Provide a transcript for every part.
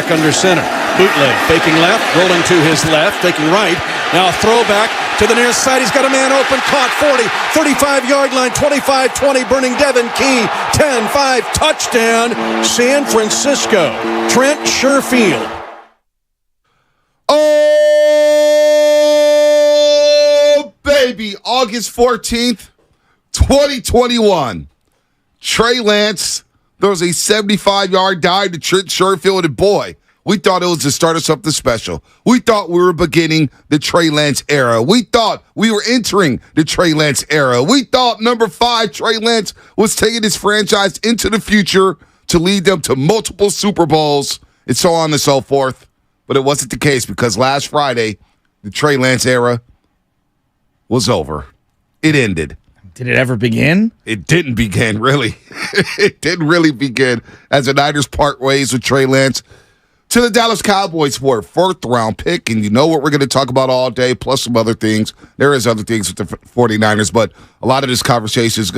back under center. Bootleg, faking left, rolling to his left, taking right. Now a throwback to the near side. He's got a man open, caught 40, 35-yard line, 25-20, burning Devin Key, 10-5, touchdown, San Francisco. Trent Sherfield. Oh, baby, August 14th, 2021. Trey Lance throws a 75-yard dive to Trent Sherfield, and boy, we thought it was the start of something special. We thought we were beginning the Trey Lance era. We thought we were entering the Trey Lance era. We thought number 5, Trey Lance, was taking his franchise into the future to lead them to multiple Super Bowls and so on and so forth. But it wasn't the case because last Friday, the Trey Lance era was over. It ended. Did it ever begin? It didn't begin, really. It didn't really begin as the Niners part ways with Trey Lance to the Dallas Cowboys for a fourth-round pick, and you know what we're going to talk about all day, plus some other things. There is other things with the 49ers, but a lot of this conversation is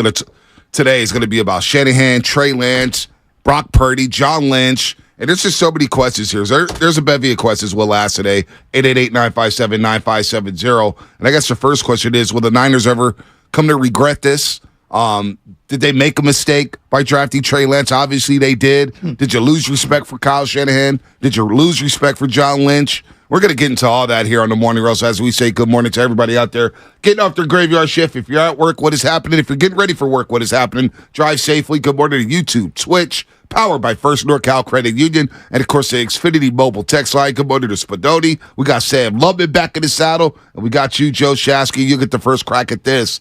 today is going to be about Shanahan, Trey Lance, Brock Purdy, John Lynch, and there's just so many questions here. There's a bevy of questions we'll ask today, 888-957-9570. And I guess the first question is, will the Niners ever come to regret this? Did they make a mistake by drafting Trey Lance? Obviously, they did. Did you lose respect for Kyle Shanahan? Did you lose respect for John Lynch? We're going to get into all that here on the Morning Roast as we say good morning to everybody out there getting off their graveyard shift. If you're at work, what is happening? If you're getting ready for work, what is happening? Drive safely. Good morning to YouTube, Twitch, powered by First NorCal Credit Union, and, of course, the Xfinity Mobile Text Line. Good morning to Spadoni. We got Sam Lubman back in the saddle, and we got you, Joe Shasky. You get the first crack at this.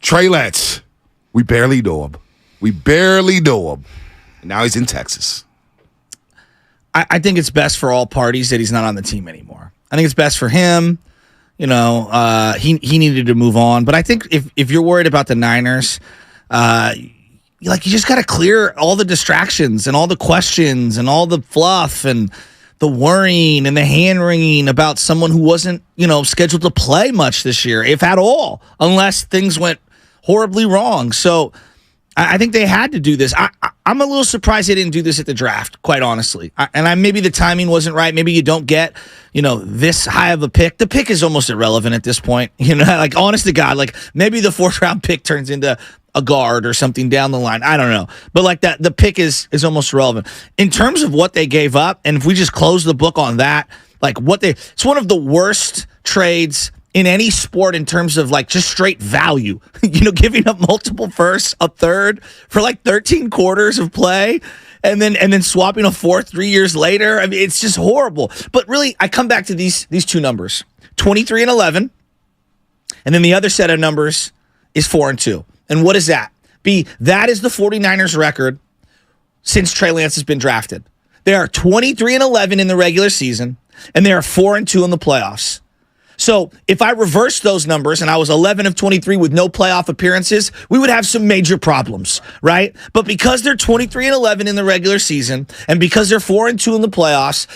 Trey Lance. We barely know him. And now he's in Texas. I think it's best for all parties that he's not on the team anymore. I think it's best for him. You know, he needed to move on. But I think if you're worried about the Niners, you just got to clear all the distractions and all the questions and all the fluff and the worrying and the hand-wringing about someone who wasn't, scheduled to play much this year, if at all, unless things went horribly wrong. So I think they had to do this. I'm a little surprised they didn't do this at the draft, quite honestly. Maybe the timing wasn't right. Maybe you don't get, this high of a pick. The pick is almost irrelevant at this point. Honest to God, maybe the 4th-round pick turns into a guard or something down the line. I don't know. But the pick is almost irrelevant. In terms of what they gave up, and if we just close the book on that, it's one of the worst trades in any sport in terms of just straight value, giving up multiple firsts, a third for 13 quarters of play and then swapping a fourth 3 years later. I mean, it's just horrible. But really, I come back to these two numbers, 23-11. And then the other set of numbers is 4-2. And what is that? That is the 49ers record since Trey Lance has been drafted. They are 23-11 in the regular season, and they are 4-2 in the playoffs. So if I reverse those numbers and I was 11 of 23 with no playoff appearances, we would have some major problems, right? But because they're 23-11 in the regular season and because they're 4-2 in the playoffs,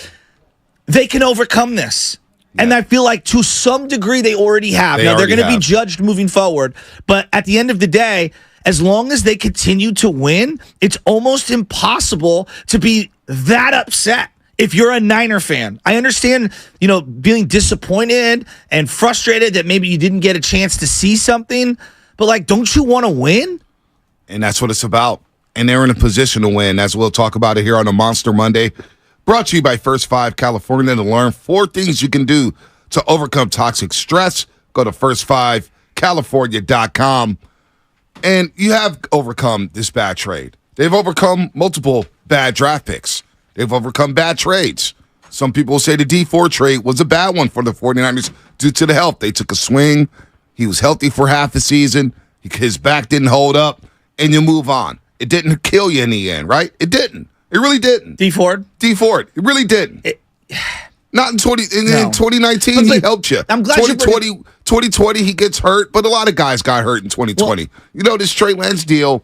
they can overcome this. Yeah. And I feel like to some degree they already have. Now, they're going to be judged moving forward. But at the end of the day, as long as they continue to win, it's almost impossible to be that upset. If you're a Niner fan, I understand, being disappointed and frustrated that maybe you didn't get a chance to see something, but don't you want to win? And that's what it's about. And they're in a position to win, as we'll talk about it here on a Monster Monday. Brought to you by First 5 California. To learn 4 things you can do to overcome toxic stress, go to first5california.com. And you have overcome this bad trade. They've overcome multiple bad draft picks. They've overcome bad trades. Some people say the D4 trade was a bad one for the 49ers due to the health. They took a swing. He was healthy for half the season. His back didn't hold up, and you move on. It didn't kill you in the end, right? It didn't. It really didn't. D Ford? It really didn't. Not in 2019, he helped you. I'm glad 2020, he gets hurt, but a lot of guys got hurt in 2020. This Trey Lance deal,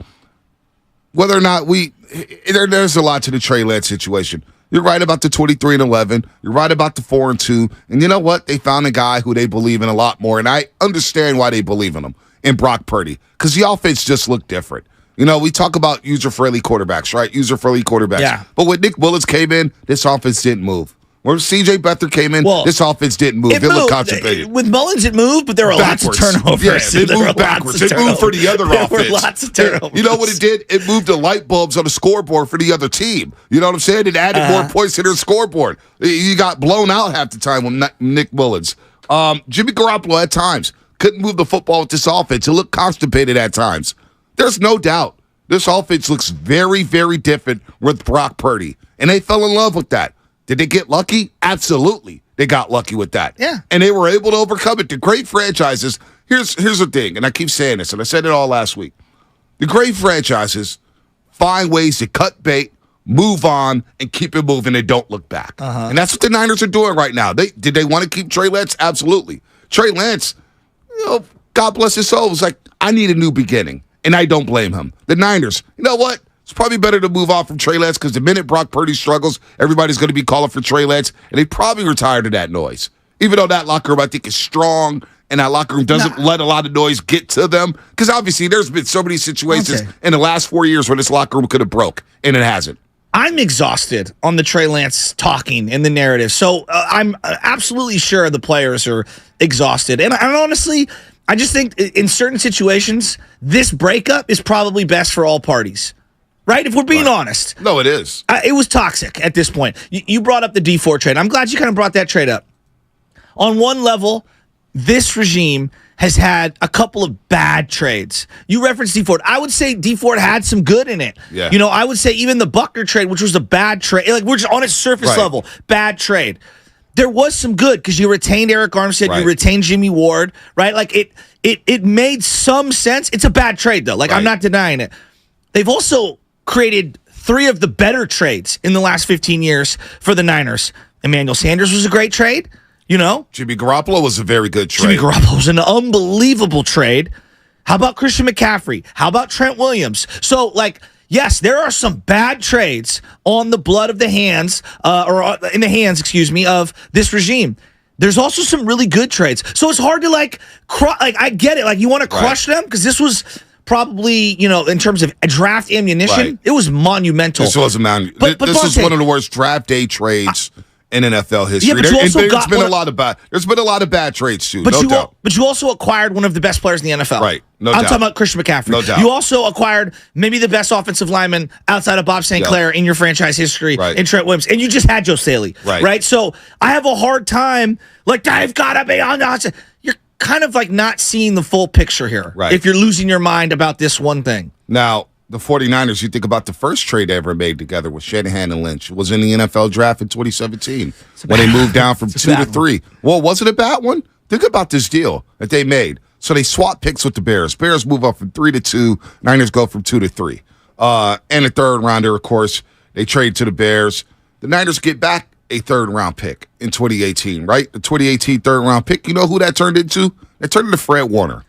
whether or not there's a lot to the Trey Lance situation. You're right about the 23-11. You're right about the 4-2. And you know what? They found a guy who they believe in a lot more, and I understand why they believe in him, in Brock Purdy, because the offense just looked different. You know, we talk about user-friendly quarterbacks, right? User-friendly quarterbacks. Yeah. But when Nick Mullins came in, this offense didn't move. When C.J. Beathard came in, this offense didn't move. It looked constipated. With Mullins, it moved, but there were lots of turnovers. Yeah, it moved backwards. It moved for the other offense. There were lots of turnovers. You know what it did? It moved the light bulbs on the scoreboard for the other team. You know what I'm saying? It added more points to their scoreboard. You got blown out half the time with Nick Mullins. Jimmy Garoppolo at times couldn't move the football with this offense. It looked constipated at times. There's no doubt. This offense looks very, very different with Brock Purdy. And they fell in love with that. Did they get lucky? Absolutely. They got lucky with that. Yeah. And they were able to overcome it. The great franchises, here's the thing, and I keep saying this, and I said it all last week. The great franchises find ways to cut bait, move on, and keep it moving and don't look back. And that's what the Niners are doing right now. Did they want to keep Trey Lance? Absolutely. Trey Lance, God bless his soul, was like, I need a new beginning. And I don't blame him. The Niners, you know what? It's probably better to move on from Trey Lance because the minute Brock Purdy struggles, everybody's going to be calling for Trey Lance, and they probably retire to that noise. Even though that locker room, I think, is strong, and that locker room doesn't let a lot of noise get to them. Because obviously, there's been so many situations in the last 4 years where this locker room could have broke, and it hasn't. I'm exhausted on the Trey Lance talking in the narrative. So I'm absolutely sure the players are exhausted. And honestly, I just think in certain situations, this breakup is probably best for all parties. Right? If we're being honest. No, it is. It was toxic at this point. You brought up the D4 trade. I'm glad you kind of brought that trade up. On one level, this regime has had a couple of bad trades. You referenced D Ford. I would say D Ford had some good in it. Yeah. You know, I would say even the Buckner trade, which was a bad trade, like we're just on its surface level, bad trade. There was some good because you retained Eric Armstead, you retained Jimmy Ward, right? Like it made some sense. It's a bad trade though. Like I'm not denying it. They've also created 3 of the better trades in the last 15 years for the Niners. Emmanuel Sanders was a great trade, you know. Jimmy Garoppolo was a very good trade. Jimmy Garoppolo was an unbelievable trade. How about Christian McCaffrey? How about Trent Williams? So, like, yes, there are some bad trades on the blood of the hands, or in the hands, excuse me, of this regime. There's also some really good trades. So it's hard to, like I get it. Like, you want to crush them because this was probably, you know, in terms of draft ammunition, it was monumental. This was this was one of the worst draft day trades in NFL history. Yeah, but you also there's been a lot of bad trades too. But no doubt. But you also acquired one of the best players in the NFL. Right. No I'm doubt. talking about Christian McCaffrey. No doubt. You also acquired maybe the best offensive lineman outside of Bob St. Clair in your franchise history in Trent Williams. And you just had Joe Staley. Right. So I have a hard time, like, I've got to be on the. You're kind of like not seeing the full picture here. Right. If you're losing your mind about this one thing. Now, the 49ers, you think about the first trade they ever made together with Shanahan and Lynch, was in the NFL draft in 2017 when they moved down from 2 to 3. Well, was it a bad one? Think about this deal that they made. So they swap picks with the Bears. Bears move up from 3 to 2. Niners go from 2 to 3. And a third rounder, of course, they trade to the Bears. The Niners get back a third-round pick in 2018, right? The 2018 third-round pick, you know who that turned into? It turned into Fred Warner.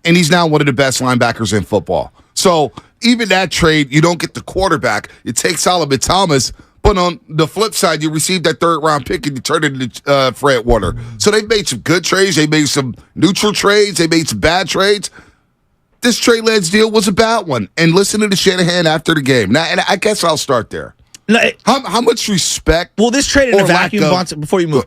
And he's now one of the best linebackers in football. So even that trade, you don't get the quarterback. You take Solomon Thomas, but on the flip side, you receive that third-round pick and you turn it into Fred Warner. So they've made some good trades. They made some neutral trades. They made some bad trades. This Trey Lance deal was a bad one. And listen to Shanahan after the game. Now, and I guess I'll start there. No, how much respect? Well, this trade in a vacuum, before you move,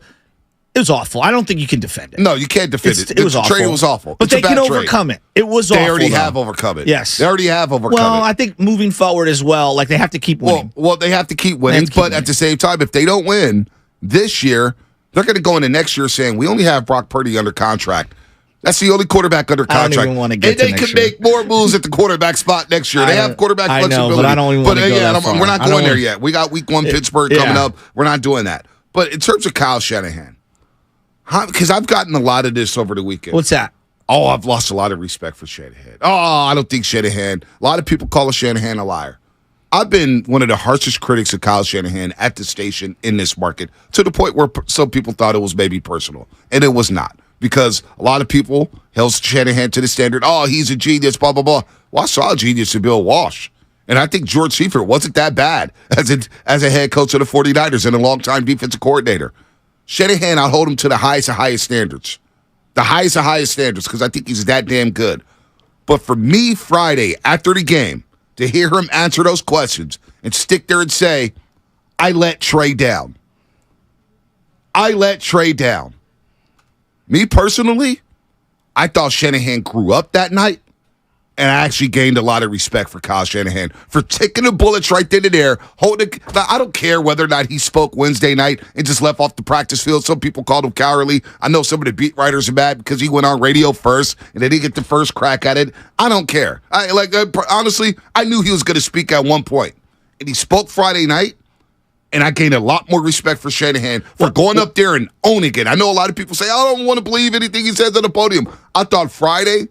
it was awful. I don't think you can defend it. No, you can't defend it. It was awful. The trade was awful. But they can overcome it. It was awful. They already have overcome it. Yes. They already have overcome it. Well, I think moving forward as well, like they have to keep winning. Well, they have to keep winning, but at the same time, if they don't win this year, they're going to go into next year saying, we only have Brock Purdy under contract. That's the only quarterback under contract. I don't even want to get to next year. And they can make more moves at the quarterback spot next year. They have quarterback flexibility. But I don't even want to go that far. We're not going there yet. We got week 1 Pittsburgh coming up. We're not doing that. But in terms of Kyle Shanahan, because I've gotten a lot of this over the weekend. What's that? Oh, I've lost a lot of respect for Shanahan. Oh, I don't think Shanahan. A lot of people call Shanahan a liar. I've been one of the harshest critics of Kyle Shanahan at the station in this market, to the point where some people thought it was maybe personal, and it was not. Because a lot of people held Shanahan to the standard, oh, he's a genius, blah, blah, blah. Well, I saw a genius in Bill Walsh. And I think George Seifert wasn't that bad as a head coach of the 49ers and a longtime defensive coordinator. Shanahan, I'll hold him to the highest of highest standards. The highest of highest standards, because I think he's that damn good. But for me, Friday, after the game, to hear him answer those questions and stick there and say, I let Trey down. I let Trey down. Me personally, I thought Shanahan grew up that night, and I actually gained a lot of respect for Kyle Shanahan for taking the bullets right then and there. I don't care whether or not he spoke Wednesday night and just left off the practice field. Some people called him cowardly. I know some of the beat writers are mad because he went on radio first and they didn't get the first crack at it. I don't care. Honestly, I knew he was going to speak at one point, and he spoke Friday night. And I gained a lot more respect for Shanahan for going up there and owning it. I know a lot of people say, I don't want to believe anything he says on the podium. I thought Friday,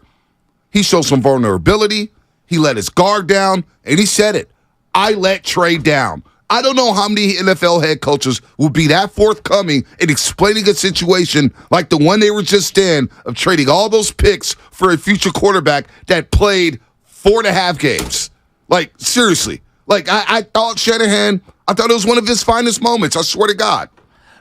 he showed some vulnerability. He let his guard down, and he said it. I let Trey down. I don't know how many NFL head coaches will be that forthcoming in explaining a situation like the one they were just in of trading all those picks for a future quarterback that played 4.5 games. Like, seriously. Like, I thought Shanahan, I thought it was one of his finest moments. I swear to God.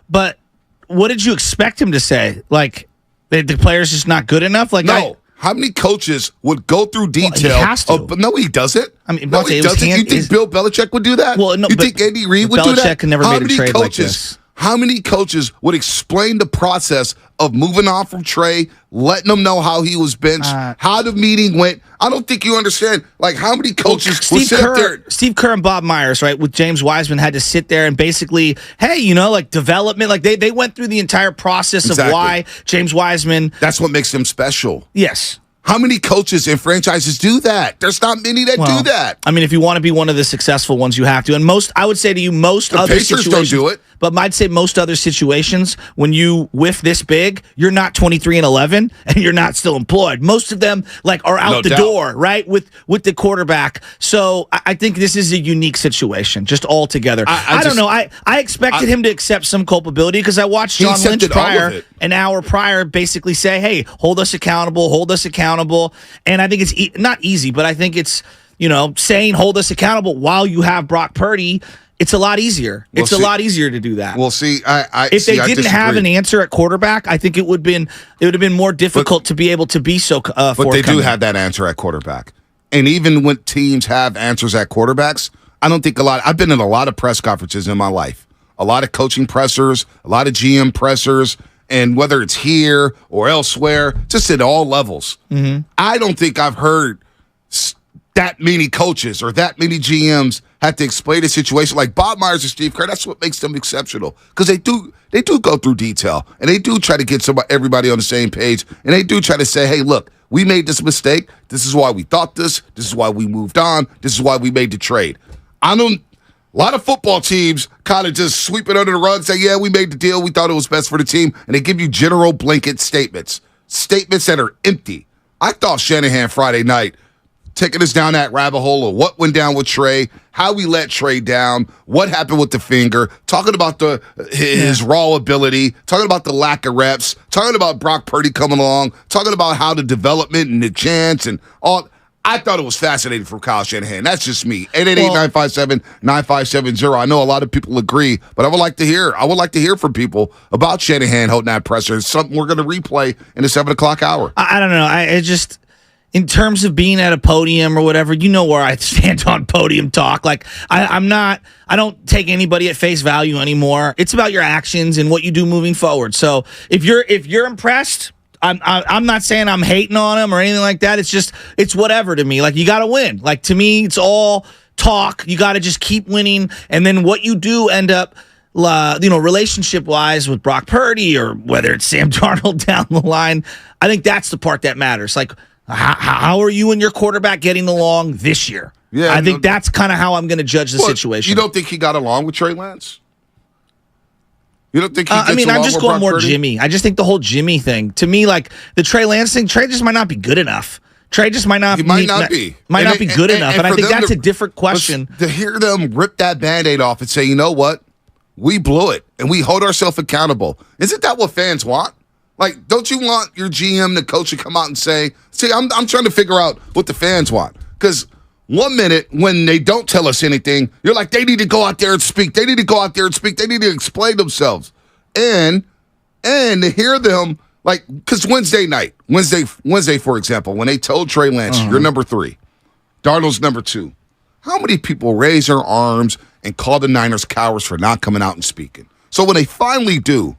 But what did you expect him to say? Like, the player's just not good enough? Like, no. How many coaches would go through detail? He has to. But no, he doesn't. I mean, no, he doesn't. You think Bill Belichick would do that? Well, no, you think Andy Reid would do that? Belichick never made a trade like this. How many coaches would explain the process of moving on from Trey, letting them know how he was benched, how the meeting went? I don't think you understand. Like, how many coaches would sit there? Steve Kerr and Bob Myers, right, with James Wiseman, had to sit there and basically, hey, like development. Like, they went through the entire process of why James Wiseman. That's what makes him special. Yes. How many coaches and franchises do that? There's not many that do that. I mean, if you want to be one of the successful ones, you have to. And I would say to you, most other Pacers situations don't do it. But I'd say most other situations, when you whiff this big, you're not 23-11, and you're not still employed. Most of them are out the door, right, with the quarterback. So I think this is a unique situation, just altogether. I don't know. I expected him to accept some culpability because I watched John Lynch an hour prior, basically say, "Hey, hold us accountable." And I think it's not easy, but I think it's saying hold us accountable while you have Brock Purdy. It's a lot easier. It's a lot easier to do that. Well, see, if they didn't have an answer at quarterback, I think it would have been more difficult to be able to be so. But they do have that answer at quarterback, and even when teams have answers at quarterbacks, I don't think I've been in a lot of press conferences in my life, a lot of coaching pressers, a lot of GM pressers, and whether it's here or elsewhere, just at all levels. Mm-hmm. I don't think I've heard that many coaches or that many GMs have to explain a situation like Bob Myers and Steve Kerr. That's what makes them exceptional, because they do go through detail, and they do try to get everybody on the same page, and they do try to say, hey, look, we made this mistake. This is why we thought this. This is why we moved on. This is why we made the trade. A lot of football teams kind of just sweep it under the rug, say, yeah, we made the deal. We thought it was best for the team, and they give you general blanket statements that are empty. I thought Shanahan Friday night, taking us down that rabbit hole of what went down with Trey, how we let Trey down, what happened with the finger, talking about his raw ability, talking about the lack of reps, talking about Brock Purdy coming along, talking about how the development and the chance and all. I thought it was fascinating from Kyle Shanahan. That's just me. 888-957-9570. I know a lot of people agree, but I would like to hear from people about Shanahan holding that presser. It's something we're going to replay in the 7 o'clock hour. I don't know. I just, in terms of being at a podium or whatever, where I stand on podium talk. Like, I don't take anybody at face value anymore. It's about your actions and what you do moving forward. So if you're impressed, I'm not saying I'm hating on him or anything like that. It's whatever to me. Like, you got to win. Like, to me, it's all talk. You got to just keep winning. And then what you do end up, relationship wise with Brock Purdy or whether it's Sam Darnold down the line, I think that's the part that matters. Like, how are you and your quarterback getting along this year? Yeah, I think that's kind of how I'm going to judge the situation. You don't think he got along with Trey Lance? You don't think he gets I'm just going more Purdy? Jimmy. I just think the whole Jimmy thing, to me, like the Trey Lance thing, Trey just might not be good enough. Trey just might not be good enough. And I think that's a different question. To hear them rip that Band-Aid off and say, you know what? We blew it, and we hold ourselves accountable. Isn't that what fans want? Like, don't you want your GM, the coach, to come out and say, see, I'm trying to figure out what the fans want. Because one minute, when they don't tell us anything, you're like, they need to go out there and speak. They need to go out there and speak. They need to explain themselves. And to hear them, like, because Wednesday, for example, when they told Trey Lance, you're number 3, Darnold's number 2, how many people raise their arms and call the Niners cowards for not coming out and speaking? So when they finally do,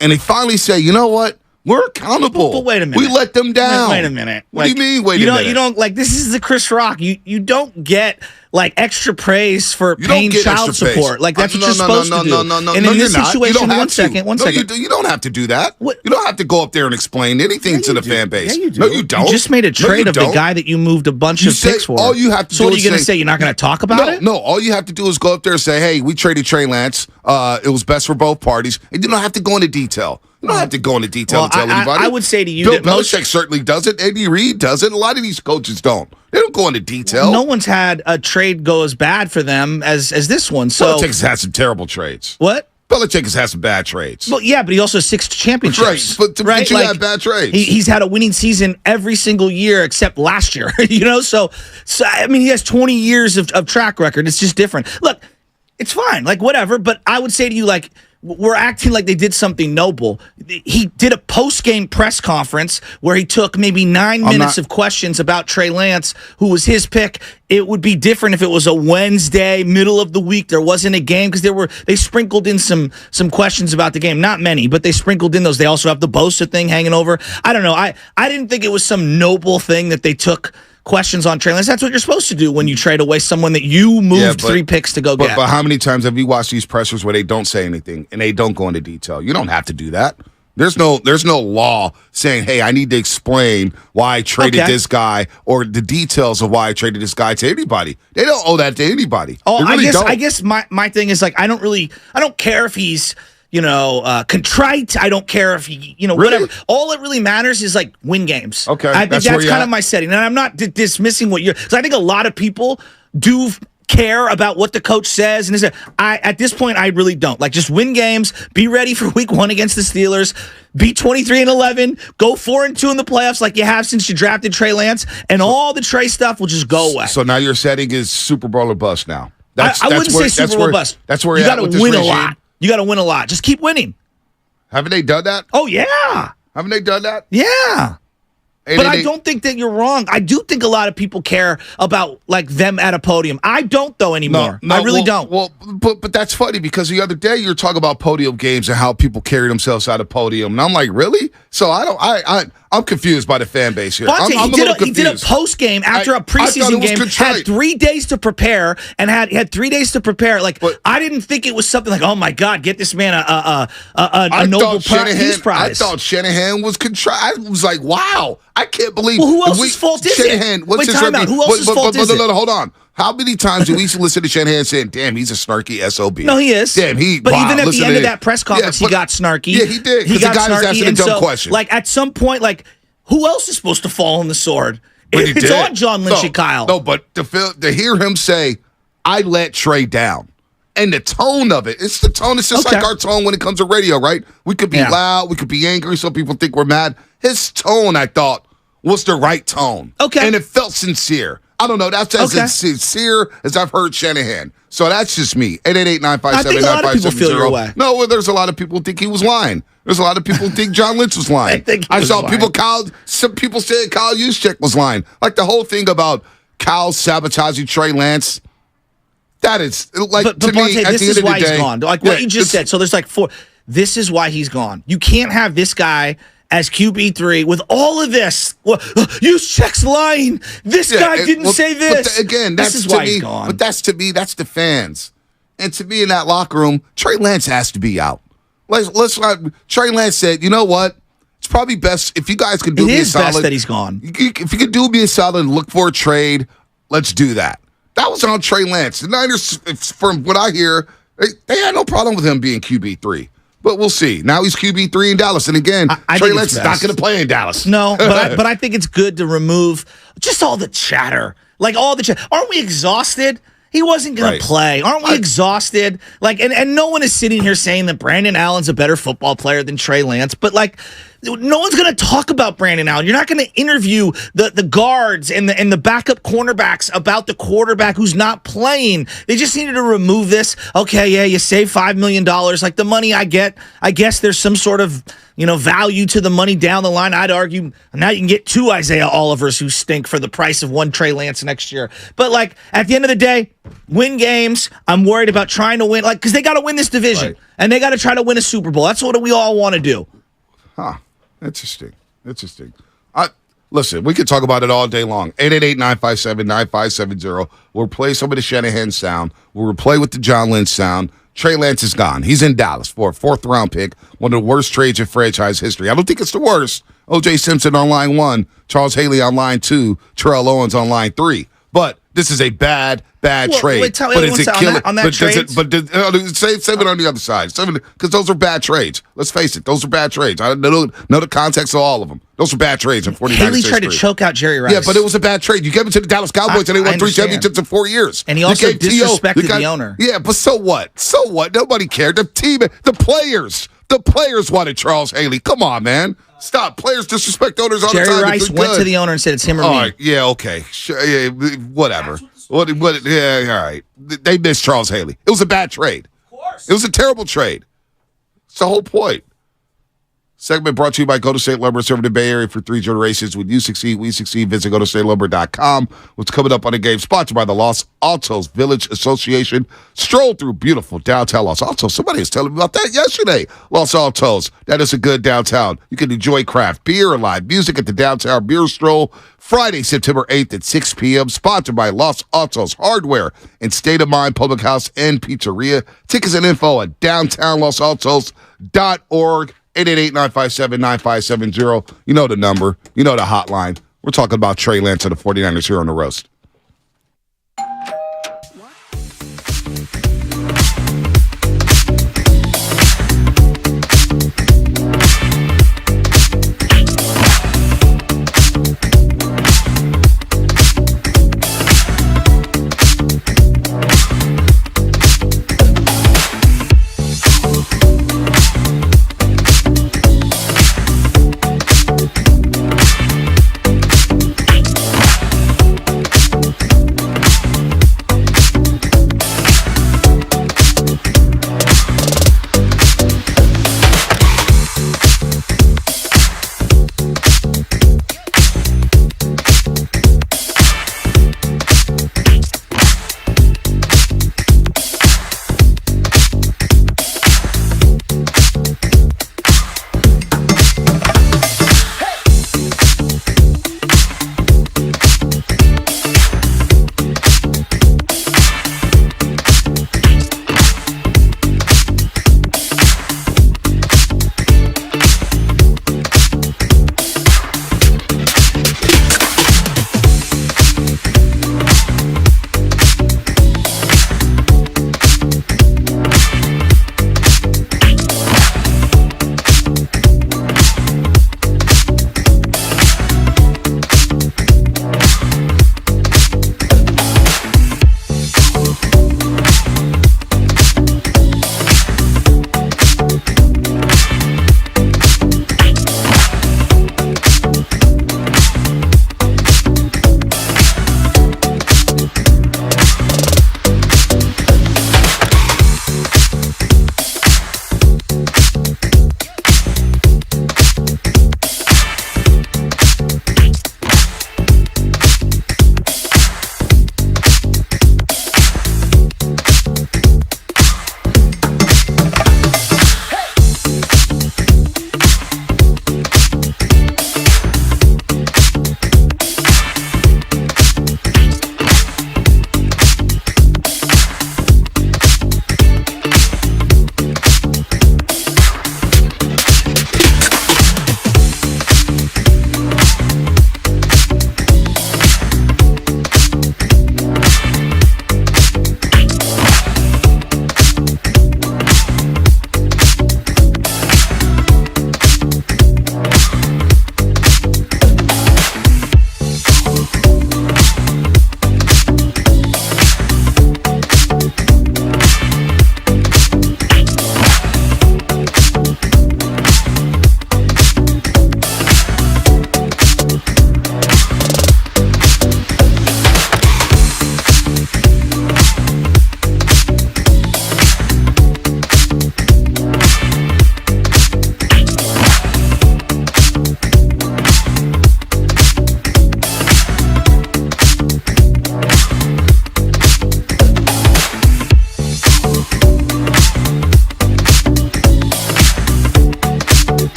and they finally say, you know what? We're accountable. But wait a minute. We let them down. Wait a minute. What do you mean, wait a minute? You don't, like, this is the Chris Rock. You don't get, like, extra praise for paying child support. Like, that's what you're supposed to do. No, and in this situation, one second. You don't have to do that. What? You don't have to go up there and explain anything to the fan base. Yeah, you do. No, you don't. You just made a trade of the guy that you moved a bunch of picks for. All you have to so do what are is you going to say? You're not going to talk about it? No, all you have to do is go up there and say, hey, we traded Trey Lance. It was best for both parties. And you don't have to go into detail. You don't have to go into detail and tell anybody. I would say to you Bill that Belichick certainly does it. Andy Reid does it. A lot of these coaches don't. They don't go into detail. No one's had a trade go as bad for them as this one. So Belichick's had some terrible trades. What? Belichick has had some bad trades. Well, yeah, but he also has 6 championships. Right, but you had bad trades. He's had a winning season every single year except last year. So I mean, he has 20 years of track record. It's just different. Look, it's fine, like whatever. But I would say to you, like, we're acting like they did something noble. He did a post-game press conference where he took maybe 9 minutes of questions about Trey Lance, who was his pick. It would be different if it was a Wednesday, middle of the week. There wasn't a game because they sprinkled in some questions about the game. Not many, but they sprinkled in those. They also have the Bosa thing hanging over. I don't know. I didn't think it was some noble thing that they took questions on Trey Lance. That's what you're supposed to do when you trade away someone that you moved 3 picks to go get. But how many times have you watched these pressers where they don't say anything and they don't go into detail? You don't have to do that. There's no law saying, hey, I need to explain why I traded this guy or the details of why I traded this guy to anybody. They don't owe that to anybody. Oh, really I guess my thing is, like, I don't care if he's contrite. I don't care if he, whatever. All it really matters is, like, win games. Okay. I think that's kind of my setting. And I'm not dismissing what because I think a lot of people do care about what the coach says. And at this point, I really don't. Like, just win games, be ready for week 1 against the Steelers, be 23-11, go 4-2 in the playoffs like you have since you drafted Trey Lance, and all the Trey stuff will just go away. So now your setting is Super Bowl or bust now. I wouldn't say Super Bowl bust. That's where you got to win regime. a lot. You got to win a lot. Just keep winning. Haven't they done that? Oh, yeah. Haven't they done that? Yeah. But I don't think that you're wrong. I do think a lot of people care about, like, them at a podium. I don't, though, anymore. I really don't. Well, but that's funny because the other day you were talking about podium games and how people carry themselves out of podium. And I'm like, really? So I'm confused by the fan base here. I'm a little confused. He did a post game after a preseason game. Had 3 days to prepare and had 3 days to prepare. Like, I didn't think it was something like, oh my God, get this man a Nobel Peace Prize. I thought Shanahan was contrite. I was like, wow, I can't believe. Well, who else's fault is Shanahan, it? Wait, time out. Who else's fault is it? Hold on. How many times do we listen to Shanahan saying, damn, he's a snarky SOB? No, he is. Damn, But even at the end of that press conference, he got snarky. Yeah, he did. He got the guy was snarky. asking a dumb question. Like, at some point, like, who else is supposed to fall on the sword? But It's on John Lynch and Kyle. No, but to hear him say, I let Trey down. And the tone of it, it's the tone. It's just like our tone when it comes to radio, right? We could be loud. We could be angry. Some people think we're mad. His tone, I thought, was the right tone. Okay. And it felt sincere. I don't know. That's as sincere as I've heard Shanahan. So that's just me. 888-957-9570. I think a lot of people feel your way. No, well, there's a lot of people who think he was lying. There's a lot of people who think John Lynch was lying. I saw some people saying Kyle Juszczyk was lying. Like the whole thing about Kyle sabotaging Trey Lance. That is, like, but to me, Bonte, at this the end is of the why day. he's gone. Like what you just said. So there's like 4. This is why he's gone. You can't have this guy as QB3 with all of this. Well, Juszczyk's lying. This guy didn't say this. But again, this is why he's gone. But that's to me, that's the fans. And to me in that locker room, Trey Lance has to be out. Trey Lance said, you know what? It's probably best if you guys could do me a solid. It is best that he's gone. If you could do me a solid and look for a trade, let's do that. That was on Trey Lance. The Niners, from what I hear, they had no problem with him being QB3. But we'll see. Now he's QB3 in Dallas. And again, Trey Lance is not going to play in Dallas. No, but I think it's good to remove just all the chatter. Like all the chatter. Aren't we exhausted? He wasn't going to play. Aren't we exhausted? Like, and no one is sitting here saying that Brandon Allen's a better football player than Trey Lance. But like, no one's going to talk about Brandon Allen. You're not going to interview the guards and the backup cornerbacks about the quarterback who's not playing. They just needed to remove this. Okay, yeah, you save $5 million. Like the money I get, I guess there's some sort of value to the money down the line. I'd argue now you can get 2 Isaiah Olivers who stink for the price of 1 Trey Lance next year. But like at the end of the day, win games. I'm worried about trying to win, because they got to win this division and they got to try to win a Super Bowl. That's what we all want to do. Huh. Interesting. Listen, we could talk about it all day long. 888-957-9570. We'll play some of the Shanahan sound. We'll replay with the John Lynch sound. Trey Lance is gone. He's in Dallas for a 4th-round pick, one of the worst trades in franchise history. I don't think it's the worst. O.J. Simpson on line 1, Charles Haley on line 2, Terrell Owens on line 3. But this is a bad trade. Wait, but is it killing? On that trade? Save it on the other side. Because those are bad trades. Let's face it. Those are bad trades. I know the context of all of them. Those are bad trades in 49ers Haley tried to choke out Jerry Rice. Yeah, but it was a bad trade. You gave it to the Dallas Cowboys and they won 3 championships in 4 years. And he also disrespected the owner. Yeah, but so what? Nobody cared. The players wanted Charles Haley. Come on, man. Stop. Players disrespect owners all the time. Jerry Rice went to the owner and said, it's him or me. All right, yeah, okay. Sure, yeah, whatever. Yeah, all right. They missed Charles Haley. It was a bad trade. Of course. It was a terrible trade. It's the whole point. Segment brought to you by Go to State Lumber, serving the Bay Area for 3 generations. When you succeed, we succeed. Visit GoToStateLumber.com. What's coming up on the game? Sponsored by the Los Altos Village Association. Stroll through beautiful downtown Los Altos. Somebody was telling me about that yesterday. Los Altos. That is a good downtown. You can enjoy craft beer and live music at the Downtown Beer Stroll. Friday, September 8th at 6 p.m. Sponsored by Los Altos Hardware and State of Mind Public House and Pizzeria. Tickets and info at downtownlosaltos.org. 888-957-9570. You know the number. You know the hotline. We're talking about Trey Lance and the 49ers here on The Roast.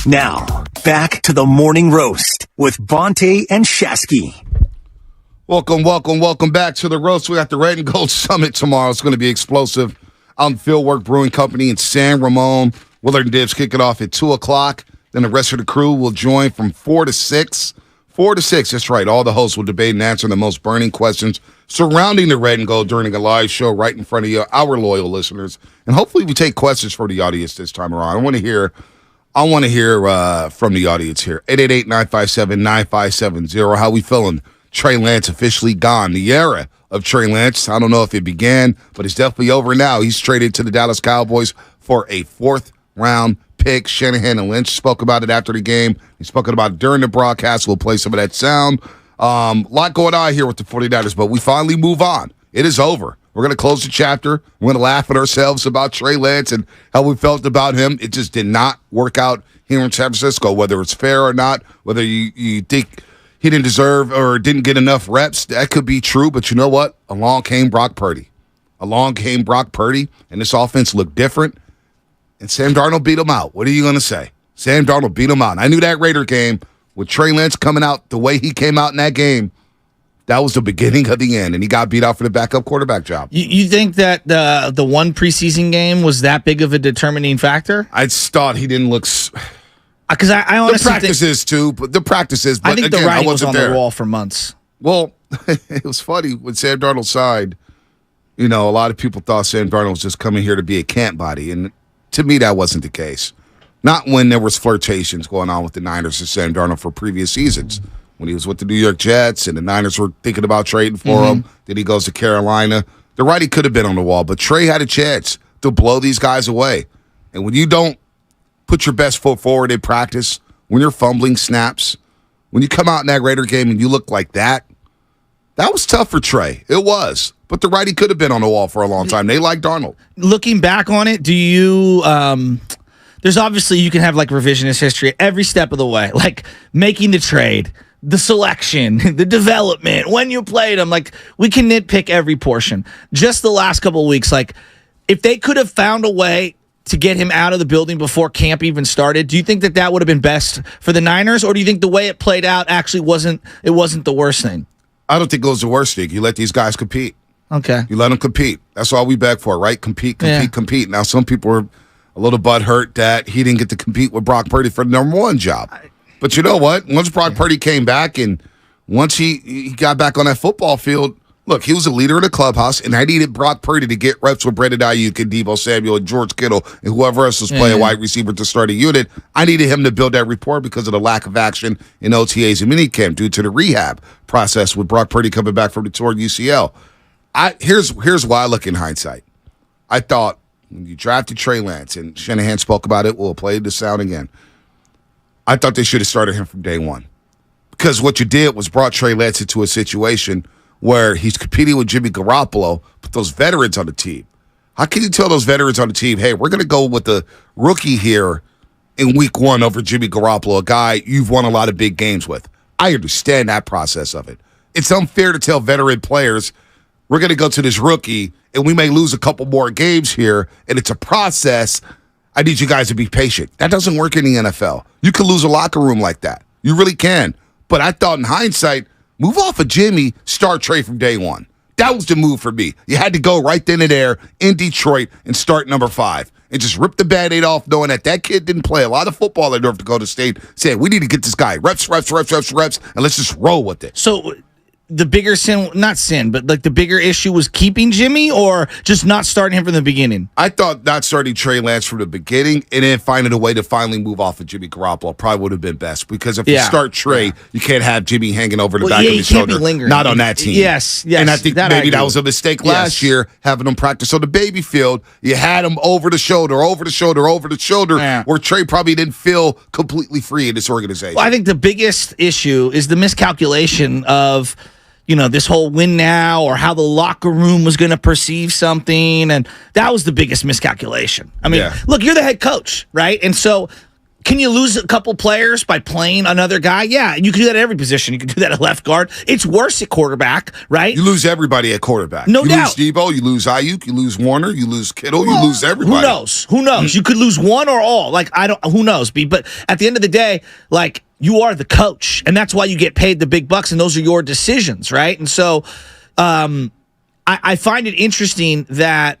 Now, back to the morning roast with Bonte and Shasky. Welcome back to the roast. We got the Red and Gold Summit tomorrow. It's going to be explosive out in Fieldwork Brewing Company in San Ramon. Willard and Dibs kick it off at 2 o'clock. Then the rest of the crew will join from 4 to 6. 4 to 6, that's right. All the hosts will debate and answer the most burning questions surrounding the Red and Gold during a live show right in front of you, our loyal listeners. And hopefully we take questions from the audience this time around. I want to hear from the audience here. 888-957-9570. How we feeling? Trey Lance officially gone. The era of Trey Lance, I don't know if it began, but it's definitely over now. He's traded to the Dallas Cowboys for a 4th-round pick. Shanahan and Lynch spoke about it after the game. He spoke about it during the broadcast. We'll play some of that sound. Lot going on here with the 49ers, but we finally move on. It is over. We're going to close the chapter. We're going to laugh at ourselves about Trey Lance and how we felt about him. It just did not work out here in San Francisco, whether it's fair or not, whether you think he didn't deserve or didn't get enough reps. That could be true, but you know what? Along came Brock Purdy. And this offense looked different, and Sam Darnold beat him out. What are you going to say? Sam Darnold beat him out. And I knew that Raider game, with Trey Lance coming out the way he came out in that game, that was the beginning of the end, and he got beat out for the backup quarterback job. You think that the one preseason game was that big of a determining factor? I just thought he didn't look. Because I honestly the practices too, but the practices. But I think again, the writing was on there. the wall for months. Well, it was funny when Sam Darnold signed. A lot of people thought Sam Darnold was just coming here to be a camp body, and to me, that wasn't the case. Not when there was flirtations going on with the Niners and Sam Darnold for previous seasons. When he was with the New York Jets and the Niners were thinking about trading for him, then he goes to Carolina. The writing could have been on the wall, but Trey had a chance to blow these guys away. And when you don't put your best foot forward in practice, when you're fumbling snaps, when you come out in that Raider game and you look like that was tough for Trey. It was. But the writing could have been on the wall for a long time. They like Darnold. Looking back on it, do you there's obviously you can have like revisionist history every step of the way, like making the trade, the selection, the development, when you played them. Like, we can nitpick every portion. Just the last couple of weeks, like, if they could have found a way to get him out of the building before camp even started, do you think that would have been best for the Niners, or do you think the way it played out actually wasn't the worst thing? I don't think it was the worst thing. You let these guys compete. Okay. You let them compete. That's all we beg for, right? Compete. Now, some people are a little butthurt that he didn't get to compete with Brock Purdy for the number one job. But you know what? Once Brock Purdy came back and once he got back on that football field, look, he was a leader in the clubhouse, and I needed Brock Purdy to get reps with Brandon Ayuk and Deebo Samuel and George Kittle and whoever else was playing wide receiver to start a unit. I needed him to build that rapport because of the lack of action in OTAs and minicamp due to the rehab process with Brock Purdy coming back from the torn UCL. Here's why I look in hindsight. I thought when you drafted Trey Lance, and Shanahan spoke about it, we'll play the sound again. I thought they should have started him from day one. Because what you did was brought Trey Lance into a situation where he's competing with Jimmy Garoppolo, but those veterans on the team. How can you tell those veterans on the team, hey, we're going to go with the rookie here in week one over Jimmy Garoppolo, a guy you've won a lot of big games with? I understand that process of it. It's unfair to tell veteran players, we're going to go to this rookie, and we may lose a couple more games here, and it's a process. I need you guys to be patient. That doesn't work in the NFL. You can lose a locker room like that. You really can. But I thought in hindsight, move off of Jimmy, start Trey from day one. That was the move for me. You had to go right then and there in Detroit and start number 5 and just rip the Band-Aid off knowing that kid didn't play a lot of football at North Dakota State. Saying, we need to get this guy reps, and let's just roll with it. So the bigger not sin, but like the bigger issue was keeping Jimmy or just not starting him from the beginning? I thought not starting Trey Lance from the beginning and then finding a way to finally move off of Jimmy Garoppolo probably would have been best, because if you start Trey, you can't have Jimmy hanging over the back of his shoulder. Not on that team. Yes. And I think maybe that was a mistake last year, having him practice on the baby field. You had him over the shoulder, where Trey probably didn't feel completely free in this organization. Well, I think the biggest issue is the miscalculation of, this whole win now, or how the locker room was going to perceive something. And that was the biggest miscalculation. I mean, look, you're the head coach, right? And so Can you lose a couple players by playing another guy? Yeah, you can do that at every position. You can do that at left guard. It's worse at quarterback, right? You lose everybody at quarterback. No you doubt. You lose Debo, you lose Ayuk, you lose Warner, you lose Kittle, you lose everybody. Who knows? You could lose one or all. Like, who knows, B? But at the end of the day, like, you are the coach, and that's why you get paid the big bucks, and those are your decisions, right? And so I find it interesting that,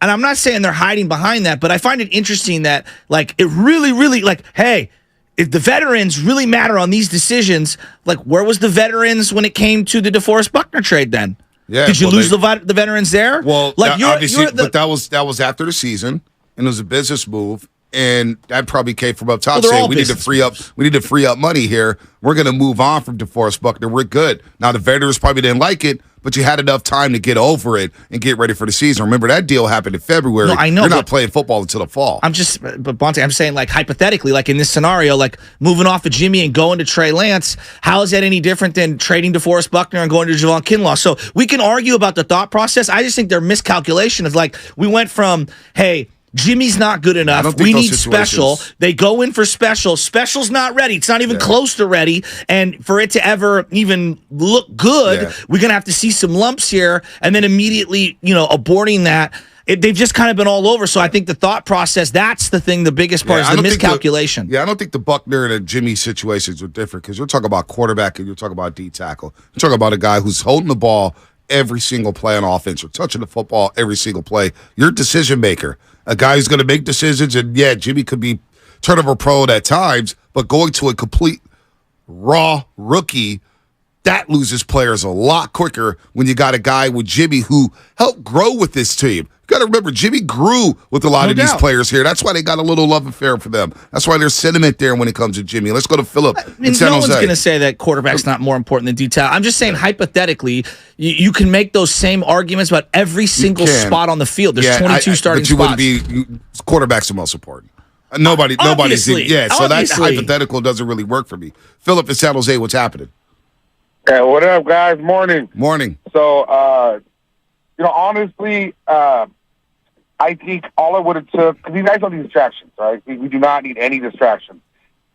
and I'm not saying they're hiding behind that, but I find it interesting that, like, it really, really, like, hey, if the veterans really matter on these decisions, like, where was the veterans when it came to the DeForest Buckner trade then? Yeah, did you lose the veterans there? Well, like, obviously, but that was after the season, and it was a business move, and that probably came from up top saying we need to free up money here. We're going to move on from DeForest Buckner. We're good. Now the veterans probably didn't like it, but you had enough time to get over it and get ready for the season. Remember, that deal happened in February. No, I know. You're not playing football until the fall. But Bonte, I'm saying, like, hypothetically, like in this scenario, like moving off of Jimmy and going to Trey Lance, how is that any different than trading DeForest Buckner and going to Javon Kinlaw? So we can argue about the thought process. I just think their miscalculation is, like, we went from, hey, Jimmy's not good enough. We need special. They go in for special. Special's not ready. It's not even close to ready. And for it to ever even look good, we're going to have to see some lumps here. And then immediately, aborting that. They've just kind of been all over. So I think the thought process, that's the thing, the biggest part is the miscalculation. I don't think the Buckner and the Jimmy situations are different because you're talking about quarterback and you're talking about D tackle. You're talking about a guy who's holding the ball every single play on offense. You're touching the football every single play. You're a decision maker. A guy who's going to make decisions, and Jimmy could be turnover prone at times, but going to a complete raw rookie, that loses players a lot quicker when you got a guy with Jimmy who helped grow with this team. You got to remember, Jimmy grew with a lot of these players here. That's why they got a little love affair for them. That's why there's sentiment there when it comes to Jimmy. Let's go to Philip in San Jose. No one's going to say that quarterback's not more important than detail. I'm just saying, hypothetically, you can make those same arguments about every single spot on the field. There's 22 starting spots. But you wouldn't be quarterback's the most important. Nobody's. So that hypothetical doesn't really work for me. Philip in San Jose, what's happening? Hey, what up, guys? Morning. So, honestly, I think all it would have took, because these guys don't need distractions, right? We do not need any distractions.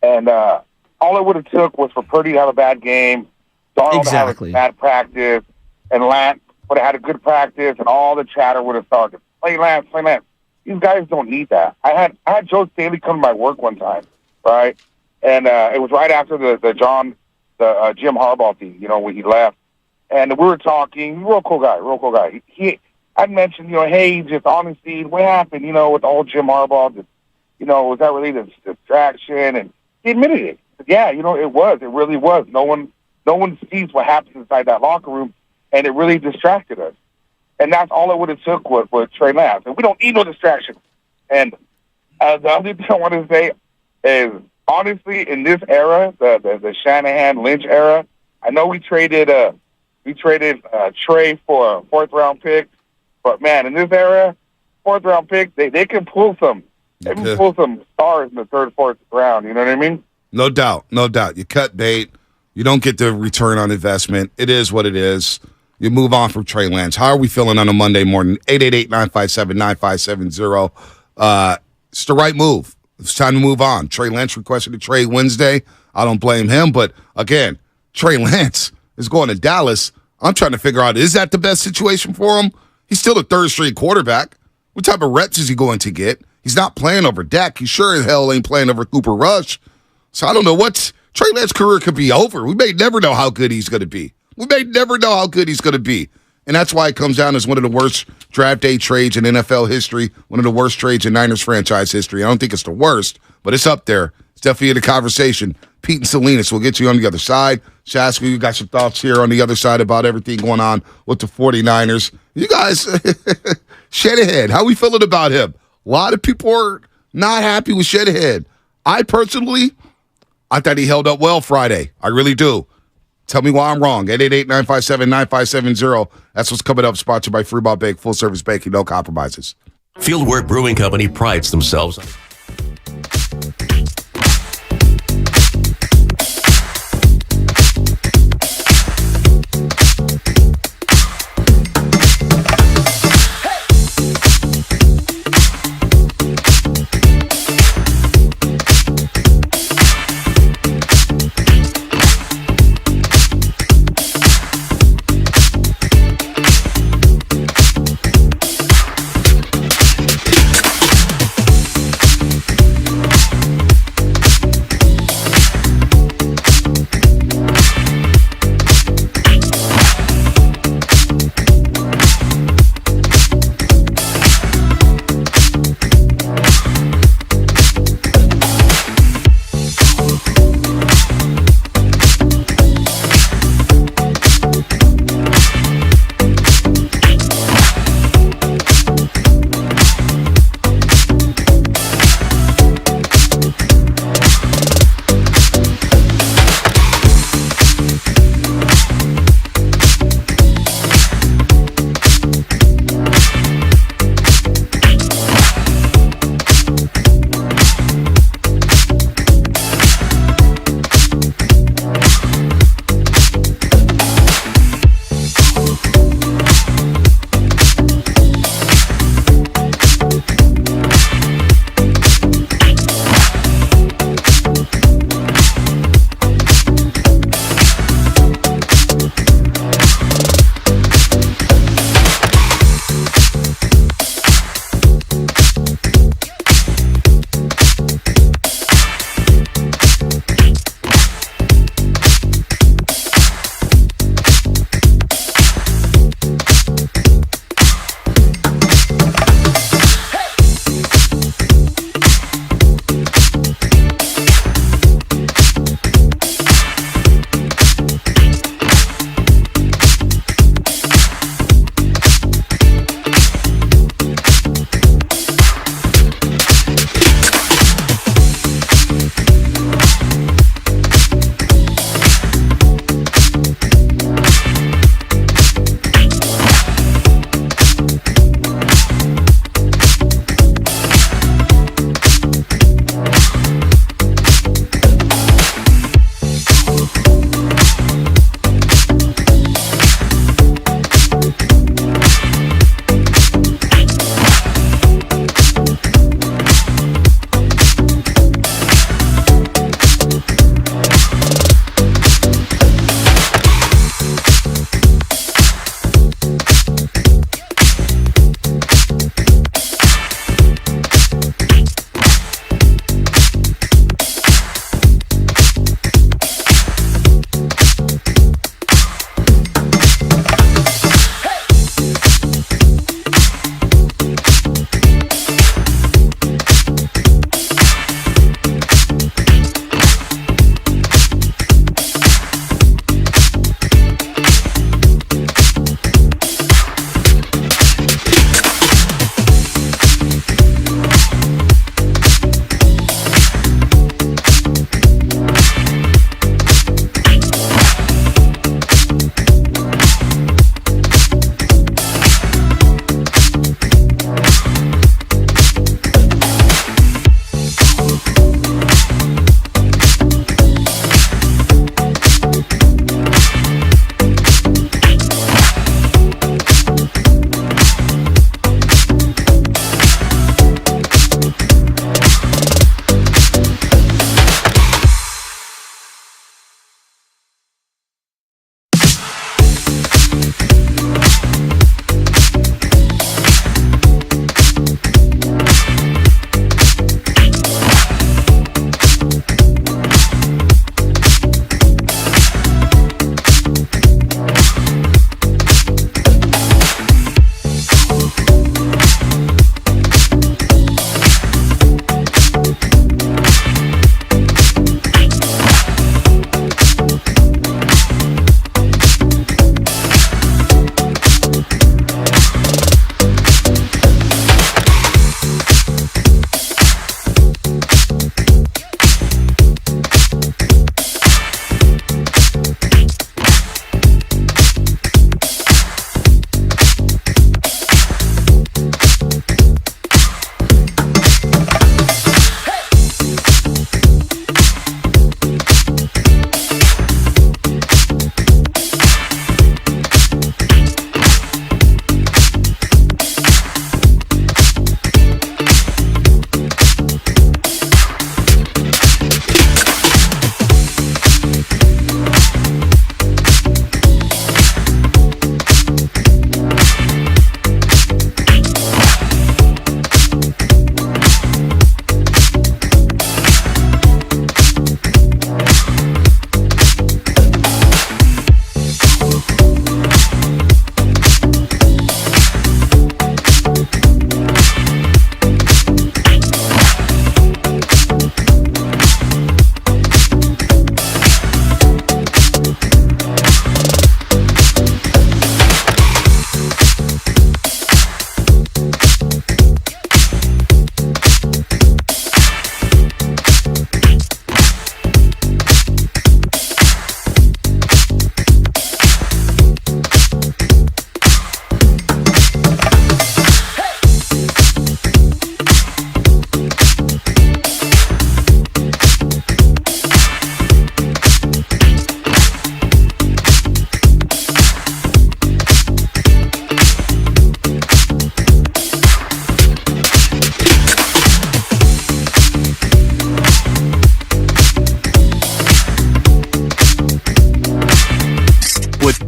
And all it would have took was for Purdy to have a bad game, Donald to have a bad practice, and Lance would have had a good practice, and all the chatter would have started. Play Lance. These guys don't need that. I had Joe Staley come to my work one time, right? And it was right after the Jim Harbaugh thing, when he left. And we were talking, real cool guy. I'd mentioned, hey, just honestly, what happened, with the whole Jim Harbaugh, was that really the distraction? And he admitted it. He said, yeah, it was. It really was. No one sees what happens inside that locker room, and it really distracted us. And that's all it would have took with Trey Lance. And we don't need no distraction. And the other thing I want to say is, honestly, in this era, the Shanahan-Lynch era, I know we traded Trey for a fourth-round pick, but man, in this era, fourth-round pick, they can pull some. They can pull some stars in the third, fourth round. You know what I mean? No doubt. You cut bait. You don't get the return on investment. It is what it is. You move on from Trey Lance. How are we feeling on a Monday morning? 888-957-9570. It's the right move. It's time to move on. Trey Lance requested a trade Wednesday. I don't blame him. But, again, Trey Lance is going to Dallas. I'm trying to figure out, is that the best situation for him? He's still a third-string quarterback. What type of reps is he going to get? He's not playing over Dak. He sure as hell ain't playing over Cooper Rush. So I don't know what Trey Lance's career could be over. We may never know how good he's going to be. And that's why it comes down as one of the worst draft day trades in NFL history, one of the worst trades in Niners franchise history. I don't think it's the worst, but it's up there. It's definitely in the conversation. Pete and Salinas, we'll get you on the other side. Shaska, you got some thoughts here on the other side about everything going on with the 49ers. You guys, Shanahan, how we feeling about him? A lot of people are not happy with Shanahan. I personally, I thought he held up well Friday. I really do. Tell me why I'm wrong. 888-957-9570. That's what's coming up. Sponsored by Freeball Bank. Full-service banking. No compromises. Fieldwork Brewing Company prides themselves on...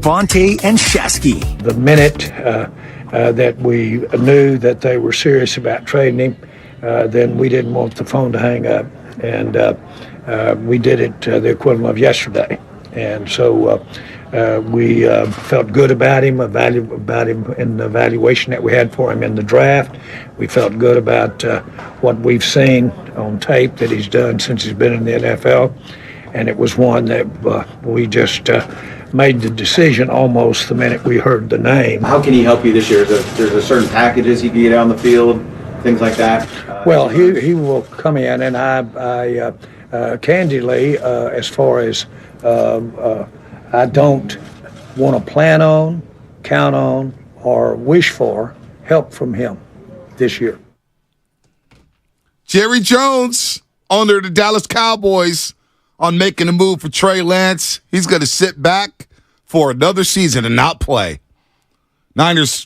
Bonte and Shasky. The minute that we knew that they were serious about trading him, then we didn't want the phone to hang up. And we did it the equivalent of yesterday. And so we felt good about him, in the evaluation that we had for him in the draft. We felt good about what we've seen on tape that he's done since he's been in the NFL. And it was one that we just made the decision almost the minute we heard the name. How can he help you this year? There's a certain packages he can get out on the field, things like that? Well, he will come in, and I candidly, as far as I don't want to plan on, count on, or wish for help from him this year. Jerry Jones, owner of the Dallas Cowboys, on making a move for Trey Lance. He's going to sit back for another season and not play. Niners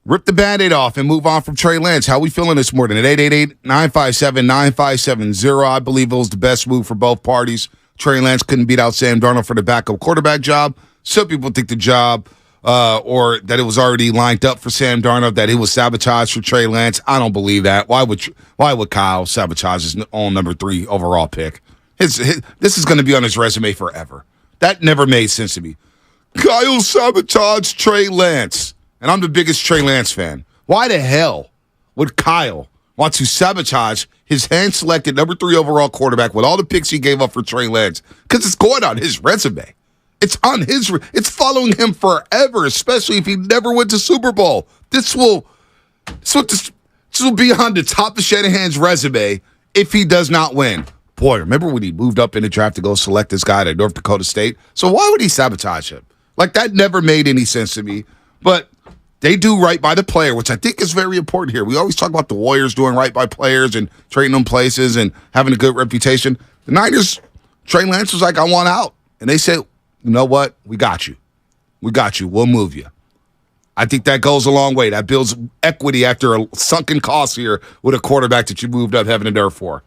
rip the Band-Aid off and move on from Trey Lance. How we feeling this morning? At 888-957-9570. I believe it was the best move for both parties. Trey Lance couldn't beat out Sam Darnold for the backup quarterback job. Some people think the job or that it was already lined up for Sam Darnold, that it was sabotaged for Trey Lance. I don't believe that. Why would Kyle sabotage his own number 3 overall pick? This is going to be on his resume forever. That never made sense to me. Kyle sabotaged Trey Lance. And I'm the biggest Trey Lance fan. Why the hell would Kyle want to sabotage his hand-selected number 3 overall quarterback with all the picks he gave up for Trey Lance? Because it's going on his resume. It's on his. It's following him forever, especially if he never went to Super Bowl. This will be on the top of Shanahan's resume if he does not win. Boy, remember when he moved up in the draft to go select this guy at North Dakota State? So why would he sabotage him? Like, that never made any sense to me. But they do right by the player, which I think is very important here. We always talk about the Warriors doing right by players and trading them places and having a good reputation. The Niners, Trey Lance was like, I want out. And they said, you know what? We got you. We got you. We'll move you. I think that goes a long way. That builds equity after a sunken cost here with a quarterback that you moved up heaven and earth for.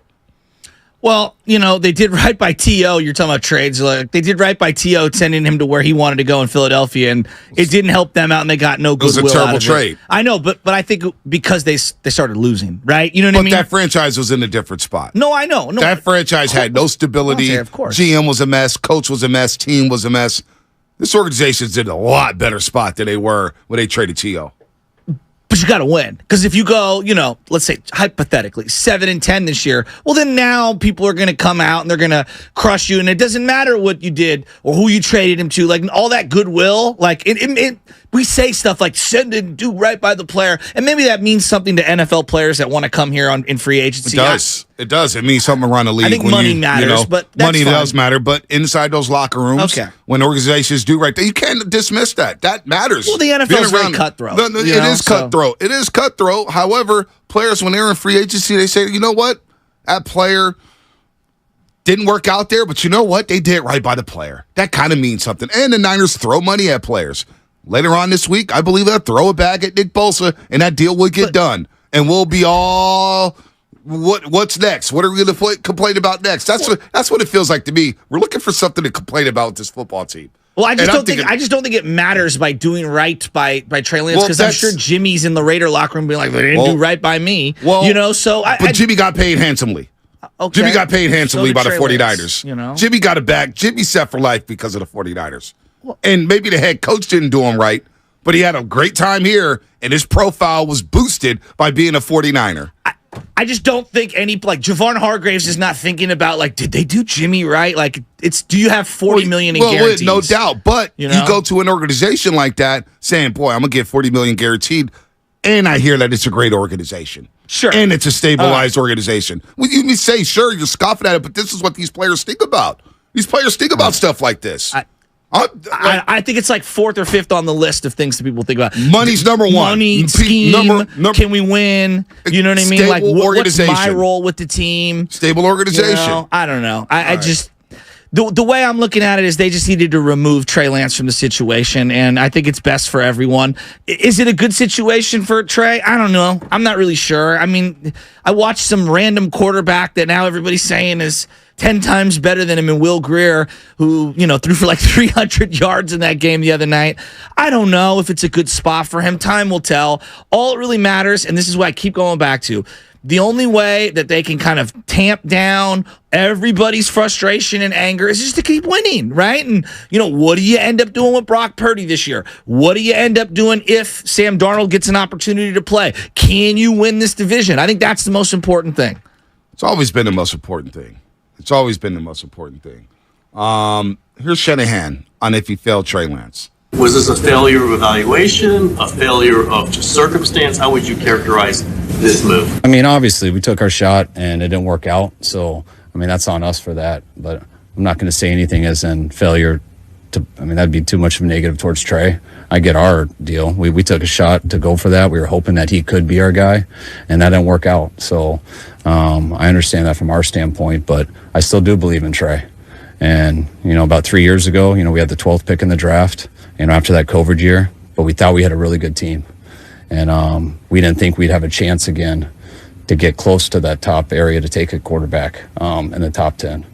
Well, they did right by T.O. You're talking about trades. Like, they did right by T.O. sending him to where he wanted to go in Philadelphia, and it didn't help them out, and they got no goodwill. It was a terrible trade. I know, but I think because they started losing, right? You know what I mean? But that franchise was in a different spot. No, I know. No, that franchise had no stability. Of course. GM was a mess. Coach was a mess. Team was a mess. This organization's in a lot better spot than they were when they traded T.O. But you got to win. Because if you go, let's say hypothetically 7-10 this year, well, then now people are going to come out and they're going to crush you. And it doesn't matter what you did or who you traded him to. Like, all that goodwill, like we say stuff like send and do right by the player. And maybe that means something to NFL players that want to come here in free agency. It does. It means something around the league. I think money matters, but that's money fine. does matter. But inside those locker rooms, when organizations do right, you can't dismiss that. That matters. Well, the NFL is very cutthroat. It is cutthroat. It is cutthroat. However, players, when they're in free agency, they say, you know what? That player didn't work out there, but you know what? They did right by the player. That kind of means something. And the Niners throw money at players. Later on this week, I believe they'll throw it back at Nick Bosa, and that deal will get done. And we'll be all... What's next? What are we going to complain about next? That's what it feels like to me. We're looking for something to complain about with this football team. Well, I just don't think it matters by doing right by Trey Lance, because I'm sure Jimmy's in the Raider locker room being like, they didn't do right by me. Well, but Jimmy got paid handsomely. Okay. Jimmy got paid handsomely by the 49ers. Jimmy got it back. Jimmy's set for life because of the 49ers. And maybe the head coach didn't do him right, but he had a great time here, and his profile was boosted by being a 49er. I just don't think Javon Hargraves is not thinking about, did they do Jimmy right? Do you have $40 million in guarantees? No doubt. But you go to an organization like that saying, boy, I'm going to get $40 million guaranteed. And I hear that it's a great organization. Sure. And it's a stabilized organization. Well, you may say, sure, you're scoffing at it, but this is what these players think about. These players think about stuff like this. I think it's 4th or 5th on the list of things that people think about. Money's number one. Money, scheme, can we win? You know what I mean? What's my role with the team? Stable organization. I don't know. I just... The way I'm looking at it is they just needed to remove Trey Lance from the situation, and I think it's best for everyone. Is it a good situation for Trey? I don't know. I'm not really sure. I mean, I watched some random quarterback that now everybody's saying is 10 times better than him in Will Greer, who, threw for like 300 yards in that game the other night. I don't know if it's a good spot for him. Time will tell. All it really matters, and this is what I keep going back to, the only way that they can kind of tamp down everybody's frustration and anger is just to keep winning, right? And, what do you end up doing with Brock Purdy this year? What do you end up doing if Sam Darnold gets an opportunity to play? Can you win this division? I think that's the most important thing. It's always been the most important thing. Here's Shanahan on if he failed Trey Lance. Was this a failure of evaluation, a failure of just circumstance? How would you characterize this move? I mean, obviously, we took our shot and it didn't work out. So, that's on us for that. But I'm not going to say anything as in failure. That'd be too much of a negative towards Trey. I get our deal. We took a shot to go for that. We were hoping that he could be our guy, and that didn't work out. So I understand that from our standpoint, but I still do believe in Trey. And, about 3 years ago, we had the 12th pick in the draft, after that COVID year, but we thought we had a really good team. And we didn't think we'd have a chance again to get close to that top area to take a quarterback in the top 10.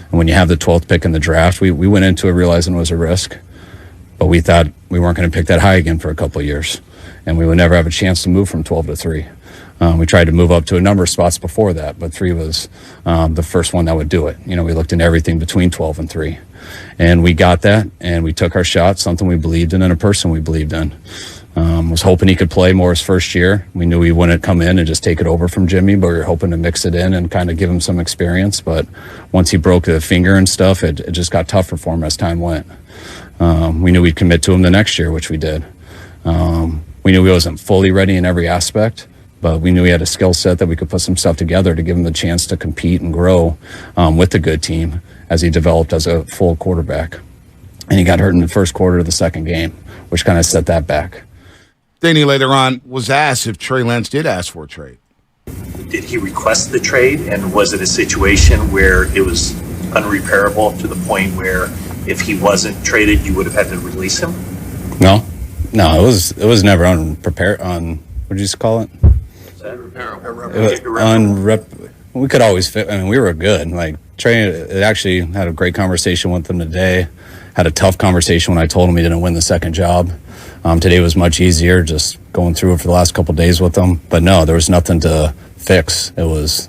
And when you have the 12th pick in the draft, we went into it realizing it was a risk, but we thought we weren't going to pick that high again for a couple of years, and we would never have a chance to move from 12 to 3. We tried to move up to a number of spots before that, but 3 was the first one that would do it. We looked into everything between 12 and 3, and we got that, and we took our shot, something we believed in and a person we believed in. Was hoping he could play more his first year. We knew he wouldn't come in and just take it over from Jimmy, but we were hoping to mix it in and kind of give him some experience. But once he broke the finger and stuff, it just got tougher for him as time went. We knew we'd commit to him the next year, which we did. We knew he wasn't fully ready in every aspect, but we knew he had a skill set that we could put some stuff together to give him the chance to compete and grow with a good team as he developed as a full quarterback. And he got hurt in the first quarter of the second game, which kind of set that back. Danny later on was asked if Trey Lance did ask for a trade. Did he request the trade, and was it a situation where it was unrepairable to the point where if he wasn't traded, you would have had to release him? No, it was never unprepared. What did you call it? We could always fit. We were good. Like Trey actually had a great conversation with him today. Had a tough conversation when I told him he didn't win the second job. Today was much easier, just going through it for the last couple of days with him. But no, there was nothing to fix. It was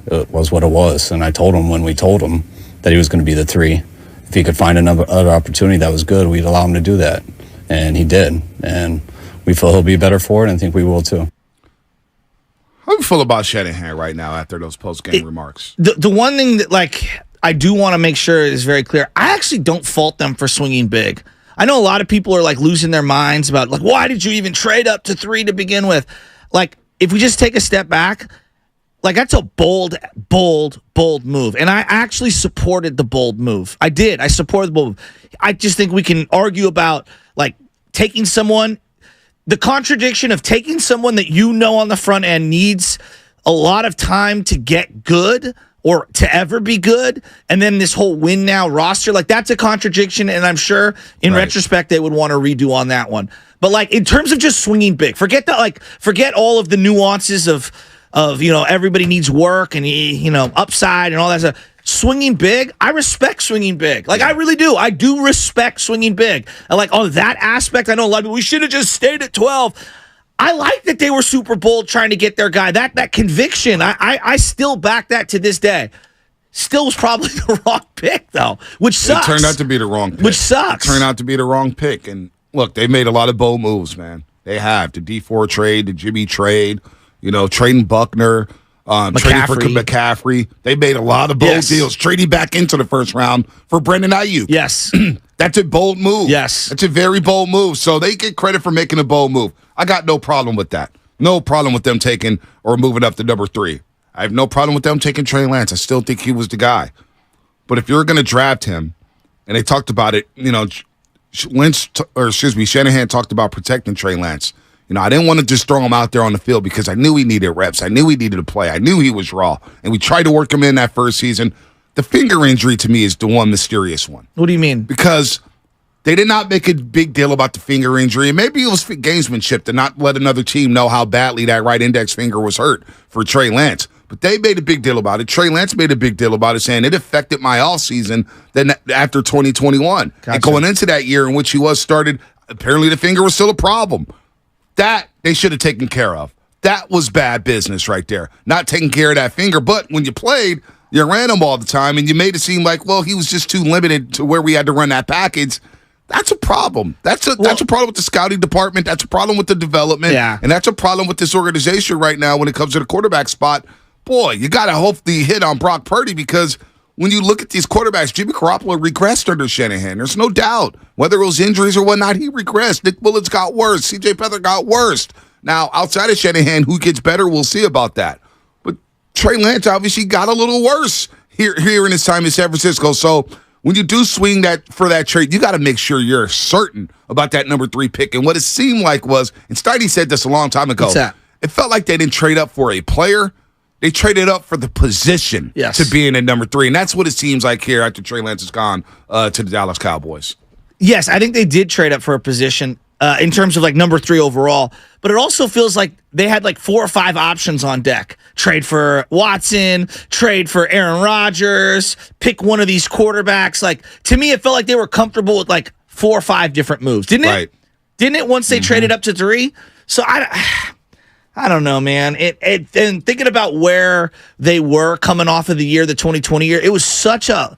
what it was. And I told him when we told him that he was going to be the 3. If he could find another opportunity that was good, we'd allow him to do that. And he did. And we feel he'll be better for it, and I think we will too. How do you feel about Shanahan right now after those post-game remarks? The one thing that, I do want to make sure is very clear, I actually don't fault them for swinging big. I know a lot of people are losing their minds about why did you even trade up to 3 to begin with? If we just take a step back, that's a bold move. And I actually supported the bold move. I did. I supported the bold move. I just think we can argue about taking someone, the contradiction of taking someone that on the front end needs a lot of time to get good or to ever be good, and then this whole win now roster, that's a contradiction, and I'm sure in retrospect they would want to redo on that one. But in terms of just swinging big, forget that, forget all of the nuances of everybody needs work and upside and all that stuff. Swinging big, I respect swinging big. I really do. I do respect swinging big. And on that aspect, I know a lot of people, we should have just stayed at 12. I like that they were super bold trying to get their guy. That conviction, I still back that to this day. Still was probably the wrong pick, though, which sucks. It turned out to be the wrong pick. Which sucks. It turned out to be the wrong pick. And look, they made a lot of bold moves, man. They have. The D4 trade, the Jimmy trade, trading Buckner, trading for McCaffrey. They made a lot of bold deals, trading back into the first round for Brendan Ayuk. Yes. That's a bold move. Yes. That's a very bold move. So they get credit for making a bold move. I got no problem with that. No problem with them taking or moving up to number 3. I have no problem with them taking Trey Lance. I still think he was the guy. But if you're going to draft him, and they talked about it, Shanahan talked about protecting Trey Lance. I didn't want to just throw him out there on the field because I knew he needed reps. I knew he needed to play. I knew he was raw. And we tried to work him in that first season. The finger injury to me is the one mysterious one. What do you mean? Because they did not make a big deal about the finger injury. And maybe it was gamesmanship to not let another team know how badly that right index finger was hurt for Trey Lance. But they made a big deal about it. Trey Lance made a big deal about it, saying it affected my offseason then after 2021. Gotcha. And going into that year in which he was started, apparently the finger was still a problem. That they should have taken care of. That was bad business right there. Not taking care of that finger. But when you played, you ran him all the time, and you made it seem like, well, he was just too limited to where we had to run that package. That's a problem. That's a problem with the scouting department. That's a problem with the development. Yeah. And that's a problem with this organization right now when it comes to the quarterback spot. Boy, you got to hopefully hit on Brock Purdy, because when you look at these quarterbacks, Jimmy Garoppolo regressed under Shanahan. There's no doubt. Whether it was injuries or whatnot, he regressed. Nick Willetts got worse. C.J. Beathard got worse. Now, outside of Shanahan, who gets better, we'll see about that. But Trey Lance obviously got a little worse here in his time in San Francisco. So when you do swing for that trade, you got to make sure you're certain about that number 3 pick. And what it seemed like was, and Steiny said this a long time ago, What's that? It felt like they didn't trade up for a player. They traded up for the position to be in at number 3. And that's what it seems like here after Trey Lance has gone to the Dallas Cowboys. Yes, I think they did trade up for a position in terms of like number 3 overall. But it also feels like they had like 4 or 5 options on deck. Trade for Watson, trade for Aaron Rodgers, pick one of these quarterbacks. Like, to me, it felt like they were comfortable with like 4 or 5 different moves. Didn't it? Right. Didn't it once they traded up to 3? So I don't know, man. And thinking about where they were coming off of the year, the 2020 year, it was such a,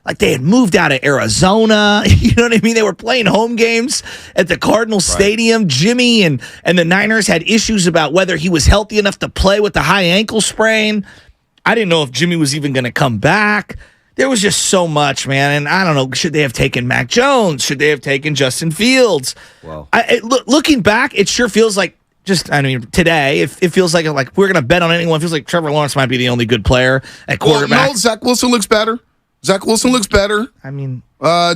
like they had moved out of Arizona. You know what I mean? They were playing home games at the Cardinal Stadium. Jimmy and the Niners had issues about whether he was healthy enough to play with the high ankle sprain. I didn't know if Jimmy was even going to come back. There was just so much, man. And I don't know, should they have taken Mac Jones? Should they have taken Justin Fields? Well, looking back, it sure feels like, today, it feels like we're going to bet on anyone. It feels like Trevor Lawrence might be the only good player at quarterback. Well, no, Zach Wilson looks better. I mean,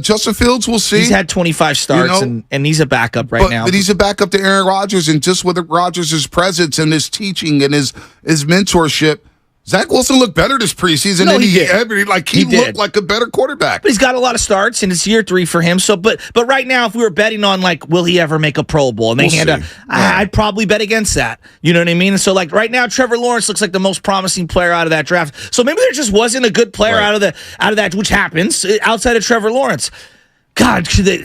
Justin Fields, we'll see. He's had 25 starts, and he's a backup right now. But he's a backup to Aaron Rodgers, and just with Rodgers' presence and his teaching and his mentorship, Zach Wilson looked better this preseason. No, and he did. He looked like a better quarterback. But he's got a lot of starts, and it's year 3 for him. So, but right now, if we were betting on like, will he ever make a Pro Bowl? And I'd probably bet against that. You know what I mean? So, like right now, Trevor Lawrence looks like the most promising player out of that draft. So maybe there just wasn't a good player out of that, which happens outside of Trevor Lawrence. God, could they,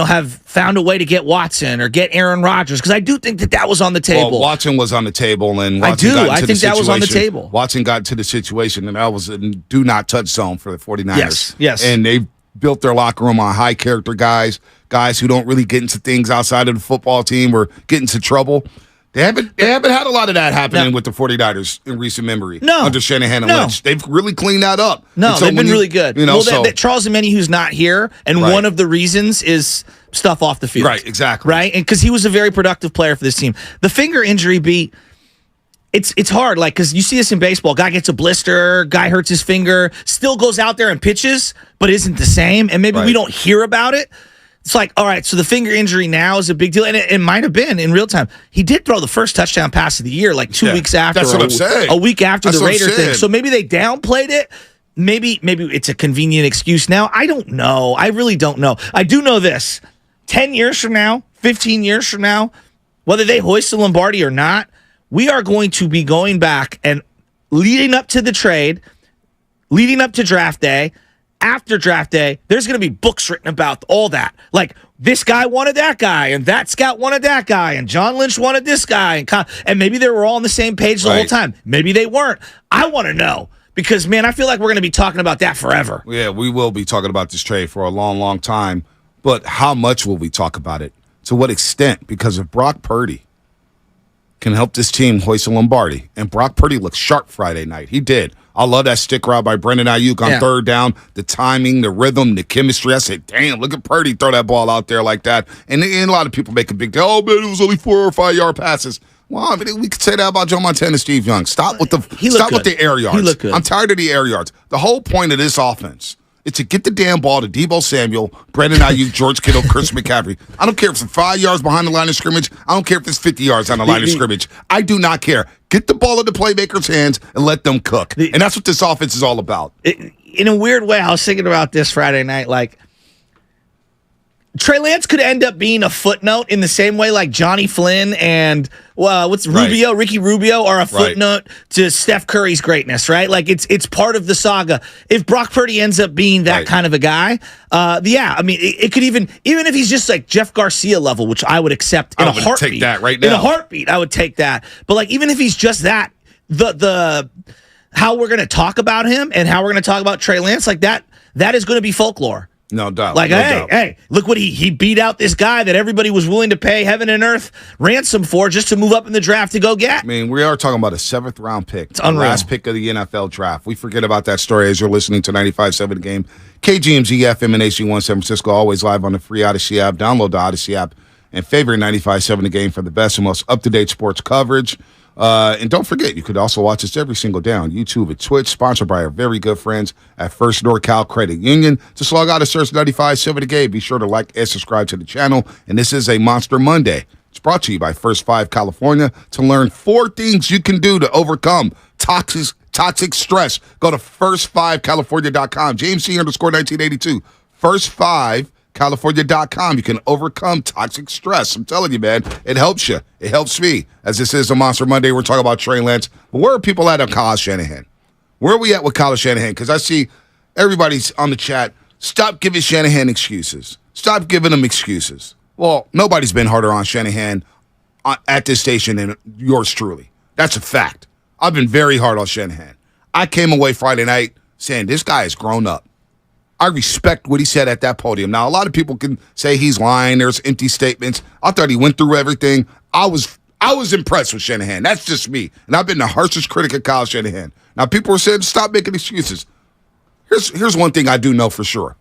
have found a way to get Watson or get Aaron Rodgers? Because I do think that was on the table. Well, Watson was on the table, and I think that was on the table. Watson got to the situation, and that was a do not touch zone for the 49ers. Yes. And they built their locker room on high character guys who don't really get into things outside of the football team or get into trouble. They haven't had a lot of that happening with the 49ers in recent memory. No. Under Shanahan and Lynch. They've really cleaned that up. No, they've been really good. Charles Omeni, who's not here, and one of the reasons is stuff off the field. Right, exactly. Right? And because he was a very productive player for this team. The finger injury beat, it's hard, like, because you see this in baseball. Guy gets a blister, guy hurts his finger, still goes out there and pitches, but isn't the same, and maybe we don't hear about it. It's like, all right, so the finger injury now is a big deal, and it might have been in real time. He did throw the first touchdown pass of the year, like 2 weeks after. That's what I'm saying. A week after the Raider thing. So maybe they downplayed it. Maybe it's a convenient excuse now. I don't know. I really don't know. I do know this. 10 years from now, 15 years from now, whether they hoist the Lombardi or not, we are going to be going back and leading up to the trade, leading up to draft day, after draft day, there's going to be books written about all that. Like, this guy wanted that guy, and that scout wanted that guy, and John Lynch wanted this guy, and maybe they were all on the same page the whole time. Maybe they weren't. I want to know, because, man, I feel like we're going to be talking about that forever. Yeah, we will be talking about this trade for a long, long time. But how much will we talk about it? To what extent? Because if Brock Purdy can help this team hoist a Lombardi, and Brock Purdy looked sharp Friday night. He did. I love that stick route by Brendan Ayuk on third down, the timing, the rhythm, the chemistry. I said, damn, look at Purdy throw that ball out there like that. And a lot of people make a big deal. Oh, man, it was only 4 or 5 yard passes. Well, I mean, we could say that about Joe Montana and Steve Young. Stop with the air yards. He looked good. I'm tired of the air yards. The whole point of this offense is to get the damn ball to Deebo Samuel, Brendan Ayuk, George Kittle, Chris McCaffrey. I don't care if it's 5 yards behind the line of scrimmage. I don't care if it's 50 yards on the line of scrimmage. I do not care. Get the ball in the playmaker's hands and let them cook. And that's what this offense is all about. In a weird way, I was thinking about this Friday night, like, Trey Lance could end up being a footnote in the same way like Johnny Flynn and Rubio, Ricky Rubio are a footnote to Steph Curry's greatness, right? Like it's part of the saga. If Brock Purdy ends up being that kind of a guy, I mean, it could even if he's just like Jeff Garcia level, which I would accept in a heartbeat. Take that right now. In a heartbeat, I would take that. But like even if he's just that, the how we're going to talk about him and how we're going to talk about Trey Lance, like that is going to be folklore. No doubt. Like, no doubt. hey, look what he beat out this guy that everybody was willing to pay heaven and earth ransom for just to move up in the draft to go get. I mean, we are talking about a 7th round pick. It's unreal. The last pick of the NFL draft. We forget about that story as you're listening to 95.7 The Game. KGMZ FM and AC1 San Francisco, always live on the free Odyssey app. Download the Odyssey app and favorite 95.7 The Game for the best and most up-to-date sports coverage. And don't forget, you could also watch us every single day on YouTube and Twitch, sponsored by our very good friends at First NorCal Credit Union. Just log out and search 95.7 The Game. Be sure to like and subscribe to the channel. And this is a Monster Monday. It's brought to you by First 5 California to learn 4 things you can do to overcome toxic stress. Go to first5california.com. JMC_1982. First5California.com. You can overcome toxic stress. I'm telling you, man, it helps you. It helps me. As this is a Monster Monday, we're talking about Trey Lance. But where are people at on Kyle Shanahan? Where are we at with Kyle Shanahan? Because I see everybody's on the chat. Stop giving Shanahan excuses. Stop giving him excuses. Well, nobody's been harder on Shanahan at this station than yours truly. That's a fact. I've been very hard on Shanahan. I came away Friday night saying this guy has grown up. I respect what he said at that podium. Now, a lot of people can say he's lying. There's empty statements. I thought he went through everything. I was impressed with Shanahan. That's just me. And I've been the harshest critic of Kyle Shanahan. Now, people are saying, stop making excuses. Here's one thing I do know for sure.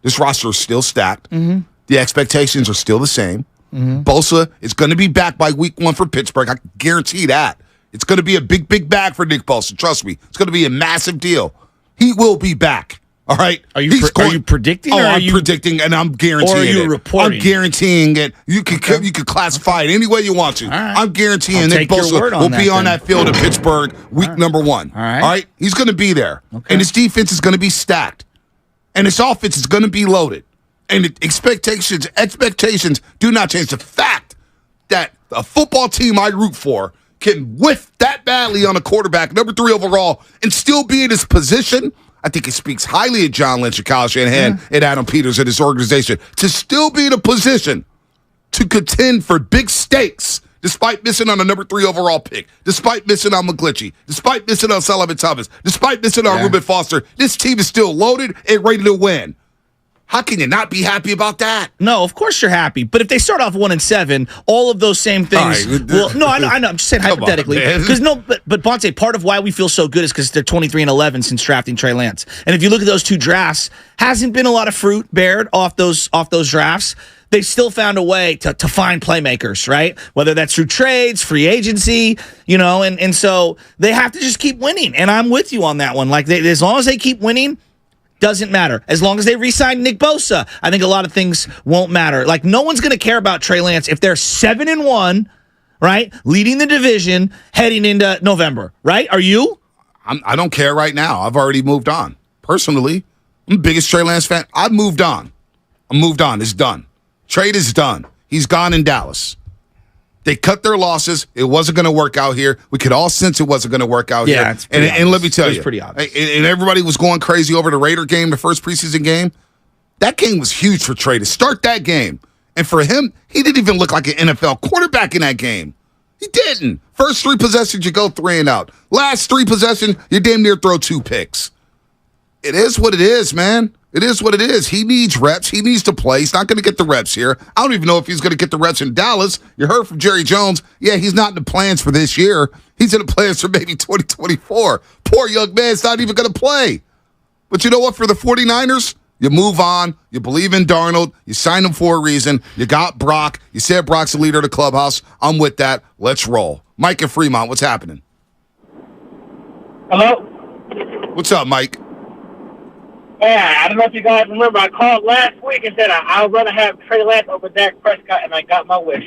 This roster is still stacked. Mm-hmm. The expectations are still the same. Mm-hmm. Bosa is going to be back by week 1 for Pittsburgh. I can guarantee that. It's going to be a big, big bag for Nick Bosa. Trust me. It's going to be a massive deal. He will be back. All right. Are you predicting? Oh, I'm predicting, and I'm guaranteeing. Or are you reporting? I'm guaranteeing it. You can classify it any way you want to. Right. I'm guaranteeing Nick Bosa will be on that field in Pittsburgh week number 1. All right. All right. He's going to be there, okay. And his defense is going to be stacked, and his offense is going to be loaded, and expectations do not change. The fact that a football team I root for can whiff that badly on a quarterback, number 3 overall, and still be in his position. I think it speaks highly of John Lynch and Kyle Shanahan and Adam Peters and his organization to still be in a position to contend for big stakes despite missing on a number 3 overall pick, despite missing on McGlinchey, despite missing on Sullivan Thomas, despite missing on Reuben Foster. This team is still loaded and ready to win. How can you not be happy about that? No, of course you're happy. But if they start off 1-7, all of those same things. Right. Well, no, I know. I'm just saying hypothetically. Because but Bonte, part of why we feel so good is because they're 23-11 since drafting Trey Lance. And if you look at those 2 drafts, hasn't been a lot of fruit bared off those drafts. They've still found a way to find playmakers, right? Whether that's through trades, free agency, and so they have to just keep winning. And I'm with you on that one. Like as long as they keep winning. Doesn't matter. As long as they re-sign Nick Bosa, I think a lot of things won't matter. Like, no one's going to care about Trey Lance if they're 7-1, right? Leading the division, heading into November, right? Are you? I don't care right now. I've already moved on. Personally, I'm the biggest Trey Lance fan. I've moved on. I'm moved on. It's done. Trade is done. He's gone in Dallas. They cut their losses. It wasn't going to work out here. We could all sense it wasn't going to work out here. And let me tell you, pretty obvious. And everybody was going crazy over the Raider game, the first preseason game. That game was huge for Trey to start that game. And for him, he didn't even look like an NFL quarterback in that game. He didn't. First 3 possessions, you go 3 and out. Last 3 possessions, you damn near throw 2 picks. It is what it is, man. It is what it is. He needs reps. He needs to play. He's not going to get the reps here. I don't even know if he's going to get the reps in Dallas. You heard from Jerry Jones. Yeah, he's not in the plans for this year. He's in the plans for maybe 2024. Poor young man's not even going to play. But you know what? For the 49ers, you move on. You believe in Darnold. You signed him for a reason. You got Brock. You said Brock's the leader of the clubhouse. I'm with that. Let's roll. Mike in Fremont, what's happening? Hello? What's up, Mike? Yeah, I don't know if you guys remember, I called last week and said I would rather have Trey Lance over Dak Prescott, and I got my wish.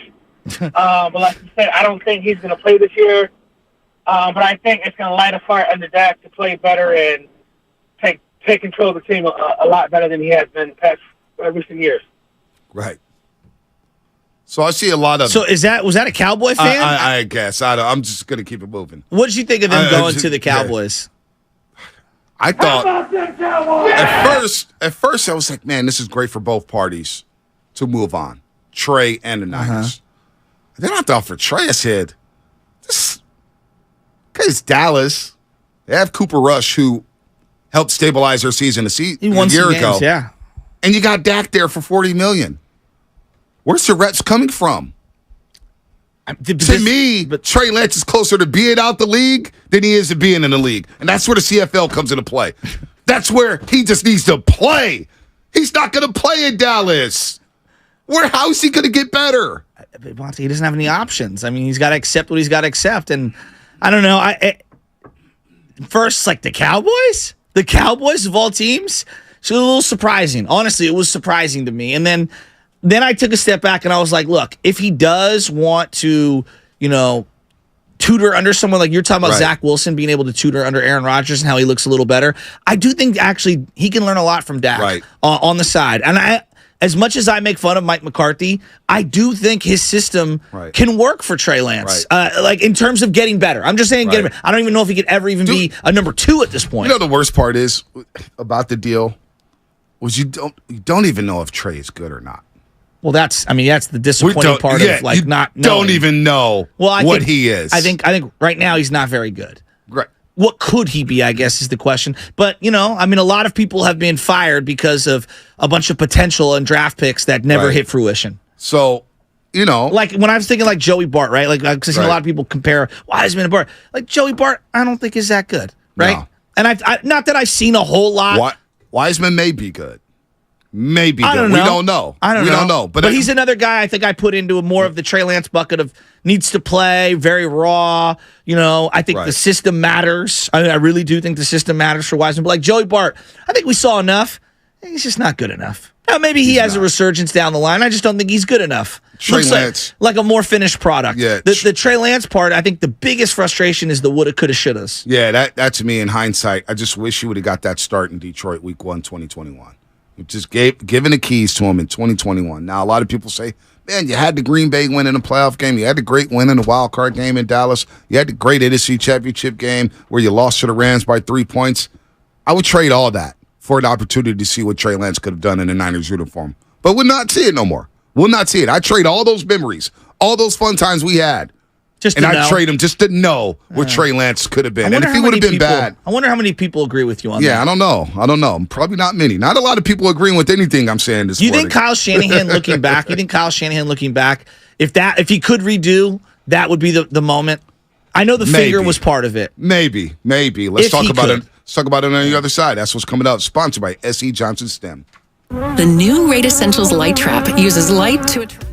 But like I said, I don't think he's going to play this year. But I think it's going to light a fire under Dak to play better and take control of the team a lot better than he has been in the past recent years. Right. So I see a lot of. So was that a Cowboy fan? I guess. I'm just going to keep it moving. What did you think of them going to the Cowboys? Yeah. I thought at first I was like, man, this is great for both parties to move on. Trey and the Niners. Then I thought for Trey, I said, this guy's Dallas. They have Cooper Rush, who helped stabilize their season he won a year some ago. Games, yeah. And you got Dak there for $40 million. Where's the reps coming from? To me, Trey Lance is closer to being out the league than he is to being in the league. And that's where the CFL comes into play. That's where he just needs to play. He's not going to play in Dallas. How is he going to get better? He doesn't have any options. I mean, he's got to accept what he's got to accept. And I don't know. First, like the Cowboys of all teams, it's a little surprising. Honestly, it was surprising to me. And then I took a step back and I was like, look, if he does want to, tutor under someone like you're talking about, Zach Wilson being able to tutor under Aaron Rodgers and how he looks a little better, I do think actually he can learn a lot from Dak on the side. And as much as I make fun of Mike McCarthy, I do think his system can work for Trey Lance, like in terms of getting better. I'm just saying, getting better. I don't even know if he could ever even be a number 2 at this point. The worst part is about the deal was you don't even know if Trey is good or not. Well, that's the disappointing part of not knowing. Don't even know what he is. I think right now he's not very good. Right. What could he be, I guess, is the question. But, a lot of people have been fired because of a bunch of potential and draft picks that never hit fruition. So, like when I was thinking like Joey Bart, right? Like I've seen a lot of people compare Wiseman and Bart. Like Joey Bart, I don't think is that good, right? No. And I not that I've seen a whole lot. Wiseman may be good. Maybe I don't good. know. We don't know. We don't know. But he's another guy I think I put into more of the Trey Lance bucket of needs to play, very raw. I think the system matters. I really do think the system matters for Wiseman. But like Joey Bart, I think we saw enough. He's just not good enough. Now, maybe he has a resurgence down the line. I just don't think he's good enough. Trey Lance. Like a more finished product. Yeah. The Trey Lance part, I think the biggest frustration is the woulda, coulda, shouldas. Yeah, that to me in hindsight, I just wish he would have got that start in Detroit week 1, 2021. Just given the keys to him in 2021. Now, a lot of people say, man, you had the Green Bay win in a playoff game. You had the great win in the wild card game in Dallas. You had the great NFC championship game where you lost to the Rams by 3 points. I would trade all that for an opportunity to see what Trey Lance could have done in a Niners uniform. But we'll not see it no more. We'll not see it. I trade all those memories, all those fun times we had. I trade him just to know where Trey Lance could have been. And if he would have been bad. I wonder how many people agree with you on that. Yeah, I don't know. Probably not many. Not a lot of people agreeing with anything I'm saying this morning. You think Kyle Shanahan looking back, if he could redo, that would be the moment? I know the finger was part of it. Maybe. Let's talk about it. Let's talk about it on the other side. That's what's coming up. Sponsored by S.E. Johnson STEM. The new Raid Essentials Light Trap uses light to attract.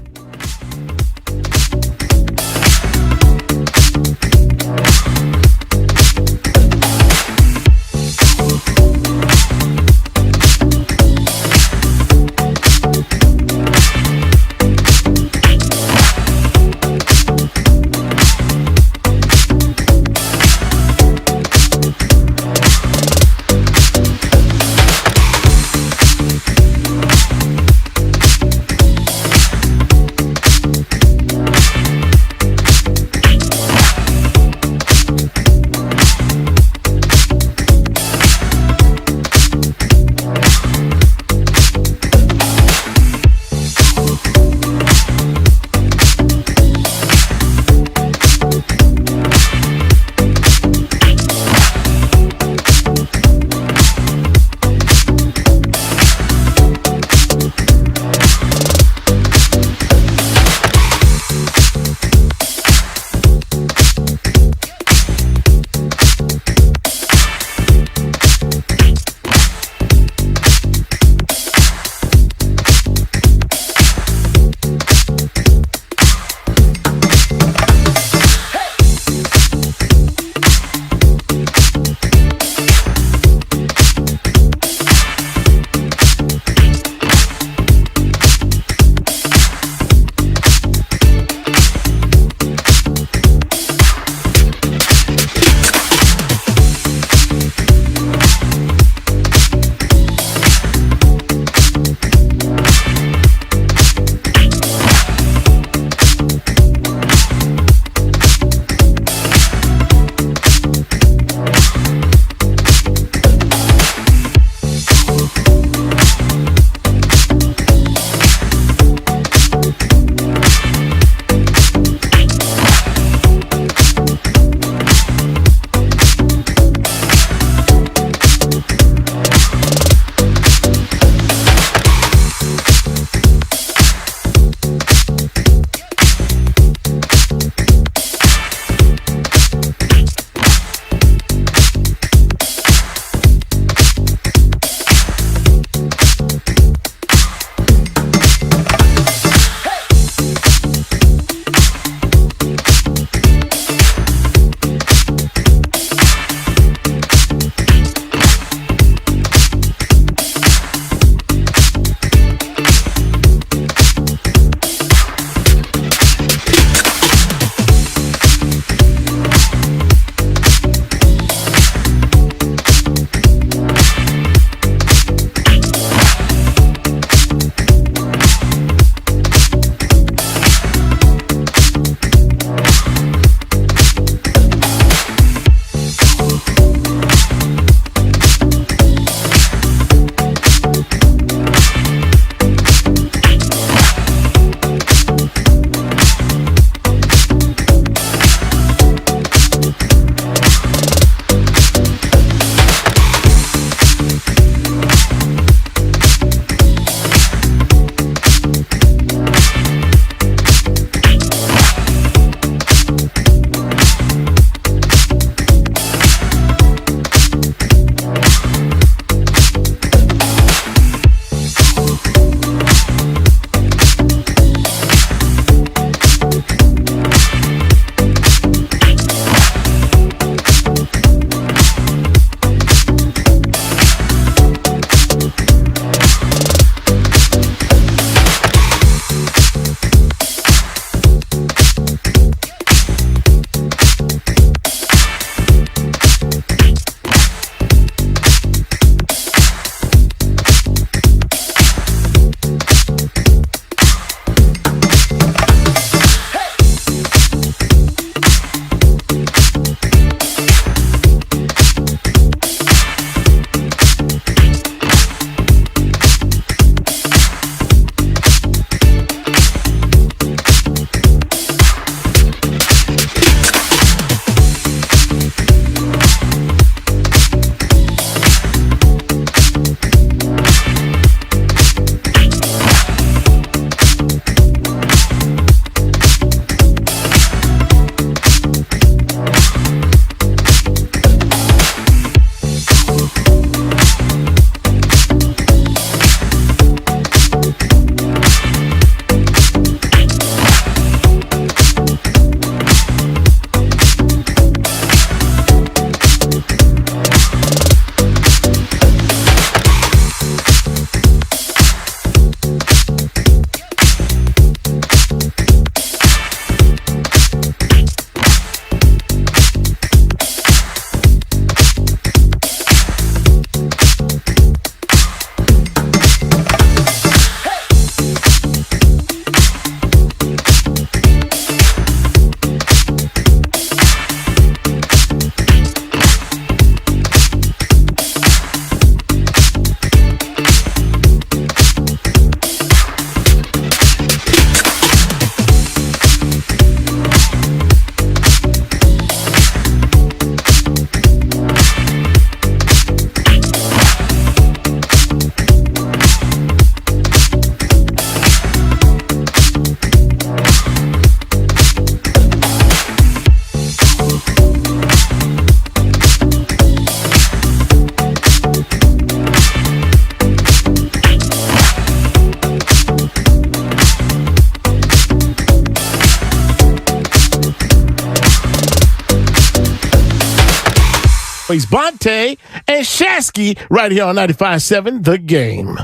It's Bonte and Shasky right here on 95.7 The Game.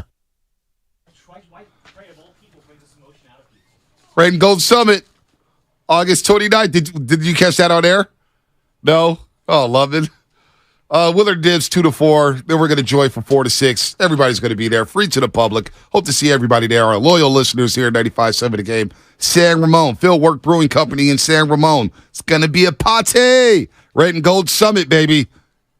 Trey'd Gold Summit, August 29th. Did you catch that on air? No? Oh, love it. Willard Dibs 2 to 4. Then we're going to join from 4 to 6. Everybody's going to be there, free to the public. Hope to see everybody there. Our loyal listeners here at 95.7 The Game. San Ramon, Phil Work Brewing Company in San Ramon. It's going to be a party. Trey'd Gold Summit, baby.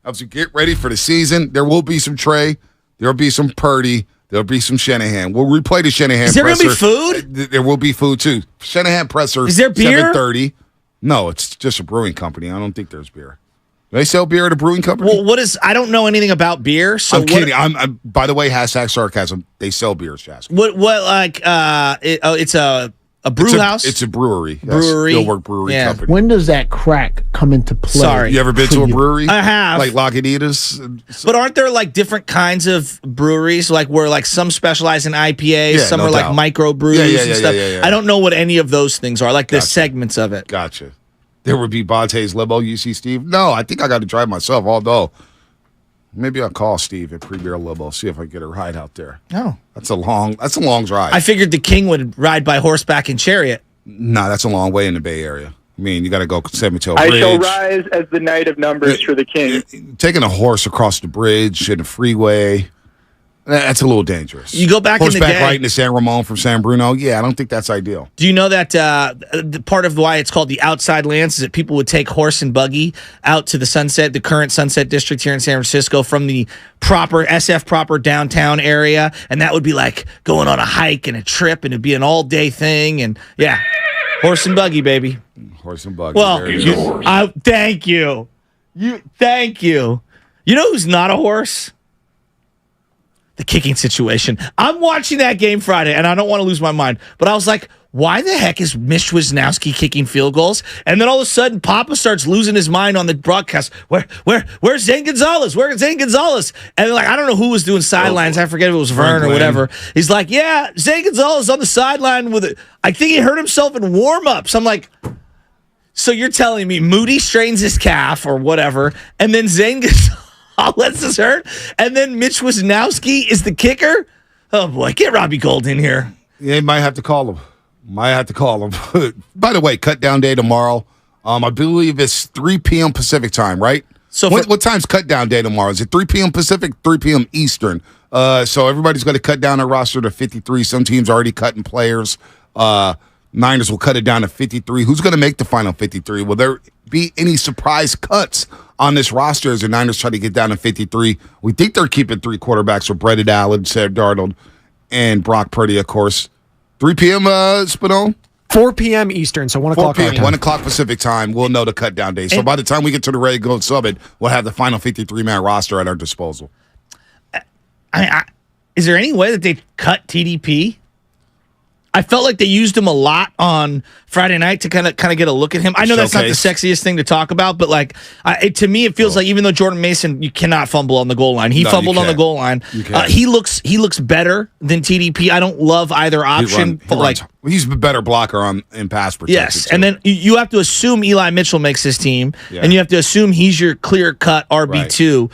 As we get ready for the season, there will be some Trey. There will be some Purdy. There'll be some Shanahan. We'll replay the Shanahan presser. Is there going to be food? There will be food, too. Shanahan presser. Is there beer? 7:30. No, it's just a brewing company. I don't think there's beer. Do they sell beer at a brewing company? Well, I don't know anything about beer. So I'm kidding. I'm by the way, hashtag sarcasm. They sell beer, Shaz. It's a brew house? It's a brewery. Brewery. Steelwork Brewery Company. When does that crack come into play? Sorry. You ever been to a brewery? I have. Like Lagunitas? But aren't there like different kinds of breweries? Like where like some specialize in IPAs, some are like micro brews and stuff. I don't know what any of those things are, like the segments of it. Gotcha. There would be Bonte's limo. You see Steve? No, I think I got to drive myself, although maybe I'll call Steve at Premier Limo, see if I can get a ride out there. Oh. That's a long drive. I figured the king would ride by horseback and chariot. Nah, that's a long way in the Bay Area. I mean, you got to go San Mateo I Bridge. shall rise as the knight of numbers for the king. Taking a horse across the bridge and the freeway, that's a little dangerous. You go back in the day. right into San Ramon from San Bruno. Yeah, I don't think that's ideal. Do you know that the part of why it's called the outside lands is that people would take horse and buggy out to the current Sunset District here in San Francisco from the proper SF proper downtown area, and that would be like going on a hike and a trip, and it'd be an all-day thing, and yeah, horse and buggy, baby. Horse and buggy. Well, thank you. Thank you. You know who's not a horse? The kicking situation. I'm watching that game Friday, and I don't want to lose my mind, but I was like, why the heck is Mitch Wisnowski kicking field goals? And then all of a sudden, Papa starts losing his mind on the broadcast. Where's Zane Gonzalez? Where's Zane Gonzalez? And like, I don't know who was doing sidelines. I forget if it was Vern or whatever. He's like, yeah, Zane Gonzalez on the sideline with it. I think he hurt himself in warm-ups. I'm like, so you're telling me Moody strains his calf or whatever, and then Zane Gonzalez is hurt, and then Mitch Wisnowski is the kicker? Oh, boy, get Robbie Gold in here. Yeah, you might have to call him. By the way, cut down day tomorrow. I believe it's 3 p.m. Pacific time, right? So what time's cut down day tomorrow? Is it 3 p.m. Pacific, 3 p.m. Eastern? So everybody's going to cut down their roster to 53. Some teams are already cutting players. Niners will cut it down to 53. Who's going to make the final 53? Will there be any surprise cuts on this roster as the Niners try to get down to 53? We think they're keeping 3 quarterbacks with Brendan Allen, Sam Darnold, and Brock Purdy, of course. 3 p.m. Spinone? 4 p.m. Eastern, so 1 o'clock. 4 p.m. 1 o'clock Pacific time. We'll know the cut down day. So by the time we get to the Trey'd Gold Summit, we'll have the final 53-man roster at our disposal. Is there any way that they cut TDP? I felt like they used him a lot on Friday night to kind of get a look at him. I know that's not the sexiest thing to talk about, but like to me, it feels like even though Jordan Mason, you cannot fumble on the goal line. He fumbled on the goal line. He looks better than TDP. I don't love either option. He's a better blocker in pass protection. Yes, and then you have to assume Eli Mitchell makes his team, and you have to assume he's your clear-cut RB2.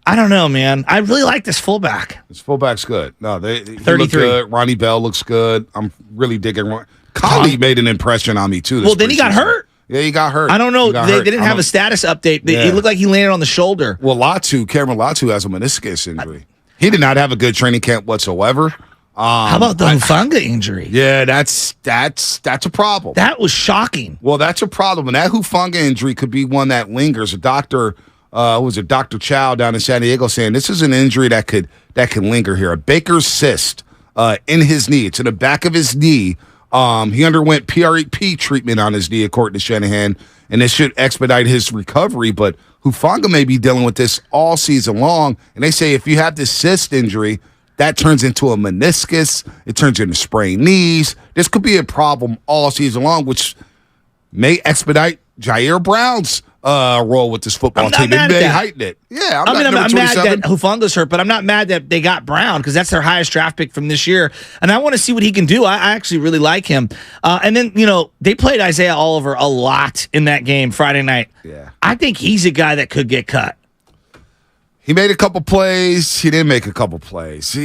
I don't know, man. I really like this fullback. This fullback's good. No, he 33. look good. Ronnie Bell looks good. I'm really digging. Collie made an impression on me, too. Well, then he got hurt. Yeah, he got hurt. I don't know. They didn't have a status update. It looked like he landed on the shoulder. Well, Cameron Latu has a meniscus injury. He did not have a good training camp whatsoever. How about the Hufanga injury? Yeah, that's a problem. That was shocking. Well, that's a problem. And that Hufanga injury could be one that lingers. A doctor... Dr. Chow down in San Diego saying this is an injury that can linger here. A Baker's cyst in his knee. It's in the back of his knee. He underwent PRP treatment on his knee, according to Shanahan, and this should expedite his recovery. But Hufanga may be dealing with this all season long. And they say if you have this cyst injury, that turns into a meniscus. It turns into sprained knees. This could be a problem all season long, which may expedite Jair Brown's role with this football team. It may heighten it. Yeah, I'm mad that Hufanga's hurt, but I'm not mad that they got Brown because that's their highest draft pick from this year, and I want to see what he can do. I actually really like him. And then they played Isaiah Oliver a lot in that game Friday night. Yeah, I think he's a guy that could get cut. He made a couple plays. He didn't make a couple plays.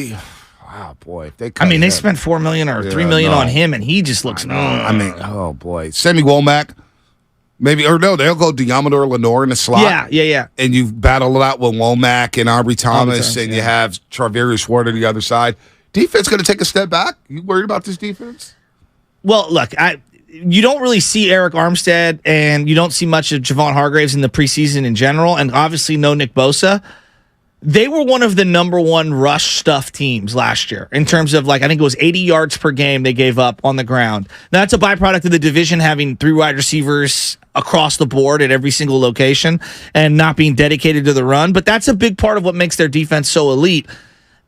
Wow, boy. They spent $4 million or $3 million on him, and he just looks. Oh boy, Sammy Womack. Maybe or no, they'll go Diamador or Lenore in the slot. Yeah. And you battle it out with Womack and Aubrey Thomas, and you have Travarius Ward on the other side. Defense going to take a step back. You worried about this defense? Well, look, you don't really see Eric Armstead, and you don't see much of Javon Hargraves in the preseason in general, and obviously no Nick Bosa. They were one of the number one rush stuff teams last year in terms of, I think it was 80 yards per game they gave up on the ground. Now, that's a byproduct of the division having 3 wide receivers across the board at every single location and not being dedicated to the run, but that's a big part of what makes their defense so elite.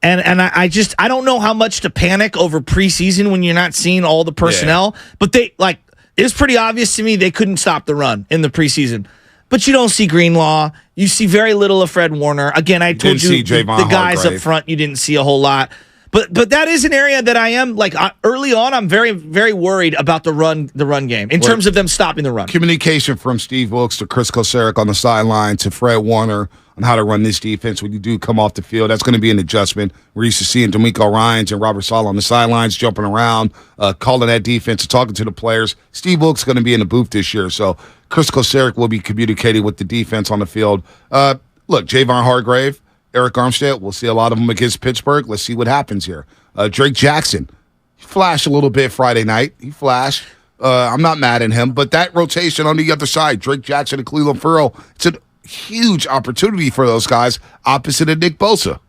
And I don't know how much to panic over preseason when you're not seeing all the personnel, but it's pretty obvious to me they couldn't stop the run in the preseason. But you don't see Greenlaw. You see very little of Fred Warner. Again, I told you the guys up front you didn't see a whole lot. But that is an area that I am early on. I'm very, very worried about the run game in terms of them stopping the run. Communication from Steve Wilkes to Chris Kosarek on the sideline to Fred Warner on how to run this defense when you do come off the field. That's going to be an adjustment. We're used to seeing D'Amico Ryans and Robert Saleh on the sidelines jumping around, calling that defense and talking to the players. Steve Wilkes is going to be in the booth this year, so Chris Kosarek will be communicating with the defense on the field. Look, Javon Hargrave, Eric Armstead, we'll see a lot of them against Pittsburgh. Let's see what happens here. Drake Jackson, he flashed a little bit Friday night. He flashed. I'm not mad at him, but that rotation on the other side, Drake Jackson and Cleveland Ferrell, it's a huge opportunity for those guys opposite of Nick Bosa.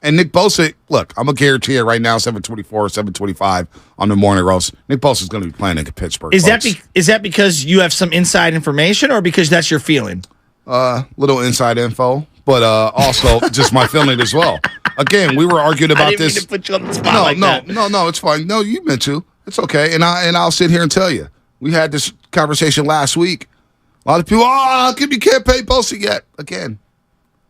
And Nick Bosa, look, I'm going to guarantee it right now, 724, 725 on the morning roast. Nick Bosa is going to be playing in Pittsburgh. Is that because you have some inside information or because that's your feeling? Little inside info, but also just my feeling as well. Again, we were arguing about this. I didn't mean to put you on the spot No, it's fine. No, you meant to. It's okay. And I'll sit here and tell you. We had this conversation last week. A lot of people, you can't pay Bosa yet. Again,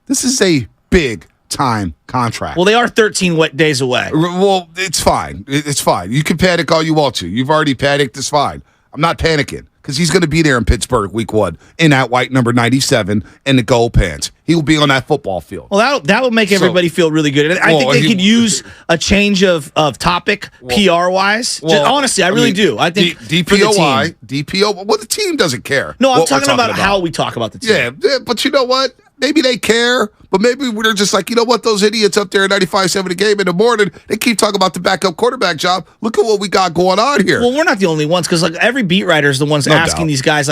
this is a big time contract. Well, they are 13 days away. Well, it's fine. It's fine. You can panic all you want to. You've already panicked. It's fine. I'm not panicking because he's going to be there in Pittsburgh week 1 in that white number 97 and the gold pants. He will be on that football field. Well, that will make everybody feel really good. I think they could use a change of topic PR-wise. Honestly, I really do. I think DPO. Well, the team doesn't care. No, I'm talking about how we talk about the team. Yeah, but you know what? Maybe they care, but maybe we're just like, you know what? Those idiots up there at 95.7 a game in the morning, they keep talking about the backup quarterback job. Look at what we got going on here. Well, we're not the only ones because every beat writer is the ones asking these guys.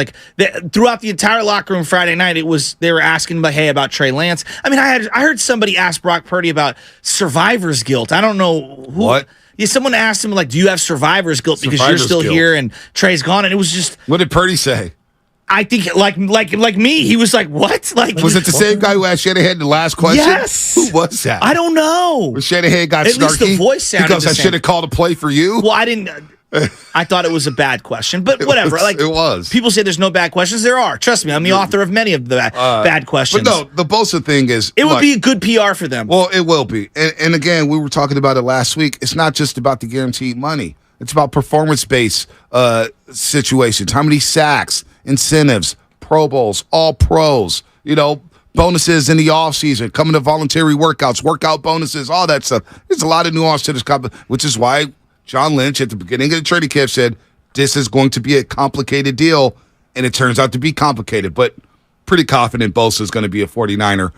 Throughout the entire locker room Friday night, they were asking about Trey Lance. I mean, I heard somebody ask Brock Purdy about survivor's guilt. I don't know who. What? Yeah, someone asked him do you have survivor's guilt because you're still here and Trey's gone? And it was just. What did Purdy say? I think like me, he was like, what? Was it the same guy who asked Shanahan the last question? Yes. Who was that? I don't know. Shanahan got snarky? At least the voice sounded because the I same. should have called a play for you? Well, I didn't. I thought it was a bad question, but whatever. It was. People say there's no bad questions. There are. Trust me, I'm the author of many of the bad questions. But no, the Bosa thing is... It would be a good PR for them. Well, it will be. And again, we were talking about it last week. It's not just about the guaranteed money. It's about performance-based situations. How many sacks, incentives, Pro Bowls, all pros, bonuses in the offseason, coming to voluntary workouts, workout bonuses, all that stuff. There's a lot of nuance to this, which is why John Lynch at the beginning of the training camp said this is going to be a complicated deal, and it turns out to be complicated, but pretty confident Bosa is going to be a 49er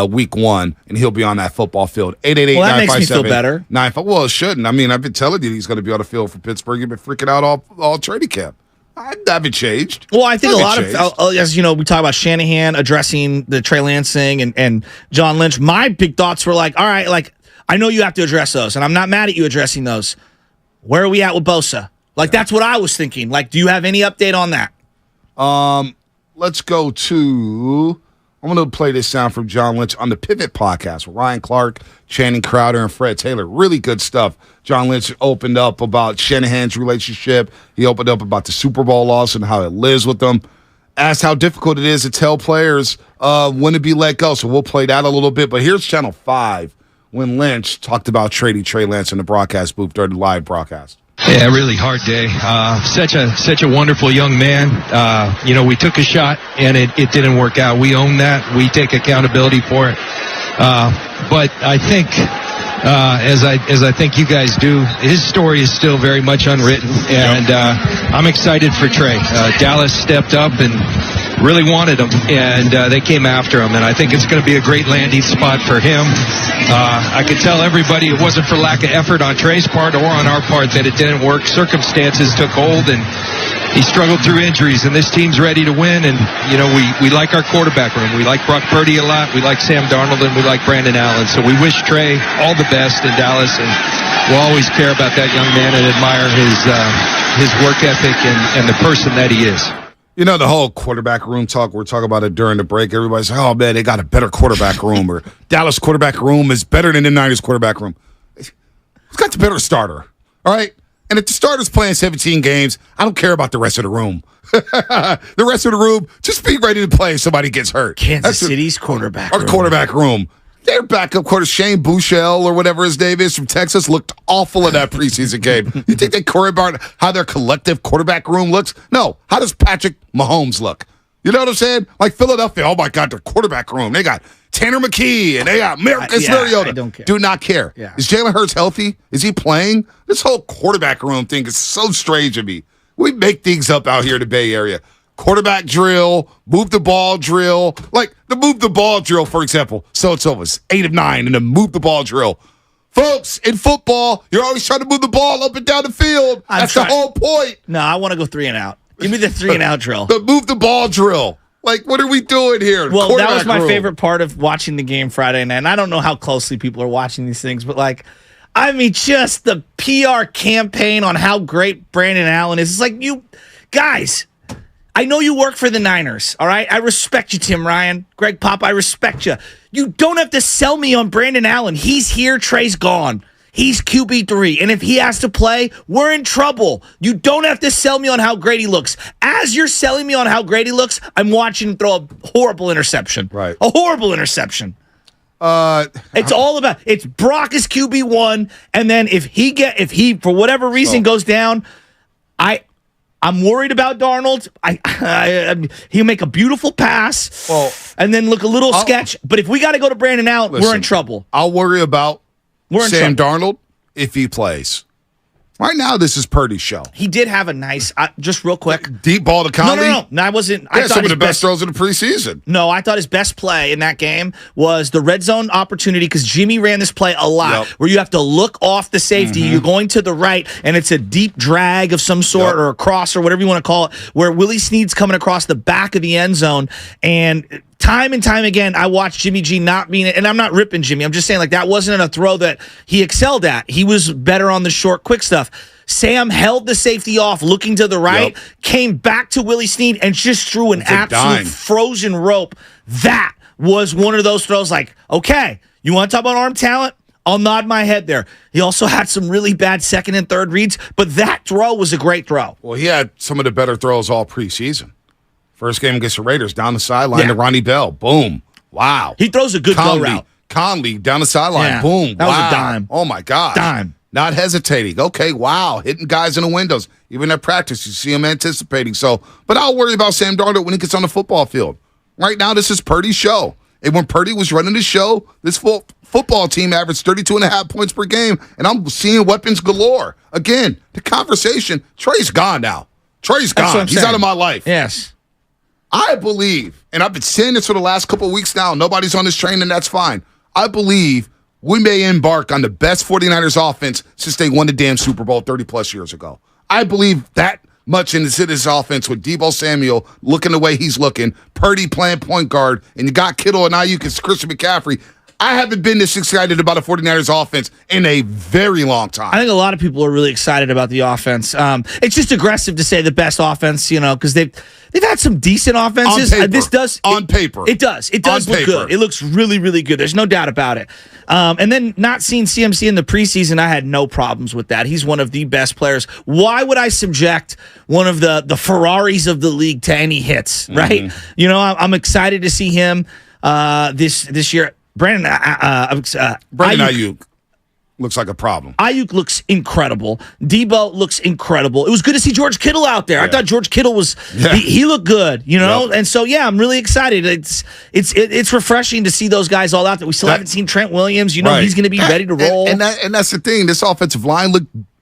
week 1, and he'll be on that football field. 888-957. Well, that makes me feel better. Well, it shouldn't. I mean, I've been telling you he's going to be on the field for Pittsburgh. You've been freaking out all training camp. I haven't changed. Well, I think a lot of, as you know, we talk about Shanahan addressing the Trey Lance thing and John Lynch. My big thoughts were all right, I know you have to address those, and I'm not mad at you addressing those. Where are we at with Bosa? That's what I was thinking. Do you have any update on that? Let's go to... I'm going to play this sound from John Lynch on the Pivot podcast with Ryan Clark, Channing Crowder, and Fred Taylor. Really good stuff. John Lynch opened up about Shanahan's relationship. He opened up about the Super Bowl loss and how it lives with them. Asked how difficult it is to tell players when to be let go. So we'll play that a little bit. But here's Channel 5 when Lynch talked about trading Trey Lance in the broadcast booth during the live broadcast. Yeah, really hard day. Such a wonderful young man. We took a shot and it didn't work out. We own that. We take accountability for it. But I think, as I think you guys do, his story is still very much unwritten, and I'm excited for Trey. Dallas stepped up and really wanted him, and they came after him, and I think it's going to be a great landing spot for him. I could tell everybody it wasn't for lack of effort on Trey's part or on our part that it didn't work. Circumstances took hold, and he struggled through injuries, and this team's ready to win. And, you know, we like our quarterback room. We like Brock Purdy a lot. We like Sam Darnold, and we like Brandon Allen. So we wish Trey all the best in Dallas, and we'll always care about that young man and admire his work ethic and the person that he is. You know, the whole quarterback room talk, we're talking about it during the break. Everybody's like, oh, man, they got a better quarterback room, or Dallas quarterback room is better than the Niners quarterback room. Who's got the better starter? All right? And if the starter's playing 17 games, I don't care about the rest of the room. The rest of the room, just be ready to play if somebody gets hurt. Kansas City's quarterback room. Our quarterback room. Their backup quarter, Shane Buechele or whatever his name is from Texas, looked awful in that preseason game. You think they worry about how their collective quarterback room looks? No. How does Patrick Mahomes look? You know what I'm saying? Like Philadelphia, oh my God, their quarterback room. They got Tanner McKee and they got Marcus Mariota. I don't care. Do not care. Yeah. Is Jalen Hurts healthy? Is he playing? This whole quarterback room thing is so strange to me. We make things up out here in the Bay Area. Quarterback drill, move the ball drill. Like the move the ball drill, for example. So-and-so was 8 of 9 in the move the ball drill. Folks, in football, you're always trying to move the ball up and down the field. That's the whole point. No, I want to go 3 and out. Give me the 3 and out drill. The move the ball drill. Like, what are we doing here? Well, that was my favorite part of watching the game Friday night. And I don't know how closely people are watching these things, but like, I mean, just the PR campaign on how great Brandon Allen is. It's like, you guys, I know you work for the Niners, all right? I respect you, Tim Ryan. Greg Pop, I respect you. You don't have to sell me on Brandon Allen. He's here, Trey's gone. He's QB3, and if he has to play, we're in trouble. You don't have to sell me on how great he looks. As you're selling me on how great he looks, I'm watching him throw a horrible interception. Right. A horrible interception. It's all about, it's Brock is QB1, and then if he for whatever reason goes down, I'm worried about Darnold. He'll make a beautiful pass, and then look a little sketch. But if we got to go to Brandon Allen, we're in trouble. I'll worry about Sam Darnold if he plays. Right now, this is Purdy's show. He did have a nice, just real quick. Deep ball to Conley? No, I wasn't. Yeah, I some of the best throws in the preseason. No, I thought his best play in that game was the red zone opportunity, because Jimmy ran this play a lot, where you have to look off the safety. You're going to the right, and it's a deep drag of some sort, or a cross, or whatever you want to call it, where Willie Snead's coming across the back of the end zone, and time and time again, I watched Jimmy G not being it, and I'm not ripping Jimmy. I'm just saying, like, that wasn't a throw that he excelled at. He was better on the short, quick stuff. Sam held the safety off, looking to the right, came back to Willie Snead, and just threw an absolute frozen rope. That was one of those throws like, okay, you want to talk about arm talent? I'll nod my head there. He also had some really bad second and third reads, but that throw was a great throw. Well, he had some of the better throws all preseason. First game against the Raiders, down the sideline to Ronnie Bell. Boom. Wow. He throws a good go route. Conley down the sideline. Boom. That was a dime. Oh, my gosh. Dime. Not hesitating. Okay, wow. Hitting guys in the windows. Even at practice, you see him anticipating. So, but I'll worry about Sam Darnold when he gets on the football field. Right now, this is Purdy's show. And when Purdy was running the show, this football team averaged 32.5 points per game, and I'm seeing weapons galore. Again, the conversation, Trey's gone now. Trey's gone. He's out of my life. Yes. I believe, and I've been saying this for the last couple of weeks now, nobody's on this train, and that's fine. I believe we may embark on the best 49ers offense since they won the damn Super Bowl 30-plus years ago. I believe that much into this offense with Deebo Samuel looking the way he's looking, Purdy playing point guard, and you got Kittle and Ayuk and Christian McCaffrey. I haven't been this excited about a 49ers offense in a very long time. I think a lot of people are really excited about the offense. It's just aggressive to say the best offense, because they've had some decent offenses. On paper. This does on paper. It does. It does look good. It looks really, really good. There's no doubt about it. And then not seeing CMC in the preseason, I had no problems with that. He's one of the best players. Why would I subject one of the Ferraris of the league to any hits, right? I'm excited to see him this year. Brandon Ayuk. looks like a problem. Ayuk looks incredible. Debo looks incredible. It was good to see George Kittle out there. I thought George Kittle was he looked good, you know. And so I'm really excited. It's refreshing to see those guys all out there. We still haven't seen Trent Williams. You know, he's going to be ready to roll. And that's the thing. This offensive line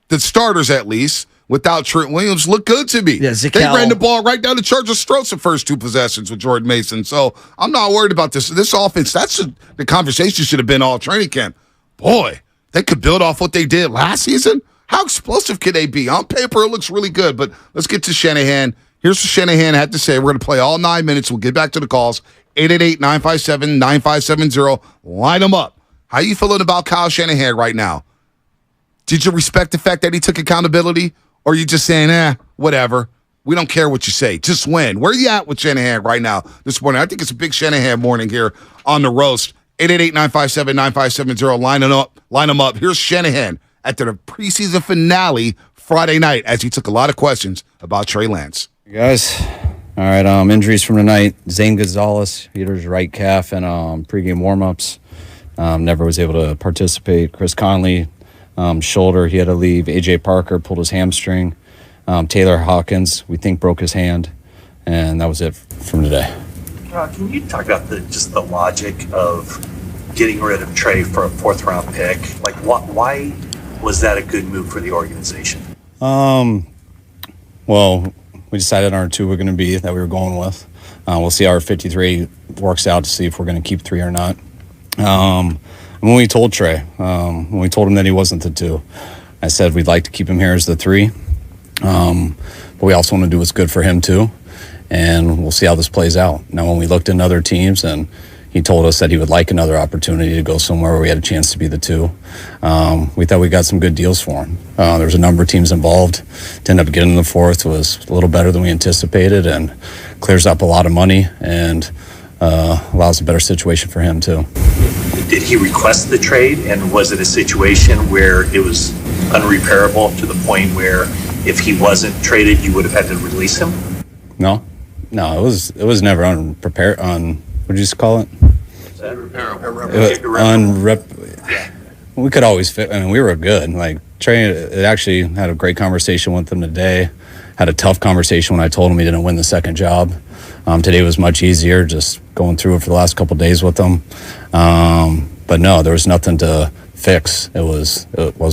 the starters at least. Without Trent Williams, look good to me. Yeah, they ran the ball right down the Chargers' throats the first 2 possessions with Jordan Mason. So I'm not worried about this. This offense, the conversation should have been all training camp. Boy, they could build off what they did last season. How explosive could they be? On paper, it looks really good. But let's get to Shanahan. Here's what Shanahan had to say. We're going to play all 9 minutes. We'll get back to the calls. 888-957-9570. Line them up. How you feeling about Kyle Shanahan right now? Did you respect the fact that he took accountability? Or are you just saying, whatever. We don't care what you say. Just win. Where are you at with Shanahan right now this morning? I think it's a big Shanahan morning here on the roast. 888-957-9570. Line them up. Here's Shanahan after the preseason finale Friday night as he took a lot of questions about Trey Lance. Hey guys. All right, injuries from tonight. Zane Gonzalez, he hurt his right calf in pregame warmups. Never was able to participate. Chris Conley, shoulder, he had to leave. A.J. Parker pulled his hamstring. Taylor Hawkins, we think, broke his hand. And that was it from today. Can you talk about just the logic of getting rid of Trey for a 4th-round pick? Like, why was that a good move for the organization? Well, we decided on our 2 we're going to be that we were going with. We'll see how our 53 works out to see if we're going to keep 3 or not. When we told Trey, when we told him that he wasn't the 2, I said we'd like to keep him here as the 3. But we also want to do what's good for him too. And we'll see how this plays out. Now, when we looked at other teams and he told us that he would like another opportunity to go somewhere where we had a chance to be the 2, we thought we got some good deals for him. There was a number of teams involved. To end up getting in the 4th was a little better than we anticipated and clears up a lot of money and allows a better situation for him too. Did he request the trade, and was it a situation where it was unrepairable to the point where if he wasn't traded, you would have had to release him? No, it was never unprepared. What did you just call it? We could always fit. I mean, we were good. Like Trey, actually had a great conversation with him today. Had a tough conversation when I told him he didn't win the second job. Today was much easier, just going through it for the last couple of days with him. But no, there was nothing to fix. It was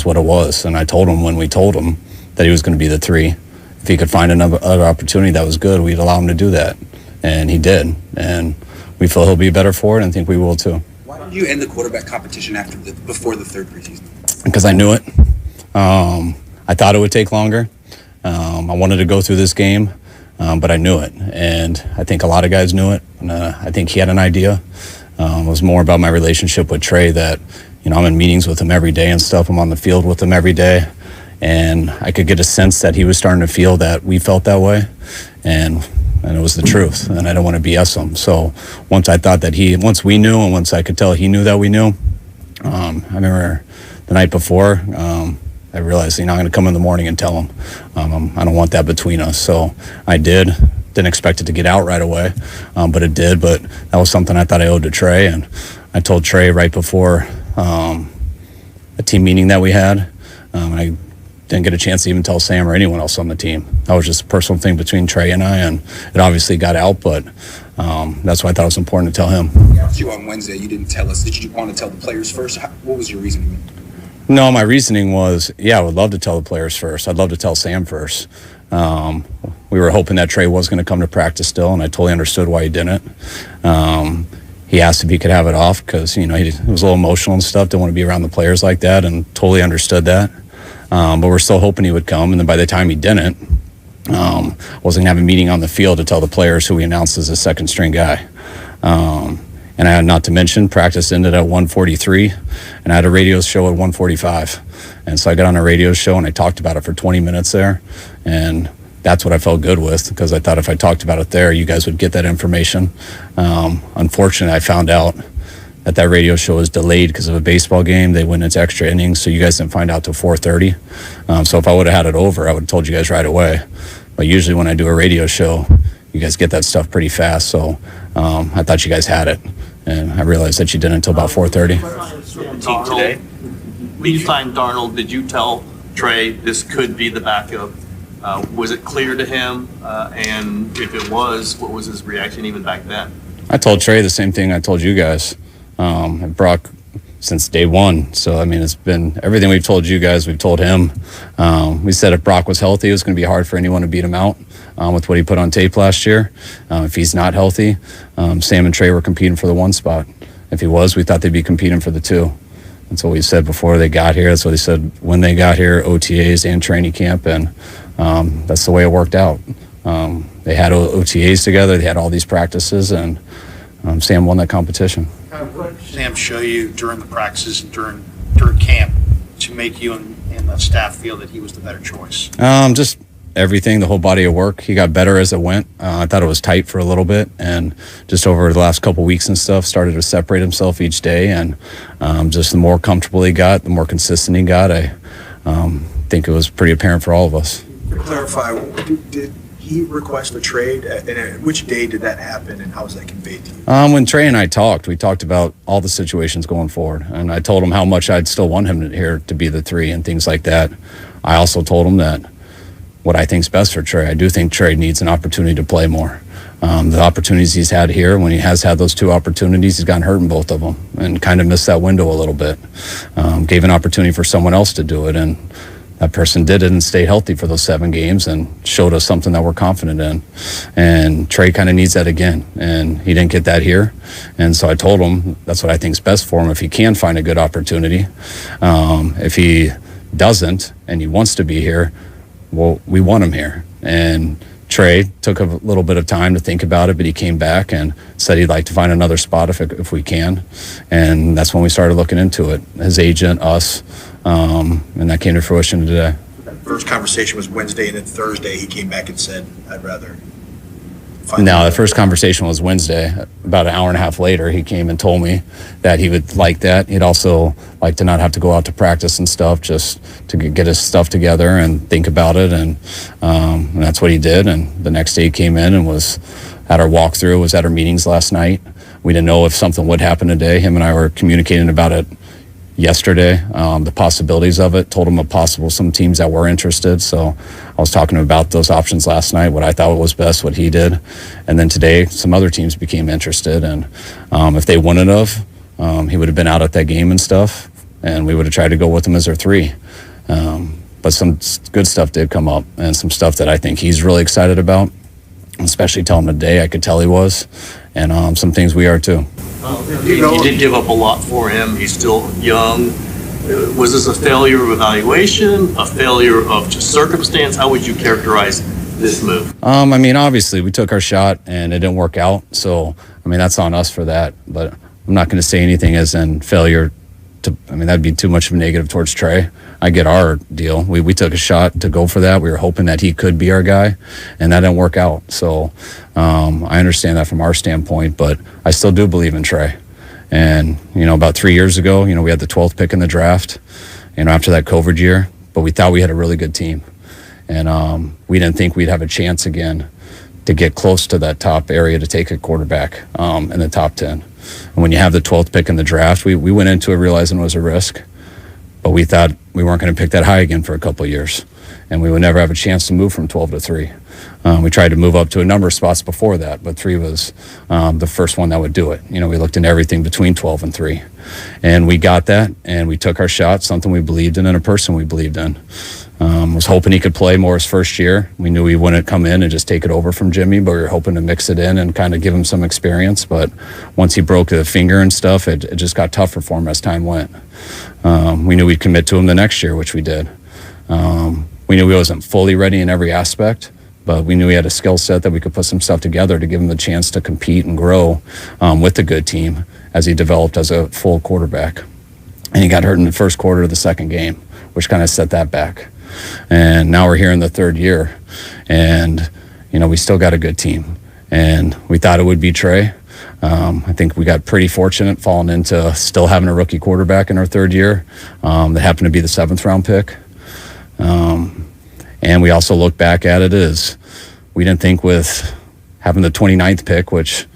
what it was. And I told him when we told him that he was going to be the 3. If he could find another opportunity that was good, we'd allow him to do that. And he did. And we feel he'll be better for it, and think we will too. Why did you end the quarterback competition before the 3rd preseason? Because I knew it. I thought it would take longer. I wanted to go through this game. But I knew it, and I think a lot of guys knew it. And I think he had an idea. It was more about my relationship with Trey that, I'm in meetings with him every day and stuff. I'm on the field with him every day, and I could get a sense that he was starting to feel that we felt that way, and it was the truth, and I don't want to BS him. So once I thought that once we knew, and once I could tell he knew that we knew, I remember the night before, I realized, I'm going to come in the morning and tell him. I don't want that between us. So I did. Didn't expect it to get out right away, but it did. But that was something I thought I owed to Trey. And I told Trey right before a team meeting that we had. I didn't get a chance to even tell Sam or anyone else on the team. That was just a personal thing between Trey and I, and it obviously got out, but that's why I thought it was important to tell him. You on Wednesday, you didn't tell us. Did you want to tell the players first? What was your reasoning? No, my reasoning was, I would love to tell the players first. I'd love to tell Sam first. We were hoping that Trey was going to come to practice still, and I totally understood why he didn't. He asked if he could have it off because, he was a little emotional and stuff. Didn't want to be around the players like that, and totally understood that. But we're still hoping he would come, and then by the time he didn't, I wasn't going to have a meeting on the field to tell the players who we announced as a second-string guy. And I had not to mention, practice ended at 1:43, and I had a radio show at 1:45. And so I got on a radio show, and I talked about it for 20 minutes there. And that's what I felt good with, because I thought if I talked about it there, you guys would get that information. Unfortunately, I found out that radio show was delayed because of a baseball game. They went into extra innings, so you guys didn't find out till 4:30. So if I would have had it over, I would have told you guys right away. But usually when I do a radio show, you guys get that stuff pretty fast. So I thought you guys had it. And I realized that you didn't until about 4:30. Team today? When you signed Darnold, did you tell Trey this could be the backup? Was it clear to him? And if it was, what was his reaction even back then? I told Trey the same thing I told you guys. Brock since day one. So, I mean, it's been everything we've told you guys, we've told him. We said if Brock was healthy, it was going to be hard for anyone to beat him out with what he put on tape last year. If he's not healthy, Sam and Trey were competing for the 1 spot. If he was, we thought they'd be competing for the 2. That's what we said before they got here. That's what they said when they got here, OTAs and training camp, and that's the way it worked out. They had OTAs together, they had all these practices, and Sam won that competition. What did Sam show you during the practices and during camp to make you and the staff feel that he was the better choice? Just everything, the whole body of work. He got better as it went. I thought it was tight for a little bit, and just over the last couple weeks and stuff, started to separate himself each day, and just the more comfortable he got, the more consistent he got. I think it was pretty apparent for all of us. To clarify, did he request a trade? And which day did that happen, and how was that conveyed to you? When Trey and I talked, we talked about all the situations going forward, and I told him how much I'd still want him here to be the 3 and things like that. I also told him that what I think is best for Trey. I do think Trey needs an opportunity to play more. The opportunities he's had here, when he has had those 2 opportunities, he's gotten hurt in both of them and kind of missed that window a little bit. Gave an opportunity for someone else to do it, and that person did it and stayed healthy for those 7 games and showed us something that we're confident in. And Trey kind of needs that again, and he didn't get that here. And so I told him that's what I think is best for him if he can find a good opportunity. If he doesn't and he wants to be here, well, we want him here. And Trey took a little bit of time to think about it, but he came back and said he'd like to find another spot if we can. And that's when we started looking into it. His agent, us, and that came to fruition today. That first conversation was Wednesday, and then Thursday he came back and said, I'd rather No, the first conversation was Wednesday. About an hour and a half later, he came and told me that he would like that. He'd also like to not have to go out to practice and stuff, just to get his stuff together and think about it. And that's what he did. And the next day he came in and was at our walkthrough, was at our meetings last night. We didn't know if something would happen today. Him and I were communicating about it yesterday, the possibilities of it, told him of some teams that were interested. So I was talking about those options last night, what I thought was best, what he did. And then today, some other teams became interested. And if they wouldn't have, he would have been out at that game and stuff. And we would have tried to go with him as our 3. But some good stuff did come up, and some stuff that I think he's really excited about, especially telling him today. I could tell he was. And some things we are too. You did give up a lot for him. He's still young. Was this a failure of evaluation, a failure of just circumstance? How would you characterize this move? I mean, obviously, we took our shot and it didn't work out. So, I mean, that's on us for that. But I'm not going to say anything as in failure. That'd be too much of a negative towards Trey. I get our deal. We took a shot to go for that. We were hoping that he could be our guy, and that didn't work out. So I understand that from our standpoint, but I still do believe in Trey. And, about 3 years ago, we had the 12th pick in the draft, after that COVID year, but we thought we had a really good team. And we didn't think we'd have a chance again to get close to that top area to take a quarterback in the top 10. And when you have the 12th pick in the draft, we went into it realizing it was a risk, but we thought we weren't going to pick that high again for a couple of years, and we would never have a chance to move from 12 to 3. We tried to move up to a number of spots before that, but 3 was the first one that would do it. We looked into everything between 12 and 3, and we got that, and we took our shot, something we believed in and a person we believed in. Was hoping he could play more his first year. We knew he wouldn't come in and just take it over from Jimmy, but we were hoping to mix it in and kind of give him some experience. But once he broke the finger and stuff, it just got tougher for him as time went. We knew we'd commit to him the next year, which we did. We knew he wasn't fully ready in every aspect, but we knew he had a skill set that we could put some stuff together to give him the chance to compete and grow with a good team as he developed as a full quarterback. And he got hurt in the first quarter of the second game, which kind of set that back. And now we're here in the 3rd year, and we still got a good team, and we thought it would be Trey. I think we got pretty fortunate falling into still having a rookie quarterback in our 3rd year that happened to be the 7th round pick. And we also look back at it as we didn't think with having the 29th pick, which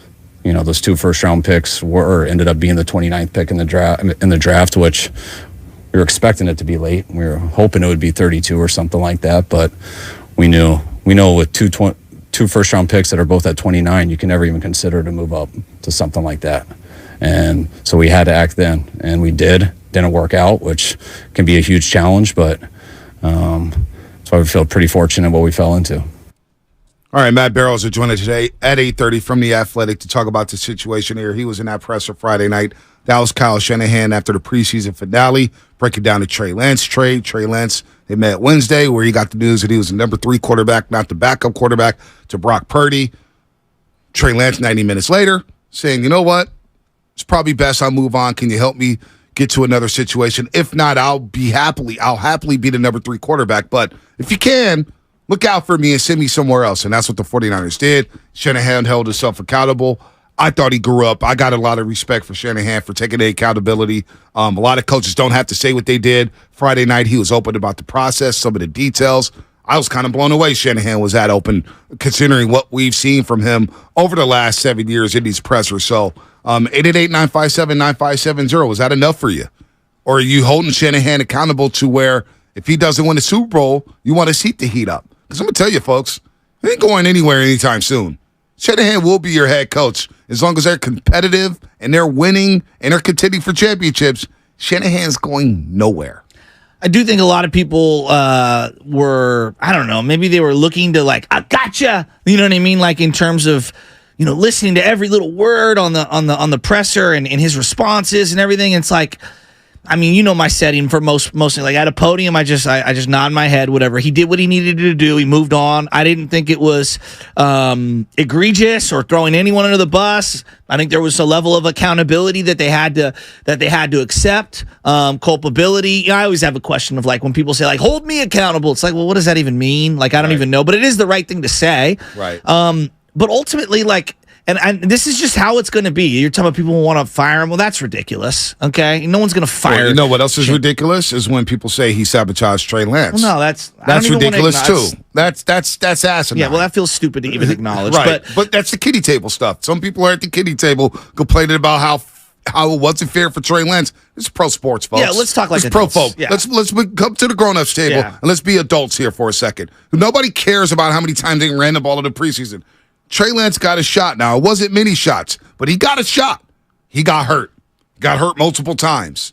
those 2 first round picks ended up being the 29th pick in the draft, which we were expecting it to be late. We were hoping it would be 32 or something like that, but we know with two first-round picks that are both at 29, you can never even consider to move up to something like that. And so we had to act then, and we did. Didn't work out, which can be a huge challenge, but so I feel pretty fortunate what we fell into. All right, Matt Barrows will join us today at 8:30 from The Athletic to talk about the situation here. He was in that presser Friday night. That was Kyle Shanahan after the preseason finale, breaking down the Trey Lance trade. Trey Lance, they met Wednesday where he got the news that he was the number 3 quarterback, not the backup quarterback, to Brock Purdy. Trey Lance 90 minutes later saying, you know what? It's probably best I move on. Can you help me get to another situation? If not, I'll happily be the number 3 quarterback. But if you can, look out for me and send me somewhere else. And that's what the 49ers did. Shanahan held himself accountable. I thought he grew up. I got a lot of respect for Shanahan for taking the accountability. A lot of coaches don't have to say what they did. Friday night, he was open about the process, some of the details. I was kind of blown away Shanahan was that open, considering what we've seen from him over the last 7 years in these pressers. So 888-957-9570, is that enough for you? Or are you holding Shanahan accountable to where if he doesn't win the Super Bowl, you want to seat the heat up? Because I'm going to tell you, folks, he ain't going anywhere anytime soon. Shanahan will be your head coach. As long as they're competitive and they're winning and they're contending for championships, Shanahan's going nowhere. I do think a lot of people were, I don't know, maybe they were looking to like, I gotcha. You know what I mean? Like in terms of, listening to every little word on the presser and his responses and everything. It's like, I mean, my setting for mostly like at a podium, I just nod my head, whatever. He did what he needed to do. He moved on. I didn't think it was egregious or throwing anyone under the bus. I think there was a level of accountability that they had to accept, culpability. I always have a question of like when people say like, hold me accountable. It's like, well, what does that even mean? Like, I don't even know, but it is the right thing to say. Right. But ultimately, like, and this is just how it's going to be. You're talking about people who want to fire him. Well, that's ridiculous. Okay, no one's going to fire. Well, you know what else is ridiculous is when people say he sabotaged Trey Lance. Well, no, that's ridiculous too. That's asinine. Yeah, well, that feels stupid to even acknowledge. Right, but that's the kiddie table stuff. Some people are at the kiddie table complaining about how it wasn't fair for Trey Lance. It's pro sports, folks. Yeah, let's talk like it's pro adults. folk. Yeah. Let's come to the grown-ups table and let's be adults here for a second. Nobody cares about how many times they ran the ball in the preseason. Trey Lance got a shot. Now, it wasn't many shots, but he got a shot. He got hurt. Got hurt multiple times.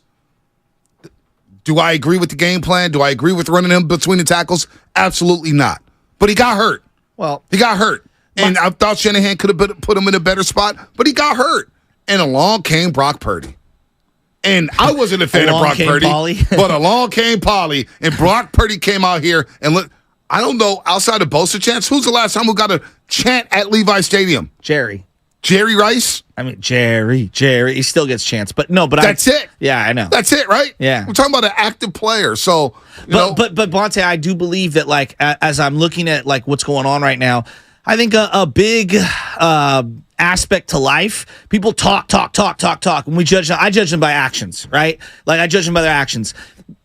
Do I agree with the game plan? Do I agree with running him between the tackles? Absolutely not. But he got hurt. Well, he got hurt. And I thought Shanahan could have put him in a better spot, but he got hurt. And along came Brock Purdy. And I wasn't a fan of Brock Purdy, but along came Polly, and Brock Purdy came out here and look. I don't know, outside of Bosa chants, who's the last time who got a chant at Levi Stadium? Jerry Rice? I mean, Jerry. He still gets chants, but that's it. Yeah, I know. That's it, right? Yeah. We're talking about an active player. So, but Bonte, I do believe that like as I'm looking at like what's going on right now, I think a big aspect to life. People talk. And I judge them by actions, right? Like I judge them by their actions.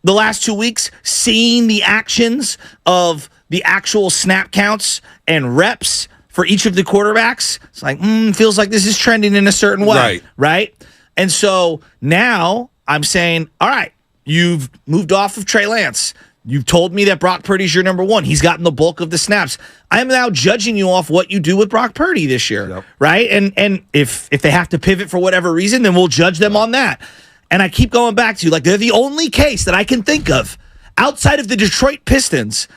The last 2 weeks, seeing the actions of the actual snap counts and reps for each of the quarterbacks, it's like, feels like this is trending in a certain way, right? And so now I'm saying, all right, you've moved off of Trey Lance. You've told me that Brock Purdy's your number 1. He's gotten the bulk of the snaps. I am now judging you off what you do with Brock Purdy this year, right? And if they have to pivot for whatever reason, then we'll judge them on that. And I keep going back to, like, they're the only case that I can think of outside of the Detroit Pistons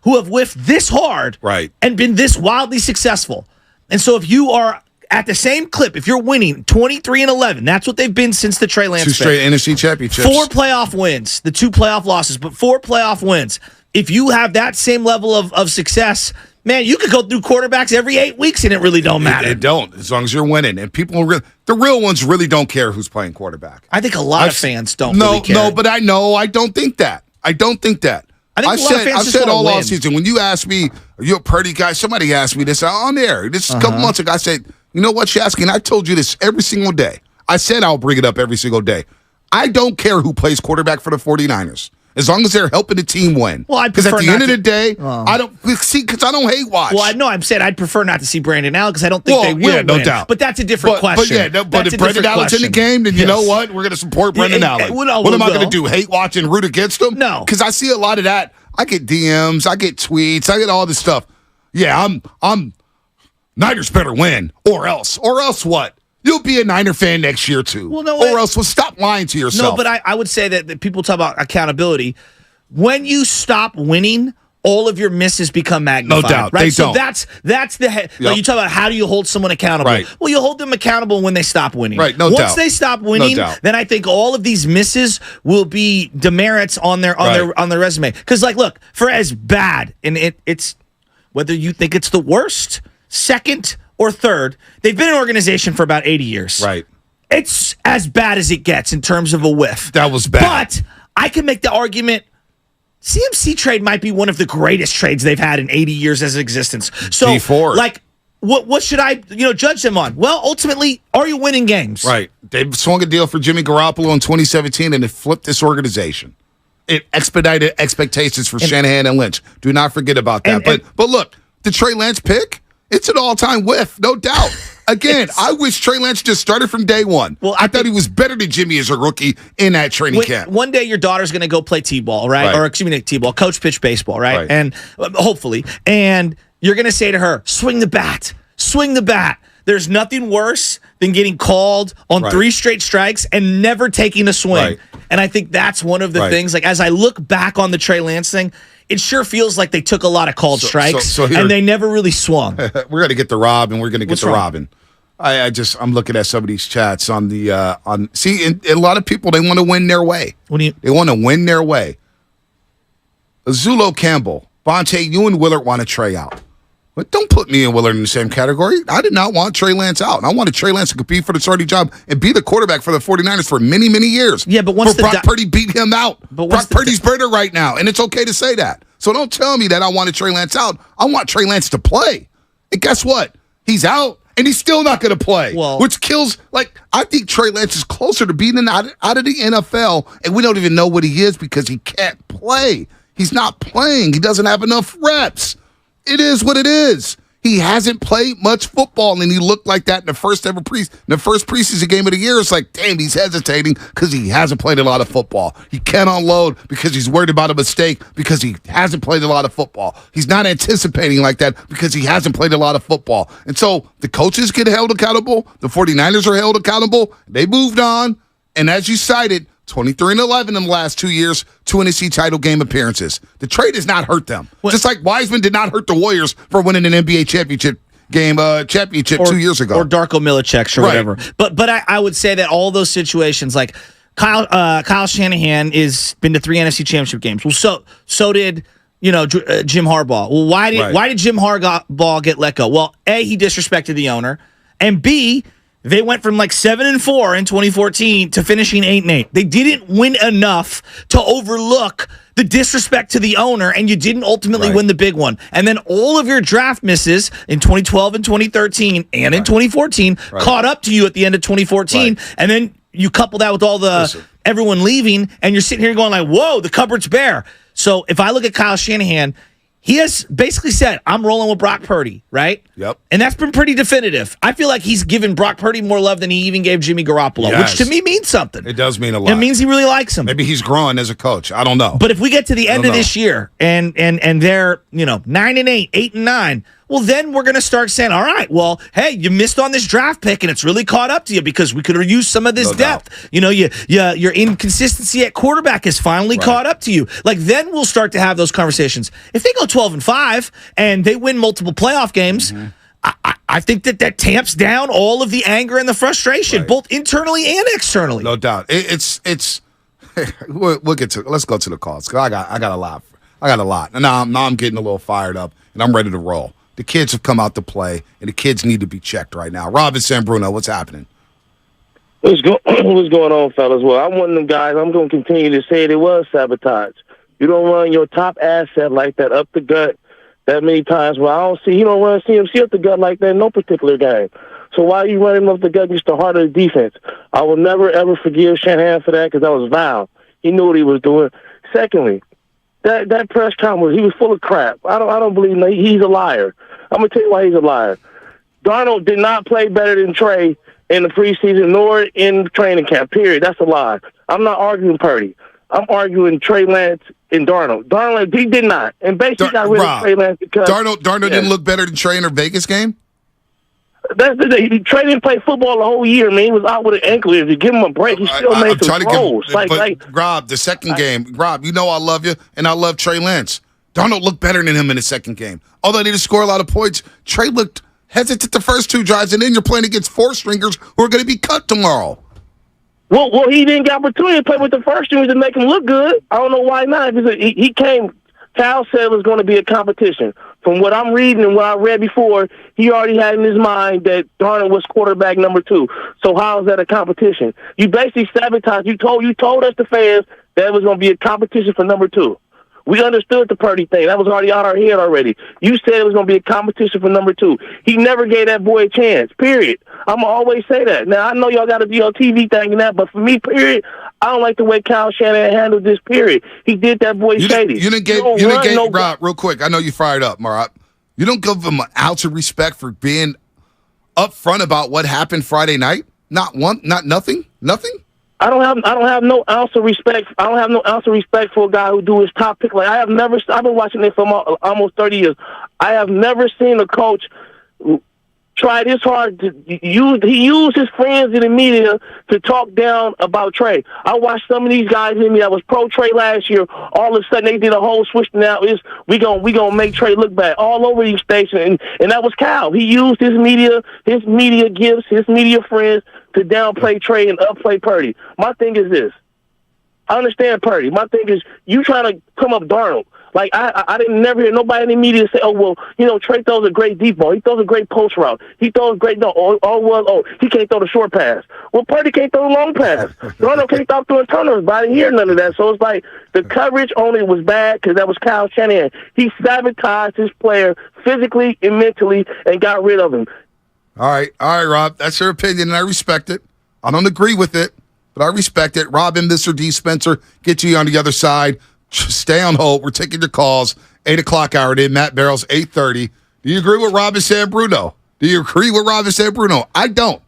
who have whiffed this hard and been this wildly successful. And so if you are at the same clip, if you're winning 23-11, that's what they've been since the Trey Lance 2 straight NFC championships. 4 playoff wins, the 2 playoff losses, but 4 playoff wins. If you have that same level of success, man, you could go through quarterbacks every 8 weeks and it really don't matter. It don't, as long as you're winning. And people, the real ones really don't care who's playing quarterback. I think a lot of fans don't really care. No, but I don't think that. I think a lot of fans said all offseason, when you asked me, are you a Purdy guy? Somebody asked me this on air. This is a couple months ago. I said, you know what, Shasky? And I told you this every single day. I said I'll bring it up every single day. I don't care who plays quarterback for the 49ers. as long as they're helping the team win. Well, because at the end of the day, I don't hate watch. Well, no, I'm saying I'd prefer not to see Brandon Allen because I don't think they will no win. doubt. But that's a different question. But if Brandon Allen's in the game, then you know what? We're going to support Brandon Allen. What am I going to do? Hate watch and root against him? No, because I see a lot of that. I get DMs, I get tweets, I get all this stuff. Yeah, I'm Niners better win, or else what? You'll be a Niner fan next year too. Well, no, or else stop lying to yourself. No, but I would say that people talk about accountability. When you stop winning, all of your misses become magnified. No doubt, right? they so don't. that's the like you talk about how do you hold someone accountable? Right. Well, you hold them accountable when they stop winning. Right. No Once doubt. they stop winning, then I think all of these misses will be demerits on their resume. Because look, for as bad and it's whether you think it's the worst, second, or third, they've been an organization for about 80 years. Right. It's as bad as it gets in terms of a whiff. That was bad. But I can make the argument CMC trade might be one of the greatest trades they've had in 80 years as existence. So, D4. what should I judge them on? Well, ultimately, are you winning games? Right. They swung a deal for Jimmy Garoppolo in 2017, and it flipped this organization. It expedited expectations for Shanahan and Lynch. Do not forget about that. But look, the Trey Lance pick, it's an all-time whiff, no doubt. Again, I wish Trey Lance just started from day one. Well, I thought he was better than Jimmy as a rookie in that training camp. One day your daughter's going to go play T-ball, right? Or excuse me, T-ball, coach pitch baseball, right? And hopefully. And you're going to say to her, swing the bat. Swing the bat. There's nothing worse than getting called on 3 straight strikes and never taking a swing. Right. And I think that's one of the things, as I look back on the Trey Lance thing, it sure feels like they took a lot of called strikes and they never really swung. We're going to get the Rob, and we're going to get Robin. I'm looking at some of these chats on the a lot of people, they want to win their way. They want to win their way. Azulo Campbell, Bonte, you and Willard want to Trey out. But don't put me and Willard in the same category. I did not want Trey Lance out. And I wanted Trey Lance to compete for the starting job and be the quarterback for the 49ers for many, many years. Yeah, but once Brock Purdy beat him out. Brock Purdy's better right now, and it's okay to say that. So don't tell me that I wanted Trey Lance out. I want Trey Lance to play. And guess what? He's out, and he's still not going to play, which kills. I think Trey Lance is closer to being out of the NFL, and we don't even know what he is because he can't play. He's not playing. He doesn't have enough reps. It is what it is. He hasn't played much football, and he looked like that in the first preseason game of the year. It's like, damn, he's hesitating because he hasn't played a lot of football. He can't unload because he's worried about a mistake because he hasn't played a lot of football. He's not anticipating like that because he hasn't played a lot of football. And so the coaches get held accountable. The 49ers are held accountable. They moved on. And as you cited, 23-11 in the last 2 years, 2 NFC title game appearances. The trade has not hurt them. Just like Wiseman did not hurt the Warriors for winning an NBA championship 2 years ago. Or Darko Milicic or whatever. But I would say that all those situations, like Kyle Shanahan has been to 3 NFC championship games. Well, so did Jim Harbaugh. Well, why did Jim Harbaugh get let go? Well, A, he disrespected the owner, and B, they went from 7-4 in 2014 to finishing 8-8. They didn't win enough to overlook the disrespect to the owner, and you didn't ultimately win the big one. And then all of your draft misses in 2012 and 2013 and in 2014 caught up to you at the end of 2014. And then you couple that with all the everyone leaving, and you're sitting here going whoa, the cupboard's bare. So if I look at Kyle Shanahan, he has basically said, I'm rolling with Brock Purdy, right? Yep. And that's been pretty definitive. I feel like he's given Brock Purdy more love than he even gave Jimmy Garoppolo, which to me means something. It does mean a lot. It means he really likes him. Maybe he's growing as a coach. I don't know. But if we get to the end of this year and they're 9-8, 8-9, well, then we're going to start saying, all right, well, hey, you missed on this draft pick, and it's really caught up to you because we could have used some of this depth. Your inconsistency at quarterback has finally caught up to you. Then we'll start to have those conversations. If they go 12-5 and they win multiple playoff games, I think that tamps down all of the anger and the frustration, both internally and externally. No doubt. It's. We'll get to. Let's go to the calls. I got a lot. And now I'm getting a little fired up, and I'm ready to roll. The kids have come out to play, and the kids need to be checked right now. Rob and San Bruno, what's happening? What's going on, fellas? Well, I'm one of them guys. I'm going to continue to say it was sabotage. You don't run your top asset like that up the gut that many times. Well, I don't see you don't run CMC up the gut like that in no particular game. So why are you running up the gut against the heart of the defense? I will never, ever forgive Shanahan for that because that was vile. He knew what he was doing. secondly, that press conference, he was full of crap. I don't believe him. He's a liar. I'm gonna tell you why he's a liar. Darnold did not play better than Trey in the preseason nor in training camp. Period. That's a lie. I'm not arguing Purdy. I'm arguing Trey Lance and Darnold. Darnold, he did not, and basically got rid of Trey Lance because Darnold didn't look better than Trey in their Vegas game. That's the day. Trey didn't play football the whole year, man. He was out with an ankle injury. Give him a break. He still made some throws. Rob, the second game, Rob, you know I love you, and I love Trey Lance. Darnold looked better than him in the second game. Although they didn't score a lot of points, Trey looked hesitant the first two drives, and then you're playing against four-stringers who are going to be cut tomorrow. Well, he didn't get opportunity to play with the first stringers to make him look good. I don't know why not. Because he came. Cal said it was going to be a competition. From what I'm reading and what I read before, he already had in his mind that Darnold was quarterback number 2. So how is that a competition? You basically sabotaged. You told us, the fans, that it was going to be a competition for number 2. We understood the Purdy thing. That was already out our head already. You said it was going to be a competition for number 2. He never gave that boy a chance, period. I'm going to always say that. Now, I know y'all got to be on TV thinking that, but for me, period, I don't like the way Kyle Shanahan handled this, period. He did that boy shady. You didn't give Rob, real quick, I know you fired up, Marat. You don't give him an ounce of respect for being upfront about what happened Friday night? Not nothing? Nothing? I don't have no ounce of respect. I don't have no ounce of respect for a guy who do his top pick. Like I've been watching it for almost 30 years. I have never seen a coach try this hard to he used his friends in the media to talk down about Trey. I watched some of these guys in me that was pro Trey last year. All of a sudden they did a whole switch now. We gonna make Trey look bad all over these stations, and that was Cal. He used his media gifts, his media friends to downplay Trey and upplay Purdy. My thing is this. I understand Purdy. My thing is you trying to come up Darnold. Like, I didn't never hear nobody in the media say, oh, well, Trey throws a great deep ball. He throws a great post route. He throws great, he can't throw the short pass. Well, Purdy can't throw the long pass. Darnold can't stop throwing turnovers, but I didn't hear none of that. So it's like the coverage only was bad because that was Kyle Shanahan. He sabotaged his player physically and mentally and got rid of him. All right, Rob. That's your opinion, and I respect it. I don't agree with it, but I respect it. Rob and Mr. D. Spencer get you on the other side. Just stay on hold. We're taking your calls. 8 o'clock hour in. Matt Barrows, 8:30. Do you agree with Rob and San Bruno? Do you agree with Rob and San Bruno? I don't.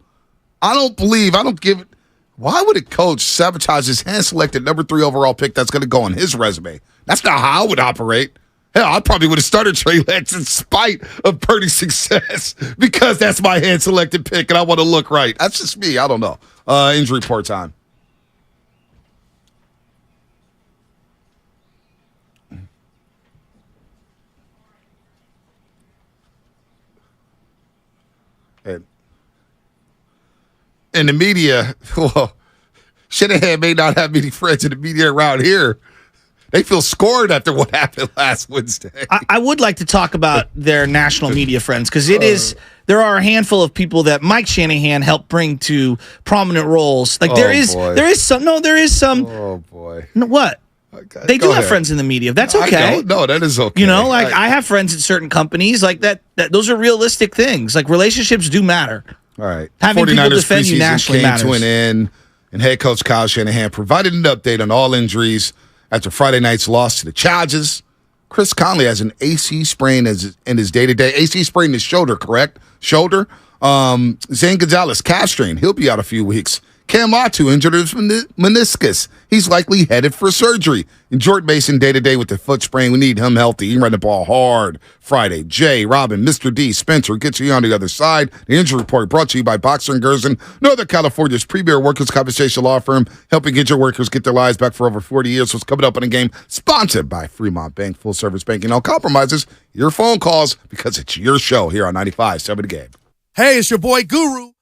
I don't give it. Why would a coach sabotage his hand-selected number 3 overall pick that's going to go on his resume? That's not how I would operate. Hell, I probably would have started Trey Lance in spite of Purdy's success because that's my hand-selected pick and I want to look right. That's just me. I don't know. Injury report time. In the media, well, Shanahan may not have many friends in the media around here. They feel scored after what happened last Wednesday. I would like to talk about their national media friends because there are a handful of people that Mike Shanahan helped bring to prominent roles. Like there is some. Oh boy, no, what? Okay, they do have friends in the media. That's okay. No, that is okay. I have friends at certain companies. Like that. Those are realistic things. Like relationships do matter. All right. Having people defend you nationally matters. To an end, and head coach Kyle Shanahan provided an update on all injuries after Friday night's loss to the Chargers. Chris Conley has an AC sprain in his day-to-day. AC sprain in his shoulder, correct? Shoulder. Zane Gonzalez, calf strain. He'll be out a few weeks. Cam Latu injured his meniscus. He's likely headed for surgery. And Jordan Mason day-to-day with the foot sprain. We need him healthy. He can run the ball hard Friday. Jay, Robin, Mr. D, Spencer gets you on the other side. The injury report brought to you by Boxer & Gerson, Northern California's premier workers' compensation law firm, helping injured workers get their lives back for over 40 years. What's coming up in a game sponsored by Fremont Bank, full-service banking. No compromises. Your phone calls because it's your show here on 95.7 The Game. Hey, it's your boy Guru.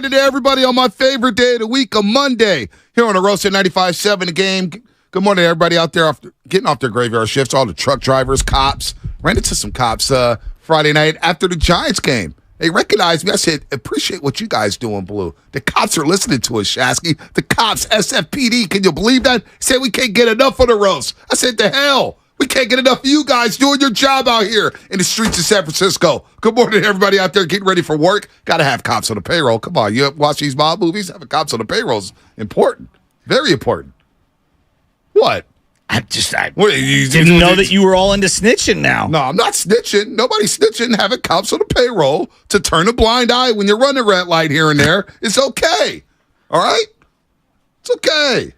morning to everybody on my favorite day of the week, a Monday, here on the Roast at 95.7 The Game. Good morning to everybody out there getting off their graveyard shifts, all the truck drivers, cops. Ran into some cops Friday night after the Giants game. They recognized me. I said, appreciate what you guys doing, Blue. The cops are listening to us, Shasky. The cops, SFPD, can you believe that? Said we can't get enough of the roast. I said, the hell? We can't get enough of you guys doing your job out here in the streets of San Francisco. Good morning to everybody out there getting ready for work. Got to have cops on the payroll. Come on, you watch these mob movies? Having cops on the payroll is important. Very important. What? I didn't know that you were all into snitching now. No, I'm not snitching. Nobody's snitching. Having cops on the payroll to turn a blind eye when you're running red light here and there. It's okay. All right? It's okay.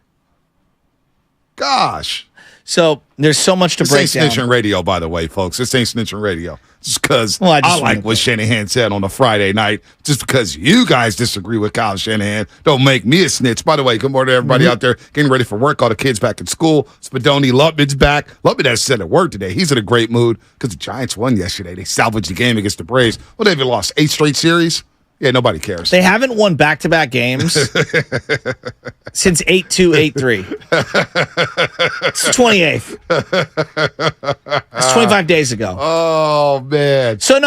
Gosh. So there's so much to break down. This ain't snitching radio, by the way, folks. This ain't snitching radio. Just because I I like what Shanahan said on a Friday night. Just because you guys disagree with Kyle Shanahan don't make me a snitch. By the way, good morning to everybody out there getting ready for work. All the kids back in school. Spadoni Lutman's back. Lutman has said a word today. He's in a great mood because the Giants won yesterday. They salvaged the game against the Braves. Well, they've lost 8 straight series. Yeah, nobody cares. They haven't won back-to-back games since 8-2, 8-3. It's 28th. It's 25 days ago. Oh, man. So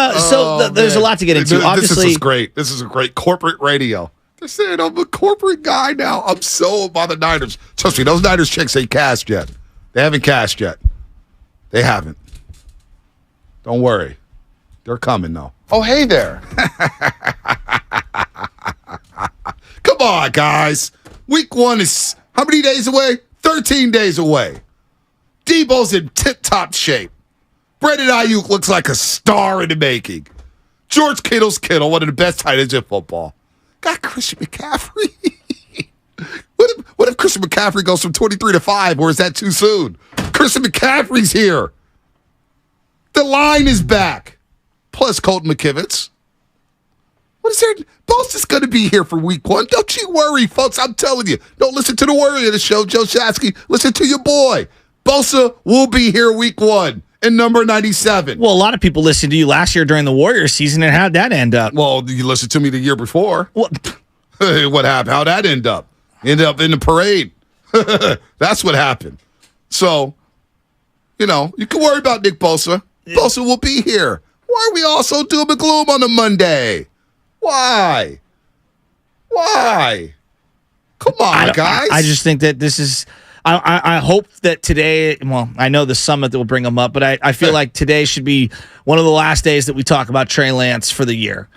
there's a lot to get into. Obviously, this is great. This is a great corporate radio. They're saying I'm a corporate guy now. I'm so about the Niners. Trust me, those Niners checks ain't cashed yet. They haven't cashed yet. They haven't. Don't worry. They're coming, though. Oh, hey there. Come on, guys. Week 1 is how many days away? 13 days away. Debo's in tip-top shape. Brandon Ayuk looks like a star in the making. George Kittle's Kittle, one of the best tight ends in football. Got Christian McCaffrey. What if Christian McCaffrey goes from 23 to 5, or is that too soon? Christian McCaffrey's here. The line is back. Plus Colton McKivitz. What is there? Bosa's going to be here for week 1. Don't you worry, folks. I'm telling you. Don't listen to the worry of the show, Joe Shasky. Listen to your boy. Bosa will be here week 1 in number 97. Well, a lot of people listened to you last year during the Warriors season, and how'd that end up? Well, you listened to me the year before. What happened? How'd that end up? Ended up in the parade. That's what happened. So, you can worry about Nick Bosa. Bosa will be here. Why are we all so doom and gloom on a Monday? Why? Come on, guys. I just think that this is I hope that today, well, I know the summit that will bring them up, but I feel like today should be one of the last days that we talk about Trey Lance for the year.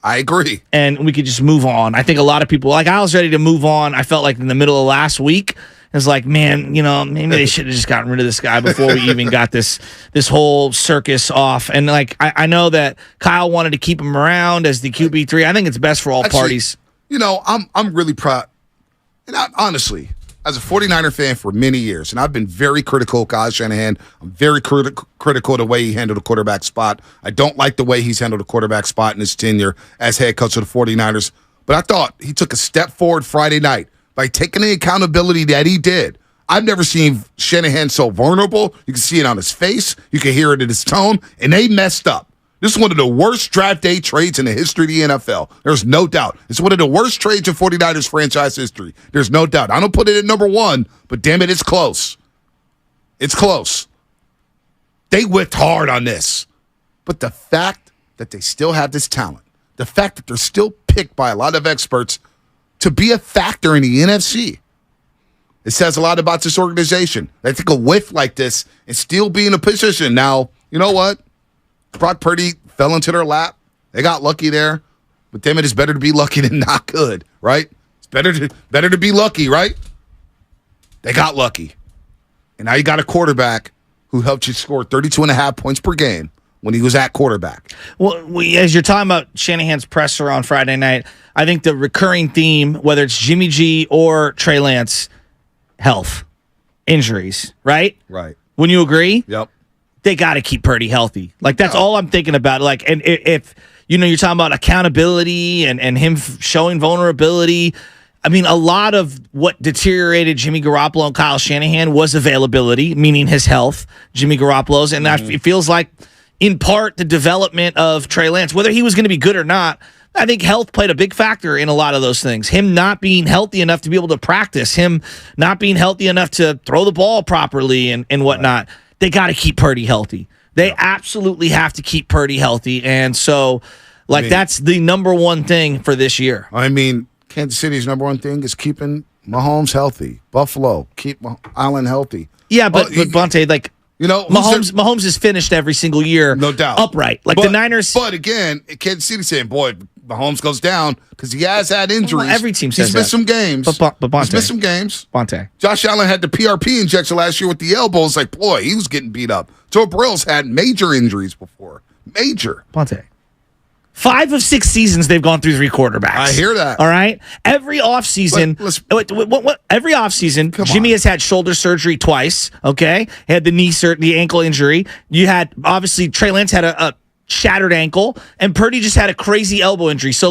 I agree. And we could just move on. I think a lot of people, I was ready to move on. I felt like in the middle of last week, it's like, man, maybe they should have just gotten rid of this guy before we even got this whole circus off. And I know that Kyle wanted to keep him around as the QB3. I think it's best for all parties. I'm really proud. And honestly, as a 49er fan for many years, and I've been very critical of Kyle Shanahan. I'm very critical of the way he handled the quarterback spot. I don't like the way he's handled the quarterback spot in his tenure as head coach of the 49ers. But I thought he took a step forward Friday night by taking the accountability that he did. I've never seen Shanahan so vulnerable. You can see it on his face. You can hear it in his tone. And they messed up. This is one of the worst draft day trades in the history of the NFL. There's no doubt. It's one of the worst trades in 49ers franchise history. There's no doubt. I don't put it at number 1, but damn it, it's close. It's close. They whipped hard on this. But the fact that they still have this talent, the fact that they're still picked by a lot of experts to be a factor in the NFC, it says a lot about this organization. They take a whiff like this and still be in a position. Now, you know what? Brock Purdy fell into their lap. They got lucky there. But damn it, it's better to be lucky than not good, right? It's better to be lucky, right? They got lucky. And now you got a quarterback who helped you score 32.5 points per game when he was at quarterback. Well, as you're talking about Shanahan's presser on Friday night, I think the recurring theme, whether it's Jimmy G or Trey Lance, health, injuries, right? Right. Wouldn't you agree? Yep. They got to keep Purdy healthy. That's all I'm thinking about. And if you're talking about accountability and him showing vulnerability. I mean, a lot of what deteriorated Jimmy Garoppolo and Kyle Shanahan was availability, meaning his health, Jimmy Garoppolo's. And it feels like, in part, the development of Trey Lance, whether he was going to be good or not, I think health played a big factor in a lot of those things. Him not being healthy enough to be able to practice, him not being healthy enough to throw the ball properly and whatnot. They got to keep Purdy healthy. They absolutely have to keep Purdy healthy. And so, that's the number one thing for this year. I mean, Kansas City's number one thing is keeping Mahomes healthy. Buffalo, keep Allen healthy. Yeah, but Bonte, Mahomes is finished every single year, no doubt, upright. The Niners. But again, Kansas City saying, "Boy, Mahomes goes down because he has had injuries." Well, every team says he's missed some games. But Bonte, he's missed some games. Bonte. Josh Allen had the PRP injection last year with the elbow. It's like, boy, he was getting beat up. Joe Burrow's had major injuries before. Major. Bonte. 5 of 6 seasons they've gone through 3 quarterbacks. I hear that. All right. Every offseason, every offseason, Jimmy has had shoulder surgery twice. Okay, he had the ankle injury. You had obviously Trey Lance had a shattered ankle, and Purdy just had a crazy elbow injury. So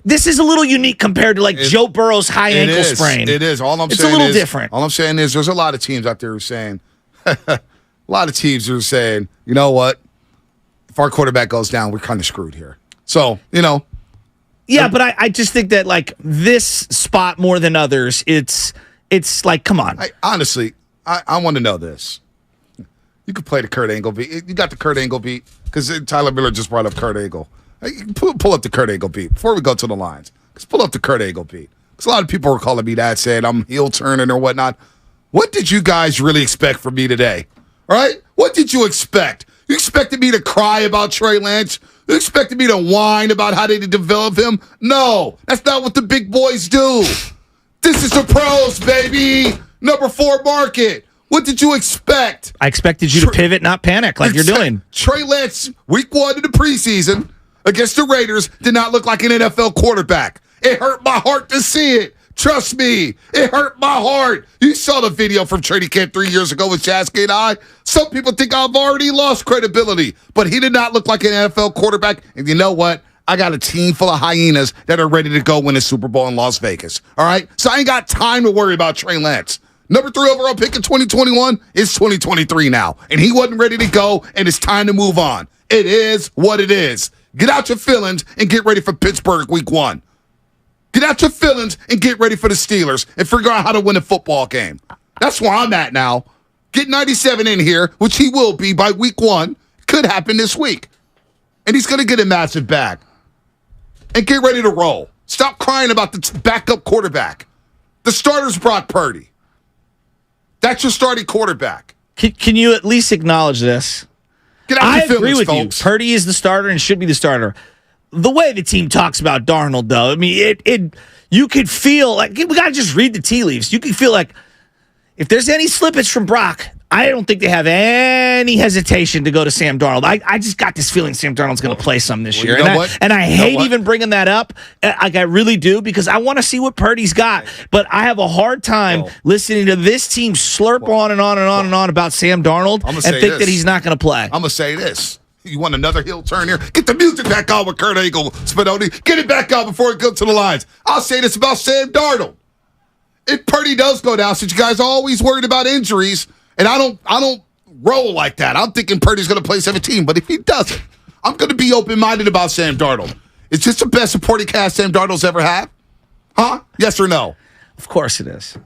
this is a little unique compared to Joe Burrow's high ankle sprain. It is. It's a little different. All I'm saying is there's a lot of teams out there who are saying, you know what? If our quarterback goes down, we're kind of screwed here. So, Yeah, but I just think that this spot more than others, it's come on. Honestly, I want to know this. You could play the Kurt Angle beat. You got the Kurt Angle beat because Tyler Miller just brought up Kurt Angle. Pull up the Kurt Angle beat before we go to the lines. Just pull up the Kurt Angle beat because a lot of people were calling me that, saying I'm heel turning or whatnot. What did you guys really expect from me today? All right, what did you expect? You expected me to cry about Trey Lance? You expected me to whine about how they develop him? No, that's not what the big boys do. This is the pros, baby. Number 4 market. What did you expect? I expected you to pivot, not panic like you're doing. Trey Lance, week 1 of the preseason against the Raiders, did not look like an NFL quarterback. It hurt my heart to see it. Trust me, it hurt my heart. You saw the video from training camp 3 years ago with Chasky and I. Some people think I've already lost credibility, but he did not look like an NFL quarterback. And you know what? I got a team full of hyenas that are ready to go win a Super Bowl in Las Vegas. All right? So I ain't got time to worry about Trey Lance. Number 3 overall pick in 2021 is 2023 now. And he wasn't ready to go, and it's time to move on. It is what it is. Get out your feelings and get ready for Pittsburgh week 1. Get out your feelings and get ready for the Steelers and figure out how to win a football game. That's where I'm at now. Get 97 in here, which he will be by week 1. Could happen this week. And he's going to get a massive bag. And get ready to roll. Stop crying about the backup quarterback. The starter's Brock Purdy. That's your starting quarterback. Can you at least acknowledge this? Get out your feelings, agree with folks. you. Purdy is the starter and should be the starter. The way the team talks about Darnold, though, I mean, you could feel like we got to just read the tea leaves. You can feel like if there's any slippage from Brock, I don't think they have any hesitation to go to Sam Darnold. I just got this feeling Sam Darnold's going to play some this year. And I hate even bringing that up. Like I really do, because I want to see what Purdy's got. But I have a hard time listening to this team slurp on and on and on and on about Sam Darnold and think that he's not going to play. I'm going to say this. You want another heel turn here? Get the music back on with Kurt Angle, Spinoni. Get it back on before it goes to the lines. I'll say this about Sam Darnold. If Purdy does go down, since you guys are always worried about injuries, and I don't roll like that. I'm thinking Purdy's going to play 17, but if he doesn't, I'm going to be open-minded about Sam Darnold. Is this the best supporting cast Sam Darnold's ever had? Huh? Yes or no? Of course it is.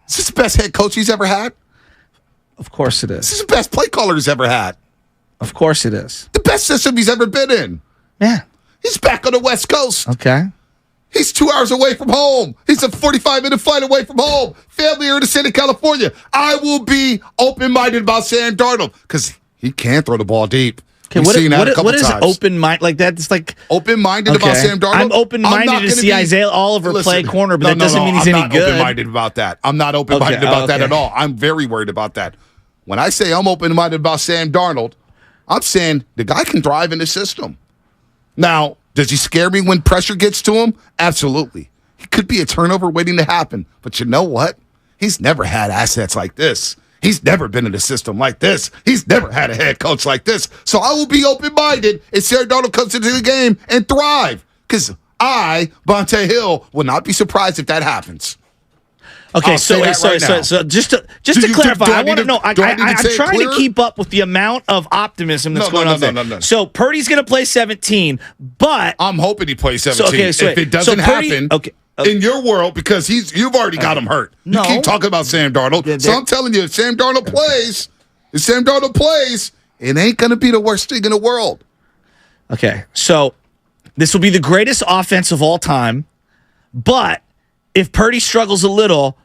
Is this the best head coach he's ever had? Of course it is. This is the best play caller he's ever had. Of course it is. The best system he's ever been in. Yeah. He's back on the West Coast. Okay. He's 2 hours away from home. He's a 45-minute flight away from home. Family are in the state of California. I will be open-minded about Sam Darnold because he can throw the ball deep. Okay, what is open mind like that? It's like open-minded about Sam Darnold. I'm open-minded to see Isaiah Oliver play corner, but that doesn't mean he's any good. I'm not open-minded about that. I'm not open-minded about that at all. I'm very worried about that. When I say I'm open-minded about Sam Darnold, I'm saying the guy can thrive in the system. Now, does he scare me when pressure gets to him? Absolutely. He could be a turnover waiting to happen. But you know what? He's never had assets like this. He's never been in a system like this. He's never had a head coach like this. So I will be open-minded if Sam Darnold comes into the game and thrive. Because I, Bonte Hill, will not be surprised if that happens. Okay, I'll say that right now. so just to clarify, I want to know. I'm trying to keep up with the amount of optimism that's going on there. No. So Purdy's going to play 17, but I'm hoping he plays 17. So if it doesn't happen, in your world, because you've already got him hurt. No. You keep talking about Sam Darnold. So I'm telling you, if Sam Darnold plays, it ain't going to be the worst thing in the world. Okay, so this will be the greatest offense of all time, but if Purdy struggles a little,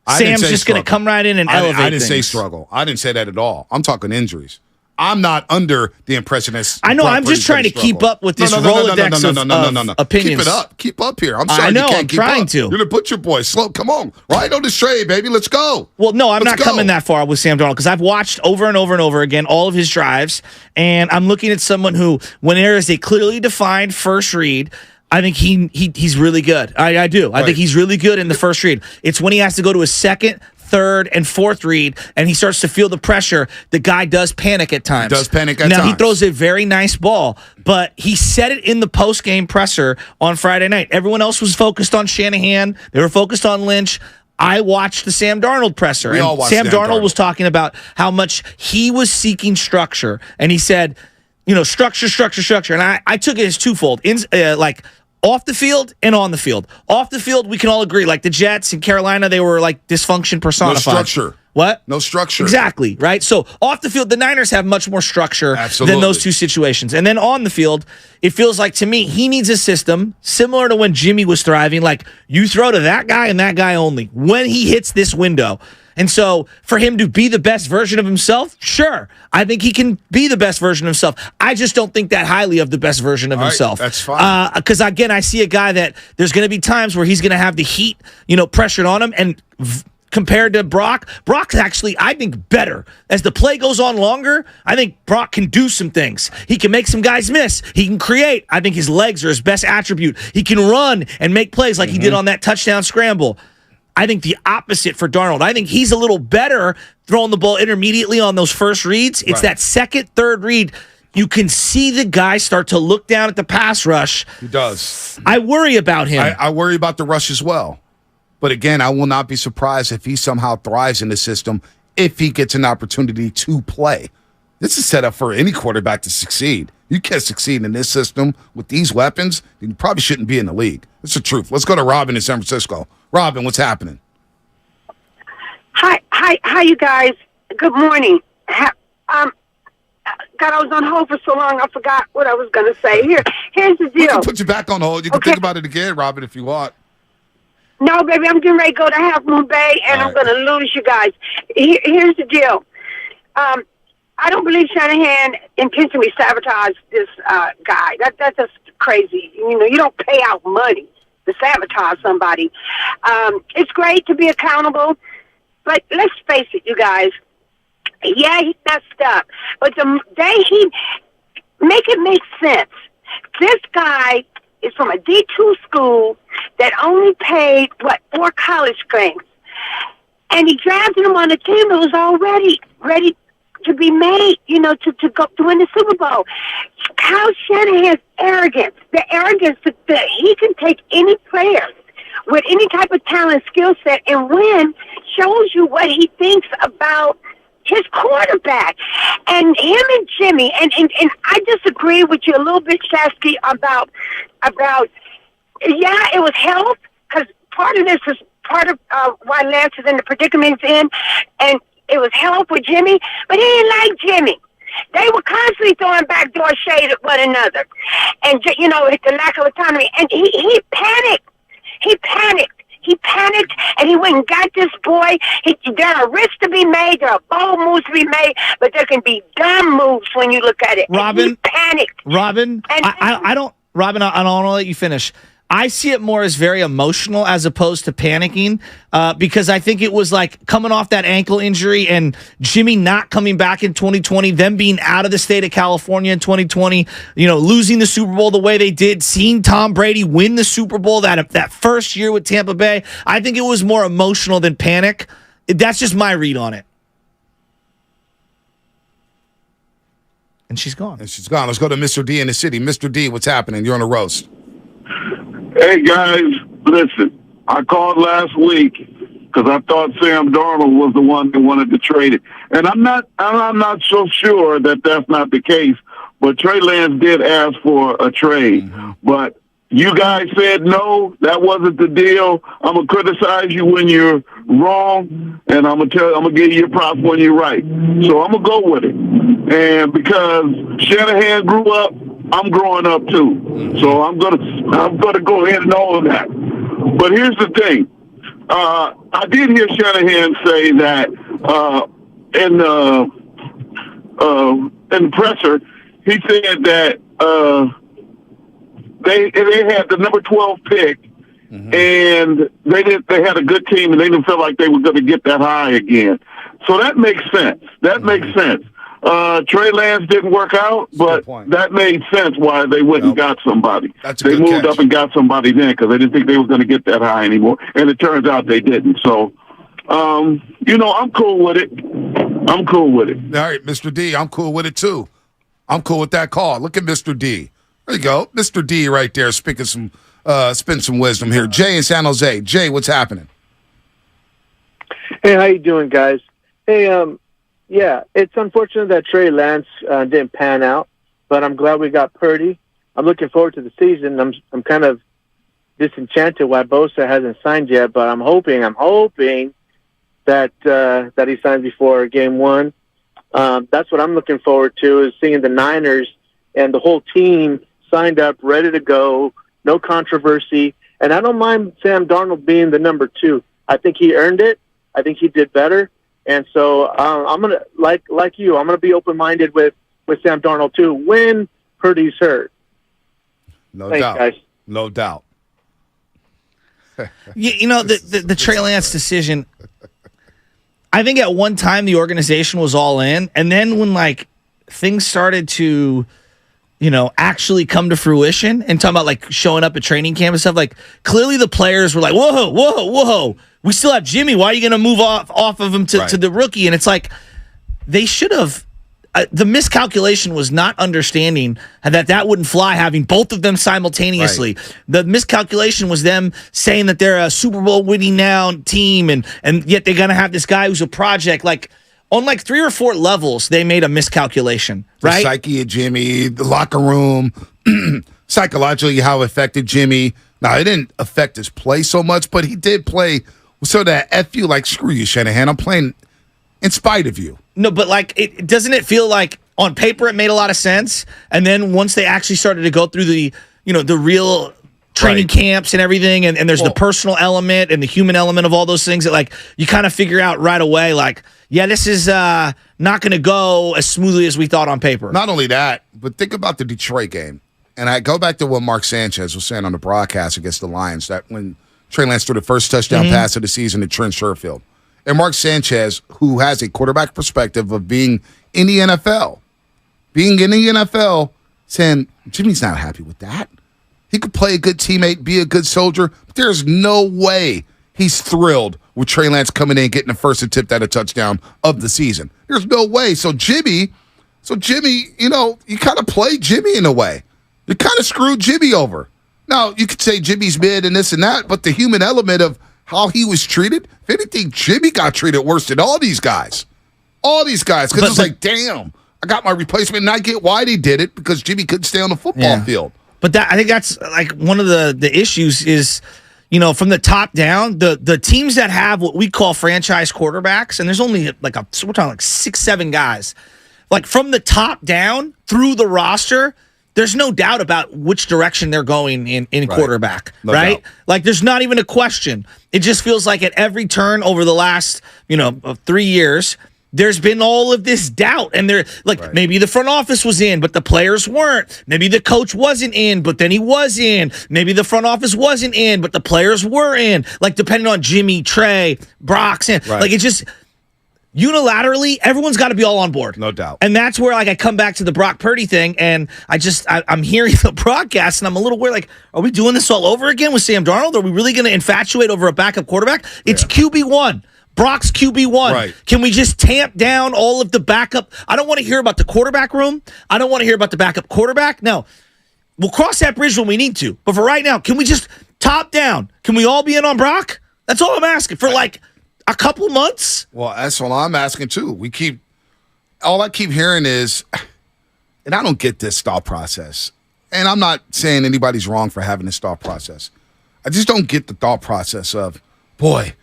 Sam's just going to come right in and elevate I didn't say things. struggle. I didn't say that at all. I'm talking injuries. I'm not under the impression that I know. I'm just trying to keep up with this Rolodex of opinions. Keep up here. I'm sorry. I know. You can't I'm keep trying up. to. You're going to put your boy slow. Come on. Right on the Trey'd, baby. Let's go. Well, no, I'm not coming that far with Sam Darnold because I've watched over and over and over again all of his drives, and I'm looking at someone who, when there is a clearly defined first read, I think he's really good. I do. I think he's really good in the first read. It's when he has to go to his second, third, and fourth read, and he starts to feel the pressure. The guy does panic at times. Now, he throws a very nice ball, but he said it in the post-game presser on Friday night. Everyone else was focused on Shanahan. They were focused on Lynch. I watched the Sam Darnold presser, and Sam Darnold was talking about how much he was seeking structure, and he said, structure. And I took it as twofold. Like, off the field and on the field. Off the field, we can all agree. Like the Jets in Carolina, they were like dysfunction personified. No structure. What? No structure. Exactly, right? So off the field, the Niners have much more structure than those two situations. And then on the field, it feels like to me, he needs a system similar to when Jimmy was thriving. Like you throw to that guy and that guy only when he hits this window. And so for him to be the best version of himself, sure. I think he can be the best version of himself. I just don't think that highly of the best version of himself. That's fine. Because, again, I see a guy that there's going to be times where he's going to have the heat, pressured on him. And compared to Brock's actually, I think, better. As the play goes on longer, I think Brock can do some things. He can make some guys miss. He can create. I think his legs are his best attribute. He can run and make plays like he did on that touchdown scramble. I think the opposite for Darnold. I think he's a little better throwing the ball intermediately on those first reads. It's that second, third read. You can see the guy start to look down at the pass rush. He does. I worry about him. I worry about the rush as well. But again, I will not be surprised if he somehow thrives in the system if he gets an opportunity to play. This is set up for any quarterback to succeed. You can't succeed in this system with these weapons, then you probably shouldn't be in the league. It's the truth. Let's go to Robin in San Francisco. Robin, what's happening? Hi, you guys. Good morning. God, I was on hold for so long, I forgot what I was going to say. Here's the deal. We can put you back on hold. You can think about it again, Robin, if you want. No, baby, I'm getting ready to go to Half Moon Bay, and I'm going to lose you guys. Here's the deal. I don't believe Shanahan intentionally sabotaged this guy. That's just crazy. You don't pay out money to sabotage somebody. It's great to be accountable, but let's face it, you guys. Yeah, he messed up, but the day he make it make sense. This guy is from a D2 school that only paid 4 college games, and he drafted him on a team that was already ready to be made, to go to win the Super Bowl. Kyle Shanahan's arrogance, the arrogance that he can take any player with any type of talent, skill set, and win, shows you what he thinks about his quarterback. And him and Jimmy, and I disagree with you a little bit, Shasky, about it was health, because part of this is part of why Lance is in the predicament he's in, and it was health with Jimmy, but he didn't like Jimmy. They were constantly throwing backdoor shade at one another. And, the lack of autonomy. And he panicked. He panicked, and he went and got this boy. There are risks to be made. There are bold moves to be made, but there can be dumb moves when you look at it. Robin, and he panicked. Robin, I don't want to let you finish. I see it more as very emotional as opposed to panicking, because I think it was like coming off that ankle injury and Jimmy not coming back in 2020, them being out of the state of California in 2020, losing the Super Bowl the way they did, seeing Tom Brady win the Super Bowl that first year with Tampa Bay. I think it was more emotional than panic. That's just my read on it. And she's gone. Let's go to Mr. D in the city. Mr. D, what's happening? You're on a roast. Hey, guys, listen, I called last week, because I thought Sam Darnold was the one that wanted to trade it. And I'm not so sure that that's not the case, but Trey Lance did ask for a trade. But you guys said no, that wasn't the deal. I'm going to criticize you when you're wrong, and I'm going to give you your props when you're right. So I'm going to go with it. And because Shanahan grew up, I'm growing up too. So I'm going to go ahead and own that. But here's the thing. I did hear Shanahan say that in the presser, he said that they had the number 12 pick, and they had a good team, and they didn't feel like they were going to get that high again. So that makes sense. Makes sense. Trey Lance didn't work out, but that made sense why they went and got somebody. They moved up and got somebody then because they didn't think they were going to get that high anymore, and it turns out they didn't. So, I'm cool with it. I'm cool with it. All right, Mr. D, I'm cool with it too. I'm cool with that call. Look at Mr. D. There you go. Mr. D right there spitting some wisdom here. Jay in San Jose. Jay, what's happening? Hey, how you doing, guys? Hey, yeah, it's unfortunate that Trey Lance didn't pan out, but I'm glad we got Purdy. I'm looking forward to the season. I'm kind of disenchanted why Bosa hasn't signed yet, but I'm hoping that he signs before game one. That's what I'm looking forward to, is seeing the Niners and the whole team signed up, ready to go, no controversy. And I don't mind Sam Darnold being the number 2. I think he earned it. I think he did better. And so I'm going to, like you, I'm going to be open-minded with Sam Darnold too when Purdy's hurt. Thanks, doubt. Guys. No doubt. The Trey Lance decision, I think at one time the organization was all in, and then when things started to actually come to fruition and talking about showing up at training camp and stuff, clearly the players were like, whoa, we still have Jimmy. Why are you going to move off of him to the rookie? And it's they should have. The miscalculation was not understanding that wouldn't fly, having both of them simultaneously. Right. The miscalculation was them saying that they're a Super Bowl winning now team, and yet they're going to have this guy who's a project. On 3 or 4 levels, they made a miscalculation, right? The psyche of Jimmy, the locker room, psychologically how it affected Jimmy. Now, it didn't affect his play so much, but he did play so that F you, screw you, Shanahan. I'm playing in spite of you. No, but doesn't it feel like on paper it made a lot of sense, and then once they actually started to go through the real training camps and everything, and there's the personal element and the human element of all those things that you kind of figure out right away, this is not going to go as smoothly as we thought on paper. Not only that, but think about the Detroit game, and I go back to what Mark Sanchez was saying on the broadcast against the Lions, that when Trey Lance threw the first touchdown pass of the season to Trent Sherfield. And Mark Sanchez, who has a quarterback perspective of being in the NFL, saying, Jimmy's not happy with that. He could play a good teammate, be a good soldier, but there's no way he's thrilled with Trey Lance coming in, getting the first attempt at a touchdown of the season. There's no way. So Jimmy, you kind of played Jimmy in a way. You kind of screwed Jimmy over. Now, you could say Jimmy's mid and this and that, but the human element of how he was treated, if anything, Jimmy got treated worse than all these guys. Because it's damn, I got my replacement, and I get why they did it, because Jimmy couldn't stay on the football field. But I think that's one of the issues is, from the top down, the teams that have what we call franchise quarterbacks, and there's only we're talking 6-7 guys, from the top down through the roster, there's no doubt about which direction they're going in quarterback, right? There's not even a question. It just feels like at every turn over the last, 3 years, there's been all of this doubt. And maybe the front office was in, but the players weren't. Maybe the coach wasn't in, but then he was in. Maybe the front office wasn't in, but the players were in. depending on Jimmy, Trey, Brock's in. It's just unilaterally, everyone's got to be all on board. No doubt. And that's where I come back to the Brock Purdy thing, and I'm hearing the broadcast, and I'm a little worried, are we doing this all over again with Sam Darnold? Are we really going to infatuate over a backup quarterback? It's QB1. Brock's QB1. Right. Can we just tamp down all of the backup? I don't want to hear about the quarterback room. I don't want to hear about the backup quarterback. No. We'll cross that bridge when we need to. But for right now, can we just top down? Can we all be in on Brock? That's all I'm asking for A couple months? Well, that's what I'm asking too. All I keep hearing is, and I don't get this thought process. And I'm not saying anybody's wrong for having this thought process. I just don't get the thought process of, boy,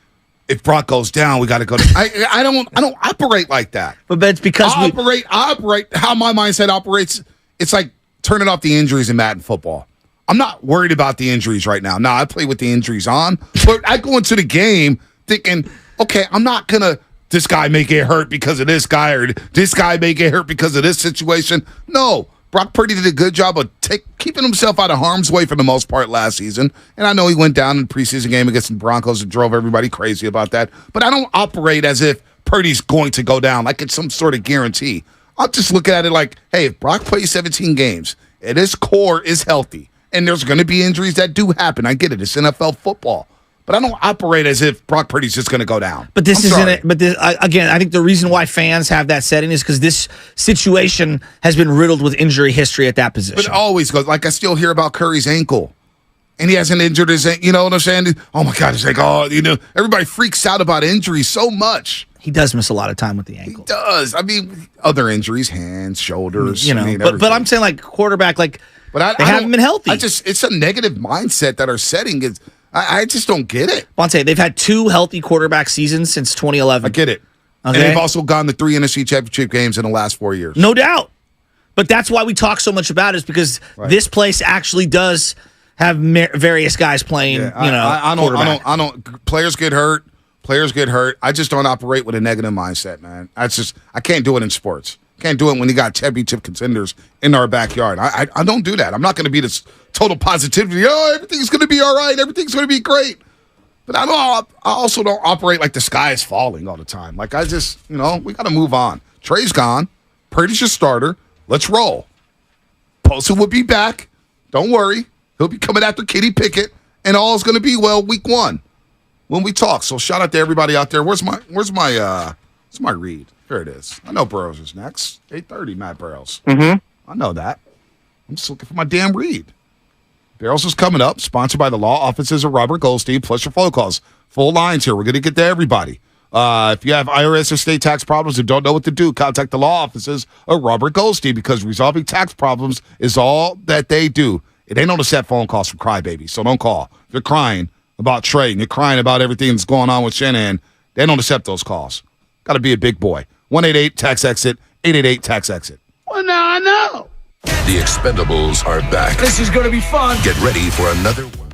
if Brock goes down, we got to go. I don't operate like that. But it's because I operate how my mindset operates. It's like turning off the injuries in Madden football. I'm not worried about the injuries right now. Now I play with the injuries on, but I go into the game thinking, okay, I'm not gonna. This guy may get hurt because of this guy, or this guy may get hurt because of this situation. No. Brock Purdy did a good job of keeping himself out of harm's way for the most part last season. And I know he went down in the preseason game against the Broncos and drove everybody crazy about that. But I don't operate as if Purdy's going to go down, like it's some sort of guarantee. I'll just look at it like, hey, if Brock plays 17 games and his core is healthy, and there's going to be injuries that do happen. I get it. It's NFL football. But I don't operate as if Brock Purdy's just going to go down. But this isn't it. But again, I think the reason why fans have that setting is because this situation has been riddled with injury history at that position. But it always goes. Like I still hear about Curry's ankle, and he hasn't injured his ankle. You know what I'm saying? Oh my God, it's like, everybody freaks out about injuries so much. He does miss a lot of time with the ankle. He does. I mean, other injuries, hands, shoulders. But I'm saying like quarterback, they haven't been healthy. It's a negative mindset that our setting is. I just don't get it. Bonte, they've had 2 healthy quarterback seasons since 2011. I get it. Okay? And they've also gone to 3 NFC championship games in the last 4 years. No doubt. But that's why we talk so much about it, is because this place actually does have various guys playing, I don't. Players get hurt. I just don't operate with a negative mindset, man. I can't do it in sports. Can't do it when you got championship contenders in our backyard. I don't do that. I'm not going to be this total positivity. Oh, everything's going to be all right. Everything's going to be great. But I also don't operate like the sky is falling all the time. Like we got to move on. Trey's gone. Purdy's your starter. Let's roll. Poston will be back. Don't worry. He'll be coming after Kenny Pickett, and all is going to be well week 1 when we talk. So shout out to everybody out there. Where's my read? Here it is. I know Burrows is next. 8:30, Matt Burrows. I know that. I'm just looking for my damn read. Burrows is coming up, sponsored by the law offices of Robert Goldstein, plus your phone calls. Full lines here. We're going to get to everybody. If you have IRS or state tax problems and don't know what to do, contact the law offices of Robert Goldstein, because resolving tax problems is all that they do. It ain't on the set phone calls from crybabies, so don't call. If you're crying about Trey and you're crying about everything that's going on with Shanahan, they don't accept those calls. Got to be a big boy. 188-TAX-EXIT, 888-TAX-EXIT. Well, now I know. The Expendables are back. This is going to be fun. Get ready for another one.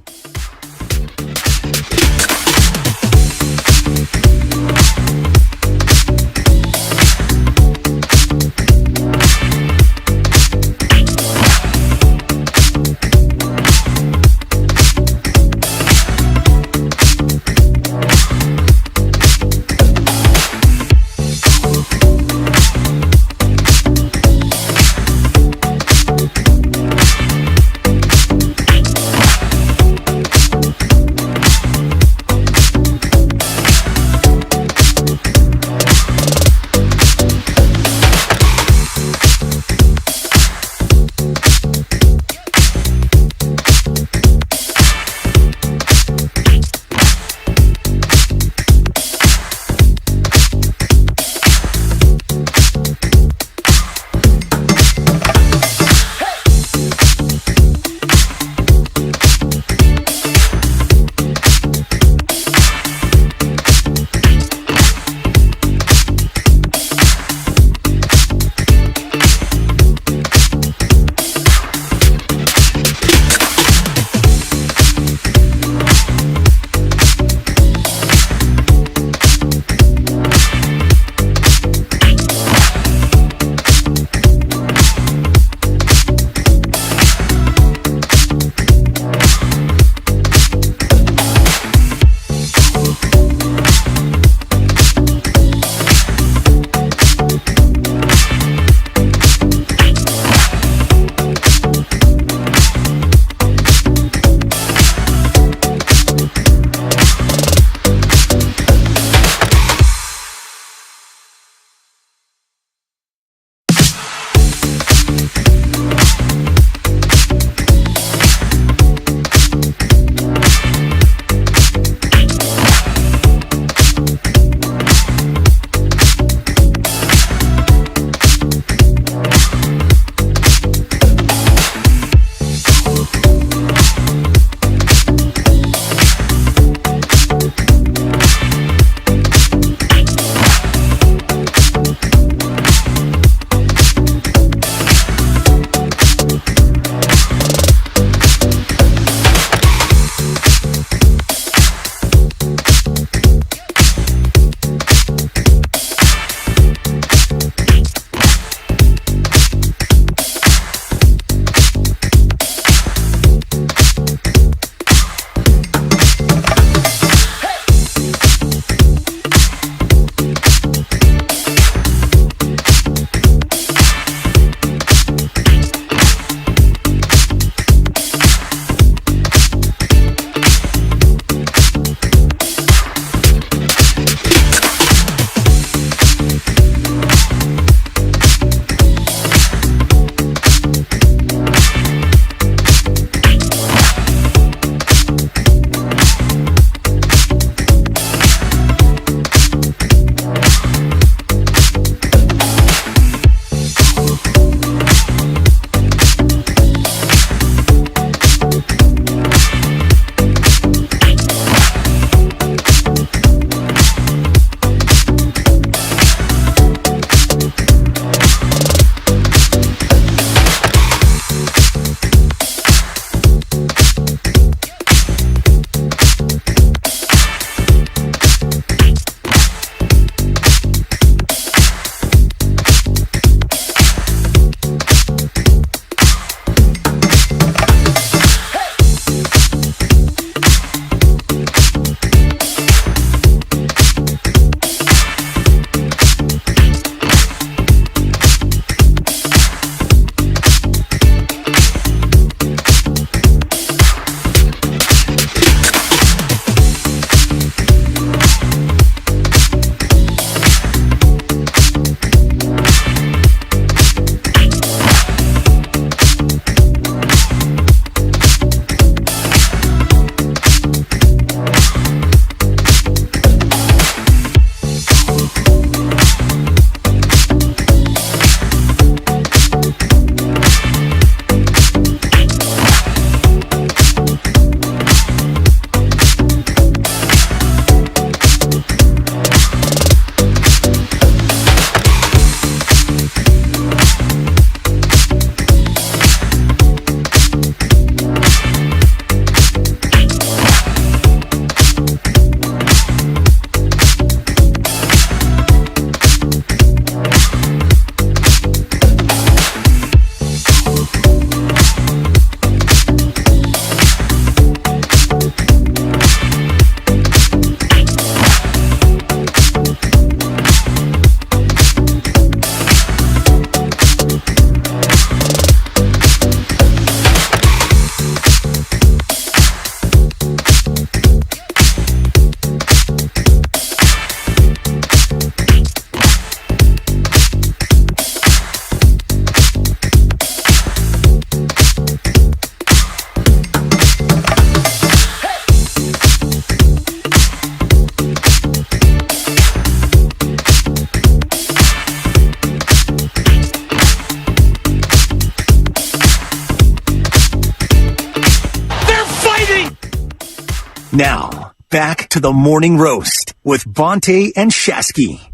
Now, back to the morning roast with Bonte and Shasky.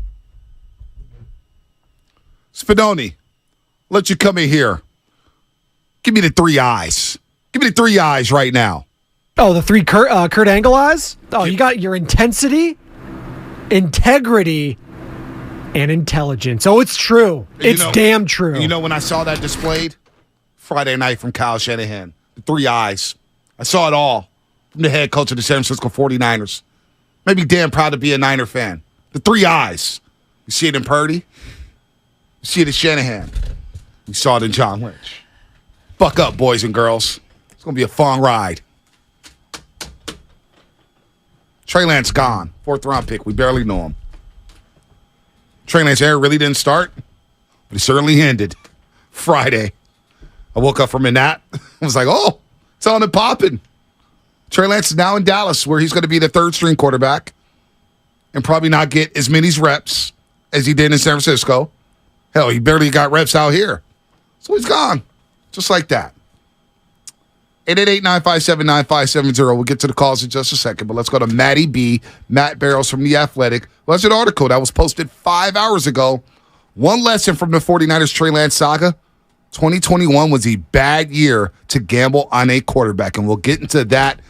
Spadoni, let you come in here. Give me the three eyes. Give me the three eyes right now. Oh, the three Kurt Angle eyes? Oh, you got your intensity, integrity, and intelligence. Oh, it's true. It's damn true. You know when I saw that displayed? Friday night from Kyle Shanahan. The three eyes. I saw it all from the head coach of the San Francisco 49ers. Made me damn proud to be a Niner fan. The three eyes. You see it in Purdy. You see it in Shanahan. You saw it in John Lynch. Buck up, boys and girls. It's going to be a fun ride. Trey Lance gone. 4th round pick. We barely know him. Trey Lance's hair really didn't start, but it certainly ended Friday. I woke up from a nap. I was like, oh, it's on and popping. Trey Lance is now in Dallas, where he's going to be the third-string quarterback and probably not get as many reps as he did in San Francisco. Hell, he barely got reps out here. So he's gone. Just like that. 888-957-9570. We'll get to the calls in just a second, but let's go to Matty B. Matt Barrows from The Athletic. Well, that's an article that was posted 5 hours ago. One lesson from the 49ers Trey Lance saga. 2021 was a bad year to gamble on a quarterback, and we'll get into that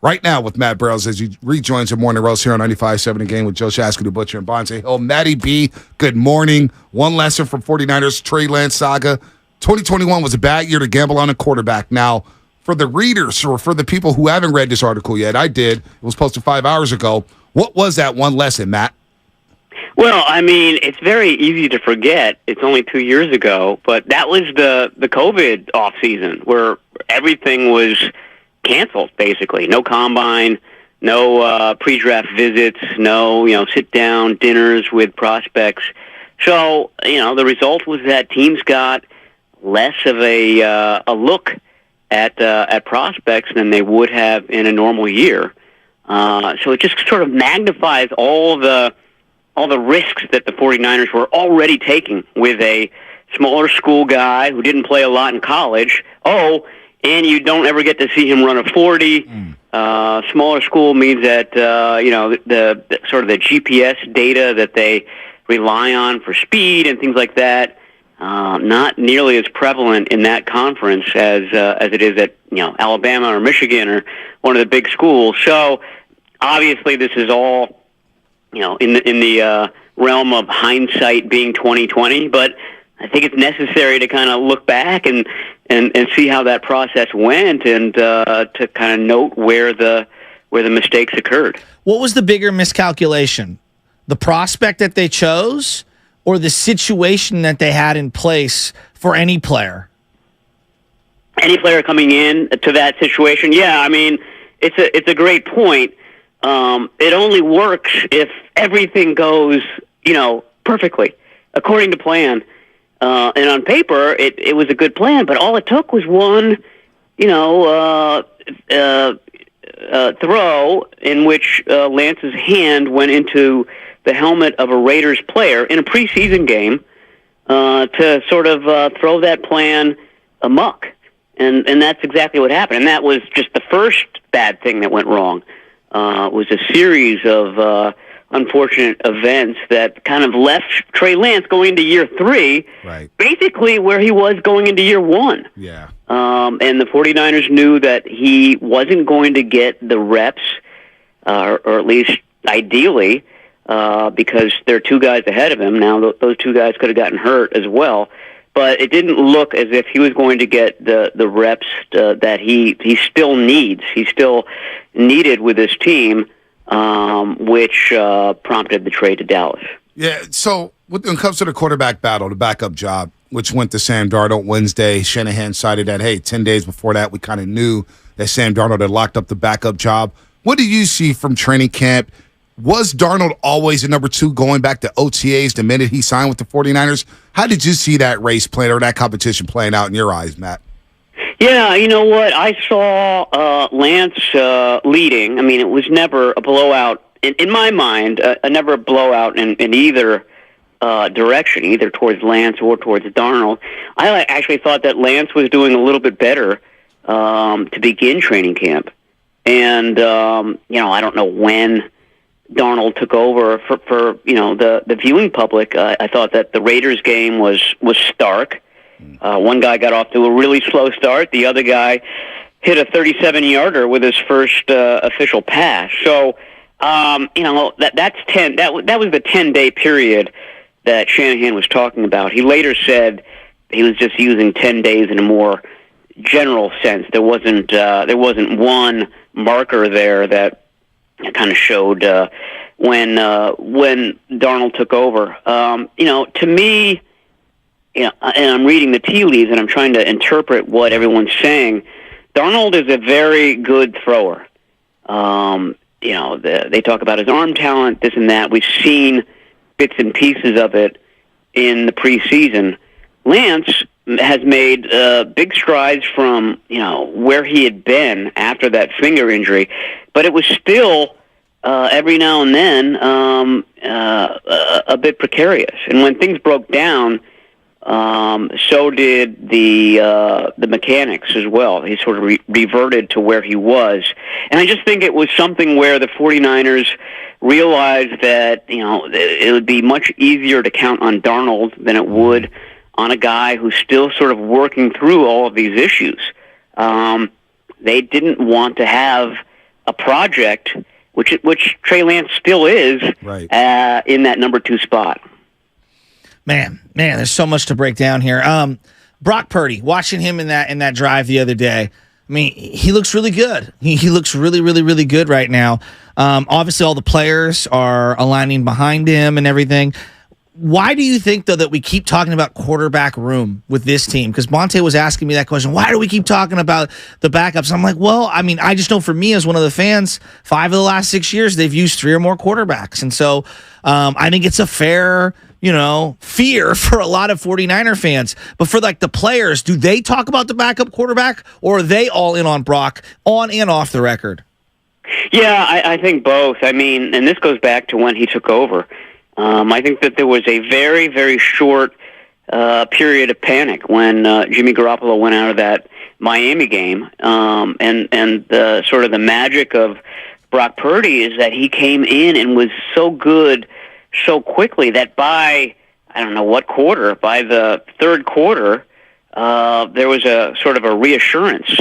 right now with Matt Barrows as he rejoins the Morning Roast here on 95.7 The Game with Joe Shasky, the Butcher, and Bonte Hill. Matty B, good morning. One lesson from 49ers Trey Lance saga. 2021 was a bad year to gamble on a quarterback. Now, for the readers or for the people who haven't read this article yet, I did. It was posted 5 hours ago. What was that one lesson, Matt? Well, I mean, it's very easy to forget. It's only 2 years ago, but that was the COVID off season where everything was canceled, basically. No combine, no pre-draft visits, no sit-down dinners with prospects. So the result was that teams got less of a look at prospects than they would have in a normal year. So it just sort of magnifies all the risks that the 49ers were already taking with a smaller school guy who didn't play a lot in college. Oh, and you don't ever get to see him run a 40. Smaller school means that, the sort of the GPS data that they rely on for speed and things like that, not nearly as prevalent in that conference as it is at, Alabama or Michigan or one of the big schools. So obviously this is all, in the realm of hindsight being 2020, but I think it's necessary to kind of look back and see how that process went and to kind of note where the mistakes occurred. What was the bigger miscalculation? The prospect that they chose or the situation that they had in place for any player? Any player coming in to that situation? Yeah, I mean, it's a great point. It only works if everything goes, perfectly, according to plan. And on paper, it was a good plan, but all it took was one, throw in which Lance's hand went into the helmet of a Raiders player in a preseason game to sort of throw that plan amok. And that's exactly what happened. And that was just the first bad thing that went wrong. It was a series of unfortunate events that kind of left Trey Lance going into year 3, basically where he was going into year 1. Yeah. And the 49ers knew that he wasn't going to get the reps, or at least ideally, because there are 2 guys ahead of him. Now, those 2 guys could have gotten hurt as well. But it didn't look as if he was going to get the reps that he still needs. He still needed with his team, which prompted the trade to Dallas. Yeah, so when it comes to the quarterback battle, the backup job, which went to Sam Darnold Wednesday, Shanahan cited that, hey, 10 days before that, we kind of knew that Sam Darnold had locked up the backup job. What do you see from training camp? Was Darnold always a number 2 going back to OTAs the minute he signed with the 49ers? How did you see that race playing or that competition playing out in your eyes, Matt? Yeah, you know what? I saw Lance leading. I mean, it was never a blowout. In my mind, never a blowout in either direction, either towards Lance or towards Darnold. I actually thought that Lance was doing a little bit better to begin training camp. And, I don't know when Darnold took over for the viewing public. I thought that the Raiders game was stark. One guy got off to a really slow start. The other guy hit a 37-yarder with his first official pass. So, that's 10. That was the 10-day period that Shanahan was talking about. He later said he was just using 10 days in a more general sense. There wasn't one marker there that kind of showed when Darnold took over. To me, and I'm reading the tea leaves and I'm trying to interpret what everyone's saying. Darnold is a very good thrower. They talk about his arm talent, this and that. We've seen bits and pieces of it in the preseason. Lance has made big strides from where he had been after that finger injury, but it was still every now and then a bit precarious. And when things broke down, so did the mechanics as well. He sort of reverted to where he was. And I just think it was something where the 49ers realized that, it would be much easier to count on Darnold than it would on a guy who's still sort of working through all of these issues. They didn't want to have a project, which Trey Lance still is, in that number 2 spot. Man, there's so much to break down here. Brock Purdy, watching him in that drive the other day, I mean, he looks really good. He looks really, really, really good right now. Obviously, all the players are aligning behind him and everything. Why do you think, though, that we keep talking about quarterback room with this team? Because Bonte was asking me that question. Why do we keep talking about the backups? I'm like, well, I mean, I just know for me as one of the fans, 5 of the last 6 years, they've used 3 or more quarterbacks. And so I think it's a fair, fear for a lot of 49er fans. But for like the players, do they talk about the backup quarterback, or are they all in on Brock on and off the record? Yeah, I think both. I mean, and this goes back to when he took over. I think that there was a very, very short period of panic when Jimmy Garoppolo went out of that Miami game. And the sort of the magic of Brock Purdy is that he came in and was so good so quickly that by, I don't know what quarter, by the third quarter, there was a sort of a reassurance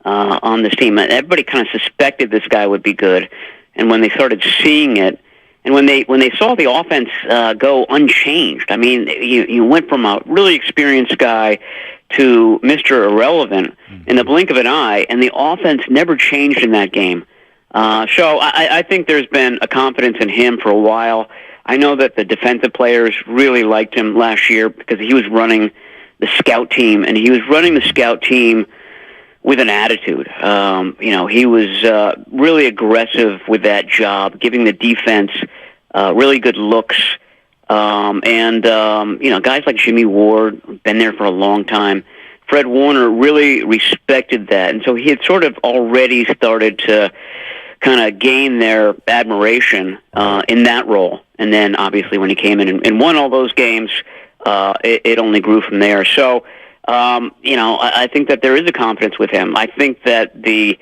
on this team. Everybody kind of suspected this guy would be good. And when they started seeing it, and when they saw the offense go unchanged, I mean, you went from a really experienced guy to Mr. Irrelevant in the blink of an eye, and the offense never changed in that game. So I think there's been a confidence in him for a while. I know that the defensive players really liked him last year because he was running the scout team, and he was running the scout team with an attitude. He was really aggressive with that job, giving the defense really good looks. Guys like Jimmy Ward, been there for a long time. Fred Warner really respected that. And so he had sort of already started to kind of gain their admiration in that role. And then obviously when he came in and won all those games, it only grew from there. So, I think that there is a confidence with him. I think that the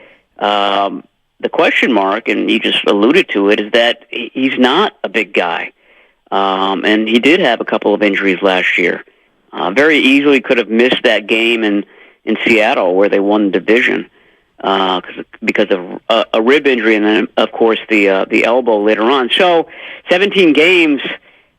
question mark, and you just alluded to it, is that he's not a big guy. And he did have a couple of injuries last year. Very easily could have missed that game in Seattle where they won the division because of a rib injury and then, of course, the elbow later on. So 17 games,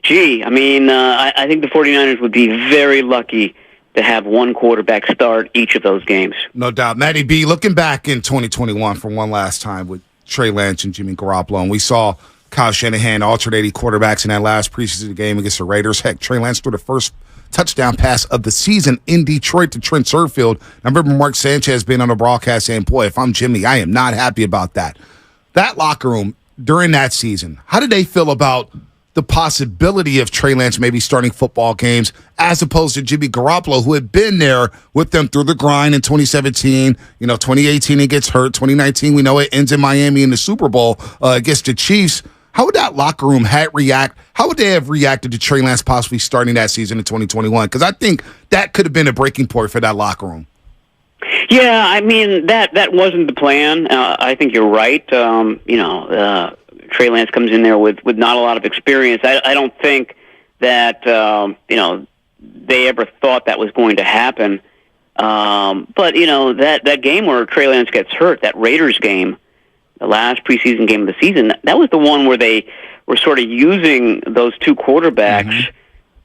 I think the 49ers would be very lucky to have one quarterback start each of those games. No doubt. Matty B, looking back in 2021 for one last time with Trey Lance and Jimmy Garoppolo, and we saw Kyle Shanahan alternating quarterbacks in that last preseason game against the Raiders. Heck, Trey Lance threw the first touchdown pass of the season in Detroit to Trent Sherfield. I remember Mark Sanchez being on the broadcast saying, boy, if I'm Jimmy, I am not happy about that. That locker room during that season, how did they feel about the possibility of Trey Lance maybe starting football games as opposed to Jimmy Garoppolo, who had been there with them through the grind in 2017. 2018 he gets hurt. 2019 we know it ends in Miami in the Super Bowl against the Chiefs. How would that locker room react? How would they have reacted to Trey Lance possibly starting that season in 2021? Because I think that could have been a breaking point for that locker room. Yeah, I mean, that wasn't the plan. I think you're right. Trey Lance comes in there with not a lot of experience. I don't think that they ever thought that was going to happen. But that game where Trey Lance gets hurt, that Raiders game, the last preseason game of the season, that was the one where they were sort of using those two quarterbacks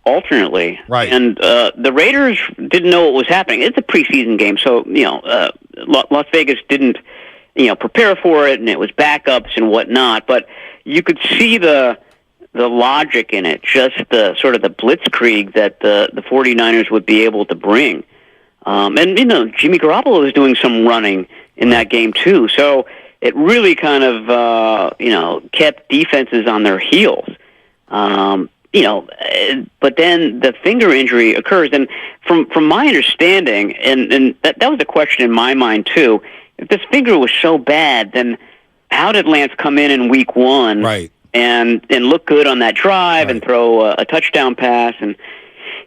alternately. Right. And the Raiders didn't know what was happening. It's a preseason game, so Las Vegas didn't prepare for it, and it was backups and whatnot. But you could see the logic in it, just the sort of the blitzkrieg that the 49ers would be able to bring. And Jimmy Garoppolo was doing some running in that game too. So it really kind of kept defenses on their heels. But then the finger injury occurs, and from my understanding, and that was a question in my mind too. If this finger was so bad, then how did Lance come in week one and look good on that drive and throw a touchdown pass? And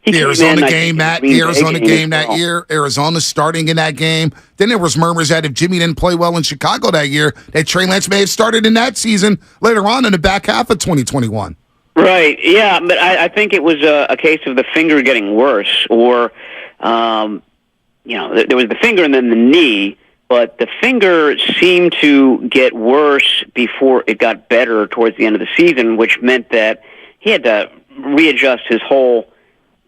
the Arizona game, Matt. The Arizona game that year. Arizona starting in that game. Then there was murmurs that if Jimmy didn't play well in Chicago that year, that Trey Lance may have started in that season later on in the back half of 2021. Right. Yeah, but I think it was a case of the finger getting worse, or there was the finger and then the knee, but the finger seemed to get worse before it got better towards the end of the season, which meant that he had to readjust his whole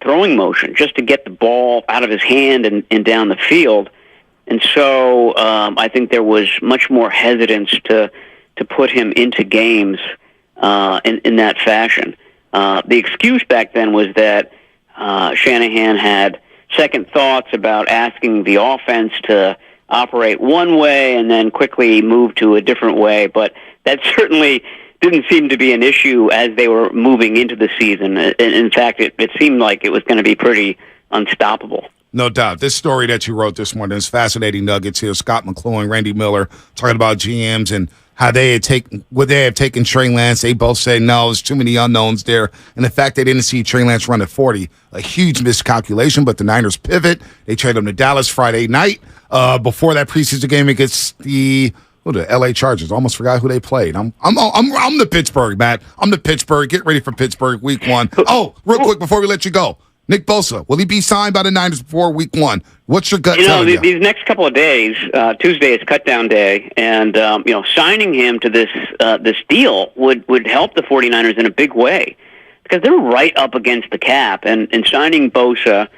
throwing motion just to get the ball out of his hand and down the field. And so I think there was much more hesitance to put him into games in that fashion. The excuse back then was that Shanahan had second thoughts about asking the offense to operate one way and then quickly move to a different way, but that certainly didn't seem to be an issue as they were moving into the season. In fact, it seemed like it was going to be pretty unstoppable. No doubt. This story that you wrote this morning is fascinating nuggets here. Scott McClure, Randy Miller talking about GMs and how they had taken Trey Lance. They both said, no, there's too many unknowns there. And the fact they didn't see Trey Lance run at 40, a huge miscalculation, but the Niners pivot. They trade him to Dallas Friday night before that preseason game against the L.A. Chargers. Almost forgot who they played. I'm the Pittsburgh, Matt. I'm the Pittsburgh. Get ready for Pittsburgh week 1. Oh, real quick before we let you go. Nick Bosa, will he be signed by the Niners before week 1? What's your gut telling you? These next couple of days, Tuesday is cut down day, and signing him to this deal would help the 49ers in a big way because they're right up against the cap, and signing Bosa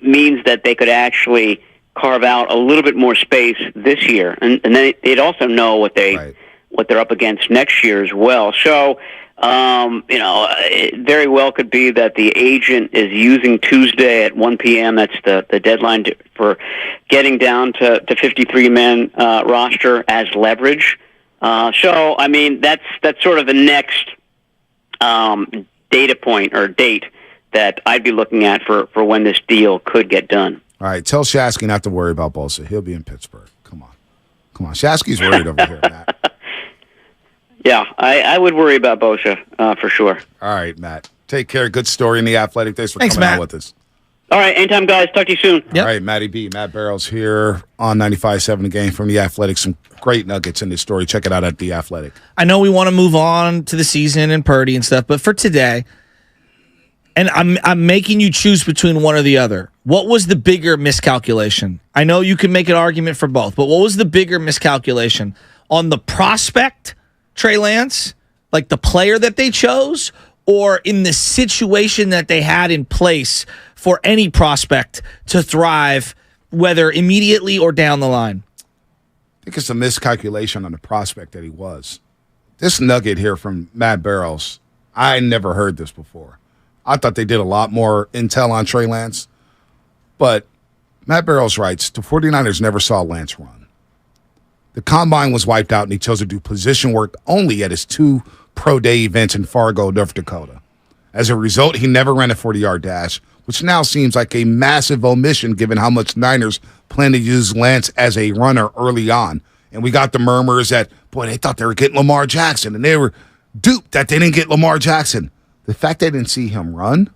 means that they could actually carve out a little bit more space this year, and then they'd also know what they're up against next year as well. So. It very well could be that the agent is using Tuesday at 1 p.m. That's the deadline for getting down to 53-man roster as leverage. That's sort of the next data point or date that I'd be looking at for when this deal could get done. All right, tell Shasky not to worry about Bosa. He'll be in Pittsburgh. Come on. Shasky's worried over here, Matt. Yeah, I would worry about Bosa for sure. All right, Matt. Take care. Good story in The Athletic. Thanks for coming Matt. out with us. All right, anytime, guys. Talk to you soon. All right, Matty B. Matt Barrows here on 95.7 The Game from The Athletic. Some great nuggets in this story. Check it out at The Athletic. I know we want to move on to the season and Purdy and stuff, but for today, and I'm making you choose between one or the other. What was the bigger miscalculation? I know you can make an argument for both, but what was the bigger miscalculation? On the prospect, Trey Lance, like the player that they chose, or in the situation that they had in place for any prospect to thrive, whether immediately or down the line? I think it's a miscalculation on the prospect that he was. This nugget here from Matt Barrows, I never heard this before. I thought they did a lot more intel on Trey Lance, but Matt Barrows writes, the 49ers never saw Lance run. The combine was wiped out, and he chose to do position work only at his 2 pro day events in Fargo, North Dakota. As a result, he never ran a 40-yard dash, which now seems like a massive omission given how much Niners plan to use Lance as a runner early on. And we got the murmurs that, boy, they thought they were getting Lamar Jackson, and they were duped that they didn't get Lamar Jackson. The fact they didn't see him run,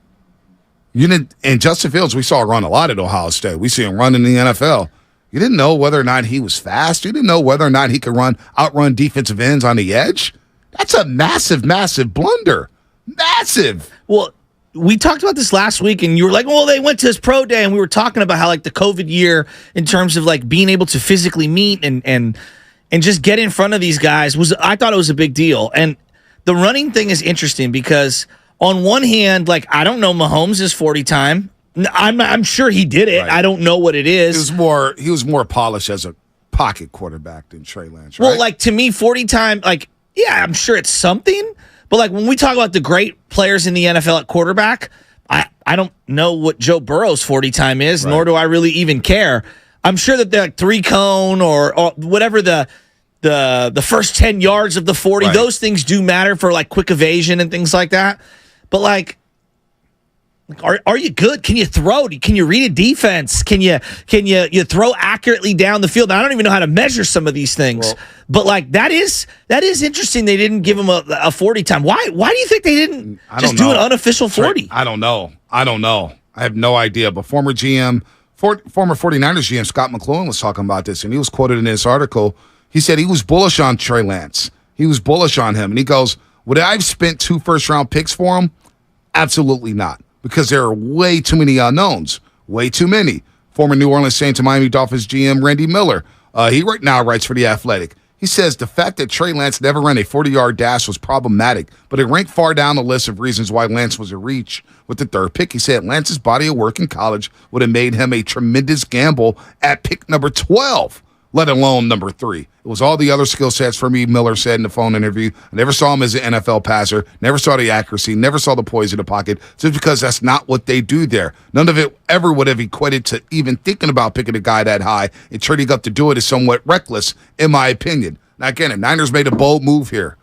and Justin Fields, we saw run a lot at Ohio State. We see him run in the NFL. You didn't know whether or not he was fast. You didn't know whether or not he could outrun defensive ends on the edge. That's a massive, massive blunder. Massive. Well, we talked about this last week, and you were like, well, they went to his pro day, and we were talking about how, like, the COVID year in terms of, like, being able to physically meet and just get in front of these guys I thought it was a big deal. And the running thing is interesting because on one hand, like, I don't know Mahomes' 40 time. I'm sure he did it. Right. I don't know what it is. He was more polished as a pocket quarterback than Trey Lance, right? Well, like, to me, 40 time, like, yeah, I'm sure it's something. But, like, when we talk about the great players in the NFL at quarterback, I don't know what Joe Burrow's 40 time is, nor do I really even care. I'm sure that they're like 3-cone or whatever the first 10 yards of the 40, those things do matter for, like, quick evasion and things like that. But, like, are you good? Can you throw? Can you read a defense? Can you throw accurately down the field? I don't even know how to measure some of these things. But like that is interesting. They didn't give him a 40 time. Why do you think they didn't just do an unofficial 40? I don't know. I have no idea. But former 49ers GM Scott McClure was talking about this, and he was quoted in this article. He said he was bullish on Trey Lance. He was bullish on him, and he goes, Would I have spent 2 first-round picks for him? Absolutely not, because there are way too many unknowns. Way too many. Former New Orleans Saints and Miami Dolphins GM Randy Miller, he right now writes for The Athletic. He says the fact that Trey Lance never ran a 40-yard dash was problematic, but it ranked far down the list of reasons why Lance was a reach. With the 3rd pick, he said Lance's body of work in college would have made him a tremendous gamble at pick number 12, let alone number 3. It was all the other skill sets for me, Miller said in the phone interview. I never saw him as an NFL passer, never saw the accuracy, never saw the poise in the pocket, just because that's not what they do there. None of it ever would have equated to even thinking about picking a guy that high, and trading up to do it is somewhat reckless, in my opinion. Now, again, the Niners made a bold move here,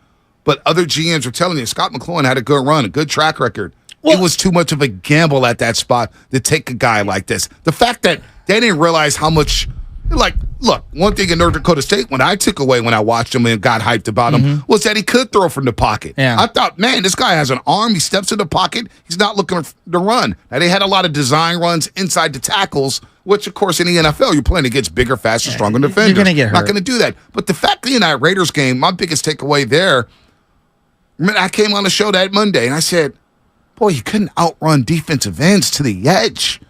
but other GMs are telling you Scott McCloughan had a good run, a good track record. It was too much of a gamble at that spot to take a guy like this. The fact that they didn't realize how much, like, look, one thing in North Dakota State, when I took away when I watched him and got hyped about him, was that he could throw from the pocket. Yeah. I thought, man, this guy has an arm. He steps in the pocket. He's not looking to run. Now, they had a lot of design runs inside the tackles, which, of course, in the NFL, you're playing against bigger, faster, stronger defenders. You're going to get hurt. Not going to do that. But the fact that in that Raiders game, my biggest takeaway there, I came on the show that Monday, and I said, boy, you couldn't outrun defensive ends to the edge.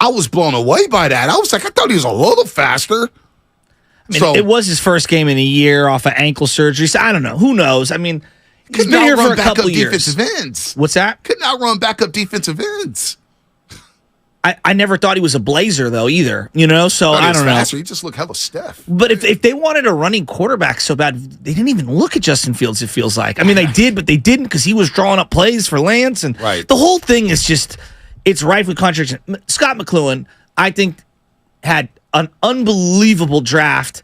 I was blown away by that. I was like, I thought he was a little faster. I mean, it was his first game in a year off of ankle surgery. So I don't know. Who knows? I mean, he's been here for a couple years. Defensive ends. What's that? Couldn't outrun backup defensive ends. I never thought he was a blazer, though, either. You know, so I don't know. Faster. He just looked hella stiff. But if they wanted a running quarterback so bad, they didn't even look at Justin Fields, it feels like. I mean, they did, but they didn't because he was drawing up plays for Lance. And the whole thing is just, it's rife with contradiction. Scott McCloughan, I think, had an unbelievable draft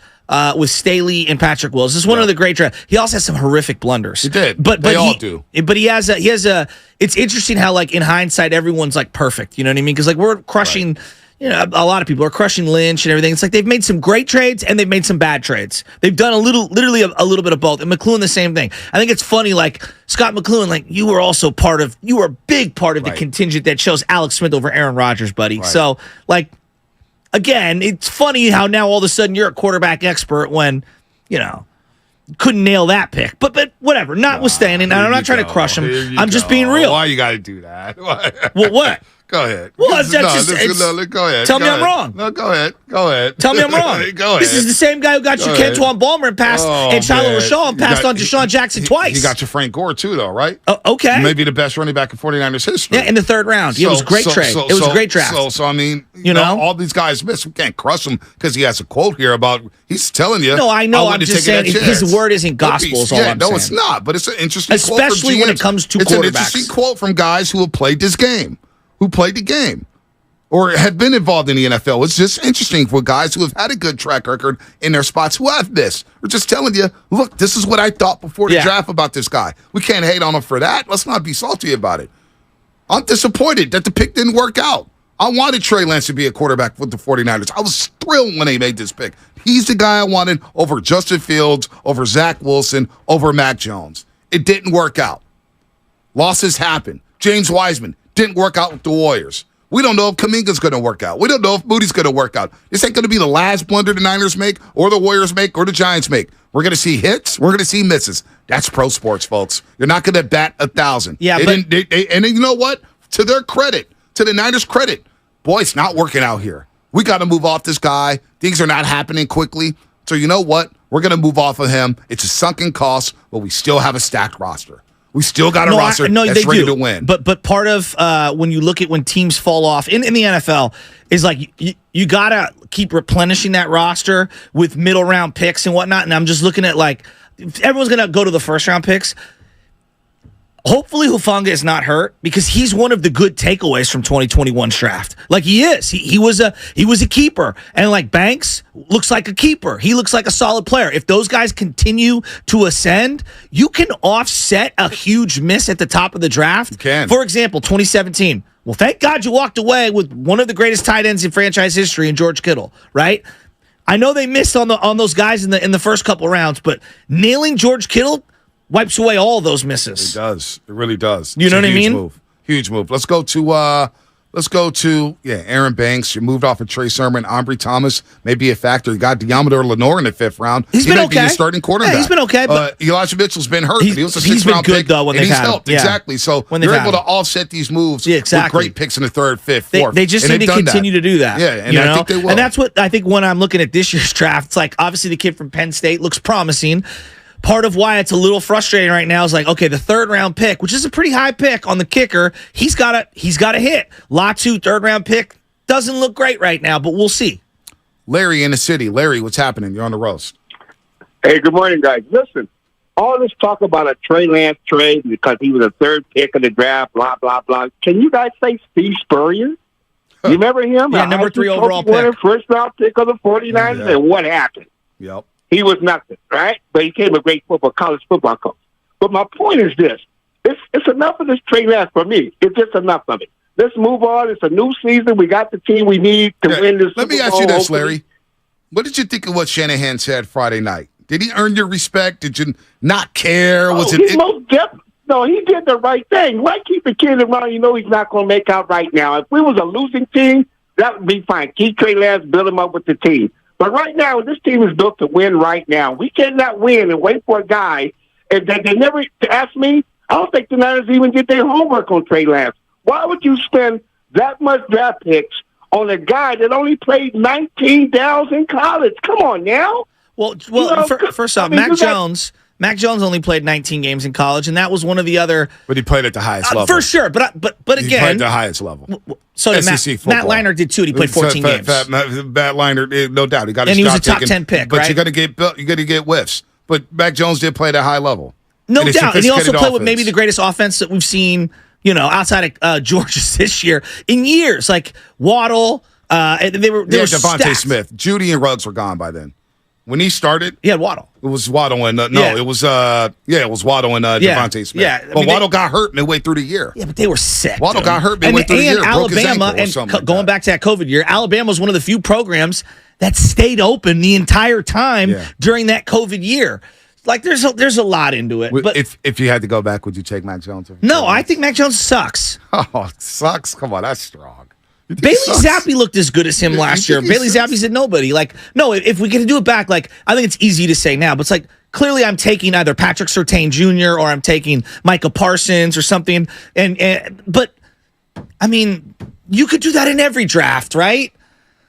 with Staley and Patrick Willis. This is one of the great drafts. He also has some horrific blunders. He did. But they all do. But he has a. It's interesting how, like, in hindsight, everyone's like perfect. You know what I mean? Because like we're crushing. You know, a lot of people are crushing Lynch and everything. It's like they've made some great trades and they've made some bad trades. They've done literally a little bit of both. And McCloughan, the same thing. I think it's funny, like Scott McCloughan, like you were a big part of the contingent that chose Alex Smith over Aaron Rodgers, buddy. Right. So, like, again, it's funny how now all of a sudden you're a quarterback expert when, you know, couldn't nail that pick. But whatever. Notwithstanding, I'm not trying to crush him. I'm just being real. Why you got to do that? Well, what? Go ahead. Well, go ahead. Tell me I'm wrong. No, go ahead. Go ahead. Tell me I'm wrong. Go ahead. This is the same guy who got you Kentuan Balmer and passed and Shiloh Rashawn and passed on Deshaun Jackson twice. He got you Frank Gore too, though, right? Okay. Maybe the best running back in 49ers history. Yeah, in the 3rd round. It was a great trade. It was a great draft. So I mean, you know, all these guys miss. We can't crush him because he has a quote here about he's telling you. No, I know. I'm just saying his word isn't gospel. Is all I'm saying. No, it's not. But it's an interesting quote. Especially when it comes to quarterbacks. It's an interesting quote from guys who have played this game, who played the game, or have been involved in the NFL. It's just interesting for guys who have had a good track record in their spots who have missed. We're just telling you, look, this is what I thought before the draft about this guy. We can't hate on him for that. Let's not be salty about it. I'm disappointed that the pick didn't work out. I wanted Trey Lance to be a quarterback with the 49ers. I was thrilled when they made this pick. He's the guy I wanted over Justin Fields, over Zach Wilson, over Mac Jones. It didn't work out. Losses happen. James Wiseman didn't work out with the Warriors. We don't know if Kuminga's going to work out. We don't know if Moody's going to work out. This ain't going to be the last blunder the Niners make or the Warriors make or the Giants make. We're going to see hits. We're going to see misses. That's pro sports, folks. You're not going to bat 1,000. Yeah, and you know what? To their credit, to the Niners' credit, boy, it's not working out here. We got to move off this guy. Things are not happening quickly. So you know what? We're going to move off of him. It's a sunken cost, but we still have a stacked roster. We still got a roster that's ready to win. But part of when you look at when teams fall off in the NFL is like you got to keep replenishing that roster with middle round picks and whatnot. And I'm just looking at like everyone's going to go to the first round picks. Hopefully Hufanga is not hurt because he's one of the good takeaways from 2021's draft. Like he is. He was a keeper. And like Banks looks like a keeper. He looks like a solid player. If those guys continue to ascend, you can offset a huge miss at the top of the draft. You can. For example, 2017. Well, thank God you walked away with one of the greatest tight ends in franchise history in George Kittle, right? I know they missed on those guys in the first couple rounds, but nailing George Kittle wipes away all those misses. It does. It really does. You know what I mean? Huge move. Let's go to Let's go to, Aaron Banks. You moved off of Trey Sermon. Ambry Thomas may be a factor. You got Deommodore Lenoir in the 5th round. He's been may okay. be your starting quarterback. Yeah, he's been okay. But Elijah Mitchell's been hurt. He was a 6th-round pick. Though, when and he's helped. Yeah. Exactly. So when you're able to offset these moves with great picks in the 3rd, 5th, 4th. They just need to continue to do that. Yeah, and I think they will. And that's what I think when I'm looking at this year's draft. It's like, obviously, the kid from Penn State looks promising. Part of why it's a little frustrating right now is like, okay, the 3rd-round pick, which is a pretty high pick on the kicker, he's got to hit. Latu, 3rd-round pick, doesn't look great right now, but we'll see. Larry in the city. Larry, what's happening? You're on the roast. Hey, good morning, guys. Listen, all this talk about a Trey Lance trade because he was a 3rd pick of the draft, blah, blah, blah. Can you guys say Steve Spurrier? You remember him? Yeah, number 3 overall pick. First-round pick of the 49ers, and what happened? Yep. He was nothing, right? But he became a great college football coach. But my point is this. It's enough of this Trey Lance for me. It's just enough of it. Let's move on. It's a new season. We got the team we need to win this Let me ask you this, Larry. What did you think of what Shanahan said Friday night? Did he earn your respect? Did you not care? No, he did the right thing. Why keep the kid around? You know he's not going to make out right now. If we was a losing team, that would be fine. Keep Trey Lance, build him up with the team. But right now, this team is built to win right now. We cannot win and wait for a guy. And they never, to ask me, I don't think the Niners even did their homework on Trey Lance. Why would you spend that much draft picks on a guy that only played 19 downs in college? Come on now. Well, first off, Mac Jones only played 19 games in college, and that was one of the other. But he played at the highest level. For sure, but again, he played at the highest level. So did Matt Leinart did too. And he played 14 games. Matt Leinart, no doubt, he got his and he was a job top 10 pick. But right? you got to get whiffs. But Mac Jones did play at a high level. No doubt, and he also played with maybe the greatest offense that we've seen. Outside of Georgia's this year in years, like Waddle. They were Devontae stacked. Smith, Judy, and Ruggs were gone by then. When he started, he had Waddle. It was Waddle and it was Waddle and Devontae Smith. Yeah, but Waddle got hurt midway through the year. Yeah, but they were sick. Waddle got hurt midway through the year. Alabama, going back to that COVID year, Alabama was one of the few programs that stayed open the entire time during that COVID year. Like there's a lot into it. But if you had to go back, would you take Mac Jones? No, I think Mac Jones sucks. Oh, sucks! Come on, that's strong. Bailey Zappi looked as good as him last year. Bailey Zappi said nobody. Like, no, if we can do it back, like, I think it's easy to say now, but it's like, clearly I'm taking either Patrick Surtain Jr. or I'm taking Micah Parsons or something. But, I mean, you could do that in every draft, right?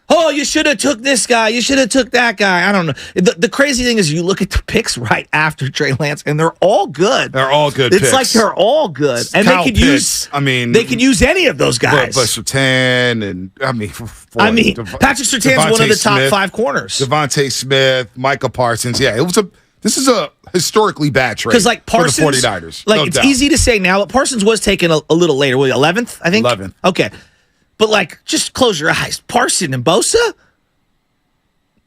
Oh, you should have took this guy. You should have took that guy. I don't know. The crazy thing is you look at the picks right after Trey Lance, and they're all good. They're all good It's picks. like they're all good. And Kyle they could Pitts, use they could use any of those guys. But Surtain and Patrick Surtain's one of the top 5 corners. Devontae Smith, Micah Parsons. Yeah, this is a historically bad trade. Because like Parsons, for the 49ers. Like it's easy to say now, but Parsons was taken a little later. 11th, I think. 11th. Okay. But like, just close your eyes. Parson and Bosa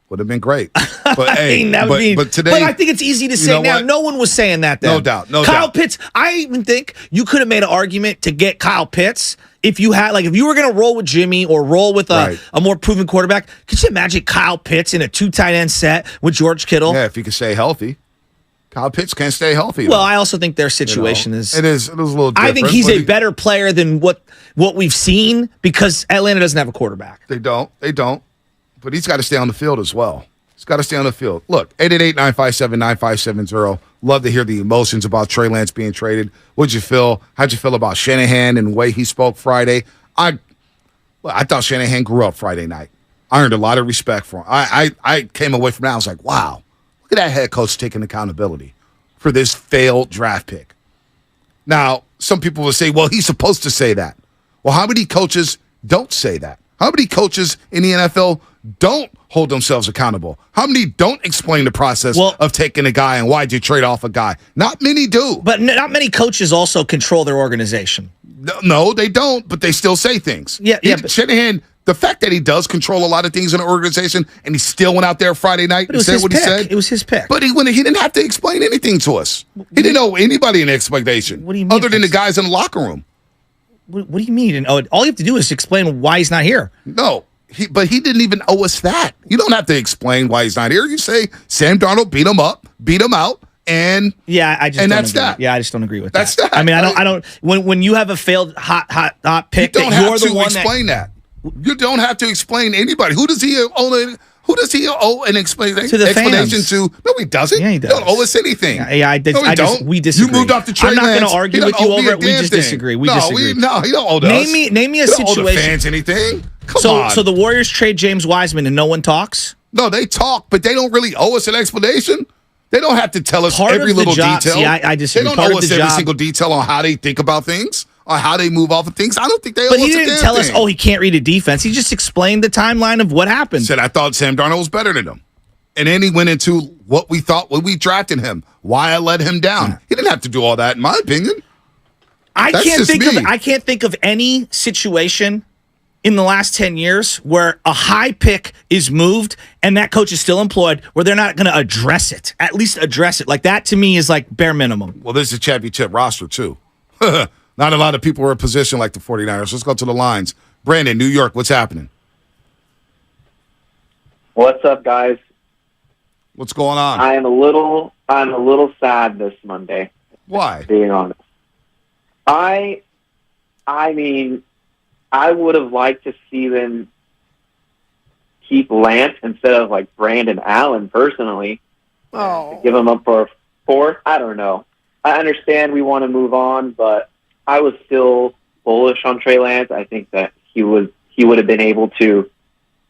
would have been great. But hey, but today, but I think it's easy to say now. What? No one was saying that then. No doubt. Kyle Pitts. I even think you could have made an argument to get Kyle Pitts if you had, like, if you were going to roll with Jimmy or roll with a more proven quarterback. Could you imagine Kyle Pitts in a 2 tight end set with George Kittle? Yeah, if he could stay healthy. Kyle Pitts can't stay healthy. Well, I also think their situation is it is a little different. I think he's a better player than what we've seen because Atlanta doesn't have a quarterback. They don't. But he's got to stay on the field as well. He's got to stay on the field. Look, 888-957-9570. Love to hear the emotions about Trey Lance being traded. What'd you feel? How'd you feel about Shanahan and the way he spoke Friday? I thought Shanahan grew up Friday night. I earned a lot of respect for him. I came away from that. I was like, wow, look at that head coach taking accountability for this failed draft pick. Now, some people will say, well, he's supposed to say that. Well, how many coaches don't say that? How many coaches in the NFL don't hold themselves accountable? How many don't explain the process of taking a guy and why'd you trade off a guy? Not many do. But not many coaches also control their organization. No, they don't, but they still say things. But Shanahan, the fact that he does control a lot of things in the organization and he still went out there Friday night and said what he said. It was his pick. But he didn't have to explain anything to us. He didn't owe anybody an explanation. What do you mean? Other than the guys in the locker room. What do you mean? All you have to do is explain why he's not here. No, but he didn't even owe us that. You don't have to explain why he's not here. You say Sam Darnold beat him up, beat him out, and I just and don't that's agree. that. Yeah, I just don't agree with That's that. that. I mean, I don't. When you have a failed hot pick, You don't that you're have the to one explain that. You don't have to explain anybody. Who does he owe an explanation To the explanation fans. to? No, he doesn't. Yeah, he He does. don't owe us anything. Yeah, we disagree. You moved off the Trey I'm not Lance. going to argue He with don't you owe me over a it. We damn just thing. disagree. We no, disagree. he don't owe us. Name me a He don't owe situation. the fans anything. Come on. So the Warriors trade James Wiseman and no one talks? No, they talk, but they don't really owe us an explanation. They don't have to tell us Part every of the little job- detail. see, I disagree. They don't Part owe of us the every job- single detail on how they think about things, on how they move off of things. I don't think they owe But us he a didn't damn tell us, thing. oh, he can't read a defense. He just explained the timeline of what happened. Said I thought Sam Darnold was better than him. And then he went into what we thought when we drafted him, why I let him down. He didn't have to do all that, in my opinion. I That's can't just think me. of any situation in the last 10 years where a high pick is moved and that coach is still employed where they're not going to address it. At least address it. Like that to me is like bare minimum. Well, this is a championship roster, too. Not a lot of people are in position like the 49ers. Let's go to the lines. Brandon, New York, what's happening? What's up, guys? What's going on? I'm a little sad this Monday. Why? Being honest. I mean, I would have liked to see them keep Lance instead of like Brandon Allen personally. To give him up for a fourth. I don't know. I understand we want to move on, but I was still bullish on Trey Lance. I think that he would have been able to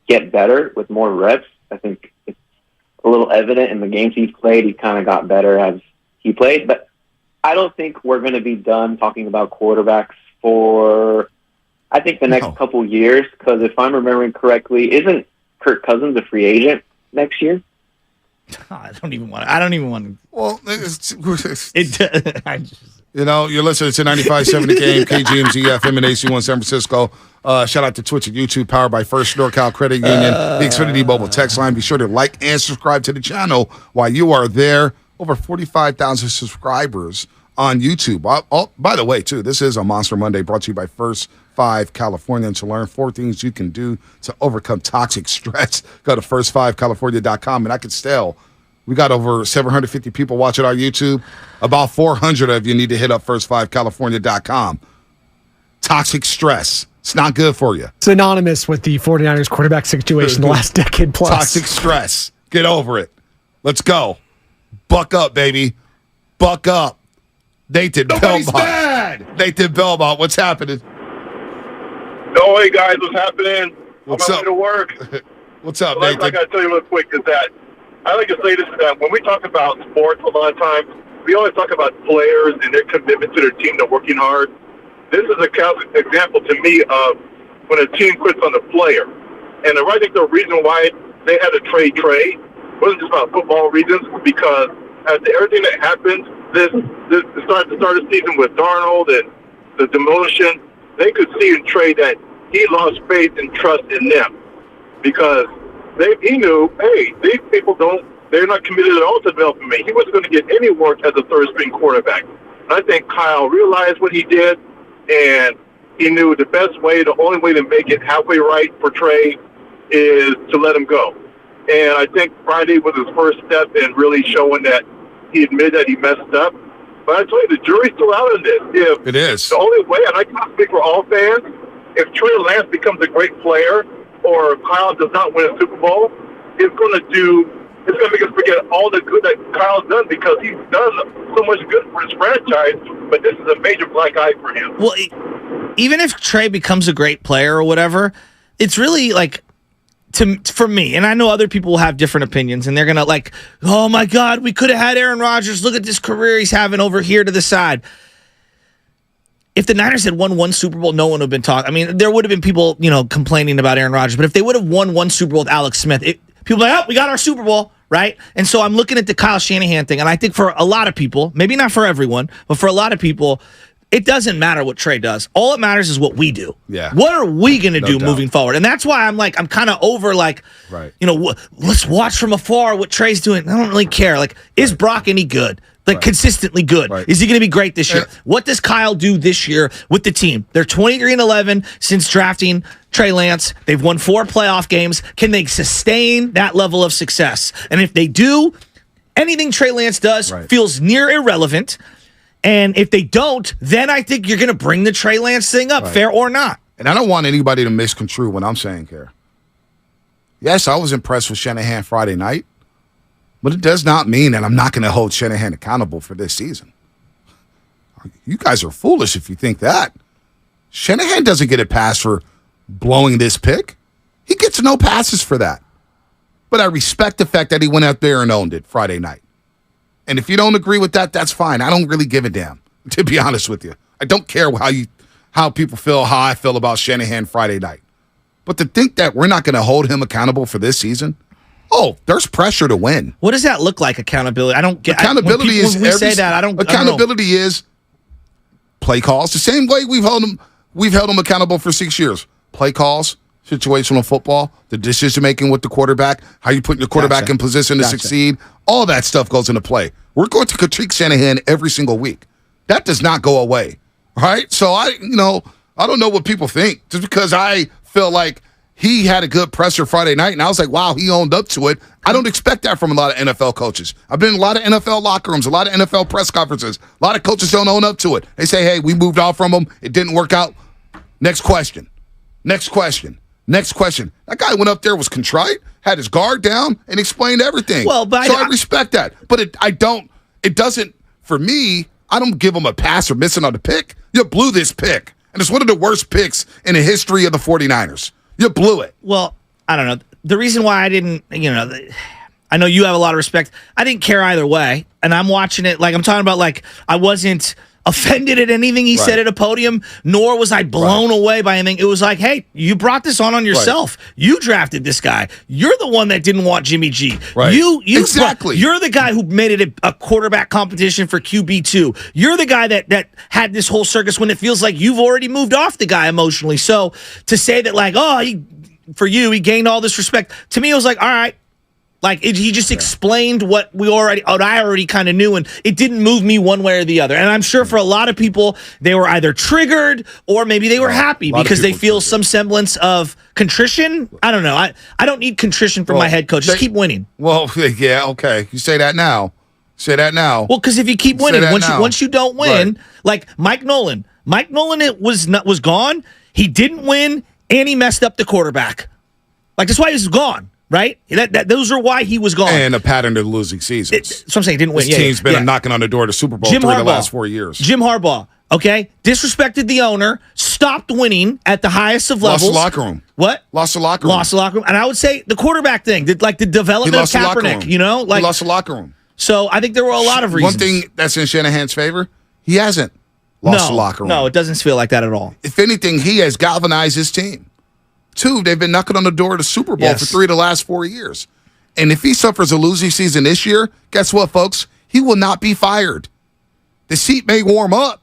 get better with more reps. I think it's a little evident in the games he's played. He kind of got better as he played, but I don't think we're going to be done talking about quarterbacks for, I think, the next couple years, because if I'm remembering correctly, isn't Kirk Cousins a free agent next year? I don't even want to. Well, I just, you know, you're listening to 95.7 The Game, KGMZ, FM, and AC1 San Francisco. Shout out to Twitch and YouTube, powered by First NorCal Credit Union, the Xfinity Mobile text line. Be sure to like and subscribe to the channel while you are there. Over 45,000 subscribers on YouTube. By the way, too, this is a Monster Monday brought to you by First 5 California. And to learn 4 things you can do to overcome toxic stress, go to first5california.com. And I can tell we got over 750 people watching our YouTube. About 400 of you need to hit up first5california.com. Toxic stress. It's not good for you. Synonymous with the 49ers quarterback situation the last decade plus. Toxic stress. Get over it. Let's go. Buck up, baby. Buck up. Nathan Nobody's Belmont. mad. Nathan Belmont, what's happening? No, hey guys, what's happening? What's on my up? way to work. What's up, Well, Nathan? I got to tell you real quick is that I like to say this, that when we talk about sports a lot of times, we always talk about players and their commitment to their team, they're working hard. This is a example to me of when a team quits on the player. And I think the reason why they had to trade Trey wasn't just about football reasons, because after everything that happened, the start of the season with Darnold and the demotion, they could see in Trey that he lost faith and trust in them, because he knew, hey, these people they're not committed at all to developing me. He wasn't going to get any work as a third-string quarterback. And I think Kyle realized what he did, and he knew the only way to make it halfway right for Trey is to let him go. And I think Friday was his first step in really showing that he admitted that he messed up. But I tell you, the jury's still out on this. It is. The only way, and I can't speak for all fans, if Trey Lance becomes a great player or Kyle does not win a Super Bowl, it's going to make us forget all the good that Kyle's done, because he's done so much good for his franchise, but this is a major black eye for him. Well, even if Trey becomes a great player or whatever, it's really like, for me, and I know other people will have different opinions, and they're going to like, oh my God, we could have had Aaron Rodgers. Look at this career he's having over here to the side. If the Niners had won one Super Bowl, no one would have been talking. I mean, there would have been people, complaining about Aaron Rodgers, but if they would have won one Super Bowl with Alex Smith, people are like, oh, we got our Super Bowl, right? And so I'm looking at the Kyle Shanahan thing, and I think for a lot of people, maybe not for everyone, but for a lot of people, it doesn't matter what Trey does. All that matters is what we do. Yeah. What are we going to do doubt. moving forward? And that's why I'm kind of over, right. Let's watch from afar what Trey's doing. I don't really care. Like, is Brock any good? Like, consistently good? Right. Is he going to be great this year? What does Kyle do this year with the team? They're 23-11 since drafting Trey Lance. They've won 4 playoff games. Can they sustain that level of success? And if they do, anything Trey Lance does feels near irrelevant. And if they don't, then I think you're going to bring the Trey Lance thing up, fair or not. And I don't want anybody to misconstrue what I'm saying here. Yes, I was impressed with Shanahan Friday night, but it does not mean that I'm not going to hold Shanahan accountable for this season. You guys are foolish if you think that. Shanahan doesn't get a pass for blowing this pick. He gets no passes for that. But I respect the fact that he went out there and owned it Friday night. And if you don't agree with that, that's fine. I don't really give a damn, to be honest with you. I don't care how people feel, how I feel about Shanahan Friday night. But to think that we're not going to hold him accountable for this season, there's pressure to win. What does that look like, accountability? I don't get accountability. When we say that, I don't. Accountability is play calls. The same way we've held him accountable for 6 years. Play calls, situational football, the decision making with the quarterback, how you put your quarterback in position to succeed. All that stuff goes into play. We're going to critique Shanahan every single week. That does not go away. All right? So I don't know what people think. Just because I feel like he had a good presser Friday night, and I was like, wow, he owned up to it. I don't expect that from a lot of NFL coaches. I've been in a lot of NFL locker rooms, a lot of NFL press conferences. A lot of coaches don't own up to it. They say, hey, we moved off from him. It didn't work out. Next question. Next question. Next question. That guy went up there, was contrite, had his guard down, and explained everything. Well, but so I respect that. But it doesn't, for me, I don't give him a pass for missing on the pick. You blew this pick. And it's one of the worst picks in the history of the 49ers. You blew it. Well, I don't know. The reason why I didn't, I know you have a lot of respect. I didn't care either way. And I'm watching it, like I'm talking about, like I wasn't offended at anything he said at a podium, nor was I blown away by anything. It was like, hey, you brought this on yourself. You drafted this guy. You're the one that didn't want Jimmy G. Right. Exactly. You're the guy who made it a quarterback competition for QB2. You're the guy that had this whole circus when it feels like you've already moved off the guy emotionally. So to say that, like, he gained all this respect, to me it was like, all right. Like, he just explained what I already kind of knew, and it didn't move me one way or the other. And I'm sure for a lot of people, they were either triggered or maybe they were happy because they feel some semblance of contrition. I don't know. I don't need contrition from my head coach. Just keep winning. Well, yeah, okay. You say that now. Well, because if you keep winning, once you don't win, like Mike Nolan it was gone. He didn't win, and he messed up the quarterback. Like, that's why he was gone. Right? Those are why he was gone. And a pattern of losing seasons. So I'm saying he didn't win. This team's been knocking on the door to Super Bowl through the last 4 years. Jim Harbaugh, okay? Disrespected the owner, stopped winning at the highest of levels. Lost the locker room. What? Lost the locker room. And I would say the quarterback thing, the development of Kaepernick, he lost the locker room. So I think there were a lot of reasons. One thing that's in Shanahan's favor, he hasn't lost the locker room. No, it doesn't feel like that at all. If anything, he has galvanized his team. 2, they've been knocking on the door of the Super Bowl for 3 of the last 4 years. And if he suffers a losing season this year, guess what, folks? He will not be fired. The seat may warm up.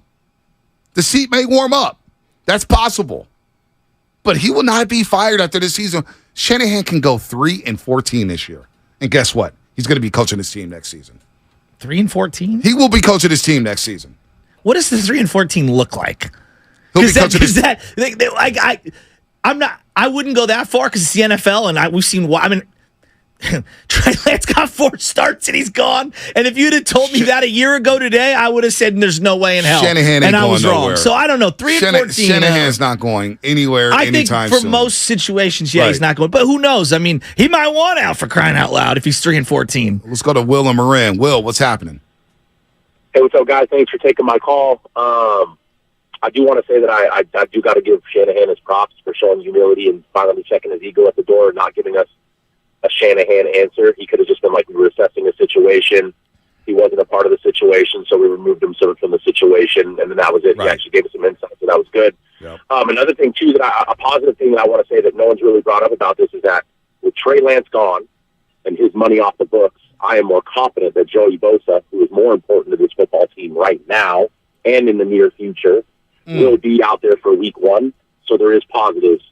That's possible. But he will not be fired after this season. Shanahan can go 3-14 this year. And guess what? He's going to be coaching his team next season. 3-14? He will be coaching his team next season. What does the 3-14 look like? He'll be coaching his team. I wouldn't go that far because it's the NFL, and we've seen why. I mean, Trey Lance got 4 starts and he's gone. And if you'd have told me that a year ago today, I would have said there's no way in hell. Shanahan ain't and I going was nowhere. wrong. So I don't know. 3-14. Shanahan's not going anywhere anytime soon. I think for most situations, he's not going. But who knows? I mean, he might want out for crying out loud if he's 3-14. Let's go to Will and Marin. Will, what's happening? Hey, what's up, guys? Thanks for taking my call. I do want to say that I do got to give Shanahan his props for showing humility and finally checking his ego at the door and not giving us a Shanahan answer. He could have just been like, we were assessing a situation. He wasn't a part of the situation, so we removed him from the situation, and then that was it. Right. He actually gave us some insight, so that was good. Yep. Another thing, too, a positive thing that I want to say that no one's really brought up about this is that with Trey Lance gone and his money off the books, I am more confident that Joey Bosa, who is more important to this football team right now and in the near future, will be out there for week 1. So there is positives.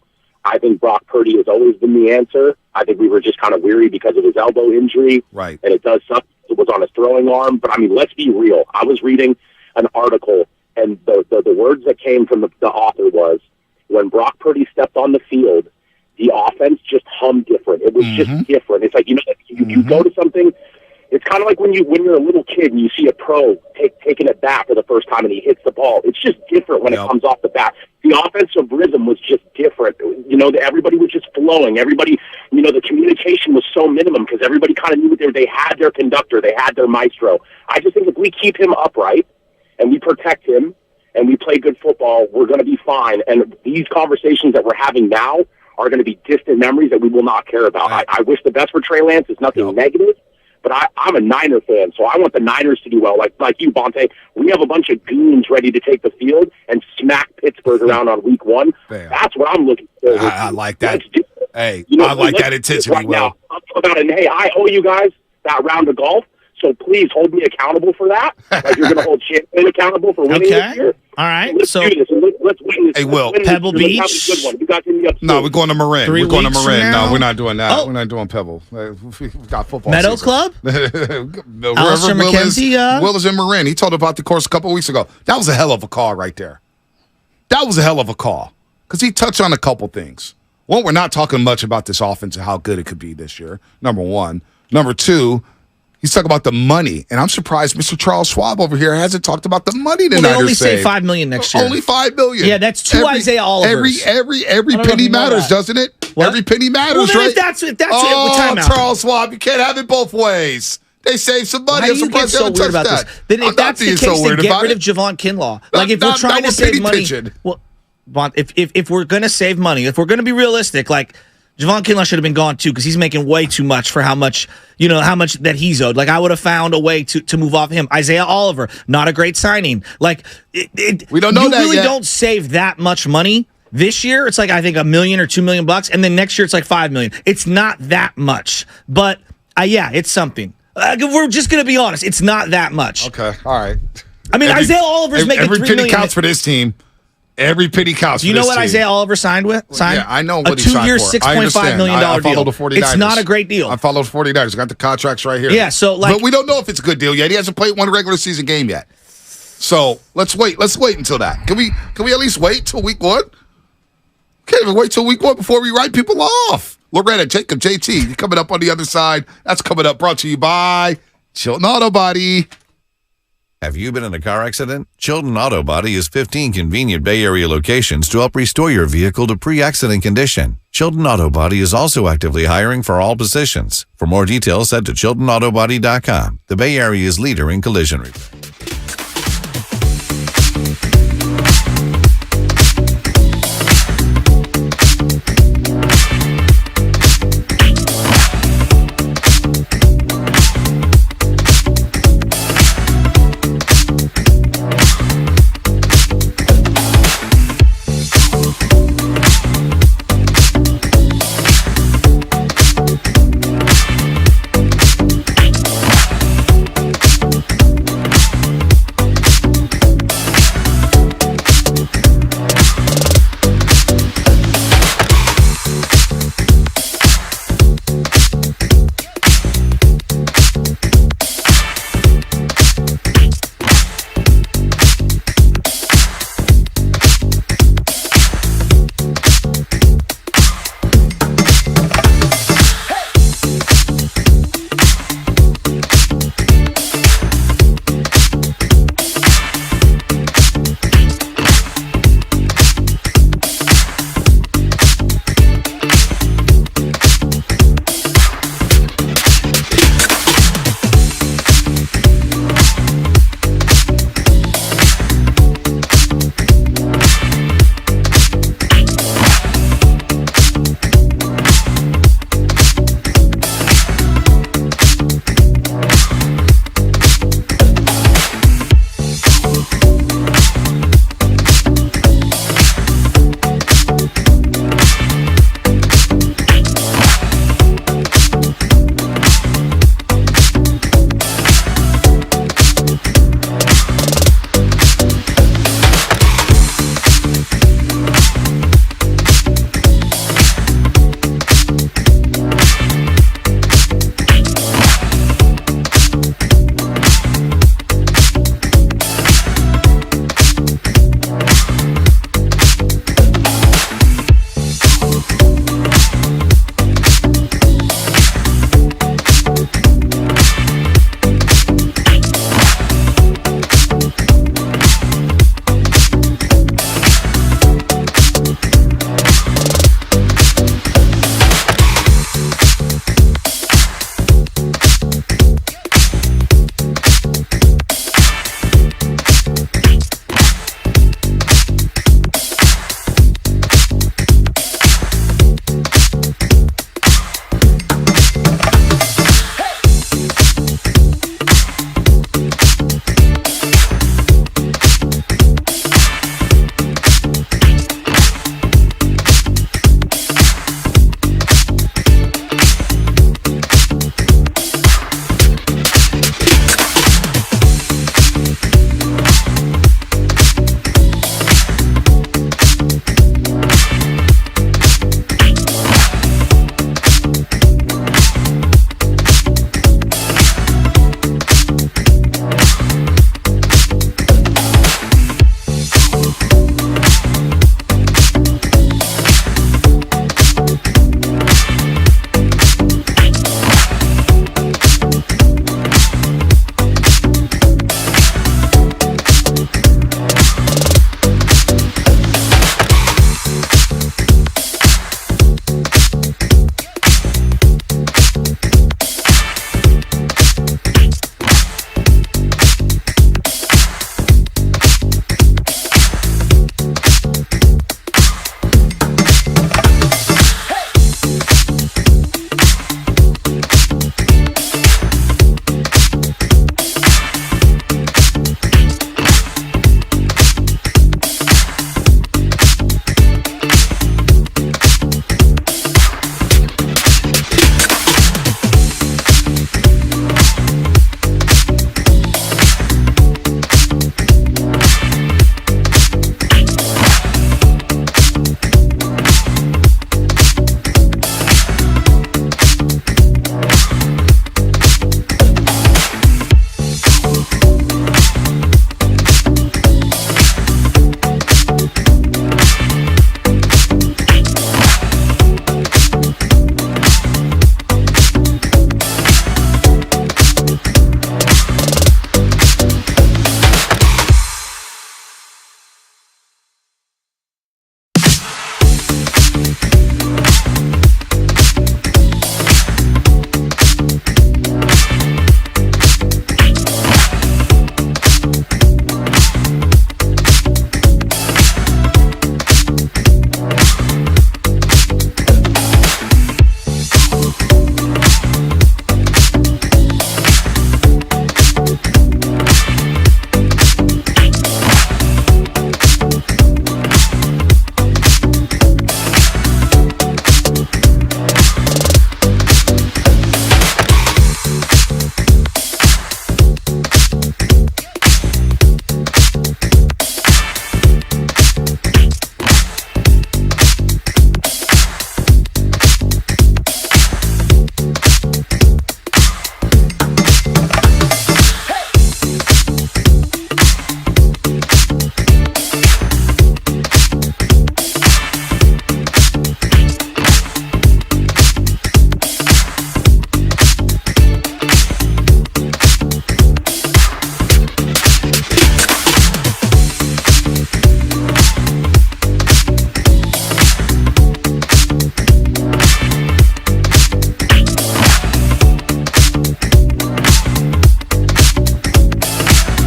I think Brock Purdy has always been the answer. I think we were just kind of weary because of his elbow injury. Right. And it does suck. It was on his throwing arm. But, I mean, let's be real. I was reading an article, and the words that came from the author was, when Brock Purdy stepped on the field, the offense just hummed different. It was just different. It's like, you go to something, It's kind of like when you're a little kid and you see a pro taking a bat for the first time and he hits the ball. It's just different when it comes off the bat. The offensive rhythm was just different. Everybody was just flowing. Everybody, the communication was so minimum because everybody kind of knew they had their conductor, they had their maestro. I just think if we keep him upright and we protect him and we play good football, we're going to be fine. And these conversations that we're having now are going to be distant memories that we will not care about. I wish the best for Trey Lance. It's nothing negative. But I'm a Niner fan, so I want the Niners to do well. Like you, Bonte, we have a bunch of goons ready to take the field and smack Pittsburgh around on week 1. Bam. That's what I'm looking for. I like that. Hey, I like that intensity, now. Hey, I owe you guys that round of golf, so please hold me accountable for that. Like you're going to hold Champion accountable for winning this year. All right. Let's do this. Let's win this. Hey, Will. Pebble Beach. Let's have a good one. You guys hit me up No, we're going to Marin. 3 We're going to weeks Marin. from No, now? we're not doing that. Oh. We're not doing Pebble. We got football Meadow season. Club? Wherever Alistair Will is, McKenzie, Will is in Marin. He told about the course a couple weeks ago. That was a hell of a call right there. That was a hell of a call because he touched on a couple things. One, we're not talking much about this offense and how good it could be this year, number one. Number two, he's talking about the money, and I'm surprised Mr. Charles Schwab over here hasn't talked about the money the Well, Niners they only saved. save $5 million next year. Only $5 million. Yeah, that's two Isaiah Olivers. Every I don't know penny if you know matters, that. doesn't it? What? Every penny matters, Well, then right? if that's it, oh, timeout. Charles Schwab, you can't have it both ways. They saved some money. Why do you get so weird about this? Then if that's the case, then get rid of Javon Kinlaw. Like if we're trying to save money, well, if we're going to save money, if we're going to be realistic, like Javon Kinlaw should have been gone too because he's making way too much for how much that he's owed. Like I would have found a way to move off him. Isaiah Oliver, not a great signing. Like we don't know you that really yet. don't save that much money. This year, it's like I think $1 million or $2 million, and then next year it's like $5 million. It's not that much, but yeah, it's something. We're just gonna be honest. It's not that much. Okay, all right. I mean, Isaiah Oliver's making every $3 penny million. counts for this team. Every penny counts. Do you for know this what team. Isaiah Oliver signed? Yeah, I know what a he signed 2-year, for. I $6.5 million I follow deal. the 49ers. It's not a great deal. I follow the 49ers. I got the contracts right here. Yeah, so but we don't know if it's a good deal yet. He hasn't played one regular season game yet. So let's wait. Let's wait until that. Can we at least wait till week 1? Can't even wait till week 1 before we write people off. Loretta, Jacob, JT, coming up on the other side. That's coming up. Brought to you by Chilton Auto Body. Have you been in a car accident? Chilton Auto Body has 15 convenient Bay Area locations to help restore your vehicle to pre-accident condition. Chilton Auto Body is also actively hiring for all positions. For more details, head to ChiltonAutoBody.com. The Bay Area's leader in collision repair.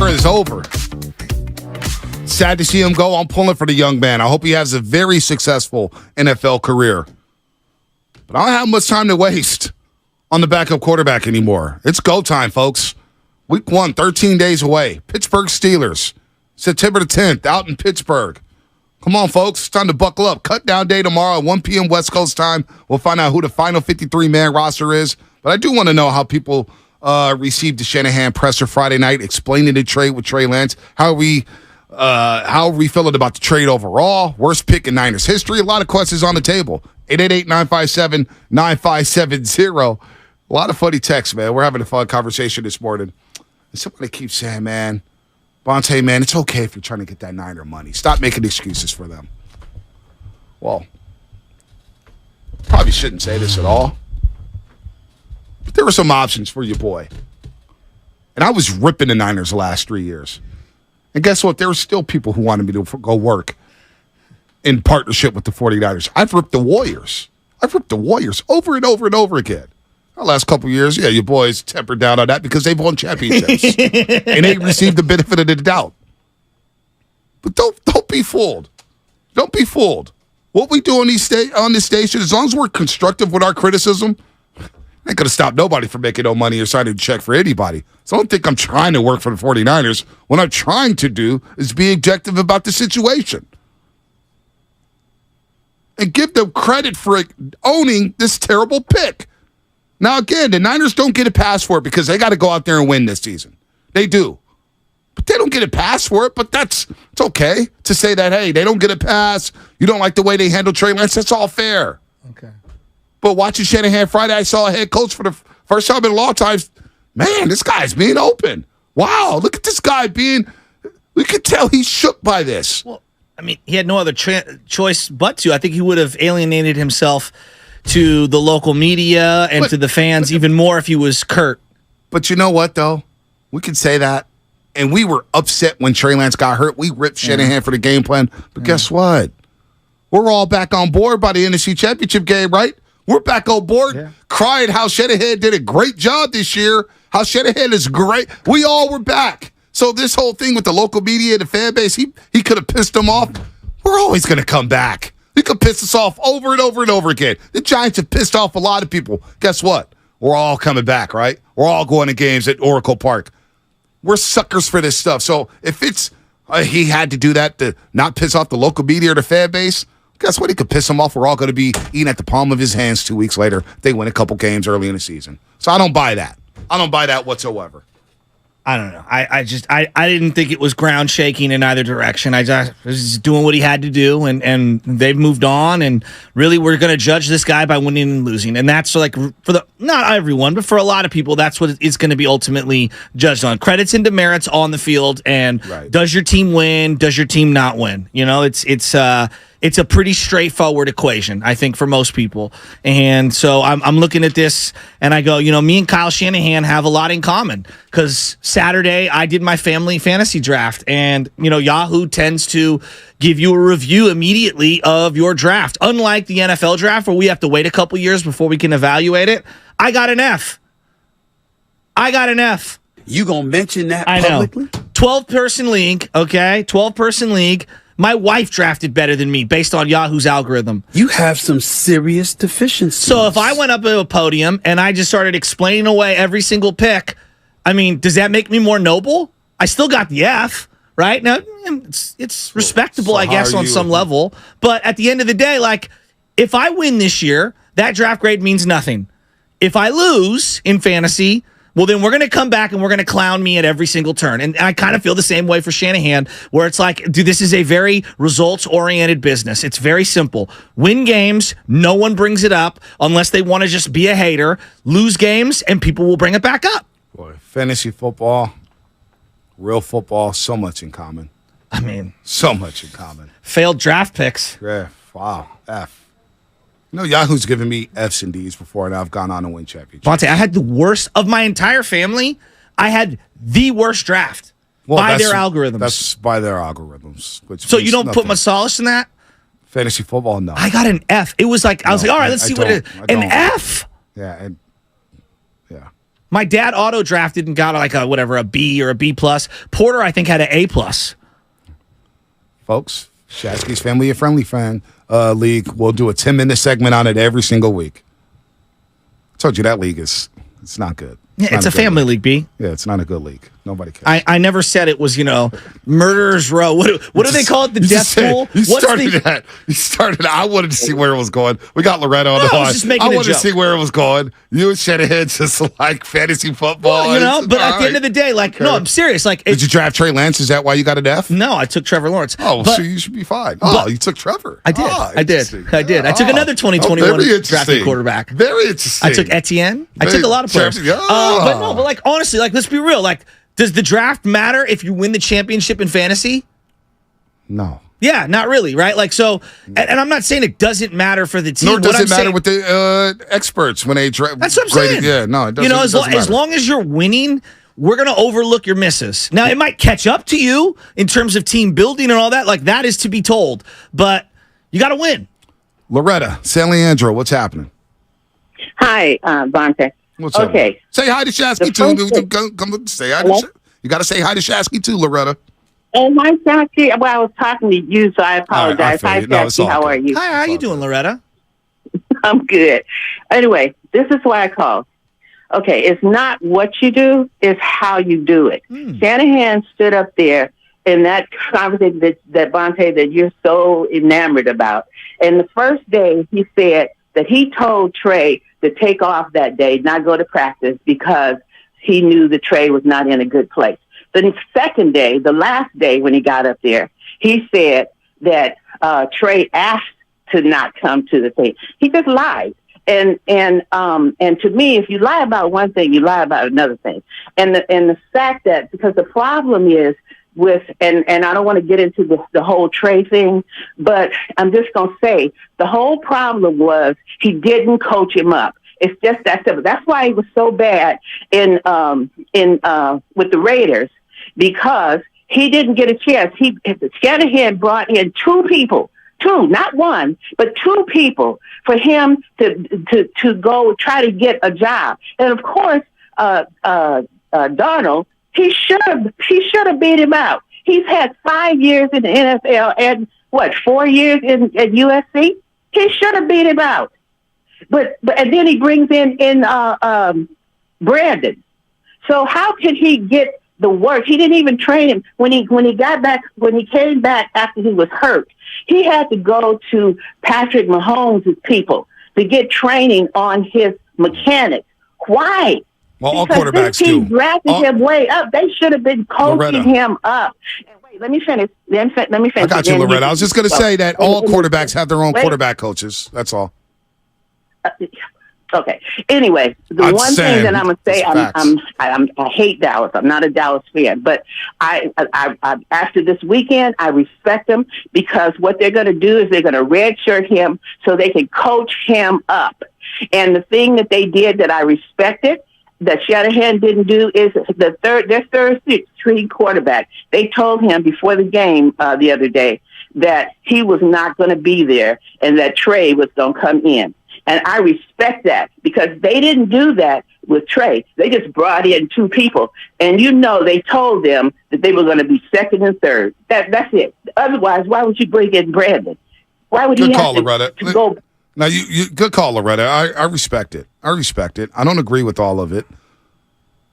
era is over. Sad to see him go. I'm pulling for the young man. I hope he has a very successful NFL career. But I don't have much time to waste on the backup quarterback anymore. It's go time, folks. Week 1, 13 days away. Pittsburgh Steelers, September the 10th, out in Pittsburgh. Come on, folks. It's time to buckle up. Cut down day tomorrow at 1 p.m. West Coast time. We'll find out who the final 53-man roster is. But I do want to know how people received the Shanahan presser Friday night, explaining the trade with Trey Lance. How are we feeling about the trade overall? Worst pick in Niners history? A lot of questions on the table. 888-957-9570. A lot of funny texts, man. We're having a fun conversation this morning. And somebody keeps saying, man, Bonte, man, it's okay if you're trying to get that Niner money. Stop making excuses for them. Well, probably shouldn't say this at all. But there were some options for your boy. And I was ripping the Niners the last 3 years. And guess what? There were still people who wanted me to go work in partnership with the 49ers. I've ripped the Warriors. Over and over and over again. The last couple of years, yeah, your boys tempered down on that because they've won championships. And they received the benefit of the doubt. But don't be fooled. Don't be fooled. What we do on this station, as long as we're constructive with our criticism, ain't going to stop nobody from making no money or signing a check for anybody. So I don't think I'm trying to work for the 49ers. What I'm trying to do is be objective about the situation. And give them credit for owning this terrible pick. Now, again, the Niners don't get a pass for it because they got to go out there and win this season. They do. But they don't get a pass for it, but it's okay to say that, hey, they don't get a pass. You don't like the way they handle Trey Lance. That's all fair. Okay. But watching Shanahan Friday, I saw a head coach for the first time in a long time. Man, this guy's being open. Wow, look at this guy we could tell he's shook by this. Well, I mean, he had no other choice but to. I think he would have alienated himself to the local media and to the fans even more if he was curt. But you know what, though? We could say that. And we were upset when Trey Lance got hurt. We ripped Shanahan for the game plan. But guess what? We're all back on board by the NFC Championship game, right? We're back on board crying how Shanahan did a great job this year, how Shanahan is great. We all were back. So this whole thing with the local media and the fan base, he could have pissed them off. We're always going to come back. He could piss us off over and over and over again. The Giants have pissed off a lot of people. Guess what? We're all coming back, right? We're all going to games at Oracle Park. We're suckers for this stuff. So if it's he had to do that to not piss off the local media or the fan base, guess what? He could piss them off. We're all going to be eating at the palm of his hands 2 weeks later. They win a couple games early in the season. So I don't buy that. I don't buy that whatsoever. I don't know. I didn't think it was ground shaking in either direction. I just was just doing what he had to do, and they've moved on. And really, we're going to judge this guy by winning and losing, and that's like for not everyone, but for a lot of people, that's what it's going to be ultimately judged on. Credits and demerits on the field, and does your team win? Does your team not win? You know, it's a pretty straightforward equation, I think, for most people. And so I'm looking at this, and I go, you know, me and Kyle Shanahan have a lot in common because Saturday I did my family fantasy draft, and, you know, Yahoo tends to give you a review immediately of your draft. Unlike the NFL draft where we have to wait a couple years before we can evaluate it, I got an F. You gonna mention that I publicly? know. 12-person league, okay? 12-person league. My wife drafted better than me based on Yahoo's algorithm. You have some serious deficiencies. So if I went up to a podium and I just started explaining away every single pick, I mean, does that make me more noble? I still got the F, right? Now, it's respectable, I guess, on some level. But at the end of the day, like, if I win this year, that draft grade means nothing. If I lose in fantasy, well, then we're going to come back and we're going to clown me at every single turn. And I kind of feel the same way for Shanahan, where it's like, dude, this is a very results-oriented business. It's very simple. Win games, no one brings it up unless they want to just be a hater. Lose games, and people will bring it back up. Boy, fantasy football, real football, so much in common. I mean, so much in common. Failed draft picks. Yeah, wow, F. You know, Yahoo's given me Fs and Ds before, and I've gone on to win championships. Bonte, I had the worst of my entire family. I had the worst draft by their algorithms. That's by their algorithms. So you don't put much solace in that? Fantasy football, no. I got an F. It was like, I was like, all right, let's see what it is. An F? Yeah, My dad auto drafted and got like a B or a B plus. Porter, I think, had an A plus. Folks, Shasky's Family Friendly Fan League. We'll do a 10-minute segment on it every single week. I told you that league it's not good. Yeah, it's a family league, B. Yeah, it's not a good league. Nobody cares. I never said it was, murderer's row. What do they call it? The death pool? You started that. You started. I wanted to see where it was going. We got Loretta on the line. I wanted to see where it was going. You and Shanahan just like fantasy football. Well, but at the end of the day, no, I'm serious. Did you draft Trey Lance? Is that why you got an F? No, I took Trevor Lawrence. Oh, so you should be fine. You took Trevor. I did. I did. I took another 2021 drafted quarterback. Very interesting. I took Etienne. I took a lot of players. But honestly, let's be real. Does the draft matter if you win the championship in fantasy? No. Yeah, not really, right? And I'm not saying it doesn't matter for the team. Nor does it matter with the experts when they draft. That's what I'm saying. Yeah, no, it doesn't. As long as you're winning, we're going to overlook your misses. Now, it might catch up to you in terms of team building and all that. That is to be told. But you got to win. Loretta, San Leandro, what's happening? Hi, Bonte. What's up? Okay. Say hi to Shasky, too. Come say hi to You got to say hi to Shasky, too, Loretta. Oh, hi, Shasky. Well, I was talking to you, so I apologize. Hi, Shasky. How are you? Hi, how you doing, Loretta? I'm good. Anyway, this is why I called. Okay, it's not what you do, it's how you do it. Shanahan stood up there in that conversation that Bonte, that you're so enamored about. And the first day, he said that he told Trey to take off that day, not go to practice, because he knew the Trey was not in a good place. The second day, the last day when he got up there, he said that Trey asked to not come to the thing. He just lied. And to me, if you lie about one thing, you lie about another thing. And the fact that, because the problem is with, and I don't want to get into the whole Trey thing, but I'm just going to say the whole problem was he didn't coach him up. It's just that simple. That's why he was so bad in with the Raiders, because he didn't get a chance. Shanahan brought in two, not one, but two people for him to go try to get a job. And of course, Darnold, he should have beat him out. He's had 5 years in the NFL and 4 years at USC. He should have beat him out. But and then he brings in Brandon. So how can he get the work? He didn't even train him when he came back after he was hurt. He had to go to Patrick Mahomes' people to get training on his mechanics. Why? Well, all because quarterbacks this team do. drafted him way up. They should have been coaching him up. And wait, let me finish. Let me finish. I got you, Loretta. I was just going to say that all quarterbacks have their own quarterback coaches. That's all. Okay. Anyway, the one thing that I'm gonna say, I hate Dallas. I'm not a Dallas fan, but I after this weekend, I respect them, because what they're gonna do is they're gonna redshirt him so they can coach him up. And the thing that they did that I respected, that Shanahan didn't do, is their third string quarterback. They told him before the game the other day that he was not going to be there and that Trey was going to come in. And I respect that, because they didn't do that with Trey. They just brought in two people. And they told them that they were going to be second and third. That's it. Otherwise, why would you bring in Brandon? Why would he have to go? Now, you good call, Loretta. I respect it. I don't agree with all of it.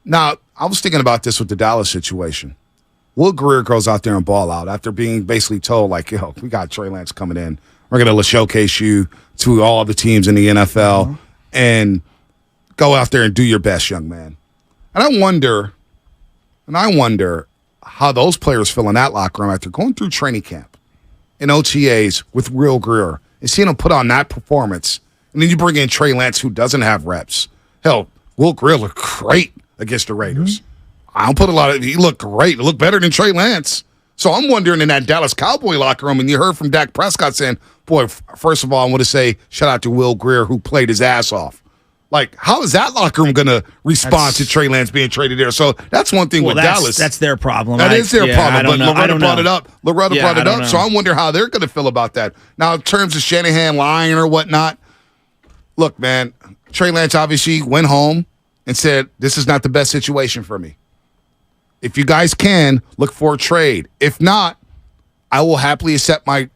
Now, I was thinking about this with the Dallas situation. Will Greer goes out there and ball out after being basically told, we got Trey Lance coming in. We're going to showcase you to all the teams in the NFL and go out there and do your best, young man. And I wonder how those players feel in that locker room after going through training camp and OTAs with Will Greer and seeing him put on that performance. And then you bring in Trey Lance, who doesn't have reps. Hell, Will Greer looked great against the Raiders. I don't put he looked great. He looked better than Trey Lance. So I'm wondering, in that Dallas Cowboy locker room, and you heard from Dak Prescott saying, boy, first of all, I want to say shout out to Will Greer, who played his ass off. How is that locker room going to respond to Trey Lance being traded there? So that's one thing with Dallas. That's their problem. That is their problem. But Loretta brought it up. Loretta brought it up. So I wonder how they're going to feel about that. Now, in terms of Shanahan lying or whatnot, look, man, Trey Lance obviously went home, and said, this is not the best situation for me. If you guys can, look for a trade. If not, I will happily accept my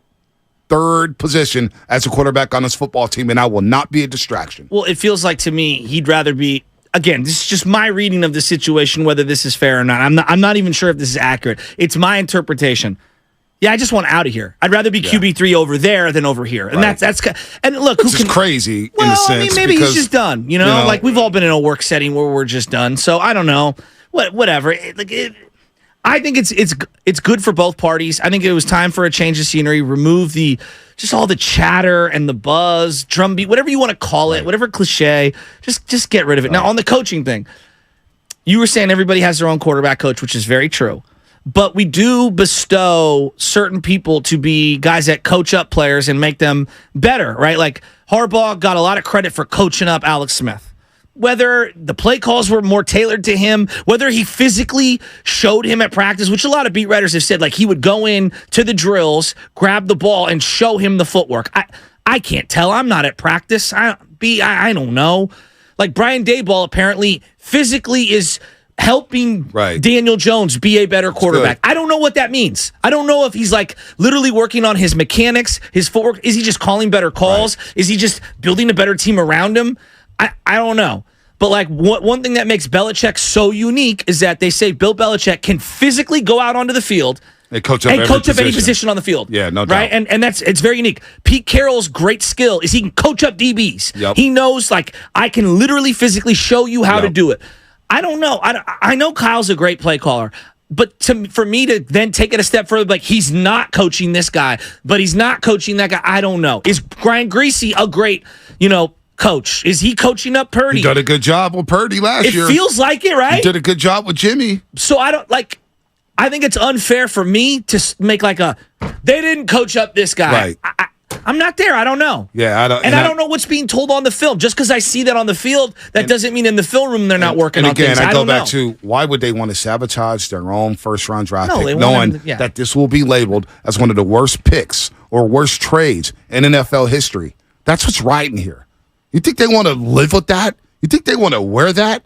third position as a quarterback on this football team, and I will not be a distraction. Well, it feels like to me he'd rather be. Again, this is just my reading of the situation, whether this is fair or not. I'm not even sure if this is accurate. It's my interpretation. Yeah, I just want out of here. I'd rather be QB3 over there than over here. And that's and look, Which is crazy well, in a sense. I mean, maybe he's just done. You know, like we've all been in a work setting where we're just done. So I don't know. Whatever. I think it's good for both parties. I think it was time for a change of scenery. Remove just all the chatter and the buzz, drumbeat, whatever you want to call it, whatever cliche. Just get rid of it. Now on the coaching thing, you were saying everybody has their own quarterback coach, which is very true. But we do bestow certain people to be guys that coach up players and make them better, right? Like Harbaugh got a lot of credit for coaching up Alex Smith. Whether the play calls were more tailored to him, whether he physically showed him at practice, which a lot of beat writers have said, like he would go in to the drills, grab the ball, and show him the footwork. I can't tell. I'm not at practice. I don't know. Like Brian Daboll apparently physically is helping Daniel Jones be a better quarterback. I don't know what that means. I don't know if he's like literally working on his mechanics, his footwork. Is he just calling better calls? Is he just building a better team around him? I don't know. But like one thing that makes Belichick so unique is that they say Bill Belichick can physically go out onto the field and coach up any position on the field. Yeah, no doubt. Right? And it's very unique. Pete Carroll's great skill is he can coach up DBs. Yep. He knows like I can literally physically show you how to do it. I don't know. I know Kyle's a great play caller, but for me to then take it a step further, like he's not coaching this guy, but he's not coaching that guy. I don't know. Is Brian Greasy a great, coach? Is he coaching up Purdy? He did a good job with Purdy last year. It feels like it, right? He did a good job with Jimmy. So I think it's unfair for me to make like they didn't coach up this guy. Right. I'm not there. I don't know. Yeah, I don't. And I don't know what's being told on the film. Just because I see that on the field, that doesn't mean in the film room they're not working on things. And again, I go back to why would they want to sabotage their own first-round draft pick, they knowing want that this will be labeled as one of the worst picks or worst trades in NFL history? That's what's riding here. You think they want to live with that? You think they want to wear that?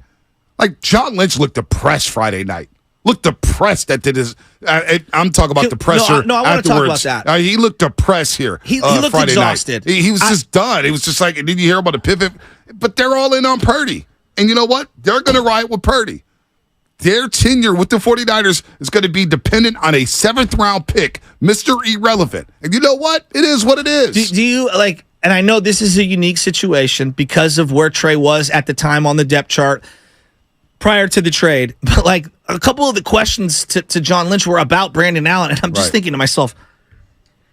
Like John Lynch looked depressed Friday night. Looked depressed that did his. I'm talking about the presser. No, I want to talk about that. He looked depressed here. He looked Friday exhausted. Night. He was just done. It was just like, did you hear about the pivot? But they're all in on Purdy. And you know what? They're going to ride with Purdy. Their tenure with the 49ers is going to be dependent on a 7th-round pick, Mr. Irrelevant. And you know what? It is what it is. Do you, like, and I know this is a unique situation because of where Trey was at the time on the depth chart prior to the trade, but like a couple of the questions to John Lynch were about Brandon Allen, and I'm just thinking to myself,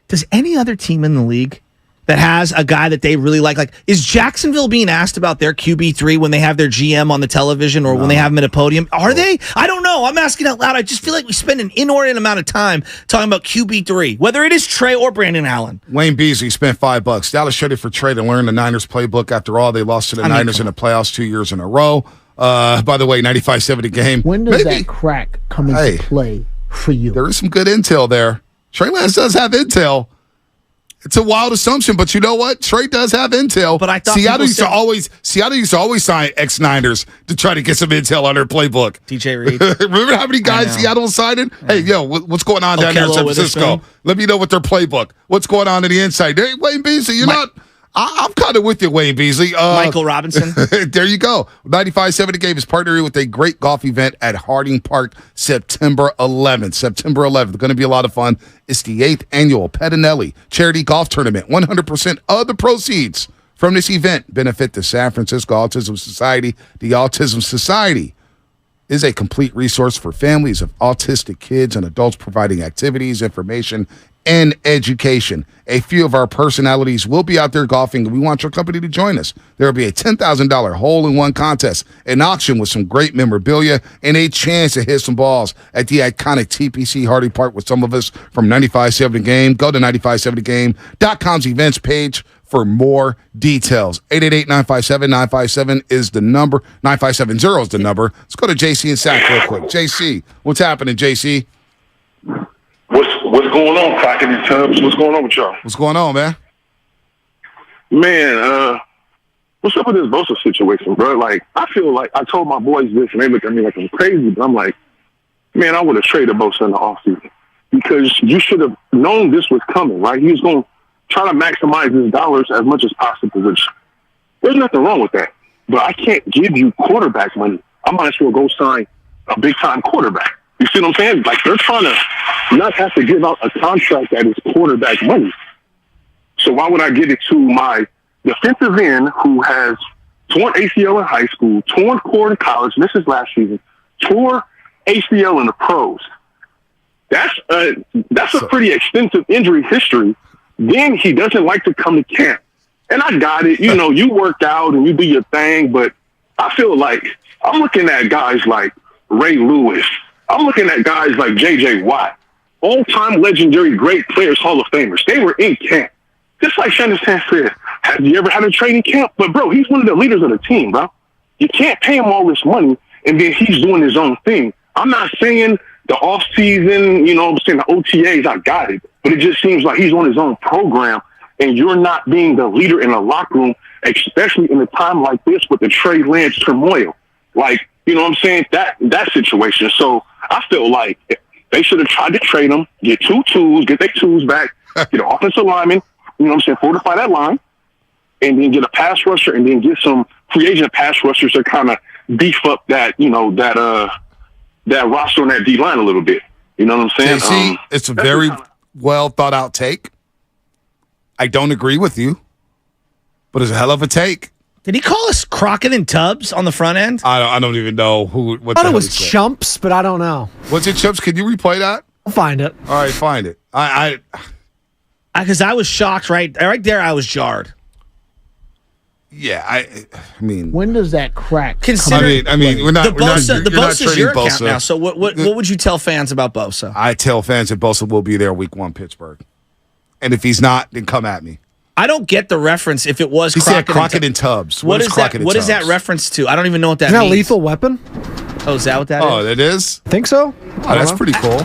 does any other team in the league that has a guy that they really like is Jacksonville being asked about their QB3 when they have their GM on the television or when they have him at a podium? Are they? I don't know. I'm asking out loud. I just feel like we spend an inordinate amount of time talking about QB3, whether it is Trey or Brandon Allen. Wayne Beasley spent $5. Dallas traded for Trey to learn the Niners playbook. After all, they lost to the Niners in the playoffs 2 years in a row. By the way, 95-70 game. When does that crack come into play for you? There is some good intel there. Trey Lance does have intel. It's a wild assumption, but you know what? Trey does have intel. But I thought Seattle used to always sign ex-Niners to try to get some intel on their playbook. DJ Reed. Remember how many guys Seattle was signing? Yeah. Hey, yo, what's going on down there in San Francisco? Let me know what their playbook. What's going on in the inside? Hey, Wayne Beasley, you're not. I'm kind of with you, Wayne Beasley. Michael Robinson. There you go. 95-70 game is partnering with a great golf event at Harding Park September 11th. September 11th. Going to be a lot of fun. It's the 8th annual Pettinelli Charity Golf Tournament. 100% of the proceeds from this event benefit the San Francisco Autism Society. The Autism Society is a complete resource for families of autistic kids and adults, providing activities, information, and education. A few of our personalities will be out there golfing, and we want your company to join us. There will be a $10,000 hole-in-one contest, an auction with some great memorabilia, and a chance to hit some balls at the iconic TPC Harding Park with some of us from 95.7 Game. Go to 95.7game.com's events page for more details. 888-957-957 is the number. 9570 is the number. Let's go to JC and Sack real quick. JC, what's happening, JC? What's going on, Crockett and Tubbs? What's going on with y'all? What's going on, man? Man, what's up with this Bosa situation, bro? Like, I feel like I told my boys this, and they look at me like I'm crazy, but I'm like, man, I would have traded Bosa in the offseason because you should have known this was coming, right? He was going to try to maximize his dollars as much as possible, which there's nothing wrong with that. But I can't give you quarterback money. I might as well go sign a big-time quarterback. You see what I'm saying? Like, they're trying to not have to give out a contract that is quarterback money. So why would I give it to my defensive end who has torn ACL in high school, torn core in college, this is last season, tore ACL in the pros? That's a pretty extensive injury history. Then he doesn't like to come to camp. And I got it. You know, you work out and you do your thing, but I feel like I'm looking at guys like Ray Lewis. I'm looking at guys like J.J. Watt, all-time legendary great players, Hall of Famers. They were in camp. Just like Shannon said, have you ever had a training camp? But, bro, he's one of the leaders of the team, bro. You can't pay him all this money, and then he's doing his own thing. I'm not saying the off-season, you know, I'm saying the OTAs, I got it. But it just seems like he's on his own program, and you're not being the leader in the locker room, especially in a time like this with the Trey Lance turmoil. Like, you know what I'm saying? That situation. So I feel like they should have tried to trade him, get two tools, get their tools back, get an offensive lineman, you know what I'm saying, fortify that line, and then get a pass rusher, and then get some free agent pass rushers to kind of beef up that, you know, that roster on that D-line a little bit. You know what I'm saying? JC, it's a very well thought out take. I don't agree with you, but it's a hell of a take. Did he call us Crockett and Tubbs on the front end? I don't even know what. I thought it was chumps, but I don't know. Was it chumps? Can you replay that? I'll find it. All right, find it. Because I was shocked right there. I was jarred. Yeah, I mean, when does that crack? I mean, we're not. The Bosa's your account Bosa now. So what would you tell fans about Bosa? I tell fans that Bosa will be there week 1, Pittsburgh, and if he's not, then come at me. I don't get the reference. If it was he said Crockett and Tubbs. What is Crockett that? What is that reference to? I don't even know what that means. Isn't that Lethal Weapon? Oh, is that what that is? Oh, it is. Think so? Oh, that's pretty cool.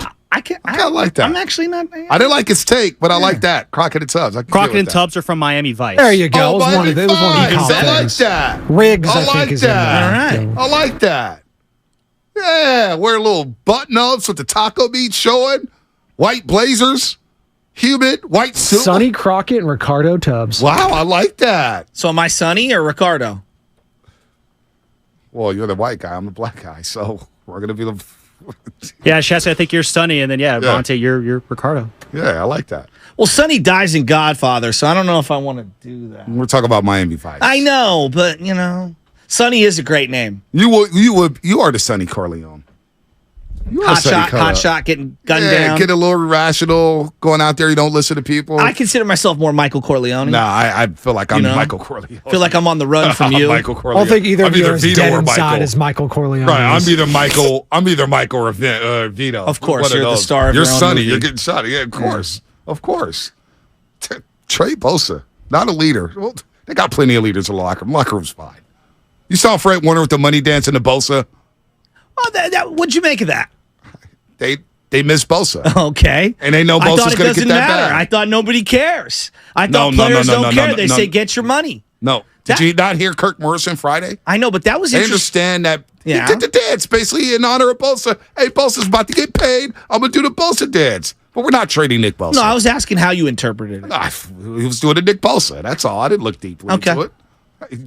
I like that. I'm actually not. I didn't like his take, but I like that. Crockett and Tubbs. Crockett and Tubbs are from Miami Vice. There you go. Oh, it was one of the I like that. Riggs, I I think, like is in that. there. All right. I like that. Yeah, wear little button-ups with the taco meat showing, white blazers, humid, white suit. Sonny Crockett and Ricardo Tubbs. Wow, I like that. So am I Sonny or Ricardo? Well, you're the white guy. I'm the black guy. So we're going to be the... Yeah, Chess, I think you're Sonny, and then, Monte, you're Ricardo. Yeah, I like that. Well, Sonny dies in Godfather, so I don't know if I want to do that. We're talking about Miami Vice. I know, but, you know, Sonny is a great name. You are the Sonny Corleone. Hot shot, getting gunned down. Get a little irrational, going out there, you don't listen to people. I consider myself more Michael Corleone. No, I feel like I'm Michael Corleone. I feel like I'm on the run from you. Michael Corleone. I don't think either of you are as Vito dead or inside Michael. as Michael Corleone. Right, I'm either Michael or Vito. Of course, you're the star of You're your own Sonny. movie. You're getting shot. Yeah, of course. Of course. Trey Bosa, not a leader. Well, they got plenty of leaders in the locker room. Locker room's fine. You saw Fred Warner with the money dancing to Bosa? Oh, what'd you make of that? They miss Bosa. Okay. And they know Bosa's going to get that back. I thought nobody cares. I thought players don't care. They say, get your money. No. Did you not hear Kirk Morrison Friday? I know, but that was interesting. I understand that he did the dance, basically, in honor of Bosa. Hey, Bosa's about to get paid. I'm going to do the Bosa dance. But we're not trading Nick Bosa. No, I was asking how you interpreted it. He was doing a Nick Bosa. That's all. I didn't look deeply into it.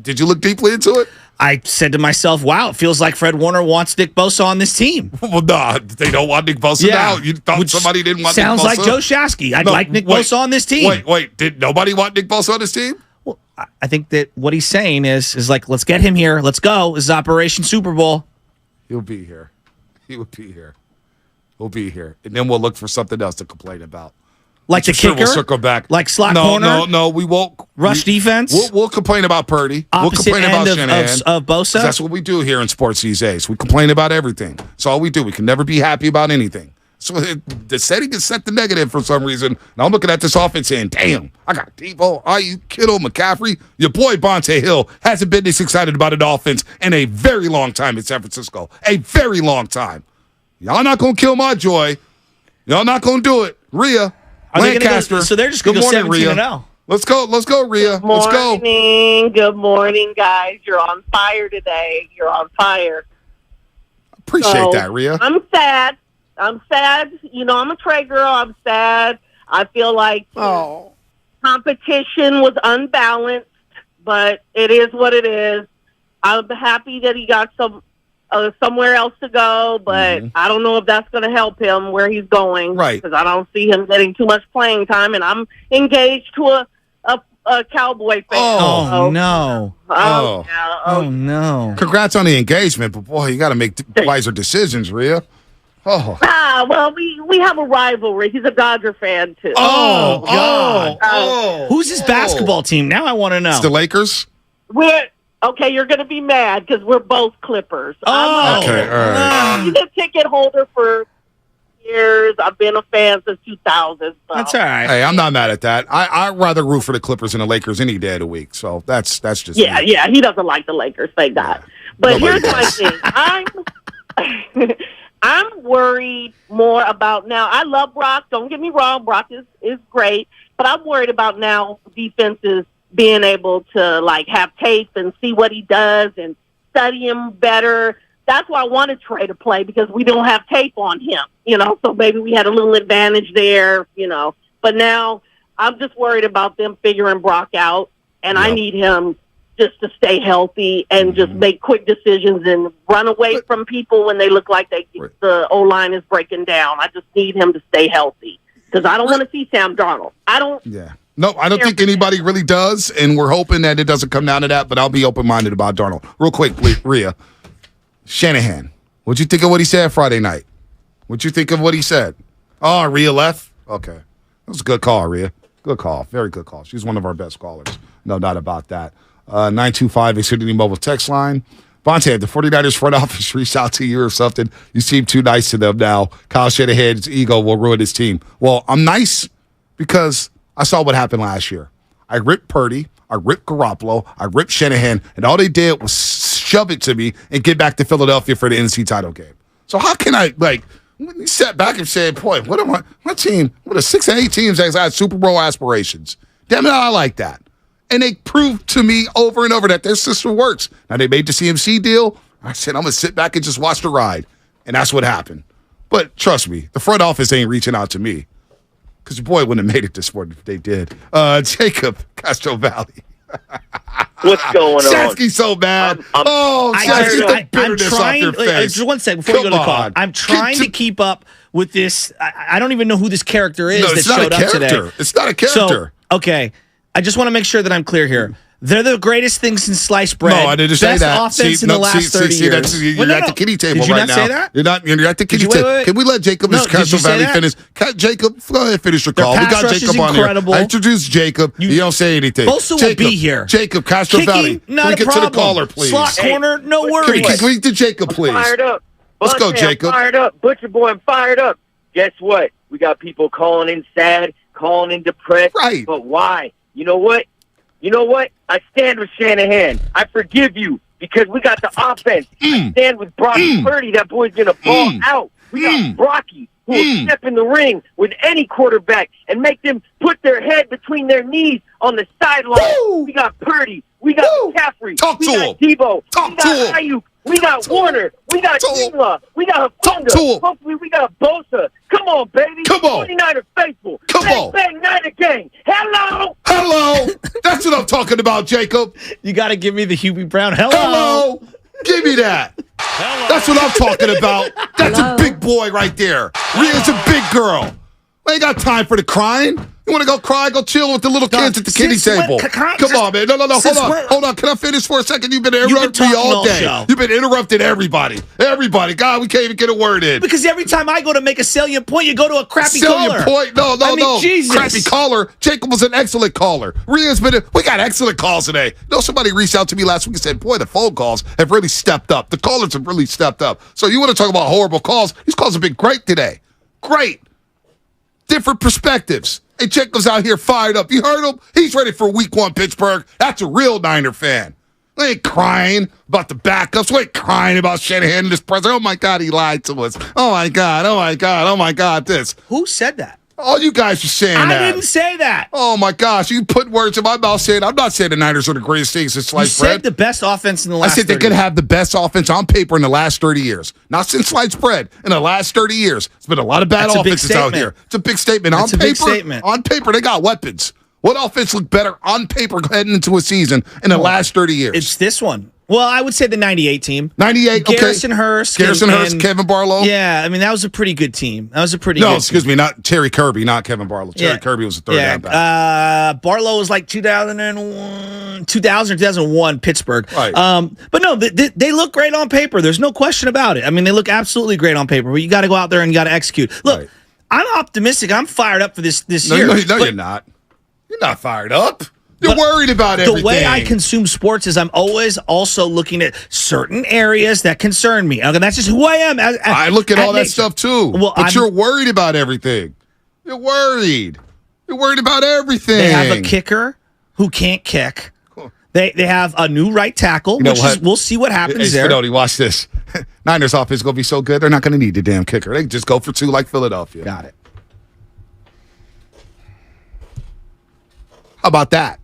Did you look deeply into it? I said to myself, wow, it feels like Fred Warner wants Nick Bosa on this team. Well, no, they don't want Nick Bosa now. You thought somebody didn't want Nick Bosa? Sounds like Joe Shasky. I'd like Nick Bosa on this team. Wait. Did nobody want Nick Bosa on this team? Well, I think that what he's saying is like, let's get him here. Let's go. This is Operation Super Bowl. He'll be here. He will be here. We'll be here. And then we'll look for something else to complain about. Like the kicker? We'll circle back. Like slot corner? No, we won't. Rush defense? We'll complain about Purdy. Opposite we'll complain about Shanahan. Of Bosa? That's what we do here in sports these days. We complain about everything. That's all we do. We can never be happy about anything. So the setting is set to negative for some reason. Now I'm looking at this offense saying, damn, I got Debo, Ayuk, Kittle, McCaffrey. Your boy Bonte Hill hasn't been this excited about an offense in a very long time in San Francisco. A very long time. Y'all not going to kill my joy. Y'all not going to do it. Rhea. Lancaster. So they're just going to go 17-0. Let's go, Rhea. Let's go. Good morning, guys. You're on fire today. You're on fire. Appreciate that, Rhea. I'm sad. You know, I'm a Trey girl. I'm sad. I feel like competition was unbalanced, but it is what it is. I'm happy that he got somewhere else to go, but I don't know if that's going to help him where he's going. Right. Because I don't see him getting too much playing time, and I'm engaged to a Cowboy fan. Oh, no. Oh, no. Congrats on the engagement, but boy, you got to make wiser decisions, Rhea. Oh. Well, we have a rivalry. He's a Dodger fan, too. Oh, God. Who's his basketball team? Now I want to know. It's the Lakers? Okay, you're going to be mad because we're both Clippers. Okay, all right. He's a ticket holder for years. I've been a fan since 2000. So. That's all right. Hey, I'm not mad at that. I'd rather root for the Clippers than the Lakers any day of the week. So that's just me. Yeah. He doesn't like the Lakers, thank God. But here's my thing. I'm worried more about now. I love Brock. Don't get me wrong. Brock is great. But I'm worried about now defenses being able to, like, have tape and see what he does and study him better. That's why I wanted Trey to play, because we don't have tape on him, you know, so maybe we had a little advantage there, you know. But now I'm just worried about them figuring Brock out, and I need him just to stay healthy and just make quick decisions and run away from people when they look like the O-line is breaking down. I just need him to stay healthy, because I don't want to see Sam Darnold. No, I don't think anybody really does, and we're hoping that it doesn't come down to that, but I'll be open-minded about Darnold. Real quick, Rhea. Shanahan, what'd you think of what he said Friday night? What'd you think of what he said? Oh, Rhea left? Okay. That was a good call, Rhea. Good call. Very good call. She's one of our best callers. No doubt about that. 925 Xfinity Mobile text line. Bonte, if the 49ers front office reached out to you or something, you seem too nice to them now. Kyle Shanahan's ego will ruin his team. Well, I'm nice because I saw what happened last year. I ripped Purdy, I ripped Garoppolo, I ripped Shanahan, and all they did was shove it to me and get back to Philadelphia for the NFC title game. So how can I, when you sat back and said, boy, what am my team, what are 6 and 8 teams that had Super Bowl aspirations? Damn it, I like that. And they proved to me over and over that their system works. Now, they made the CMC deal. I said, I'm going to sit back and just watch the ride. And that's what happened. But trust me, the front office ain't reaching out to me. Because your boy wouldn't have made it this morning if they did. Jacob, Castro Valley. What's going on? Shasky's so bad. Shasky's the bitterness off your face. Just one second before you go to the call. I'm trying to keep up with this. I don't even know who this character is that showed up today. It's not a character. So, okay. I just want to make sure that I'm clear here. They're the greatest things in sliced bread. No, I didn't say that. Best offense in the last 30 years. You're at the kiddie table right now. Did you not say that? You're at the kiddie table. Can we let Jacob Castro Valley finish? Jacob, go ahead and finish your call. We got Jacob on here. I introduced Jacob. You don't say anything. Bosa will be here. Jacob, Castro Valley. Not can we get to the caller, please? Slot corner, no worries. Can we get to Jacob, please? Fired up. Let's go, Jacob. I'm fired up. Butcher Boy, I'm fired up. Guess what? We got people calling in sad, calling in depressed. Right. But why? You know what? I stand with Shanahan. I forgive you because we got the offense. I stand with Brock Purdy. That boy's going to ball out. We got Brocky who will step in the ring with any quarterback and make them put their head between their knees on the sideline. We got Purdy. We got McCaffrey. Talk to him. Debo. Talk we got Ayuk. We got Warner. We got Greenlaw. We got Hafunda. Hopefully we got Bosa. Come on, baby. Come on. 49er faithful. Come on. Bang, Niner gang. Hello. That's what I'm talking about, Jacob. You got to give me the Hubie Brown. Hello. Give me that. That's what I'm talking about. That's a big boy right there. Rhea's a big girl. I ain't got time for the crying. You want to go cry? Go chill with the little kids at the kiddie table. Come on, man. No. Hold on. Can I finish for a second? You've been interrupting me all day. You've been interrupting everybody. God, we can't even get a word in. Because every time I go to make a salient point, you go to a crappy caller. Salient point? No. Jesus. Crappy caller. Jacob was an excellent caller. Rhea's we got excellent calls today. Somebody reached out to me last week and said, boy, the phone calls have really stepped up. The callers have really stepped up. So you want to talk about horrible calls? These calls have been great today. Great. Different perspectives. Hey, Jacob's out here fired up. You heard him? He's ready for week 1 Pittsburgh. That's a real Niner fan. We ain't crying about the backups. We ain't crying about Shanahan and this president. Oh, my God, he lied to us. Oh, my God, this. Who said that? All you guys are saying that. I didn't say that. Oh, my gosh. You put words in my mouth saying I'm not saying the Niners are the greatest thing since sliced bread. You said the best offense in the last I said they 30 could years. have the best offense on paper in the last 30 years. Not since sliced bread. In the last 30 years. It's been a lot of bad That's a big offenses out statement. here. It's a big statement. That's a big statement. On paper, they got weapons. What offense looked better on paper heading into a season in the last 30 years? It's this one. Well, I would say the 98 team. 98, okay. Garrison Hurst. Hurst, Kevin Barlow. Yeah, I mean, that was a pretty good team. That was a pretty good No, team. excuse me, not Terry Kirby, not Kevin Barlow. Terry Kirby was the third down back. Barlow was like 2001, 2000 or 2001 Pittsburgh. Right. But no, they look great on paper. There's no question about it. I mean, they look absolutely great on paper, but you got to go out there and you got to execute. Look, I'm optimistic. I'm fired up for this year. No, you're not. You're not fired up. You're worried about everything. The way I consume sports is I'm always also looking at certain areas that concern me. Okay, that's just who I am. I look at all that stuff too. Well, but you're worried about everything. You're worried. You're worried about everything. They have a kicker who can't kick. They have a new right tackle, we'll see what happens there. Spinelli, watch this. Niners offense is going to be so good, they're not going to need the damn kicker. They can just go for two like Philadelphia. Got it. How about that?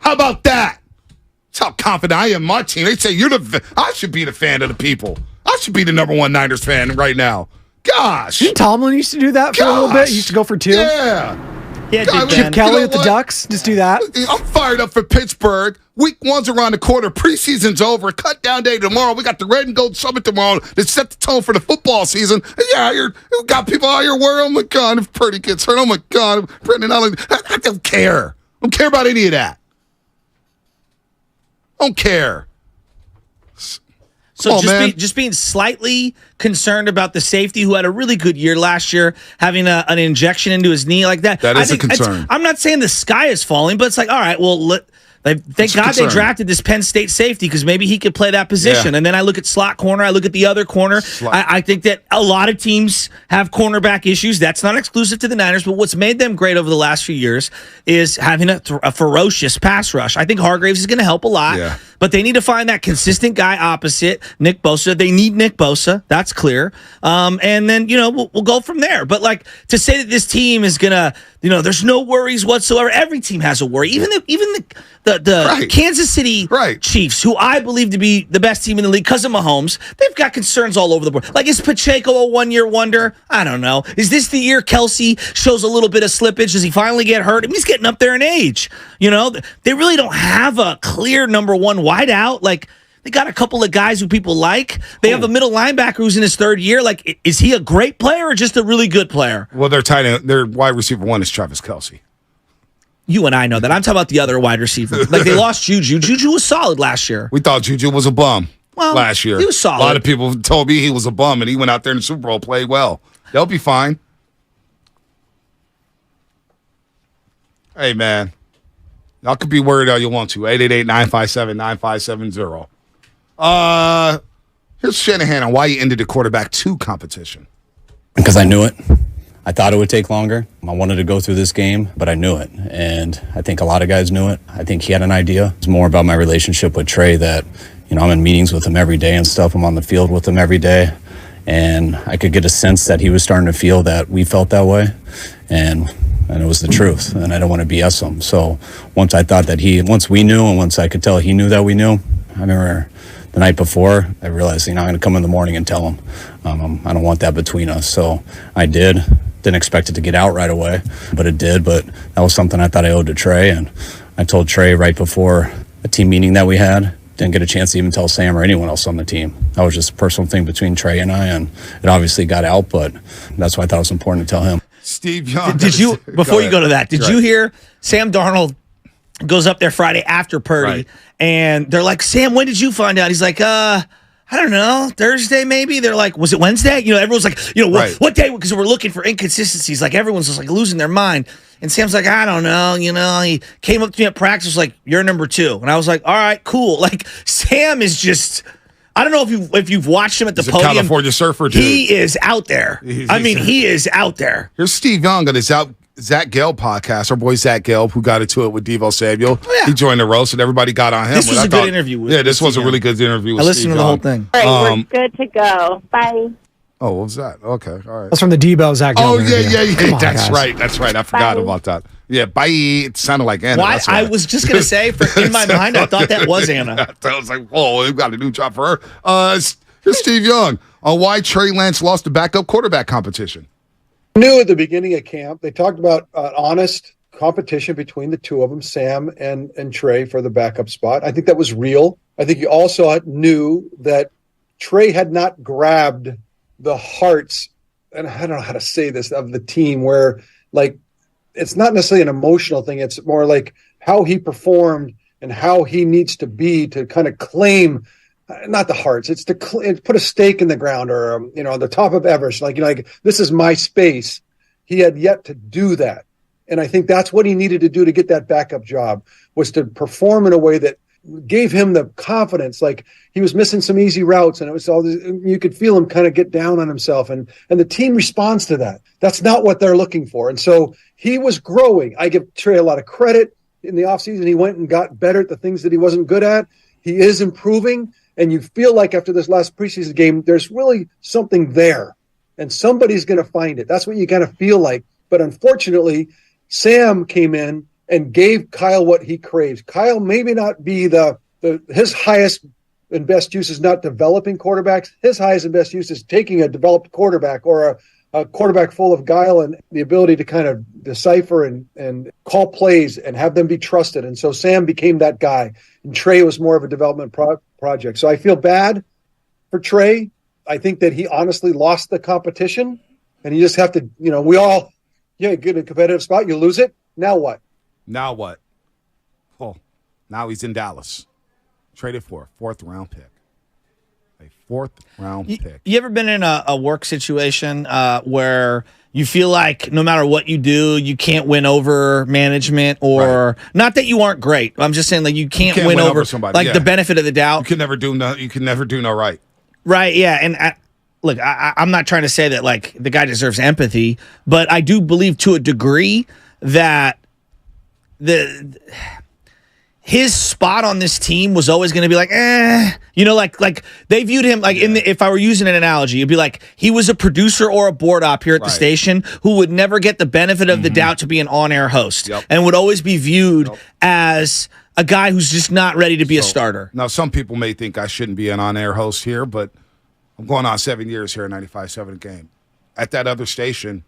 How about that? That's how confident I am in my team. They say I should be the fan of the people. I should be the number one Niners fan right now. Gosh. Didn't Tomlin used to do that for a little bit? He used to go for two? Yeah. Chip Kelly at the Ducks, just do that. I'm fired up for Pittsburgh. Week 1's around the corner. Preseason's over. Cut down day tomorrow. We got the Red and Gold Summit tomorrow to set the tone for the football season. And yeah, you got people out here worried. Oh my God, if Purdy gets hurt. Oh my God, if Brendan Allen. I don't care. I don't care about any of that. I don't care. So just being slightly concerned about the safety who had a really good year last year, having an injection into his knee like that. That is a concern. I'm not saying the sky is falling, but it's like, all right, well, thank God they drafted this Penn State safety because maybe he could play that position. Yeah. And then I look at slot corner. I look at the other corner. I think that a lot of teams have cornerback issues. That's not exclusive to the Niners, but what's made them great over the last few years is having a ferocious pass rush. I think Hargraves is going to help a lot. Yeah. But they need to find that consistent guy opposite Nick Bosa. They need Nick Bosa. That's clear. And then, we'll go from there. But, to say that this team is going to, there's no worries whatsoever. Every team has a worry. Even the Kansas City Chiefs, who I believe to be the best team in the league because of Mahomes, they've got concerns all over the board. Is Pacheco a one-year wonder? I don't know. Is this the year Kelsey shows a little bit of slippage? Does he finally get hurt? I mean, he's getting up there in age. They really don't have a clear number one wide out. They got a couple of guys who people like. They have a middle linebacker who's in his third year. Is he a great player or just a really good player? Well, their wide receiver one is Travis Kelce. You and I know that. I'm talking about the other wide receiver. They lost Juju. Juju was solid last year. We thought Juju was a bum last year. He was solid. A lot of people told me he was a bum, and he went out there in the Super Bowl, played well. They'll be fine. Hey, man. Y'all could be worried all you want to. 888-957-9570. Here's Shanahan on why he ended the quarterback 2 competition. Because I knew it. I thought it would take longer. I wanted to go through this game, but I knew it. And I think a lot of guys knew it. I think he had an idea. It's more about my relationship with Trey that, I'm in meetings with him every day and stuff. I'm on the field with him every day. And I could get a sense that he was starting to feel that we felt that way. And it was the truth. And I don't want to BS him. So once I thought that once we knew and once I could tell he knew that we knew, I remember the night before, I realized, I'm going to come in the morning and tell him. I don't want that between us. So I did. Didn't expect it to get out right away, but it did. But that was something I thought I owed to Trey. And I told Trey right before a team meeting that we had. Didn't get a chance to even tell Sam or anyone else on the team. That was just a personal thing between Trey and I, and it obviously got out, but that's why I thought it was important to tell him. Steve Young. Did you, before you go to that, did you hear Sam Darnold goes up there Friday after Purdy, and they're like, Sam, when did you find out? He's like, I don't know, Thursday maybe. They're like, was it Wednesday? Everyone's like, what day? Because we're looking for inconsistencies. Everyone's just losing their mind. And Sam's like, I don't know. He came up to me at practice, was like, you're number 2. And I was like, all right, cool. Sam is just, I don't know if you've watched him at the He's podium. a California surfer, dude. He is out there. He is out there. Here's Steve Young on his Zach Gale podcast. Our boy Zach Gale, who got into it with Devo Samuel. Oh, yeah. He joined the roast, and everybody got on him. This was a good interview. This was a really good interview with I listened Steve to the Young. whole thing. All right, we're good to go. Bye. Oh, what was that? Okay, all right. That's from the Debo Zach. Oh, Gelman yeah, interview. yeah. Come on, That's guys. right. That's right. I forgot about that. Yeah, bye. It sounded like Anna. Why? That's why. I was just going to say, in my mind, I thought that was Anna. I was like, whoa, we've got a new job for her. Here's Steve Young on why Trey Lance lost the backup quarterback competition. Knew at the beginning of camp, they talked about honest competition between the two of them, Sam and Trey, for the backup spot. I think that was real. I think you also knew that Trey had not grabbed the hearts, and I don't know how to say this, of the team, where like it's not necessarily an emotional thing. It's more like how he performed and how he needs to be to kind of claim, not the hearts. It's to put a stake in the ground, or the top of Everest. Like this is my space. He had yet to do that, and I think that's what he needed to do to get that backup job, was to perform in a way that gave him the confidence. Like he was missing some easy routes, and it was all this, you could feel him kind of get down on himself, and the team responds to that. That's not what they're looking for. And so he was growing. I give Trey a lot of credit. In the offseason, he went and got better at the things that he wasn't good at. He is improving, and you feel like after this last preseason game, there's really something there, and somebody's going to find it. That's what you kind of feel like. But unfortunately, Sam came in and gave Kyle what he craves. Kyle maybe not be his highest and best use is not developing quarterbacks. His highest and best use is taking a developed quarterback, or a quarterback full of guile and the ability to kind of decipher and call plays and have them be trusted. And so Sam became that guy, and Trey was more of a development project. So I feel bad for Trey. I think that he honestly lost the competition, and you just have to, we all, get in a competitive spot, you lose it. Now what? Now what? Oh, now he's in Dallas. Traded for a fourth-round pick. A fourth-round pick. You ever been in a work situation where you feel like no matter what you do, you can't win over management, or not that you aren't great. I'm just saying, like, you can't win over somebody. Like the benefit of the doubt. You can never do no right. Right, yeah. And look, I'm not trying to say that like the guy deserves empathy, but I do believe to a degree that his spot on this team was always going to be like, like they viewed him like if I were using an analogy, it'd be like he was a producer or a board op here at the station who would never get the benefit of the doubt to be an on-air host, and would always be viewed as a guy who's just not ready to be a starter. Now, some people may think I shouldn't be an on-air host here, but I'm going on 7 years here at 95.7 Game. At that other station,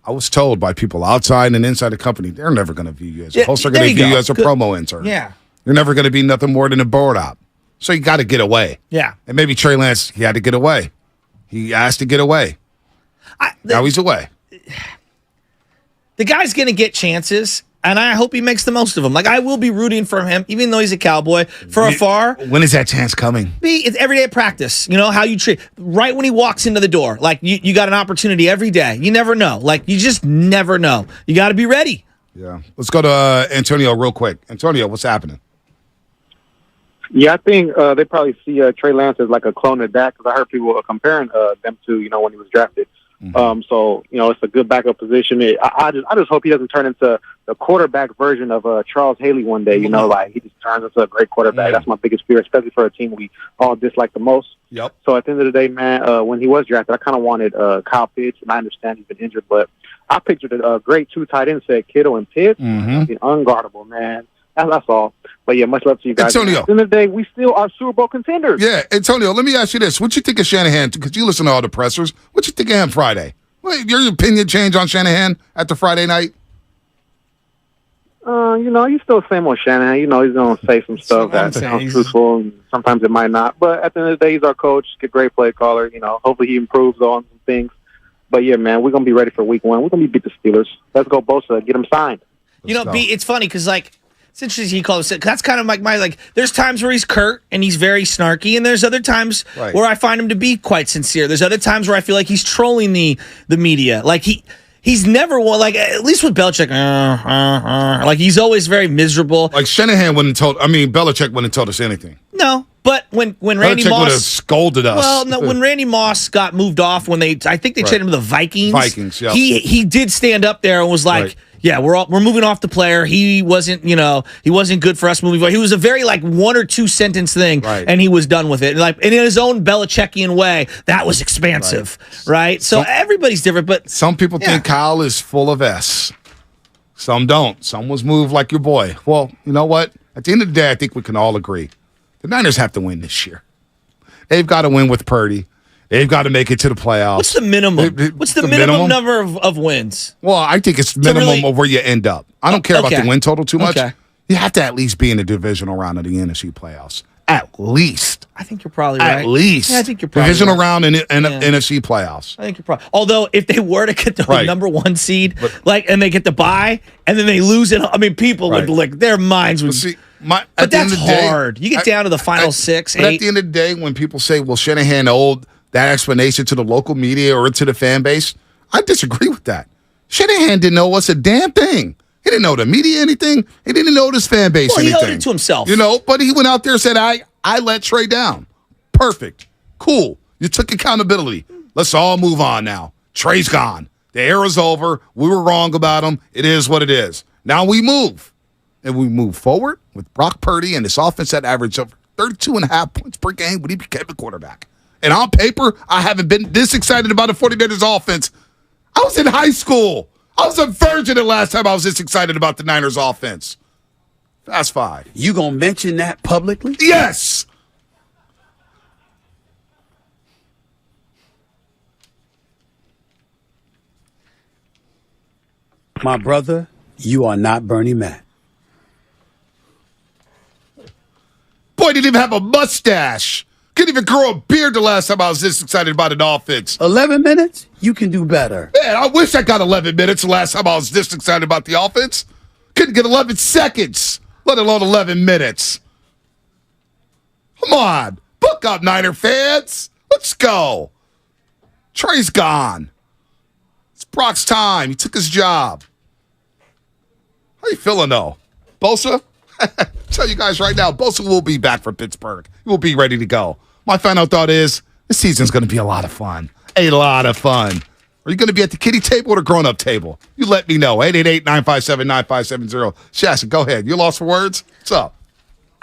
I was told by people outside and inside the company, they're never going to view you as a host. They're going to view you as a promo intern. Yeah. You're never going to be nothing more than a board op. So you got to get away. Yeah. And maybe Trey Lance, he had to get away. He asked to get away. Now he's away. The guy's going to get chances, and I hope he makes the most of them. Like, I will be rooting for him, even though he's a Cowboy, from afar. When is that chance coming? It's every day at practice. You know, how you treat. Right when he walks into the door. Like, you got an opportunity every day. You never know. Like, you just never know. You got to be ready. Yeah. Let's go to Antonio real quick. Antonio, what's happening? Yeah, I think they probably see Trey Lance as like a clone of Dak, because I heard people comparing them to, when he was drafted. So, it's a good backup position. I just hope he doesn't turn into the quarterback version of Charles Haley one day, like he just turns into a great quarterback. That's my biggest fear, especially for a team we all dislike the most. Yep. So at the end of the day, man, when he was drafted, I kind of wanted Kyle Pitts, and I understand he's been injured, but I pictured a great two tight ends, said Kittle and Pitts. Unguardable, man. That's all. But yeah, much love to you guys. Antonio. At the end of the day, we still are Super Bowl contenders. Yeah, Antonio, let me ask you this. What you think of Shanahan? Because you listen to all the pressers. What you think of him Friday? Your opinion change on Shanahan after Friday night? He's still the same old Shanahan. He's going to say some stuff that sounds truthful, and sometimes it might not. But at the end of the day, he's our coach. He's a great play caller. Hopefully he improves on some things. But yeah, man, we're going to be ready for week 1. We're going to beat the Steelers. Let's go, Bosa. Get him signed. It's funny because, it's interesting he calls it. That's kind of like there's times where he's curt and he's very snarky, and there's other times where I find him to be quite sincere. There's other times where I feel like he's trolling the media. Like he's never one, like, at least with Belichick, like he's always very miserable. Like Shanahan Belichick wouldn't have told us anything. No, but when Randy Belichick Moss would have scolded us. Well, no, when Randy Moss got moved off, I think they traded him to the Vikings. Vikings, yeah. He did stand up there and was like, Yeah, we're moving off the player. He wasn't good for us moving forward. He was a very like 1 or 2 sentence thing, and he was done with it. And in his own Belichickian way, that was expansive, right? So everybody's different, but some people think Kyle is full of S. Some don't. Some was moved like your boy. Well, you know what? At the end of the day, I think we can all agree the Niners have to win this year. They've got to win with Purdy. They've got to make it to the playoffs. What's the minimum? What's the minimum number of wins? Well, I think it's minimum of where you end up. I don't care about the win total too much. You have to at least be in the divisional round of the NFC playoffs. At least. I think you're probably right. At least. Yeah, I think you're probably divisional right. round and NFC playoffs. I think you're probably. Although if they were to get the number 1 seed, and they get the bye, and then they lose it, I mean, people would their minds would. See, but that's hard. You get down to the final 6, 8. But at the end of the day, when people say, "Well, Shanahan owed that explanation to the local media or to the fan base," I disagree with that. Shanahan didn't know us a damn thing. He didn't know the media anything. He didn't know this fan base anything. He owed it to himself. But he went out there and said, I let Trey down. Perfect. Cool. You took accountability. Let's all move on now. Trey's gone. The era's over. We were wrong about him. It is what it is. Now we move. And we move forward with Brock Purdy and this offense that averaged over 32.5 points per game when he became a quarterback. And on paper, I haven't been this excited about the 49ers offense. I was in high school. I was a virgin the last time I was this excited about the Niners offense. Fast 5. You gonna mention that publicly? Yes! My brother, you are not Bernie Mac. Boy, didn't even have a mustache. Couldn't even grow a beard the last time I was this excited about an offense. 11 minutes? You can do better. Man, I wish I got 11 minutes the last time I was this excited about the offense. Couldn't get 11 seconds, let alone 11 minutes. Come on. Book up, Niner fans. Let's go. Trey's gone. It's Brock's time. He took his job. How you feeling, though? Bosa? Tell you guys right now, Bosa will be back for Pittsburgh. He will be ready to go. My final thought is this season's going to be a lot of fun. A lot of fun. Are you going to be at the kiddie table or the grown-up table? You let me know. 888-957-9570. Shasta, go ahead. You lost for words? What's up?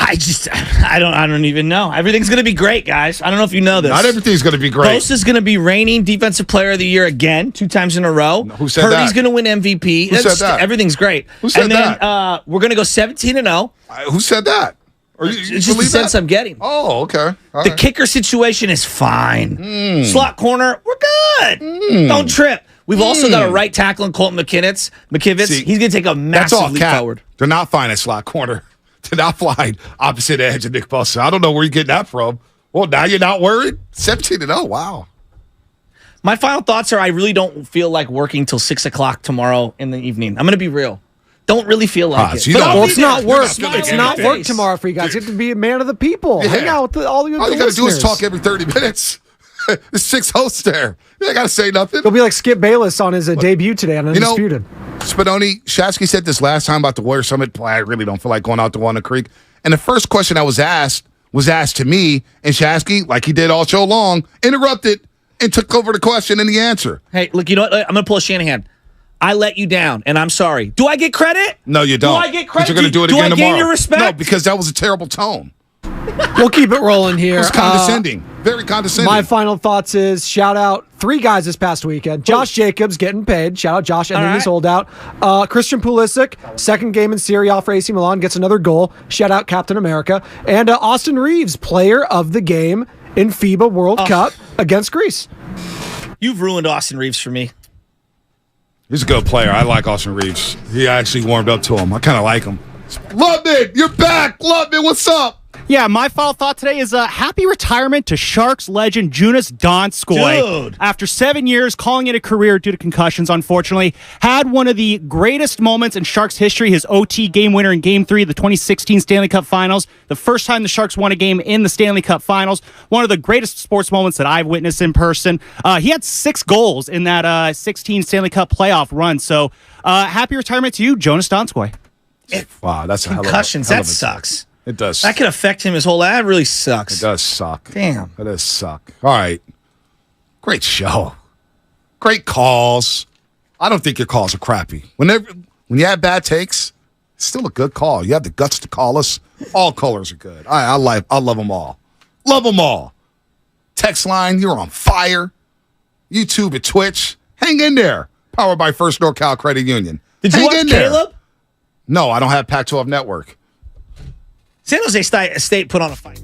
I don't even know. Everything's going to be great, guys. I don't know if you know this. Not everything's going to be great. Bosa's going to be reigning Defensive Player of the Year again, 2 times in a row. Who said that? Purdy's going to win MVP. Who said that? Everything's great. Who said that? that? We're going to go 17-0. Who said that? It's just the sense I'm getting. Oh, okay. All the right. kicker situation is fine. Slot corner, we're good. Don't trip. We've also got a right tackle in Colton McKivitz. See, he's going to take a massive leap forward. They're not fine at slot corner. They're not flying opposite edge of Nick Bosa. I don't know where you're getting that from. Well, now you're not worried? 17-0, wow. My final thoughts are I really don't feel like working till 6 o'clock tomorrow in the evening. I'm going to be real. Don't really feel like it. So it's not work. It's not work tomorrow for you guys. You have to be a man of the people. Yeah. Hang out with all your All you got to do is listeners. talk every 30 minutes. There's 6 hosts there. You ain't got to say nothing. He'll be like Skip Bayless on his debut today on Undisputed. Spadoni, Shasky said this last time about the Warrior Summit. Boy, I really don't feel like going out to Walnut Creek. And the first question I was asked to me, and Shasky, like he did all show long, interrupted and took over the question and the answer. Hey, look, you know what? I'm going to pull a Shanahan. I let you down, and I'm sorry. Do I get credit? No, you don't. Do I get credit? You're going to do it again tomorrow. Do I gain your respect? No, because that was a terrible tone. We'll keep it rolling here. It was condescending. Very condescending. My final thoughts is shout out 3 guys this past weekend. Josh Jacobs getting paid. Shout out Josh ending his holdout. Christian Pulisic, second game in Serie A for AC Milan, gets another goal. Shout out Captain America. And Austin Reeves, player of the game in FIBA World Cup against Greece. You've ruined Austin Reeves for me. He's a good player. I like Austin Reeves. He actually warmed up to him. I kind of like him. Lubman, you're back. Lubman, what's up? Yeah, my final thought today is a happy retirement to Sharks legend Jonas Donskoy. Dude. After 7 years, calling it a career due to concussions, unfortunately, had one of the greatest moments in Sharks history, his OT game winner in Game 3 of the 2016 Stanley Cup Finals. The first time the Sharks won a game in the Stanley Cup Finals. One of the greatest sports moments that I've witnessed in person. He had 6 goals in that 16 Stanley Cup playoff run. So happy retirement to you, Jonas Donskoy. Wow, that's a Concussions, hell of that a sucks. It does. That could affect him his whole life. That really sucks. It does suck. Damn. It does suck. All right. Great show. Great calls. I don't think your calls are crappy. when you have bad takes, it's still a good call. You have the guts to call us. All callers are good. I love them all. Love them all. Text line, you're on fire. YouTube and Twitch, hang in there. Powered by First NorCal Credit Union. Did you watch Caleb? No, I don't have Pac-12 Network. San Jose State put on a fight.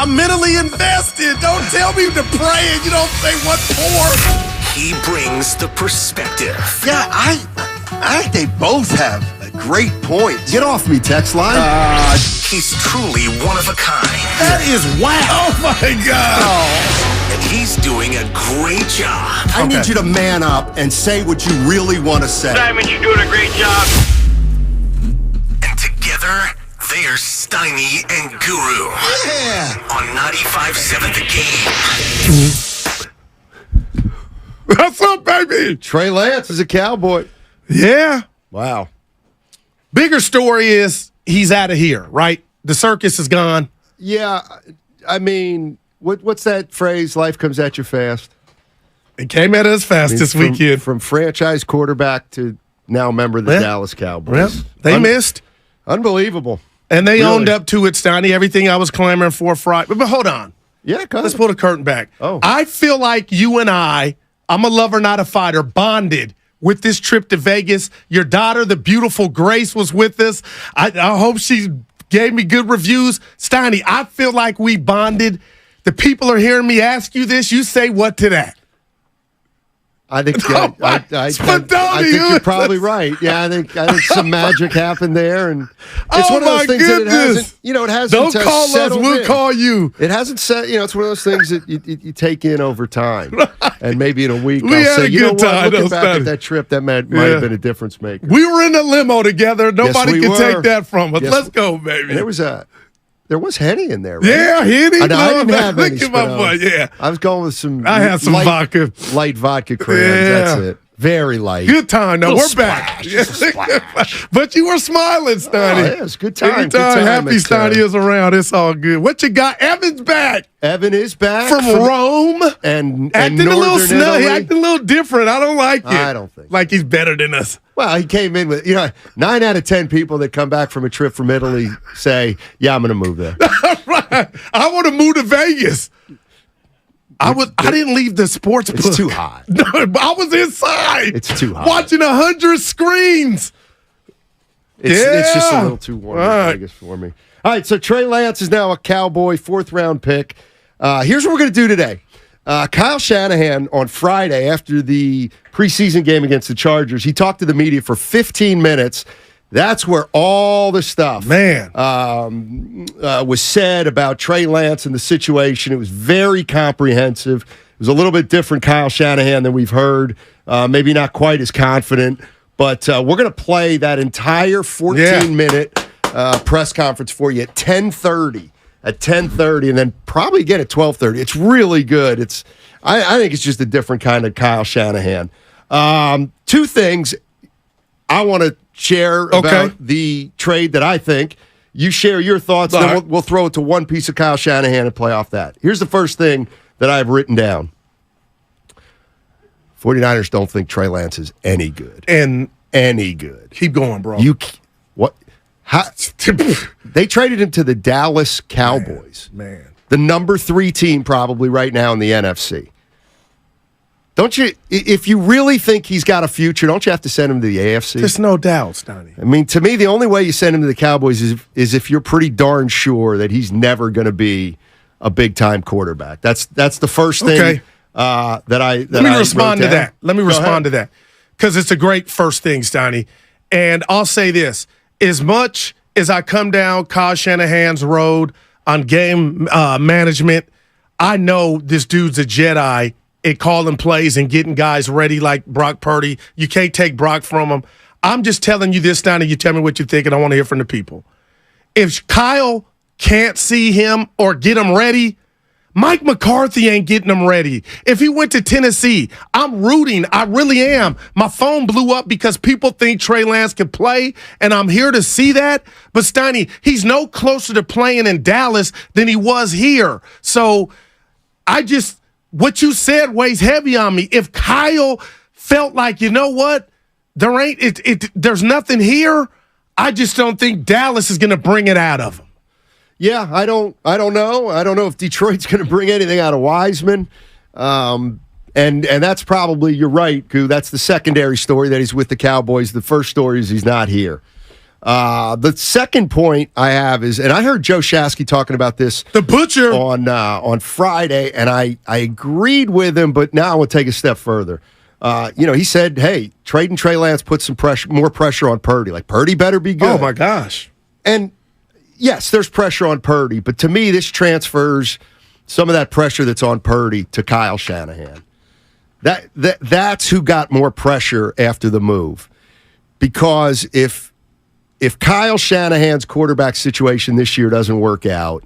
I'm mentally invested. Don't tell me to pray and you don't say what for. He brings the perspective. Yeah, I think they both have great points. Get off me, text line. He's truly one of a kind. That is wow. Oh, my God. And he's doing a great job. I need you to man up and say what you really want to say. Simon, you're doing a great job. And together, they're Steiny and Guru. Yeah. On 95.7 The Game. What's up, baby? Trey Lance is a Cowboy. Yeah. Wow. Bigger story is he's out of here, right? The circus is gone. Yeah. I mean, what's that phrase? Life comes at you fast. It came at us fast this weekend. From franchise quarterback to now a member of the Dallas Cowboys. Yep. They missed. Unbelievable. And they owned up to it, Steiny. Everything I was clamoring for Friday. But hold on. Yeah, let's pull the curtain back. Oh. I feel like you and I'm a lover, not a fighter, bonded with this trip to Vegas. Your daughter, the beautiful Grace, was with us. I hope she gave me good reviews. Steiny, I feel like we bonded. The people are hearing me ask you this. You say what to that? I think I think you're probably right. Yeah, I think some magic happened there, and it's one of those things that it hasn't. You know, it hasn't. Don't call us. We'll call you. It hasn't said. You know, it's one of those things that you take in over time, and maybe in a week We I'll had say, a you know good time, what? Looking though, back Steiny. at that trip, that might have been a difference maker. We were in a limo together. Nobody we can were. take that from us. Yes. Let's go, baby. And there was Henny in there, right? Yeah, Henny. I didn't have any. Look at my boy. Yeah. I was going with some. I had some vodka. Light vodka crayons. Yeah. That's it. Very light. Good time. No, Little we're back. splash. But you were smiling, Steiny. Oh, yeah, it's good time. Good time. Happy It's, Steiny is around. It's all good. What you got? Evan's back. Evan is back From Rome. and Acting a little Northern snug. He Italy. acting a little different. I don't like it. I don't think. Like he's better than us. Well, he came in with 9 out of 10 people that come back from a trip from Italy say, "Yeah, I'm going to move there." Right. I want to move to Vegas. I didn't leave the sports book. It's too hot. No, I was inside. It's too hot. Watching 100 screens. It's just a little too warm All in right. Vegas for me. All right, so Trey Lance is now a Cowboy, 4th-round pick. Here's what we're going to do today. Kyle Shanahan on Friday after the preseason game against the Chargers, he talked to the media for 15 minutes. That's where all the stuff was said about Trey Lance and the situation. It was very comprehensive. It was a little bit different Kyle Shanahan than we've heard. Maybe not quite as confident. But we're going to play that entire 14-minute press conference for you at 10:30. At 10:30, and then probably again at 12:30. It's really good. I think it's just a different kind of Kyle Shanahan. Two things I want to share about the trade that I think. You share your thoughts, then we'll throw it to one piece of Kyle Shanahan and play off that. Here's the first thing that I've written down. 49ers don't think Trey Lance is any good. Any good. Keep going, bro. What? They traded him to the Dallas Cowboys. Man. The number 3 team probably right now in the NFC. Don't you, if you really think he's got a future, don't you have to send him to the AFC? There's no doubt, Stoney. I mean, to me, the only way you send him to the Cowboys is if you're pretty darn sure that he's never going to be a big-time quarterback. That's the first thing that I Let me respond to that. Let me respond to that. Because it's a great first thing, Stoney. And I'll say this. As much as I come down Kyle Shanahan's road on game management, I know this dude's a Jedi at calling plays and getting guys ready like Brock Purdy. You can't take Brock from him. I'm just telling you this, Stoney. You tell me what you think, and I want to hear from the people. If Kyle can't see him or get him ready, Mike McCarthy ain't getting him ready. If he went to Tennessee, I'm rooting. I really am. My phone blew up because people think Trey Lance can play, and I'm here to see that. But, Steiny, he's no closer to playing in Dallas than he was here. So what you said weighs heavy on me. If Kyle felt like, you know what, there's nothing here, I just don't think Dallas is going to bring it out of him. Yeah, I don't know. I don't know if Detroit's going to bring anything out of Wiseman. And that's probably, you're right, Goo. That's the secondary story, that he's with the Cowboys. The first story is he's not here. The second point I have is, and I heard Joe Shasky talking about this, the butcher, on Friday, and I agreed with him, but now I want to take a step further. He said, "Hey, trading Trey Lance put some more pressure on Purdy. Like Purdy better be good." Oh my gosh! And yes, there's pressure on Purdy, but to me, this transfers some of that pressure that's on Purdy to Kyle Shanahan. That's who got more pressure after the move, because if Kyle Shanahan's quarterback situation this year doesn't work out,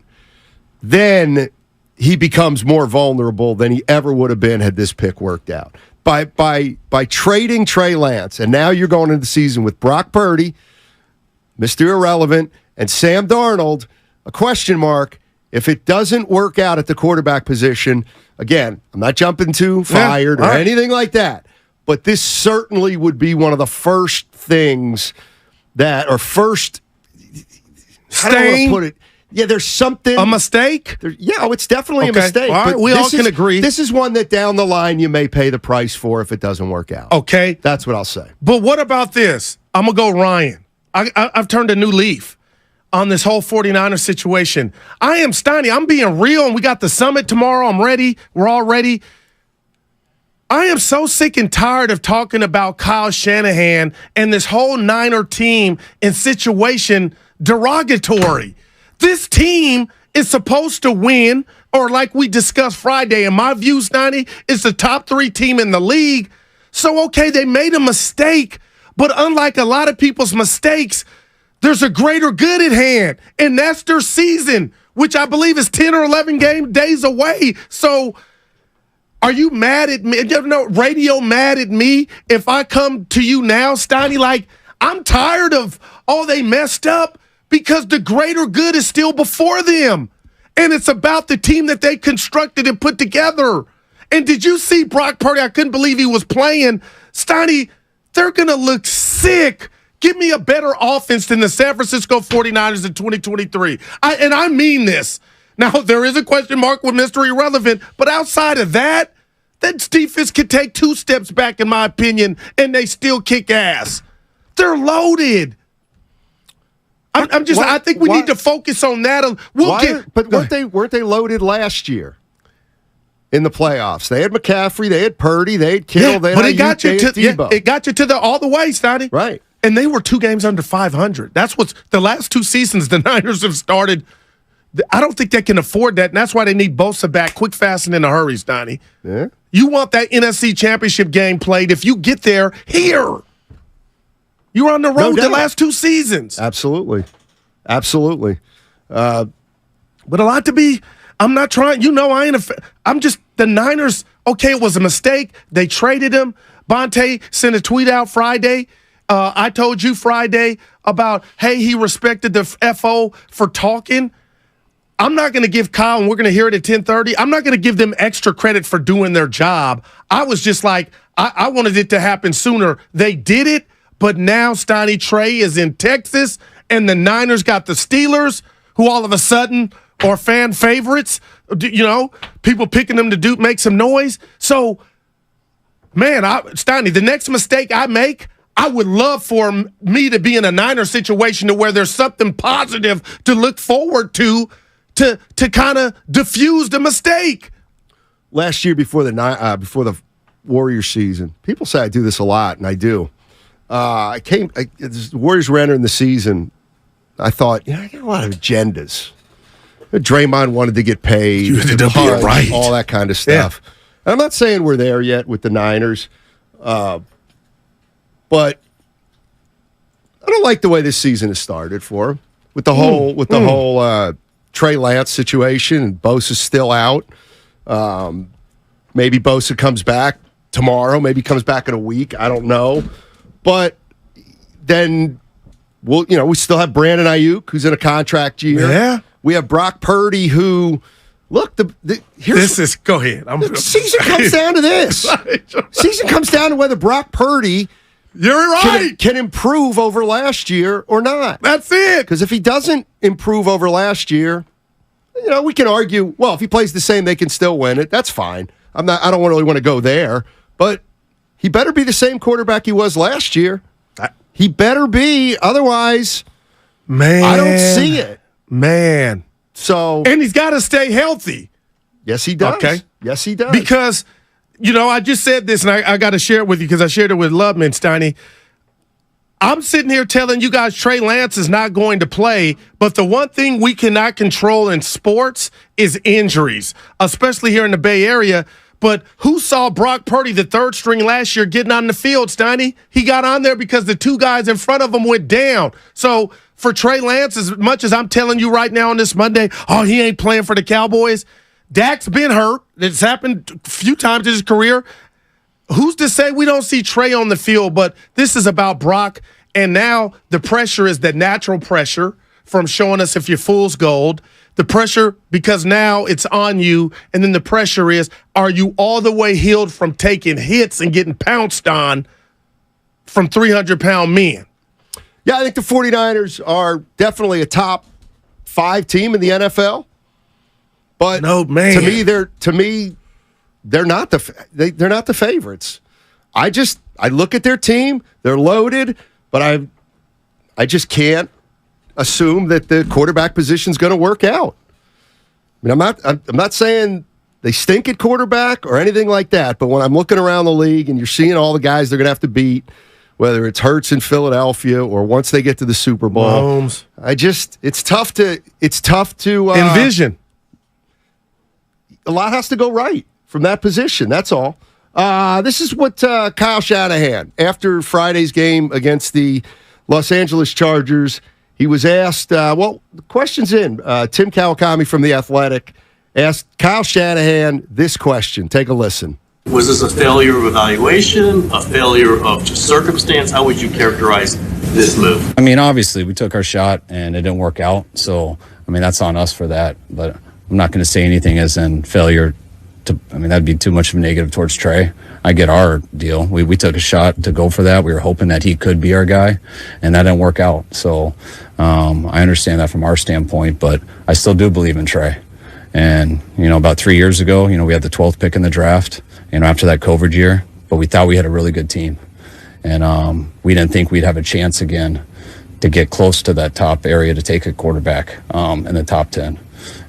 then he becomes more vulnerable than he ever would have been had this pick worked out. By trading Trey Lance, and now you're going into the season with Brock Purdy, Mr. Irrelevant, and Sam Darnold, a question mark. If it doesn't work out at the quarterback position, again, I'm not jumping to fired or anything like that, but this certainly would be one of the first things that, or first, how do I want to put it? Yeah, there's something. A mistake? It's definitely a mistake. All right, but we all can agree. This is one that down the line you may pay the price for if it doesn't work out. Okay. That's what I'll say. But what about this? I'm going to go Ryan. I've turned a new leaf on this whole 49ers situation. I am Steiny. I'm being real, and we got the summit tomorrow. I'm ready. We're all ready. I am so sick and tired of talking about Kyle Shanahan and this whole Niner team and situation derogatory. This team is supposed to win, or like we discussed Friday, in my view, Steiny, it's the top 3 team in the league. So, okay, they made a mistake, but unlike a lot of people's mistakes, there's a greater good at hand, and that's their season, which I believe is 10 or 11 days away. So, are you mad at me? Radio mad at me if I come to you now, Steiny, like, I'm tired of all they messed up because the greater good is still before them. And it's about the team that they constructed and put together. And did you see Brock Purdy? I couldn't believe he was playing. Steiny, they're going to look sick. Give me a better offense than the San Francisco 49ers in 2023. I mean this. Now, there is a question mark with Mr. Irrelevant, but outside of that defense could take 2 steps back, in my opinion, and they still kick ass. They're loaded. I think we need to focus on that. Weren't they loaded last year in the playoffs? They had McCaffrey, they had Purdy, they had Kittle, they had but it got you to Debo. It got you to the all the way, Steiny. Right. And they were 2 games under 500. That's what's the last 2 seasons the Niners have started. I don't think they can afford that, and that's why they need Bosa back quick, fast, and in a hurry, Steiny. Yeah. You want that NFC Championship game played. If you get there, here. You were on the road the last 2 seasons. Absolutely. But a lot to be. I'm not trying. I'm just the Niners. Okay, it was a mistake. They traded him. Bonte sent a tweet out Friday. I told you Friday about, hey, he respected the FO for talking. I'm not going to give Kyle, and we're going to hear it at 10:30. I'm not going to give them extra credit for doing their job. I was just like, I wanted it to happen sooner. They did it, but now Steiny Trey is in Texas, and the Niners got the Steelers, who all of a sudden are fan favorites. People picking them to make some noise. So, man, Steiny, the next mistake I make, I would love for me to be in a Niner situation to where there's something positive to look forward to kind of diffuse the mistake. Last year before the Warriors season, people say I do this a lot, and I do. The Warriors were entering the season. I thought, I got a lot of agendas. Draymond wanted to get paid. You ended up being right. All that kind of stuff. Yeah. And I'm not saying we're there yet with the Niners, but I don't like the way this season has started for him. With the whole Trey Lance situation, and Bosa's still out. Maybe Bosa comes back tomorrow. Maybe comes back in a week. I don't know. But then we still have Brandon Ayuk, who's in a contract year. Yeah. We have Brock Purdy, who look. Go ahead. The season comes down to this. Season comes down to whether Brock Purdy. You're right. Can improve over last year or not. That's it. Because if he doesn't improve over last year, we can argue, well, if he plays the same, they can still win it. That's fine. I don't really want to go there. But he better be the same quarterback he was last year. He better be. Otherwise, man, I don't see it. Man. So, and he's got to stay healthy. Yes, he does. Okay. Yes, he does. Because, I just said this, and I got to share it with you because I shared it with Lubman, Steiny. I'm sitting here telling you guys Trey Lance is not going to play, but the one thing we cannot control in sports is injuries, especially here in the Bay Area. But who saw Brock Purdy, the third string last year, getting on the field, Steiny? He got on there because the two guys in front of him went down. So for Trey Lance, as much as I'm telling you right now on this Monday, he ain't playing for the Cowboys, Dak's been hurt. It's happened a few times in his career. Who's to say we don't see Trey on the field? But this is about Brock, and now the pressure is the natural pressure from showing us if you're fool's gold. The pressure, because now it's on you, and then the pressure is, are you all the way healed from taking hits and getting pounced on from 300-pound men? Yeah, I think the 49ers are definitely a top 5 team in the NFL. But to me, they're not the favorites. I look at their team, they're loaded, but I just can't assume that the quarterback position is going to work out. I mean, I'm not saying they stink at quarterback or anything like that, but when I'm looking around the league and you're seeing all the guys they're going to have to beat, whether it's Hurts in Philadelphia or once they get to the Super Bowl, Mahomes. it's tough to envision. A lot has to go right from that position. That's all. This is what Kyle Shanahan, after Friday's game against the Los Angeles Chargers, he was asked, the question's in. Tim Kawakami from The Athletic asked Kyle Shanahan this question. Take a listen. Was this a failure of evaluation, a failure of just circumstance? How would you characterize this move? I mean, obviously, we took our shot and it didn't work out. So, I mean, that's on us for that. But I'm not going to say anything as in failure. That'd be too much of a negative towards Trey. I get our deal. We took a shot to go for that. We were hoping that he could be our guy, and that didn't work out. So I understand that from our standpoint, but I still do believe in Trey. And, about 3 years ago, we had the 12th pick in the draft, after that COVID year, but we thought we had a really good team. And we didn't think we'd have a chance again to get close to that top area to take a quarterback in the top 10.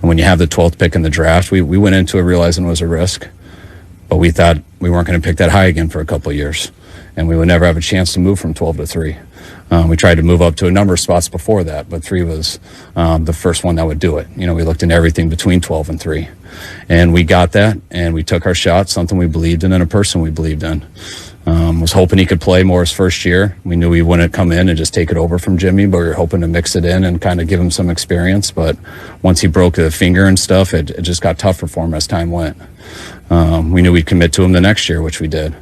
And when you have the 12th pick in the draft, we went into it realizing it was a risk, but we thought we weren't going to pick that high again for a couple of years, and we would never have a chance to move from 12 to 3. We tried to move up to a number of spots before that, but 3 was the first one that would do it. We looked into everything between 12 and 3, and we got that, and we took our shot, something we believed in and a person we believed in. Was hoping he could play more his first year. We knew he wouldn't come in and just take it over from Jimmy, but we were hoping to mix it in and kind of give him some experience. But once he broke the finger and stuff, it just got tougher for him as time went. We knew we'd commit to him the next year, which we did.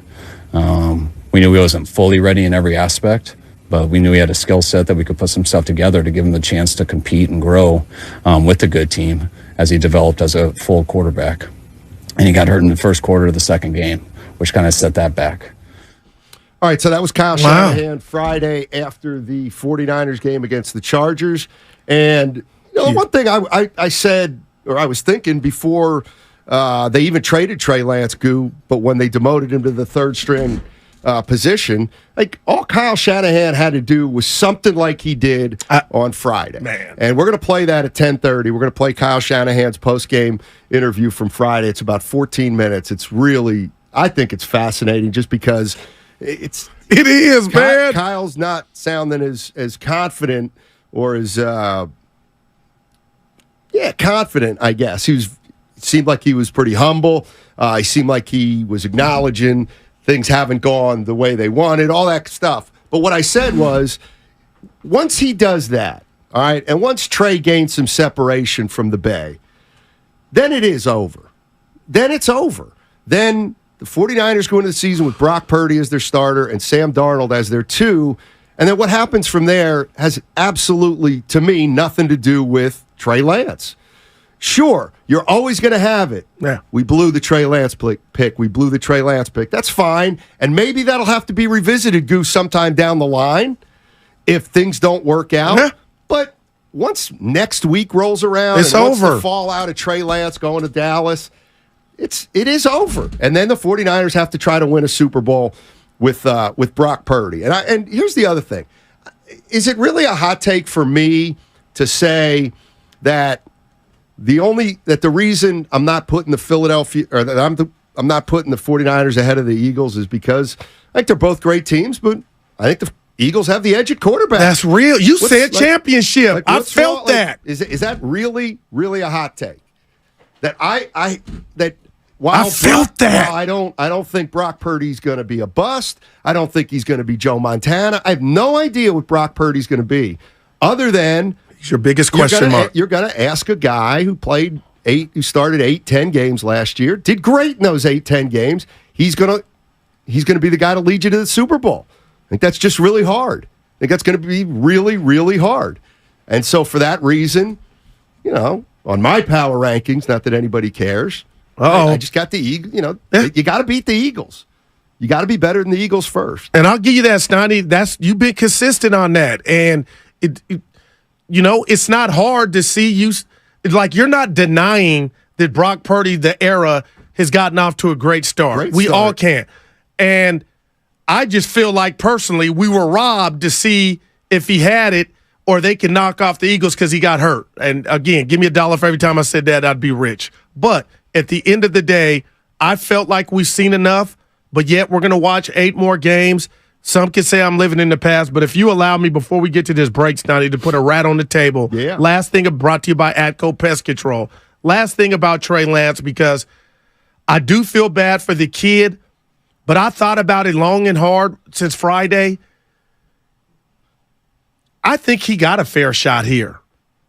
We knew he wasn't fully ready in every aspect, but we knew he had a skill set that we could put some stuff together to give him the chance to compete and grow with a good team as he developed as a full quarterback. And he got hurt in the first quarter of the second game, which kind of set that back. All right, so that was Kyle Shanahan Friday after the 49ers game against the Chargers. And one thing I said, or I was thinking before they even traded Trey Lance, but when they demoted him to the third string position, like all Kyle Shanahan had to do was something like he did on Friday. Man. And we're going to play that at 10:30. We're going to play Kyle Shanahan's post-game interview from Friday. It's about 14 minutes. It's really, I think it's fascinating just because it is, man. Kyle's not sounding as confident or as confident, I guess. It seemed like he was pretty humble. He seemed like he was acknowledging things haven't gone the way they wanted, all that stuff. But what I said was, once he does that, all right, and once Trey gains some separation from the Bay, then it is over. Then it's over. Then the 49ers go into the season with Brock Purdy as their starter and Sam Darnold as their 2. And then what happens from there has absolutely, to me, nothing to do with Trey Lance. Sure, you're always going to have it. Yeah. We blew the Trey Lance pick. We blew the Trey Lance pick. That's fine. And maybe that'll have to be revisited, Goose, sometime down the line if things don't work out. Yeah. But once next week rolls around, it's and once over. the fallout of Trey Lance going to Dallas, it is over. And then the 49ers have to try to win a Super Bowl with Brock Purdy. And here's the other thing. Is it really a hot take for me to say that the reason I'm not putting the Philadelphia or that I'm not putting the 49ers ahead of the Eagles is because I think they're both great teams, but I think the Eagles have the edge at quarterback. That's real. You said championship. I felt that. Is that really, really a hot take? That I felt that. While I don't think Brock Purdy's going to be a bust. I don't think he's going to be Joe Montana. I have no idea what Brock Purdy's going to be, other than he's your biggest question mark. You're going to ask a guy who started 8-10 games last year, did great in those 8-10 games. He's going to be the guy to lead you to the Super Bowl. I think that's just really hard. I think that's going to be really, really hard. And so for that reason, on my power rankings, not that anybody cares, I just got the Eagles. You got to beat the Eagles. You got to be better than the Eagles first. And I'll give you that, Stoney. You've been consistent on that. And, it's not hard to see you. Like, you're not denying that Brock Purdy, the era, has gotten off to a great start. We all can. And I just feel like, personally, we were robbed to see if he had it or they can knock off the Eagles because he got hurt. And, again, give me $1 for every time I said that, I'd be rich. But at the end of the day, I felt like we've seen enough, but yet we're going to watch 8 more games. Some could say I'm living in the past, but if you allow me, before we get to this break, Stoney, to put a rat on the table, last thing brought to you by Atco Pest Control. Last thing about Trey Lance, because I do feel bad for the kid, but I thought about it long and hard since Friday. I think he got a fair shot here.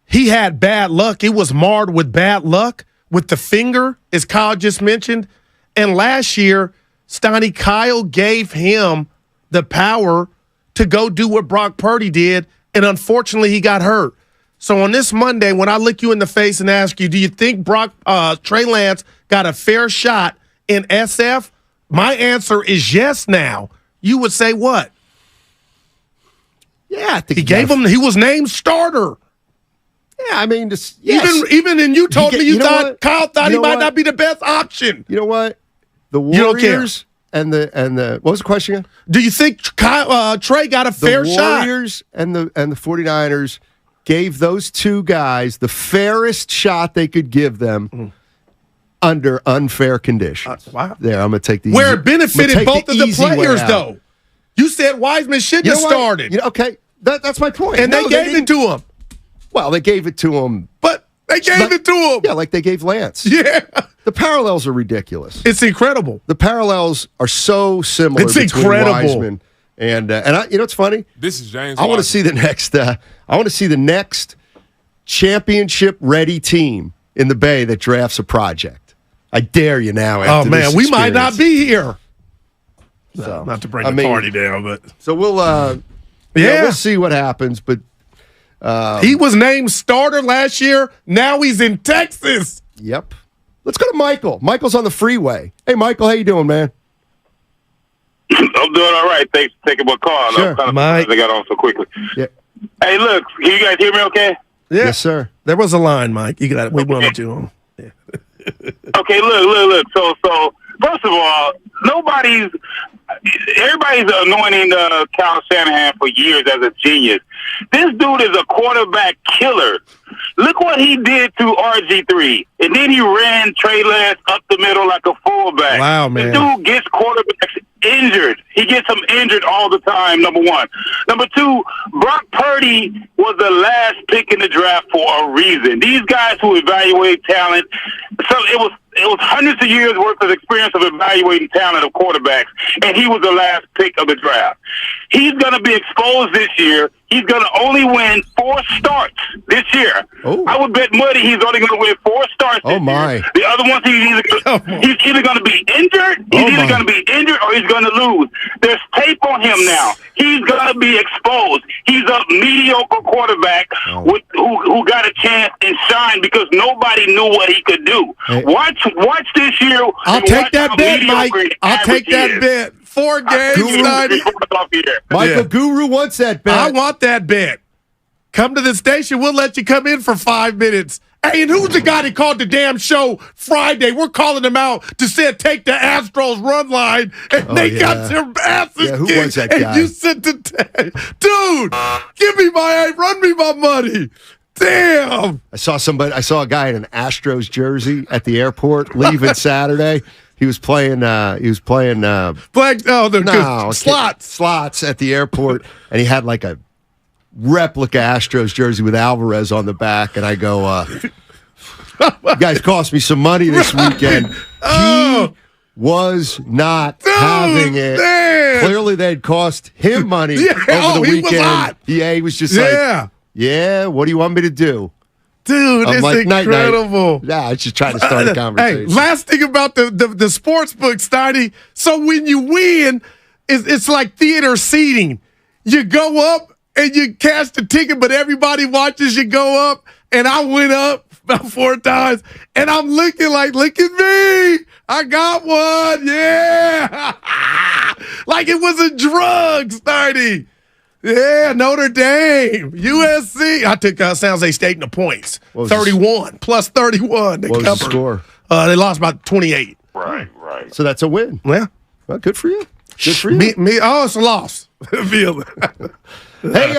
He had bad luck. It was marred with bad luck with the finger, as Kyle just mentioned. And last year, Stoney, Kyle gave him the power to go do what Brock Purdy did, and unfortunately he got hurt. So on this Monday, when I look you in the face and ask you, do you think Trey Lance got a fair shot in SF? My answer is yes now. You would say what? Yeah, I think he was named starter. Yeah, I mean, even and you told me Kyle thought he might not be the best option. You know what? The Warriors and the what was the question again? Do you think Trey got a fair shot? The Warriors and the 49ers gave those two guys the fairest shot they could give them under unfair conditions. Wow. There, I'm going to take the where it benefited both of the players, though. You said Wiseman shouldn't have started. Okay, that's my point. And they gave it to him. Well, they gave it to him. But they gave it to him. Yeah, like they gave Lance. Yeah. The parallels are ridiculous. It's incredible. The parallels are so similar between Wiseman and it's funny. This is James. I want to see the next. I want to see the next championship-ready team in the Bay that drafts a project. I dare you now. After man, we might not be here. So, not to bring the party down, but so we'll see what happens. But he was named starter last year. Now he's in Texas. Yep. Let's go to Michael. Michael's on the freeway. Hey, Michael, how you doing, man? I'm doing all right. Thanks for taking my call. Sure. I'm kind of surprised I got on so quickly. Yeah. Hey, look, can you guys hear me okay? Yeah. Yes, sir. There was a line, Mike. You got it. We wanted you on. Yeah. Okay, look. So first of all, everybody's anointing Kyle Shanahan for years as a genius. This dude is a quarterback killer. Look what he did to RG3. And then he ran Trey Lance up the middle like a fullback. Wow, man. This dude gets quarterbacks injured. He gets them injured all the time, number one. Number two, Brock Purdy was the last pick in the draft for a reason. These guys who evaluate talent, so it was hundreds of years worth of experience of evaluating talent of quarterbacks, and he was the last pick of the draft. He's going to be exposed this year. He's going to only win 4 starts this year. Oh. I would bet money he's only going to win 4 starts this year. The other ones, he's either going to be injured, or he's going to lose. There's tape on him now. He's going to be exposed. He's a mediocre quarterback who got a chance and shine because nobody knew what he could do. Hey. Watch this year. I'll take that bet, Mike. I'll take that bet. 4 games, Michael Guru wants that bet. I want that bet. Come to the station. We'll let you come in for 5 minutes Hey, and who's the guy that called the damn show Friday? We're calling him out to say take the Astros run line, and they got their asses who kicked. was that and guy? you said dude, run me my money. Damn. I saw a guy in an Astros jersey at the airport leaving Saturday. He was playing slots at the airport, and he had like a replica Astros jersey with Alvarez on the back. And I go, you guys cost me some money this weekend. He was not having it. Man. Clearly, they'd cost him money over the weekend. He was hot. He was just like, what do you want me to do? Dude, I'm it's like, incredible. Night. I was just trying to start a conversation. Hey, last thing about the sports book, Steiny. So when you win, it's like theater seating. You go up and you cash the ticket, but everybody watches you go up. And I went up about 4 times, and I'm looking like, look at me. I got one. Yeah. Like it was a drug, Steiny. Yeah, Notre Dame, USC. I took San Jose State in the points. 31, plus 31. What was the score? They lost by 28. Right. So that's a win. Yeah. Well, good for you. Good for you. It's a loss. Hey,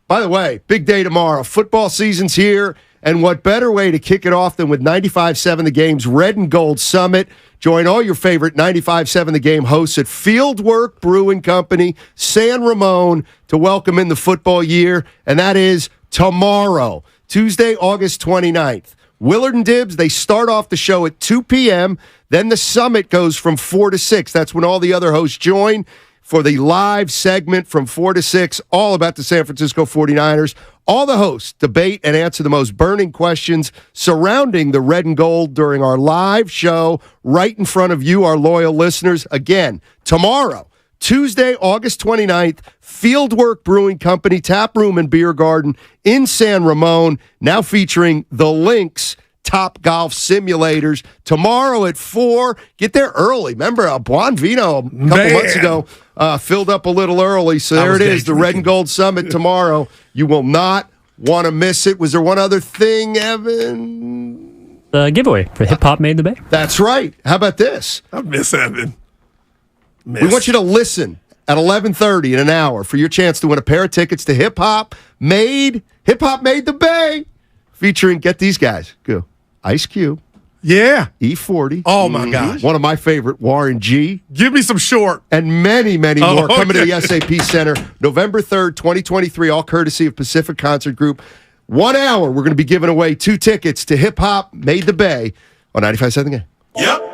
by the way, big day tomorrow. Football season's here, and what better way to kick it off than with 95.7 The Game's Red and Gold Summit. Join all your favorite 95.7 The Game hosts at Fieldwork Brewing Company, San Ramon, to welcome in the football year, and that is tomorrow, Tuesday, August 29th. Willard and Dibbs, they start off the show at 2 p.m., then the summit goes from 4 to 6. That's when all the other hosts join for the live segment from 4 to 6, all about the San Francisco 49ers. All the hosts debate and answer the most burning questions surrounding the red and gold during our live show right in front of you, our loyal listeners. Again, tomorrow, Tuesday, August 29th, Fieldwork Brewing Company, Tap Room and Beer Garden in San Ramon, now featuring the Lynx Top Golf Simulators. Tomorrow at 4, get there early. Remember, Buon Vino a couple months ago filled up a little early, so there it is, the Red and Gold Summit tomorrow. You will not want to miss it. Was there one other thing, Evan? The giveaway for Hip Hop Made the Bay. That's right. How about this? I miss Evan. We want you to listen at 11:30 in an hour for your chance to win a pair of tickets to Hip Hop Made the Bay, featuring, get these guys, go, Ice Cube. Yeah. E40. Oh, my gosh. One of my favorite, Warren G. Give me some short. And many, many more coming to the SAP Center November 3rd, 2023, all courtesy of Pacific Concert Group. 1 hour, we're going to be giving away 2 tickets to Hip Hop Made the Bay on 95.7 The Game. Yep.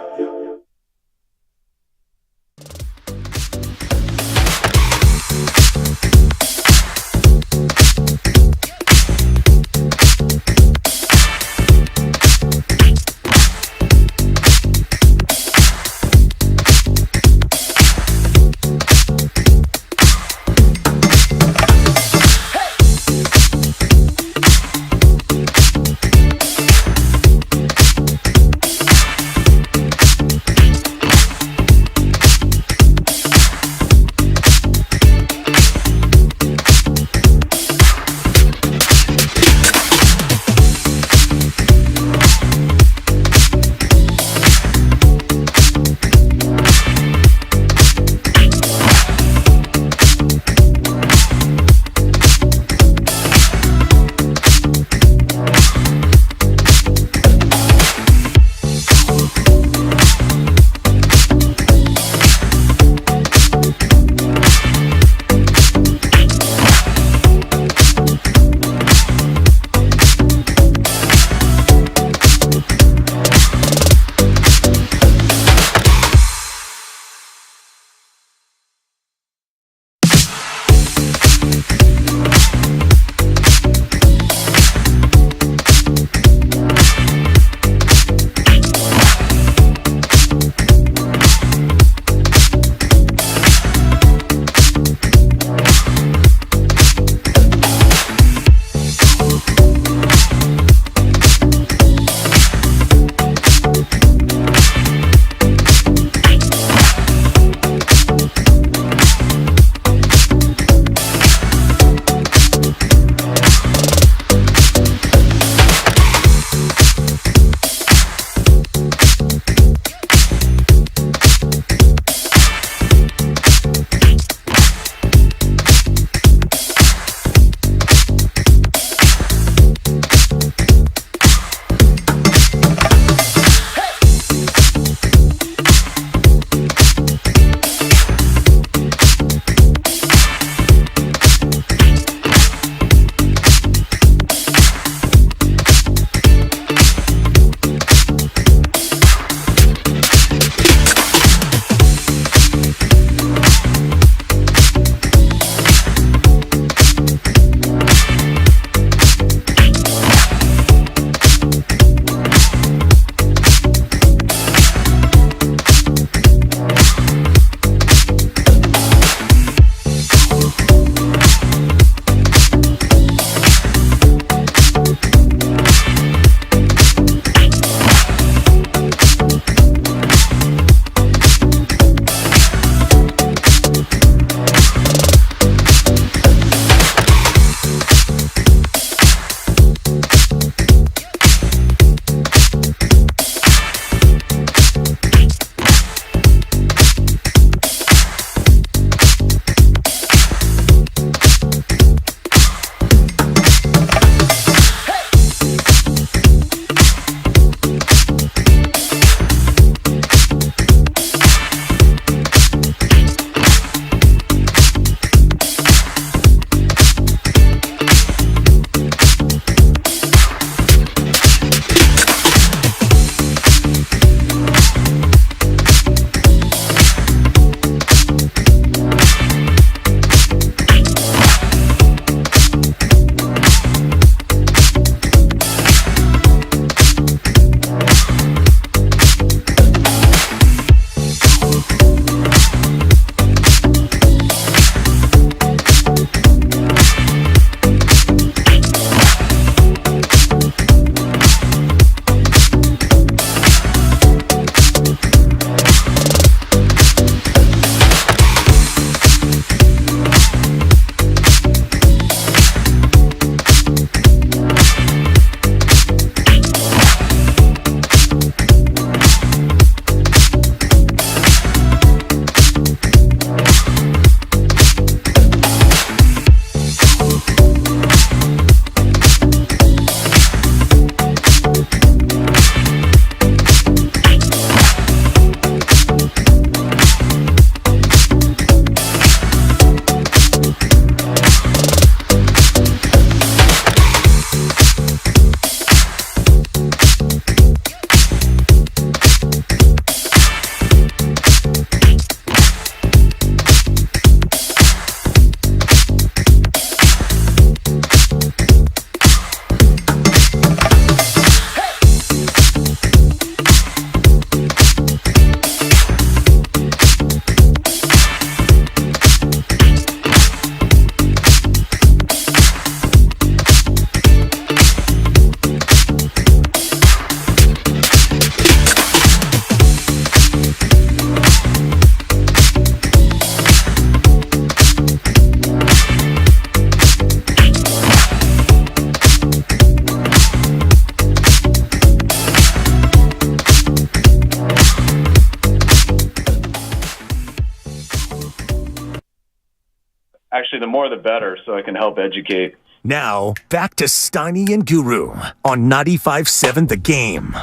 Actually, the more the better, so I can help educate. Now, back to Steiny and Guru on 95.7 The Game.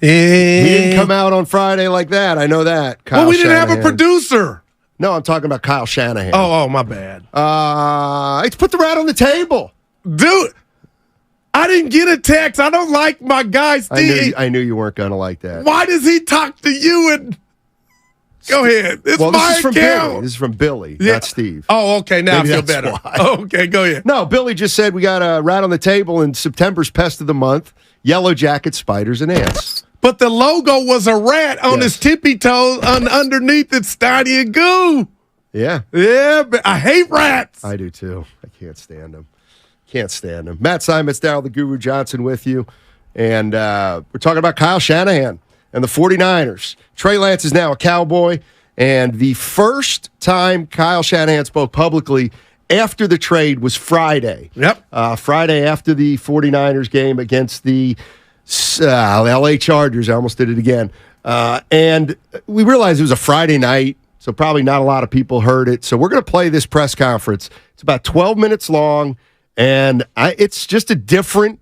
He didn't come out on Friday like that. I know that. Kyle well, we didn't Shanahan. have a producer. No, I'm talking about Kyle Shanahan. Oh, my bad. Let's put the rat on the table. Dude, I didn't get a text. I don't like my guy, Steve. I knew you weren't going to like that. Why does he talk to you? And go ahead. It's well, my this is from account. Billy. This is from Billy, Yeah. not Steve. Oh, okay. Now Maybe I feel that's better. why. Okay, go ahead. No, Billy just said we got a rat on the table in September's Pest of the Month, yellow jacket, spiders, and ants. But the logo was a rat on his tippy toes underneath it, Steiny and Goo. Yeah. Yeah, but I hate rats. I do too. I can't stand them. Can't stand them. Matt Simons, Darryl the Guru Johnson with you. And we're talking about Kyle Shanahan and the 49ers. Trey Lance is now a Cowboy. And the first time Kyle Shanahan spoke publicly after the trade was Friday. Yep. Friday after the 49ers game against the LA Chargers. I almost did it again. And we realized it was a Friday night, so probably not a lot of people heard it. So we're going to play this press conference. It's about 12 minutes long, and it's just a different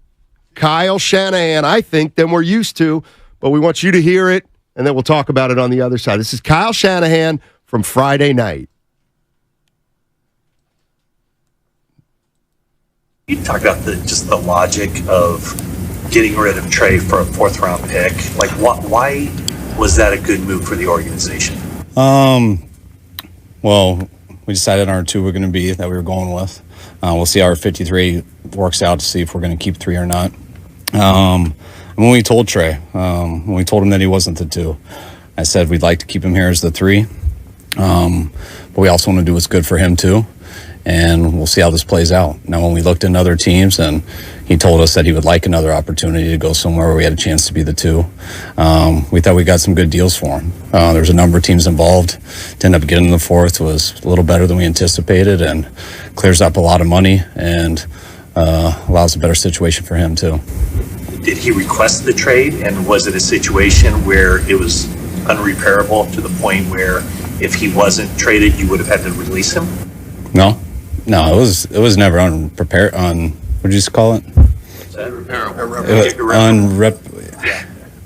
Kyle Shanahan, I think, than we're used to. But we want you to hear it, and then we'll talk about it on the other side. This is Kyle Shanahan from Friday night. You talked about just the logic of getting rid of Trey for a fourth-round pick. Like, why was that a good move for the organization? Well, we decided on our two we're going to be that we were going with. We'll see how our 53 works out to see if we're going to keep three or not. When we told Trey, when we told him that he wasn't the two, I said we'd like to keep him here as the three, but we also want to do what's good for him too. And we'll see how this plays out. Now, when we looked into other teams, and he told us that he would like another opportunity to go somewhere where we had a chance to be the two, we thought we got some good deals for him. There's a number of teams involved. To end up getting the fourth was a little better than we anticipated, and clears up a lot of money and allows a better situation for him too. Did he request the trade, and was it a situation where it was unrepairable to the point where if he wasn't traded, you would have had to release him? No, it was never unprepared. What did you call it?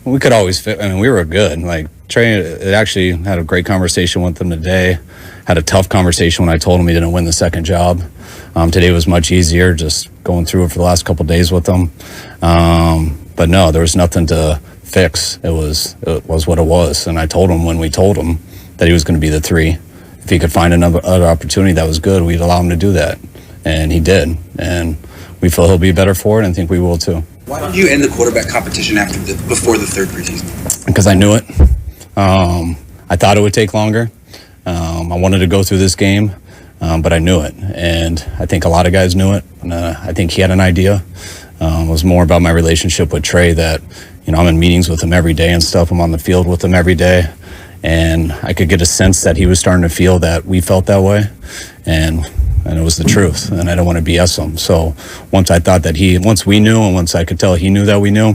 We could always fit. I mean, we were good. Like Trey, actually had a great conversation with him today. Had a tough conversation when I told him he didn't win the second job. Today was much easier, just going through it for the last couple of days with him. But no, there was nothing to fix. It was what it was. And I told him when we told him that he was going to be the three. If he could find other opportunity that was good, we'd allow him to do that. And he did. And we feel he'll be better for it, and think we will too. Why did you end the quarterback competition before the third preseason? Because I knew it. I thought it would take longer. I wanted to go through this game, but I knew it. And I think a lot of guys knew it. And I think he had an idea. It was more about my relationship with Trey that, I'm in meetings with him every day and stuff. I'm on the field with him every day. And I could get a sense that he was starting to feel that we felt that way. And it was the truth. And I don't want to BS him. So once I thought that once we knew, and once I could tell he knew that we knew,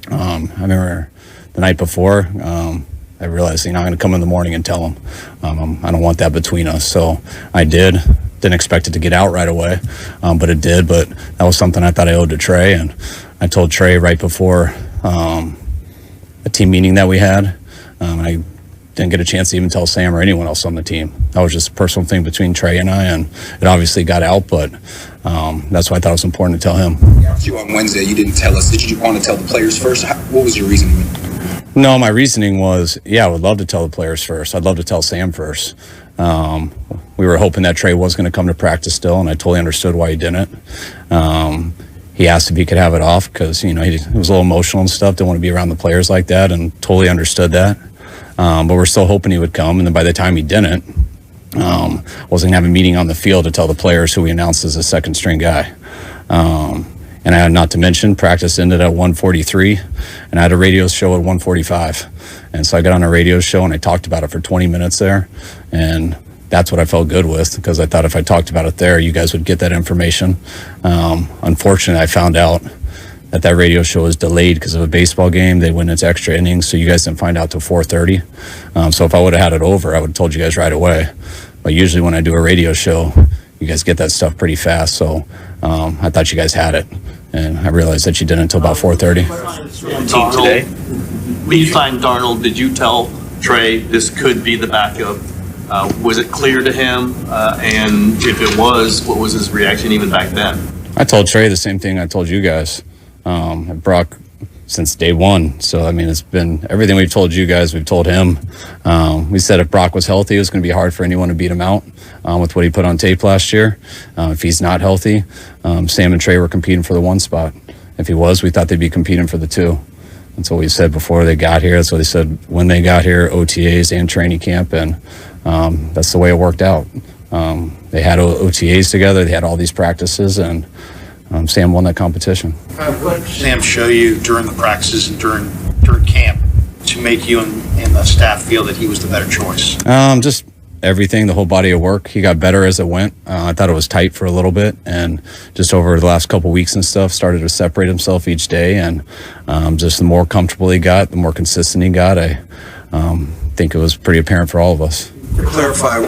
I remember the night before, I realized, I'm going to come in the morning and tell him. I don't want that between us. So I did. Didn't expect it to get out right away, but it did. But that was something I thought I owed to Trey. And I told Trey right before a team meeting that we had. I didn't get a chance to even tell Sam or anyone else on the team. That was just a personal thing between Trey and I, and it obviously got out, but that's why I thought it was important to tell him. You on Wednesday, you didn't tell us. Did you want to tell the players first? What was your reasoning? No, my reasoning was, I would love to tell the players first. I'd love to tell Sam first. We were hoping that Trey was going to come to practice still, and I totally understood why he didn't. He asked if he could have it off because, he was a little emotional and stuff. Didn't want to be around the players like that, and totally understood that. But we're still hoping he would come, and then by the time he didn't, wasn't going to have a meeting on the field to tell the players who we announced as a second-string guy. And I had, not to mention, practice ended at 1:43, and I had a radio show at 1:45. And so I got on a radio show, and I talked about it for 20 minutes there, and that's what I felt good with, because I thought if I talked about it there, you guys would get that information. Unfortunately, I found out that radio show was delayed because of a baseball game. They went into extra innings, so you guys didn't find out till 4:30. So if I would have had it over, I would have told you guys right away. But usually when I do a radio show, you guys get that stuff pretty fast. So I thought you guys had it. And I realized that you didn't until about 4:30. Today, when you signed Darnold, did you tell Trey this could be the backup? Was it clear to him? And if it was, what was his reaction even back then? I told Trey the same thing I told you guys. Brock since day one. So, I mean, it's been everything we've told you guys, we've told him. We said if Brock was healthy, it was going to be hard for anyone to beat him out with what he put on tape last year. If he's not healthy, Sam and Trey were competing for the 1 spot. If he was, we thought they'd be competing for the 2. That's what we said before they got here. That's what they said when they got here, OTAs and training camp, and that's the way it worked out. They had OTAs together, they had all these practices, and Sam won that competition. What did Sam show you during the practices and during camp to make you and the staff feel that he was the better choice? Just everything, the whole body of work. He got better as it went. I thought it was tight for a little bit, and just over the last couple weeks and stuff, started to separate himself each day, and just the more comfortable he got, the more consistent he got. I think it was pretty apparent for all of us. To clarify,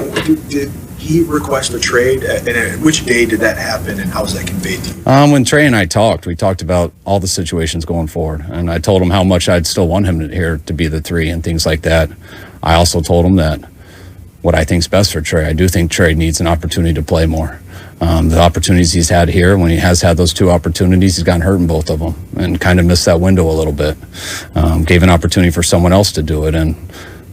did he request a trade, and which day did that happen, and how was that conveyed to you? When Trey and I talked, we talked about all the situations going forward, and I told him how much I'd still want him here to be the 3 and things like that. I also told him that what I think is best for Trey. I do think Trey needs an opportunity to play more. The opportunities he's had here, when he has had those 2 opportunities, he's gotten hurt in both of them and kind of missed that window a little bit. Gave an opportunity for someone else to do it, and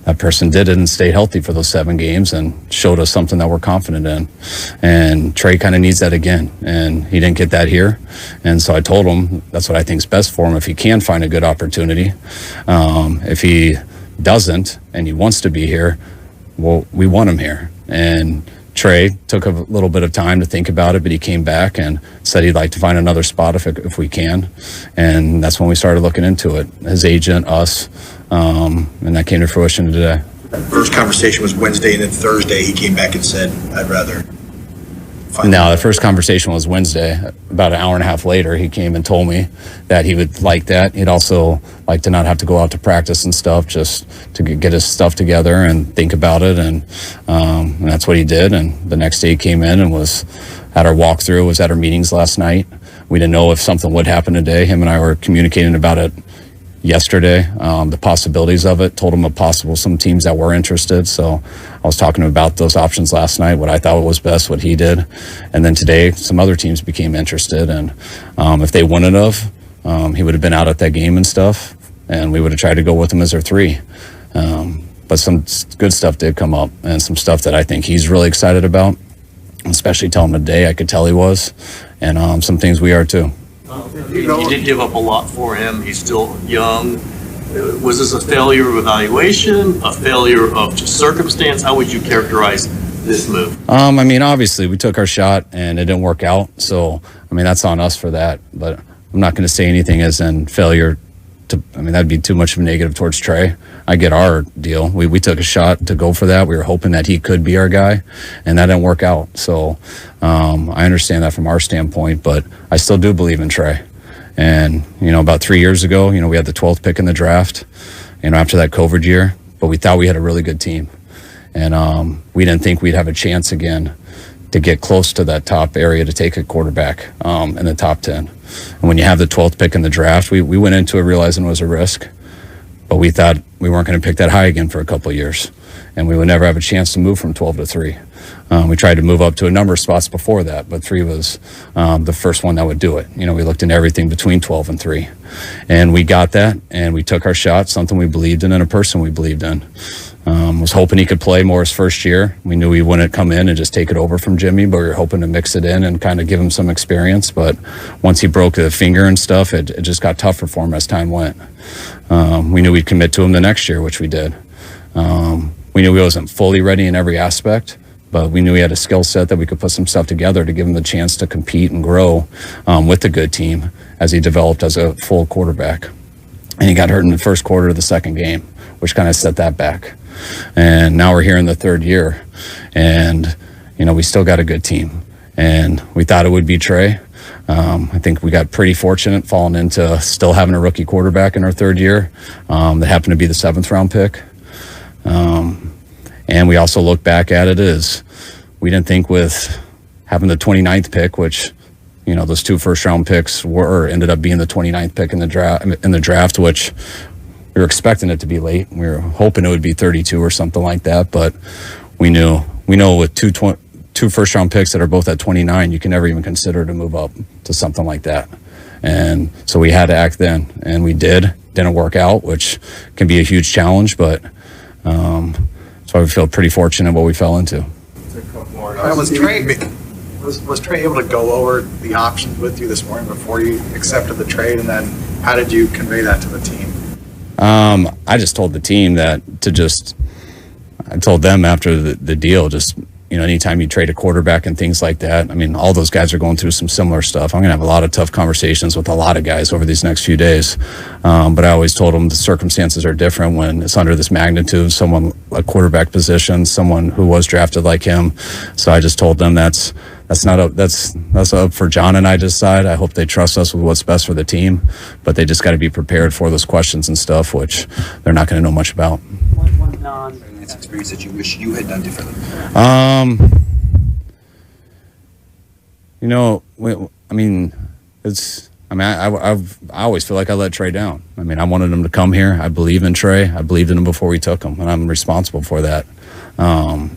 that person did it and stayed healthy for those 7 games and showed us something that we're confident in. And Trey kind of needs that again, and he didn't get that here. And so I told him that's what I think is best for him if he can find a good opportunity. If he doesn't and he wants to be here, well, we want him here. And Trey took a little bit of time to think about it, but he came back and said he'd like to find another spot if we can. And that's when we started looking into it. His agent, us, and that came to fruition today. First conversation was Wednesday, and then Thursday he came back and said, I'd rather find No, the first conversation was Wednesday. About an hour and a half later, he came and told me that he would like that. He'd also like to not have to go out to practice and stuff, just to get his stuff together and think about it. And that's what he did. And the next day he came in and was at our walkthrough, was at our meetings last night. We didn't know if something would happen today. Him and I were communicating about it yesterday, the possibilities of it, told him of possible some teams that were interested. So I was talking about those options last night, what I thought was best, what he did. And then today, some other teams became interested. And if they wouldn't have, he would have been out at that game and stuff, and we would have tried to go with him as our 3. But some good stuff did come up, and some stuff that I think he's really excited about, especially telling him today. I could tell he was, and some things we are too. You did give up a lot for him. He's still young. Was this a failure of evaluation, a failure of just circumstance? How would you characterize this move? I mean, obviously, we took our shot and it didn't work out. So, I mean, that's on us for that. But I'm not going to say anything as in failure. That'd be too much of a negative towards Trey. I get our deal. We took a shot to go for that. We were hoping that he could be our guy, and that didn't work out. So I understand that from our standpoint, but I still do believe in Trey. And, about 3 years ago, we had the 12th pick in the draft, after that COVID year, but we thought we had a really good team. And we didn't think we'd have a chance again to get close to that top area to take a quarterback in the top 10. And when you have the 12th pick in the draft, we went into it realizing it was a risk, but we thought we weren't going to pick that high again for a couple of years, and we would never have a chance to move from 12 to 3. We tried to move up to a number of spots before that, but 3 was the first one that would do it. We looked into everything between 12 and 3, and we got that, and we took our shot, something we believed in and a person we believed in. Was hoping he could play more his first year. We knew he wouldn't come in and just take it over from Jimmy, but we were hoping to mix it in and kind of give him some experience. But once he broke the finger and stuff, it just got tougher for him as time went. We knew we'd commit to him the next year, which we did. We knew he wasn't fully ready in every aspect, but we knew he had a skill set that we could put some stuff together to give him the chance to compete and grow with a good team as he developed as a full quarterback. And he got hurt in the first quarter of the second game, which kind of set that back. And now we're here in the 3rd year, and we still got a good team, and we thought it would be Trey. I think we got pretty fortunate falling into still having a rookie quarterback in our 3rd year that happened to be the 7th round pick. And we also look back at it as we didn't think with having the 29th pick, which, you know, those 2 first-round picks ended up being the 29th pick in the draft, which we were expecting it to be late. We were hoping it would be 32 or something like that, but we know with two first-round picks that are both at 29, you can never even consider to move up to something like that. And so we had to act then, and we did. Didn't work out, which can be a huge challenge, but so I feel pretty fortunate what we fell into. Was Trey able to go over the options with you this morning before you accepted the trade, and then how did you convey that to the team? I just told the team that I told them after the deal, just, you know, anytime you trade a quarterback and things like that, I mean, all those guys are going through some similar stuff. I'm going to have a lot of tough conversations with a lot of guys over these next few days. But I always told them the circumstances are different when it's under this magnitude, someone, a quarterback position, someone who was drafted like him. So I just told them that's up for John and I to decide. I hope they trust us with what's best for the team, but they just got to be prepared for those questions and stuff, which they're not going to know much about. Experience that you wish you had done differently? You know, I always feel like I let Trey down. I mean, I wanted him to come here. I believe in Trey. I believed in him before we took him, and I'm responsible for that. I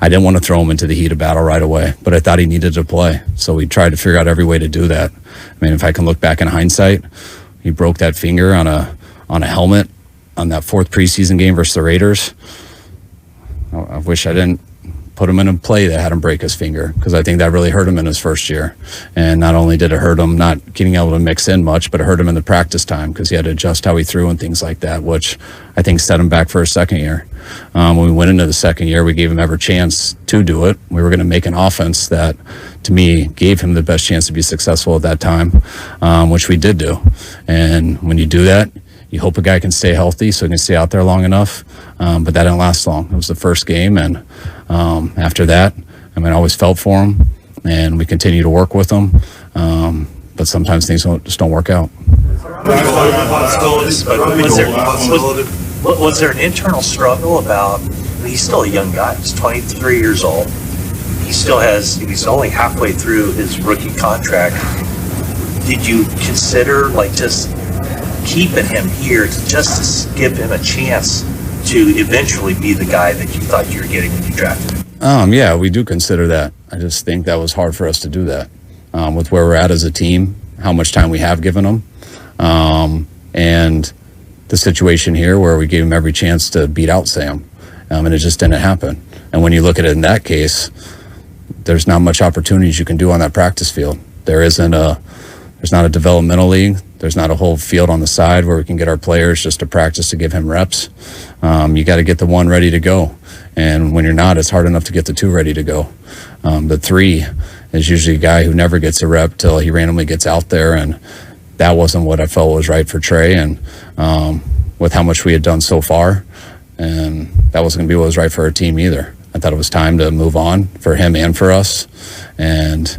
didn't want to throw him into the heat of battle right away, but I thought he needed to play. So we tried to figure out every way to do that. I mean, if I can look back in hindsight, he broke that finger on a helmet on that 4th preseason game versus the Raiders. I wish I didn't put him in a play that had him break his finger, because I think that really hurt him in his first year. And not only did it hurt him not getting able to mix in much, but it hurt him in the practice time because he had to adjust how he threw and things like that, which I think set him back for his second year. When we went into the second year, we gave him every chance to do it. We were going to make an offense that, to me, gave him the best chance to be successful at that time, which we did do. And when you do that, you hope a guy can stay healthy so he can stay out there long enough, but that didn't last long. It was the first game, and after that, I mean, I always felt for him, and we continue to work with him, but sometimes things just don't work out. Was there an internal struggle about, he's still a young guy, he's 23 years old, he's only halfway through his rookie contract. Did you consider just keeping him here just to give him a chance to eventually be the guy that you thought you were getting when you drafted him? Yeah, we do consider that. I just think that was hard for us to do that with where we're at as a team, how much time we have given him, and the situation here where we gave him every chance to beat out Sam, and it just didn't happen. And when you look at it in that case, there's not much opportunities you can do on that practice field. There's not a developmental league. There's not a whole field on the side where we can get our players just to practice to give him reps. You got to get the 1 ready to go. And when you're not, it's hard enough to get the 2 ready to go. The 3 is usually a guy who never gets a rep till he randomly gets out there. And that wasn't what I felt was right for Trey. And with how much we had done so far, and that wasn't going to be what was right for our team either. I thought it was time to move on for him and for us. And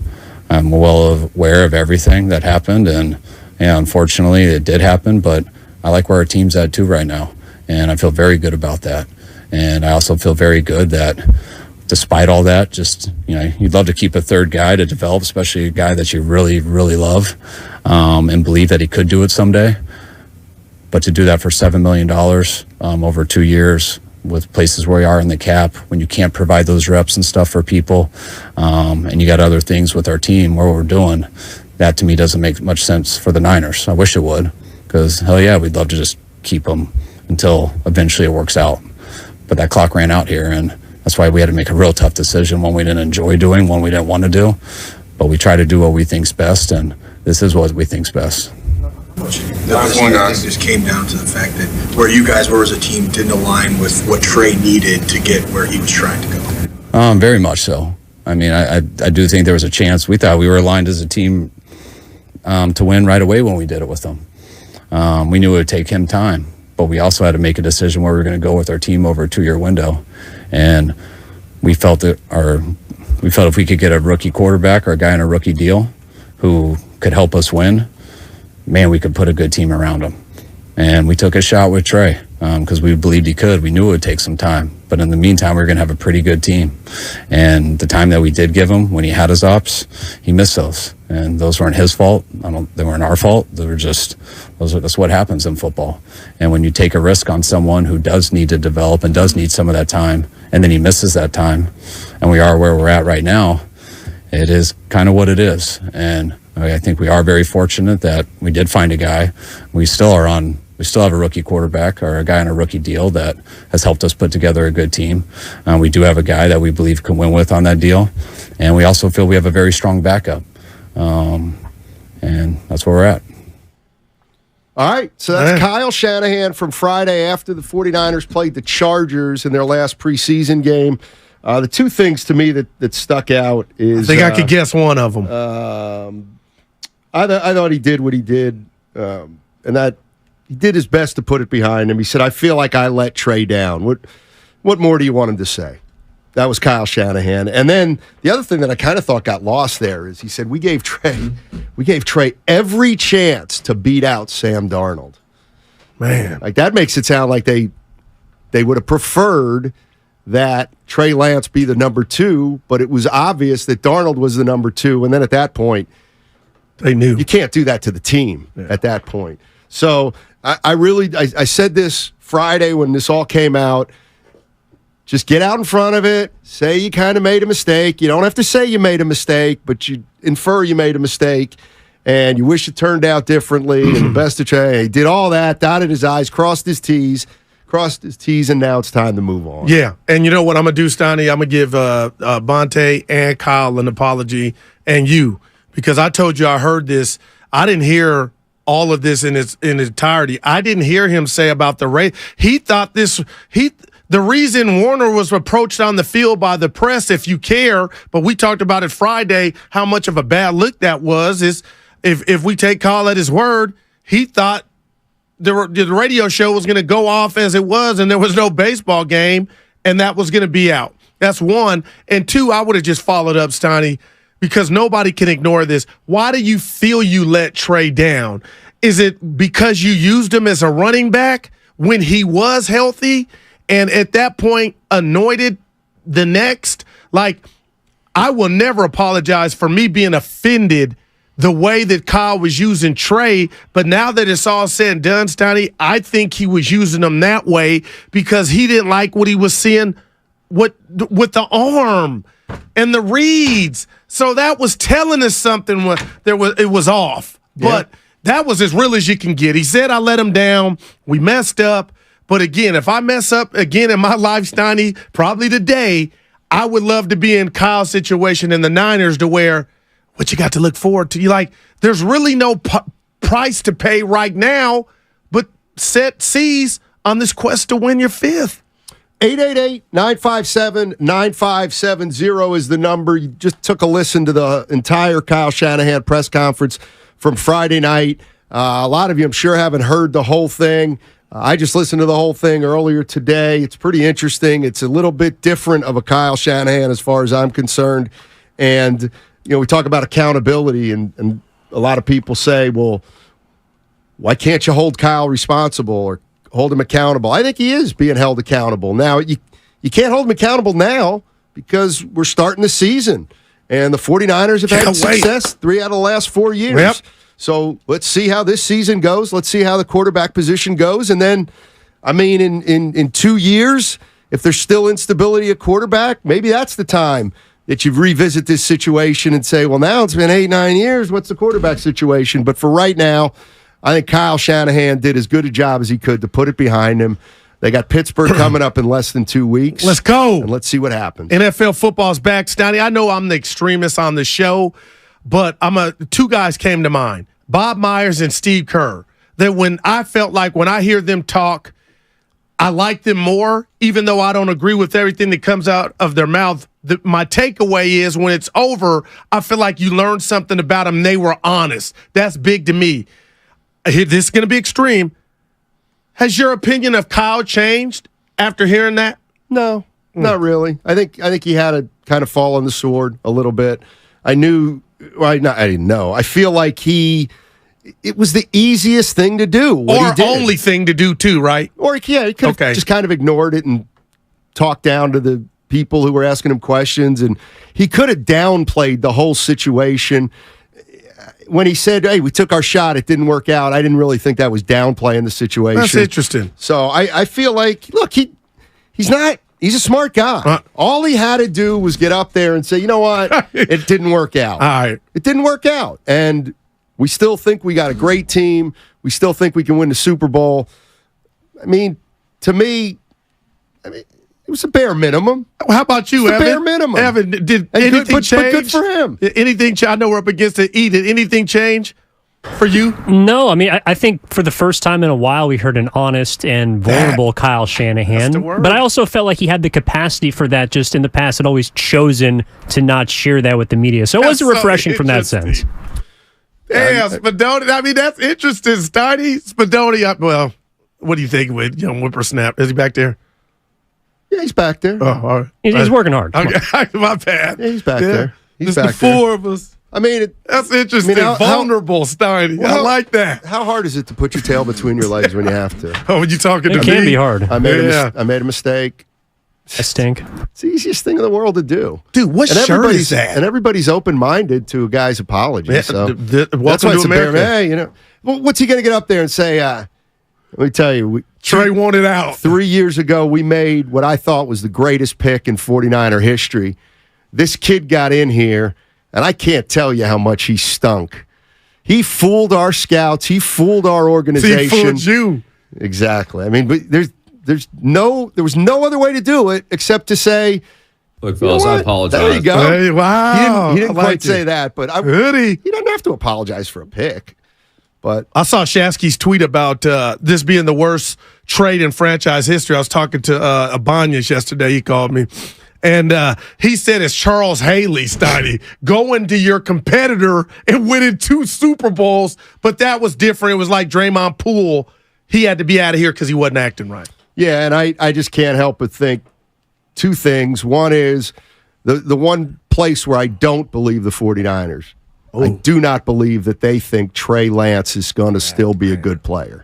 I'm well aware of everything that happened, and unfortunately it did happen, but I like where our team's at too right now, and I feel very good about that. And I also feel very good that despite all that, you'd love to keep a 3rd guy to develop, especially a guy that you really, really love, and believe that he could do it someday. But to do that for $7 million over 2 years, with places where we are in the cap, when you can't provide those reps and stuff for people, and you got other things with our team where we're doing, that to me doesn't make much sense for the Niners. I wish it would, because hell yeah, we'd love to just keep them until eventually it works out. But that clock ran out here, and that's why we had to make a real tough decision, one we didn't enjoy doing, one we didn't want to do, but we try to do what we think's best, and this is what we think's best. This just came down to the fact that where you guys were as a team didn't align with what Trey needed to get where he was trying to go. Very much so. I mean, I do think there was a chance. We thought we were aligned as a team to win right away when we did it with him. We knew it would take him time, but we also had to make a decision where we were going to go with our team over a 2-year window. And we felt if we could get a rookie quarterback or a guy in a rookie deal who could help us win, man, we could put a good team around him. And we took a shot with Trey. because we believed he could. We knew it would take some time. But in the meantime, we were going to have a pretty good team. And the time that we did give him, when he had his ups, he missed those. And those weren't his fault. They weren't our fault. They were just, that's what happens in football. And when you take a risk on someone who does need to develop and does need some of that time, and then he misses that time, and we are where we're at right now, it is kind of what it is. And I think we are very fortunate that we did find a guy. We still have a rookie quarterback or a guy on a rookie deal that has helped us put together a good team. We do have a guy that we believe can win with on that deal. And we also feel we have a very strong backup. And that's where we're at. All right, so that's Kyle Shanahan from Friday after the 49ers played the Chargers in their last preseason game. The two things to me that stuck out is... I think I could guess one of them. I thought he did what he did, and that he did his best to put it behind him. He said, I feel like I let Trey down. What more do you want him to say? That was Kyle Shanahan. And then the other thing that I kind of thought got lost there is he said, we gave Trey every chance to beat out Sam Darnold. Man. Like, that makes it sound like they would have preferred that Trey Lance be the number 2, but it was obvious that Darnold was the number 2. And then at that point, they knew. You can't do that to the team at that point. So I said this Friday when this all came out. Just get out in front of it. Say you kind of made a mistake. You don't have to say you made a mistake, but you infer you made a mistake, and you wish it turned out differently. And the best of Trey, he did all that, dotted his I's, crossed his T's, and now it's time to move on. Yeah, and you know what I'm going to do, Steiny? I'm going to give Bonte and Kyle an apology, and you, because I told you I heard this. I didn't hear all of this in its entirety. I didn't hear him say about the race. He thought the reason Warner was approached on the field by the press, if you care, but we talked about it Friday, how much of a bad look that was, is if we take Kyle at his word, he thought the radio show was going to go off as it was and there was no baseball game and that was going to be out. That's one. And two, I would have just followed up, Steiny, because nobody can ignore this. Why do you feel you let Trey down? Is it because you used him as a running back when he was healthy? And at that point, anointed the next? Like, I will never apologize for me being offended the way that Kyle was using Trey. But now that it's all said and done, Steiny, I think he was using him that way because he didn't like what he was seeing with the arm and the reads. So that was telling us something. It was off. Yeah. But that was as real as you can get. He said, I let him down. We messed up. But again, if I mess up again in my life, Steiny, probably today, I would love to be in Kyle's situation in the Niners to where what you got to look forward to. You like, there's really no price to pay right now, but set C's on this quest to win your 5th. 888-957-9570 is the number. You just took a listen to the entire Kyle Shanahan press conference from Friday night. A lot of you, I'm sure, haven't heard the whole thing. I just listened to the whole thing earlier today. It's pretty interesting. It's a little bit different of a Kyle Shanahan as far as I'm concerned. And, you know, we talk about accountability, and a lot of people say, well, why can't you hold Kyle responsible or hold him accountable? I think he is being held accountable. Now, you can't hold him accountable now because we're starting the season. And the 49ers have had success 3 out of the last 4 years. Yep. So let's see how this season goes. Let's see how the quarterback position goes. And then, I mean, in 2 years, if there's still instability at quarterback, maybe that's the time that you revisit this situation and say, well, now it's been 8-9 years. What's the quarterback situation? But for right now, I think Kyle Shanahan did as good a job as he could to put it behind him. They got Pittsburgh coming up in less than 2 weeks. Let's go. And let's see what happens. NFL football's back, Steiny. I know I'm the extremist on the show, but two guys came to mind, Bob Myers and Steve Kerr, that when I hear them talk, I like them more, even though I don't agree with everything that comes out of their mouth. My takeaway is when it's over, I feel like you learned something about them. They were honest. That's big to me. This is going to be extreme. Has your opinion of Kyle changed after hearing that? No, not really. I think he had to kind of fall on the sword a little bit. I didn't know. I feel like he it was the easiest thing to do. Or only thing to do, too, right? Or, he could have just kind of ignored it and talked down to the people who were asking him questions. And he could have downplayed the whole situation. When he said, hey, we took our shot, it didn't work out, I didn't really think that was downplaying the situation. That's interesting. So I feel like, look, he's a smart guy. All he had to do was get up there and say, you know what, it didn't work out. All right. It didn't work out. And we still think we got a great team. We still think we can win the Super Bowl. I mean, to me, it was a bare minimum. How about you, Evan? Bare minimum. Evan, did anything change? But good for him. Anything? I know we're up against the E. Did anything change for you? No, I mean, I think for the first time in a while, we heard an honest and vulnerable Kyle Shanahan. But I also felt like he had the capacity for that. Just in the past, had always chosen to not share that with the media. So it was refreshing from that sense. Yeah, Spadoni. I mean, that's interesting, Steiny. Spadoni. Well, what do you think with young whippersnap? Is he back there? Yeah, he's back there. Oh, all right. He's working hard. Okay, my bad. Yeah, he's back there. He's Just back the four of us. I mean, that's interesting. Vulnerable, Steiny. I like that. How hard is it to put your tail between your legs when you have to? Oh, when you're talking to me? It can be hard. I made a mistake. I stink. It's the easiest thing in the world to do. Dude, what shirt is that? And everybody's open-minded to a guy's apology. Yeah, so that's why it's America. Hey, well, what's he going to get up there and say? Let me tell you. Trey wanted out. 3 years ago, we made what I thought was the greatest pick in 49er history. This kid got in here, and I can't tell you how much he stunk. He fooled our scouts. He fooled our organization. He fooled you. Exactly. I mean, but there was no other way to do it except to say, look, fellas, I apologize. There you go. Hey, wow. He didn't quite say that, but he doesn't have to apologize for a pick. But I saw Shasky's tweet about this being the worst trade in franchise history. I was talking to Abanyas yesterday. He called me. And he said it's Charles Haley, Steiny, going to your competitor and winning 2 Super Bowls. But that was different. It was like Draymond Poole. He had to be out of here because he wasn't acting right. Yeah, and I just can't help but think two things. One is the one place where I don't believe the 49ers. Ooh. I do not believe that they think Trey Lance is going to still be a good player.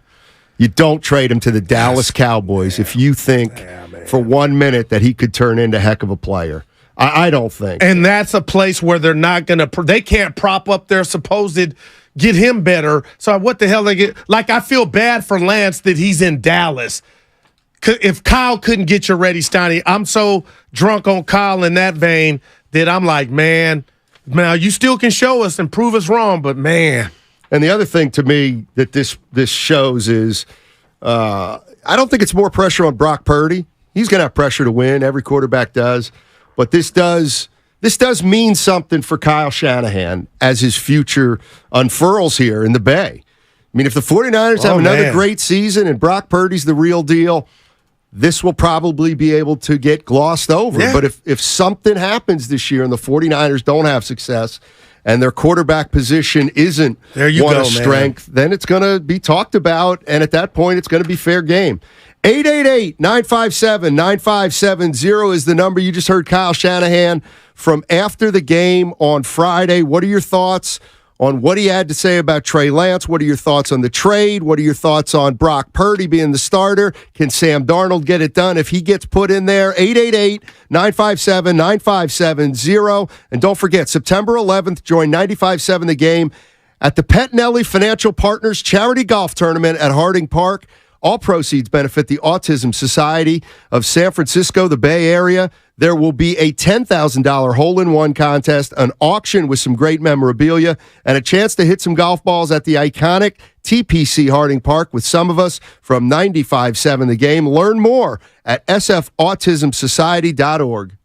You don't trade him to the Dallas Cowboys if you think for 1 minute that he could turn into a heck of a player. I don't think. And that's a place where they're not going to – they can't prop up their supposed get him better. So what the hell they get – like I feel bad for Lance that he's in Dallas. If Kyle couldn't get you ready, Steiny, I'm so drunk on Kyle in that vein that I'm like, man, now you still can show us and prove us wrong, but man. And the other thing to me that this shows is I don't think it's more pressure on Brock Purdy. He's going to have pressure to win. Every quarterback does. But this does mean something for Kyle Shanahan as his future unfurls here in the Bay. I mean, if the 49ers have another great season and Brock Purdy's the real deal, this will probably be able to get glossed over. Yeah. But if something happens this year and the 49ers don't have success and their quarterback position isn't one of strength, then it's going to be talked about, and at that point, it's going to be fair game. 888-957-9570 is the number. You just heard Kyle Shanahan from after the game on Friday. What are your thoughts on what he had to say about Trey Lance? What are your thoughts on the trade? What are your thoughts on Brock Purdy being the starter? Can Sam Darnold get it done if he gets put in there? 888-957-9570. And don't forget, September 11th, join 95.7 The Game at the Pettinelli Financial Partners Charity Golf Tournament at Harding Park. All proceeds benefit the Autism Society of San Francisco, the Bay Area. There will be a $10,000 hole-in-one contest, an auction with some great memorabilia, and a chance to hit some golf balls at the iconic TPC Harding Park with some of us from 95.7 The Game. Learn more at sfautismsociety.org.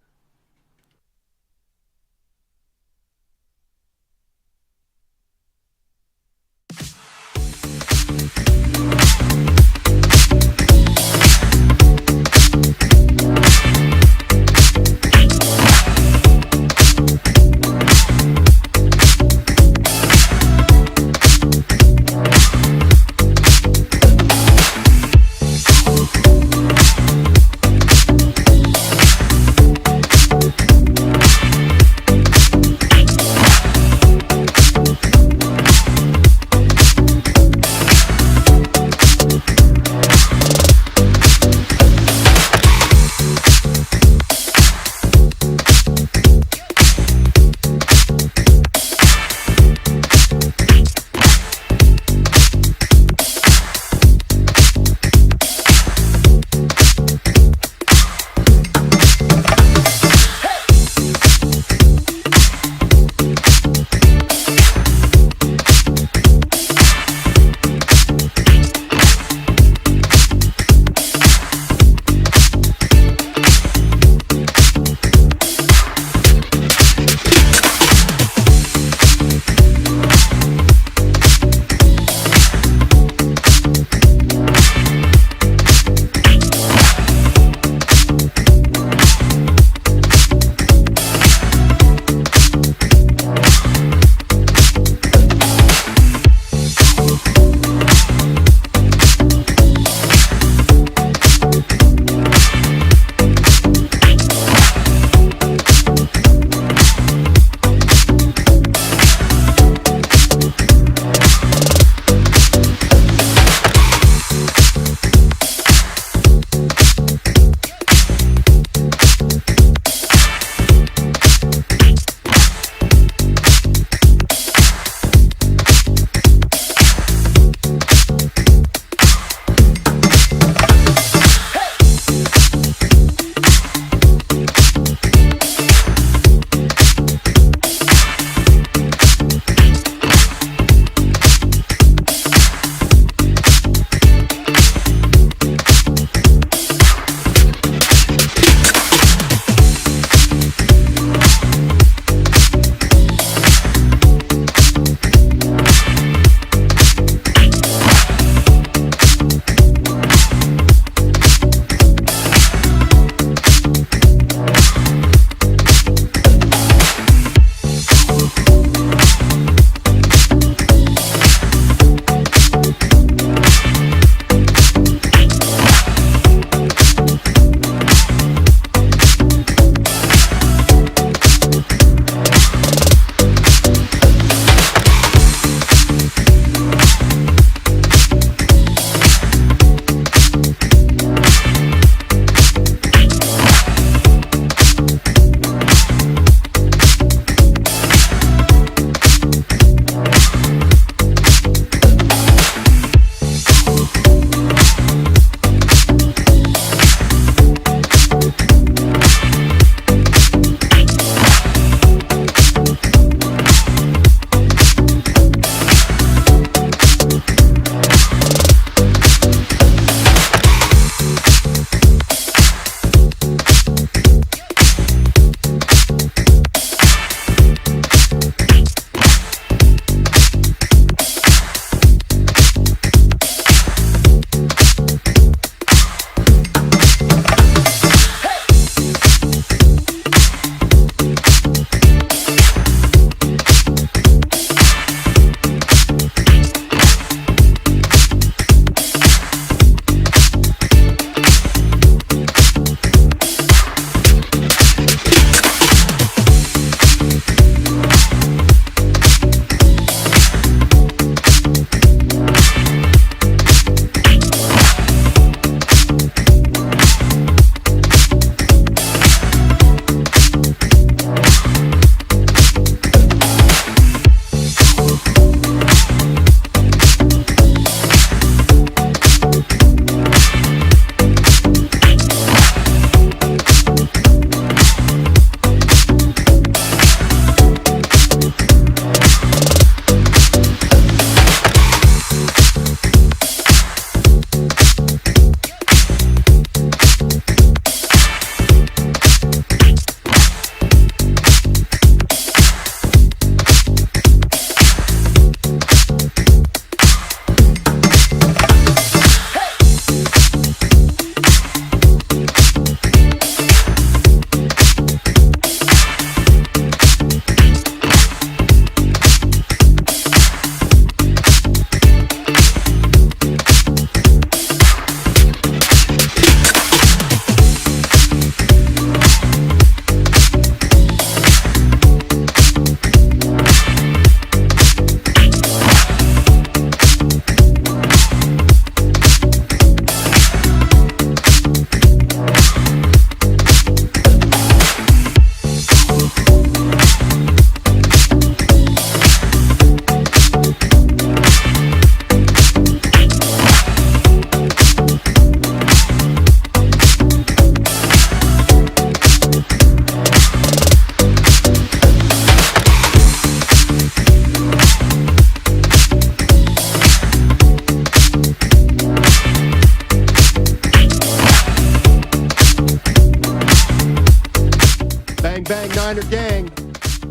Bang, bang, Niner gang.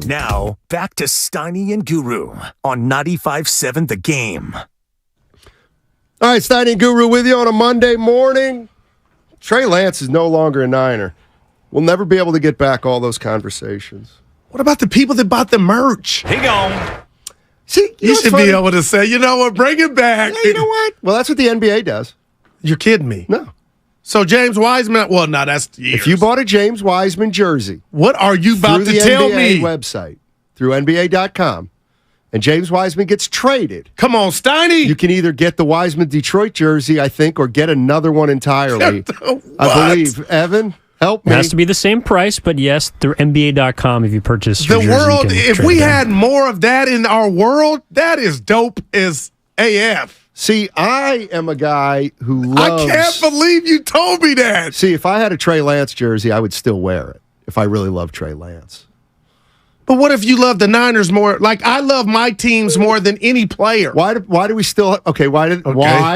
Now, back to Steiny and Guru on 95.7 The Game. All right, Steiny and Guru with you on a Monday morning. Trey Lance is no longer a Niner. We'll never be able to get back all those conversations. What about the people that bought the merch? He gone. See, you should be able to say, you know what, bring it back. Yeah, you know what? Well, that's what the NBA does. You're kidding me. No. So James Wiseman, well, no, that's years. If you bought a James Wiseman jersey, what are you about to tell me? Through the NBA website, through NBA.com, and James Wiseman gets traded. Come on, Steiny. You can either get the Wiseman Detroit jersey, I think, or get another one entirely. I believe. Evan, help me. It has to be the same price, but yes, through NBA.com if you purchase your the jersey, world, if we had more of that in our world, that is dope as AF. See, I am a guy who loves... I can't believe you told me that. See, if I had a Trey Lance jersey, I would still wear it if I really love Trey Lance. But what if you love the Niners more? Like, I love my teams more than any player. Why do we still... Okay, why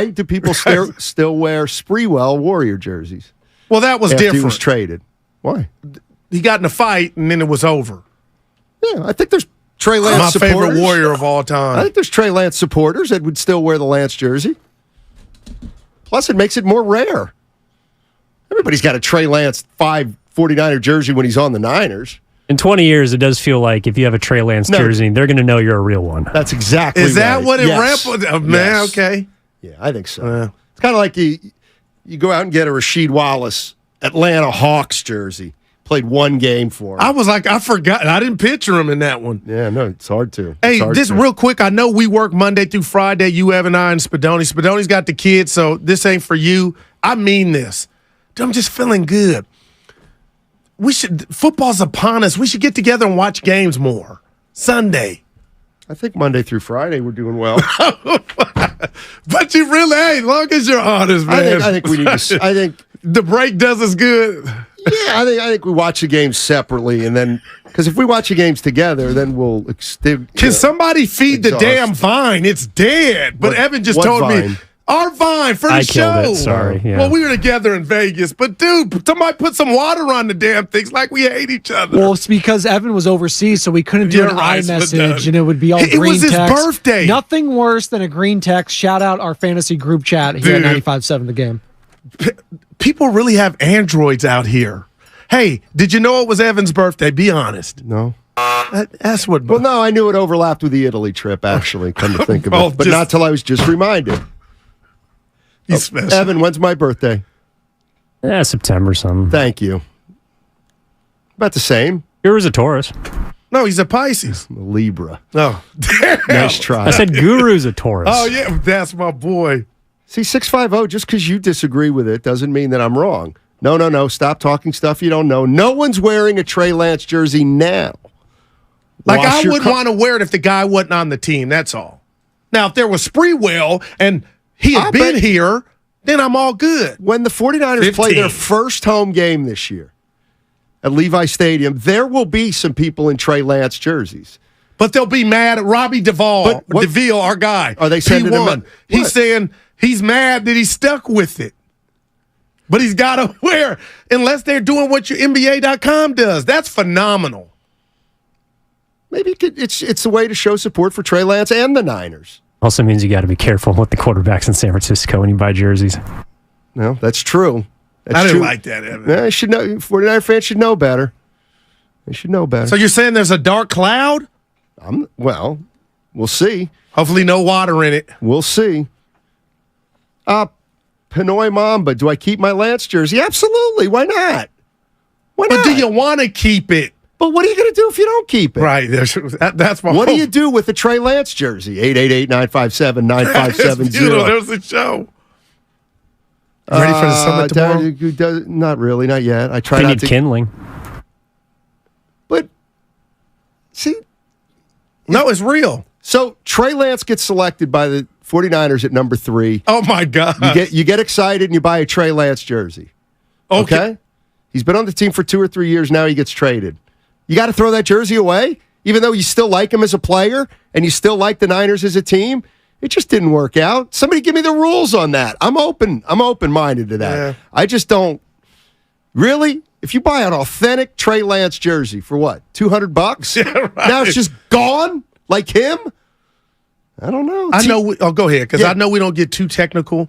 do people still wear Sprewell Warrior jerseys? Well, that was after different. He was traded. Why? He got in a fight, and then it was over. Yeah, I think there's Trey Lance my supporters. favorite Warrior of all time. I think there's Trey Lance supporters that would still wear the Lance jersey. Plus, it makes it more rare. Everybody's got a Trey Lance 49er jersey when he's on the Niners. In 20 years, it does feel like if you have a Trey Lance jersey, they're going to know you're a real one. That's exactly Is that right. what it yes. Man, yes. okay. Yeah, I think so. It's kind of like you go out and get a Rasheed Wallace Atlanta Hawks jersey. Played one game for him. I was like, I forgot. I didn't picture him in that one. Yeah, no, it's hard to. Hey, real quick. I know we work Monday through Friday, you, Evan, I, and Spadoni. Spadoni's got the kids, so this ain't for you. I mean this. I'm just feeling good. Football's upon us. We should get together and watch games more. Sunday. I think Monday through Friday we're doing well. But you really ain't, long as you're honest, man. I think we need to. I think the break does us good. Yeah, I think we watch the games separately, and then because if we watch the games together, then we'll. Can somebody feed the damn vine? It's dead. But Evan just told me our vine for the show. Killed it. Sorry. Yeah. Well, we were together in Vegas, but dude, somebody put some water on the damn things like we hate each other. Well, it's because Evan was overseas, so we couldn't do an iMessage, and it would be all green text. It was his birthday. Nothing worse than a green text. Shout out our fantasy group chat here at 95.7 The Game. People really have androids out here. Hey, did you know it was Evan's birthday? Be honest. No. That's what. Well, no, I knew it overlapped with the Italy trip, actually, come to think of it. But not till I was just reminded. He's special. Evan, when's my birthday? September something. Thank you. About the same. Guru's a Taurus. No, he's a Pisces. A Libra. Oh, damn. Nice try. I said Guru's a Taurus. Oh, yeah, that's my boy. See, 650, just because you disagree with it doesn't mean that I'm wrong. No. Stop talking stuff you don't know. No one's wearing a Trey Lance jersey now. Like, I wouldn't want to wear it if the guy wasn't on the team, that's all. Now, if there was Sprewell and he had been here, then I'm all good. When the 49ers play their first home game this year at Levi Stadium, there will be some people in Trey Lance jerseys. But they'll be mad at Robbie DeVille, our guy. Are they sending him? He's saying he's mad that he's stuck with it. But he's got to wear, unless they're doing what your NBA.com does. That's phenomenal. Maybe it's a way to show support for Trey Lance and the Niners. Also means you got to be careful with the quarterbacks in San Francisco when you buy jerseys. No, that's true. I didn't like that, Evan. Yeah, 49er fans should know better. They should know better. So you're saying there's a dark cloud? Well, we'll see. Hopefully no water in it. We'll see. Pinoy Mamba, do I keep my Lance jersey? Absolutely. Why not? Why not? But do you want to keep it? But what are you going to do if you don't keep it? Right. That's my What do you do with the Trey Lance jersey? 888-957-9570. There's the show. Ready for the summit tomorrow? Not really. Not yet. I try not to. kindling. But, see. No, it's real. So, Trey Lance gets selected by the 49ers at number 3. Oh, my God. You get excited and you buy a Trey Lance jersey. Okay? He's been on the team for 2 or 3 years now. He gets traded. You got to throw that jersey away, even though you still like him as a player and you still like the Niners as a team. It just didn't work out. Somebody give me the rules on that. I'm open-minded to that. Yeah. I just don't. Really? If you buy an authentic Trey Lance jersey for what, $200? Yeah, right. Now it's just gone like him? I don't know. I know. Go ahead, because I know we don't get too technical.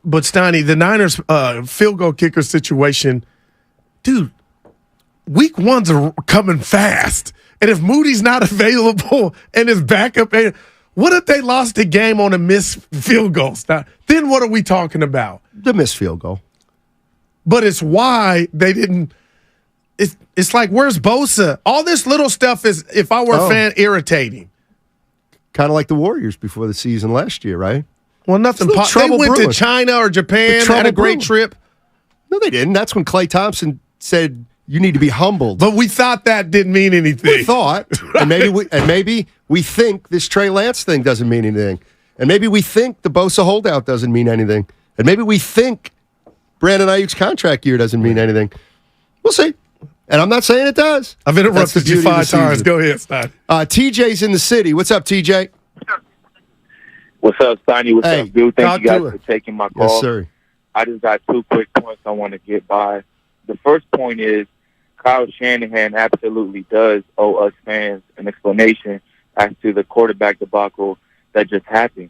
But Steiny, the Niners field goal kicker situation, dude, week one's are coming fast. And if Moody's not available and his backup, what if they lost the game on a missed field goal? Then what are we talking about? The missed field goal. But it's why they didn't. It's like, where's Bosa? All this little stuff is, if I were a fan, irritating. Kind of like the Warriors before the season last year, right? Well, nothing. They went to China or Japan, had a great trip. No, they didn't. That's when Klay Thompson said, you need to be humbled. But we thought that didn't mean anything. We thought. And maybe we think this Trey Lance thing doesn't mean anything. And maybe we think the Bosa holdout doesn't mean anything. And maybe we think Brandon Ayuk's contract year doesn't mean anything. We'll see. And I'm not saying it does. I've interrupted you 5 times. Go ahead, Stein. TJ's in the city. What's up, TJ? What's up, Steiny? What's up, dude? Thank you guys for taking my call. Yes, sir. I just got 2 quick points I want to get by. The first point is Kyle Shanahan absolutely does owe us fans an explanation as to the quarterback debacle that just happened.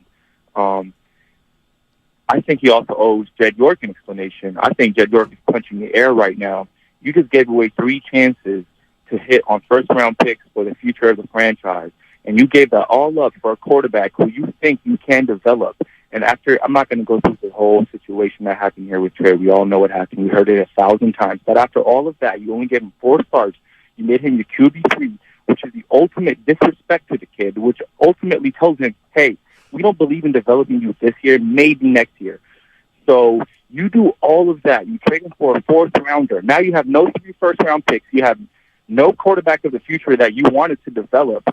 I think he also owes Jed York an explanation. I think Jed York is punching the air right now. You just gave away 3 chances to hit on first-round picks for the future of the franchise, and you gave that all up for a quarterback who you think you can develop. And after, I'm not going to go through the whole situation that happened here with Trey. We all know what happened. We heard it 1,000 times. But after all of that, you only gave him 4 starts. You made him your QB3, which is the ultimate disrespect to the kid, which ultimately tells him, hey, we don't believe in developing you this year, maybe next year. So you do all of that. You trade him for a 4th rounder. Now you have no 3 first-round picks. You have no quarterback of the future that you wanted to develop.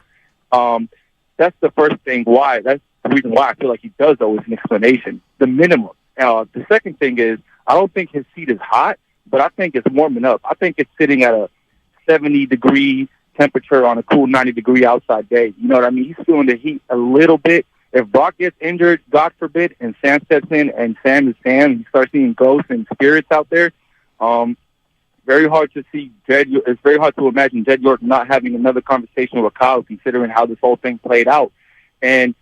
That's the first thing why. That's the reason why I feel like he does owe us an explanation, the minimum. The second thing is I don't think his seat is hot, but I think it's warming up. I think it's sitting at a 70-degree temperature on a cool 90-degree outside day. You know what I mean? He's feeling the heat a little bit. If Brock gets injured, God forbid, and Sam steps in and Sam is Sam, you start seeing ghosts and spirits out there, very hard to see it's very hard to imagine Jed York not having another conversation with Kyle, considering how this whole thing played out. And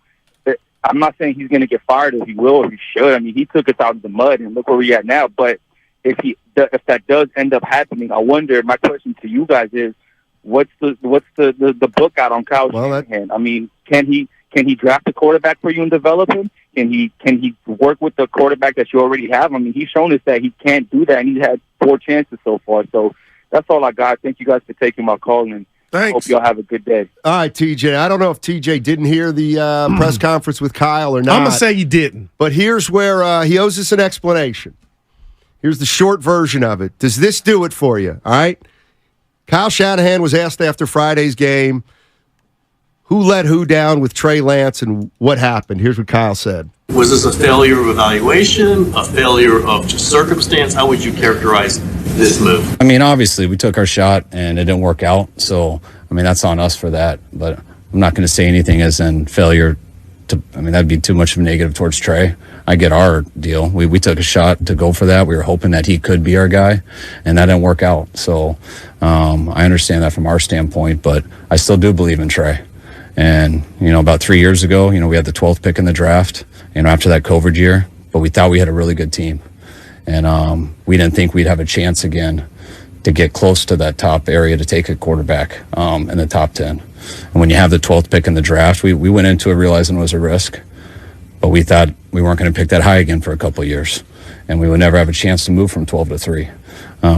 I'm not saying he's going to get fired, or he will, or he should. I mean, he took us out of the mud, and look where we're at now. But if that does end up happening, I wonder. My question to you guys is, what's the book out on Kyle Shanahan? I mean, can he draft a quarterback for you and develop him? Can he work with the quarterback that you already have? I mean, he's shown us that he can't do that, and he's had 4 chances so far. So that's all I got. Thank you guys for taking my call, and thanks. Hope y'all have a good day. All right, TJ. I don't know if TJ didn't hear the press conference with Kyle or not. I'm going to say he didn't. But here's where he owes us an explanation. Here's the short version of it. Does this do it for you? All right? Kyle Shanahan was asked after Friday's game, who let who down with Trey Lance and what happened? Here's what Kyle said. Was this a failure of evaluation, a failure of just circumstance? How would you characterize this move? I mean, obviously, we took our shot and it didn't work out. So, I mean, that's on us for that. But I'm not going to say anything as in failure. That'd be too much of a negative towards Trey. I get our deal. We took a shot to go for that. We were hoping that he could be our guy, and that didn't work out. So I understand that from our standpoint, but I still do believe in Trey. And, about 3 years ago, we had the 12th pick in the draft, after that COVID year, but we thought we had a really good team. And we didn't think we'd have a chance again to get close to that top area to take a quarterback in the top 10. And when you have the 12th pick in the draft, we went into it realizing it was a risk, but we thought we weren't going to pick that high again for a couple of years, and we would never have a chance to move from 12 to 3.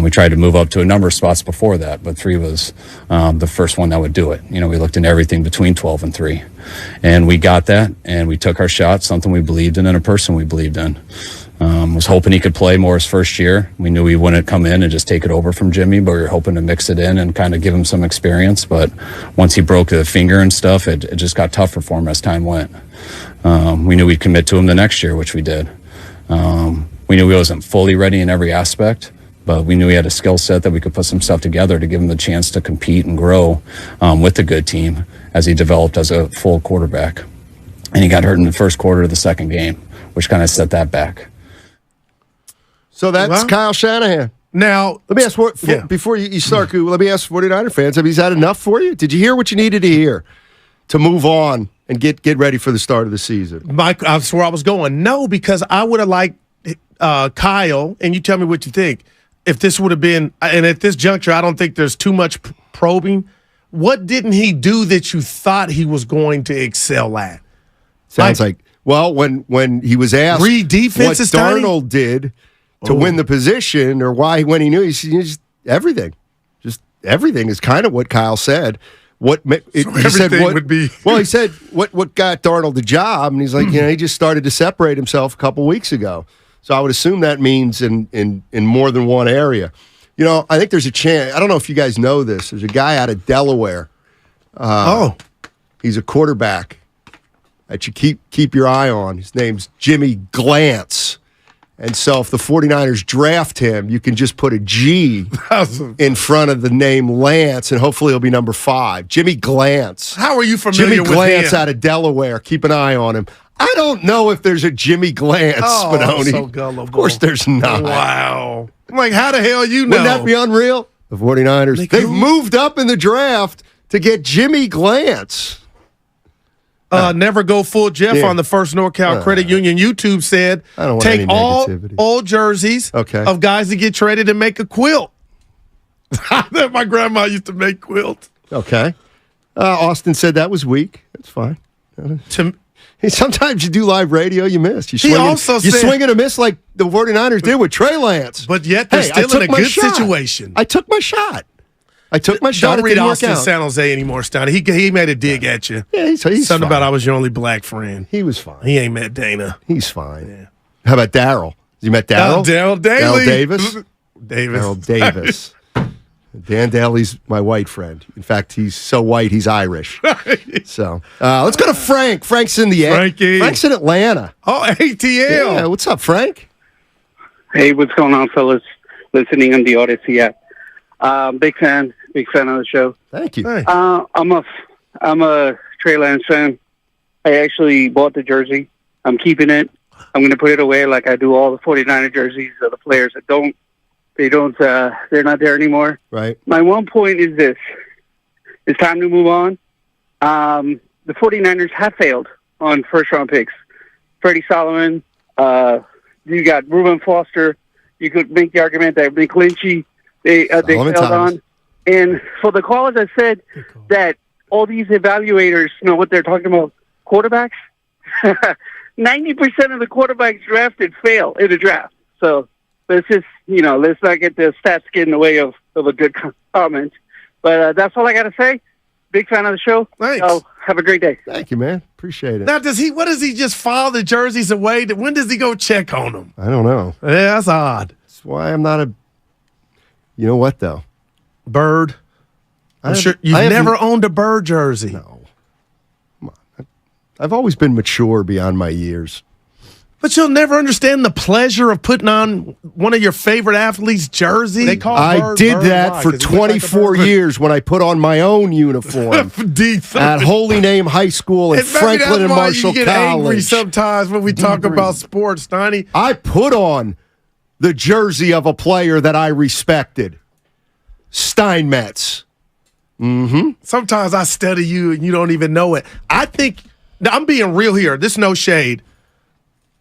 We tried to move up to a number of spots before that, but 3 was the first one that would do it. We looked into everything between 12 and 3, and we got that, and we took our shot, something we believed in and a person we believed in. Was hoping he could play more his first year. We knew he wouldn't come in and just take it over from Jimmy, but we were hoping to mix it in and kind of give him some experience. But once he broke the finger and stuff, it just got tougher for him as time went. We knew we'd commit to him the next year, which we did. We knew he wasn't fully ready in every aspect, but we knew he had a skill set that we could put some stuff together to give him the chance to compete and grow with a good team as he developed as a full quarterback. And he got hurt in the first quarter of the second game, which kind of set that back. So that's Kyle Shanahan. Now, let me ask before you start, let me ask 49er fans, is that enough for you? Did you hear what you needed to hear to move on and get ready for the start of the season? Mike, that's where I was going. No, because I would have liked Kyle, and you tell me what you think. If this would have been, and at this juncture, I don't think there's too much probing. What didn't he do that you thought he was going to excel at? Sounds like well, when he was asked what Darnold did to win the position or why when he knew, he said just everything. Just everything is kind of what Kyle said. He said what got Darnold the job, and he's like, he just started to separate himself a couple weeks ago. So I would assume that means in more than one area. I think there's a chance. I don't know if you guys know this. There's a guy out of Delaware. He's a quarterback that you keep your eye on. His name's Jimmy Glantz. And so if the 49ers draft him, you can just put a G in front of the name Lance, and hopefully he'll be number 5. Jimmy Glantz. How are you familiar with him? Jimmy Glantz out of Delaware. Keep an eye on him. I don't know if there's a Jimmy Glantz, Spadoni. So gullible. Of course there's not. Wow. I'm like, how the hell you know? Wouldn't that be unreal? The 49ers, they've moved up in the draft to get Jimmy Glantz. Never go full Jeff on the First NorCal Credit Union YouTube said, take all old jerseys of guys that get traded and make a quilt. My grandma used to make quilts. Okay. Austin said that was weak. That's fine. Sometimes you do live radio, you miss. You swing and a miss like the 49ers did with Trey Lance. But yet they're still in a good situation. I took my shot. Don't read Austin San Jose anymore, Stoney. He made a dig at you. Yeah, he's something fine. about I was your only black friend. He was fine. He ain't met Dana. He's fine. Yeah. How about Darryl? You met Darryl? Darryl Davis. Darryl Davis. Dan Daly's my white friend. In fact, he's so white he's Irish. So let's go to Frank. Frank's in the Frankie. Frank's in Atlanta. Oh, ATL. Yeah, what's up, Frank? Hey, what's going on, fellas? Listening on the Odyssey app. Big fan of the show. Thank you. Hey. I'm a Trey Lance fan. I actually bought the jersey. I'm keeping it. I'm going to put it away like I do all the 49er jerseys of the players that don't. They're not there anymore. Right. My one point is this. It's time to move on. The 49ers have failed on first-round picks. Freddie Solomon, you got Reuben Foster. You could make the argument that McGlinchey, they failed on. And for the callers that said that all these evaluators know what they're talking about, quarterbacks, 90% of the quarterbacks drafted fail in the draft. So let's just, let's not get the stats get in the way of a good comment. But that's all I got to say. Big fan of the show. Thanks. So have a great day. Thank you, man. Appreciate it. Now, what does he just file the jerseys away? When does he go check on them? I don't know. Yeah, that's odd. That's why I'm not you know what, though? Bird. I'm sure you've never owned a Bird jersey. No. Come on. I've always been mature beyond my years. But you'll never understand the pleasure of putting on one of your favorite athletes' jersey. I did that for 24 years when I put on my own uniform at Holy Name High School in Franklin and Marshall College. You get angry sometimes when we talk about sports, Donnie. I put on the jersey of a player that I respected, Steinmetz. Mm-hmm. Sometimes I study you and you don't even know it. I think, I'm being real here. This is no shade.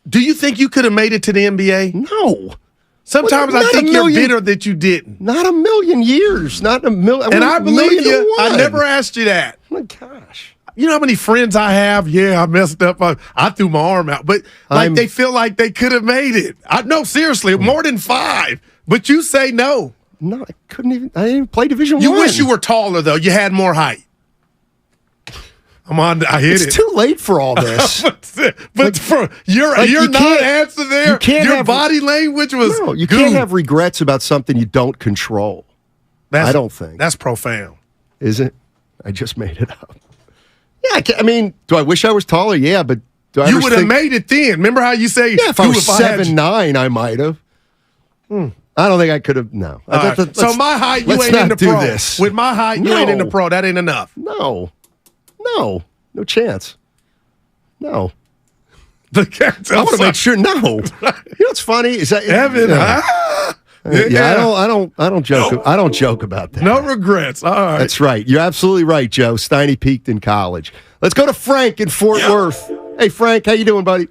Do you think you could have made it to the NBA? No. Sometimes I think you're bitter that you didn't. Not a million years. Not a million. And I believe you. I never asked you that. Oh my gosh. You know how many friends I have? Yeah, I messed up. I threw my arm out. But they feel like they could have made it. No, seriously, more than 5. But you say no. No, I didn't even play Division I. You wish you were taller, though. You had more height. I hit it. It's too late for all this. but you're not answer there. Your body language was no. You can't have regrets about something you don't control. I don't think that's profound. Is it? I just made it up. Yeah, I mean, do I wish I was taller? Yeah, but do I? You would have made it then. Remember how you say? Yeah, if I was 7'9", I might have. I don't think I could have. No. So my height, you ain't in the pro. This. With my height, you ain't in the pro. That ain't enough. No, no chance. No. I want to make sure. No. You know what's funny is that Evan. I don't joke. I don't joke about that. No regrets. All right. That's right. You're absolutely right, Joe. Steiny peaked in college. Let's go to Frank in Fort Worth. Hey, Frank, how you doing, buddy?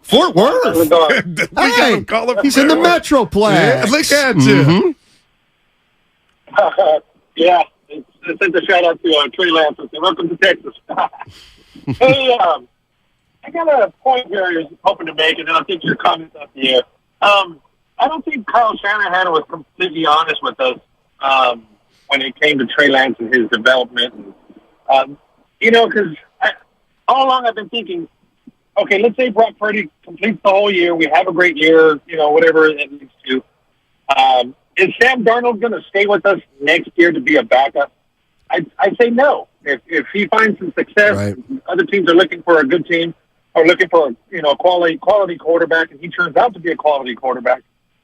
Fort Worth. Hey, he's in the Metroplex. Yeah, look at you. Yeah, send a shout out to Trey Lance. Welcome to Texas. Hey, I got a point here I was hoping to make, and then I'll take your comments off the air. I don't think Kyle Shanahan was completely honest with us when it came to Trey Lance and his development. And, because all along I've been thinking, okay, let's say Brock Purdy completes the whole year. We have a great year, whatever it leads to. Is Sam Darnold going to stay with us next year to be a backup? I'd say no. If he finds some success, right. Other teams are looking for a good team, or looking for a quality quarterback, and he turns out to be a quality quarterback,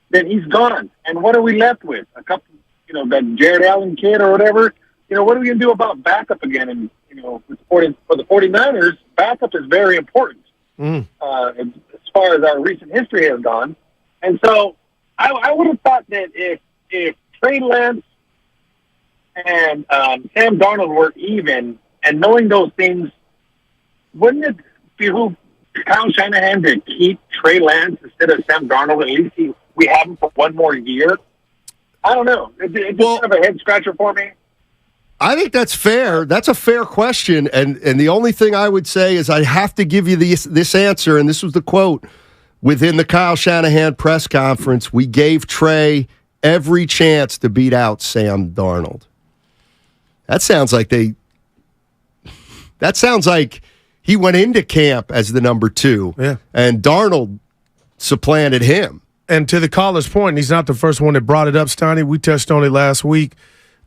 then he's gone. And what are we left with? A couple, that Jared Allen kid or whatever. What are we going to do about backup again? And for the 49ers, backup is very important as far as our recent history has gone. And so I would have thought that if Trey Lance and Sam Darnold were even, and knowing those things, wouldn't it behoove Kyle Shanahan to keep Trey Lance instead of Sam Darnold? At least we have him for one more year. I don't know. It's just kind of a head scratcher for me. I think that's fair. That's a fair question. And the only thing I would say is I have to give you this answer, and this was the quote within the Kyle Shanahan press conference. We gave Trey every chance to beat out Sam Darnold. That sounds like he went into camp as the number 2. Yeah. And Darnold supplanted him. And to the caller's point, he's not the first one that brought it up, Steiny. We touched on it last week.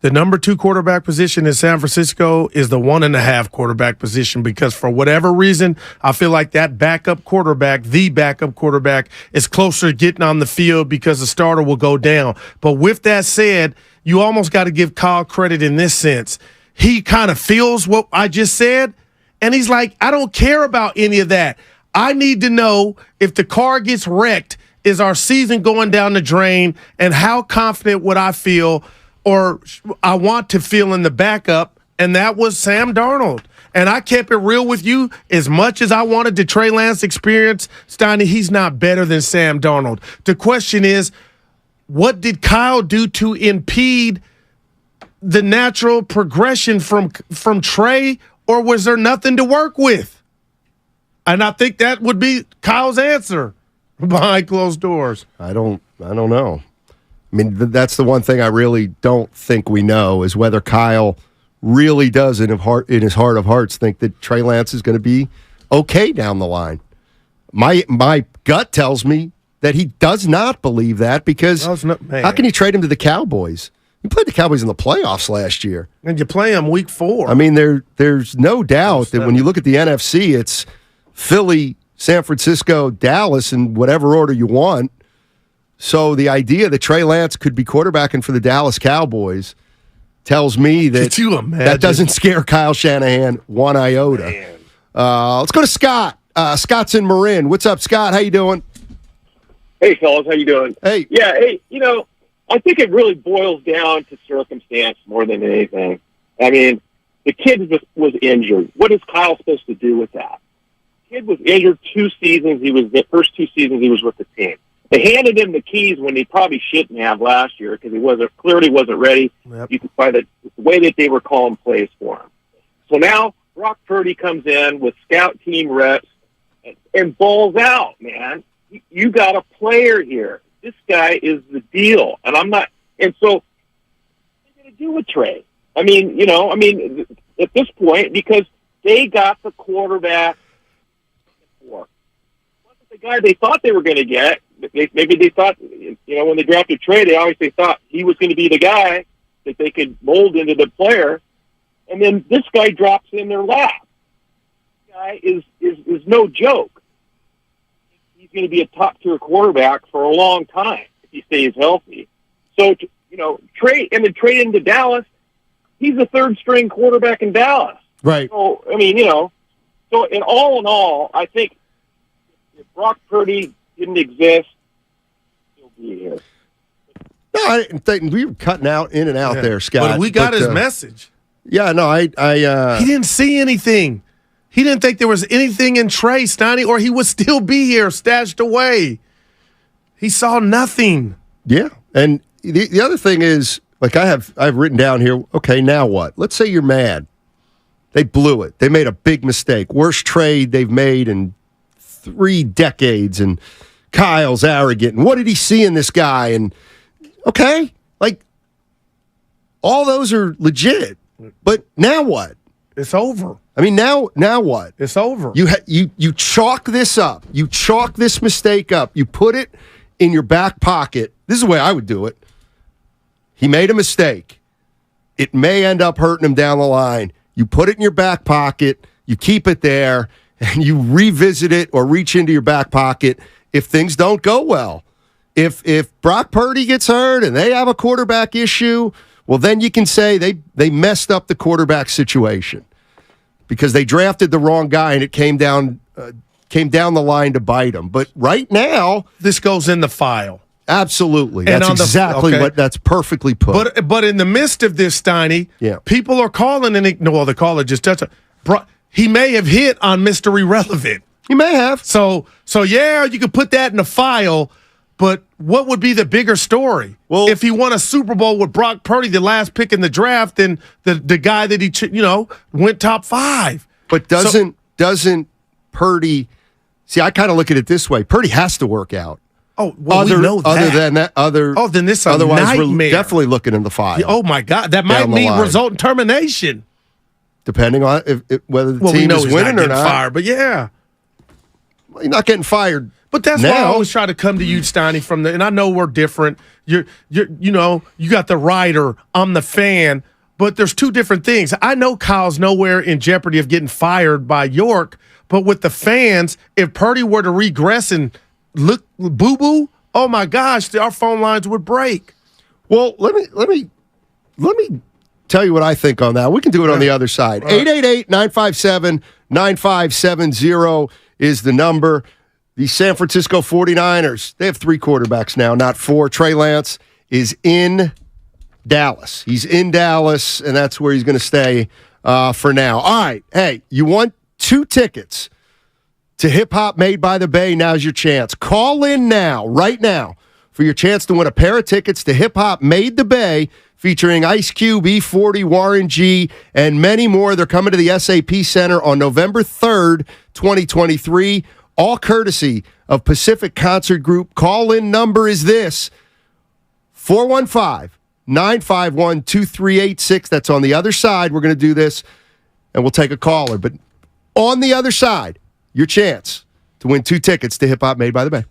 The number 2 quarterback position in San Francisco is the 1.5 quarterback position because for whatever reason, I feel like the backup quarterback, is closer to getting on the field because the starter will go down. But with that said, you almost got to give Kyle credit in this sense. He kind of feels what I just said, and he's like, I don't care about any of that. I need to know if the car gets wrecked, is our season going down the drain, and how confident would I feel or I want to feel in the backup, and that was Sam Darnold. And I kept it real with you. As much as I wanted the Trey Lance experience, Steiny, he's not better than Sam Darnold. The question is, what did Kyle do to impede the natural progression from Trey, or was there nothing to work with? And I think that would be Kyle's answer behind closed doors. I don't know. I mean, that's the one thing I really don't think we know is whether Kyle really does in his heart of hearts think that Trey Lance is going to be okay down the line. My gut tells me that he does not believe that because how can you trade him to the Cowboys? You played the Cowboys in the playoffs last year. And you play them week 4. I mean, there's no doubt that when you look at the NFC, it's Philly, San Francisco, Dallas, in whatever order you want. So the idea that Trey Lance could be quarterbacking for the Dallas Cowboys tells me that that doesn't scare Kyle Shanahan one iota. Let's go to Scott. Scott's in Marin. What's up, Scott? How you doing? Hey, fellas. How you doing? Hey. Yeah, hey, I think it really boils down to circumstance more than anything. I mean, the kid was injured. What is Kyle supposed to do with that? The kid was injured 2 seasons. The first 2 seasons he was with the team. They handed him the keys when he probably shouldn't have last year because he clearly wasn't ready. Yep. You can find the way that they were calling plays for him. So now Brock Purdy comes in with scout team reps and balls out, man. You got a player here. This guy is the deal. And I'm not. And so what are they going to do with Trey? I mean, at this point, because they got the quarterback for. Wasn't the guy they thought they were going to get. Maybe they thought, when they drafted Trey, they thought he was going to be the guy that they could mold into the player. And then this guy drops in their lap. This guy is no joke. He's going to be a top-tier quarterback for a long time if he stays healthy. So, trade into Dallas, he's a third-string quarterback in Dallas. Right. So, so in all, I think if Brock Purdy didn't exist, he'll be here. No, I didn't think we were cutting out in and out there, Scott. But we got his message. Yeah, no, he didn't see anything. He didn't think there was anything in Trey, Steiny, or he would still be here stashed away. He saw nothing. Yeah, and the other thing is, like I've written down here, okay, now what? Let's say you're mad. They blew it. They made a big mistake. Worst trade they've made in 3 decades, and Kyle's arrogant. And what did he see in this guy? And, okay, like, all those are legit. But now what? It's over. I mean, now what? It's over. You chalk this up. You chalk this mistake up. You put it in your back pocket. This is the way I would do it. He made a mistake. It may end up hurting him down the line. You put it in your back pocket. You keep it there, and you revisit it or reach into your back pocket if things don't go well. If Brock Purdy gets hurt and they have a quarterback issue, well, then you can say they messed up the quarterback situation because they drafted the wrong guy and it came down the line to bite them. But right now, this goes in the file. Absolutely. That's exactly what that's perfectly put. But in the midst of this, Steiny, people are calling and the caller just touched it. He may have hit on Mr. Irrelevant. He may have. So yeah, you could put that in the file, but what would be the bigger story? Well, if he won a Super Bowl with Brock Purdy, the last pick in the draft, then the guy that he went top 5. But doesn't Purdy? See, I kind of look at it this way: Purdy has to work out. Oh, well, we know that. Then this is a otherwise nightmare. We're definitely looking in the file. Oh my God, that might mean result in termination, depending on whether the team is winning or not. Fired, but yeah, well, you're not getting fired. But that's why I always try to come to you, Steiny, and I know we're different. You got the writer, I'm the fan, but there's 2 different things. I know Kyle's nowhere in jeopardy of getting fired by York, but with the fans, if Purdy were to regress and look boo-boo, oh my gosh, our phone lines would break. Well, let me tell you what I think on that. We can do it on the other side. 888-957-9570 is the number. The San Francisco 49ers, they have 3 quarterbacks now, not 4. Trey Lance is in Dallas. He's in Dallas, and that's where he's going to stay for now. All right, hey, you want 2 tickets to Hip Hop Made by the Bay? Now's your chance. Call in now, right now, for your chance to win a pair of tickets to Hip Hop Made the Bay, featuring Ice Cube, E40, Warren G, and many more. They're coming to the SAP Center on November 3rd, 2023. All courtesy of Pacific Concert Group. Call-in number is this, 415-951-2386. That's on the other side. We're going to do this, and we'll take a caller. But on the other side, your chance to win 2 tickets to Hip Hop Made by the Bay.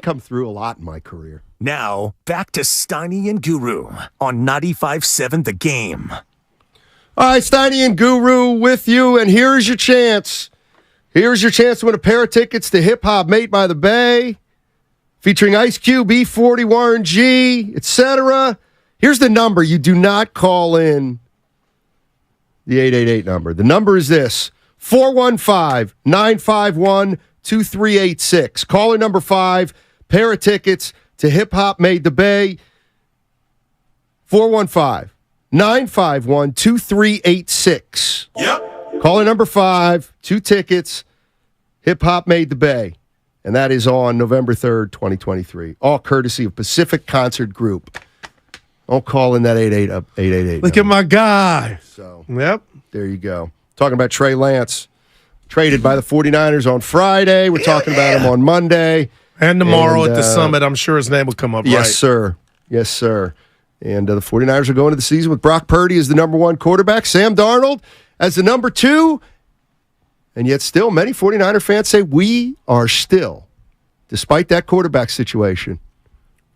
come through a lot in my career. Now, back to Steiny and Guru on 95.7 The Game. All right, Steiny and Guru with you, and here's your chance. Here's your chance to win a pair of tickets to Hip Hop Made by the Bay, featuring Ice Cube, E40, Warren G, etc. Here's the number. You do not call in the 888 number. The number is this, 415-951-2386. Caller number 5, pair of tickets to Hip Hop Made the Bay, 415-951-2386. Yep. Caller number 5, 2 tickets, Hip Hop Made the Bay. And that is on November 3rd, 2023. All courtesy of Pacific Concert Group. Don't call in that 888. Look at my guy. So, yep. There you go. Talking about Trey Lance. Traded by the 49ers on Friday. We're talking about him on Monday. And tomorrow at the Summit, I'm sure his name will come up, yes, right? Sir. Yes, sir. And the 49ers are going to the season with Brock Purdy as the number 1 quarterback, Sam Darnold as the number 2. And yet still, many 49er fans say we are still, despite that quarterback situation,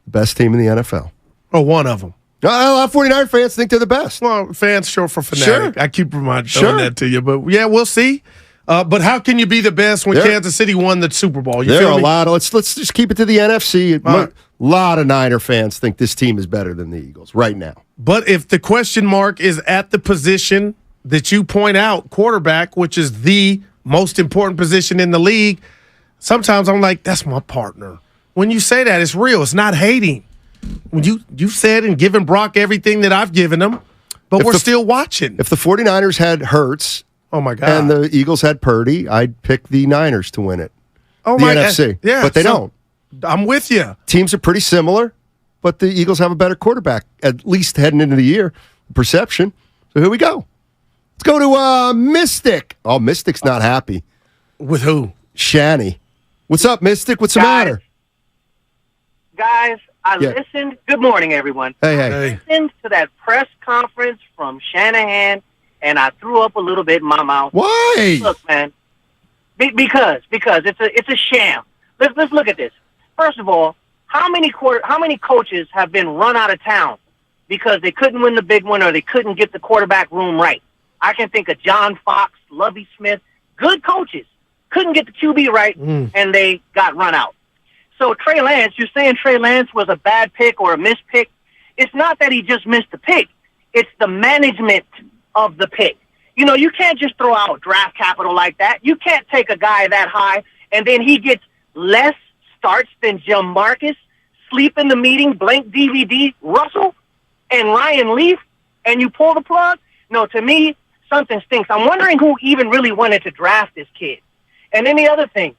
the best team in the NFL. Oh, one of them. A lot of 49er fans think they're the best. Well, fans short for fanatic. Sure. I keep reminding that to you. But, yeah, we'll see. But how can you be the best when Kansas City won the Super Bowl? There are a lot of, let's just keep it to the NFC. A lot of Niner fans think this team is better than the Eagles right now. But if the question mark is at the position that you point out, quarterback, which is the most important position in the league, sometimes I'm like, that's my partner. When you say that, it's real. It's not hating. When you've said and given Brock everything that I've given him, but we're still watching. If the 49ers had Hurts, oh my God, and the Eagles had Purdy, I'd pick the Niners to win it. Oh the my NFC. Yeah, but they don't. I'm with you. Teams are pretty similar, but the Eagles have a better quarterback, at least heading into the year. Perception. So here we go. Let's go to Mystic. Oh, Mystic's not happy. With who? Shani. What's up, Mystic? What's the matter? Guys, I listened. Good morning, everyone. Hey. I listened to that press conference from Shanahan, and I threw up a little bit in my mouth. Why? Look, man, because it's a sham. Let's look at this. First of all, how many coaches have been run out of town because they couldn't win the big one or they couldn't get the quarterback room right? I can think of John Fox, Lovie Smith, good coaches, couldn't get the QB right, and they got run out. So Trey Lance, you're saying Trey Lance was a bad pick or a missed pick. It's not that he just missed the pick. It's the management of the pick. You know, you can't just throw out draft capital like that. You can't take a guy that high and then he gets less starts than Jamarcus, sleep in the meeting, blank DVD, Russell, and Ryan Leaf, and you pull the plug. No, to me, something stinks. I'm wondering who even really wanted to draft this kid. And then the other thing,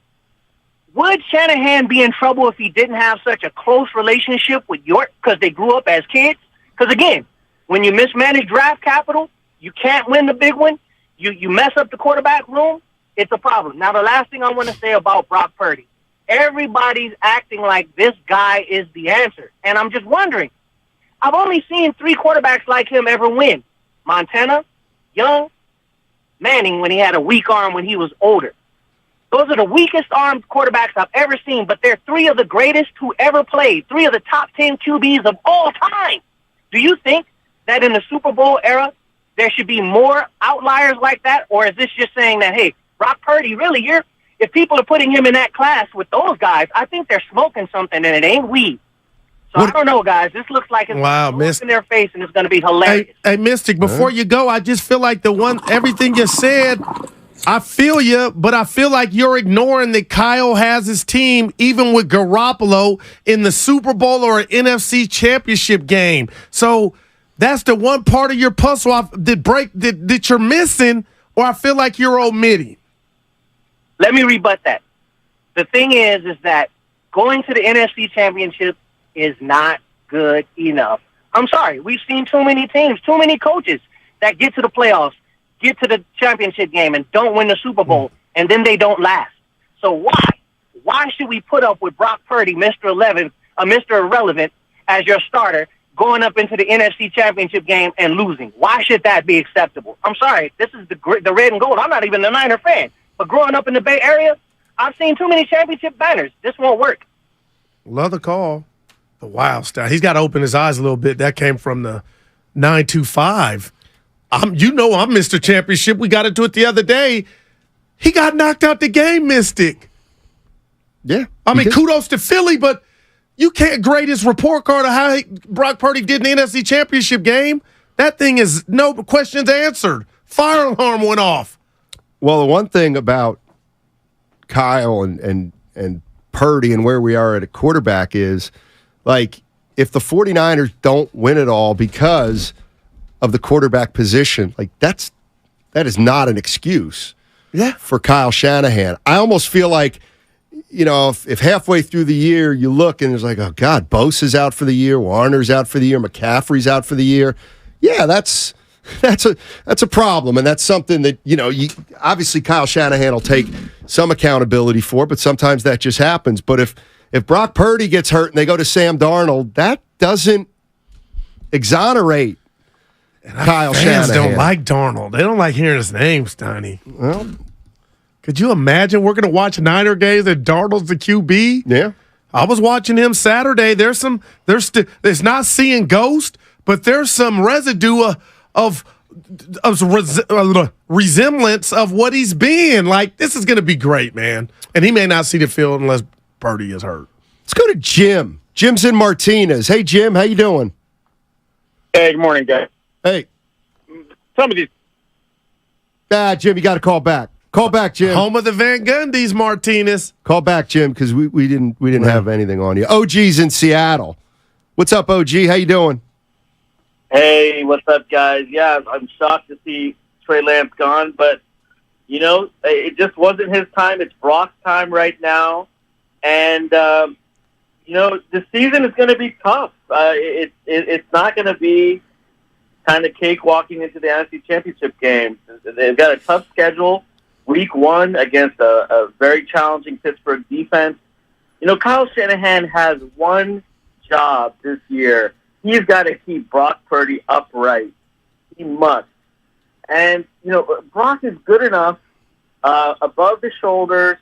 would Shanahan be in trouble if he didn't have such a close relationship with York because they grew up as kids? Because, again, when you mismanage draft capital, you can't win the big one, you mess up the quarterback room, it's a problem. Now, the last thing I want to say about Brock Purdy, everybody's acting like this guy is the answer. And I'm just wondering, I've only seen 3 quarterbacks like him ever win. Montana, Young, Manning when he had a weak arm when he was older. Those are the weakest armed quarterbacks I've ever seen, but they're 3 of the greatest who ever played, 3 of the top 10 QBs of all time. Do you think that in the Super Bowl era, there should be more outliers like that? Or is this just saying that, hey, Brock Purdy, really, if people are putting him in that class with those guys, I think they're smoking something and it ain't weed. So I don't know, guys. This looks like it's in their face and it's going to be hilarious. Hey, Mystic, before you go, I just feel like everything you said, I feel you, but I feel like you're ignoring that Kyle has his team, even with Garoppolo, in the Super Bowl or an NFC championship game. So that's the one part of your puzzle that you're missing, or I feel like you're omitting. Let me rebut that. The thing is that going to the NFC championship is not good enough. I'm sorry. We've seen too many teams, too many coaches that get to the playoffs, get to the championship game, and don't win the Super Bowl, and then they don't last. So why should we put up with Brock Purdy, Mr. Irrelevant, as your starter, going up into the NFC championship game and losing? Why should that be acceptable? I'm sorry. This is the red and gold. I'm not even a Niner fan. But growing up in the Bay Area, I've seen too many championship banners. This won't work. Love the call. The wild style. He's got to open his eyes a little bit. That came from the 925. I'm Mr. Championship. We got into it the other day. He got knocked out the game, Mystic. Yeah. I mean, kudos to Philly, but you can't grade his report card of how Brock Purdy did in the NFC Championship game. That thing is no questions answered. Fire alarm went off. Well, the one thing about Kyle and Purdy and where we are at a quarterback is, like, if the 49ers don't win it all because of the quarterback position, like, that is not an excuse for Kyle Shanahan. I almost feel like, if halfway through the year you look and it's like, oh, God, Bosa's out for the year, Warner's out for the year, McCaffrey's out for the year. Yeah, that's a problem, and that's something that, obviously Kyle Shanahan will take some accountability for, but sometimes that just happens. But if Brock Purdy gets hurt and they go to Sam Darnold, that doesn't exonerate Kyle Shanahan. Fans don't like Darnold. They don't like hearing his name, Steiny. Well, could you imagine we're going to watch Niner games and Darnold's the QB? Yeah. I was watching him Saturday. There's not seeing ghost, but there's some residue of resemblance of what he's been. Like, this is going to be great, man. And he may not see the field unless Purdy is hurt. Let's go to Jim. Jim's in Martinez. Hey, Jim, how you doing? Hey, good morning, guys. Hey. Some of these. Jim, you got to call back. Call back, Jim. Home of the Van Gundy's, Martinez. Call back, Jim, because we didn't have anything on you. OG's in Seattle. What's up, OG? How you doing? Hey, what's up, guys? Yeah, I'm shocked to see Trey Lance gone, but, it just wasn't his time. It's Brock's time right now. And, the season is going to be tough. It's not going to be kind of cake walking into the NFC Championship game. They've got a tough schedule. Week 1 against a very challenging Pittsburgh defense. Kyle Shanahan has one job this year. He's got to keep Brock Purdy upright. He must. And, Brock is good enough above the shoulders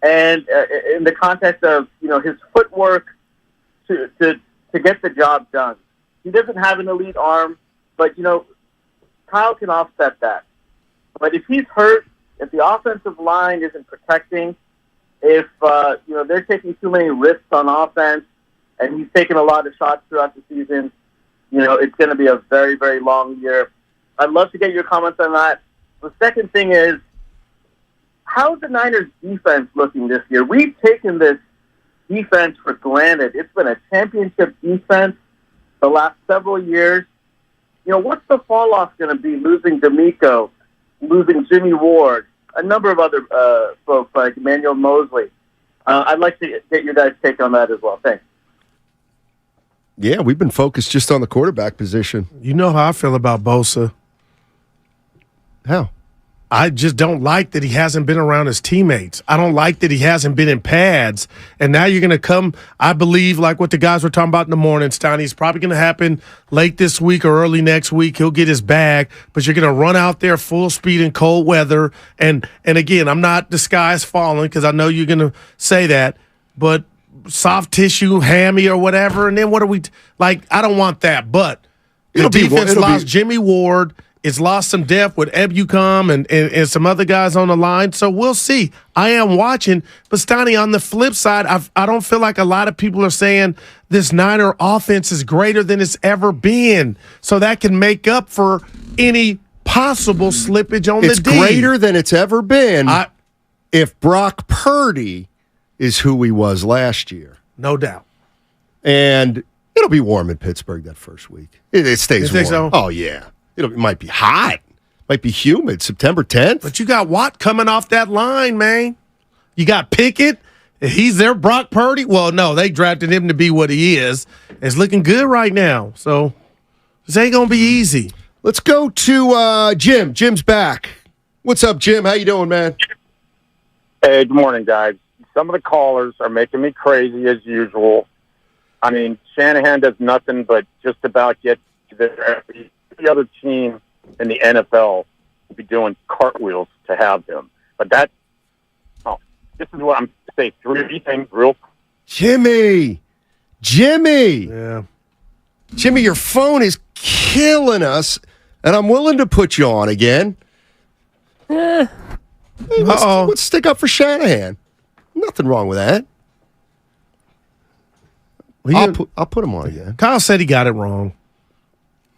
and in the context of, his footwork to get the job done. He doesn't have an elite arm, but, Kyle can offset that. But if he's hurt, if the offensive line isn't protecting, if, they're taking too many risks on offense, and he's taken a lot of shots throughout the season, it's going to be a very, very long year. I'd love to get your comments on that. The second thing is, how's the Niners' defense looking this year? We've taken this defense for granted. It's been a championship defense the last several years. What's the fall-off going to be, losing D'Amico, losing Jimmy Ward, a number of other folks like Emmanuel Mosley? I'd like to get your guys' take on that as well. Thanks. Yeah, we've been focused just on the quarterback position. You know how I feel about Bosa. How? I just don't like that he hasn't been around his teammates. I don't like that he hasn't been in pads. And now you're going to come, I believe, like what the guys were talking about in the morning, Steiny, it's probably going to happen late this week or early next week. He'll get his bag, but you're going to run out there full speed in cold weather. And again, I'm not the sky's falling because I know you're going to say that, but soft tissue, hammy or whatever. And then what are we like? I don't want that, but the defense lost Jimmy Ward. It's lost some depth with Ebucom and some other guys on the line. So we'll see. I am watching. But, Steiny, on the flip side, I don't feel like a lot of people are saying this Niner offense is greater than it's ever been. So that can make up for any possible slippage on the D. It's greater than it's ever been if Brock Purdy is who he was last year. No doubt. And it'll be warm in Pittsburgh that first week. It stays warm. Think so? Oh, yeah. It might be hot. Might be humid. September 10th. But you got Watt coming off that line, man. You got Pickett. He's there. Brock Purdy. Well, no, they drafted him to be what he is. It's looking good right now. So this ain't going to be easy. Let's go to Jim. Jim's back. What's up, Jim? How you doing, man? Hey, good morning, guys. Some of the callers are making me crazy as usual. I mean, Shanahan does nothing but just about get to every other team in the NFL will be doing cartwheels to have him. But this is what I'm saying. 3 things real Jimmy. Yeah. Jimmy, your phone is killing us, and I'm willing to put you on again. Hey, let's stick up for Shanahan. Nothing wrong with that. Well, I'll put him on again. Kyle said he got it wrong.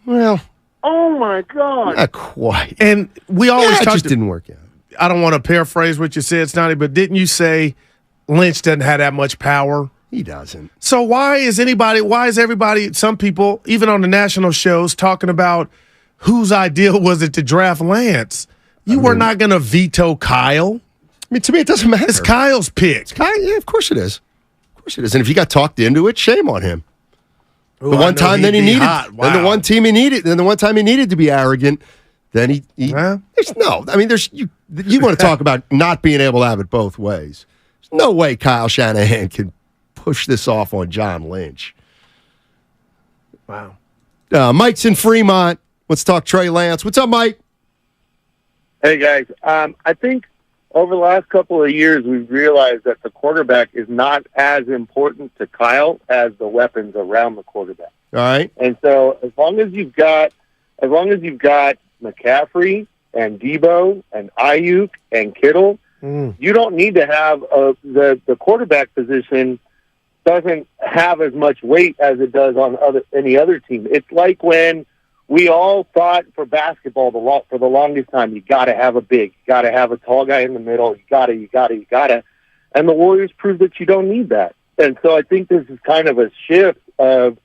Well, Oh my God! not quite. And we always it talk. just didn't work out. I don't want to paraphrase what you said, Snotty, but didn't you say Lynch doesn't have that much power? He doesn't. So why is everybody, some people, even on the national shows, talking about whose idea was it to draft Lance? You were not going to veto Kyle. I mean, to me, it doesn't matter. It's Kyle's pick. Yeah, of course it is. Of course it is. And if you got talked into it, shame on him. Ooh, the one time that he needed, then the one time he needed to be arrogant, then he there's no. I mean, you want to talk about not being able to have it both ways. There's no way Kyle Shanahan can push this off on John Lynch. Wow. Mike's in Fremont. Let's talk Trey Lance. What's up, Mike? Hey, guys. I think over the last couple of years, we've realized that the quarterback is not as important to Kyle as the weapons around the quarterback. All right. And so as long as you've got McCaffrey and Debo and Ayuk and Kittle, you don't need to have the quarterback position doesn't have as much weight as it does on any other team. It's like when we all thought for basketball for the longest time, you got to have a big, you got to have a tall guy in the middle, you got to. And the Warriors proved that you don't need that. And so I think this is kind of a shift of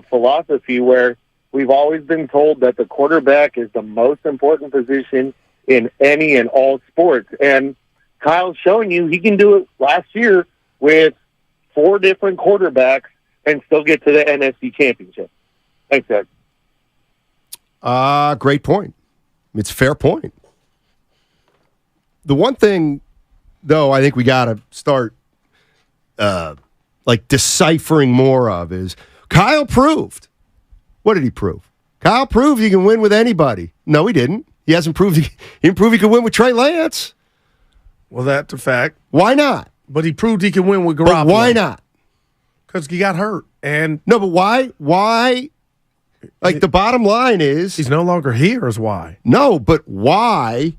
philosophy where we've always been told that the quarterback is the most important position in any and all sports. And Kyle's showing you he can do it last year with 4 different quarterbacks and still get to the NFC Championship. Thanks, Ed. Great point. It's a fair point. The one thing, though, I think we got to start deciphering more of is Kyle proved. What did he prove? Kyle proved he can win with anybody. No, he didn't. He hasn't proved he didn't prove he could win with Trey Lance. Well, that's a fact. Why not? But he proved he can win with Garoppolo. But why not? Because he got hurt. And no, but why? Why? Like, the bottom line is he's no longer here is why. No, but why?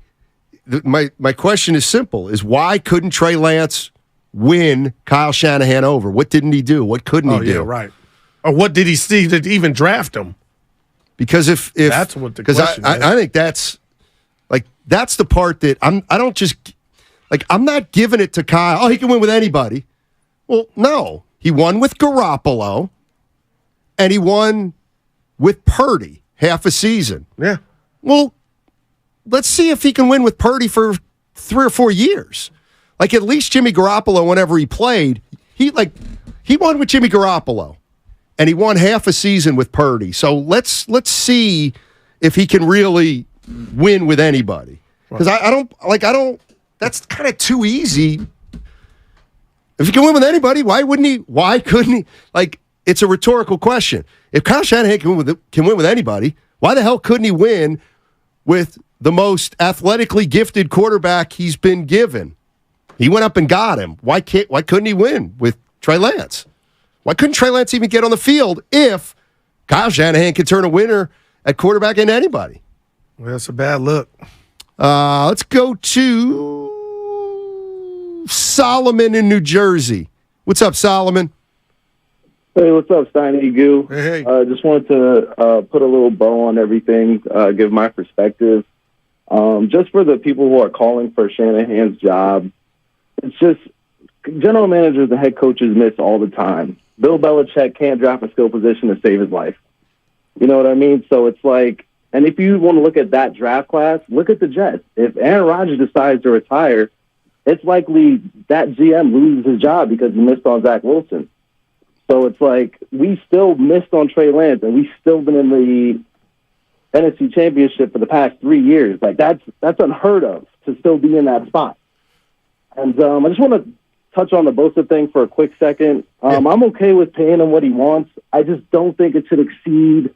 My question is simple, is why couldn't Trey Lance win Kyle Shanahan over? What didn't he do? What couldn't he do? Yeah, right. Or what did he see to even draft him? Because if that's what the question is. I think that's the part that I'm not giving it to Kyle. Oh, he can win with anybody. Well, no. He won with Garoppolo and he won with Purdy half a season. Yeah. Well, let's see if he can win with Purdy for 3 or 4 years. Like, at least Jimmy Garoppolo, whenever he played, he won with Jimmy Garoppolo, and he won half a season with Purdy. So let's see if he can really win with anybody. Because I don't. That's kind of too easy. If he can win with anybody, why wouldn't he? Why couldn't he? Like, it's a rhetorical question. If Kyle Shanahan can win with anybody, why the hell couldn't he win with the most athletically gifted quarterback he's been given? He went up and got him. Why couldn't he win with Trey Lance? Why couldn't Trey Lance even get on the field if Kyle Shanahan can turn a winner at quarterback into anybody? Well, that's a bad look. Let's go to Solomon in New Jersey. What's up, Solomon? Hey, what's up, Steiny Goo? Hey. Just wanted to put a little bow on everything, give my perspective. Just for the people who are calling for Shanahan's job, it's just general managers and head coaches miss all the time. Bill Belichick can't draft a skill position to save his life. You know what I mean? So it's like, and if you want to look at that draft class, look at the Jets. If Aaron Rodgers decides to retire, it's likely that GM loses his job because he missed on Zach Wilson. So it's like we still missed on Trey Lance, and we've still been in the NFC Championship for the past 3 years. Like that's unheard of to still be in that spot. And I just want to touch on the Bosa thing for a quick second. I'm okay with paying him what he wants. I just don't think it should exceed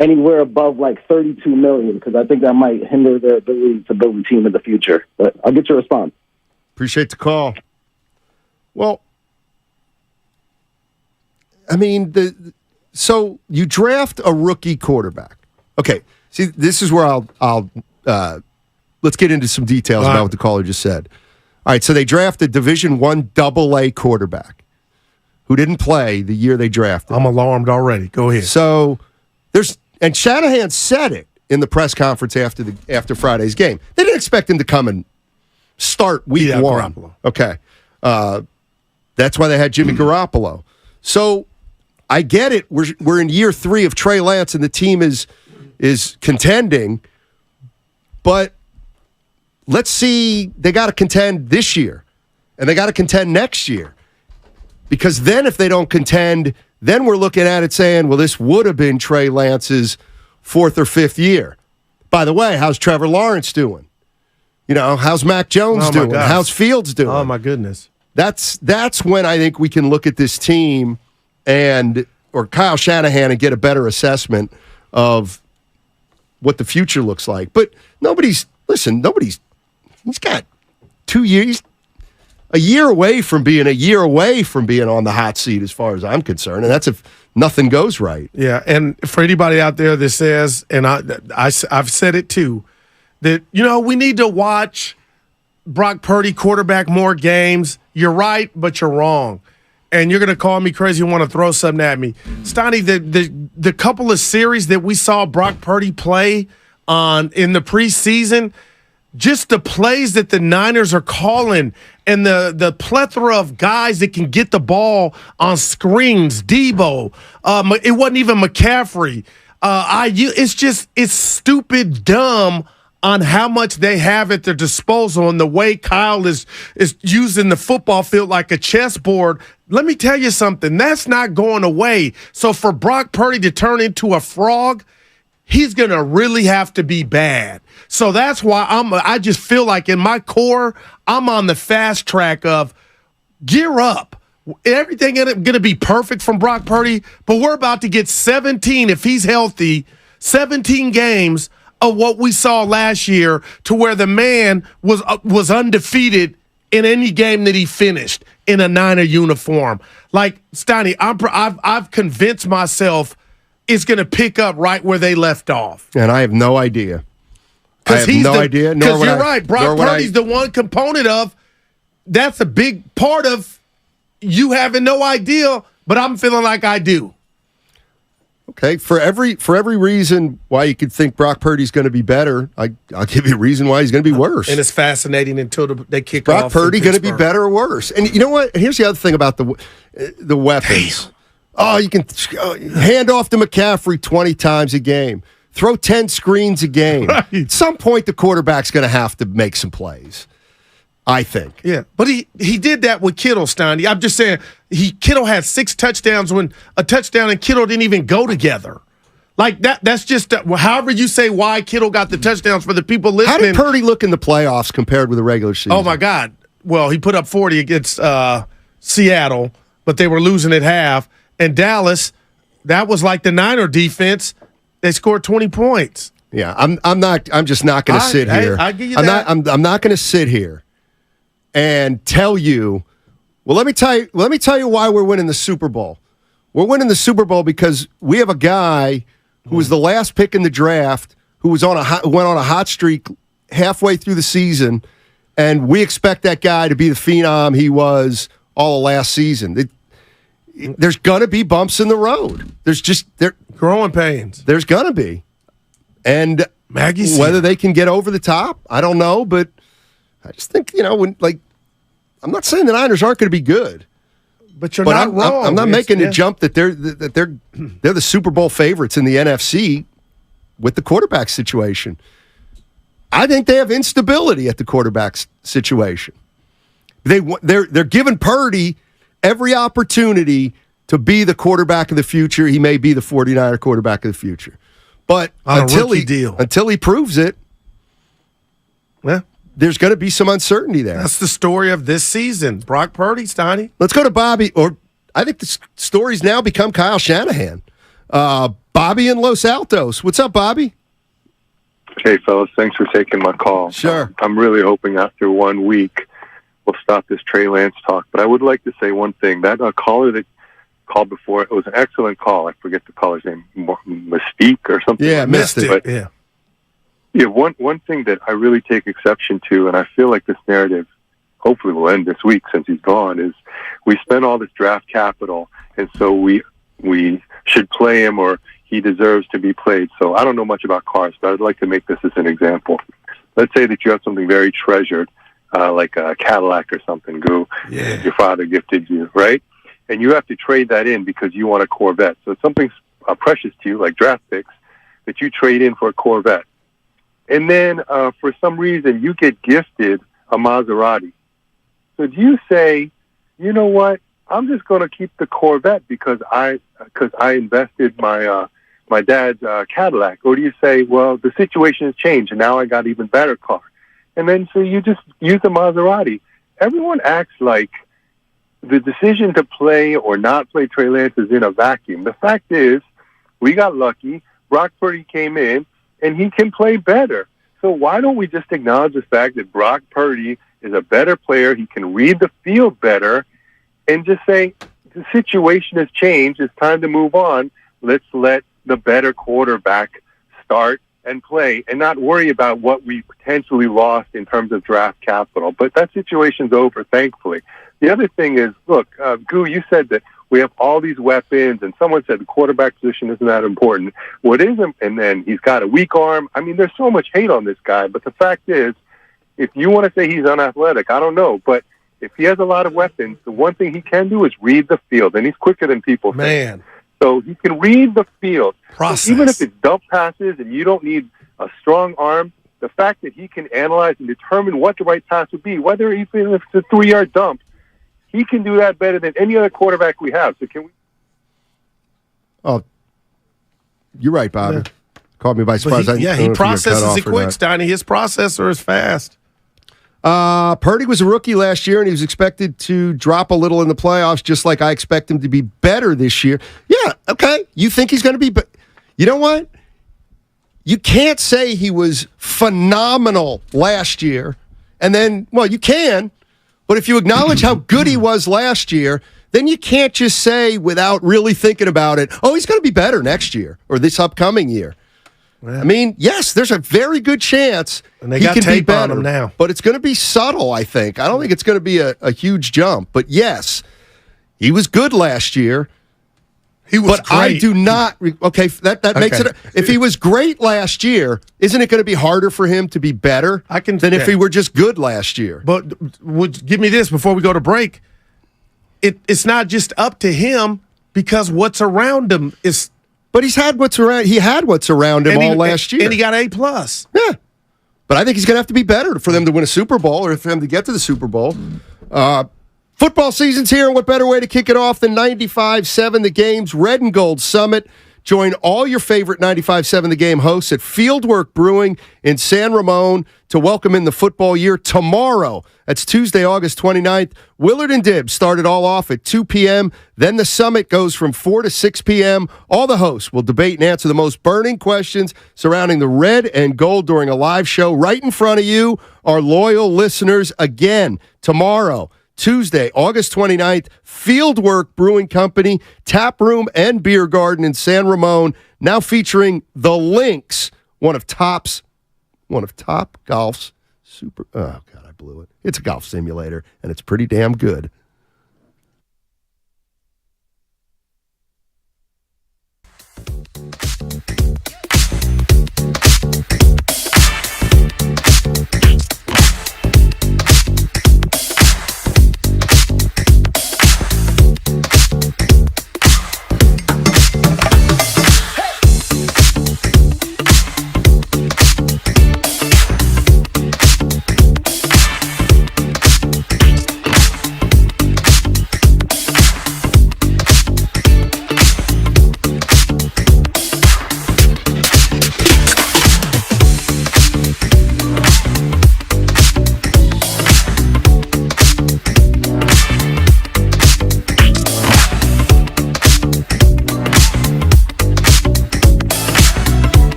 anywhere above like $32 million because I think that might hinder their ability to build a team in the future. But I'll get your response. Appreciate the call. Well, I mean, so you draft a rookie quarterback. Okay, see, this is where I'll let's get into some details about what the caller just said. All right, so they drafted Division I AA quarterback who didn't play the year they drafted. I'm alarmed already. Go ahead. So and Shanahan said it in the press conference after Friday's game. They didn't expect him to come and start week one. Garoppolo. Okay. That's why they had Jimmy Garoppolo. So I get it. We're in year 3 of Trey Lance and the team is contending, but let's see, they got to contend this year, and they got to contend next year. Because then if they don't contend, then we're looking at it saying, well, this would have been Trey Lance's 4th or 5th year. By the way, how's Trevor Lawrence doing? How's Mac Jones doing? gosh. How's Fields doing? Oh, my goodness. That's when I think we can look at this team or Kyle Shanahan and get a better assessment of what the future looks like. But he's got 2 years, a year away from being on the hot seat as far as I'm concerned. And that's if nothing goes right. Yeah, and for anybody out there that says, and I've said it too, that, we need to watch Brock Purdy quarterback more games. You're right, but you're wrong. And you're going to call me crazy and want to throw something at me. Stoney, the couple of series that we saw Brock Purdy play in the preseason, just the plays that the Niners are calling and the plethora of guys that can get the ball on screens, Debo, it wasn't even McCaffrey. It's stupid dumb on how much they have at their disposal and the way Kyle is using the football field like a chessboard. Let me tell you something. That's not going away. So for Brock Purdy to turn into a frog, he's going to really have to be bad. So that's why I just feel like in my core, I'm on the fast track of gear up. Everything going to be perfect from Brock Purdy, but we're about to get 17, if he's healthy, 17 games of what we saw last year to where the man was undefeated in any game that he finished in a Niner uniform. Like, Stoney, I've convinced myself it's going to pick up right where they left off. And I have no idea. Because you're right. Brock Purdy's the one component of that's a big part of you having no idea, but I'm feeling like I do. Okay, for every reason why you could think Brock Purdy's going to be better, I'll give you a reason why he's going to be worse. And it's fascinating until they kick Brock off. Brock Purdy going to be better or worse. And you know what? Here's the other thing about the weapons. Damn. Oh, you can hand off to McCaffrey 20 times a game. Throw 10 screens a game. Right. At some point, the quarterback's going to have to make some plays, I think. Yeah, but he did that with Kittle, Steiny. I'm just saying, Kittle had 6 touchdowns when a touchdown and Kittle didn't even go together. Like, that's just, however you say why Kittle got the touchdowns for the people listening. How did Purdy look in the playoffs compared with the regular season? Oh, my God. Well, he put up 40 against Seattle, but they were losing at half. And Dallas, that was like the Niner defense. They scored 20 points. Yeah, I'm just not going to sit here. I give you that. I'm not going to sit here and tell you. Well, let me tell you why we're winning the Super Bowl. We're winning the Super Bowl because we have a guy who was the last pick in the draft who went on a hot streak halfway through the season, and we expect that guy to be the phenom he was all of last season. There's going to be bumps in the road. There's growing pains. There's going to be. And whether they can get over the top, I don't know, but I just think, I'm not saying the Niners aren't going to be good. But you're not wrong. I'm not making the jump that they're the Super Bowl favorites in the NFC with the quarterback situation. I think they have instability at the quarterback situation. They're giving Purdy every opportunity to be the quarterback of the future. He may be the 49er quarterback of the future. But until he proves it, there's going to be some uncertainty there. That's the story of this season. Brock Purdy, Steiny. Let's go to Bobby, or I think the story's now become Kyle Shanahan. Bobby in Los Altos. What's up, Bobby? Hey, fellas. Thanks for taking my call. Sure. I'm really hoping after 1 week we'll stop this Trey Lance talk. But I would like to say one thing. That caller that called before. It was an excellent call. I forget the caller's name, Mystique or something. Yeah, Mystic. Mystic. But, yeah, one thing that I really take exception to, and I feel like this narrative hopefully will end this week since he's gone, is we spent all this draft capital, and so we should play him, or he deserves to be played. So I don't know much about cars, but I'd like to make this as an example. Let's say that you have something very treasured, like a Cadillac or something, your father gifted you, right? And you have to trade that in because you want a Corvette. So it's something precious to you, like draft picks, that you trade in for a Corvette. And then for some reason you get gifted a Maserati. So do you say, you know what, I'm just going to keep the Corvette because I invested my dad's Cadillac? Or do you say, well, the situation has changed and now I got an even better car? And then so you just use the Maserati. Everyone acts like the decision to play or not play Trey Lance is in a vacuum. The fact is, we got lucky. Brock Purdy came in, and he can play better. So why don't we just acknowledge the fact that Brock Purdy is a better player, he can read the field better, and just say, the situation has changed, it's time to move on, let's let the better quarterback start and play, and not worry about what we potentially lost in terms of draft capital. But that situation's over, thankfully. The other thing is, look, Goo, you said that we have all these weapons, and someone said the quarterback position isn't that important. What isn't, and then he's got a weak arm. I mean, there's so much hate on this guy, but the fact is, if you want to say he's unathletic, I don't know, but if he has a lot of weapons, the one thing he can do is read the field, and he's quicker than people think. So he can read the field. So even if it's dump passes and you don't need a strong arm, the fact that he can analyze and determine what the right pass would be, whether even if it's a 3-yard dump, he can do that better than any other quarterback we have. So can we? Oh, you're right, Bobby. Yeah. Caught me by surprise. He processes it quick, Steiny. His processor is fast. Purdy was a rookie last year, and he was expected to drop a little in the playoffs, just like I expect him to be better this year. Yeah, okay. You think he's going to be, but you know what? You can't say he was phenomenal last year, and then, well, you can, but if you acknowledge how good he was last year, then you can't just say without really thinking about it, oh, he's going to be better next year or this upcoming year. I mean, yes, there's a very good chance and they he got can tape be better, on him now. But it's going to be subtle, I think. I don't think it's going to be a huge jump. But yes, he was good last year. He was great. I do not. Okay, that makes it. If he was great last year, isn't it going to be harder for him to be better than if he were just good last year? But give me this before we go to break. It's not just up to him because what's around him is. But he had what's around him all last year, and he got A+. Yeah, but I think he's going to have to be better for them to win a Super Bowl or for them to get to the Super Bowl. Football season's here, and what better way to kick it off than 95.7 The Game's Red and Gold Summit? Join all your favorite 95.7 The Game hosts at Fieldwork Brewing in San Ramon to welcome in the football year tomorrow. That's Tuesday, August 29th. Willard and Dibbs started all off at 2 p.m. Then the summit goes from 4 to 6 p.m. All the hosts will debate and answer the most burning questions surrounding the red and gold during a live show right in front of you, our loyal listeners. Again, tomorrow, Tuesday, August 29th, Fieldwork Brewing Company, Tap Room and Beer Garden in San Ramon, now featuring the Lynx, one of Top Golf's super. Oh God, I blew it. It's a golf simulator, and it's pretty damn good.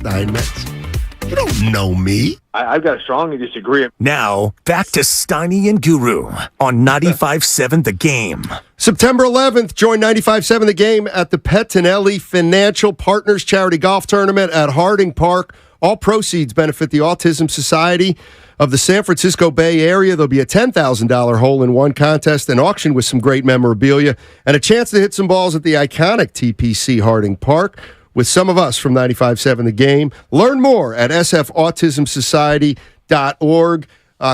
Steinmetz. You don't know me. I've got to strongly disagree. Now, back to Steiny and Guru on 95.7 The Game. September 11th, join 95.7 The Game at the Pettinelli Financial Partners Charity Golf Tournament at Harding Park. All proceeds benefit the Autism Society of the San Francisco Bay Area. There'll be a $10,000 hole-in-one contest, an auction with some great memorabilia, and a chance to hit some balls at the iconic TPC Harding Park with some of us from 95.7 The Game. Learn more at sfautismsociety.org.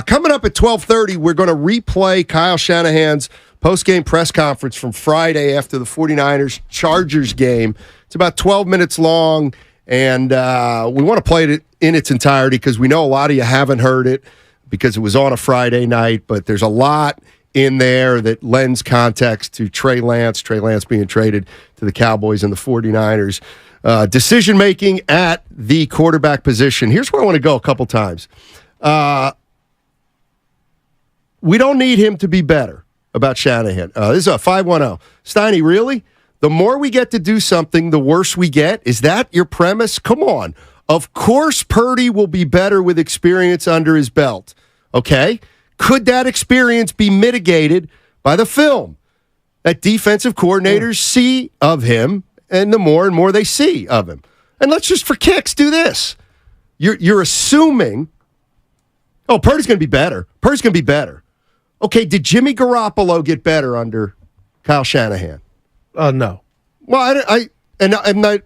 Coming up at 12:30, we're going to replay Kyle Shanahan's post-game press conference from Friday after the 49ers-Chargers game. It's about 12 minutes long, and we want to play it in its entirety because we know a lot of you haven't heard it because it was on a Friday night, but there's a lot in there that lends context to Trey Lance being traded to the Cowboys and the 49ers. Decision-making at the quarterback position. Here's where I want to go a couple times. We don't need him to be better about Shanahan. This is a 510. Steiny, really? The more we get to do something, the worse we get? Is that your premise? Come on. Of course Purdy will be better with experience under his belt. Okay? Could that experience be mitigated by the film that defensive coordinators see of him and the more and more they see of him? And let's just, for kicks, do this. You're assuming, Purdy's going to be better. Purdy's going to be better. Okay, did Jimmy Garoppolo get better under Kyle Shanahan? No. Well, I'm not.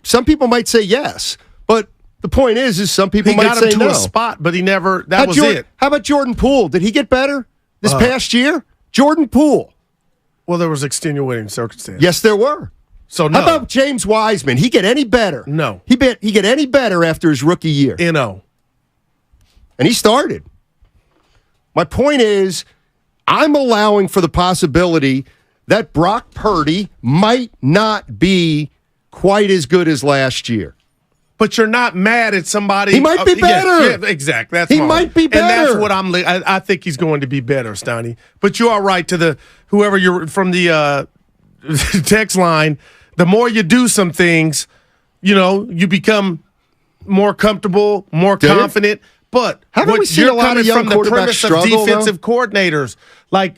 Some people might say yes, but the point is some people might say no. He got him to a spot, but he never. That was it. How about Jordan Poole? Did he get better this past year? Jordan Poole. Well, there was extenuating circumstances. Yes, there were. So no. How about James Wiseman? He get any better? No. He get any better after his rookie year? No. And he started. My point is, I'm allowing for the possibility that Brock Purdy might not be quite as good as last year. But you're not mad at somebody. He might be better. Yeah, exactly. He might be better. And that's what I think he's going to be better, Steiny. But you are right to whoever you're from the text line. The more you do some things, you become more comfortable, more confident. But haven't we seen a lot of young quarterbacks struggle, defensive coordinators, like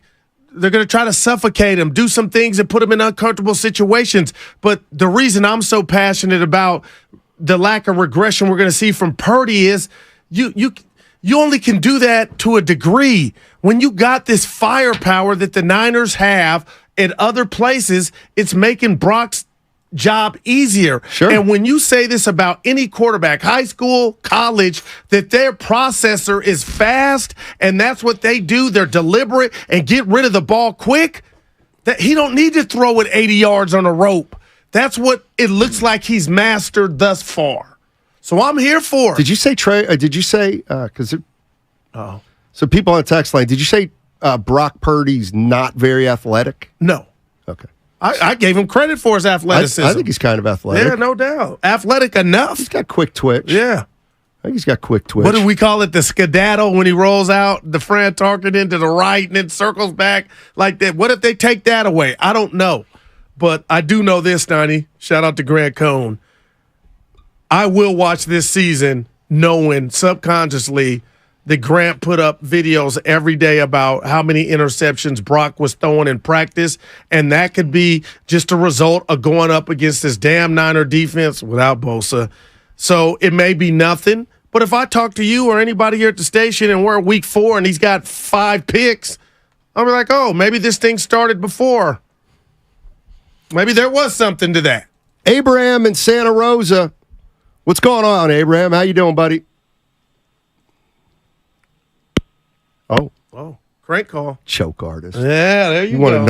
they're going to try to suffocate him, do some things and put him in uncomfortable situations. But the reason I'm so passionate about the lack of regression we're going to see from Purdy is you only can do that to a degree. When you got this firepower that the Niners have at other places, it's making Brock's job easier. Sure. And when you say this about any quarterback, high school, college, that their processor is fast and that's what they do, they're deliberate and get rid of the ball quick, that he don't need to throw it 80 yards on a rope. That's what it looks like he's mastered thus far. So I'm here for it. Did you say Trey? Did you say so people on the text line, did you say Brock Purdy's not very athletic? No. Okay. I gave him credit for his athleticism. I think he's kind of athletic. Yeah, no doubt. Athletic enough. He's got quick twitch. Yeah. I think he's got quick twitch. What do we call it? The skedaddle when he rolls out the Fran Tarkenton to the right and then circles back like that. What if they take that away? I don't know. But I do know this, Donnie. Shout out to Grant Cohn. I will watch this season knowing subconsciously that Grant put up videos every day about how many interceptions Brock was throwing in practice, and that could be just a result of going up against this damn Niner defense without Bosa. So it may be nothing, but if I talk to you or anybody here at the station and we're at week 4 and he's got 5 picks, I'll be like, oh, maybe this thing started before. Maybe there was something to that. Abraham in Santa Rosa. What's going on, Abraham? How you doing, buddy? Oh, crank call. Choke artist. Yeah, there you go. You wanted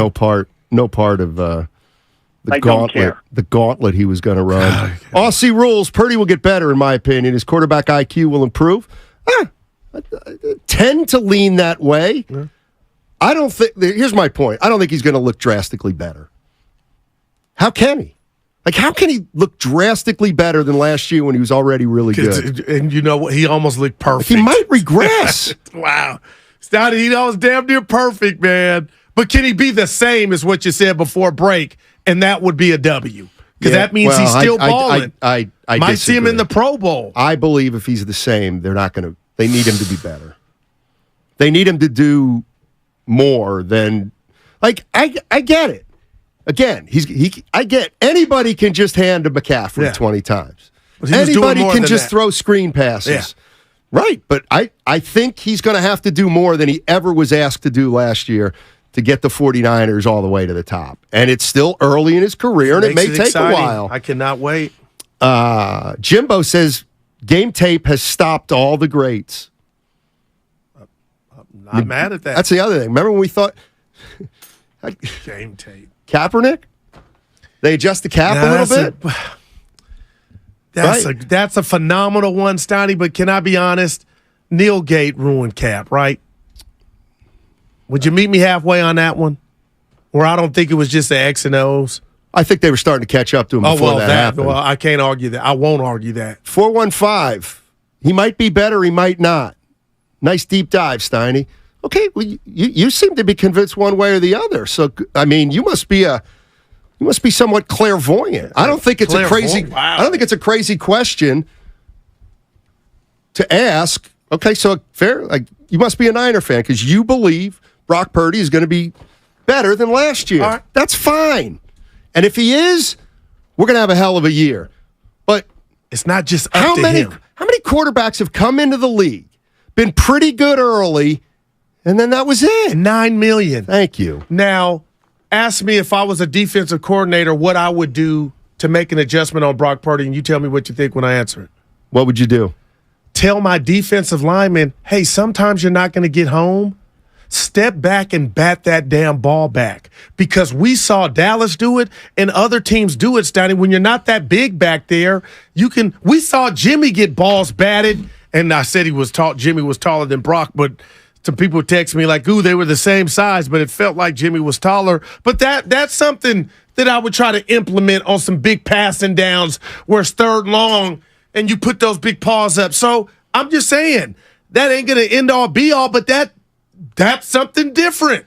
no part of the gauntlet. The gauntlet he was going to run. Aussie rules. Purdy will get better, in my opinion. His quarterback IQ will improve. I tend to lean that way. Yeah. I don't think. Here's my point. I don't think he's going to look drastically better. How can he? How can he look drastically better than last year when he was already really good? And you know what? He almost looked perfect. He might regress. Wow. He was damn near perfect, man. But can he be the same as what you said before break? And that would be a W. Because that means he's still balling. I might see him disagree. in the Pro Bowl. I believe if he's the same, they're not going to. They need him to be better. They need him to do more than. Like I get it. Again, I get anybody can just hand to McCaffrey 20 times. Anybody can just throw screen passes. Yeah. Right, but I think he's going to have to do more than he ever was asked to do last year to get the 49ers all the way to the top. And it's still early in his career, and it may take a while. I cannot wait. Jimbo says game tape has stopped all the greats. I'm not mad at that. That's the other thing. Remember when we thought game tape. Kaepernick? They adjust the cap a little bit? That's a phenomenal one, Steiny, but can I be honest? Neil Gate ruined Cap, right? Would you meet me halfway on that one? Where I don't think it was just the X and O's. I think they were starting to catch up to him before that happened. Well, I can't argue that. I won't argue that. 415. He might be better, he might not. Nice deep dive, Steiny. Okay, well, you seem to be convinced one way or the other. So, I mean, you must be somewhat clairvoyant. I don't think it's a crazy. Wow. I don't think it's a crazy question to ask. Okay, so fair. Like you must be a Niner fan because you believe Brock Purdy is going to be better than last year. Right. That's fine. And if he is, we're going to have a hell of a year. But it's not just up to him. How many quarterbacks have come into the league, been pretty good early, and then that was it? 9 million. Thank you. Now, ask me if I was a defensive coordinator what I would do to make an adjustment on Brock Purdy, and you tell me what you think when I answer it. What would you do? Tell my defensive lineman, hey, sometimes you're not going to get home. Step back and bat that damn ball back. Because we saw Dallas do it and other teams do it, Steiny. When you're not that big back there, we saw Jimmy get balls batted, and I said Jimmy was taller than Brock, but some people text me like, ooh, they were the same size, but it felt like Jimmy was taller. But that's something that I would try to implement on some big passing downs where it's third long and you put those big paws up. So I'm just saying, that ain't going to end all be all, but that's something different.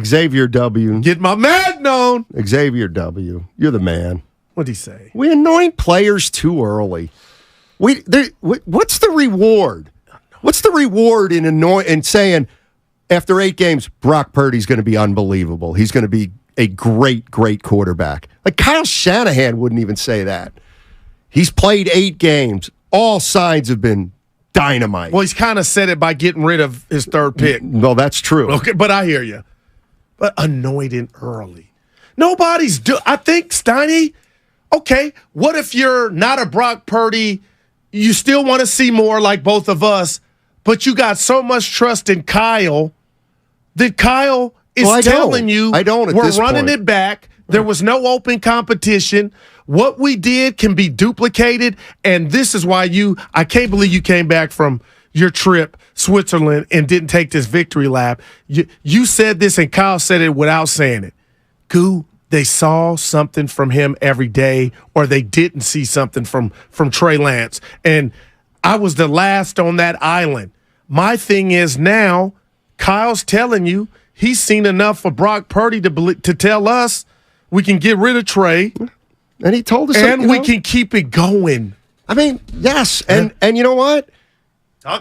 Xavier W. Get my man known. Xavier W. You're the man. What'd he say? We anoint players too early. What's the reward? What's the reward in saying after 8 games, Brock Purdy's going to be unbelievable? He's going to be a great, great quarterback. Like Kyle Shanahan wouldn't even say that. He's played 8 games. All signs have been dynamite. Well, he's kind of said it by getting rid of his third pick. Well, that's true. Okay, but I hear you. But anointing early. I think, Steiny, okay, what if you're not a Brock Purdy, you still want to see more like both of us, but you got so much trust in Kyle that Kyle is telling you we're running it back. There was no open competition. What we did can be duplicated, and this is why I can't believe you came back from your trip, Switzerland, and didn't take this victory lap. You said this, and Kyle said it without saying it. Goo, they saw something from him every day, or they didn't see something from Trey Lance. And I was the last on that island. My thing is now, Kyle's telling you he's seen enough of Brock Purdy to tell us we can get rid of Trey. And he told us, and we can keep it going. I mean, yes, and you know what?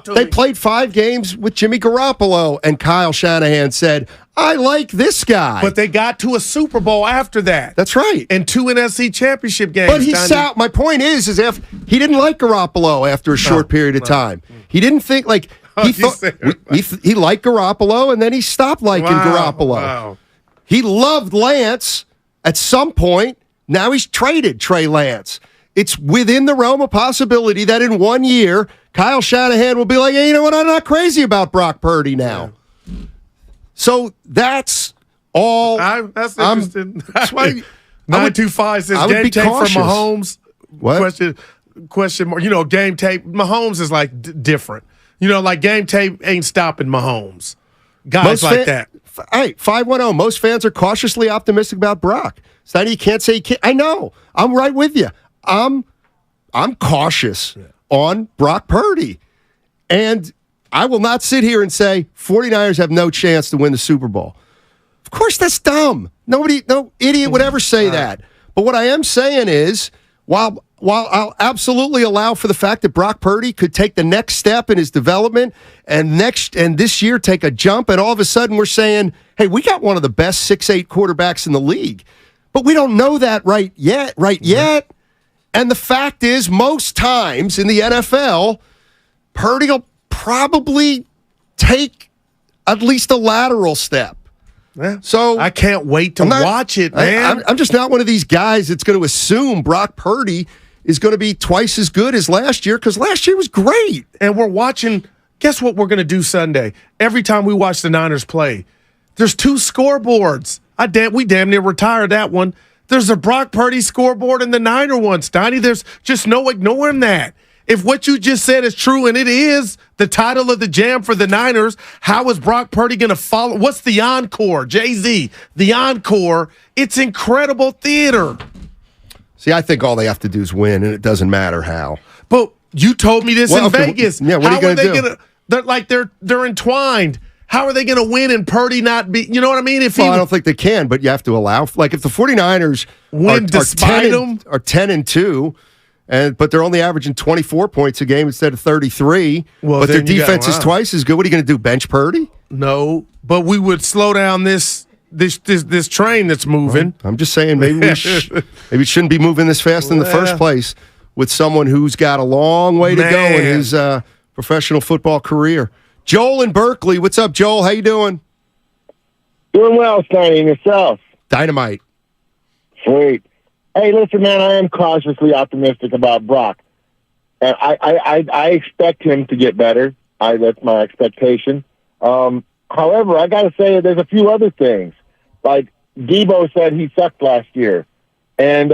They played 5 games with Jimmy Garoppolo, and Kyle Shanahan said, I like this guy. But they got to a Super Bowl after that. That's right. And 2 NFC championship games. But my point is if he didn't like Garoppolo after a short period of time. He didn't think he liked Garoppolo, and then he stopped liking Garoppolo. Wow. He loved Lance at some point. Now he's traded Trey Lance. It's within the realm of possibility that in 1 year, Kyle Shanahan will be like, hey, you know what? I'm not crazy about Brock Purdy now. Yeah. So that's all. That's interesting. That's why 925 says game tape from Mahomes. What? Question mark. Game tape. Mahomes is like different. Like game tape ain't stopping Mahomes. Guys like that. Hey, 510. Most fans are cautiously optimistic about Brock. So you can't say you can't. I know. I'm right with you. I'm cautious on Brock Purdy. And I will not sit here and say 49ers have no chance to win the Super Bowl. Of course, that's dumb. No idiot would ever say that. But what I am saying is, while I'll absolutely allow for the fact that Brock Purdy could take the next step in his development and this year take a jump, and all of a sudden we're saying, hey, we got one of the best 6'8" quarterbacks in the league. But we don't know that right yet. And the fact is, most times in the NFL, Purdy will probably take at least a lateral step. Yeah. So I can't wait to watch it, man. I'm just not one of these guys that's going to assume Brock Purdy is going to be twice as good as last year, because last year was great. And we're watching. Guess what we're going to do Sunday? Every time we watch the Niners play, there's 2 scoreboards. We damn near retired that one. There's a Brock Purdy scoreboard and the Niner one, Stoney. There's just no ignoring that. If what you just said is true, and it is the title of the jam for the Niners, how is Brock Purdy going to follow? What's the encore? Jay-Z, the encore. It's incredible theater. See, I think all they have to do is win, and it doesn't matter how. But you told me this in Vegas. Yeah, what are you going to do? They're entwined. How are they going to win and Purdy not be? You know what I mean? I don't think they can, but you have to allow. Like if the 49ers win despite them, are 10-2. But they're only averaging 24 points a game instead of 33. But their defense is twice as good. What are you going to do? Bench Purdy? No, but we would slow down this train that's moving. Well, I'm just saying maybe we shouldn't be moving this fast in the first place with someone who's got a long way to go in his professional football career. Joel in Berkeley, what's up, Joel? How you doing? Doing well, Stoney, and yourself? Dynamite. Sweet. Hey, listen, man, I am cautiously optimistic about Brock. And I expect him to get better. That's my expectation. However, I got to say there's a few other things. Like Debo said he sucked last year, and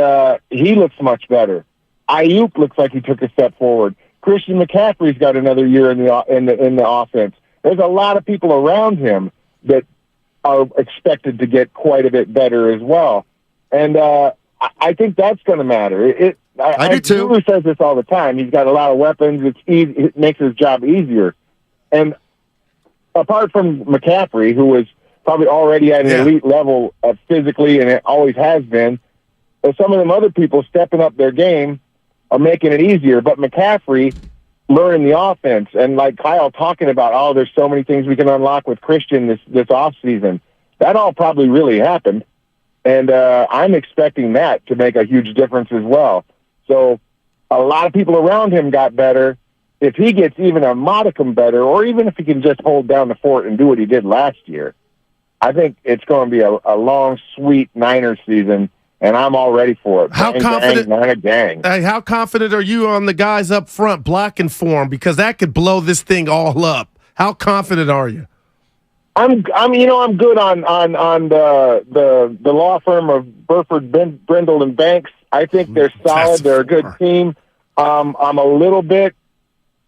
he looks much better. Ayuk looks like he took a step forward. Christian McCaffrey's got another year in the offense. There's a lot of people around him that are expected to get quite a bit better as well. And I think that's going to matter. I do too. Drew says this all the time. He's got a lot of weapons. It's easy. It makes his job easier. And apart from McCaffrey, who was probably already at an elite level physically, and it always has been, some of them other people stepping up their game are making it easier. But McCaffrey learning the offense, and like Kyle talking about, there's so many things we can unlock with Christian this offseason. That all probably really happened. And I'm expecting that to make a huge difference as well. So a lot of people around him got better. If he gets even a modicum better, or even if he can just hold down the fort and do what he did last year, I think it's going to be a long, sweet Niners season, and I'm all ready for it. How confident? Gang. How confident are you on the guys up front blocking for him? Because that could blow this thing all up. How confident are you? I'm good on the law firm of Burford, Brindle and Banks. I think they're solid. They're a good team. I'm a little bit.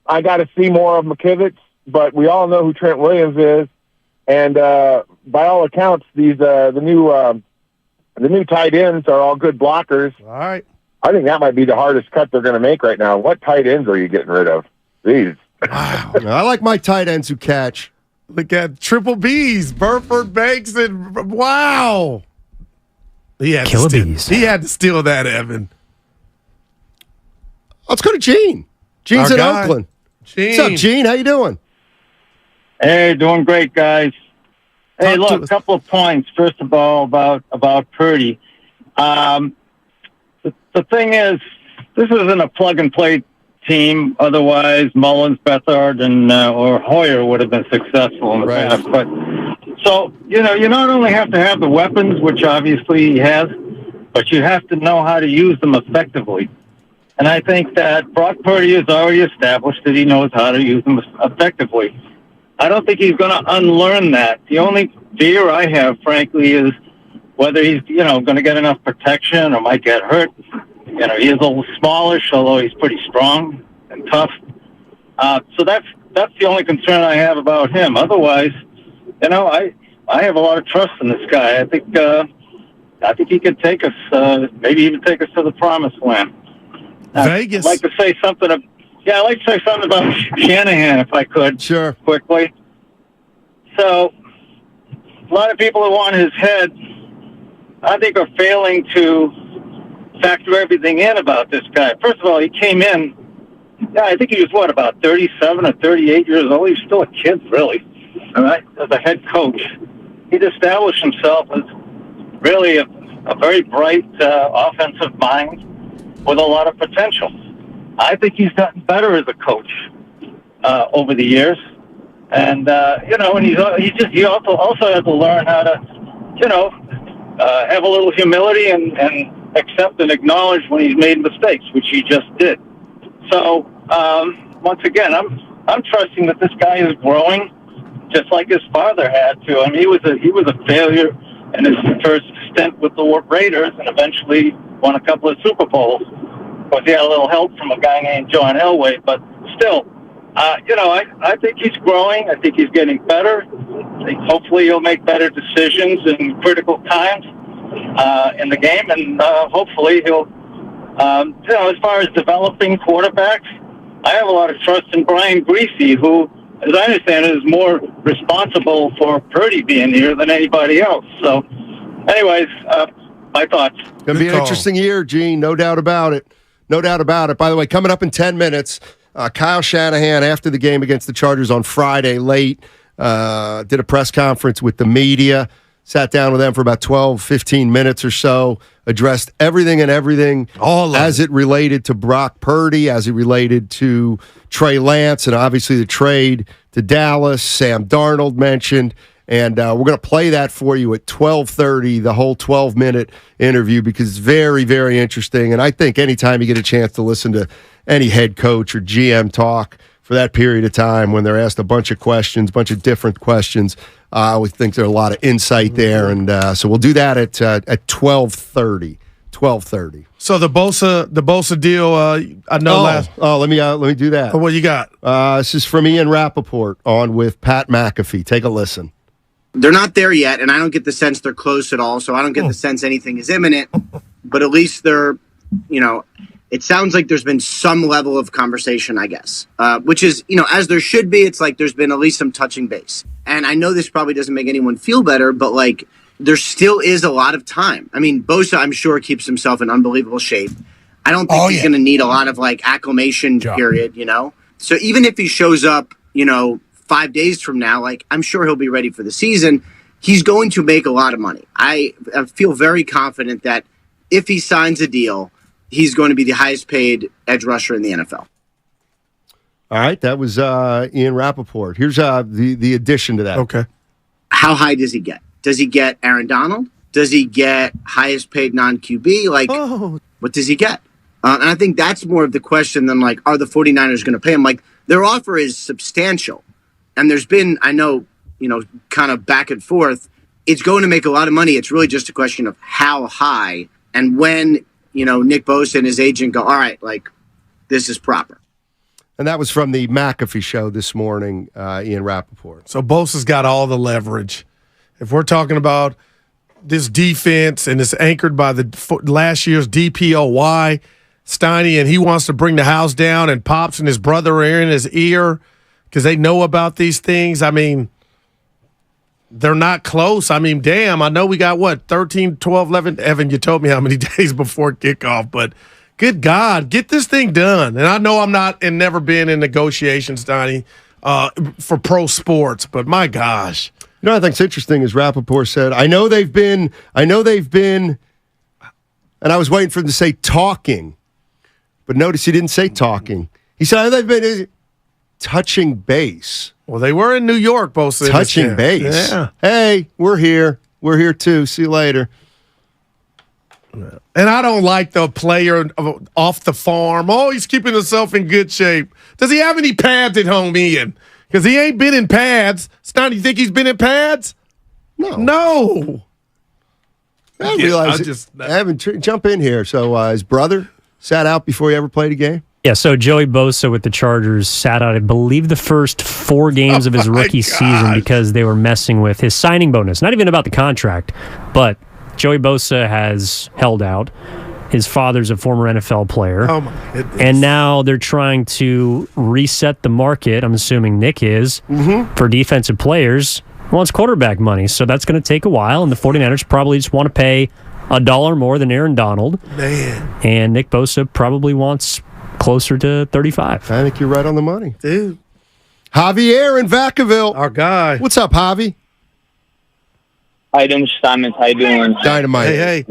I got to see more of McKivitz, but we all know who Trent Williams is, and by all accounts, the new tight ends are all good blockers. All right. I think that might be the hardest cut they're going to make right now. What tight ends are you getting rid of? Jeez. Wow. I like my tight ends who catch. Look at triple B's, Burford, Banks, and wow. He had to steal that, Evan. Let's go to Gene. Gene's in Oakland. Gene. What's up, Gene? How you doing? Hey, doing great, guys. Hey, look, a couple of points. First of all, about Purdy. The thing is, this isn't a plug-and-play team. Otherwise, Mullins, Bethard, and or Hoyer would have been successful in the past. But so you not only have to have the weapons, which obviously he has, but you have to know how to use them effectively. And I think that Brock Purdy has already established that he knows how to use them effectively. I don't think he's going to unlearn that. The only fear I have, frankly, is whether he's going to get enough protection or might get hurt. He is a little smallish, although he's pretty strong and tough. So that's the only concern I have about him. Otherwise, I have a lot of trust in this guy. I think he could take us, maybe even take us to the promised land. Vegas. I'd like to say something. I'd like to say something about Shanahan, if I could. Sure. Quickly. So, a lot of people who want his head, I think, are failing to factor everything in about this guy. First of all, he came in, I think he was, about 37 or 38 years old? He was still a kid, really, all right, as a head coach. He'd established himself as really a very bright offensive mind with a lot of potential. I think he's gotten better as a coach over the years. And, and he also has to learn how to, have a little humility and accept and acknowledge when he's made mistakes, which he just did. So, once again, I'm trusting that this guy is growing, just like his father had to. I mean, he was a failure in his first stint with the Raiders, and eventually won a couple of Super Bowls. Of course, he had a little help from a guy named John Elway, but still, I think he's growing. I think he's getting better. Hopefully, he'll make better decisions in critical times in the game, and hopefully he'll. As far as developing quarterbacks, I have a lot of trust in Brian Greasy, who, as I understand it, is more responsible for Purdy being here than anybody else. So, anyways, my thoughts. Going to be an interesting year, Gene. No doubt about it. No doubt about it. By the way, coming up in 10 minutes, Kyle Shanahan, after the game against the Chargers on Friday late, did a press conference with the media, sat down with them for about 12, 15 minutes or so, addressed everything as it related to Brock Purdy, as it related to Trey Lance, and obviously the trade to Dallas. Sam Darnold mentioned. And we're going to play that for you at 12:30, the whole 12-minute interview, because it's very, very interesting. And I think anytime you get a chance to listen to any head coach or GM talk for that period of time when they're asked a bunch of questions, bunch of different questions, we think there's a lot of insight there. And so we'll do that at 12:30. 12:30. So the Bosa deal, I know last. Oh, let me do that. Oh, what you got? This is from Ian Rappaport on with Pat McAfee. Take a listen. They're not there yet, and I don't get the sense they're close at all, so I don't get the sense anything is imminent. But at least they're, it sounds like there's been some level of conversation, I guess, which is, as there should be. It's like there's been at least some touching base. And I know this probably doesn't make anyone feel better, but, there still is a lot of time. I mean, Bosa, I'm sure, keeps himself in unbelievable shape. I don't think he's going to need a lot of, acclimation period, So even if he shows up, 5 days from now, I'm sure he'll be ready for the season. He's going to make a lot of money. I feel very confident that if he signs a deal, he's going to be the highest paid edge rusher in the NFL. All right, that was Ian Rappaport. Here's the addition to that. Okay. How high does he get? Does he get Aaron Donald? Does he get highest paid non-QB? What does he get? And I think that's more of the question than, are the 49ers going to pay him? Their offer is substantial. And there's been, I know, kind of back and forth. It's going to make a lot of money. It's really just a question of how high and when, Nick Bosa and his agent go, all right, this is proper. And that was from the McAfee show this morning, Ian Rappaport. So Bosa's got all the leverage. If we're talking about this defense and it's anchored by the last year's DPOY, Steiny, and he wants to bring the house down, and Pops and his brother are in his ear because they know about these things. I mean, they're not close. I mean, damn, I know we got, 13, 12, 11. Evan, you told me how many days before kickoff, but good God, get this thing done. And I know I'm not and never been in negotiations, Steiny, for pro sports, but my gosh. I think it's interesting, as Rappaport said, I know they've been, and I was waiting for him to say talking, but notice he didn't say talking. He said, I know they've been touching base. Well, they were in New York, both. Touching base. Yeah. Hey, we're here. We're here too. See you later. And I don't like the player off the farm. Oh, he's keeping himself in good shape. Does he have any pads at home, Ian? Because he ain't been in pads. Stan, you think he's been in pads? No. I realize jump in here. So his brother sat out before he ever played a game? Yeah, so Joey Bosa with the Chargers sat out, I believe, the first 4 games of his rookie season because they were messing with his signing bonus. Not even about the contract, but Joey Bosa has held out. His father's a former NFL player. Oh, my goodness. And now they're trying to reset the market, I'm assuming Nick is, for defensive players. Wants quarterback money, so that's going to take a while, and the 49ers probably just want to pay $1 more than Aaron Donald. Man. And Nick Bosa probably wants closer to 35. I think you're right on the money. Dude. Javier in Vacaville. Our guy. What's up, Javi? How you doing, Mr. Simons? How you doing? Dynamite. Hey.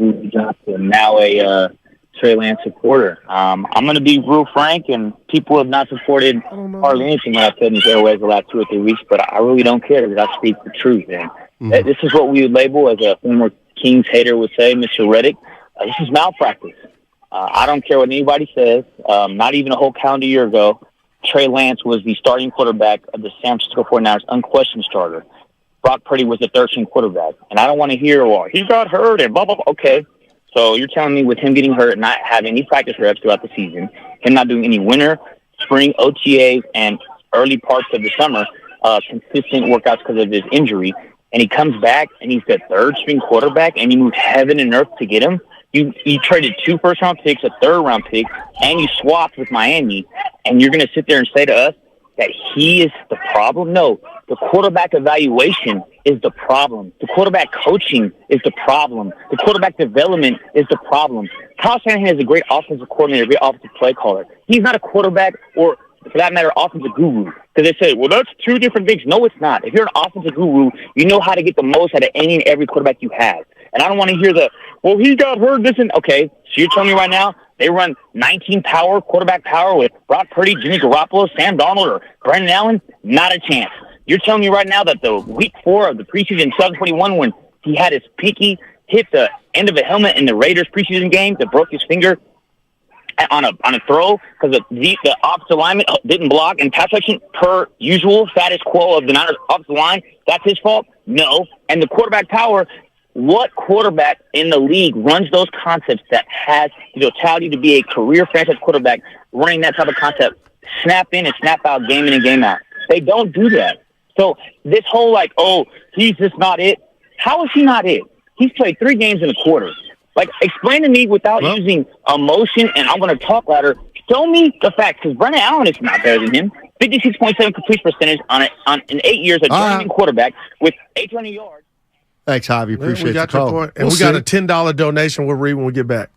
Now a Trey Lance supporter. I'm going to be real frank, and people have not supported hardly anything that I've said in these airways the last 2 or 3 weeks, but I really don't care because I speak the truth. And this is what we would label, as a former Kings hater would say, Mr. Reddick, this is malpractice. I don't care what anybody says. Not even a whole calendar year ago, Trey Lance was the starting quarterback of the San Francisco 49ers, unquestioned starter. Brock Purdy was the 13th quarterback. And I don't want to hear, well, he got hurt and blah, blah, blah. Okay. So you're telling me with him getting hurt and not having any practice reps throughout the season, him not doing any winter, spring, OTAs, and early parts of the summer, consistent workouts because of his injury, and he comes back and he's the third-string quarterback and you moved heaven and earth to get him? You traded 2 first-round picks, a third-round pick, and you swapped with Miami, and you're going to sit there and say to us that he is the problem? No, the quarterback evaluation is the problem. The quarterback coaching is the problem. The quarterback development is the problem. Kyle Shanahan is a great offensive coordinator, a great offensive play caller. He's not a quarterback or, for that matter, offensive guru. Because they say, well, that's 2 different things. No, it's not. If you're an offensive guru, you know how to get the most out of any and every quarterback you have. And I don't want to hear well, he got hurt, this and... Okay, so you're telling me right now they run 19 power, quarterback power with Brock Purdy, Jimmy Garoppolo, Sam Darnold, or Brandon Allen? Not a chance. You're telling me right now that the week 4 of the preseason in 2021, when he had his pinky hit the end of a helmet in the Raiders preseason game that broke his finger on a throw because the offensive lineman didn't block and pass protection per usual status quo of the Niners offensive line, that's his fault? No. And the quarterback power... What quarterback in the league runs those concepts that has the totality to be a career franchise quarterback running that type of concept, snap in and snap out, game in and game out? They don't do that. So this whole he's just not it. How is he not it? He's played 3 games in a quarter. Explain to me without using emotion, and I'm going to talk louder. Show me the facts, because Brandon Allen is not better than him. 56.7 completion percentage in 8 years, a journeyman quarterback with 820 yards. Thanks, Javi. Appreciate the call. Your point. And we got a $10 donation we'll read when we get back.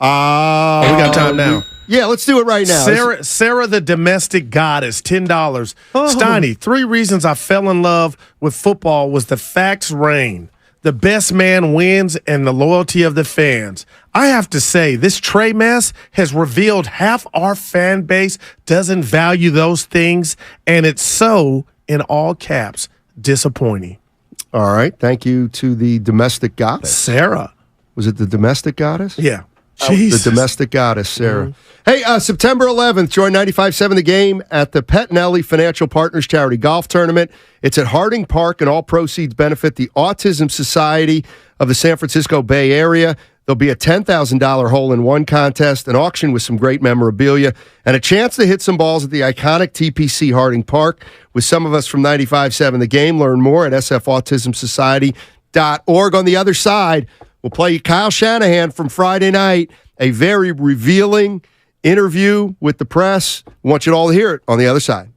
We got time now. Yeah, let's do it right now. Sarah the domestic goddess, $10. Steiny, 3 reasons I fell in love with football was the facts reign, the best man wins, and the loyalty of the fans. I have to say, this Trey mess has revealed half our fan base doesn't value those things, and it's so, in all caps, disappointing. All right. Thank you to the domestic goddess. Sarah. Was it the domestic goddess? Yeah. The domestic goddess, Sarah. Hey, September 11th, join 95.7 The Game at the Pettinelli Financial Partners Charity Golf Tournament. It's at Harding Park, and all proceeds benefit the Autism Society of the San Francisco Bay Area. There'll be a $10,000 hole-in-one contest, an auction with some great memorabilia, and a chance to hit some balls at the iconic TPC Harding Park with some of us from 95.7 The Game. Learn more at sfautismsociety.org. On the other side, we'll play you Kyle Shanahan from Friday night, a very revealing interview with the press. I want you all to hear it on the other side.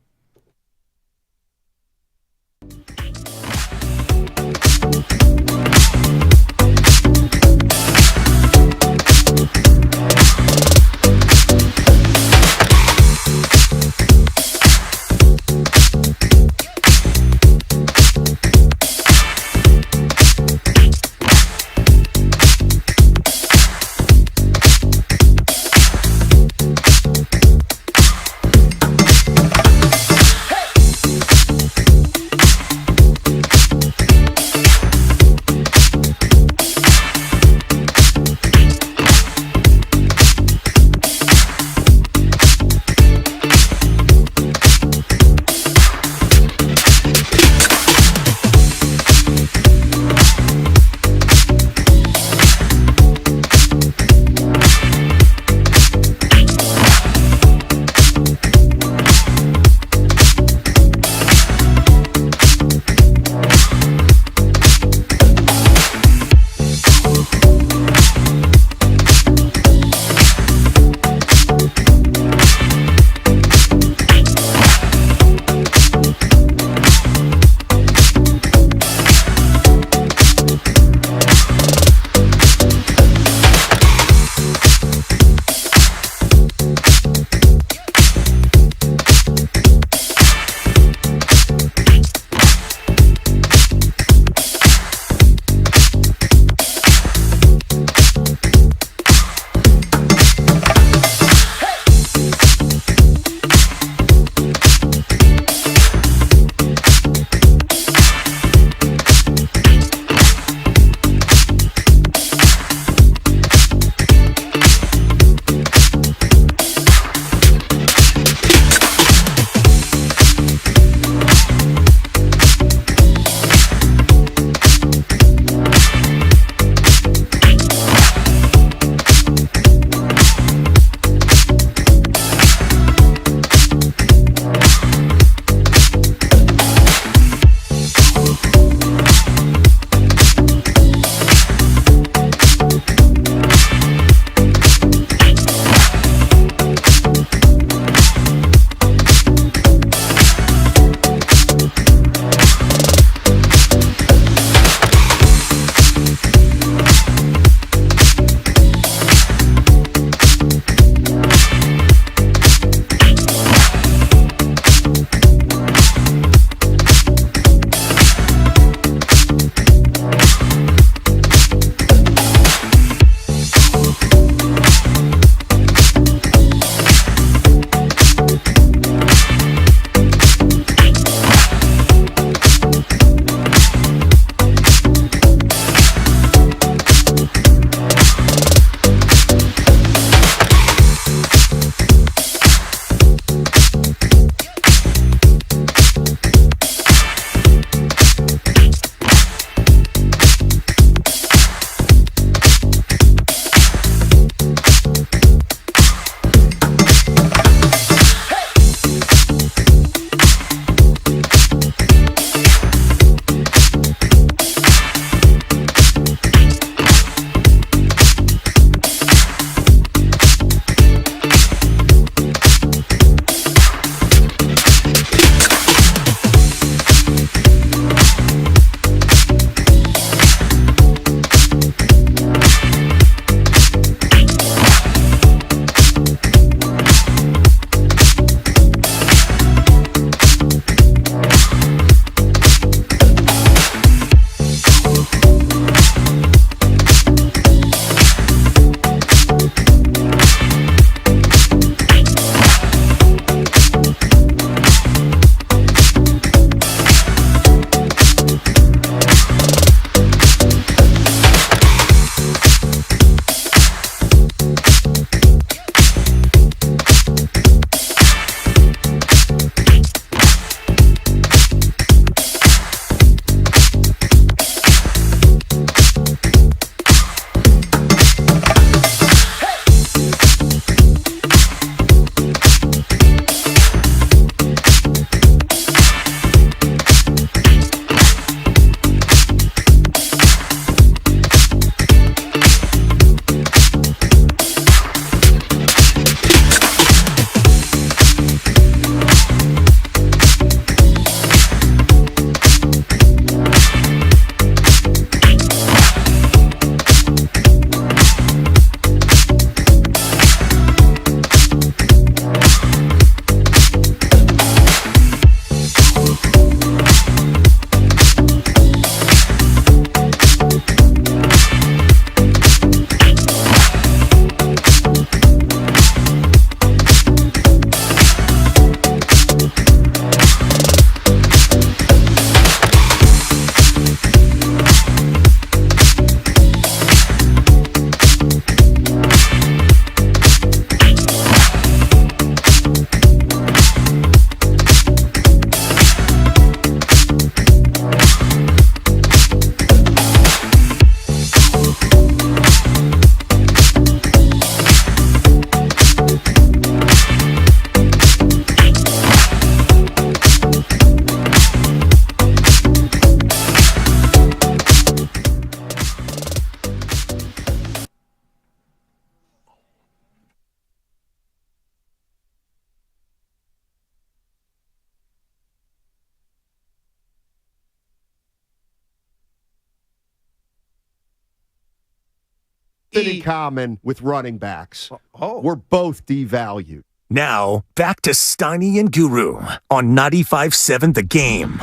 in common with running backs. We're both devalued. Now, back to Steiny and Guru on 95.7 The Game.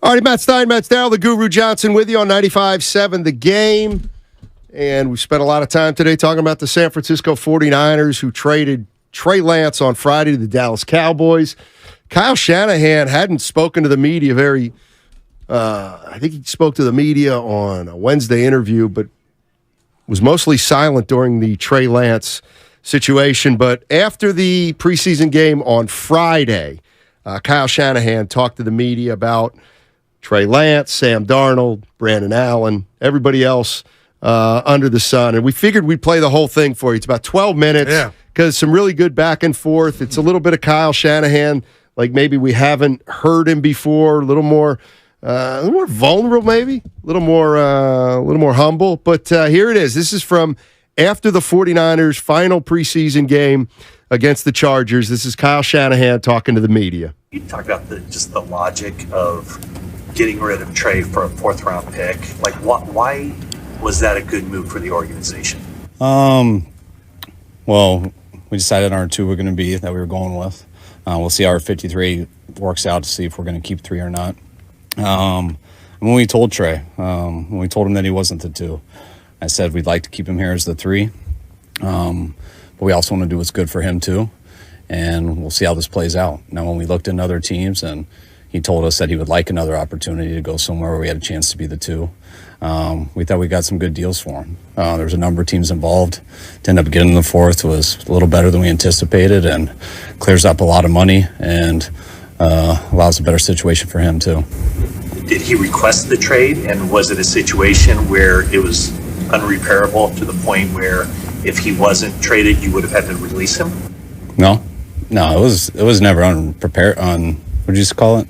All right, Matt Stein, Matt Darrell, the Guru Johnson with you on 95.7 The Game. And we spent a lot of time today talking about the San Francisco 49ers who traded Trey Lance on Friday to the Dallas Cowboys. Kyle Shanahan hadn't spoken to the media I think he spoke to the media on a Wednesday interview, but was mostly silent during the Trey Lance situation. But after the preseason game on Friday, Kyle Shanahan talked to the media about Trey Lance, Sam Darnold, Brandon Allen, everybody else under the sun. And we figured we'd play the whole thing for you. It's about 12 minutes because some really good back and forth. It's a little bit of Kyle Shanahan, like maybe we haven't heard him before, a little more vulnerable, maybe a little more humble. But here it is. This is from after the 49ers' final preseason game against the Chargers. This is Kyle Shanahan talking to the media. You talk about just the logic of getting rid of Trey for a fourth-round pick. Like, why was that a good move for the organization? Well, we decided on our two we're going to be that we were going with. We'll see how our 53 works out to see if we're going to keep 3 or not. When we told Trey, when we told him that he wasn't the 2, I said we'd like to keep him here as the 3, but we also want to do what's good for him too, and we'll see how this plays out. Now, when we looked into other teams and he told us that he would like another opportunity to go somewhere where we had a chance to be the 2, we thought we got some good deals for him. There was a number of teams involved. To end up getting the 4th was a little better than we anticipated and clears up a lot of money and allows a better situation for him too. Did he request the trade, and was it a situation where it was unrepairable to the point where if he wasn't traded, you would have had to release him? No, it was never what did you call it?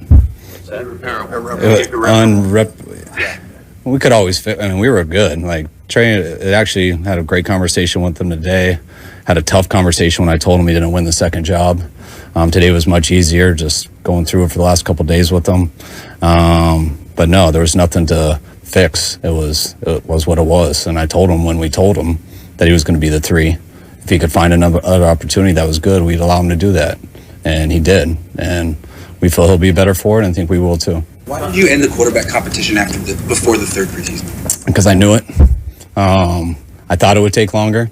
We could always fit. I mean, we were good. Like Trey actually had a great conversation with him today. Had a tough conversation when I told him he didn't win the second job. Today was much easier, just going through it for the last couple of days with him. But no, there was nothing to fix. It was what it was. And I told him when we told him that he was going to be the 3. If he could find another opportunity that was good, we'd allow him to do that. And he did. And we feel he'll be better for it, and I think we will too. Why did you end the quarterback competition before the 3rd preseason? Because I knew it. I thought it would take longer.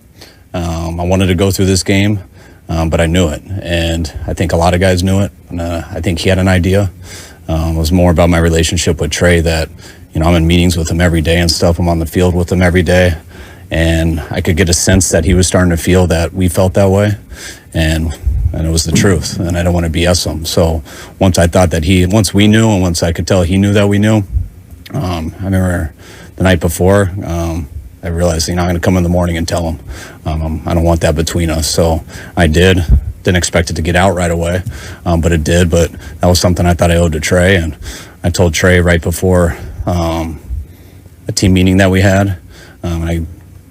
I wanted to go through this game, but I knew it. And I think a lot of guys knew it. And I think he had an idea. It was more about my relationship with Trey that, I'm in meetings with him every day and stuff. I'm on the field with him every day. And I could get a sense that he was starting to feel that we felt that way. And it was the truth. And I don't want to BS him. So once we knew and once I could tell he knew that we knew, I remember the night before, I realized, I'm going to come in the morning and tell him. I don't want that between us. So I did. Didn't expect it to get out right away, but it did. But that was something I thought I owed to Trey. And I told Trey right before a team meeting that we had. I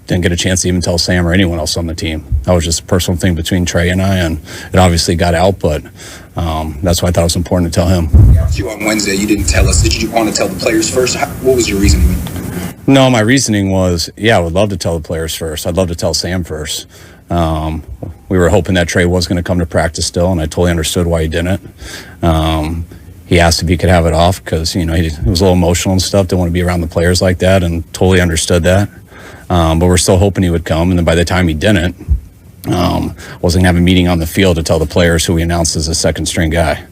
didn't get a chance to even tell Sam or anyone else on the team. That was just a personal thing between Trey and I, and it obviously got out, but that's why I thought it was important to tell him. You on Wednesday, you didn't tell us. Did you want to tell the players first? What was your reasoning? No, my reasoning was, I would love to tell the players first. I'd love to tell Sam first. We were hoping that Trey was going to come to practice still, and I totally understood why he didn't. He asked if he could have it off because, he was a little emotional and stuff. Didn't want to be around the players like that, and totally understood that. But we're still hoping he would come, and then by the time he didn't, wasn't going to have a meeting on the field to tell the players who we announced as a second-string guy.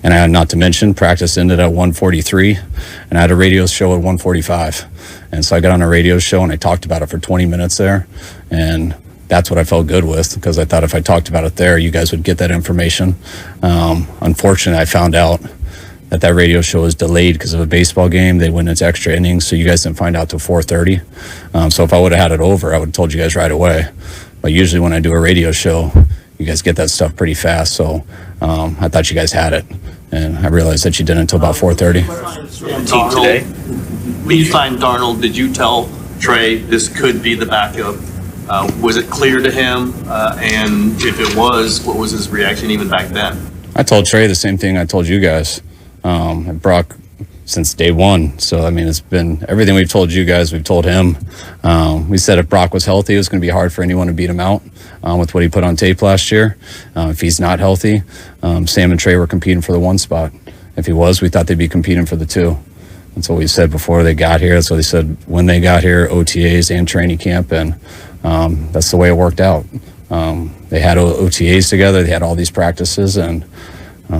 And I had, not to mention, practice ended at 1:43, and I had a radio show at 1:45. And so I got on a radio show, and I talked about it for 20 minutes there, and that's what I felt good with, because I thought if I talked about it there, you guys would get that information. Unfortunately, I found out that radio show was delayed because of a baseball game. They went into extra innings, so you guys didn't find out till 4:30. So if I would have had it over, I would have told you guys right away. But usually when I do a radio show, you guys get that stuff pretty fast. So I thought you guys had it, and I realized that you didn't until about 4:30. Team today. When you signed Darnold, did you tell Trey this could be the backup? Was it clear to him? And if it was, what was his reaction even back then? I told Trey the same thing I told you guys. Brock since day one. So, I mean, it's been everything we've told you guys, we've told him. We said if Brock was healthy, it was going to be hard for anyone to beat him out with what he put on tape last year. If he's not healthy, Sam and Trey were competing for the 1 spot. If he was, we thought they'd be competing for the 2. That's what we said before they got here. That's what they said when they got here, OTAs and training camp, and that's the way it worked out. They had OTAs together, they had all these practices, and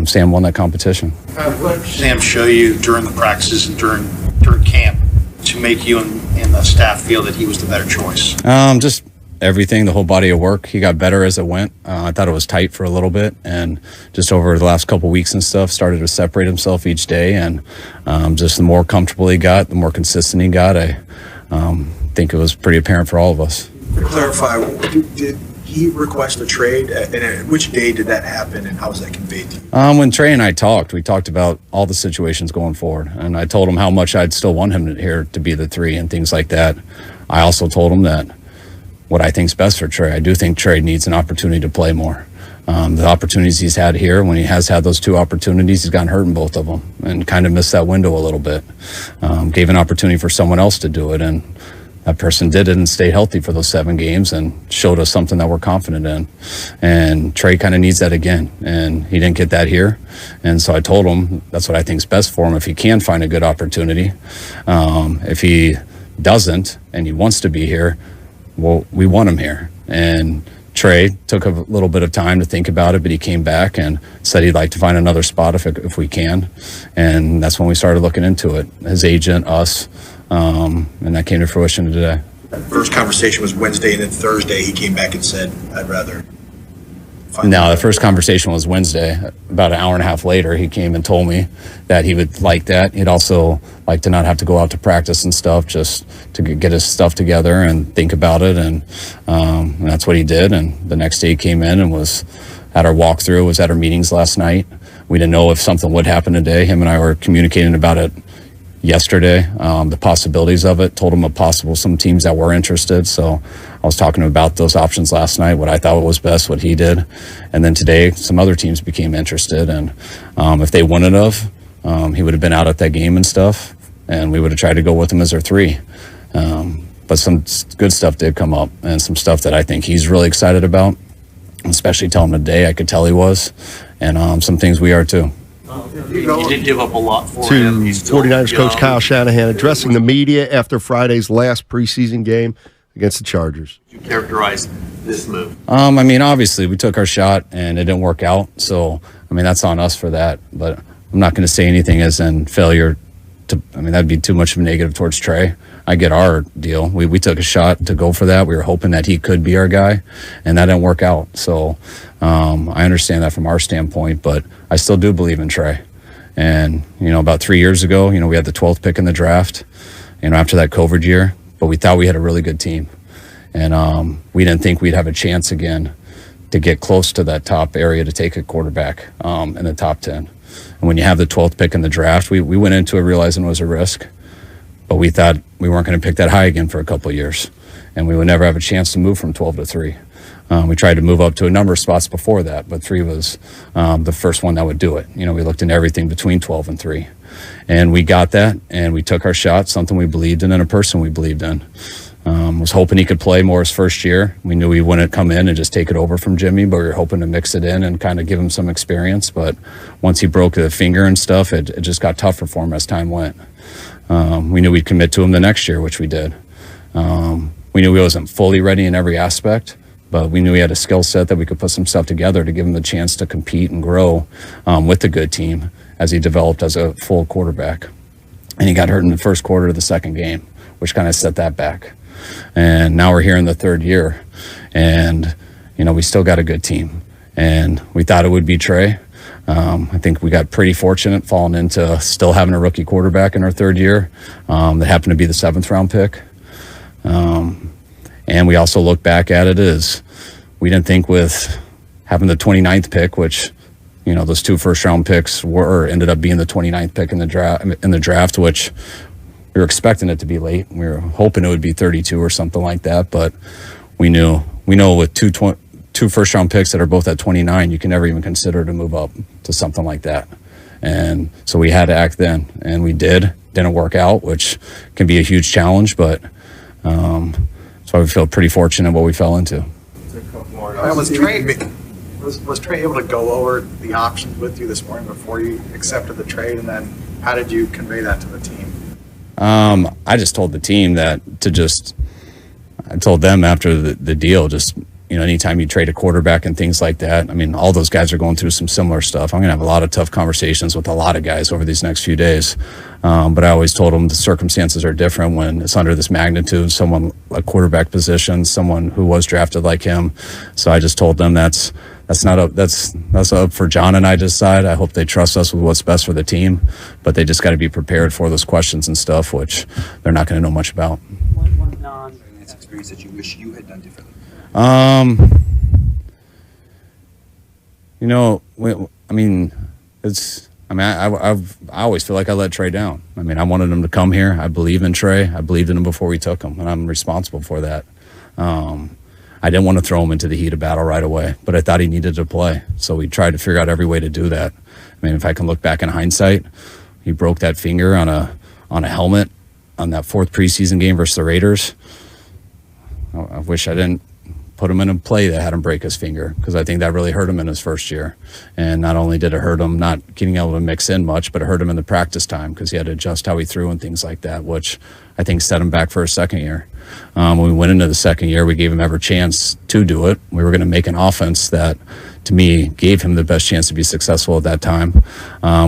Sam won that competition. What did Sam show you during the practices and during camp to make you and the staff feel that he was the better choice? Just everything, the whole body of work. He got better as it went. I thought it was tight for a little bit, and just over the last couple weeks and stuff, started to separate himself each day, and just the more comfortable he got, the more consistent he got. I think it was pretty apparent for all of us. To clarify, did he request a trade, and which day did that happen, and how was that conveyed to you? When Trey and I talked, we talked about all the situations going forward, and I told him how much I'd still want him here to be the 3 and things like that. I also told him that what I think is best for Trey. I do think Trey needs an opportunity to play more. The opportunities he's had here, when he has had those 2 opportunities, he's gotten hurt in both of them and kind of missed that window a little bit. Gave an opportunity for someone else to do it, and that person did it and stayed healthy for those 7 games and showed us something that we're confident in. And Trey kind of needs that again, and he didn't get that here. And so I told him that's what I think is best for him if he can find a good opportunity. If he doesn't and he wants to be here, well, we want him here. And Trey took a little bit of time to think about it, but he came back and said he'd like to find another spot if we can. And that's when we started looking into it. His agent, us, and that came to fruition today. First conversation was Wednesday, and then Thursday he came back and said, I'd rather No, the first conversation was Wednesday. About an hour and a half later, he came and told me that he would like that. He'd also like to not have to go out to practice and stuff, just to get his stuff together and think about it. And that's what he did. And the next day he came in and was at our walkthrough, was at our meetings last night. We didn't know if something would happen today. Him and I were communicating about it yesterday, the possibilities of it, told him some teams that were interested. So I was talking about those options last night, what I thought was best, what he did. And then today, some other teams became interested. And if they wouldn't have, he would have been out at that game and stuff. And we would have tried to go with him as our 3. But some good stuff did come up, and some stuff that I think he's really excited about, especially telling him today. I could tell he was. And some things we are too. You did give up a lot for to him. He's still 49ers coach young. Kyle Shanahan addressing the media after Friday's last preseason game against the Chargers. You characterize this move. I mean, obviously, we took our shot and it didn't work out. So, I mean, that's on us for that. But I'm not going to say anything as in failure. That'd be too much of a negative towards Trey. I get our deal. We took a shot to go for that. We were hoping that he could be our guy, and that didn't work out. So I understand that from our standpoint, but I still do believe in Trey. And, about 3 years ago, we had the 12th pick in the draft, after that COVID year, but we thought we had a really good team. And we didn't think we'd have a chance again to get close to that top area to take a quarterback in the top 10. And when you have the 12th pick in the draft, we went into it realizing it was a risk, but we thought we weren't going to pick that high again for a couple of years, and we would never have a chance to move from 12 to 3. We tried to move up to a number of spots before that, but 3 was the first one that would do it. We looked into everything between 12 and 3, and we got that, and we took our shot, something we believed in and a person we believed in. Was hoping he could play more his first year. We knew he wouldn't come in and just take it over from Jimmy, but we were hoping to mix it in and kind of give him some experience. But once he broke the finger and stuff, it just got tougher for him as time went. We knew we'd commit to him the next year, which we did. We knew he wasn't fully ready in every aspect, but we knew he had a skill set that we could put some stuff together to give him the chance to compete and grow with a good team as he developed as a full quarterback. And he got hurt in the first quarter of the second game, which kind of set that back. And now we're here in the 3rd year, and we still got a good team, and we thought it would be Trey. I think we got pretty fortunate falling into still having a rookie quarterback in our 3rd year that happened to be the 7th round pick. And we also look back at it as we didn't think with having the 29th pick, which those 2 first round picks ended up being the 29th pick in the draft, which we were expecting it to be late. We were hoping it would be 32 or something like that, but we know with two first-round picks that are both at 29, you can never even consider to move up to something like that. And so we had to act then, and we did. Didn't work out, which can be a huge challenge, but so I feel pretty fortunate what we fell into. Was Trey able to go over the options with you this morning before you accepted the trade, and then how did you convey that to the team? I just told the team that I told them after the deal, just, anytime you trade a quarterback and things like that, I mean, all those guys are going through some similar stuff. I'm going to have a lot of tough conversations with a lot of guys over these next few days. But I always told them the circumstances are different when it's under this magnitude, a quarterback position, someone who was drafted like him. So I just told them that's up for John and I to decide. I hope they trust us with what's best for the team, but they just got to be prepared for those questions and stuff, which they're not going to know much about. One experience that you wish you had done differently. I always feel like I let Trey down. I mean, I wanted him to come here. I believe in Trey. I believed in him before we took him, and I'm responsible for that. I didn't want to throw him into the heat of battle right away, but I thought he needed to play. So we tried to figure out every way to do that. I mean, if I can look back in hindsight, he broke that finger on a helmet on that fourth preseason game versus the Raiders. I wish I didn't put him in a play that had him break his finger, because I think that really hurt him in his first year. And not only did it hurt him not getting able to mix in much, but it hurt him in the practice time because he had to adjust how he threw and things like that, which I think set him back for his second year. When we went into the second year, we gave him every chance to do it. We were going to make an offense that, to me, gave him the best chance to be successful at that time,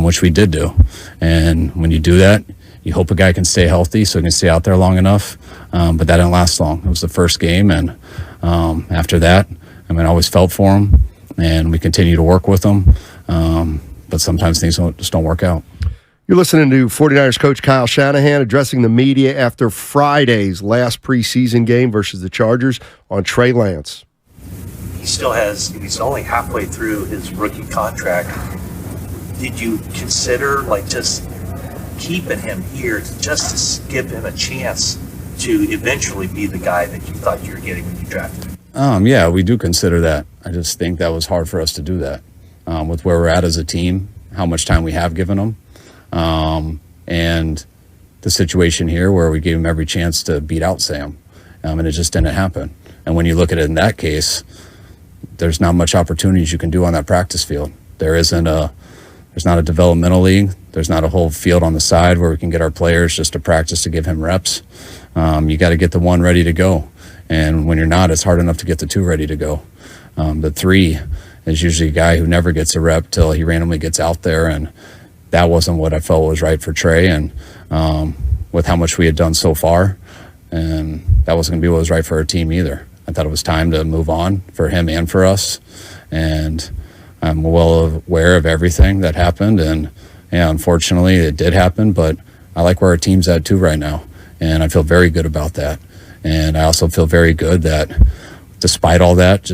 which we did do. And when you do that, you hope a guy can stay healthy so he can stay out there long enough, but that didn't last long. It was the first game, and after that, I always felt for him, and we continue to work with him, but sometimes things just don't work out. You're listening to 49ers coach Kyle Shanahan addressing the media after Friday's last preseason game versus the Chargers on Trey Lance. He's only halfway through his rookie contract. Did you consider just keeping him here just to give him a chance to eventually be the guy that you thought you were getting when you drafted him? Yeah, we do consider that. I just think that was hard for us to do that with where we're at as a team, how much time we have given him. And the situation here where we gave him every chance to beat out Sam, and it just didn't happen. And when you look at it in that case, there's not much opportunities you can do on that practice field. There's not a developmental league. There's not a whole field on the side where we can get our players just to practice to give him reps. You got to get the one ready to go. And when you're not, it's hard enough to get the two ready to go. The three is usually a guy who never gets a rep till he randomly gets out there, and that wasn't what I felt was right for Trey, and with how much we had done so far, and that wasn't going to be what was right for our team either. I thought it was time to move on for him and for us, and I'm well aware of everything that happened, and unfortunately it did happen, but I like where our team's at too right now, and I feel very good about that. And I also feel very good that despite all that,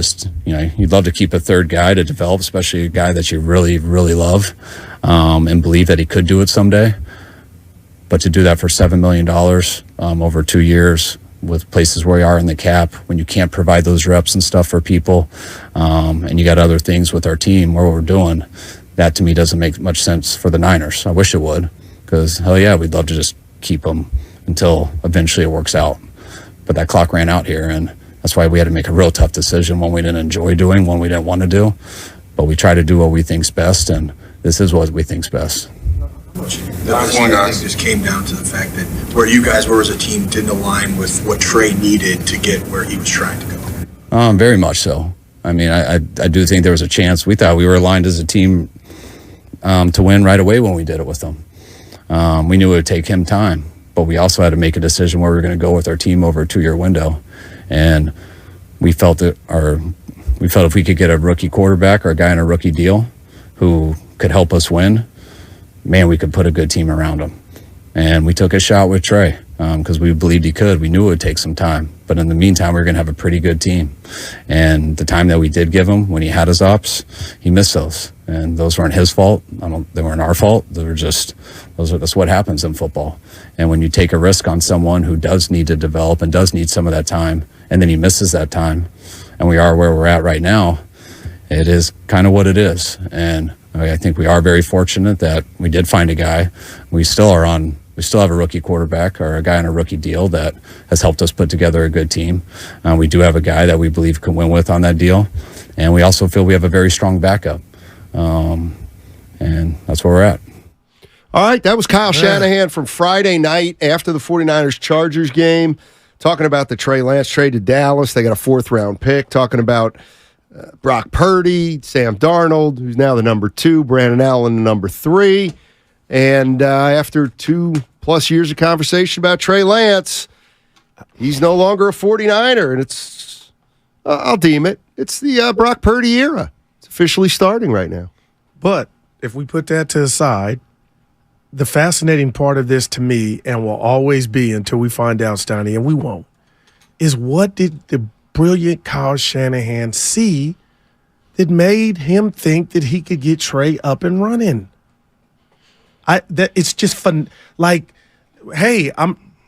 you'd love to keep a third guy to develop, especially a guy that you really, really love, and believe that he could do it someday. But to do that for $7 million over 2 years with places where we are in the cap, when you can't provide those reps and stuff for people, and you got other things with our team where we're doing, that to me doesn't make much sense for the Niners. I wish it would, because hell yeah, we'd love to just keep them until eventually it works out. But that clock ran out here, and that's why we had to make a real tough decision, one we didn't enjoy doing, one we didn't want to do. But we try to do what we think's best, and this is what we think's best. That one just came down to the fact that where you guys were as a team didn't align with what Trey needed to get where he was trying to go. Very much so. I mean, I do think there was a chance. We thought we were aligned as a team to win right away when we did it with them. We knew it would take him time, but we also had to make a decision where we were going to go with our team over a 2-year window. And we felt if we could get a rookie quarterback or a guy in a rookie deal who could help us win, man, we could put a good team around him. And we took a shot with Trey because we believed he could. We knew it would take some time. But in the meantime, we were going to have a pretty good team. And the time that we did give him when he had his ops, he missed those. And those weren't his fault. They weren't our fault. That's what happens in football. And when you take a risk on someone who does need to develop and does need some of that time, and then he misses that time, and we are where we're at right now, it is kind of what it is. And I think we are very fortunate that we did find a guy. We still have a rookie quarterback or a guy on a rookie deal that has helped us put together a good team. We do have a guy that we believe can win with on that deal. And we also feel we have a very strong backup. And that's where we're at. All right, that was Kyle Shanahan from Friday night after the 49ers-Chargers game, talking about the Trey Lance trade to Dallas. They got a 4th-round pick, talking about Brock Purdy, Sam Darnold, who's now the number 2, Brandon Allen, the number 3. And after 2+ years of conversation about Trey Lance, he's no longer a 49er, and it's, I'll deem it, it's the Brock Purdy era. It's officially starting right now. But if we put that to the side, the fascinating part of this to me, and will always be until we find out, Steiny, and we won't, is what did the brilliant Kyle Shanahan see that made him think that he could get Trey up and running? It's just fun. Like, hey,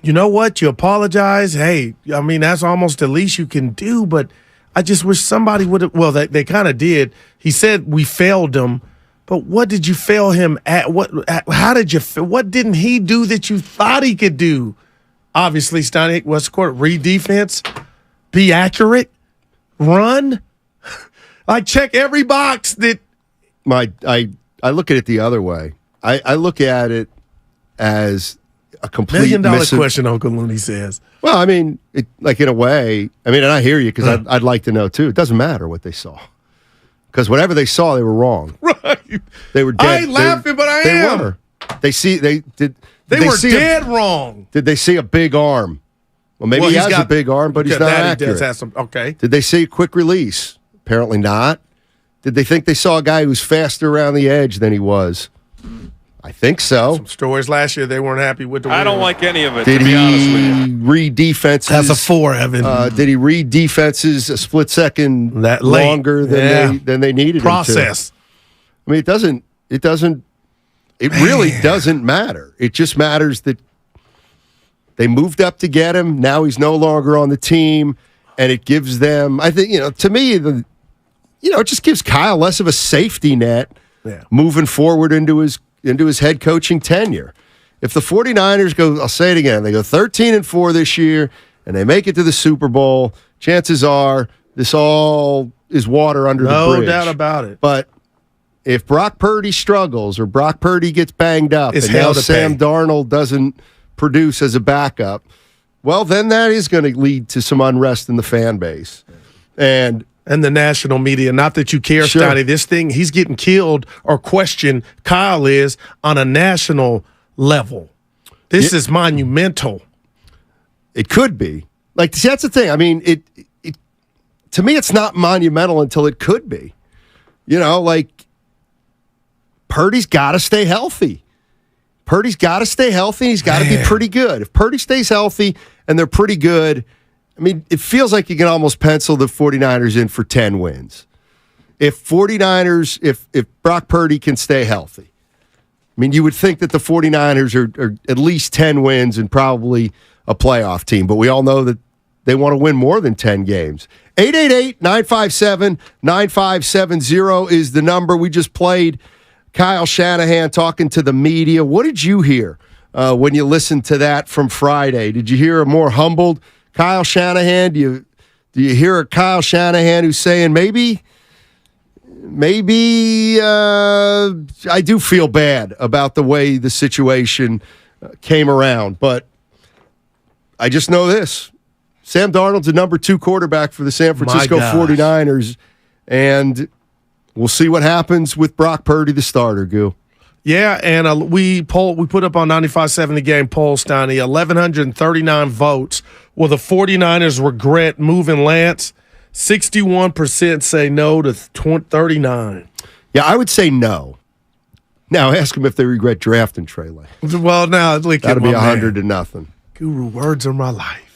you know what? You apologize. Hey, I mean, that's almost the least you can do, but I just wish somebody would have, well, they kind of did. He said we failed him. But what did you fail him at? How did you? What didn't he do that you thought he could do? Obviously, Steiny, what's the court? Read defense, be accurate, run. I check every box that. I look at it the other way. I look at it as a complete $1 million question. Uncle Looney says. Well, I mean, like in a way. I mean, and I hear you because I'd like to know too. It doesn't matter what they saw. Because whatever they saw, they were wrong. Right. They were dead. I ain't laughing, but I am. They were. They were dead wrong. Did they see a big arm? Well, maybe he has a big arm, but he's not accurate. He does have some, okay. Did they see a quick release? Apparently not. Did they think they saw a guy who's faster around the edge than he was? I think so. Some stories last year, they weren't happy with the I don't like any of it, to be honest with you. Did he read defenses? That's a 4, Evan. Did he read defenses a split second longer than they needed process? Him to? I mean, it really doesn't matter. It just matters that they moved up to get him. Now he's no longer on the team, and it gives them, I think, to me, it just gives Kyle less of a safety net moving forward into his head coaching tenure. If the 49ers go, I'll say it again, they go 13-4 this year, and they make it to the Super Bowl, chances are this all is water under the bridge. No doubt about it. But if Brock Purdy struggles or Brock Purdy gets banged up and now Sam Darnold doesn't produce as a backup, well, then that is going to lead to some unrest in the fan base. And the national media. Not that you care, Sure. Steiny. This thing, he's getting killed or questioned, Kyle is, on a national level. This is monumental. It could be. Like, see, that's the thing. I mean, it to me, it's not monumental until it could be. Like, Purdy's got to stay healthy. He's got to be pretty good. If Purdy stays healthy and they're pretty good, I mean, it feels like you can almost pencil the 49ers in for 10 wins. If Brock Purdy can stay healthy. I mean, you would think that the 49ers are at least 10 wins and probably a playoff team, but we all know that they want to win more than 10 games. 888-957-9570 is the number. We just played Kyle Shanahan talking to the media. What did you hear when you listened to that from Friday? Did you hear a more humbled Kyle Shanahan? Do you hear a Kyle Shanahan who's saying maybe I do feel bad about the way the situation came around, but I just know this. Sam Darnold's the number 2 quarterback for the San Francisco 49ers, and we'll see what happens with Brock Purdy, the starter, Goo. Yeah, and we put up on 95.7 The Game poll, Steiny, 1,139 votes. Will the 49ers regret moving Lance? 61% say no to 39. Yeah, I would say no. Now, ask them if they regret drafting Trey Lance. Well, now, that'll be 100-0. Guru, words are my life.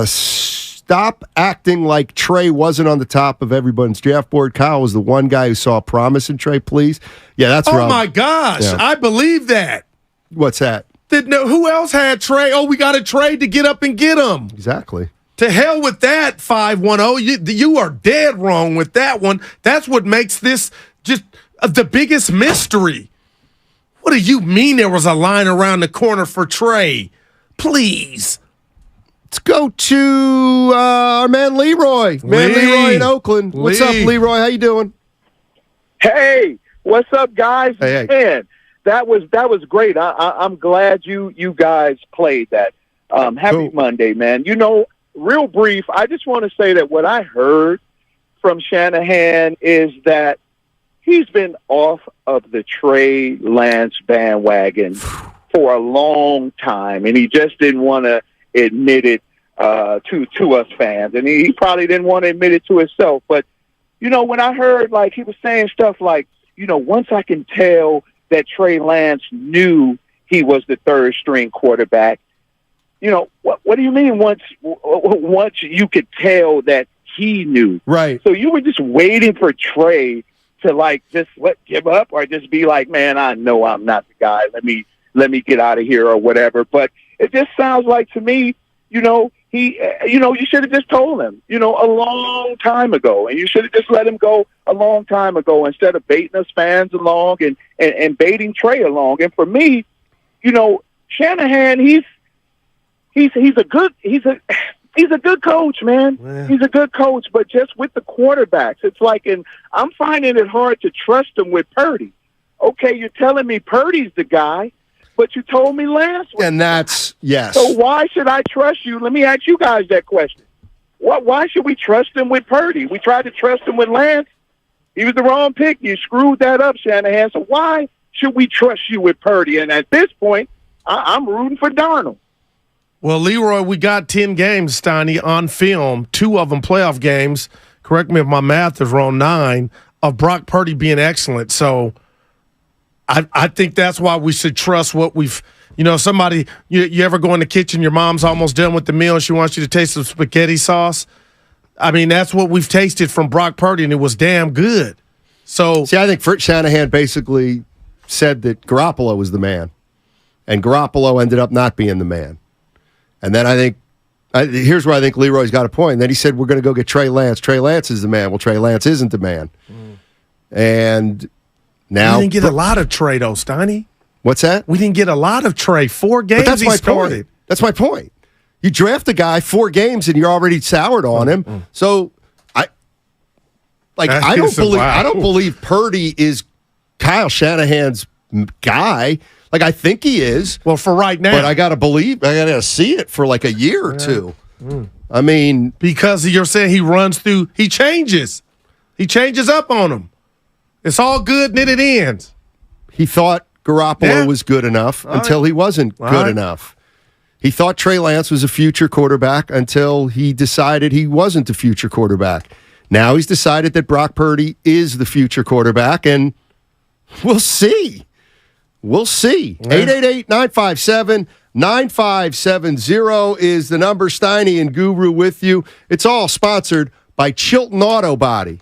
Stop acting like Trey wasn't on the top of everybody's draft board. Kyle was the one guy who saw promise in Trey, please. Yeah, that's right. Oh, my gosh. Yeah. I believe that. What's that? Who else had Trey? Oh, we got a trade to get up and get him. Exactly. To hell with that, 510. You are dead wrong with that one. That's what makes this just the biggest mystery. What do you mean there was a line around the corner for Trey? Please. Let's go to our man Leroy. Leroy in Oakland. What's up, Leroy? How you doing? Hey, what's up, guys? Hey. Man, that was great. I'm glad you guys played that. Happy Monday, man. Real brief, I just want to say that what I heard from Shanahan is that he's been off of the Trey Lance bandwagon for a long time, and he just didn't want to admit it to us fans, and he probably didn't want to admit it to himself. But when I heard he was saying stuff like, once I can tell that Trey Lance knew he was the third string quarterback. What do you mean once you could tell that he knew? Right. So you were just waiting for Trey to just give up, or just be like, man, I know I'm not the guy. Let me get out of here or whatever. But it just sounds like to me, you should have just told him, a long time ago, and you should have just let him go a long time ago instead of baiting us fans along and baiting Trey along. And for me, Shanahan, he's a good coach, man. Yeah. He's a good coach, but just with the quarterbacks, it's and I'm finding it hard to trust him with Purdy. Okay, you're telling me Purdy's the guy, but you told me Lance was and that's yes. So why should I trust you? Let me ask you guys that question. Why should we trust him with Purdy? We tried to trust him with Lance. He was the wrong pick. You screwed that up, Shanahan. So why should we trust you with Purdy? And at this point, I'm rooting for Darnold. Well, Leroy, we got 10 games, Steiny, on film, 2 of them playoff games. Correct me if my math is wrong, 9, of Brock Purdy being excellent. So I think that's why we should trust what we've somebody, you ever go in the kitchen, your mom's almost done with the meal and she wants you to taste some spaghetti sauce? I mean, that's what we've tasted from Brock Purdy, and it was damn good. So, see, I think Shanahan basically said that Garoppolo was the man, and Garoppolo ended up not being the man. And then I think, here's where I think Leroy's got a point. And then he said, we're going to go get Trey Lance. Trey Lance is the man. Well, Trey Lance isn't the man. And now... We didn't get a lot of Trey, though, Steiny. What's that? We didn't get a lot of Trey. 4 games that's he started. Point. That's my point. You draft a guy 4 games and you're already soured on him. So I don't believe Purdy is Kyle Shanahan's guy. I think he is. Well, for right now. But I got to see it for a year or two. I mean. Because you're saying he changes. He changes up on him. It's all good and then it ends. He thought Garoppolo was good enough until he wasn't good enough. He thought Trey Lance was a future quarterback until he decided he wasn't the future quarterback. Now he's decided that Brock Purdy is the future quarterback, and we'll see. We'll see. 888-957-9570 is the number. Steiny and Guru with you. It's all sponsored by Chilton Auto Body.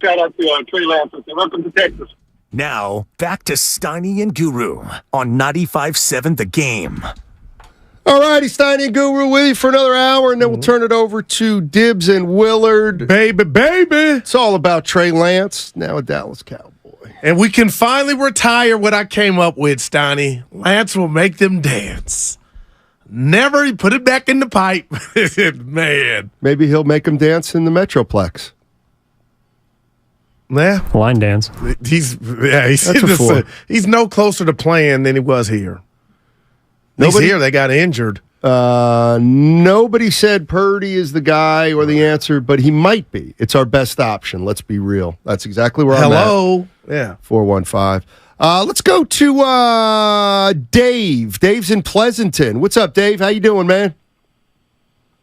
Shout out to Trey Lance. Welcome to Texas. Now, back to Steiny and Guru on 95.7 The Game. All righty, Steiny and Guru with you for another hour, and then we'll turn it over to Dibbs and Willard. Baby. It's all about Trey Lance, now a Dallas Cowboy. And we can finally retire what I came up with, Steiny. Lance will make them dance. Never put it back in the pipe. Man. Maybe he'll make them dance in the Metroplex. Yeah. Line dance. He's no closer to playing than he was here. Here, they got injured. Nobody said Purdy is the guy or the answer, but he might be. It's our best option. Let's be real. That's exactly where I'm at. Yeah. 415. Let's go to Dave. Dave's in Pleasanton. What's up, Dave? How you doing, man?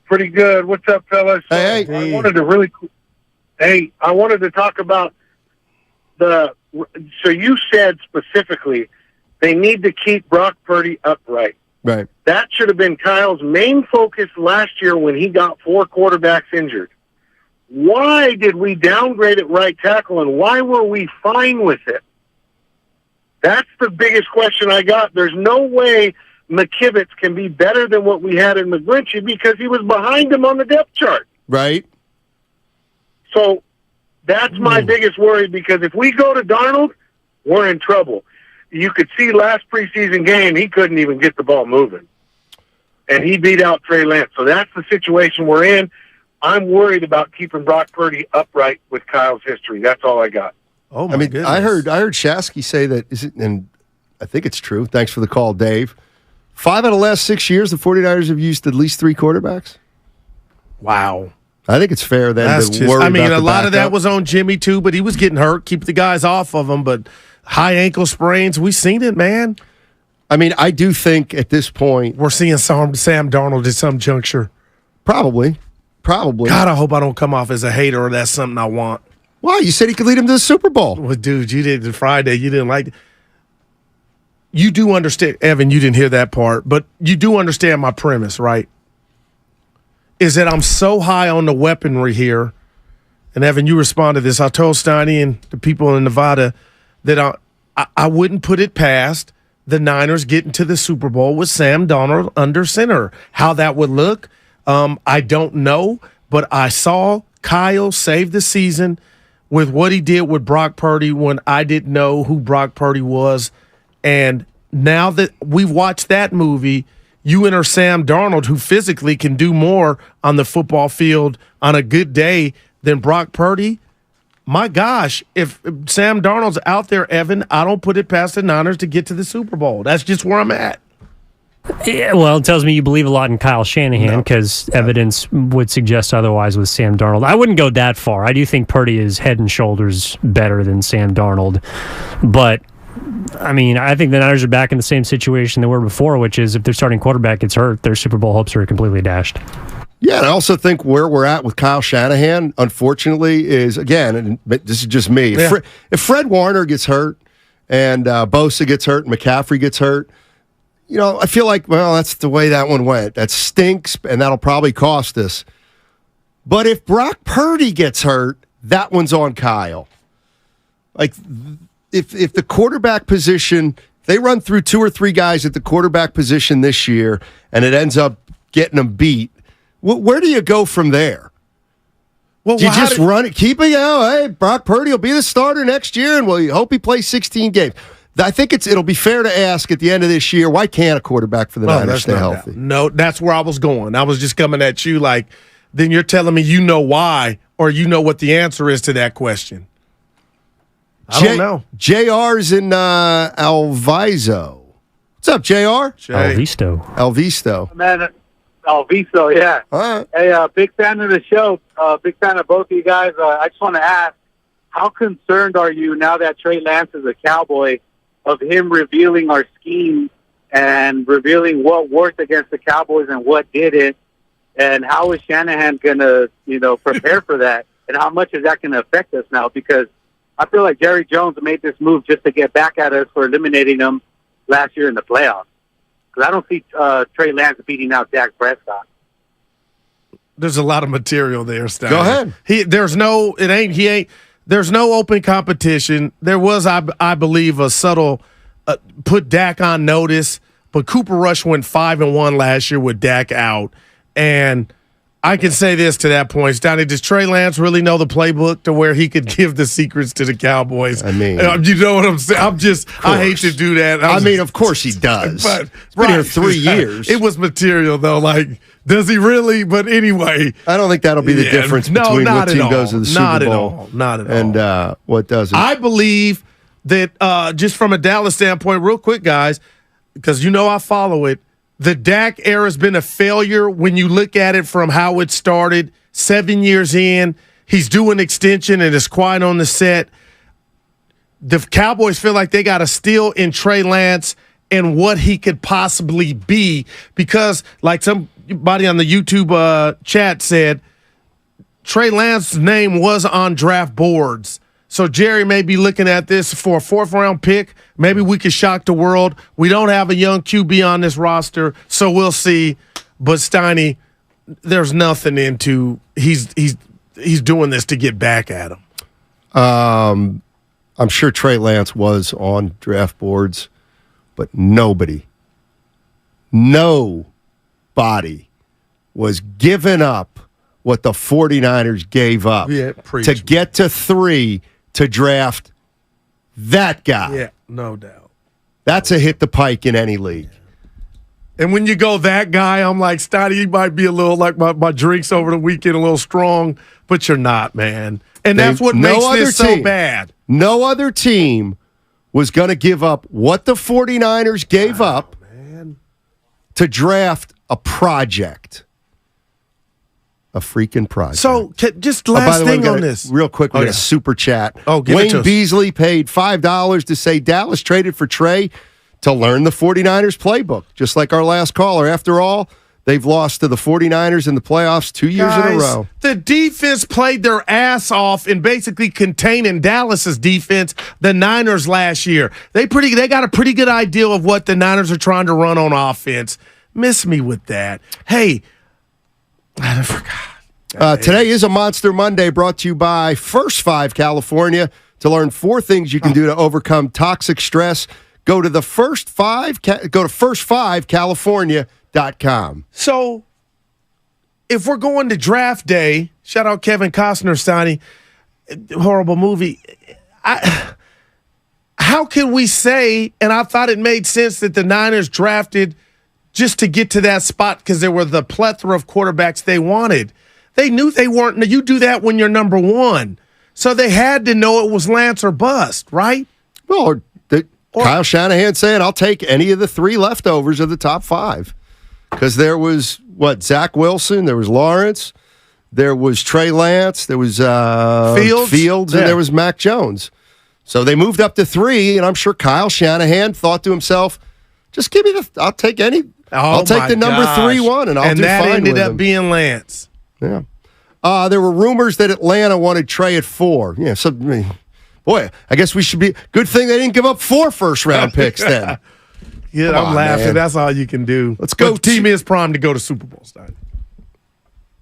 Pretty good. What's up, fellas? Hey. I wanted to talk about so you said specifically they need to keep Brock Purdy upright. Right. That should have been Kyle's main focus last year when he got 4 quarterbacks injured. Why did we downgrade at right tackle, and why were we fine with it? That's the biggest question I got. There's no way McKivitz can be better than what we had in McGlinchey because he was behind him on the depth chart. Right. So that's my biggest worry, because if we go to Darnold, we're in trouble. You could see last preseason game, he couldn't even get the ball moving. And he beat out Trey Lance. So that's the situation we're in. I'm worried about keeping Brock Purdy upright with Kyle's history. That's all I got. Oh, my goodness. I heard Shasky say that, and I think it's true. Thanks for the call, Dave. 5 out of the last 6 years, the 49ers have used at least 3 quarterbacks. Wow. I think it's fair then to worry about a lot of that backup. was on Jimmy, too, but he was getting hurt. Keep the guys off of him, but high ankle sprains, we seen it, man. I mean, I do think at this point we're seeing Sam Darnold at some juncture. Probably. God, I hope I don't come off as a hater or that's something I want. Why? You said he could lead him to the Super Bowl. Well, dude, you did Friday. You didn't like it. You do understand, Evan, you didn't hear that part, but you do understand my premise, right? Is that I'm so high on the weaponry here, and Evan, you responded to this. I told Steiny and the people in Nevada that I wouldn't put it past the Niners getting to the Super Bowl with Sam Darnold under center. How that would look, I don't know, but I saw Kyle save the season with what he did with Brock Purdy when I didn't know who Brock Purdy was. And now that we've watched that movie, you enter Sam Darnold, who physically can do more on the football field on a good day than Brock Purdy. My gosh, if Sam Darnold's out there, Evan, I don't put it past the Niners to get to the Super Bowl. That's just where I'm at. Yeah, well, it tells me you believe a lot in Kyle Shanahan because evidence would suggest otherwise with Sam Darnold. I wouldn't go that far. I do think Purdy is head and shoulders better than Sam Darnold. But, I mean, I think the Niners are back in the same situation they were before, which is if their starting quarterback gets hurt, their Super Bowl hopes are completely dashed. Yeah, and I also think where we're at with Kyle Shanahan, unfortunately, is, again, and this is just me, if Fred Warner gets hurt and Bosa gets hurt and McCaffrey gets hurt, you know, I feel like, well, that's the way that one went. That stinks, and that'll probably cost us. But if Brock Purdy gets hurt, that one's on Kyle. Like, if the quarterback position, they run through 2 or 3 guys at the quarterback position this year, and it ends up getting them beat, where do you go from there? Well, do you just run it, keep it out? Hey, Brock Purdy will be the starter next year, and you hope he plays 16 games. I think it'll be fair to ask at the end of this year, why can't a quarterback for the Niners stay healthy? No, that's where I was going. I was just coming at you like, then you're telling me you know why, or you know what the answer is to that question. I don't know. JR's in Alviso. What's up, JR? Alvisto. Man, Alviso, yeah. All right. Hey, big fan of the show. Big fan of both of you guys. I just want to ask, how concerned are you now that Trey Lance is a Cowboy of him revealing our scheme and revealing what worked against the Cowboys and what didn't? And how is Shanahan going to, prepare for that? And how much is that going to affect us now? Because I feel like Jerry Jones made this move just to get back at us for eliminating them last year in the playoffs. Because I don't see Trey Lance beating out Dak Prescott. There's a lot of material there, Stein. Go ahead. He ain't. there's no open competition. There was, I believe, a subtle put Dak on notice, but Cooper Rush went 5-1 last year with Dak out. And I can say this to that point, Donnie, does Trey Lance really know the playbook to where he could give the secrets to the Cowboys? I mean, you know what I'm saying? I hate to do that. I mean, of course he does. But he's been here 3 years. It was material, though. Like, does he really? But anyway. I don't think that'll be the difference between what team goes to the Super Bowl. Not at all. And what doesn't. I believe that just from a Dallas standpoint, real quick, guys, because you know I follow it, the Dak era has been a failure when you look at it from how it started. 7 years in, he's doing extension and is quiet on the set. The Cowboys feel like they got a steal in Trey Lance and what he could possibly be because, like somebody on the YouTube chat said, Trey Lance's name was on draft boards. So Jerry may be looking at this for a 4th-round pick. Maybe we could shock the world. We don't have a young QB on this roster, so we'll see. But Steiny, there's nothing into he's doing this to get back at him. I'm sure Trey Lance was on draft boards, but nobody was giving up what the 49ers gave up to get to 3 to draft that guy. Yeah, no doubt. That's a hit the pike in any league. And when you go that guy, I'm like, Stotty, you might be a little like my drinks over the weekend, a little strong, but you're not, man. And that's what makes this so bad. No other team was going to give up what the 49ers gave up to draft a project. A freaking project. So, just last thing on this. Real quick, we got a super chat. Wayne Beasley paid $5 to say Dallas traded for Trey to learn the 49ers playbook, just like our last caller. After all, they've lost to the 49ers in the playoffs 2 years in a row. The defense played their ass off in basically containing Dallas's defense, the Niners last year. They got a pretty good idea of what the Niners are trying to run on offense. Miss me with that. Hey, I forgot. Today is a Monster Monday brought to you by First 5 California. To learn 4 things you can do to overcome toxic stress, go to first5california.com. So, if we're going to draft day, shout out Kevin Costner, Sonny, horrible movie. How can we say, and I thought it made sense that the Niners drafted just to get to that spot because there were the plethora of quarterbacks they wanted. They knew they weren't. You do that when you're number 1. So they had to know it was Lance or bust, right? Well, Kyle Shanahan saying, I'll take any of the 3 leftovers of the top 5. Because there was, Zach Wilson, there was Lawrence, there was Trey Lance, there was Fields and there was Mac Jones. So they moved up to 3, and I'm sure Kyle Shanahan thought to himself, just give me I'll take any. I'll take the number 3 one, and I'll do fine with him. And that ended up being Lance. Yeah. There were rumors that Atlanta wanted Trey at 4. Yeah. So, boy, I guess we should be. Good thing they didn't give up 4 first-round picks then. Yeah, I'm laughing. Man. That's all you can do. Let's go. The team is primed to go to Super Bowl.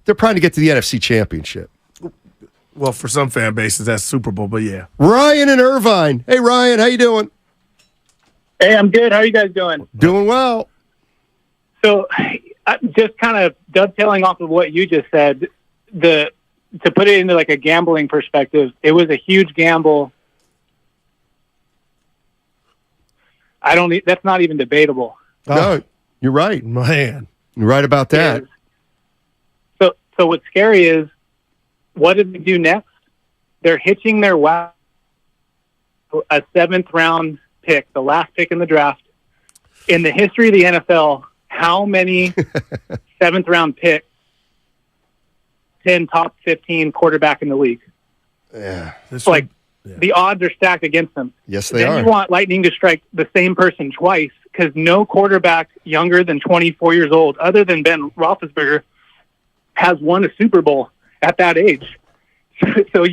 They're primed to get to the NFC Championship. Well, for some fan bases, that's Super Bowl, but yeah. Ryan in Irvine. Hey, Ryan, how you doing? Hey, I'm good. How are you guys doing? Doing well. So, just kind of dovetailing off of what you just said, to put it into like a gambling perspective, it was a huge gamble. That's not even debatable. No, you're right. Man. You're right about that. So what's scary is, what did they do next? They're hitching their wagon to a 7th round pick, the last pick in the draft. In the history of the NFL, how many 7th round picks 10 top 15 quarterback in the league? Yeah. The odds are stacked against them. Yes, they are. Then you want lightning to strike the same person twice because no quarterback younger than 24 years old, other than Ben Roethlisberger, has won a Super Bowl at that age. So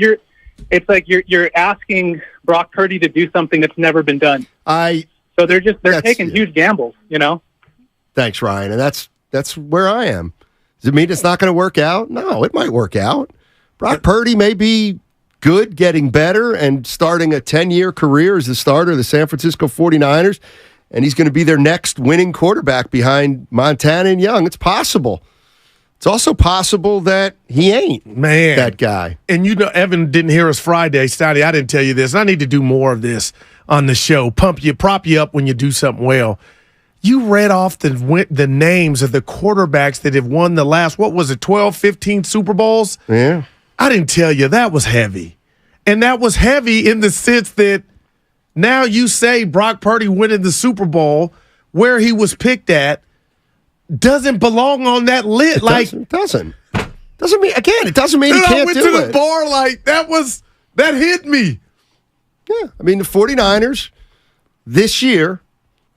it's like you're asking Brock Purdy to do something that's never been done. So they're taking huge gambles, you know? Thanks, Ryan. And that's where I am. Does it mean it's not going to work out? No, it might work out. Brock Purdy may be good, getting better, and starting a 10-year career as the starter of the San Francisco 49ers, and he's going to be their next winning quarterback behind Montana and Young. It's possible. It's also possible that he ain't that guy. And Evan didn't hear us Friday. Stotty, I didn't tell you this. I need to do more of this on the show. Prop you up when you do something well. You read off the names of the quarterbacks that have won the last, 12, 15 Super Bowls? Yeah. I didn't tell you. That was heavy. And that was heavy in the sense that now you say Brock Purdy winning the Super Bowl where he was picked at doesn't belong on that list. It doesn't mean, again, it doesn't mean he can't do it. I went to the bar like that hit me. Yeah. I mean, the 49ers this year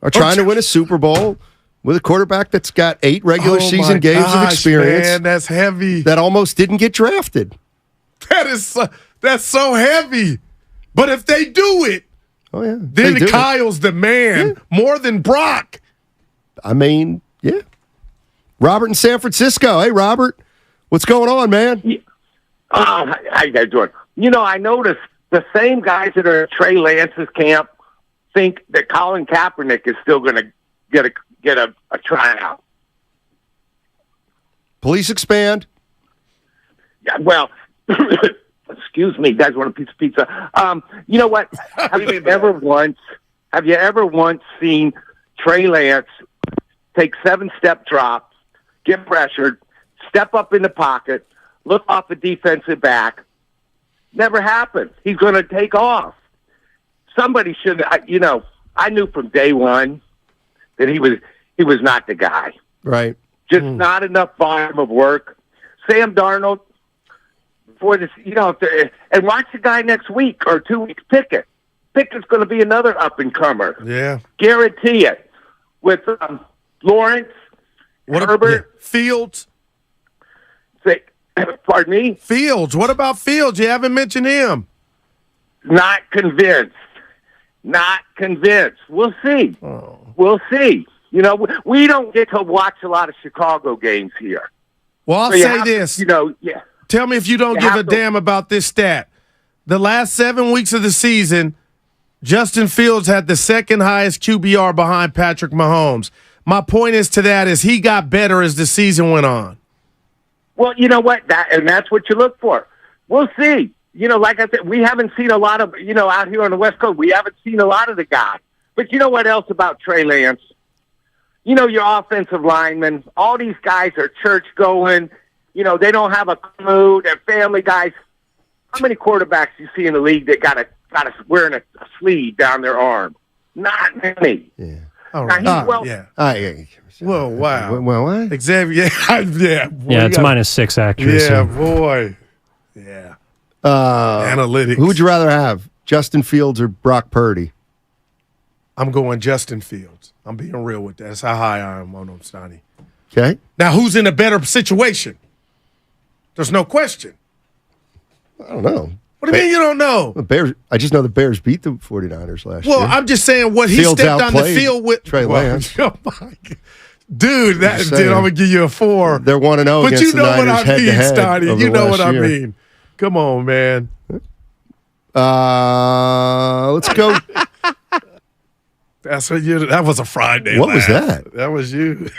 are trying to win a Super Bowl with a quarterback that's got 8 regular season games of experience. Man, that's heavy. That almost didn't get drafted. That's so heavy. But if they do it, then Kyle's the man more than Brock. I mean, yeah. Robert in San Francisco. Hey, Robert. What's going on, man? How you guys doing? I noticed the same guys that are at Trey Lance's camp think that Colin Kaepernick is still going to get a tryout. Please expand. Yeah, well, excuse me, guys want a piece of pizza? You know what? Have you ever once seen Trey Lance take 7-step drops, get pressured, step up in the pocket, look off the defensive back? Never happened. He's going to take off. Somebody should, I knew from day one that he was not the guy. Right. Just not enough volume of work. Sam Darnold, for this, and watch the guy next week or 2 weeks, Pickett. Pickett's going to be another up-and-comer. Yeah. Guarantee it. With Lawrence, Herbert. Yeah. Fields. Pardon me? Fields. What about Fields? You haven't mentioned him. Not convinced. We'll see. Oh. We'll see. We don't get to watch a lot of Chicago games here. Well, I'll say this. Yeah. Tell me if you don't give a damn about this stat. The last 7 weeks of the season, Justin Fields had the second highest QBR behind Patrick Mahomes. My point is he got better as the season went on. Well, you know what? That's what you look for. We'll see. Like I said, we haven't seen a lot of, out here on the West Coast, we haven't seen a lot of the guys. But you know what else about Trey Lance? Your offensive linemen, all these guys are church-going. They don't have a clue. They're family guys. How many quarterbacks do you see in the league that got a wearing a sleeve down their arm? Not many. Yeah. All right. Yeah. Whoa, wow. Well, what? Xavier, yeah. Boy, Yeah, it's -6 accuracy. Yeah, boy. Yeah. Analytics. Who would you rather have, Justin Fields or Brock Purdy? I'm going Justin Fields. I'm being real with that. That's how high I am on him, Stoney. Okay. Now, who's in a better situation? There's no question. I don't know. What do you mean you don't know? The Bears. I just know the Bears beat the 49ers last year. Well, I'm just saying what he Fields stepped on the outplayed field with. Trey Lance. Oh my God. Dude, I'm going to give you a 4. They're 1-0 against the Niners head-to-head. But you know what I mean, Stoney. You know what I mean. Come on, man. Let's go. That was a Friday. What laugh. was that? That was you.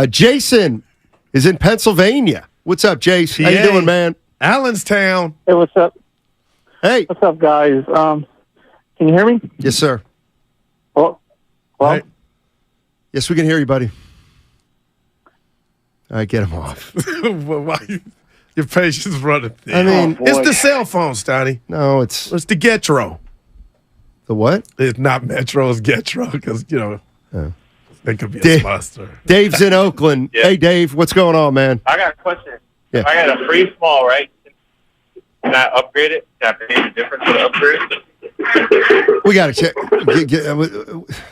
Jason is in Pennsylvania. What's up, Jace? How you doing, man? Allenstown. Hey, what's up? Hey. What's up, guys? Can you hear me? Yes, sir. Well, Hey. Yes, we can hear you, buddy. All right, get him off. Your patience running thin. I mean, it's the cell phone, Stoney. No, it's the Getro. The what? It's not Metro, it's Getro, because, they could be a sponsor. Dave's in Oakland. Yeah. Hey, Dave, what's going on, man? I got a question. Yeah. If I got a free small, right? Can I upgrade it? Can I pay the difference for the upgrade? We got to check.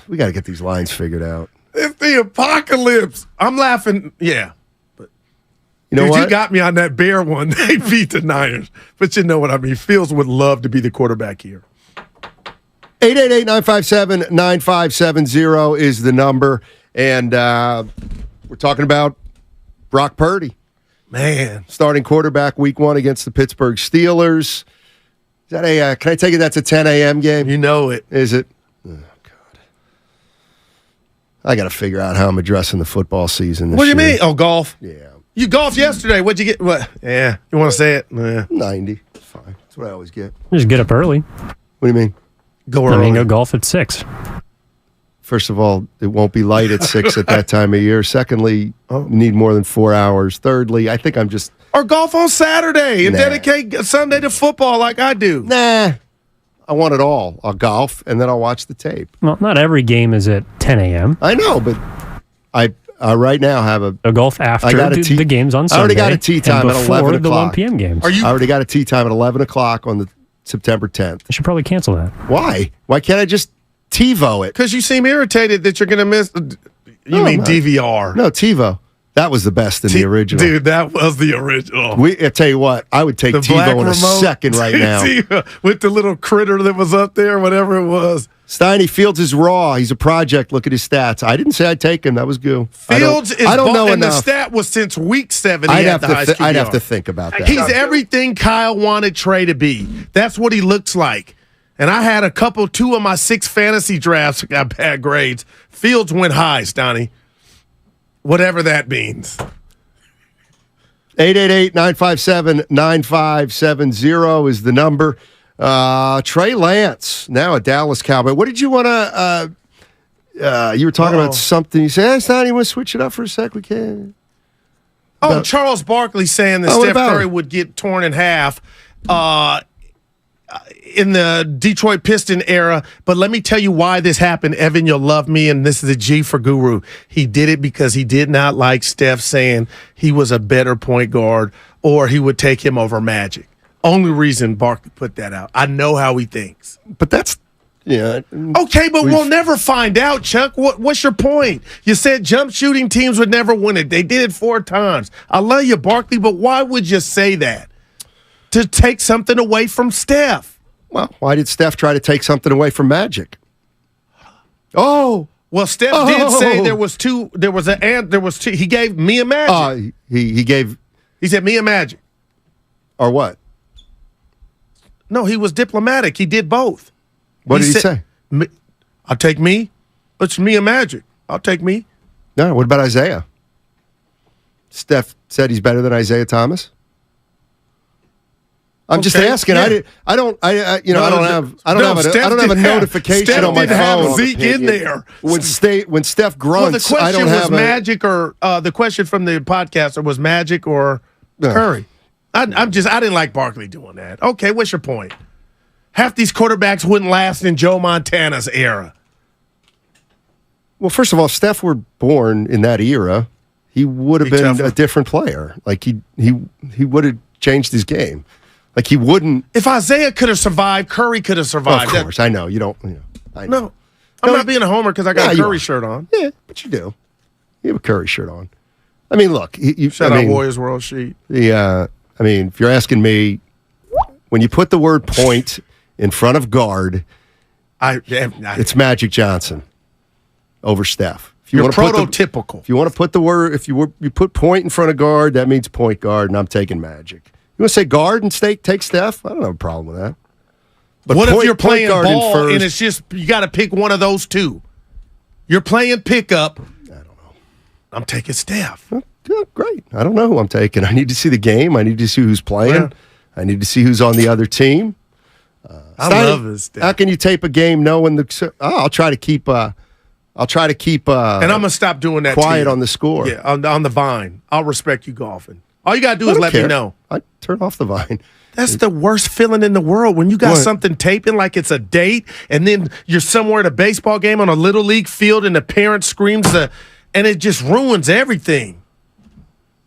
We got to get these lines figured out. It's the apocalypse. I'm laughing. Yeah. But you know dude, what? You got me on that Bear one. They beat the Niners. But you know what I mean. Fields would love to be the quarterback here. 888-957-9570 is the number. And we're talking about Brock Purdy. Man. Starting quarterback week 1 against the Pittsburgh Steelers. that a? Can I take it? That's a 10 a.m. game. You know it. Is it? Oh God. I got to figure out how I'm addressing the football season. What do you mean? Oh, golf. Yeah. You golfed yesterday. What'd you get? What? Yeah. You want to say it? Yeah. 90. It's fine. That's what I always get. Just get up early. What do you mean? Go early. I mean, go golf at 6. First of all, it won't be light at 6 at that time of year. Secondly, need more than 4 hours. Thirdly, I think I'm just... Or golf on Saturday and dedicate Sunday to football like I do. Nah. I want it all. I'll golf, and then I'll watch the tape. Well, not every game is at 10 a.m. I know, but I right now have a golf after the games on Sunday. I already got a tee time at 11 o'clock. The 1 p.m. games. I already got a tee time at 11 o'clock on the September 10th. I should probably cancel that. Why? Why can't I just TiVo it? Because you seem irritated that you're going to miss. You mean DVR? No, TiVo. That was the best in the original. Dude, that was the original. I tell you what, I would take TiVo in a second right now. With the little critter that was up there, whatever it was. Steiny, Fields is raw. He's a project. Look at his stats. I didn't say I'd take him. That was goo. Fields is I don't know and enough. The stat was since week 7. I'd have to think about that. He's everything Kyle wanted Trey to be. That's what he looks like. And I had 2 of my 6 fantasy drafts got bad grades. Fields went high, Stoney. Whatever that means. 888-957-9570 is the number. Trey Lance, now a Dallas Cowboy. What did you want to you were talking about something. You said, it's not, you want to switch it up for a sec? We can. Charles Barkley saying that Steph Curry would get torn in half in the Detroit Piston era. But let me tell you why this happened. Evan, you'll love me, and this is a G for Guru. He did it because he did not like Steph saying he was a better point guard or he would take him over Magic. Only reason Barkley put that out. I know how he thinks. But that's, okay, but we'll never find out, Chuck. What's your point? You said jump shooting teams would never win it. They did it 4 times. I love you, Barkley, but why would you say that? To take something away from Steph. Well, why did Steph try to take something away from Magic? Well, Steph did say there was 2. There was 2. He gave me a Magic. He said me a Magic. Or what? No, he was diplomatic. He did both. What did he say? I'll take me. It's me a Magic. I'll take me. No, what about Isaiah? Steph said he's better than Isaiah Thomas. I'm just asking. Yeah. I don't have a notification on my phone. Have Zeke in there when Steph grunts. The question I don't have Magic or the question from the podcaster was Magic or Curry. I didn't like Barkley doing that. Okay, what's your point? Half these quarterbacks wouldn't last in Joe Montana's era. Well, first of all, if Steph were born in that era, he would have been a different player. Like he would have changed his game. Like he wouldn't. If Isaiah could have survived, Curry could have survived. Of course, I know you don't. I know. No, I'm not being a homer because I got a Curry shirt on. Yeah, but you do. You have a Curry shirt on. I mean, look. Shout out Warriors World Sheet. I mean, if you're asking me, when you put the word point in front of guard, it's Magic Johnson over Steph. If you're prototypical. If you want to put the word, you put point in front of guard, that means point guard, and I'm taking Magic. You want to say guard and take Steph? I don't have a problem with that. But what if you're playing ball and it's just you got to pick one of those two? You're playing pickup. I don't know. I'm taking Steph. Great. I don't know who I'm taking. I need to see the game. I need to see who's playing. Yeah. I need to see who's on the other team. I love this stuff. How can you tape a game knowing the? I'll try to keep. And I'm gonna stop doing that. Quiet on the score. Yeah, on the vine. I'll respect you golfing. All you gotta do is let me know. I turn off the vine. That's the worst feeling in the world when you got something taping like it's a date, and then you're somewhere at a baseball game on a little league field, and the parent screams and it just ruins everything.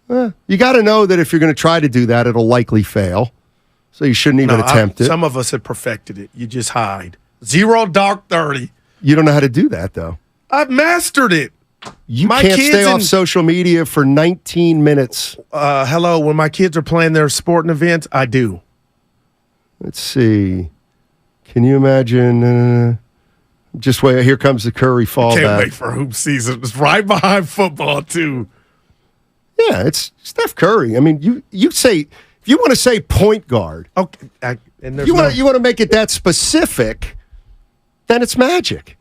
You got to know that if you're going to try to do that, it'll likely fail. So you shouldn't even attempt it. Some of us have perfected it. You just hide. 0 dark 30. You don't know how to do that, though. I've mastered it. You can't stay off social media for 19 minutes. Hello, when my kids are playing their sporting events, I do. Let's see. Can you imagine? Just wait. Here comes the Curry fallback. Can't wait for hoop season. It's right behind football, too. Yeah, it's Steph Curry. I mean, you say If you want to say point guard, okay, and you want to make it that specific, then it's Magic.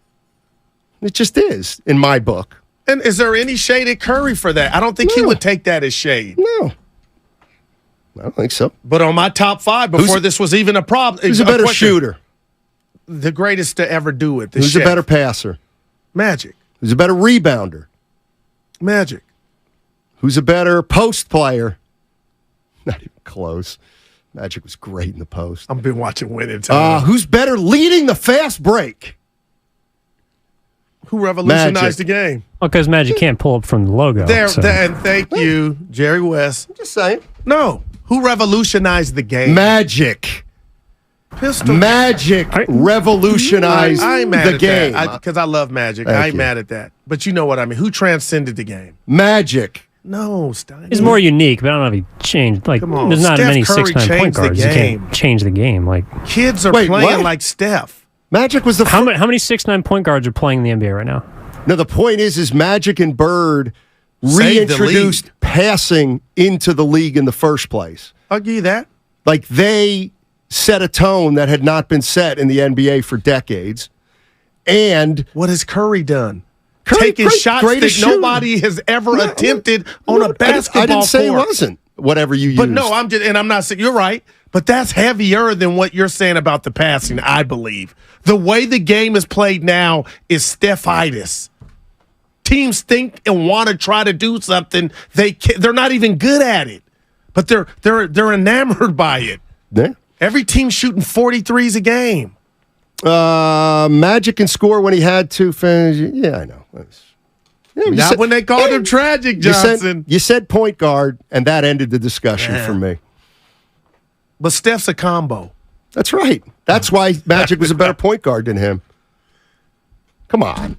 It just is, in my book. And is there any shade at Curry for that? I don't think he would take that as shade. No. I don't think so. But on my top 5, before this was even a problem. Who's a better shooter? The greatest to ever do it. Who's a better passer? Magic. Who's a better rebounder? Magic. Who's a better post player? Not even close. Magic was great in the post. I've been watching Winning Time. Who's better leading the fast break? Who revolutionized the game? Well, because Magic can't pull up from the logo. And thank you, Jerry West. I'm just saying. No. Who revolutionized the game? Magic. Pistol. Magic revolutionized I ain't mad the at game. Because I love Magic. Thank I ain't you. mad at that. But you know what I mean. Who transcended the game? Magic. No, Stein. He's more unique, but I don't know if he changed. Like, Come on. there's not Steph many Curry 6'9" point changed the guards. You game. can't change the game. Like, Kids are Wait, playing what? like Steph. Magic was the how many 6'9" point guards are playing in the NBA right now? No, the point is Magic and Bird Saved the reintroduced passing into the league in the first place. I'll give you that. Like, they set a tone that had not been set in the NBA for decades. And what has Curry done? Curry, Taking shots that nobody has ever attempted on a basketball I didn't say court. it wasn't. Whatever you But used. no, I'm not saying you're right. But that's heavier than what you're saying about the passing, I believe. The way the game is played now is Steph-itis. Teams think and want to try to do something. They're not even good at it. But they're enamored by it. Yeah. Every team's shooting 43s a game. Magic can score when he had to finish. Yeah, I know. Yeah, Not when they called him Tragic Johnson. You said point guard, and that ended the discussion for me. But Steph's a combo. That's right. That's why Magic was a better point guard than him. Come on.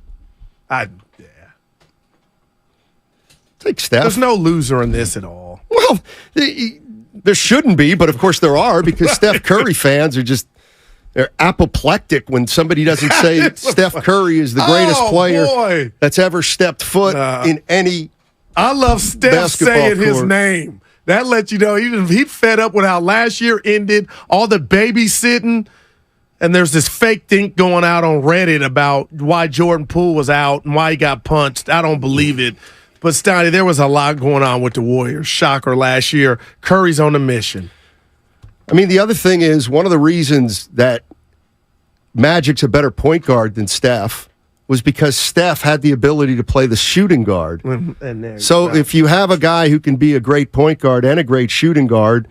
Take Steph. There's no loser in this at all. Well, there shouldn't be, but of course there are, because Steph Curry fans are just, they're apoplectic when somebody doesn't say Steph Curry is the greatest player that's ever stepped foot in any I love Steph saying his name. That lets you know he fed up with how last year ended, all the babysitting, and there's this fake thing going out on Reddit about why Jordan Poole was out and why he got punched. I don't believe it. But, Steiny, there was a lot going on with the Warriors. Shocker last year. Curry's on a mission. I mean, the other thing is, one of the reasons that Magic's a better point guard than Steph was because Steph had the ability to play the shooting guard. So if you have a guy who can be a great point guard and a great shooting guard,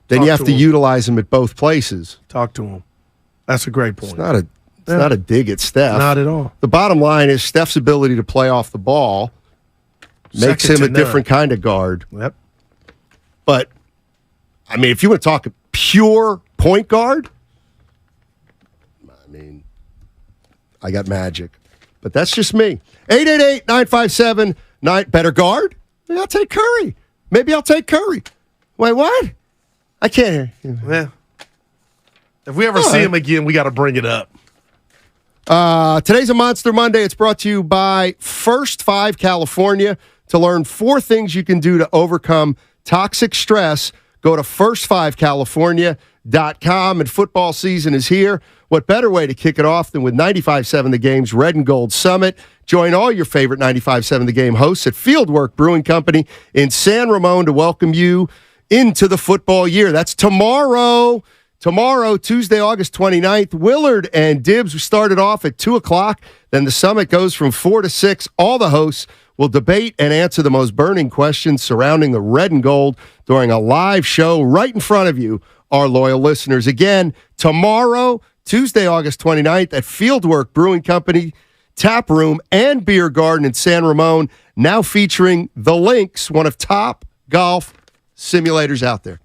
then you have to utilize him at both places. Talk to him. That's a great point. It's not a dig at Steph. Not at all. The bottom line is Steph's ability to play off the ball makes him a different kind of guard. Yep. But, I mean, if you want to talk pure point guard, I mean, I got Magic. But that's just me. 888-957-9. Better guard? Maybe I'll take Curry. Maybe I'll take Curry. Wait, what? I can't hear. Yeah. If we ever see him again, we got to bring it up. Today's a Monster Monday. It's brought to you by First 5 California. To learn 4 things you can do to overcome toxic stress, go to first5california.com. And football season is here. What better way to kick it off than with 95.7 The Game's Red and Gold Summit? Join all your favorite 95.7 The Game hosts at Fieldwork Brewing Company in San Ramon to welcome you into the football year. That's tomorrow. Tomorrow, Tuesday, August 29th, Willard and Dibbs started off at 2 o'clock. Then the summit goes from 4 to 6. All the hosts will debate and answer the most burning questions surrounding the red and gold during a live show right in front of you, our loyal listeners. Again, tomorrow, Tuesday, August 29th at Fieldwork Brewing Company, Tap Room and Beer Garden in San Ramon, now featuring the Lynx, one of top golf simulators out there.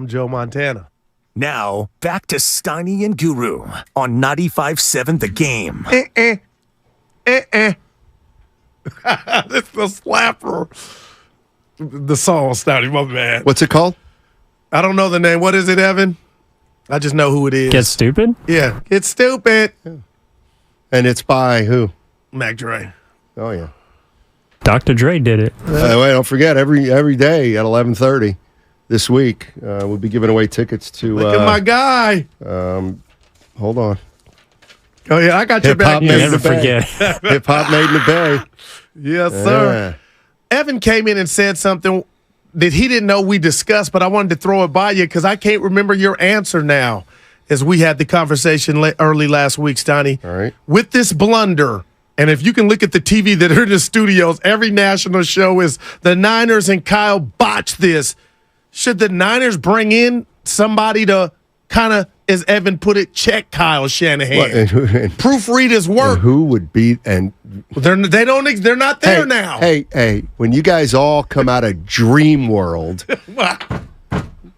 Joe Montana. Now, back to Steiny and Guru on 95.7 The Game. This is a slapper. The song, Steiny, my bad. What's it called? I don't know the name. What is it, Evan? I just know who it is. Get Stupid? Yeah, Get Stupid. And it's by who? Mac Dre. Oh, yeah. Dr. Dre did it. Wait, don't forget, every day at 11:30 this week, we'll be giving away tickets to... Look at my guy. Hold on. Oh, yeah, I got your back. You never forget. Hip-hop made in the Bay. Yes, sir. Yeah. Evan came in and said something that he didn't know we discussed, but I wanted to throw it by you because I can't remember your answer now as we had the conversation early last week, Steiny. All right. With this blunder, and if you can look at the TV that are in the studios, every national show is the Niners and Kyle botched this. Should the Niners bring in somebody to kind of, as Evan put it, check Kyle Shanahan? Proofread his work. Who would beat and they're not there now. Hey, when you guys all come out of Dream World.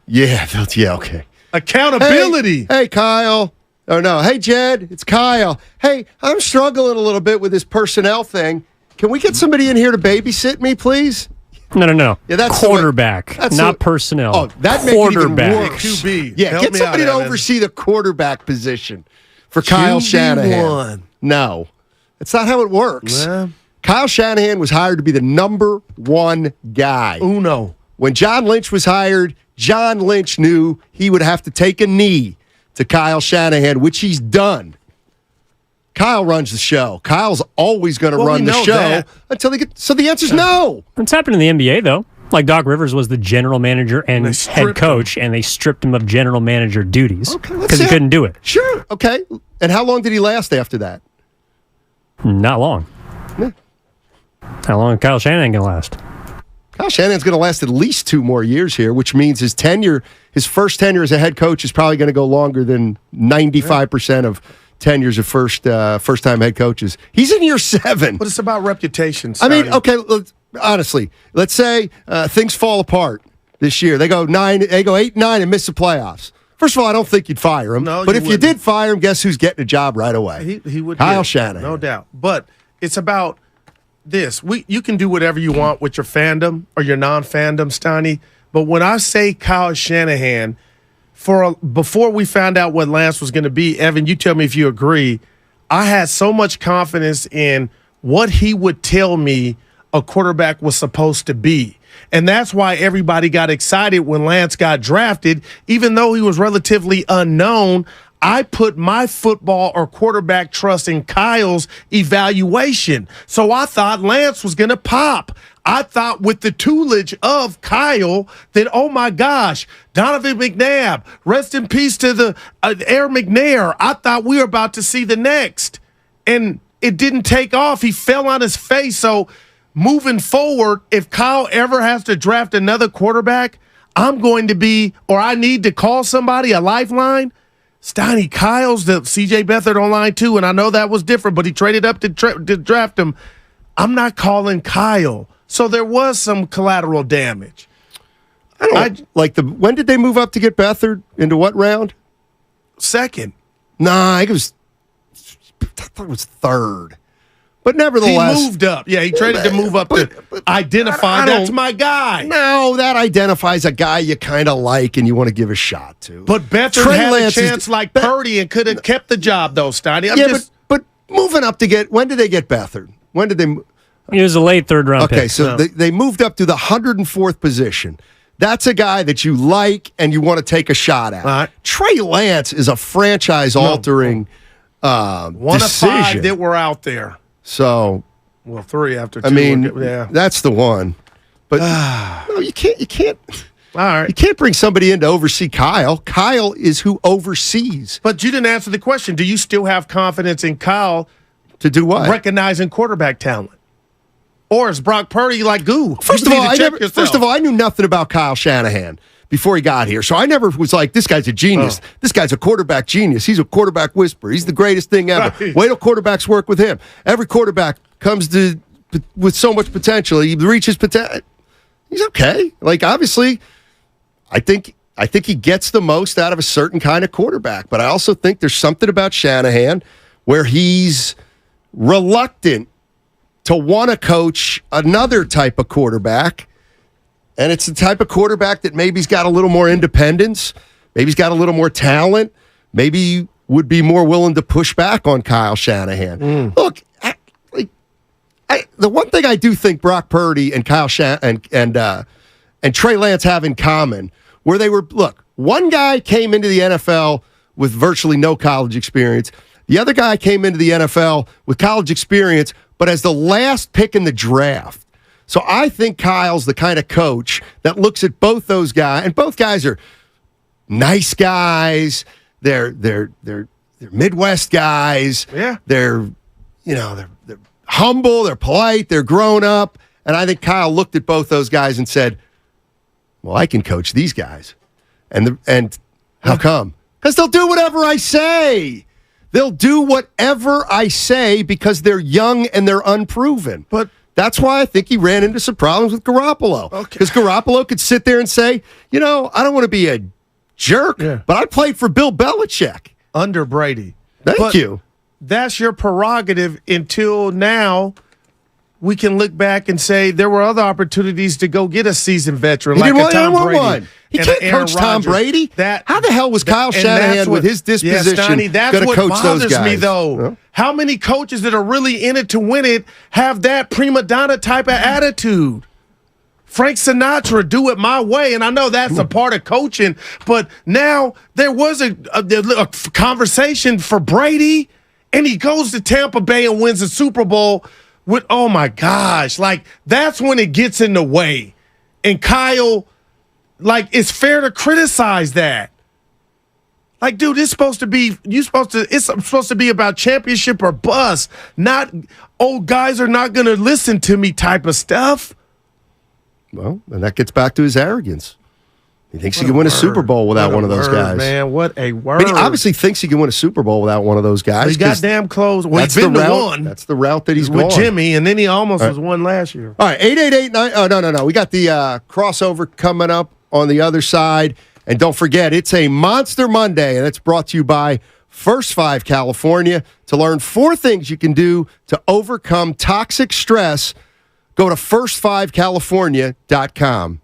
Yeah, okay. Accountability. Hey, Kyle. Oh, no. Hey, Jed, it's Kyle. Hey, I'm struggling a little bit with this personnel thing. Can we get somebody in here to babysit me, please? No. Yeah, that's quarterback, not personnel. Oh, that makes it even quarterback. worse. QB. Yeah, Help get me somebody out, to Evan. oversee the quarterback position for Kyle Shanahan. No, that's not how it works. Yeah. Kyle Shanahan was hired to be the number one guy. Uno. When John Lynch was hired, John Lynch knew he would have to take a knee to Kyle Shanahan, which he's done. Kyle runs the show. Kyle's always going to run the show until they get. So the answer's no. It's happened in the NBA, though. Like Doc Rivers was the general manager and head coach, and they stripped him of general manager duties because he couldn't do it. Sure. Okay. And how long did he last after that? Not long. Yeah. How long is Kyle Shanahan going to last? Kyle Shanahan's going to last at least 2 more years here, which means his first tenure as a head coach is probably going to go longer than 95% of tenures of first-time head coaches. He's in year 7. But it's about reputation. I mean, okay, honestly, let's say things fall apart this year. They go 8-9 and miss the playoffs. First of all, I don't think you'd fire him. No, but if wouldn't. you did fire him, guess who's getting a job right away? He would. Kyle Shanahan. No doubt. But it's about this. You can do whatever you want with your fandom or your non-fandom, Steiny. But when I say Kyle Shanahan, before we found out what Lance was going to be, Evan, you tell me if you agree, I had so much confidence in what he would tell me a quarterback was supposed to be. And that's why everybody got excited when Lance got drafted. Even though he was relatively unknown, I put my football or quarterback trust in Kyle's evaluation. So I thought Lance was going to pop. I thought with the toolage of Kyle that, oh my gosh, Donovan McNabb, rest in peace to the Air McNair. I thought we were about to see the next. And it didn't take off. He fell on his face. So moving forward, if Kyle ever has to draft another quarterback, I need to call somebody, a lifeline. Steiny, Kyle's the C.J. Beathard online too, and I know that was different, but he traded up to draft him. I'm not calling Kyle. So there was some collateral damage. When did they move up to get Beathard? Into what round? Second. Nah, I thought it was third. But nevertheless, he moved up. Yeah, he traded to move up to identify that's my guy. No, that identifies a guy you kind of like and you want to give a shot to. But Beathard had a chance like Purdy and could have kept the job, though, Steiny. But moving up to when did they get Beathard? When did they? He was a late third-round pick. Okay, so they moved up to the 104th position. That's a guy that you like and you want to take a shot at. Right. Trey Lance is a franchise-altering one decision. of 5 that were out there. So, 3 after 2. I mean, that's the one. But no, you can't. All right. You can't bring somebody in to oversee Kyle. Kyle is who oversees. But you didn't answer the question. Do you still have confidence in Kyle to do what? Recognizing quarterback talent. Or is Brock Purdy like goo? First of all, I knew nothing about Kyle Shanahan before he got here. So I never was like, this guy's a genius. This guy's a quarterback genius. He's a quarterback whisperer. He's the greatest thing ever. Right. Wait till quarterbacks work with him. Every quarterback comes with so much potential. He reaches potential. He's okay. Like, obviously, I think I think he gets the most out of a certain kind of quarterback. But I also think there's something about Shanahan where he's reluctant to want to coach another type of quarterback. And it's the type of quarterback that maybe he's got a little more independence, maybe he's got a little more talent, maybe would be more willing to push back on Kyle Shanahan. Look, the one thing I do think Brock Purdy and Kyle and Trey Lance have in common, where they were, look, one guy came into the NFL with virtually no college experience. The other guy came into the NFL with college experience, but as the last pick in the draft. So I think Kyle's the kind of coach that looks at both those guys, and both guys are nice guys. They're Midwest guys. Yeah. They're humble, they're polite, they're grown up. And I think Kyle looked at both those guys and said, well, I can coach these guys. And how come? Because they'll do whatever I say. They'll do whatever I say because they're young and they're unproven. But that's why I think he ran into some problems with Garoppolo. Because Garoppolo could sit there and say, I don't want to be a jerk, but I played for Bill Belichick. Under Brady. Thank you. That's your prerogative until now. We can look back and say there were other opportunities to go get a seasoned veteran like a Tom Brady. He can't coach Tom Brady. How the hell was Kyle Shanahan with his disposition going to coach those guys? Me, though. How many coaches that are really in it to win it have that prima donna type of attitude? Frank Sinatra, do it my way. And I know that's a part of coaching, but now there was a conversation for Brady, and he goes to Tampa Bay and wins the Super Bowl with, oh my gosh, like that's when it gets in the way. And Kyle, like, it's fair to criticize that. Like, dude, it's supposed to be about championship or bust, not old guys are not going to listen to me type of stuff. Well, and that gets back to his arrogance. He thinks he can win a Super Bowl without one of those guys. Man, what a word. But he obviously thinks he can win a Super Bowl without one of those guys. He got damn close. Well, he's been to one. That's the route that he's with gone. Jimmy, and then he almost was one last year. All right, 888-9. Oh, no. We got the crossover coming up on the other side. And don't forget, it's a Monster Monday, and it's brought to you by First 5 California. To learn 4 things you can do to overcome toxic stress, go to first5california.com.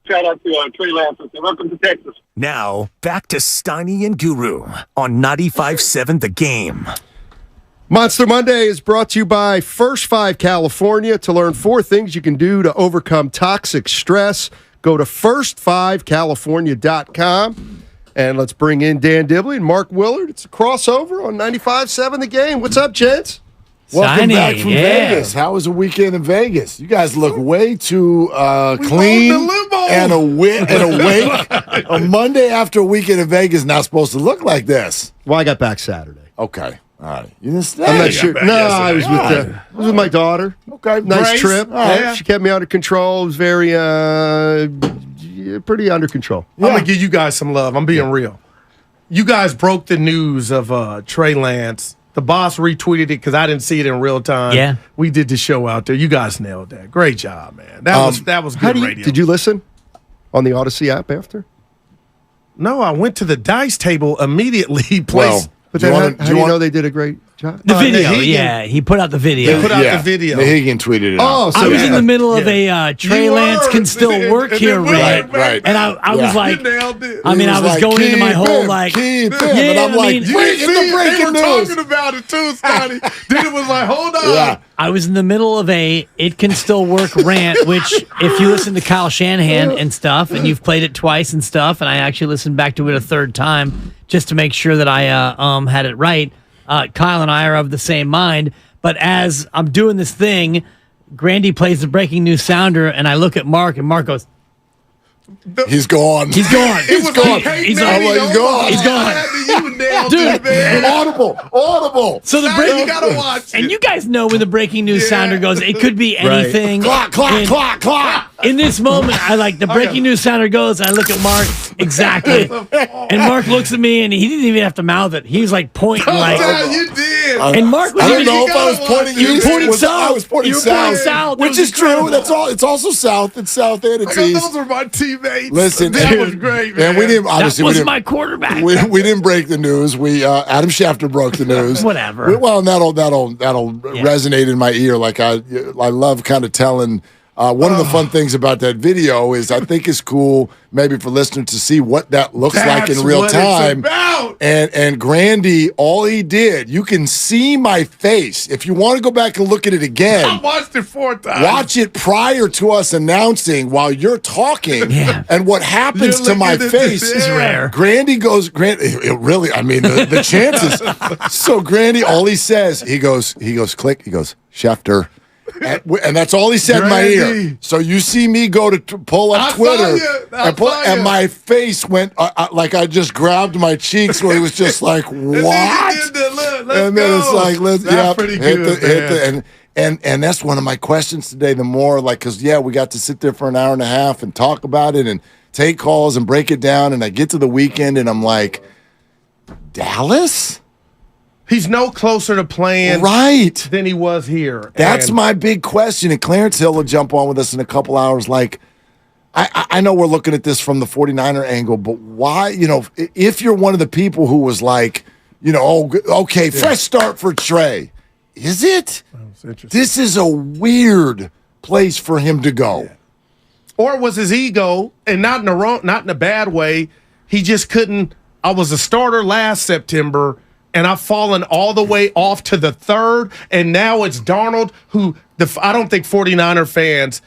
shout out to Trey Lance. Welcome to Texas. Now, back to Steiny and Guru on 95.7 The Game. Monster Monday is brought to you by First 5 California. To learn 4 things you can do to overcome toxic stress, go to first5california.com. And let's bring in Dan Dibley and Mark Willard. It's a crossover on 95.7 The Game. What's up, gents? Welcome back from Vegas. How was the weekend in Vegas? You guys look way too clean and awake. A Monday after a weekend in Vegas not supposed to look like this. Well, I got back Saturday. Okay. All right. You didn't stay? I'm not sure. No, I was with my daughter. Okay. Nice Grace. trip. Yeah. She kept me under control. It was very, pretty under control. I'm going to give you guys some love. I'm being real. You guys broke the news of Trey Lance. The boss retweeted it because I didn't see it in real time. Yeah. We did the show out there. You guys nailed that. Great job, man. That was good radio. Did you listen on the Odyssey app after? No, I went to the dice table immediately. But then how do you know they did a great job? The video, yeah. He put out the video. They put out the video. Nahigian tweeted it out. I was in the middle of a Trey Lance can still work here rant. Right. And I was like, You nailed it. I mean, I was going into my whole like, and I'm like, They were talking about it too, Scotty. Then it was like, hold on. Yeah. I was in the middle of a it can still work rant, which if you listen to Kyle Shanahan and stuff, and you've played it twice and stuff, and I actually listened back to it a third time just to make sure that I had it right. Kyle and I are of the same mind, but as I'm doing this thing, Grandy plays the breaking news sounder, and I look at Mark, and Mark goes, He's gone. He's gone. It was gone. like, hey, He's man, gone. He's gone. You nailed Dude, it, man. Audible. So the Now breaking you gotta watch and it. you guys know when the breaking news sounder goes, it could be anything. Clock. In this moment, I like the breaking news sounder goes, and I look at Mark exactly, and Mark looks at me, and he didn't even have to mouth it. He was like pointing, like, You did. and Mark was I don't even, know if I was pointing You were east. pointing south. I was pointing You were pointing south. south. It Which was is incredible. true. It's also south. It's south and it's Because east. those were my teammates. Listen, that was great, man. And we didn't obviously That we was didn't, my quarterback. we didn't break the news. We Adam Schefter broke the news. Whatever. Well, and that'll resonate in my ear. Like I love kind of telling. One of the fun things about that video is I think it's cool maybe for listeners to see what that looks like in real time. And Grandy, all he did, you can see my face. If you want to go back and look at it again, I watched it 4 times. watch it prior to us announcing while you're talking. Yeah. And what happens to my face is rare. Grandy goes, it really, I mean, the chances. So Grandy, all he says, he goes, click, he goes, Schefter. And that's all he said in my ear. Grandy. So you see me go to pull up I saw Twitter, you. and my face went like I just grabbed my cheeks, where he was just like, "What?" And then it's like, "Let's That's pretty good, man. and that's one of my questions today. The more like, because we got to sit there for an hour and a half and talk about it and take calls and break it down. And I get to the weekend and I'm like, Dallas. He's no closer to playing than he was here. That's my big question. And Clarence Hill will jump on with us in a couple hours. Like, I know we're looking at this from the 49er angle, but why, if you're one of the people who was like, okay, fresh start for Trey. Is it? This is a weird place for him to go. Yeah. Or was his ego, and not in a bad way, he just couldn't. I was a starter last September, and I've fallen all the way off to the third, and now it's Darnold, who I don't think 49er fans,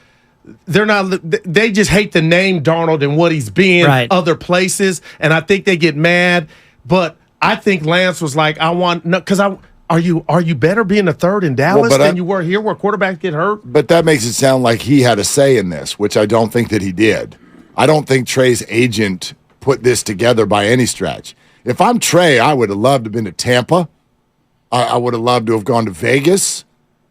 they just hate the name Darnold and what he's been other places, and I think they get mad. But I think Lance was like, are you better being a third in Dallas than you were here where quarterbacks get hurt? But that makes it sound like he had a say in this, which I don't think that he did. I don't think Trey's agent put this together by any stretch. If I'm Trey, I would have loved to have been to Tampa. I would have loved to have gone to Vegas.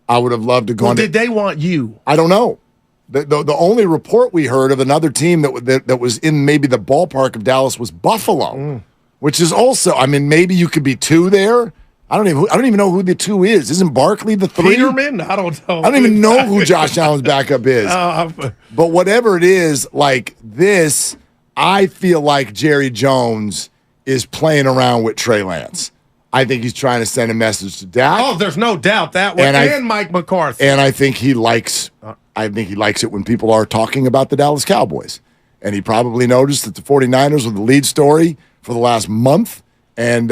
I would have loved to go. Did they want you? I don't know. The only report we heard of another team that was in maybe the ballpark of Dallas was Buffalo, which is also. I mean, maybe you could be two there. I don't even know who the two is. Isn't Barkley the three? Peterman? I don't know. I don't even know who Josh Allen's backup is. But whatever it is, like this, I feel like Jerry Jones is playing around with Trey Lance. I think he's trying to send a message to Dak. Oh, there's no doubt that one. And Mike McCarthy. And I think he likes it when people are talking about the Dallas Cowboys. and he probably noticed that the 49ers were the lead story for the last month, and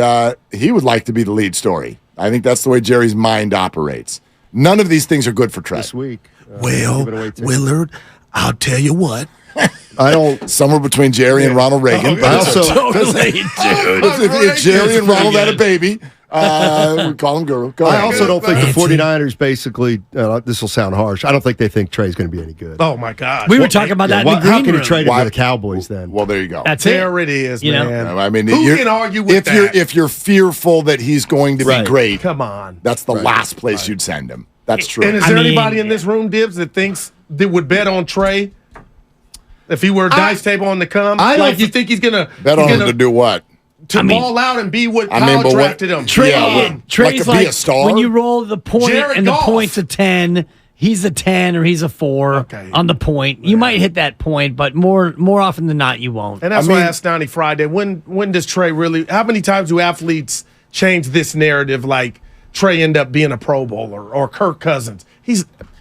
he would like to be the lead story. I think that's the way Jerry's mind operates. None of these things are good for Trey. This week. Well, Willard, I'll tell you what. I don't. Somewhere between Jerry and Ronald Reagan. I also totally, dude. If Jerry and Ronald had a baby, we call him Guru. Go ahead. I also don't think the 49ers basically, this will sound harsh, I don't think they think Trey's going to be any good. Oh, my God. We were talking about that in the green How can room. you trade him to the Cowboys then? Well, there you go. That's there it is, You know? man. I mean, Who can argue with that? If you're fearful that he's going to be great, Come on. that's the last place you'd send him. That's true. And is there anybody in this room, Dibs, that thinks that would bet on Trey if he were a dice table on the come? You think he's gonna bet on him to do what? To ball out and be what Kyle drafted him. Trey's be a star? When you roll the point Jared and Goff. the point's a 10, he's a 10 or he's a 4 on the point. You might hit that point, but more often than not, you won't. And that's why I asked Donnie Friday, when does Trey really, how many times do athletes change this narrative like Trey end up being a Pro Bowler or Kirk Cousins?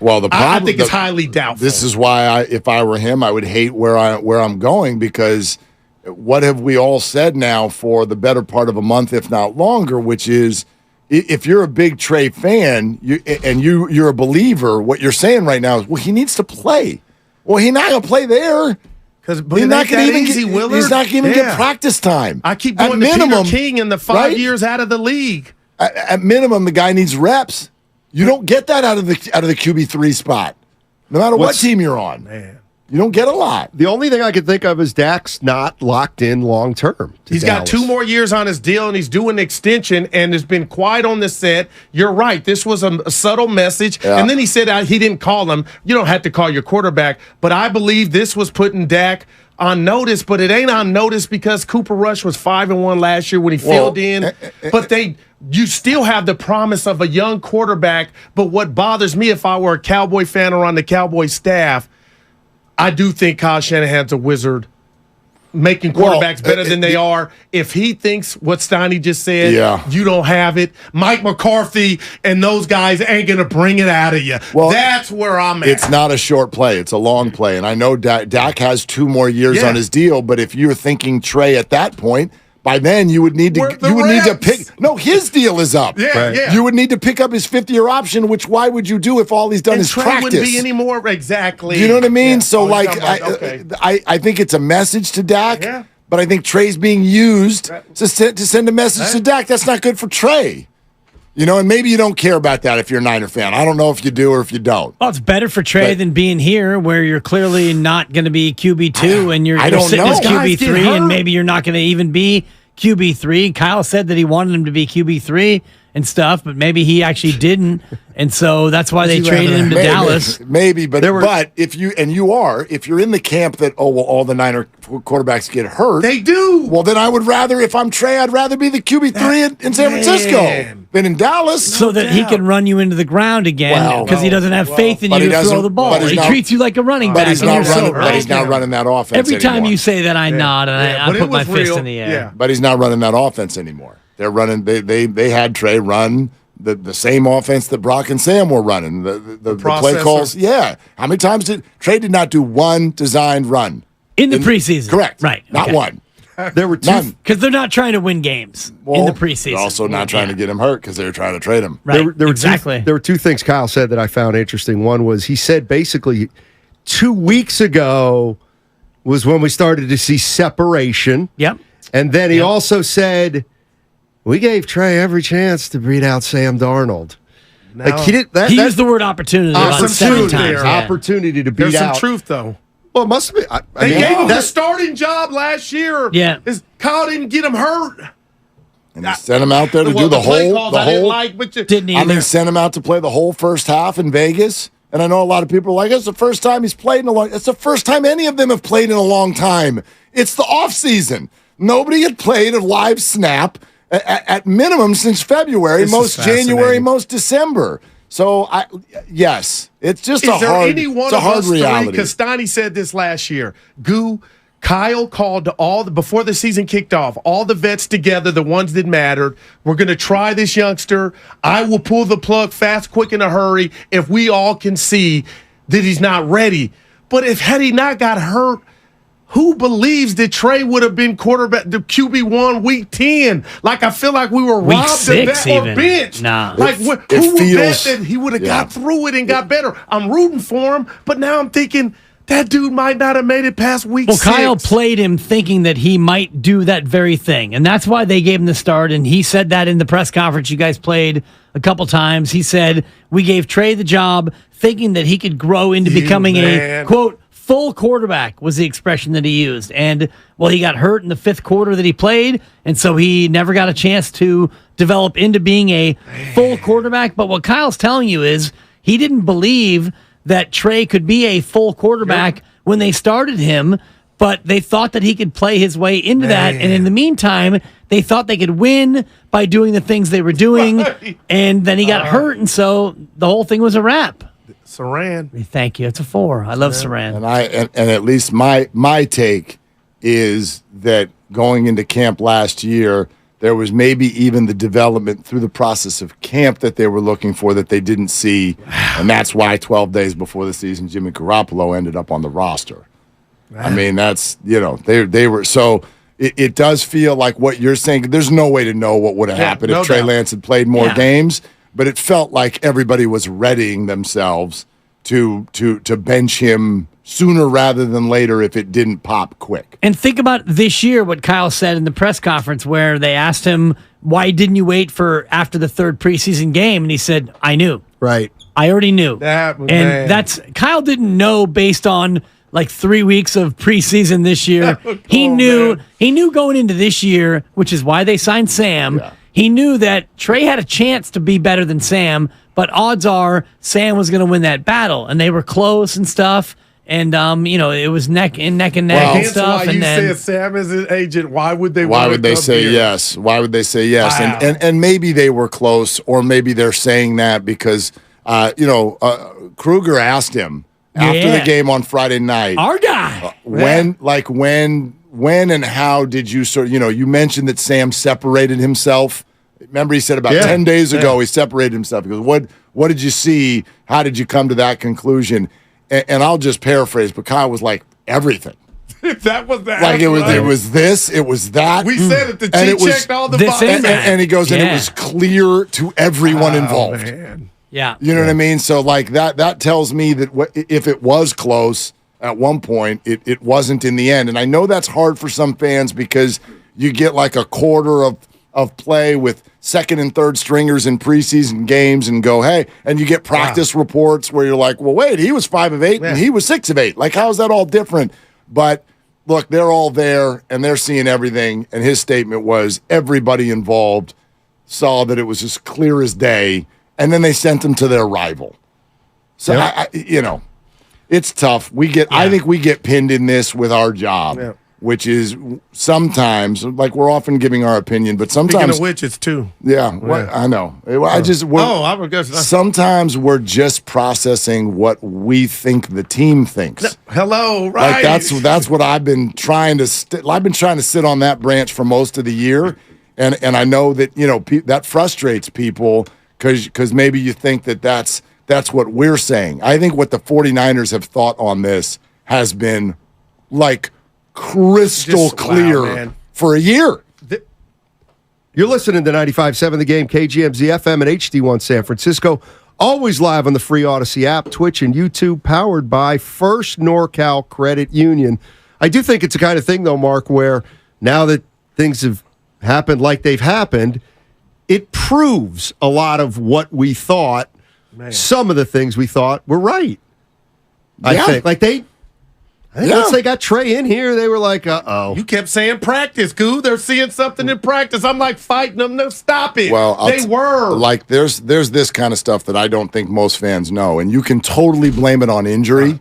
Well, the problem, I think it's highly doubtful. This is why, if I were him, I would hate where I'm going, because what have we all said now for the better part of a month, if not longer, which is if you're a big Trey fan you're a believer, what you're saying right now is, well, he needs to play. Well, he's not going to play there. He's not going to even get practice time. I keep going to Peter King in the 5 years out of the league. At minimum, the guy needs reps. You don't get that out of the QB3 spot, no matter what team you're on. Man. You don't get a lot. The only thing I could think of is Dak's not locked in long term. He's got 2 more years on his deal, and he's doing an extension, and has been quiet on the set. You're right. This was a subtle message. Yeah. And then he said he didn't call him. You don't have to call your quarterback. But I believe this was putting Dak on notice, but it ain't on notice because Cooper Rush was 5-1 last year when he filled in. But you still have the promise of a young quarterback. But what bothers me, if I were a Cowboy fan or on the Cowboy staff, I do think Kyle Shanahan's a wizard, making quarterbacks better than they are. If he thinks what Steiny just said, you don't have it. Mike McCarthy and those guys ain't going to bring it out of you. Well, that's where I'm at. It's not a short play. It's a long play. And I know Dak has 2 more years on his deal, but if you're thinking Trey at that point, by then you would need to pick. No, his deal is up. You would need to pick up his 5th-year option. Which why would you do if all he's done is Trey practice? Wouldn't be anymore. Exactly. You know what I mean? So I think it's a message to Dak, but I think Trey's being used to send a message to Dak. That's not good for Trey. You know, and maybe you don't care about that if you're a Niner fan. I don't know if you do or if you don't. Well, it's better for Trey than being here where you're clearly not going to be QB2 and you're sitting as QB3 and maybe you're not going to even be QB3. Kyle said that he wanted him to be QB3 and stuff, but maybe he actually didn't. And so that's why they traded him to Dallas. Maybe, but if you're in the camp that, all the Niner quarterbacks get hurt. They do. Well, then I would rather, if I'm Trey, I'd rather be the QB3 in San Francisco than in Dallas. So that he can run you into the ground again because he doesn't have faith in you to throw the ball. He treats you like a running back. But he's not running that offense Every time anymore. you say that, I nod and I put my fist in the air. Yeah. But he's not running that offense anymore. They're running. They had Trey run the same offense that Brock and Sam were running. The play calls. Yeah. How many times did Trey did not do one designed run in the preseason? Correct. Right. Not one. There were two because they're not trying to win games in the preseason. They're also not trying to get him hurt because they were trying to trade him. Right. There exactly. There were 2 things Kyle said that I found interesting. One was he said basically 2 weeks ago was when we started to see separation. Yep. And then he also said, we gave Trey every chance to beat out Sam Darnold. Like he used the word opportunity about 7 times. Opportunity to beat out. There's some truth, though. Well, it must have been. They gave him the starting job last year. Yeah. Kyle didn't get him hurt. And he sent him out there to do the whole. Didn't either. I mean, sent him out to play the whole first half in Vegas. And I know a lot of people are like, it's the first time he's played in a long. It's the first time any of them have played in a long time. It's the off season. Nobody had played a live snap at minimum since February, most January, most December. So, yes, it's just a hard reality. Because Steiny said this last year. Kyle called before the season kicked off, all the vets together, the ones that mattered. We're going to try this youngster. I will pull the plug fast, quick, in a hurry if we all can see that he's not ready. But had he not got hurt, who believes that Trey would have been quarterback, the QB1 week 10? Like, I feel like we were Week robbed of 6 that even. or benched. Nah. Like, who would bet that he would have got through it and got better? I'm rooting for him, but now I'm thinking that dude might not have made it past week 6. Kyle played him thinking that he might do that very thing, and that's why they gave him the start, and he said that in the press conference you guys played a couple times. He said, we gave Trey the job thinking that he could grow into becoming a, quote, full quarterback was the expression that he used. And, well, he got hurt in the 5th quarter that he played, and so he never got a chance to develop into being a full quarterback. But what Kyle's telling you is he didn't believe that Trey could be a full quarterback when they started him, but they thought that he could play his way into that. And in the meantime, they thought they could win by doing the things they were doing, and then he got hurt, and so the whole thing was a wrap. Saran. Thank you. It's a 4. I love Saran. And at least my take is that going into camp last year, there was maybe even the development through the process of camp that they were looking for that they didn't see, and that's why 12 days before the season, Jimmy Garoppolo ended up on the roster. I mean, that's, they were so. It does feel like what you're saying. There's no way to know what would have happened if Trey Lance had played more games. But it felt like everybody was readying themselves to bench him sooner rather than later if it didn't pop quick. And think about this year, what Kyle said in the press conference where they asked him, why didn't you wait for after the 3rd preseason game? And he said, I knew. Right. I already knew. That's Kyle didn't know based on like 3 weeks of preseason this year. He knew going into this year, which is why they signed Sam. Yeah. He knew that Trey had a chance to be better than Sam, but odds are Sam was going to win that battle, and they were close and stuff. And it was neck and neck and stuff. Why and you then said Sam is an agent? Why would they? Why would they say yes? Why would they say yes? Wow. And maybe they were close, or maybe they're saying that because Kruger asked him after the game on Friday night. Our guy. When and how did you you mentioned that Sam separated himself. Remember, he said about 10 days ago he separated himself. He goes, what did you see? How did you come to that conclusion? And I'll just paraphrase, but Kyle was like, everything. That was that. Like it was this, it was that. We said it. The Chief checked all the boxes. And he goes, and it was clear to everyone involved. Man. Yeah. You know what I mean? So like that tells me that if it was close at one point, it wasn't in the end. And I know that's hard for some fans because you get like a quarter of play with second and third stringers in preseason games and go, hey, and you get practice reports where you're like, well, wait, he was 5 of 8 and he was 6 of 8. Like, how is that all different? But look, they're all there and they're seeing everything. And his statement was everybody involved saw that it was as clear as day. And then they sent him to their rival. So, it's tough. I think we get pinned in this with our job, which is sometimes, like we're often giving our opinion, but sometimes. Speaking of which, it's 2. Yeah, I know. Sometimes we're just processing what we think the team thinks. Hello, right? Like that's what I've been trying to. I've been trying to sit on that branch for most of the year, and I know that that frustrates people because maybe you think that's what we're saying. I think what the 49ers have thought on this has been like crystal clear for a year. You're listening to 95.7 The Game, KGMZ FM and HD1 San Francisco. Always live on the free Odyssey app, Twitch, and YouTube, powered by First NorCal Credit Union. I do think it's the kind of thing, though, Mark, where now that things have happened like they've happened, it proves a lot of what we thought. Some of the things we thought were right. I think. Like once they got Trey in here, they were like, uh-oh. You kept saying practice, Goo. They're seeing something in practice. I'm like fighting them. No, stop it. Well, they were. Like, there's this kind of stuff that I don't think most fans know. And you can totally blame it on injury.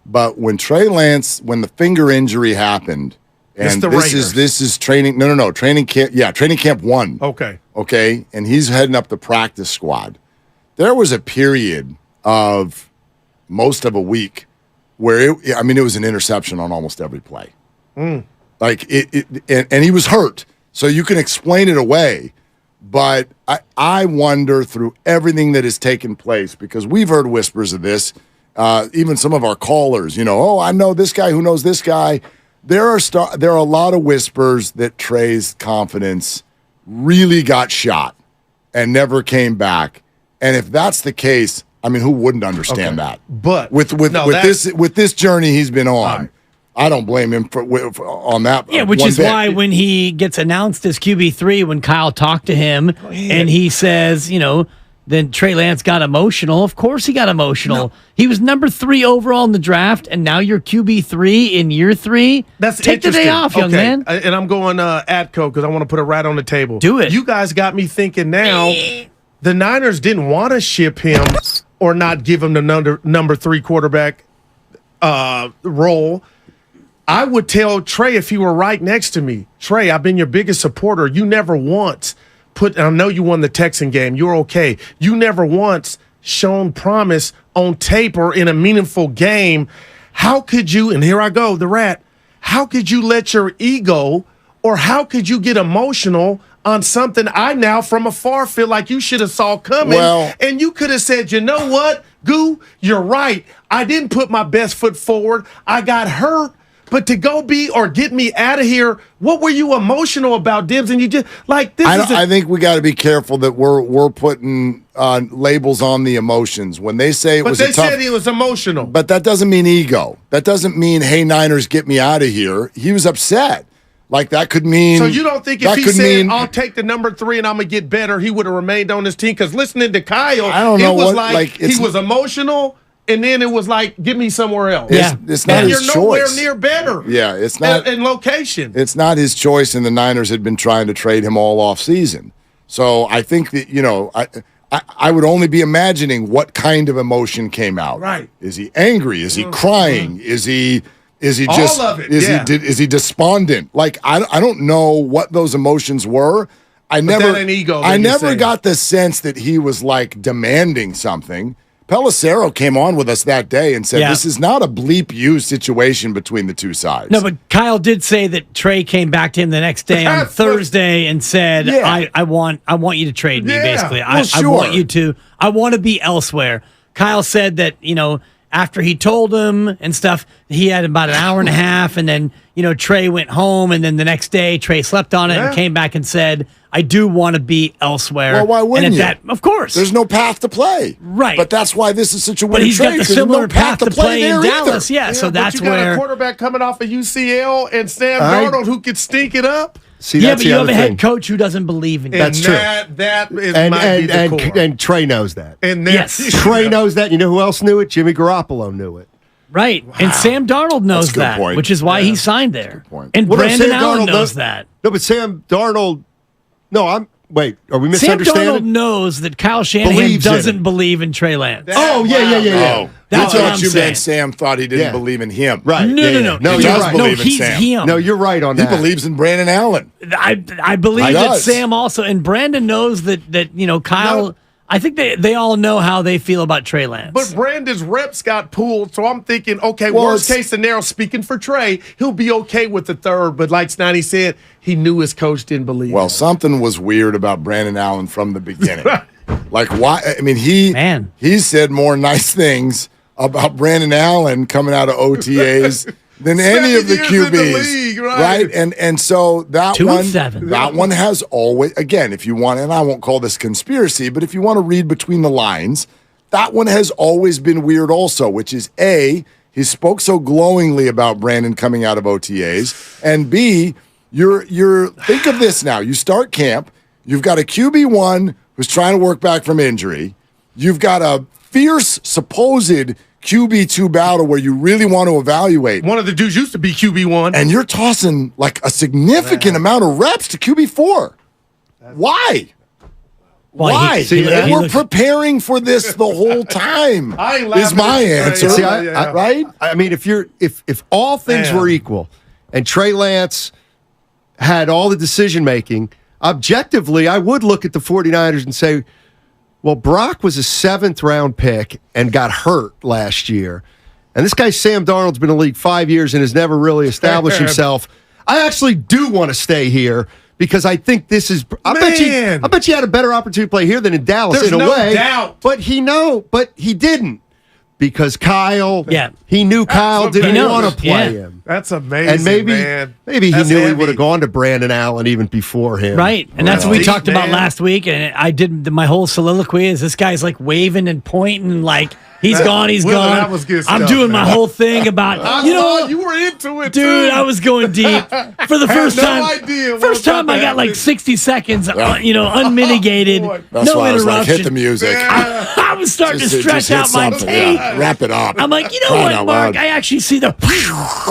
But when Trey Lance, when the finger injury happened, and this is training. No, training camp. Yeah, training camp 1. Okay, and he's heading up the practice squad. There was a period of most of a week where it was an interception on almost every play. Like and he was hurt, so you can explain it away. But I wonder through everything that has taken place, because we've heard whispers of this, even some of our callers. I know this guy who knows this guy. there are a lot of whispers that Trey's confidence really got shot and never came back. And if that's the case, I mean, who wouldn't understand that? But with this journey he's been on, I don't blame him on that. Yeah, which is why when he gets announced as QB3, when Kyle talked to him and he says, then Trey Lance got emotional. Of course he got emotional. No. He was number 3 overall in the draft, and now you're QB3 in year 3. Take the day off, young man. And I'm going Atco because I want to put it right on the table. Do it. You guys got me thinking now the Niners didn't want to ship him or not give him the number 3 quarterback role. I would tell Trey if he were right next to me, Trey, I've been your biggest supporter. You never once I know you won the Texan game. You're okay. You never once shown promise on tape or in a meaningful game. How could you, and here I go, the rat, how could you let your ego or how could you get emotional on something I now from afar feel like you should have saw coming? And you could have said, you know what, Goo, you're right. I didn't put my best foot forward. I got hurt. But to go get me out of here, what were you emotional about, Dibs? And you just like this. I think we got to be careful that we're putting labels on the emotions when they say it was. But they said he was emotional. But that doesn't mean ego. That doesn't mean, hey, Niners, get me out of here. He was upset. Like that could mean. So you don't think if he said, "I'll take the number 3 and I'm gonna get better," he would have remained on this team? Because listening to Kyle, I don't know it was what, he was emotional. And then it was like, get me somewhere else. It's not his choice. You're nowhere near better. Yeah, it's not in location. It's not his choice, and the Niners had been trying to trade him all off season. So I think that I would only be imagining what kind of emotion came out. Right? Is he angry? Is he crying? Is he just all of it? Is he despondent? Like I don't know what those emotions were. I never got the sense that he was like demanding something. Pelissero came on with us that day and said, this is not a bleep you situation between the two sides. No, but Kyle did say that Trey came back to him the next day on Thursday and said, I want you to trade me, basically. I want to be elsewhere. Kyle said that, after he told him and stuff, he had about an hour and a half, and then, Trey went home, and then the next day, Trey slept on it and came back and said, I do want to be elsewhere. Well, why wouldn't you? Of course. There's no path to play. Right. But that's why this is such a weird But he's trade. got the similar path to play in Dallas. Either. Yeah, so that's but you where. got a quarterback coming off of UCL and Sam Darnold who could stink it up. See, yeah, that's but the you have other a head thing. coach who doesn't believe in you. That's true. That might be the core. And Trey knows that. And Trey knows that. You know who else knew it? Jimmy Garoppolo knew it. Right. Wow. And Sam Darnold knows that, which is why he signed there. And Brandon Allen knows that. No, but Sam Darnold. Wait, are we misunderstanding? Sam Darnold knows that Kyle Shanahan doesn't believe in Trey Lance. Yeah. That's what I'm saying. meant Sam thought he didn't believe in him. Right. No. He does believe in Sam. Him. No, you're right on that. He believes in Brandon Allen. I believe that Sam also, and Brandon knows that Kyle. No. I think they all know how they feel about Trey Lance. But Brandon's reps got pulled, so I'm thinking, okay, worst case scenario, speaking for Trey, he'll be okay with the third. But like Snotty said, he knew his coach didn't believe Well, something was weird about Brandon Allen from the beginning. Like, why? I mean, he said more nice things about Brandon Allen coming out of OTAs than any of the QBs, in the league, right? And so that 2-7. That one has always, again, if you want, and I won't call this conspiracy, but if you want to read between the lines, that one has always been weird also, which is A, he spoke so glowingly about Brandon coming out of OTAs, and B, you're think of this now. You start camp, you've got a QB1 who's trying to work back from injury, you've got a fierce supposed QB2 battle where you really want to evaluate. One of the dudes used to be QB1. And you're tossing like a significant amount of reps to QB4. Why? Why? We're preparing for this the whole time. Is my answer. See, right? I mean, if all things were equal and Trey Lance had all the decision making, objectively, I would look at the 49ers and say, well, Brock was a 7th round pick and got hurt last year. And this guy, Sam Darnold's been in the league 5 years and has never really established himself. I actually do want to stay here because I think this is. I bet you had a better opportunity to play here than in Dallas. There's in a no way. doubt. But he didn't because Kyle, he knew Kyle didn't want to play him. That's amazing, And maybe he That's knew he heavy. would have gone to Brandon Allen even before him. Right. And that's what we Deep, talked about man. last week. And I did my whole soliloquy is this guy's like waving and pointing like he's gone, he's Willa, gone. that was good I'm stuff, doing my man. whole thing about, I you saw know, you were into it, dude, too. I was going deep. For the I had first no time. idea what First was about time I to got like happen. 60 seconds, unmitigated, That's no why I was like, interruption. hit the music. I was starting Just- to stretch just hit out my something. tape. Yeah, wrap it up. I'm like, you know Crying what, out Mark? loud. I actually see the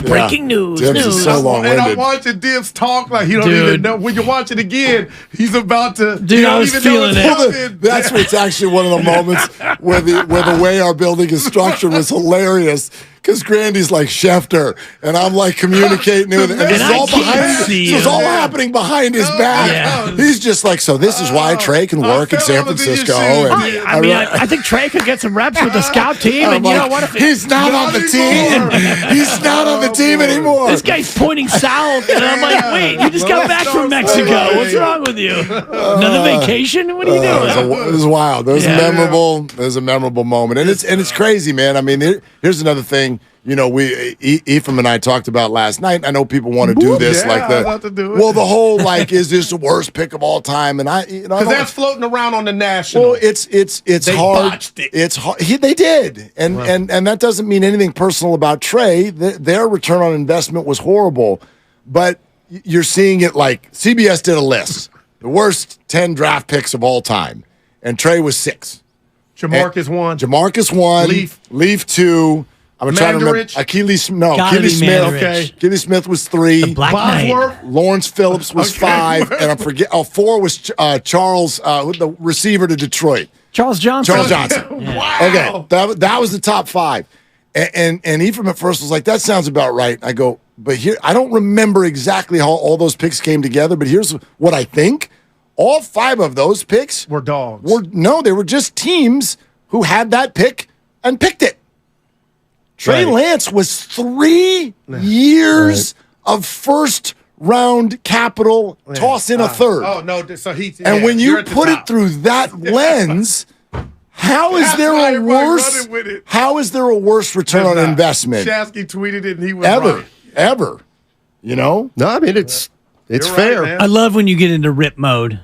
breaking news. Dibs is news. so And long-winded. I'm watching Dibs talk like he don't Dude. even know. When you watch it again, he's about to. Dude, he I don't was even know feeling what's it. happening. That's what's actually one of the moments where the way our building is structured was hilarious. Because Grandy's like Schefter, and I'm like communicating with him. And this And is I all can't behind. see This is you. all happening behind his back. Yeah. He's just like, so this is why Trey can work in fell San out of the Francisco. shoes. And I mean, I think Trey could get some reps with the scout team, I'm and you know like, what? If he's not on the team. He's not on the team anymore. this guy's pointing south, and I'm like, wait, you just got back from Mexico. What's wrong with you? Another vacation? What are you doing? It was wild. It was Yeah. memorable. It was a memorable moment, and it's crazy, man. I mean, here's another thing. You know, Ephraim and I talked about last night. I know people want to do this, Yeah, like I'd love to do it. well, the whole like, is this the worst pick of all time? And Because that's floating around on the national. well, it's They hard. botched it. It's hard. They did, and that doesn't mean anything personal about Trey. Their return on investment was horrible, but you're seeing it like CBS did a list, the worst 10 draft picks of all time, and Trey was 6. Jamarcus won. Jamarcus 1. Leaf 2. I'm trying to remember. Mandarich? Achilles Smith. Mandarich. Okay. Achilles Smith was 3. Black Knight. Bosworth. Lawrence Phillips was 5, and I forget. 4 was Charles, the receiver to Detroit. Charles Johnson. Charles Johnson. Wow. Okay, that was the top 5, and Ephraim at first was like, "That sounds about right." I go, but here I don't remember exactly how all those picks came together, but here's what I think: all 5 of those picks We're dogs. they were just teams who had that pick and picked it. Trey Lance was 3 years of first round capital, toss in a third. Oh no! So And when you're you at the put top. it through that lens, how is That's there why a everybody worse? running with it. How is there a worse return on There's not. investment Shasky tweeted it, and he was ever? right. You know? No, I mean, it's You're fair. right, man. I love when you get into rip mode.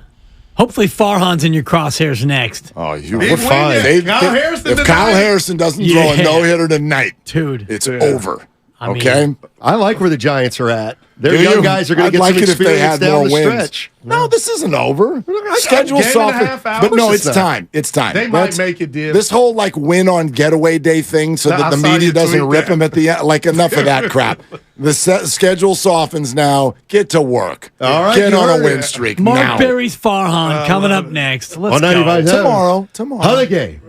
Hopefully Farhan's in your crosshairs next. Oh, Big we're win fine. there. Kyle Harrison If tonight. Kyle Harrison doesn't throw a Yeah. no-hitter tonight, Dude. it's over. I mean, Okay? I like where the Giants are at. Their Do young you? guys are going I'd to get like some it if they experience had down more the wins. stretch. No, this isn't over. Schedule Game and a soft, half hours. but no, It's it's not. time. It's time. They might make it, Dib. This whole like win on getaway day thing, so that I the saw media you doesn't tweet rip that. him at the end. Like enough of that crap. The schedule softens now. Get to work. All right, get you on a heard win it. streak Mark now. Berry's Farhan coming up next. Let's go. 195.7. Tomorrow. How the game?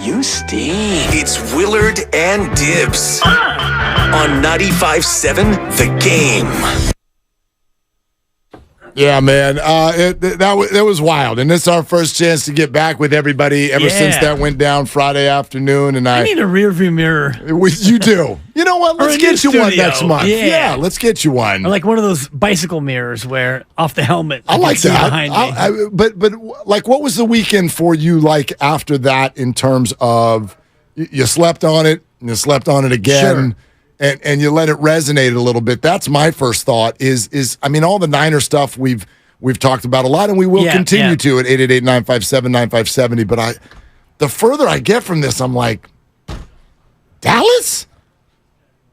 You stink. It's Willard and Dibs on 95.7 The Game. Yeah, man. That was wild, and this is our first chance to get back with everybody ever since that went down Friday afternoon. And I need a rearview mirror. You do. You know what? Or Let's a get new you one studio. next month. Yeah. Let's get you one. Or like one of those bicycle mirrors where off the helmet. I can like see that. behind me. But like, what was the weekend for you like after that in terms of you slept on it and you slept on it again? Sure. And you let it resonate a little bit. That's my first thought is I mean, all the Niner stuff we've talked about a lot, and we will continue to at 888-957-9570. But the further I get from this, I'm like, Dallas?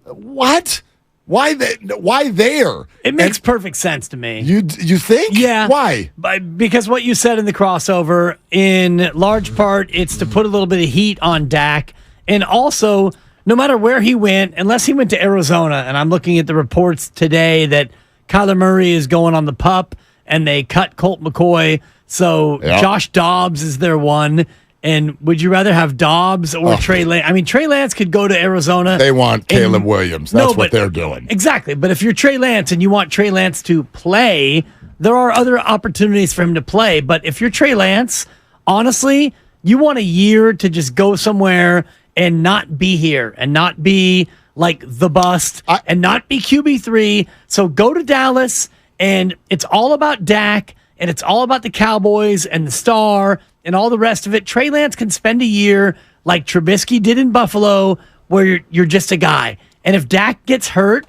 What? Why there? It makes perfect sense to me. You think? Yeah. Why? Because what you said in the crossover, in large part, it's to put a little bit of heat on Dak. And also, no matter where he went, unless he went to Arizona, and I'm looking at the reports today that Kyler Murray is going on the PUP, and they cut Colt McCoy, so Josh Dobbs is their one. And would you rather have Dobbs or Trey Lance? I mean, Trey Lance could go to Arizona. They want Caleb Williams. That's what they're doing. Exactly. But if you're Trey Lance and you want Trey Lance to play, there are other opportunities for him to play. But if you're Trey Lance, honestly, you want a year to just go somewhere and not be here and not be like the bust and not be QB3. So go to Dallas, and it's all about Dak, and it's all about the Cowboys and the star and all the rest of it. Trey Lance can spend a year like Trubisky did in Buffalo, where you're just a guy. And if Dak gets hurt,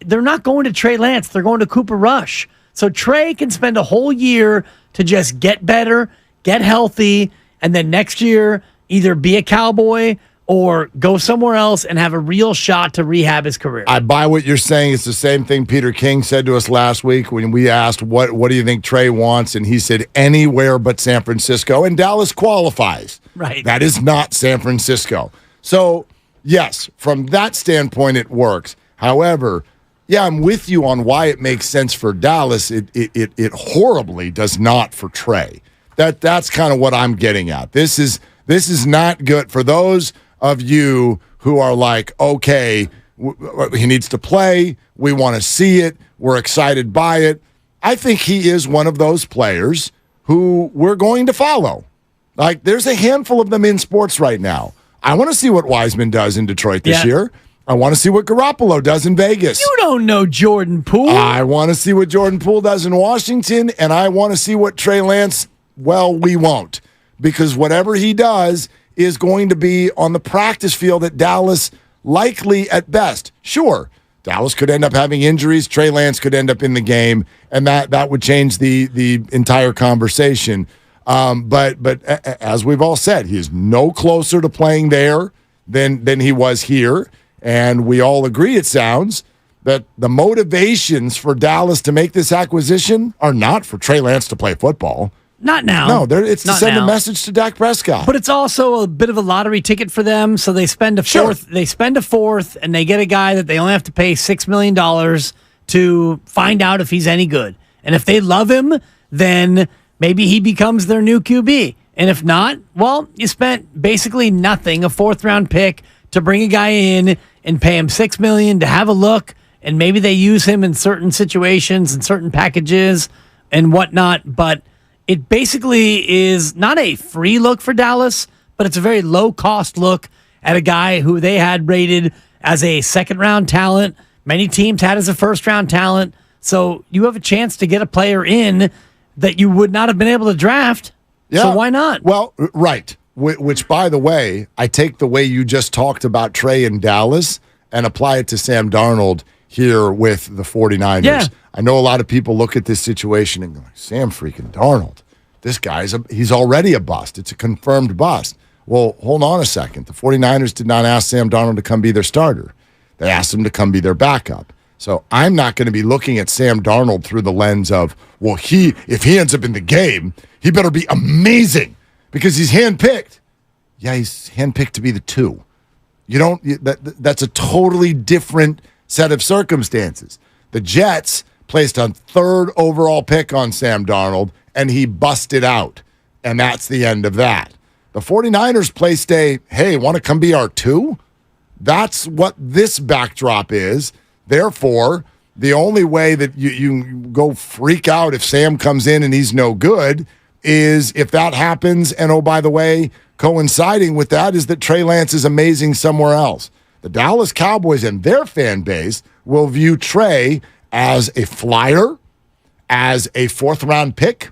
they're not going to Trey Lance. They're going to Cooper Rush. So Trey can spend a whole year to just get better, get healthy, and then next year either be a Cowboy or go somewhere else and have a real shot to rehab his career. I buy what you're saying. It's the same thing Peter King said to us last week when we asked, what do you think Trey wants? And he said, anywhere but San Francisco. And Dallas qualifies. Right. That is not San Francisco. So, yes, from that standpoint, it works. However, yeah, I'm with you on why it makes sense for Dallas. It horribly does not for Trey. That's kind of what I'm getting at. This is not good for those of you who are like, okay, he needs to play. We want to see it. We're excited by it. I think he is one of those players who we're going to follow. Like, there's a handful of them in sports right now. I want to see what Wiseman does in Detroit this year. I want to see what Garoppolo does in Vegas. You don't know Jordan Poole. I want to see what Jordan Poole does in Washington, and I want to see what Trey Lance, well, we won't. Because whatever he does is going to be on the practice field at Dallas, likely at best. Sure, Dallas could end up having injuries. Trey Lance could end up in the game, and that would change the entire conversation. But as we've all said, he is no closer to playing there than he was here. And we all agree, it sounds, that the motivations for Dallas to make this acquisition are not for Trey Lance to play football. Not now. No, it's to send a message to Dak Prescott. But it's also a bit of a lottery ticket for them. So they spend a fourth. Sure. They spend a fourth, and they get a guy that they only have to pay $6 million to find out if he's any good. And if they love him, then maybe he becomes their new QB. And if not, well, you spent basically nothing, a fourth-round pick, to bring a guy in and pay him $6 million to have a look, and maybe they use him in certain situations and certain packages and whatnot. But it basically is not a free look for Dallas, but it's a very low-cost look at a guy who they had rated as a second-round talent. Many teams had as a first-round talent. So you have a chance to get a player in that you would not have been able to draft. Yeah. So why not? Well, right. Which, by the way, I take the way you just talked about Trey in Dallas and apply it to Sam Darnold here with the 49ers. Yeah. I know a lot of people look at this situation and go, Sam freaking Darnold, this guy's he's already a bust. It's a confirmed bust. Well, hold on a second. The 49ers did not ask Sam Darnold to come be their starter. They asked him to come be their backup. So I'm not going to be looking at Sam Darnold through the lens of, well, if he ends up in the game, he better be amazing because he's handpicked. Yeah, he's handpicked to be the 2. That's a totally different set of circumstances. The Jets placed a 3rd overall pick on Sam Darnold, and he busted out. And that's the end of that. The 49ers placed hey, want to come be our 2? That's what this backdrop is. Therefore, the only way that you go freak out if Sam comes in and he's no good is if that happens. And, oh, by the way, coinciding with that is that Trey Lance is amazing somewhere else. The Dallas Cowboys and their fan base will view Trey as a flyer, as a 4th-round pick,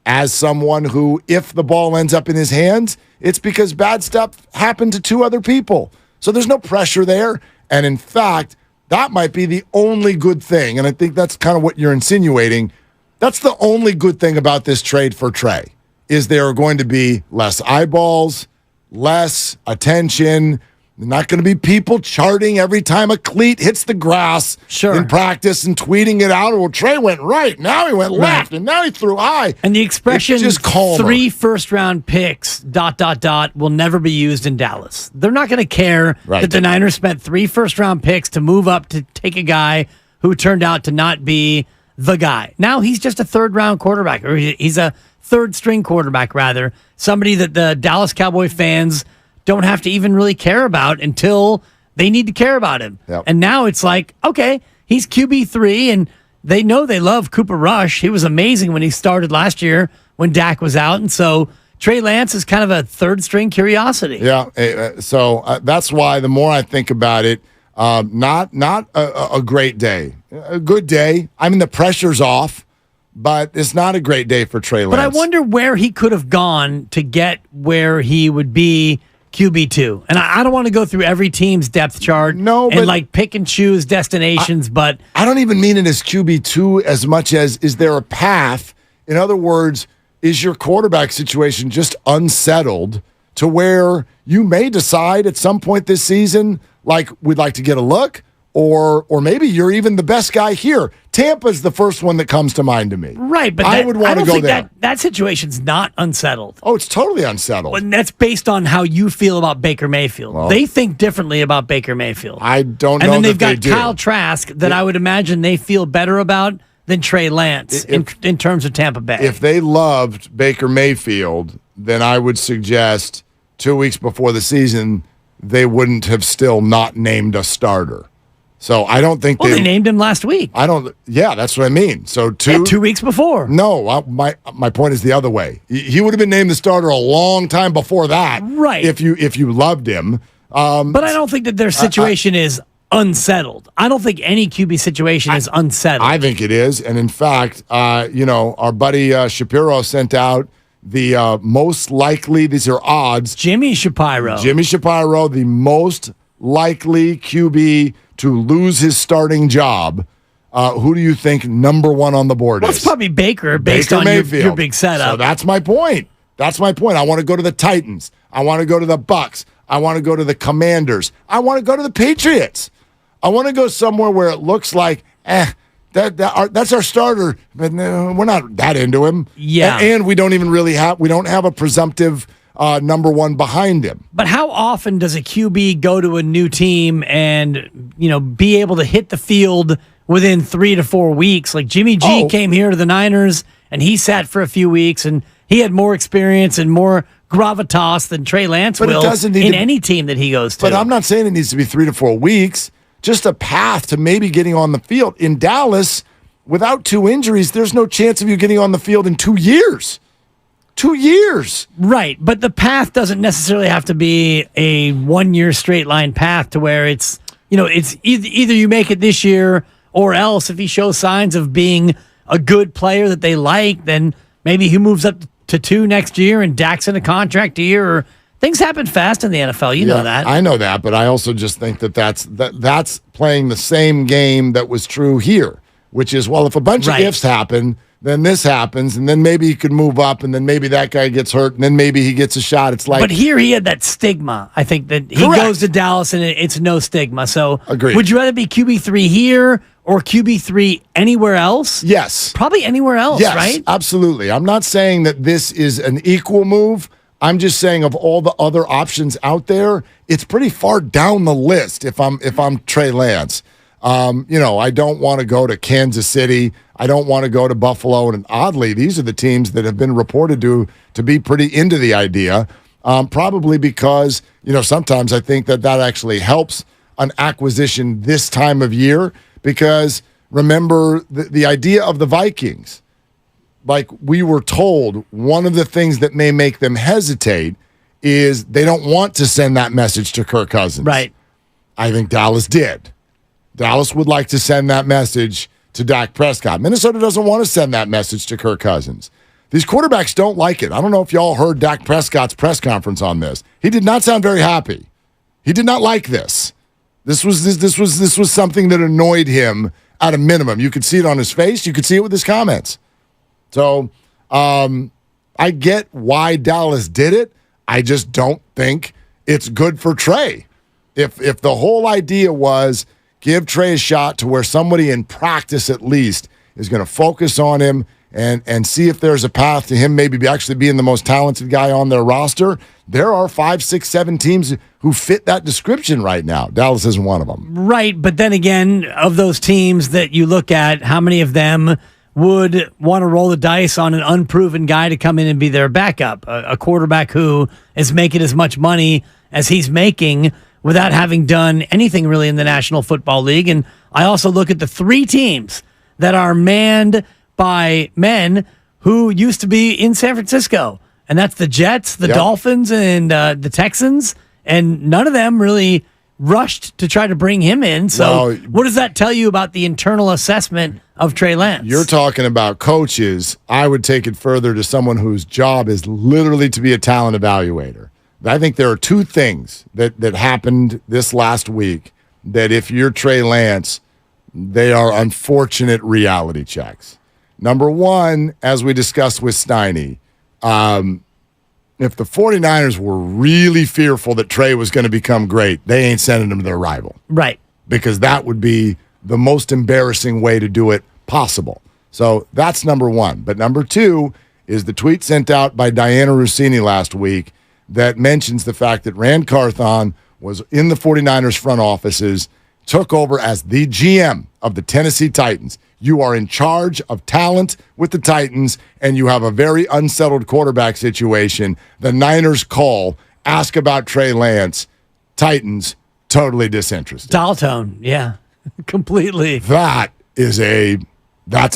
as someone who, if the ball ends up in his hands, it's because bad stuff happened to 2 other people. So there's no pressure there. And, in fact, that might be the only good thing. And I think that's kind of what you're insinuating. That's the only good thing about this trade for Trey, is there are going to be less eyeballs, less attention. Not going to be people charting every time a cleat hits the grass in practice and tweeting it out. Well, Trey went right, now he went left, and now he threw high. And the expression just 3 first-round picks, ... will never be used in Dallas. They're not going to care that the Niners spent 3 first-round picks to move up to take a guy who turned out to not be the guy. Now he's just a third-round quarterback, or he's a third-string quarterback, rather. Somebody that the Dallas Cowboy fans don't have to even really care about until they need to care about him. Yep. And now it's like, okay, he's QB3, and they know they love Cooper Rush. He was amazing when he started last year when Dak was out, and so Trey Lance is kind of a third-string curiosity. Yeah, so that's why the more I think about it, not a great day. A good day. I mean, the pressure's off, but it's not a great day for Trey Lance. But I wonder where he could have gone to get where he would be QB2. And I don't want to go through every team's depth chart and like pick and choose destinations, but I don't even mean it as QB2 as much as is there a path? In other words, is your quarterback situation just unsettled to where you may decide at some point this season, like, we'd like to get a look, or maybe you're even the best guy here. Tampa's the first one that comes to mind to me. Right, but I would want to go there. That situation's not unsettled. Oh, it's totally unsettled. And that's based on how you feel about Baker Mayfield. Well, they think differently about Baker Mayfield. I don't know. And then they've that got they do. Kyle Trask that I would imagine they feel better about than Trey Lance in terms of Tampa Bay. If they loved Baker Mayfield, then I would suggest 2 weeks before the season, they wouldn't have still not named a starter. So I don't think they named him last week. Yeah, that's what I mean. So 2 weeks before. No, my point is the other way. He would have been named the starter a long time before that. Right. If you loved him. But I don't think that their situation is unsettled. I don't think any QB situation is unsettled. I think it is. And in fact, our buddy Shapiro sent out the most likely, these are odds. Jimmy Shapiro, the most likely QB to lose his starting job. Who do you think number one on the board is? It's probably Baker, based on your big setup. So that's my point. I want to go to the Titans. I want to go to the Bucks. I want to go to the Commanders. I want to go to the Patriots. I want to go somewhere where it looks like, that's our starter, but no, we're not that into him. Yeah. And we don't even really have a presumptive number one behind him. But how often does a QB go to a new team and, be able to hit the field within 3 to 4 weeks? Like Jimmy G came here to the Niners and he sat for a few weeks and he had more experience and more gravitas than Trey Lance will in any team that he goes to. But I'm not saying it needs to be 3 to 4 weeks. Just a path to maybe getting on the field. In Dallas, without 2 injuries, there's no chance of you getting on the field in 2 years. 2 years. Right, but the path doesn't necessarily have to be a 1 year straight line path to where it's, it's either you make it this year or else if he shows signs of being a good player that they like, then maybe he moves up to 2 next year and Dak's in a contract year or things happen fast in the NFL. You know that. I know that, but I also just think that's playing the same game that was true here, which is, well, if a bunch of ifs happen, then this happens, and then maybe he could move up, and then maybe that guy gets hurt, and then maybe he gets a shot. It's like, but here he had that stigma. I think that he goes to Dallas, and it's no stigma. So, agreed. Would you rather be QB3 here or QB3 anywhere else? Yes. Probably anywhere else, right? Absolutely. I'm not saying that this is an equal move. I'm just saying of all the other options out there, it's pretty far down the list if I'm Trey Lance. I don't want to go to Kansas City. I don't want to go to Buffalo. And oddly, these are the teams that have been reported to be pretty into the idea, probably because, sometimes I think that actually helps an acquisition this time of year because remember the idea of the Vikings. Like we were told, one of the things that may make them hesitate is they don't want to send that message to Kirk Cousins. Right. I think Dallas did. Dallas would like to send that message to Dak Prescott. Minnesota doesn't want to send that message to Kirk Cousins. These quarterbacks don't like it. I don't know if y'all heard Dak Prescott's press conference on this. He did not sound very happy. He did not like this. This was something that annoyed him at a minimum. You could see it on his face. You could see it with his comments. So I get why Dallas did it. I just don't think it's good for Trey. If the whole idea was give Trey a shot to where somebody in practice at least is going to focus on him and see if there's a path to him maybe actually being the most talented guy on their roster. There are 5, 6, 7 teams who fit that description right now. Dallas isn't one of them. Right, but then again, of those teams that you look at, how many of them would want to roll the dice on an unproven guy to come in and be their backup, a quarterback who is making as much money as he's making without having done anything really in the National Football League? And I also look at the 3 teams that are manned by men who used to be in San Francisco, and that's the Jets, the Dolphins, and the Texans, and none of them really rushed to try to bring him in. So what does that tell you about the internal assessment of Trey Lance? You're talking about coaches. I would take it further to someone whose job is literally to be a talent evaluator. I think there are 2 things that happened this last week that if you're Trey Lance, they are unfortunate reality checks. Number 1, as we discussed with Steiny, if the 49ers were really fearful that Trey was going to become great, they ain't sending him to their rival. Right. Because that would be the most embarrassing way to do it possible. So that's number 1. But number 2 is the tweet sent out by Diana Rossini last week that mentions the fact that Rand Carthon was in the 49ers front offices, took over as the GM of the Tennessee Titans. You are in charge of talent with the Titans, and you have a very unsettled quarterback situation. The Niners call, ask about Trey Lance. Titans, totally disinterested. Dial tone, yeah, completely. That's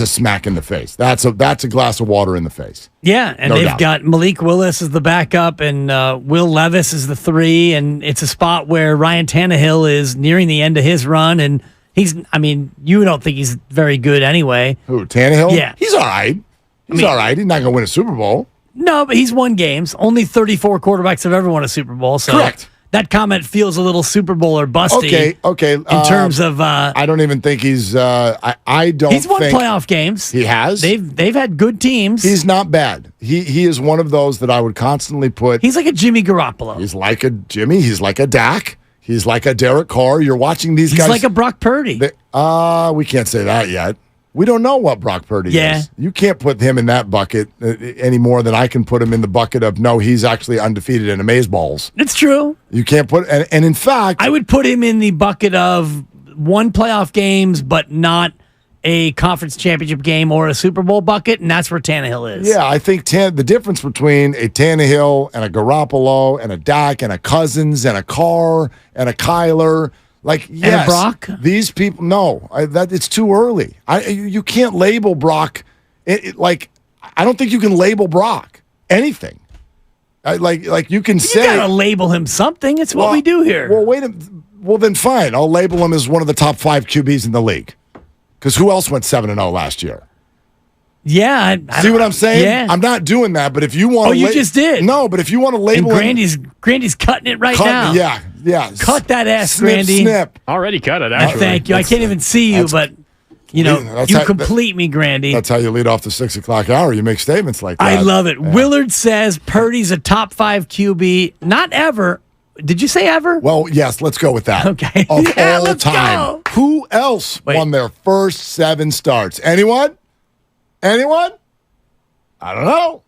a smack in the face. That's a glass of water in the face. Yeah, and they've got Malik Willis as the backup and Will Levis is the 3, and it's a spot where Ryan Tannehill is nearing the end of his run, and you don't think he's very good anyway. Who, Tannehill? Yeah. He's all right. He's all right. He's not going to win a Super Bowl. No, but he's won games. Only 34 quarterbacks have ever won a Super Bowl. So correct. That comment feels a little Super Bowl or busty. Okay. In terms of, I don't even think he's. I don't. He's won think playoff games. He has. They've had good teams. He's not bad. He is one of those that I would constantly put. He's like a Jimmy Garoppolo. He's like a Jimmy. He's like a Dak. He's like a Derek Carr. You're watching these guys. He's like a Brock Purdy. We can't say that yet. We don't know what Brock Purdy is. You can't put him in that bucket any more than I can put him in the bucket of, no, he's actually undefeated in amazeballs. It's true. You can't put, and in fact, I would put him in the bucket of won playoff games, but not a conference championship game or a Super Bowl bucket, and that's where Tannehill is. Yeah, I think the difference between a Tannehill and a Garoppolo and a Dak and a Cousins and a Carr and a Kyler, yes, and a Brock? These people, no, it's too early. You can't label Brock. I don't think you can label Brock anything. You can say you gotta label him something. It's what we do here. Well, then fine. I'll label him as one of the top 5 QBs in the league. Because who else went 7-0 last year? Yeah. See what I'm saying? Yeah. I'm not doing that, but if you want to... you just did. No, but if you want to label and Grandy's cutting it right now. Yeah. Cut that ass, snip, Grandy. Snip. Already cut it, actually. Thank you. I can't even see you, but... you complete me, Grandy. That's how you lead off the 6 o'clock hour. You make statements like that. I love it. Yeah. Willard says Purdy's a top 5 QB. Not ever. Did you say ever? Well, yes, let's go with that. Okay. Of all time. Go. Who else won their first 7 starts? Anyone? I don't know.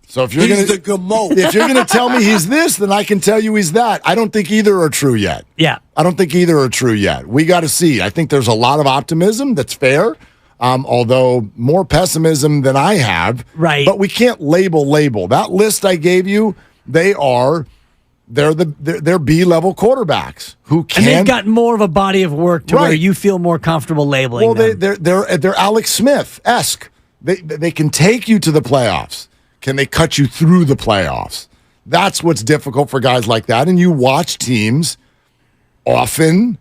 So if you're going to tell me he's this, then I can tell you he's that. I don't think either are true yet. Yeah. I don't think either are true yet. We got to see. I think there's a lot of optimism. That's fair. Although more pessimism than I have. Right. But we can't label. That list I gave you, they're B-level quarterbacks who can. And they've got more of a body of work to where you feel more comfortable labeling them. They're Alex Smith-esque. They can take you to the playoffs. Can they cut you through the playoffs? That's what's difficult for guys like that. And you watch teams often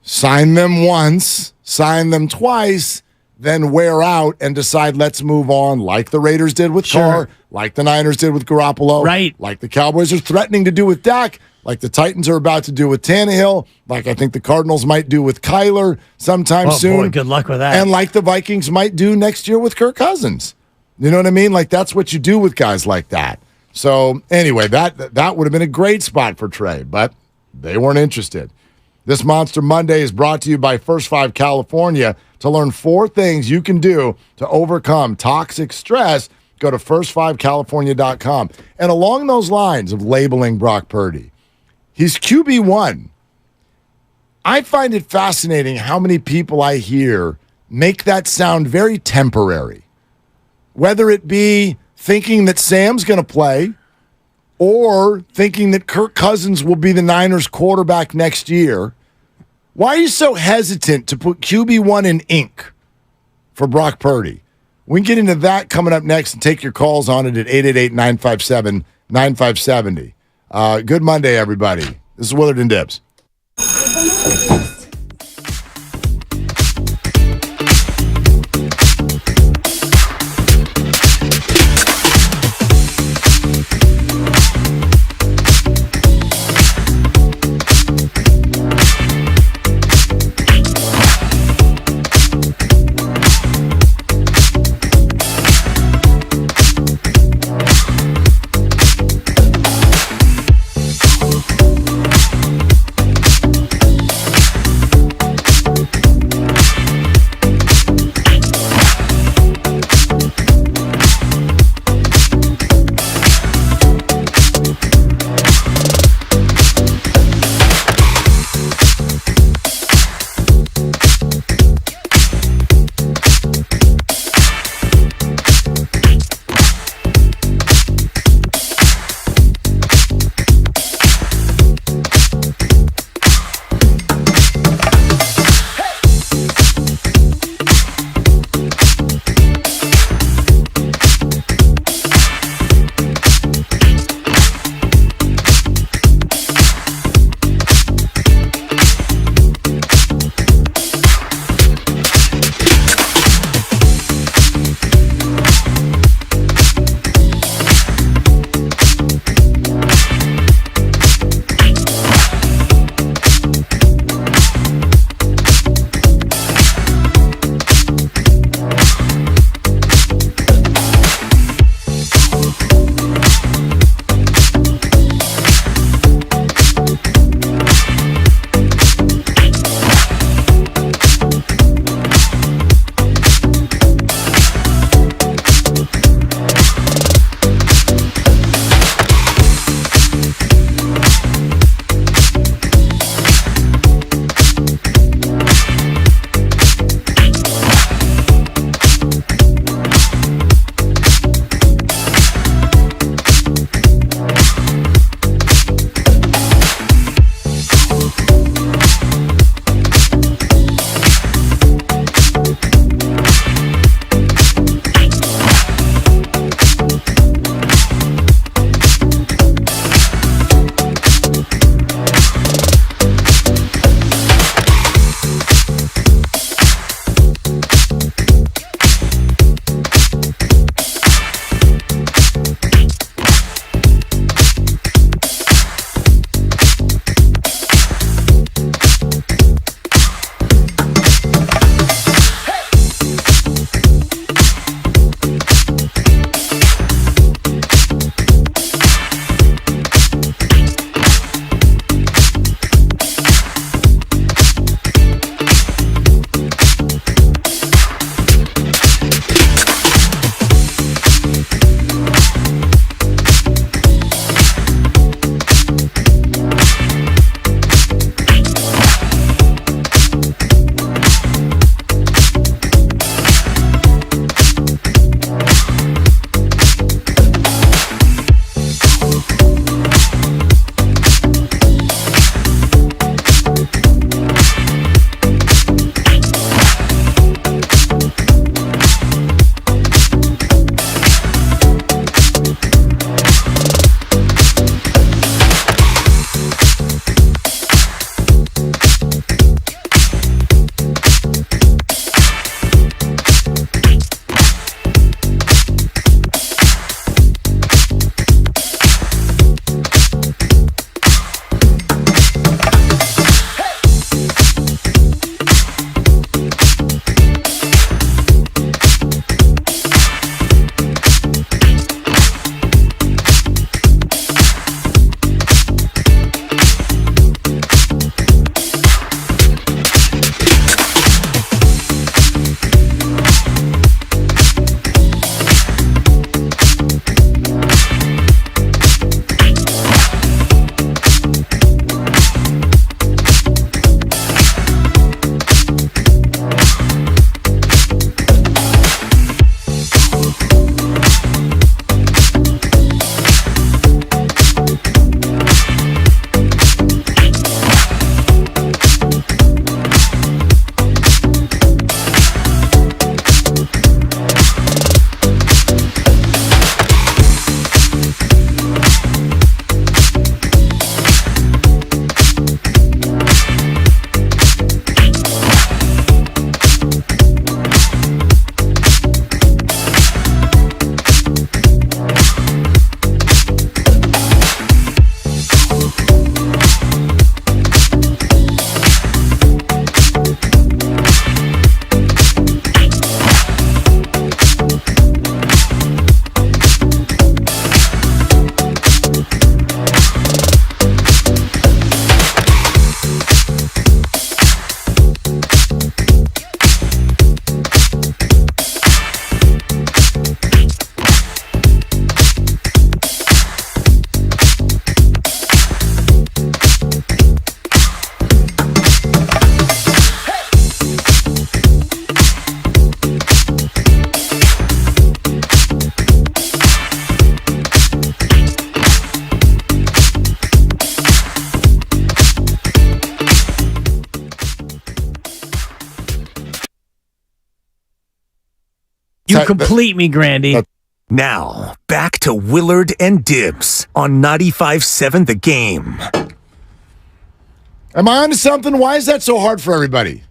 sign them once, sign them twice, then wear out and decide, let's move on, like the Raiders did with Carr, like the Niners did with Garoppolo, like the Cowboys are threatening to do with Dak, like the Titans are about to do with Tannehill, like I think the Cardinals might do with Kyler sometime soon. Boy, good luck with that. And like the Vikings might do next year with Kirk Cousins. You know what I mean? Like, that's what you do with guys like that. So, anyway, that would have been a great spot for Trey, but they weren't interested. This Monster Monday is brought to you by First 5 California. To learn 4 things you can do to overcome toxic stress, go to first5california.com. And along those lines of labeling Brock Purdy, he's QB1. I find it fascinating how many people I hear make that sound very temporary. Whether it be thinking that Sam's going to play or thinking that Kirk Cousins will be the Niners quarterback next year. Why are you so hesitant to put QB1 in ink for Brock Purdy? We can get into that coming up next and take your calls on it at 888-957-9570. Good Monday, everybody. This is Willard and Dibbs. complete me, Grandy. Now, back to Willard and Dibs on 95.7 The Game. Am I onto something? Why is that so hard for everybody?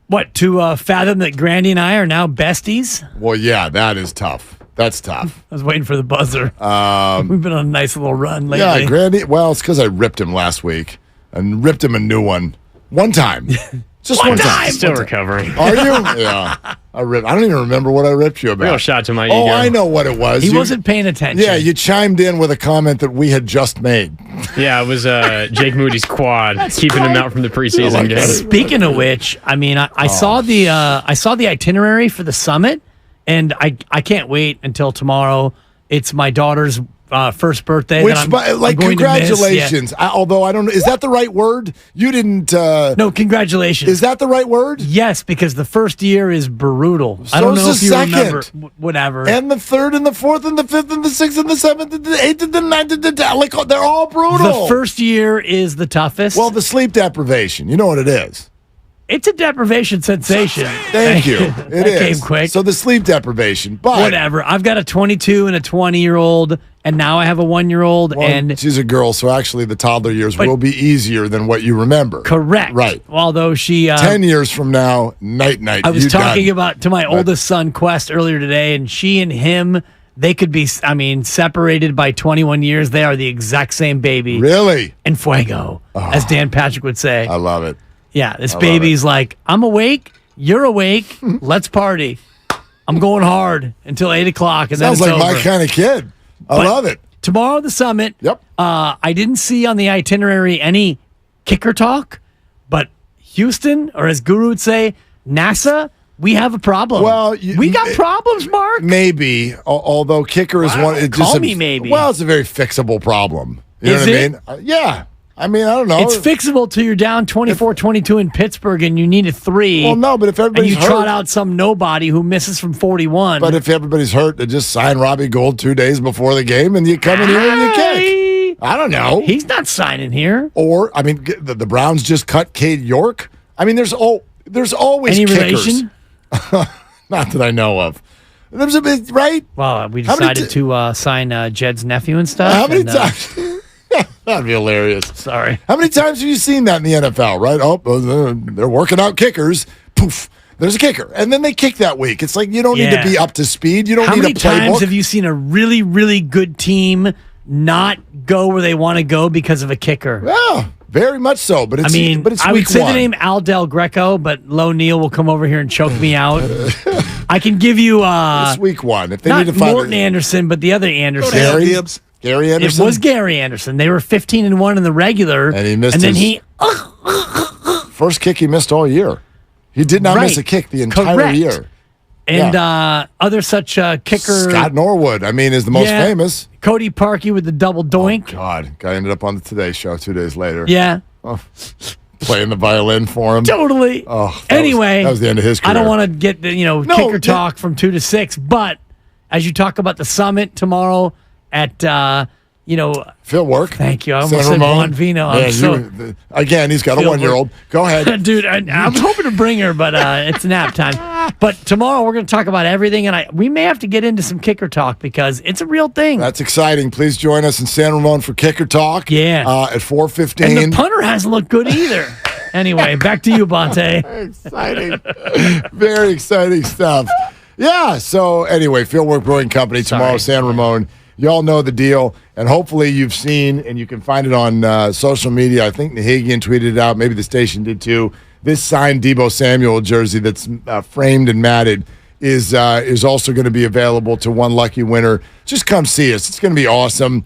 What, to fathom that Grandy and I are now besties? Well, yeah, that is tough. That's tough. I was waiting for the buzzer. We've been on a nice little run lately. Yeah, Grandy. Well, it's because I ripped him last week and ripped him a new one. One time. Just one time. Still recovering. Are you? Yeah. I don't even remember what I ripped you about. Real shot to my ego. Oh, I know what it was. He wasn't paying attention. Yeah, you chimed in with a comment that we had just made. Yeah, it was Jake Moody's quad, keeping him out from the preseason game. Speaking of which, I mean, I saw the itinerary for the summit, and I can't wait until tomorrow. It's my daughter's first birthday. Which, I'm going congratulations. to miss. Yeah. Although I don't know, is that the right word? You didn't. No, congratulations. Is that the right word? Yes, because the first year is brutal. I don't know if you remember. Whatever. And the third and the fourth and the fifth and the sixth and the seventh and the eighth and the ninth and like they're all brutal. The first year is the toughest. Well, the sleep deprivation. You know what it is. It's a deprivation sensation. Thank you. It is. Came quick. So the sleep deprivation. But whatever. I've got a 22 and a 20-year-old, and now I have a 1-year-old. Well, and she's a girl, so actually the toddler years will be easier than what you remember. Correct. Right. Although she 10 years from now, night. I was talking to my oldest son, Quest, earlier today, and she and him, they could be, separated by 21 years. They are the exact same baby. Really? En fuego, as Dan Patrick would say. I love it. Yeah, this baby's like, I'm awake, you're awake, let's party. I'm going hard until 8 o'clock, and Sounds then like it's over. my kind of kid. I love it. Tomorrow, the summit. Yep. I didn't see on the itinerary any kicker talk, but Houston, or as Guru would say, NASA, we have a problem. Well, we got problems, Mark. Maybe, although kicker is one. It's Call just me maybe. Well, it's a very fixable problem. You Is know it? what I mean? Yeah. I mean, I don't know. It's fixable till you're down 24-22 in Pittsburgh and you need a 3. Well, no, but if everybody's and you hurt, trot out some nobody who misses from 41. But if everybody's hurt, they just sign Robbie Gould 2 days before the game, and you come in here and you kick. I don't know. He's not signing here. Or the Browns just cut Cade York. I mean, there's always any kickers. relation? Not that I know of. There's a bit, right? Well, we decided to sign Jed's nephew and stuff. How many times? That'd be hilarious. Sorry. How many times have you seen that in the NFL, right? Oh, they're working out kickers. Poof. There's a kicker. And then they kick that week. It's like you don't need to be up to speed. You don't need a playbook. How many times have you seen a really, really good team not go where they want to go because of a kicker? Yeah, very much so. But it's, I would week say one. the name Al Del Greco, but Lo Neal will come over here and choke me out. I can give you it's week one. If they not need to find Morton Anderson, but the other Anderson. Gary Anderson. It was Gary Anderson. They were 15-1 in the regular, and he missed. And then first kick he missed all year. He did not miss a kick the entire year. And other such kicker. Scott Norwood, is the most famous. Cody Parkey with the double doink. Oh, God. Guy ended up on the Today Show 2 days later. Yeah. Oh, playing the violin for him. Totally. Oh, anyway, that was the end of his career. I don't want to get the kicker talk from 2 to 6, but as you talk about the summit tomorrow at Field work. Thank you. I almost said Juan Vino. Again, he's got a 1-year-old. Go ahead. Dude, I'm hoping to bring her, but it's nap time. But tomorrow we're going to talk about everything, and we may have to get into some kicker talk because it's a real thing. That's exciting. Please join us in San Ramon for kicker talk. Yeah. At 4:15. And the punter hasn't looked good either. Anyway, back to you, Bonte. Exciting. Very exciting stuff. Yeah. So anyway, Fieldwork Brewing Company tomorrow, San Ramon. Y'all know the deal, and hopefully you've seen, and you can find it on social media. I think Nahigian tweeted it out. Maybe the station did too. This signed Deebo Samuel jersey that's framed and matted is also going to be available to one lucky winner. Just come see us. It's going to be awesome.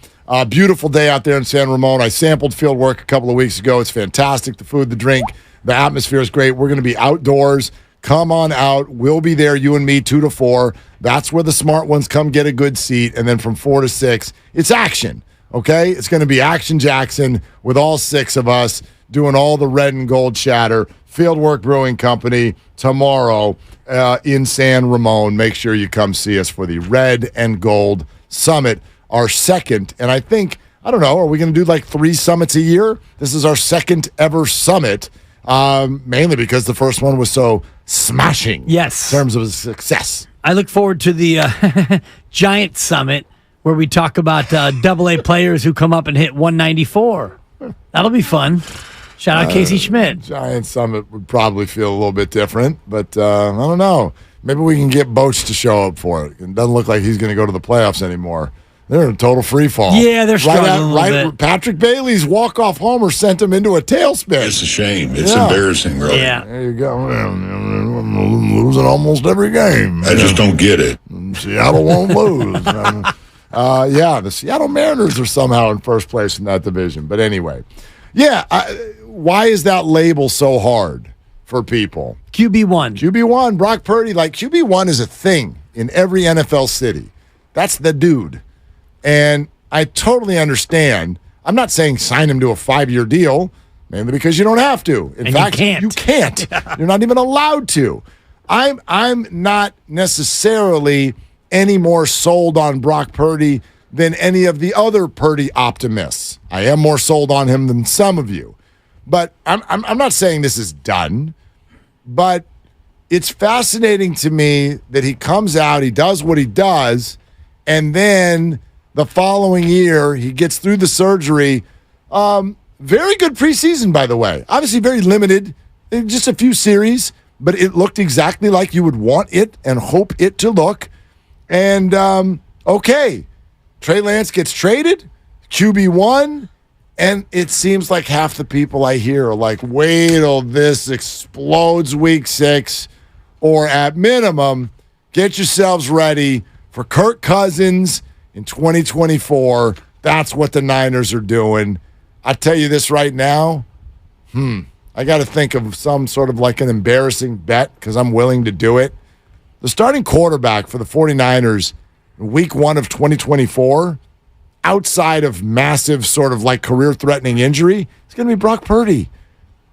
Beautiful day out there in San Ramon. I sampled Fieldwork a couple of weeks ago. It's fantastic. The food, the drink, the atmosphere is great. We're going to be outdoors. Come on out. We'll be there, you and me, 2 to 4. That's where the smart ones come get a good seat. And then from 4 to 6, it's action, okay? It's going to be Action Jackson with all 6 of us doing all the red and gold chatter. Fieldwork Brewing Company tomorrow in San Ramon. Make sure you come see us for the Red and Gold Summit, our second. And I don't know, are we going to do like 3 summits a year? This is our second ever summit. Mainly because the first one was so smashing. Yes. In terms of success. I look forward to the Giant Summit where we talk about AA players who come up and hit 194. That'll be fun. Shout out Casey Schmidt. Giant Summit would probably feel a little bit different, but I don't know. Maybe we can get Boach to show up for it. It doesn't look like he's going to go to the playoffs anymore. They're in total free fall. Yeah, they're struggling a little bit. Patrick Bailey's walk-off homer sent him into a tailspin. It's a shame. It's embarrassing, really. Yeah. There you go. I'm losing almost every game. I just don't get it. Seattle won't lose. The Seattle Mariners are somehow in first place in that division. But anyway, why is that label so hard for people? QB1. QB1, Brock Purdy. Like, QB1 is a thing in every NFL city. That's the dude. And I totally understand. I'm not saying sign him to a 5-year deal, mainly because you don't have to. In fact, you can't. You're not even allowed to. I'm not necessarily any more sold on Brock Purdy than any of the other Purdy optimists. I am more sold on him than some of you. But I'm not saying this is done. But it's fascinating to me that he comes out, he does what he does, and then the following year he gets through the surgery. Very good preseason, by the way. Obviously very limited, just a few series, but it looked exactly like you would want it and hope it to look. And, okay, Trey Lance gets traded, QB1, and it seems like half the people I hear are like, wait till this explodes week 6, or at minimum, get yourselves ready for Kirk Cousins in 2024. That's what the Niners are doing. I tell you this right now, I got to think of some sort of like an embarrassing bet because I'm willing to do it. The starting quarterback for the 49ers in week 1 of 2024, outside of massive sort of like career-threatening injury, it's going to be Brock Purdy.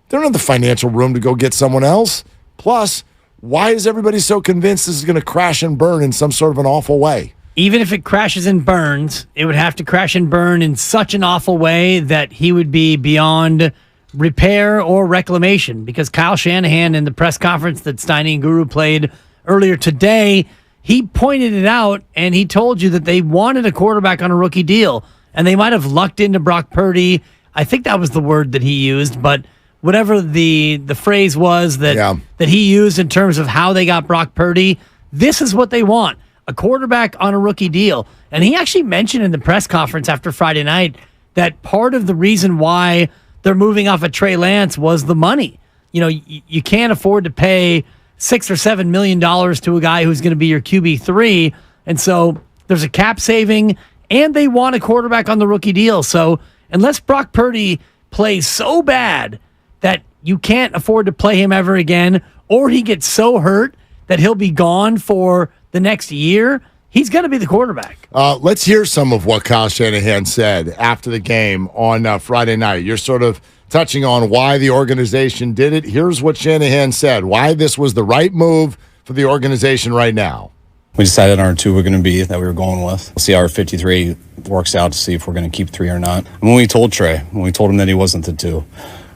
They don't have the financial room to go get someone else. Plus, why is everybody so convinced this is going to crash and burn in some sort of an awful way? Even if it crashes and burns, it would have to crash and burn in such an awful way that he would be beyond repair or reclamation. Because Kyle Shanahan in the press conference that Steiny and Guru played earlier today, he pointed it out and he told you that they wanted a quarterback on a rookie deal. And they might have lucked into Brock Purdy. I think that was the word that he used, but whatever the phrase was that he used in terms of how they got Brock Purdy, this is what they want. A quarterback on a rookie deal. And he actually mentioned in the press conference after Friday night that part of the reason why they're moving off of Trey Lance was the money. You know, you can't afford to pay $6 or $7 million to a guy who's going to be your QB3. And so there's a cap saving, and they want a quarterback on the rookie deal. So unless Brock Purdy plays so bad that you can't afford to play him ever again, or he gets so hurt that he'll be gone for the next year, he's going to be the quarterback. Let's hear some of what Kyle Shanahan said after the game on Friday night. You're sort of touching on why the organization did it. Here's what Shanahan said, why this was the right move for the organization right now. We decided on our 2 we're going to be that we were going with. We'll see how our 53 works out to see if we're going to keep 3 or not. And when we told him that he wasn't the 2,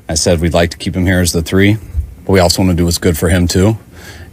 I said we'd like to keep him here as the 3, but we also want to do what's good for him too.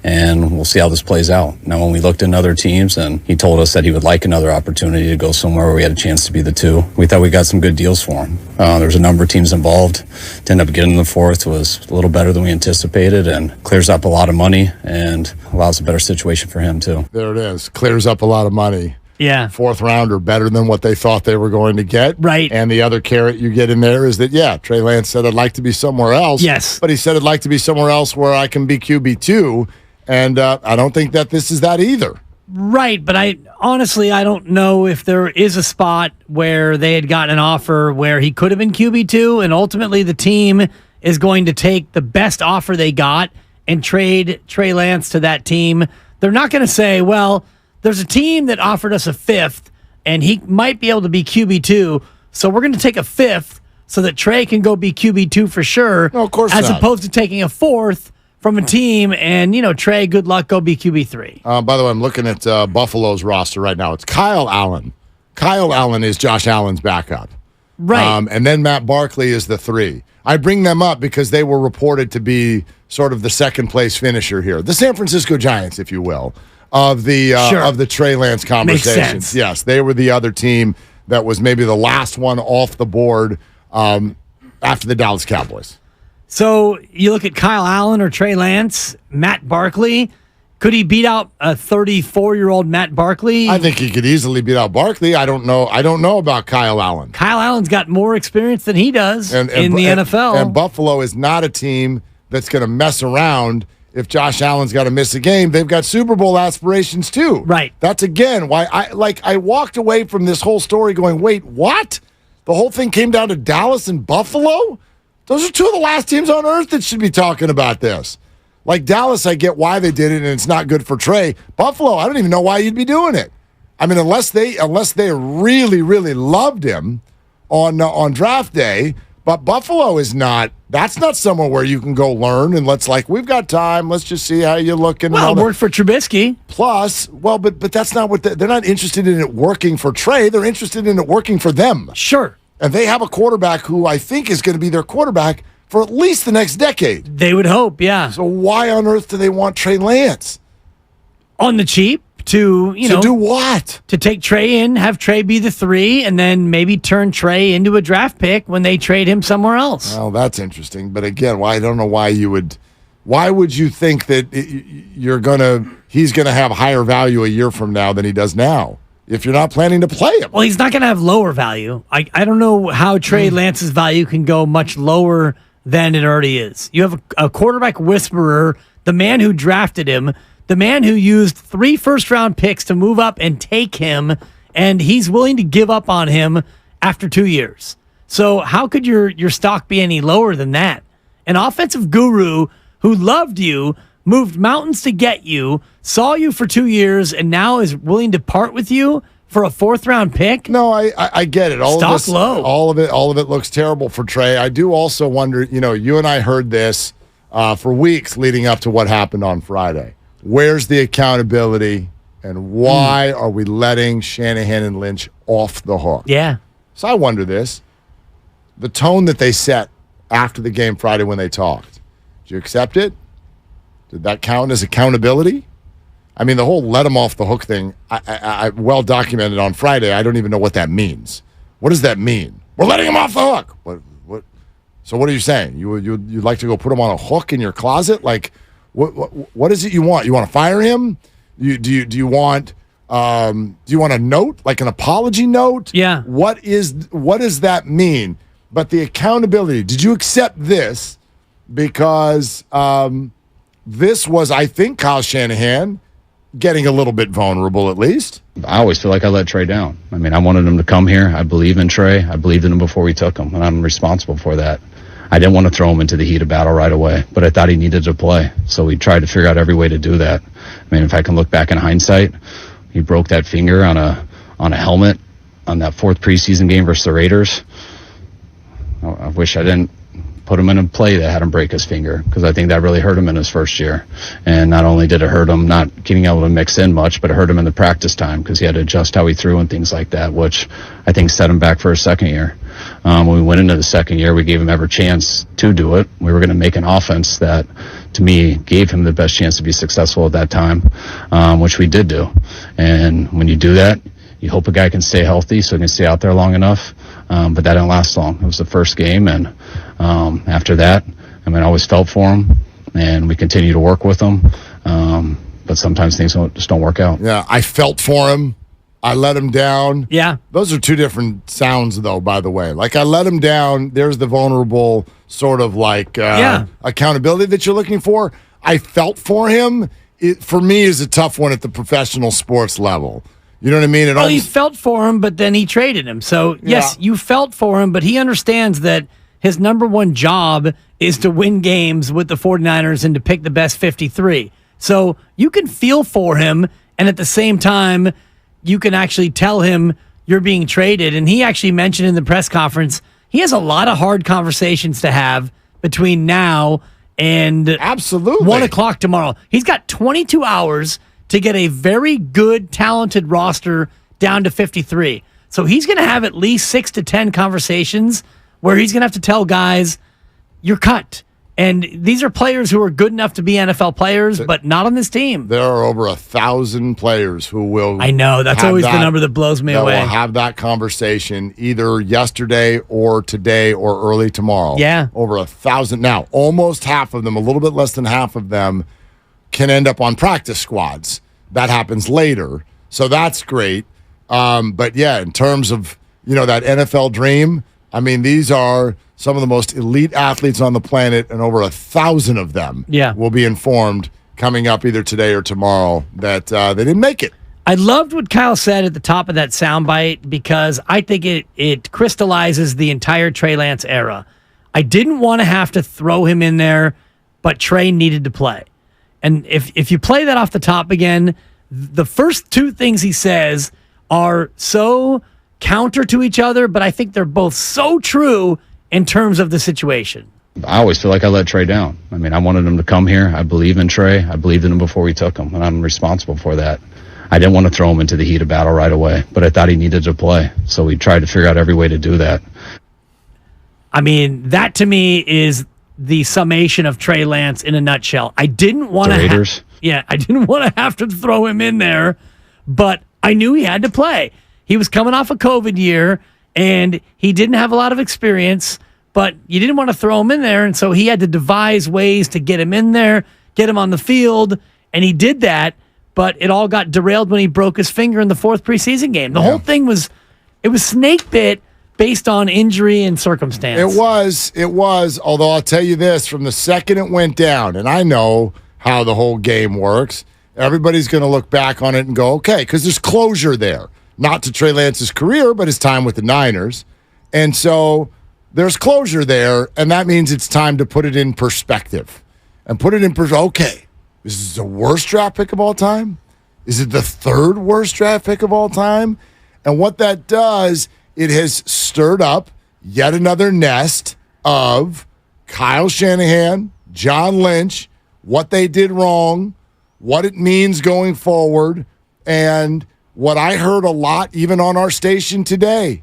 And we'll see how this plays out. Now, when we looked at other teams and he told us that he would like another opportunity to go somewhere where we had a chance to be the 2, we thought we got some good deals for him. There's a number of teams involved. To end up getting the 4th was a little better than we anticipated and clears up a lot of money and allows a better situation for him too. There it is. Clears up a lot of money. Yeah. 4th rounder, better than what they thought they were going to get. Right. And the other carrot you get in there is that, Trey Lance said, I'd like to be somewhere else. Yes. But he said, I'd like to be somewhere else where I can be QB2. And I don't think that this is that either. Right, but I don't know if there is a spot where they had gotten an offer where he could have been QB2, and ultimately the team is going to take the best offer they got and trade Trey Lance to that team. They're not going to say, well, there's a team that offered us a 5th, and he might be able to be QB2, so we're going to take a 5th so that Trey can go be QB2 for sure. No, of course as not. opposed to taking a 4th from a team, and, Trey, good luck, go be QB3. By the way, I'm looking at Buffalo's roster right now. It's Kyle Allen. Kyle Allen is Josh Allen's backup. Right. And then Matt Barkley is the 3. I bring them up because they were reported to be sort of the second-place finisher here. The San Francisco Giants, if you will. of the Trey Lance conversations. sense. Yes, they were the other team that was maybe the last one off the board after the Dallas Cowboys. So you look at Kyle Allen or Trey Lance, Matt Barkley. Could he beat out a 34-year-old Matt Barkley? I think he could easily beat out Barkley. I don't know about Kyle Allen. Kyle Allen's got more experience than he does in the NFL. And Buffalo is not a team that's going to mess around. If Josh Allen's got to miss a game, they've got Super Bowl aspirations too. Right. That's again why I walked away from this whole story going, wait, what? The whole thing came down to Dallas and Buffalo? Those are two of the last teams on earth that should be talking about this. Like Dallas, I get why they did it, and it's not good for Trey. Buffalo, I don't even know why you'd be doing it. I mean, unless they really, really loved him on draft day. But Buffalo is not. That's not somewhere where you can go learn and we've got time. Let's just see how you're looking. Well, it worked for Trubisky. Plus, but that's not what they're not interested in it working for Trey. They're interested in it working for them. Sure. And they have a quarterback who I think is going to be their quarterback for at least the next decade. They would hope, yeah. So why on earth do they want Trey Lance? On the cheap to do what? To take Trey in, have Trey be the 3, and then maybe turn Trey into a draft pick when they trade him somewhere else. Well, that's interesting. But again, I don't know why you would. Why would you think that he's gonna have higher value a year from now than he does now? If you're not planning to play him. Well, he's not going to have lower value. I don't know how Trey Lance's value can go much lower than it already is. You have a quarterback whisperer, the man who drafted him, the man who used 3 first-round picks to move up and take him, and he's willing to give up on him after 2 years. So how could your stock be any lower than that? An offensive guru who loved you, moved mountains to get you, saw you for 2 years, and now is willing to part with you for a 4th-round pick? No, I get it. Stock low. All of it looks terrible for Trey. I do also wonder, you and I heard this for weeks leading up to what happened on Friday. Where's the accountability, and why are we letting Shanahan and Lynch off the hook? Yeah. So I wonder this. The tone that they set after the game Friday when they talked, did you accept it? Did that count as accountability? I mean, the whole let him off the hook thing, I well documented on Friday. I don't even know what that means. What does that mean? We're letting him off the hook. What? So what are you saying? You'd like to go put him on a hook in your closet? Like, what is it you want? You want to fire him? Do you want a note, like an apology note? Yeah. What does that mean? But the accountability. Did you accept this? Because this was, I think, Kyle Shanahan getting a little bit vulnerable, at least. I always feel like I let Trey down. I mean, I wanted him to come here. I believe in Trey. I believed in him before we took him, and I'm responsible for that. I didn't want to throw him into the heat of battle right away, but I thought he needed to play. So we tried to figure out every way to do that. I mean, if I can look back in hindsight, he broke that finger on a helmet on that 4th preseason game versus the Raiders. I wish I didn't put him in a play that had him break his finger, because I think that really hurt him in his first year. And not only did it hurt him not getting able to mix in much, but it hurt him in the practice time because he had to adjust how he threw and things like that, which I think set him back for his second year. When we went into the second year, we gave him every chance to do it. We were going to make an offense that, to me, gave him the best chance to be successful at that time, which we did do. And when you do that, you hope a guy can stay healthy so he can stay out there long enough. But that didn't last long. It was the first game, and after that, I always felt for him, and we continue to work with him. But sometimes things just don't work out. Yeah, I felt for him. I let him down. Yeah. Those are two different sounds, though, by the way. Like, I let him down. There's the vulnerable sort of accountability that you're looking for. I felt for him. It, for me, is a tough one at the professional sports level. You know what I mean? He felt for him, but then he traded him. So, yes, you felt for him, but he understands that his number one job is to win games with the 49ers and to pick the best 53. So you can feel for him, and at the same time, you can actually tell him you're being traded. And he actually mentioned in the press conference, he has a lot of hard conversations to have between now and 1 o'clock tomorrow. He's got 22 hours to get a very good, talented roster down to 53. So he's going to have at least 6 to 10 conversations where he's going to have to tell guys, you're cut. And these are players who are good enough to be NFL players, but not on this team. There are over 1,000 players who will. I know. That's always the number that blows me away. Will have that conversation either yesterday or today or early tomorrow. Yeah. Over 1,000. Now, almost half of them, a little bit less than half of them, can end up on practice squads. That happens later. So that's great. But yeah, in terms of, that NFL dream, I mean, these are some of the most elite athletes on the planet, and over 1,000 of them will be informed coming up either today or tomorrow that they didn't make it. I loved what Kyle said at the top of that soundbite because I think it crystallizes the entire Trey Lance era. I didn't want to have to throw him in there, but Trey needed to play. And if you play that off the top again, the first two things he says are so counter to each other, but I think they're both so true in terms of the situation. I always feel like I let Trey down. I mean, I wanted him to come here. I believe in Trey. I believed in him before we took him, and I'm responsible for that. I didn't want to throw him into the heat of battle right away, but I thought he needed to play, so we tried to figure out every way to do that. I mean, that to me is the summation of Trey Lance in a nutshell. I didn't want to I didn't want to have to throw him in there, but I knew he had to play. He was coming off a COVID year, and he didn't have a lot of experience, but you didn't want to throw him in there, and so he had to devise ways to get him in there, get him on the field, and he did that, but it all got derailed when he broke his finger in the 4th preseason game. The whole thing was snake bit based on injury and circumstance. It was, although I'll tell you this, from the second it went down, and I know how the whole game works, everybody's going to look back on it and go, okay, because there's closure there. Not to Trey Lance's career, but his time with the Niners. And so there's closure there, and that means it's time to put it in perspective. And put it in perspective. Okay, this is the worst draft pick of all time? Is it the 3rd worst draft pick of all time? And what that does, it has stirred up yet another nest of Kyle Shanahan, John Lynch, what they did wrong, what it means going forward, and what I heard a lot, even on our station today,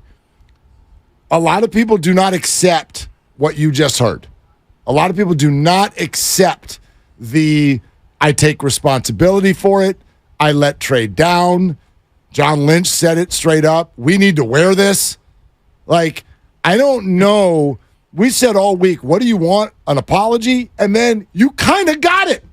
a lot of people do not accept what you just heard. A lot of people do not accept I take responsibility for it. I let Trey down. John Lynch said it straight up. We need to wear this. Like, I don't know. We said all week, what do you want? An apology? And then you kind of got it.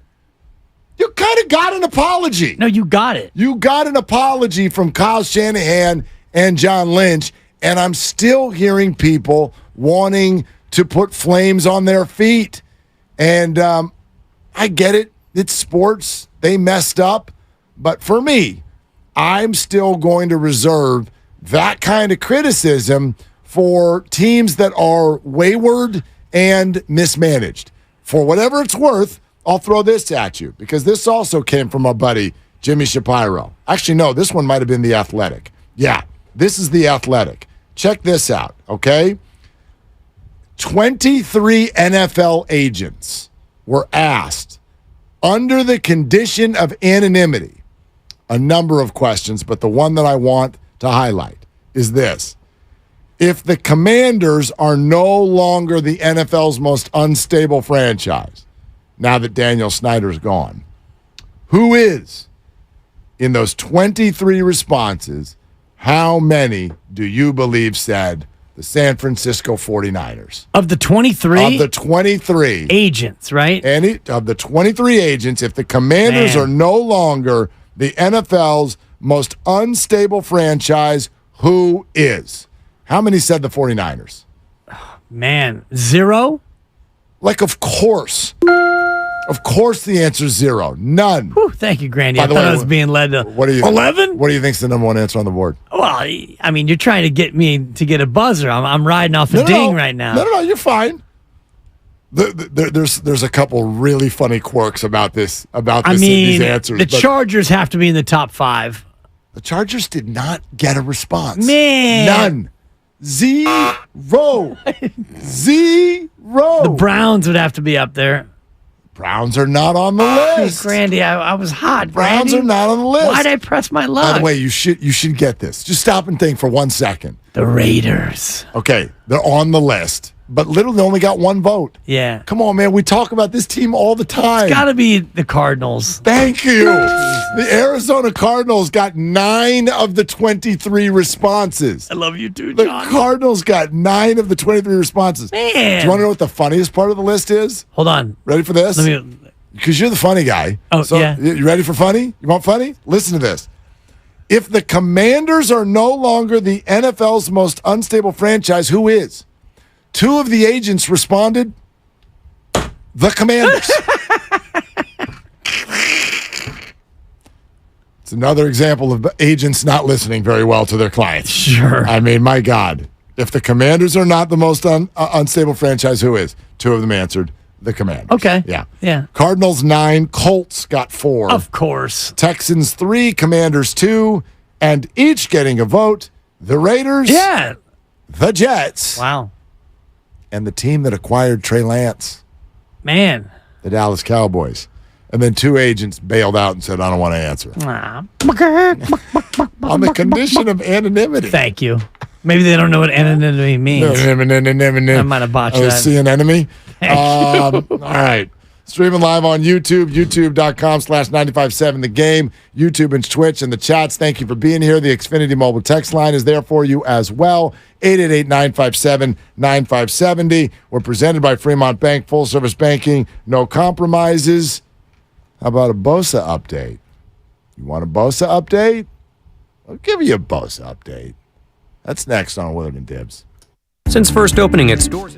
You kind of got an apology. No, you got it. You got an apology from Kyle Shanahan and John Lynch, and I'm still hearing people wanting to put flames on their feet. And I get it. It's sports. They messed up. But for me, I'm still going to reserve that kind of criticism for teams that are wayward and mismanaged. For whatever it's worth, I'll throw this at you because this also came from our buddy, Jimmy Shapiro. Actually, no, this one might have been The Athletic. Yeah, this is The Athletic. Check this out, okay? 23 NFL agents were asked, under the condition of anonymity, a number of questions, but the one that I want to highlight is this. If the Commanders are no longer the NFL's most unstable franchise, now that Daniel Snyder's gone, who is, in those 23 responses, how many do you believe said the San Francisco 49ers? Of the 23? Of the 23. Agents, right? Of the 23 agents, if the Commanders are no longer the NFL's most unstable franchise, who is? How many said the 49ers? Man, 0? Like, of course. Of course the answer is 0. None. Whew, thank you, Grandy. By the I thought way, I was being led to 11? What do you think's the number one answer on the board? Well, I mean, you're trying to get me to get a buzzer. I'm riding off a ding right now. No, you're fine. There's a couple really funny quirks about this. These answers. The Chargers have to be in the top 5. The Chargers did not get a response. Man, none. 0. 0. The Browns would have to be up there. Browns are not on the list. Grandy, I was hot. Browns Grandy. are not on the list. Why'd I press my luck? By the way, you should get this. Just stop and think for 1 second. The Raiders. Okay, they're on the list. but literally only got one vote. Yeah. Come on, man. We talk about this team all the time. It's got to be the Cardinals. Thank you. The Arizona Cardinals got 9 of the 23 responses. I love you too, The John. Cardinals got 9 of the 23 responses. Man. Do you want to know what the funniest part of the list is? Hold on. Ready for this? Because you're the funny guy. Oh, yeah. You ready for funny? You want funny? Listen to this. If the Commanders are no longer the NFL's most unstable franchise, who is? 2 of the agents responded, the Commanders. It's another example of agents not listening very well to their clients. Sure. I mean, my God. If the Commanders are not the most unstable franchise, who is? 2 of them answered, the Commanders. Okay. Yeah. Yeah. Cardinals 9, Colts got 4. Of course. Texans 3, Commanders 2, and each getting a vote, the Raiders, the Jets, wow, and the team that acquired Trey Lance, man, the Dallas Cowboys. And then 2 agents bailed out and said, I don't want to answer. On the condition of anonymity. Thank you. Maybe they don't know what anonymity means. I might have botched that. See an enemy? All right. Streaming live on YouTube, youtube.com/957 The Game, YouTube and Twitch and the chats. Thank you for being here. The Xfinity Mobile text line is there for you as well. 888-957-9570. We're presented by Fremont Bank, full service banking, no compromises. How about a Bosa update? You want a Bosa update? I'll give you a Bosa update. That's next on Willard and Dibs. Since first opening its doors.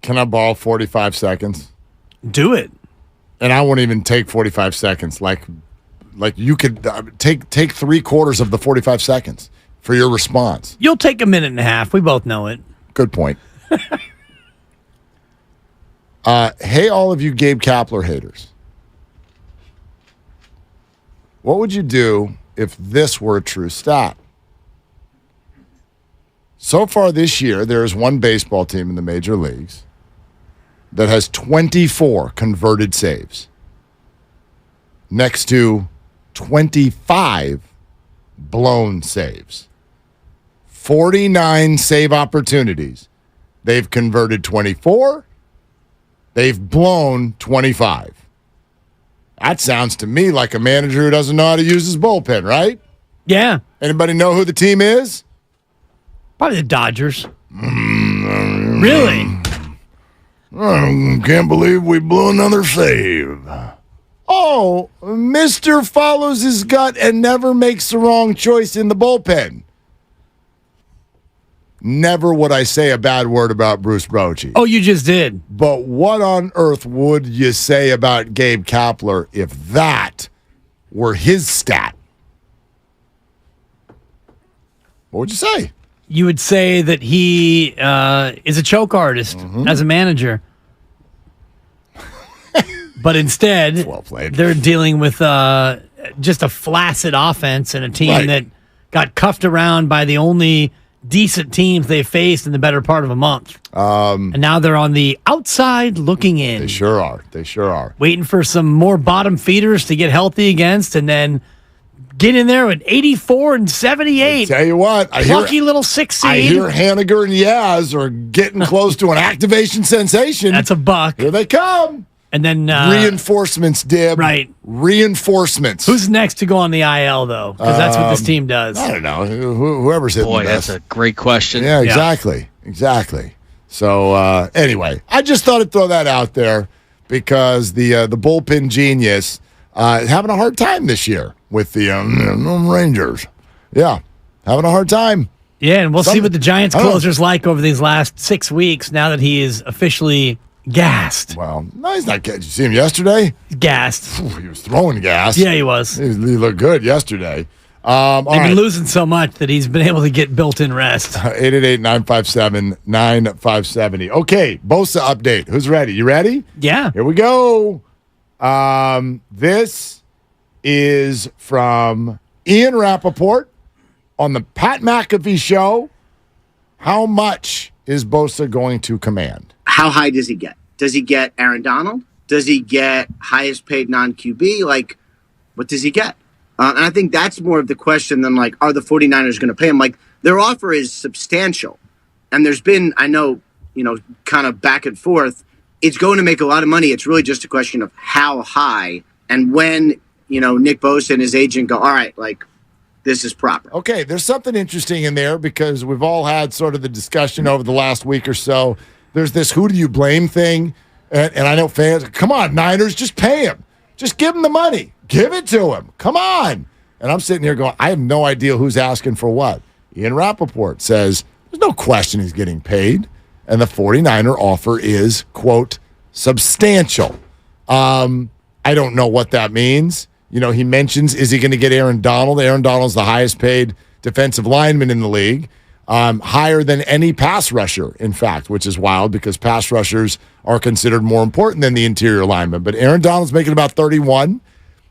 Can I borrow 45 seconds? Do it. And I won't even take 45 seconds. Like you could take 3/4 of the 45 seconds for your response. You'll take a minute and a half. We both know it. Good point. Hey, all of you Gabe Kapler haters. What would you do if this were a true stat? So far this year, there is one baseball team in the major leagues that has 24 converted saves next to 25 blown saves. 49 save opportunities. They've converted 24. They've blown 25. That sounds to me like a manager who doesn't know how to use his bullpen, right? Yeah. Anybody know who the team is? Probably the Dodgers. Really? I can't believe we blew another save. Oh, Mr. follows his gut and never makes the wrong choice in the bullpen. Never would I say a bad word about Bruce Bochy. Oh, you just did. But what on earth would you say about Gabe Kapler if that were his stat? What would you say? You would say that he is a choke artist as a manager. But instead, well played. They're dealing with just a flaccid offense and a team that got cuffed around by the only decent teams they faced in the better part of a month. And now they're on the outside looking in. They sure are. They sure are. Waiting for some more bottom feeders to get healthy against and then get in there with 84 and 78. Tell you what, Lucky little 6 seed. I hear Haniger and Yaz are getting close to an activation sensation. That's a buck. Here they come. And then reinforcements, Dib. Right. Reinforcements. Who's next to go on the IL, though? Because that's what this team does. I don't know. Whoever's hitting the best. That's a great question. Yeah, exactly. Exactly. So, anyway, I just thought I'd throw that out there because the bullpen genius having a hard time this year with the Rangers. Yeah, having a hard time. Yeah, and we'll see what the Giants closer's like over these last 6 weeks now that he is officially gassed. Well, no, he's not. Did you see him yesterday? Gassed. He was throwing gas. Yeah, he was. He looked good yesterday. They've been losing so much that he's been able to get built-in rest. 888-957-9570. Okay, Bosa update. Who's ready? You ready? Yeah. Here we go. This is from Ian Rappaport on the Pat McAfee Show. How much is Bosa going to command? How high does he get? Does he get Aaron Donald? Does he get highest paid non-QB? Like, what does he get? And I think that's more of the question than, like, are the 49ers going to pay him? Like, their offer is substantial. And there's been, I know, kind of back and forth. It's going to make a lot of money. It's really just a question of how high and when, Nick Bosa and his agent go, all right, like, this is proper. Okay, there's something interesting in there because we've all had sort of the discussion over the last week or so. There's this who do you blame thing. And I know fans, come on, Niners, just pay him. Just give him the money. Give it to him. Come on. And I'm sitting here going, I have no idea who's asking for what. Ian Rappaport says, there's no question he's getting paid. And the 49er offer is, quote, substantial. I don't know what that means. He mentions, is he going to get Aaron Donald? Aaron Donald's the highest paid defensive lineman in the league. Higher than any pass rusher, in fact, which is wild because pass rushers are considered more important than the interior linemen. But Aaron Donald's making about 31.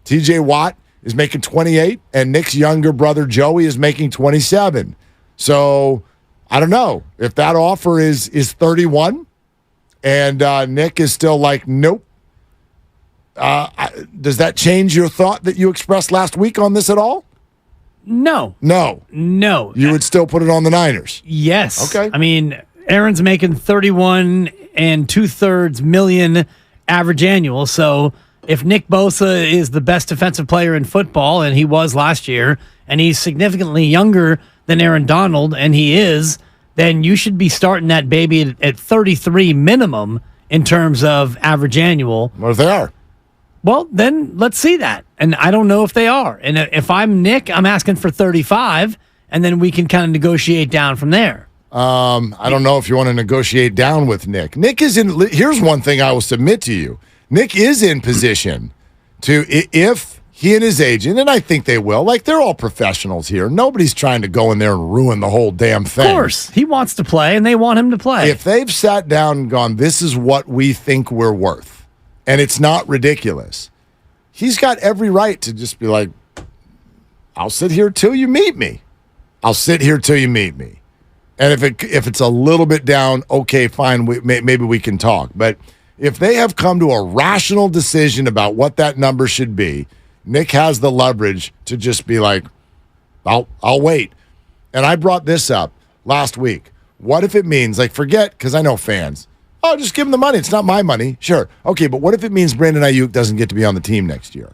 TJ Watt is making 28. And Nick's younger brother, Joey, is making 27. So I don't know if that offer is 31 and Nick is still like, nope. Does that change your thought that you expressed last week on this at all? No. You would still put it on the Niners? Yes. Okay. I mean, Aaron's making 31 2/3 million average annual. So if Nick Bosa is the best defensive player in football, and he was last year, and he's significantly younger than Aaron Donald, and he is, then you should be starting that baby at 33 minimum in terms of average annual. What if they are? Well, then let's see that. And I don't know if they are. And if I'm Nick, I'm asking for 35, and then we can kind of negotiate down from there. I don't know if you want to negotiate down with Nick. Nick is in. Here's one thing I will submit to you. Nick is in position to, if he and his agent, and I think they will, like they're all professionals here. Nobody's trying to go in there and ruin the whole damn thing. Of course. He wants to play, and they want him to play. If they've sat down and gone, this is what we think we're worth, and it's not ridiculous, he's got every right to just be like, I'll sit here till you meet me. I'll sit here till you meet me. And if it's a little bit down, okay, fine, maybe we can talk. But if they have come to a rational decision about what that number should be, Nick has the leverage to just be like, I'll wait. And I brought this up last week. What if it means, like, forget, because I know fans, oh, just give him the money. It's not my money. Sure. Okay, but what if it means Brandon Ayuk doesn't get to be on the team next year?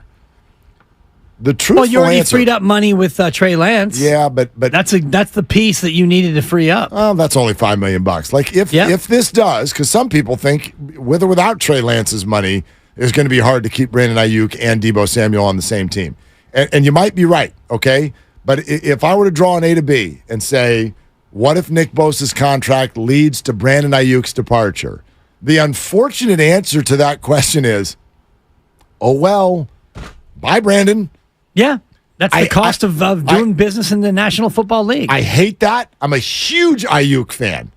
The truthful Well, you already answer, freed up money with Trey Lance. Yeah, but that's the piece that you needed to free up. That's only $5 million. Like if this does, because some people think with or without Trey Lance's money, it's going to be hard to keep Brandon Ayuk and Deebo Samuel on the same team, and you might be right. Okay, but if I were to draw an A to B and say, what if Nick Bosa's contract leads to Brandon Ayuk's departure? The unfortunate answer to that question is, oh well, bye, Brandon. Yeah, that's the cost of doing business in the National Football League. I hate that. I'm a huge Ayuk fan.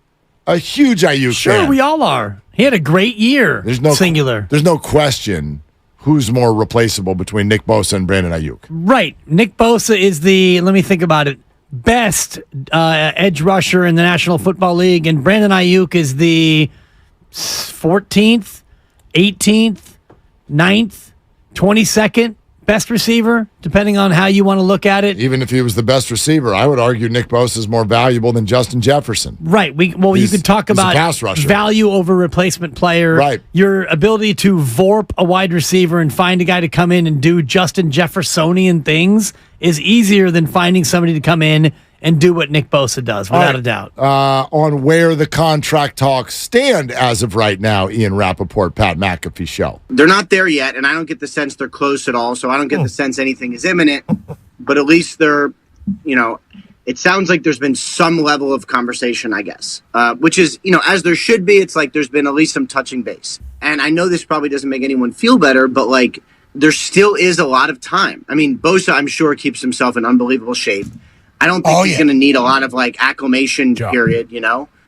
Sure, we all are. He had a great year. Singular. There's no question who's more replaceable between Nick Bosa and Brandon Ayuk. Right. Nick Bosa is let me think about it, best edge rusher in the National Football League, and Brandon Ayuk is the 14th, 18th, 9th, 22nd best receiver, depending on how you want to look at it. Even if he was the best receiver, I would argue Nick Bosa is more valuable than Justin Jefferson. Right. You could talk about pass rusher. Value over replacement player. Right. Your ability to VORP a wide receiver and find a guy to come in and do Justin Jeffersonian things is easier than finding somebody to come in and do what Nick Bosa does, without a doubt. On where the contract talks stand as of right now, Ian Rappaport, Pat McAfee show. They're not there yet, and I don't get the sense they're close at all, so I don't get the sense anything is imminent, but at least they're, it sounds like there's been some level of conversation, I guess, which is, as there should be. It's like there's been at least some touching base. And I know this probably doesn't make anyone feel better, but, like, there still is a lot of time. I mean, Bosa, I'm sure, keeps himself in unbelievable shape. I don't think he's going to need a lot of acclimation period,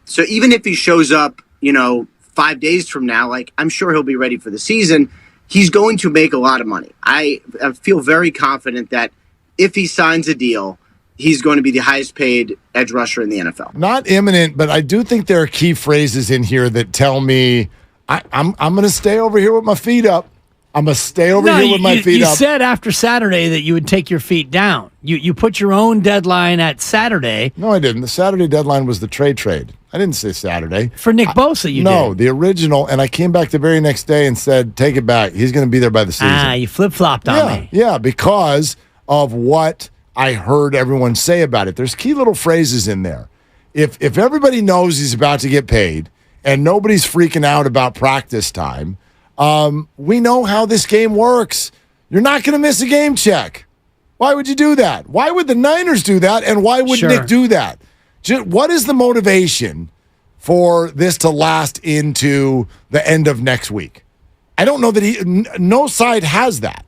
So even if he shows up, 5 days from now, I'm sure he'll be ready for the season. He's going to make a lot of money. I feel very confident that if he signs a deal, he's going to be the highest paid edge rusher in the NFL. Not imminent, but I do think there are key phrases in here that tell me I'm going to stay over here with my feet up. I'm going to stay over here with my feet up. You said after Saturday that you would take your feet down. You put your own deadline at Saturday. No, I didn't. The Saturday deadline was the trade. I didn't say Saturday. For Nick Bosa, you did. No, the original, and I came back the very next day and said, take it back. He's going to be there by the season. You flip-flopped on me. Yeah, because of what I heard everyone say about it. There's key little phrases in there. If everybody knows he's about to get paid and nobody's freaking out about practice time, we know how this game works. You're not going to miss a game check. Why would you do that? Why would the Niners do that? And why would Nick do that? What is the motivation for this to last into the end of next week? I don't know that no side has that.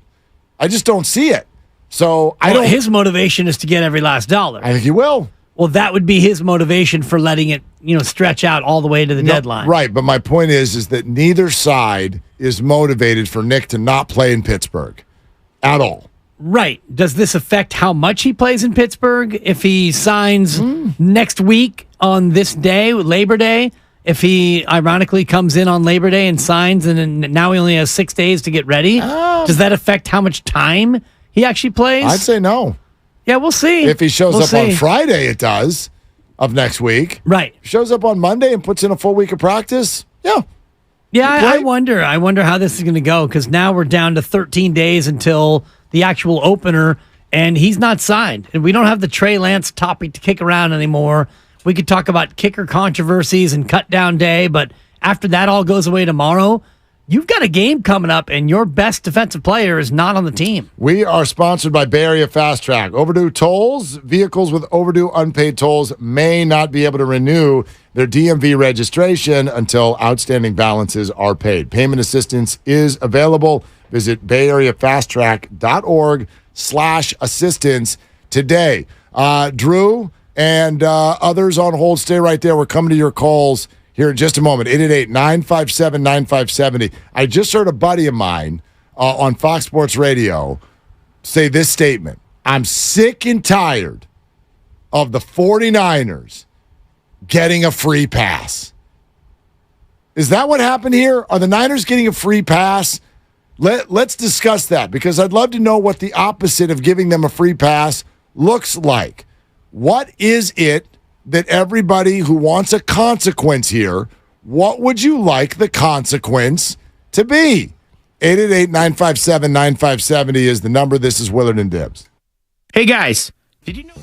I just don't see it. So his motivation is to get every last dollar. I think he will. Well, that would be his motivation for letting it, stretch out all the way to the deadline. Right, but my point is that neither side is motivated for Nick to not play in Pittsburgh at all. Right. Does this affect how much he plays in Pittsburgh? If he signs next week on this day, Labor Day, if he ironically comes in on Labor Day and signs and then now he only has 6 days to get ready, does that affect how much time he actually plays? I'd say no. Yeah, we'll see. If he shows up on Friday, it does, of next week. Right. Shows up on Monday and puts in a full week of practice, yeah. Yeah, I wonder how this is going to go, because now we're down to 13 days until the actual opener, and he's not signed. And we don't have the Trey Lance topic to kick around anymore. We could talk about kicker controversies and cut down day, but after that all goes away tomorrow, you've got a game coming up, and your best defensive player is not on the team. We are sponsored by Bay Area Fast Track. Overdue tolls. Vehicles with overdue unpaid tolls may not be able to renew their DMV registration until outstanding balances are paid. Payment assistance is available. Visit bayareafasttrack.org/assistance today. Drew and others on hold, stay right there. We're coming to your calls here in just a moment. 888-957-9570. I just heard a buddy of mine on Fox Sports Radio say this statement. I'm sick and tired of the 49ers getting a free pass. Is that what happened here? Are the Niners getting a free pass? Let's discuss that, because I'd love to know what the opposite of giving them a free pass looks like. What is it that everybody who wants a consequence here, what would you like the consequence to be? 888-957-9570 is the number. This is Willard and Dibbs. Hey, guys. Did you know...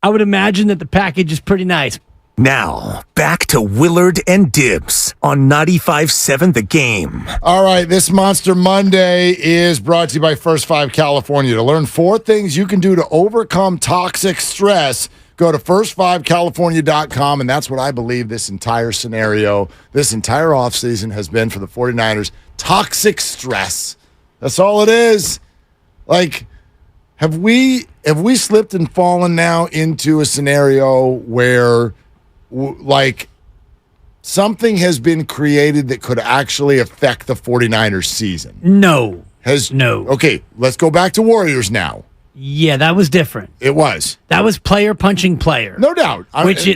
I would imagine that the package is pretty nice. Now, back to Willard and Dibs on 95.7 The Game. All right, this Monster Monday is brought to you by First 5 California. To learn 4 things you can do to overcome toxic stress, go to first5california.com, and that's what I believe this entire scenario, this entire offseason has been for the 49ers. Toxic stress. That's all it is. Like, have we slipped and fallen now into a scenario where like something has been created that could actually affect the 49ers season? No. No. Okay, let's go back to Warriors now. Yeah, that was different. It was. That was player punching player. No doubt.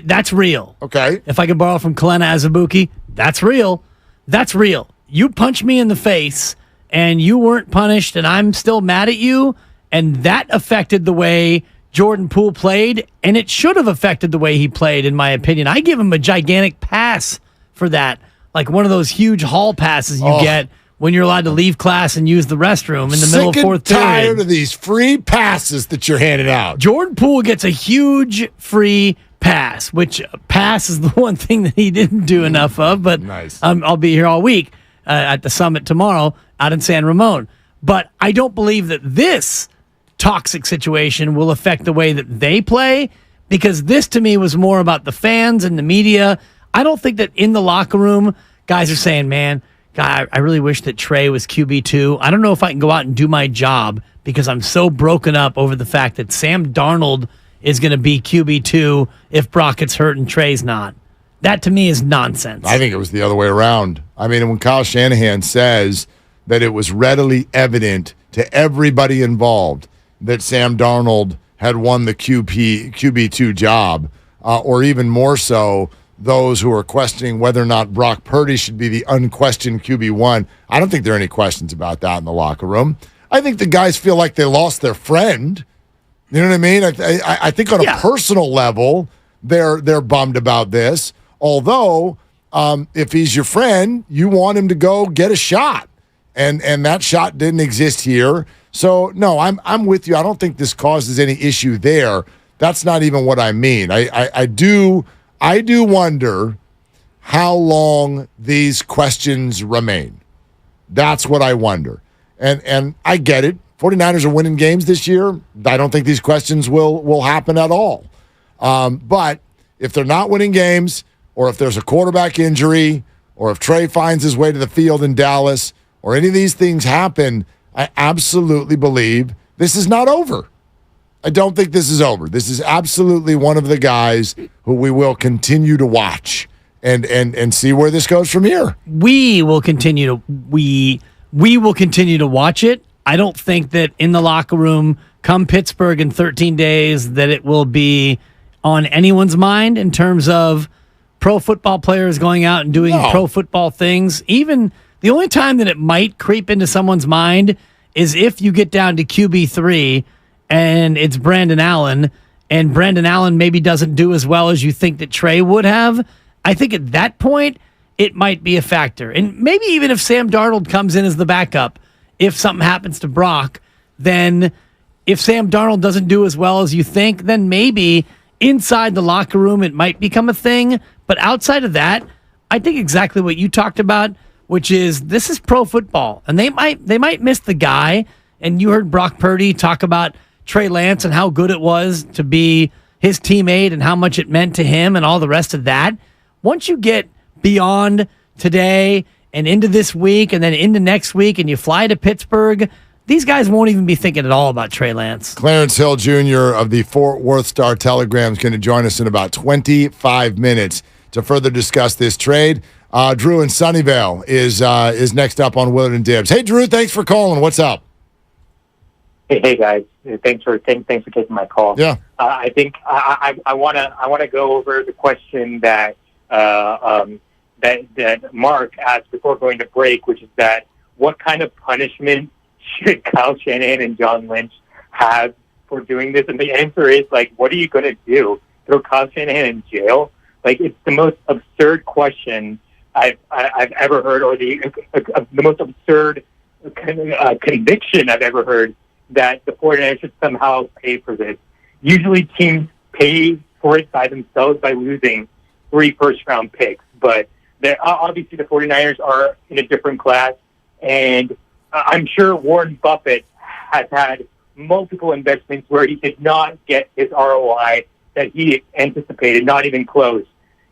That's real. Okay. If I could borrow from Kalena Azubuike, that's real. That's real. You punch me in the face and you weren't punished and I'm still mad at you, and that affected the way Jordan Poole played, and it should have affected the way he played, in my opinion. I give him a gigantic pass for that, like one of those huge hall passes you get when you're allowed to leave class and use the restroom in the middle of fourth period. Tired of these free passes that you're handing out. Jordan Poole gets a huge free pass, which pass is the one thing that he didn't do enough of, but nice. I'll be here all week at the summit tomorrow out in San Ramon. But I don't believe that this toxic situation will affect the way that they play, because this to me was more about the fans and the media. I don't think that in the locker room guys are saying, man, God, I really wish that Trey was QB2. I don't know if I can go out and do my job because I'm so broken up over the fact that Sam Darnold is going to be QB2 if Brock gets hurt and Trey's not. That to me is nonsense. I think it was the other way around. I mean, when Kyle Shanahan says that it was readily evident to everybody involved that Sam Darnold had won the QB2 job, or even more so, those who are questioning whether or not Brock Purdy should be the unquestioned QB1. I don't think there are any questions about that in the locker room. I think the guys feel like they lost their friend. You know what I mean? I think on a personal level, they're bummed about this. Although, if he's your friend, you want him to go get a shot. And that shot didn't exist here. So, no, I'm with you. I don't think this causes any issue there. That's not even what I mean. I do wonder how long these questions remain. That's what I wonder. And I get it. 49ers are winning games this year. I don't think these questions will happen at all. But if they're not winning games, or if there's a quarterback injury, or if Trey finds his way to the field in Dallas, or any of these things happen, I absolutely believe this is not over. I don't think this is over. This is absolutely one of the guys who we will continue to watch and see where this goes from here. We will continue to watch it. I don't think that in the locker room come Pittsburgh in 13 days that it will be on anyone's mind in terms of pro football players going out and doing pro football things. Even the only time that it might creep into someone's mind is if you get down to QB3 and it's Brandon Allen, and Brandon Allen maybe doesn't do as well as you think that Trey would have. I think at that point, it might be a factor. And maybe even if Sam Darnold comes in as the backup, if something happens to Brock, then if Sam Darnold doesn't do as well as you think, then maybe inside the locker room it might become a thing. But outside of that, I think exactly what you talked about, which is this is pro football, and they might miss the guy. And you heard Brock Purdy talk about Trey Lance and how good it was to be his teammate and how much it meant to him and all the rest of that. Once you get beyond today and into this week and then into next week and you fly to Pittsburgh, these guys won't even be thinking at all about Trey Lance. Clarence Hill Jr. of the Fort Worth Star-Telegram is going to join us in about 25 minutes to further discuss this trade. Drew in Sunnyvale is next up on Willard and Dibs. Hey, Drew, thanks for calling. What's up? Hey guys, thanks for taking my call. Yeah, I think I want to go over the question that that Mark asked before going to break, which is that what kind of punishment should Kyle Shanahan and John Lynch have for doing this? And the answer is like, what are you going to do? Throw Kyle Shanahan in jail? Like, it's the most absurd question I've ever heard, or the most absurd conviction I've ever heard, that the 49ers should somehow pay for this. Usually teams pay for it by themselves by losing 3 first-round picks. But obviously the 49ers are in a different class, and I'm sure Warren Buffett has had multiple investments where he did not get his ROI that he anticipated, not even close.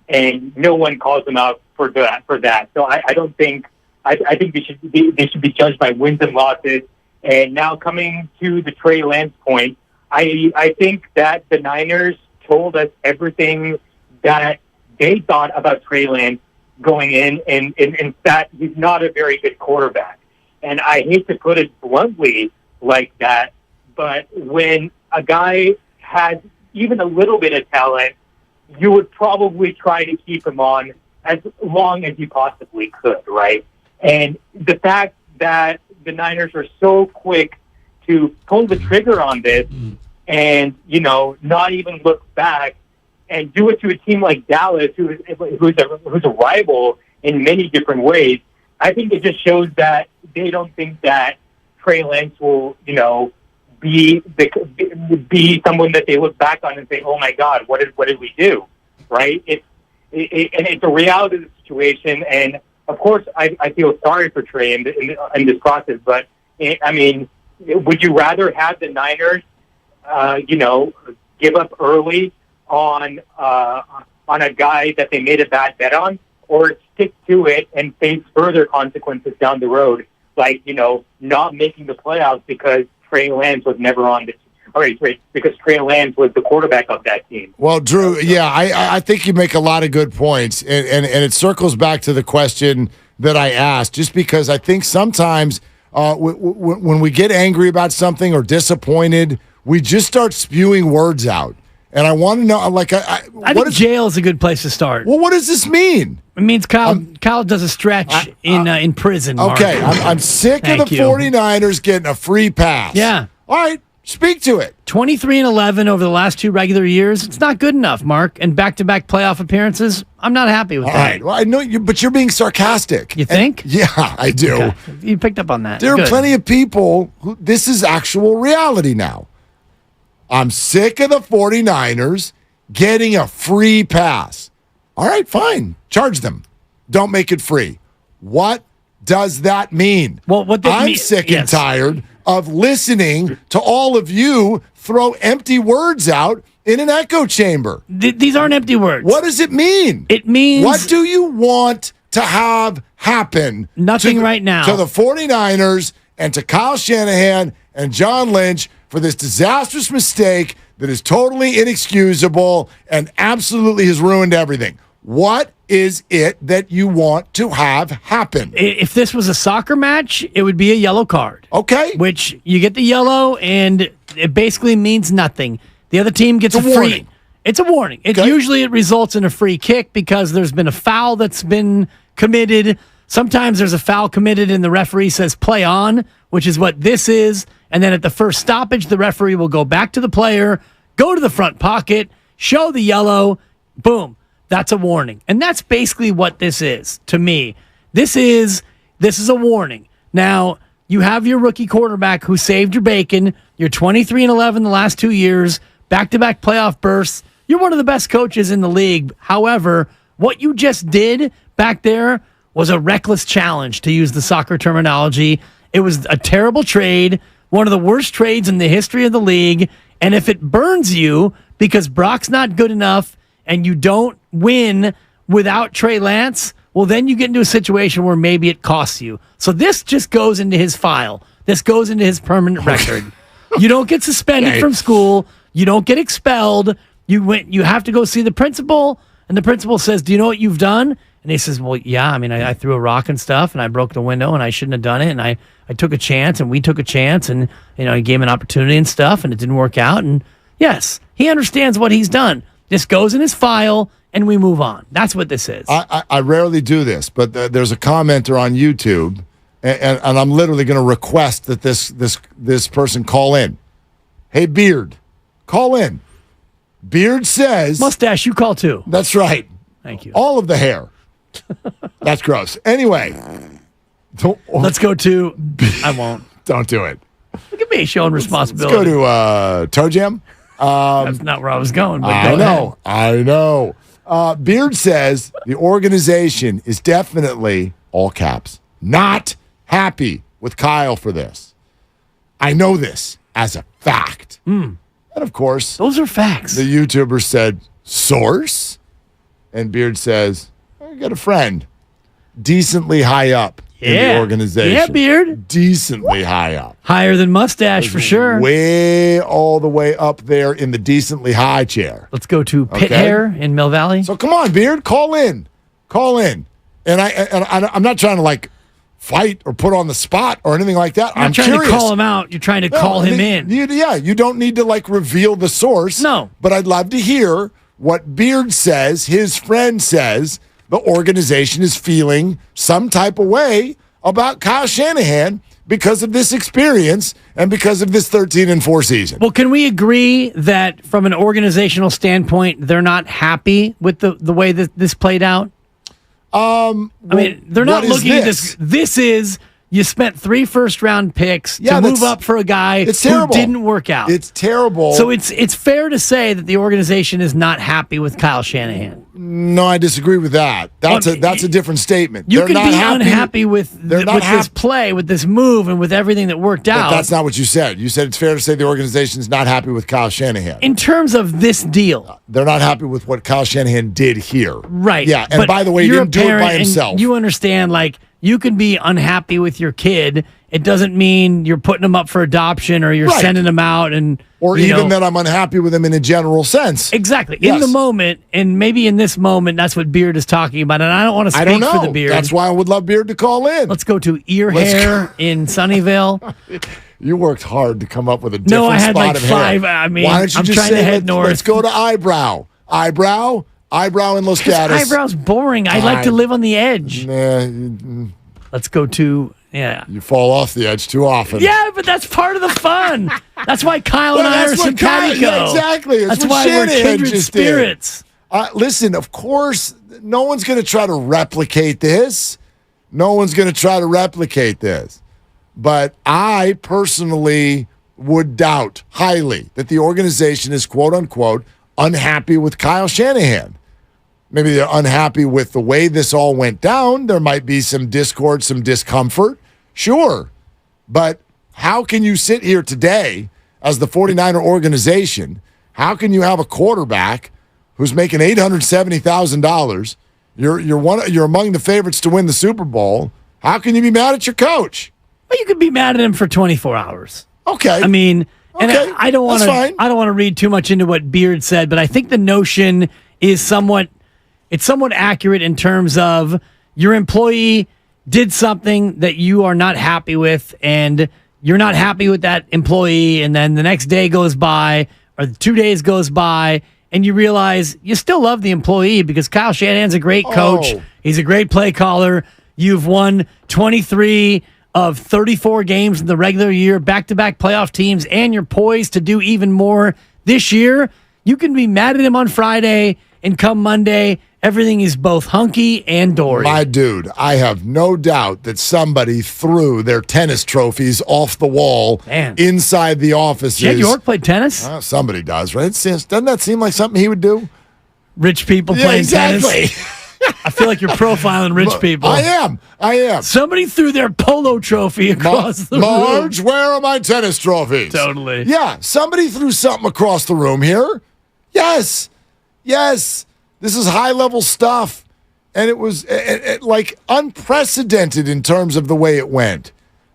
And no one calls him out for that. So I don't think I think they should be judged by wins and losses. And now coming to the Trey Lance point, I think that the Niners told us everything that they thought about Trey Lance going in, and that he's not a very good quarterback. And I hate to put it bluntly like that, but when a guy has even a little bit of talent, you would probably try to keep him on as long as you possibly could, right? And the fact that the Niners are so quick to pull the trigger on this and, not even look back and do it to a team like Dallas, who's a rival in many different ways, I think it just shows that they don't think that Trey Lance will, be someone that they look back on and say, "Oh my God, what did we do?" Right? And it's a reality of the situation. And of course, I feel sorry for Trey in this process. But I mean, would you rather have the Niners, give up early on a guy that they made a bad bet on, or stick to it and face further consequences down the road, like not making the playoffs because Trey Lance was never on the because Trey Lance was the quarterback of that team. Well, Drew, yeah, I think you make a lot of good points, and it circles back to the question that I asked, just because I think sometimes when we get angry about something or disappointed, we just start spewing words out. And I want to know, I think jail is a good place to start. Well, what does this mean? It means Kyle does a stretch in prison. Okay, I'm sick of the 49ers getting a free pass. Yeah. All right, speak to it. 23-11 over the last 2 regular years. It's not good enough, Mark. And back-to-back playoff appearances, I'm not happy with that. All right, well, I know you, but you're being sarcastic. You think? Yeah, I do. Okay. You picked up on that. There Good. are plenty of people who this is actual reality now. I'm sick of the 49ers getting a free pass. All right, fine. Charge them. Don't make it free. What does that mean? Well, I'm sick and tired of listening to all of you throw empty words out in an echo chamber. These aren't empty words. What does it mean? It means... What do you want to have happen? Nothing right now. To the 49ers and to Kyle Shanahan and John Lynch for this disastrous mistake that is totally inexcusable and absolutely has ruined everything. What is it that you want to have happen? If this was a soccer match, it would be a yellow card. Okay. Which you get the yellow, and it basically means nothing. The other team gets a free. Warning. It's a warning. Usually it results in a free kick because there's been a foul that's been committed. Sometimes there's a foul committed and the referee says play on, which is what this is. And then at the first stoppage, the referee will go back to the player, go to the front pocket, show the yellow, boom. That's a warning. And that's basically what this is to me. This is a warning. Now, you have your rookie quarterback who saved your bacon. You're 23-11 the last 2 years, back-to-back playoff berths. You're one of the best coaches in the league. However, what you just did back there was a reckless challenge, to use the soccer terminology. It was a terrible trade, one of the worst trades in the history of the league. And if it burns you because Brock's not good enough and you don't win without Trey Lance, well, then you get into a situation where maybe it costs you. So this just goes into his file. This goes into his permanent record. You don't get suspended from school. You don't get expelled. You have to go see the principal, and the principal says, "Do you know what you've done?" And he says, "Well, yeah, I mean, I threw a rock and stuff, and I broke the window, and I shouldn't have done it, and I took a chance, and we took a chance, and he gave him an opportunity and stuff, and it didn't work out." And yes, he understands what he's done. This goes in his file, and we move on. That's what this is. I rarely do this, but there's a commenter on YouTube, and I'm literally going to request that this person call in. Hey, Beard, call in. Beard says... Mustache, you call too. That's right. Thank you. All of the hair. That's gross. Anyway. Let's go to... I won't. Don't do it. Look at me showing responsibility. Let's go to Toe Jam. That's not where I was going. But I know. Beard says the organization is definitely, all caps, not happy with Kyle for this. I know this as a fact. And of course, those are facts. The YouTuber said, source? And Beard says, I got a friend decently high up in the organization. Yeah, Beard. Decently high up. Higher than Mustache for sure. Way all the way up there in the decently high chair. Let's go to Pit Hair in Mill Valley. So come on, Beard, call in. And I'm not trying to like fight or put on the spot or anything like that. I'm trying to call him out. You're trying to call him in. You don't need to like reveal the source. No. But I'd love to hear what Beard says, his friend says, the organization is feeling some type of way about Kyle Shanahan because of this experience and because of this 13-4 season. Well, can we agree that from an organizational standpoint, they're not happy with the way that this played out? I mean, they're not looking at this. This is, you spent 3 first-round picks to move up for a guy who didn't work out. It's terrible. So it's fair to say that the organization is not happy with Kyle Shanahan. No, I disagree with that. That's a different statement. You can be unhappy with this play, with this move, and with everything that worked out. But that's not what you said. You said it's fair to say the organization is not happy with Kyle Shanahan. In terms of this deal. They're not happy with what Kyle Shanahan did here. Right. Yeah, and by the way, he didn't do it by himself. You understand, like, you can be unhappy with your kid. It doesn't mean you're putting them up for adoption or you're sending them out or even that I'm unhappy with him in a general sense. Exactly. Yes. In the moment, and maybe in this moment, that's what Beard is talking about. And I don't want to speak for the Beard. That's why I would love Beard to call in. Let's go to ear hair in Sunnyvale. You worked hard to come up with a different spot No, I had like of 5. hair. I mean, why don't you I'm just trying say, to head north. Let's go to eyebrow. Eyebrow in Los Gatos. Eyebrow's boring. I like to live on the edge. Nah, let's go to, You fall off the edge too often. Yeah, but that's part of the fun. That's why Kyle and I are simpatico. Yeah, exactly. That's why we're kindred spirits. Listen, of course, no one's going to try to replicate this. But I personally would doubt highly that the organization is, quote unquote, unhappy with Kyle Shanahan. Maybe they're unhappy with the way this all went down. There might be some discord, some discomfort. Sure. But how can you sit here today as the 49er organization? How can you have a quarterback who's making $870,000? You're among the favorites to win the Super Bowl. How can you be mad at your coach? Well, you could be mad at him for 24 hours. Okay. I mean, and okay. I don't want to read too much into what Beard said, but I think the notion is somewhat accurate in terms of your employee did something that you are not happy with, and you're not happy with that employee, and then the next day goes by or 2 days goes by, and you realize you still love the employee because Kyle Shanahan's a great coach. He's a great play caller. You've won 23 of 34 games in the regular year, back-to-back playoff teams, and you're poised to do even more this year. You can be mad at him on Friday, and come Monday, everything is both hunky and dory. My dude, I have no doubt that somebody threw their tennis trophies off the wall inside the offices. Jed York played tennis? Somebody does, right? Doesn't that seem like something he would do? Rich people playing tennis? I feel like you're profiling rich people. I am. Somebody threw their polo trophy across the room. Marge, where are my tennis trophies? Totally. Yeah, somebody threw something across the room here. Yes. This is high-level stuff. And it was like unprecedented in terms of the way it went.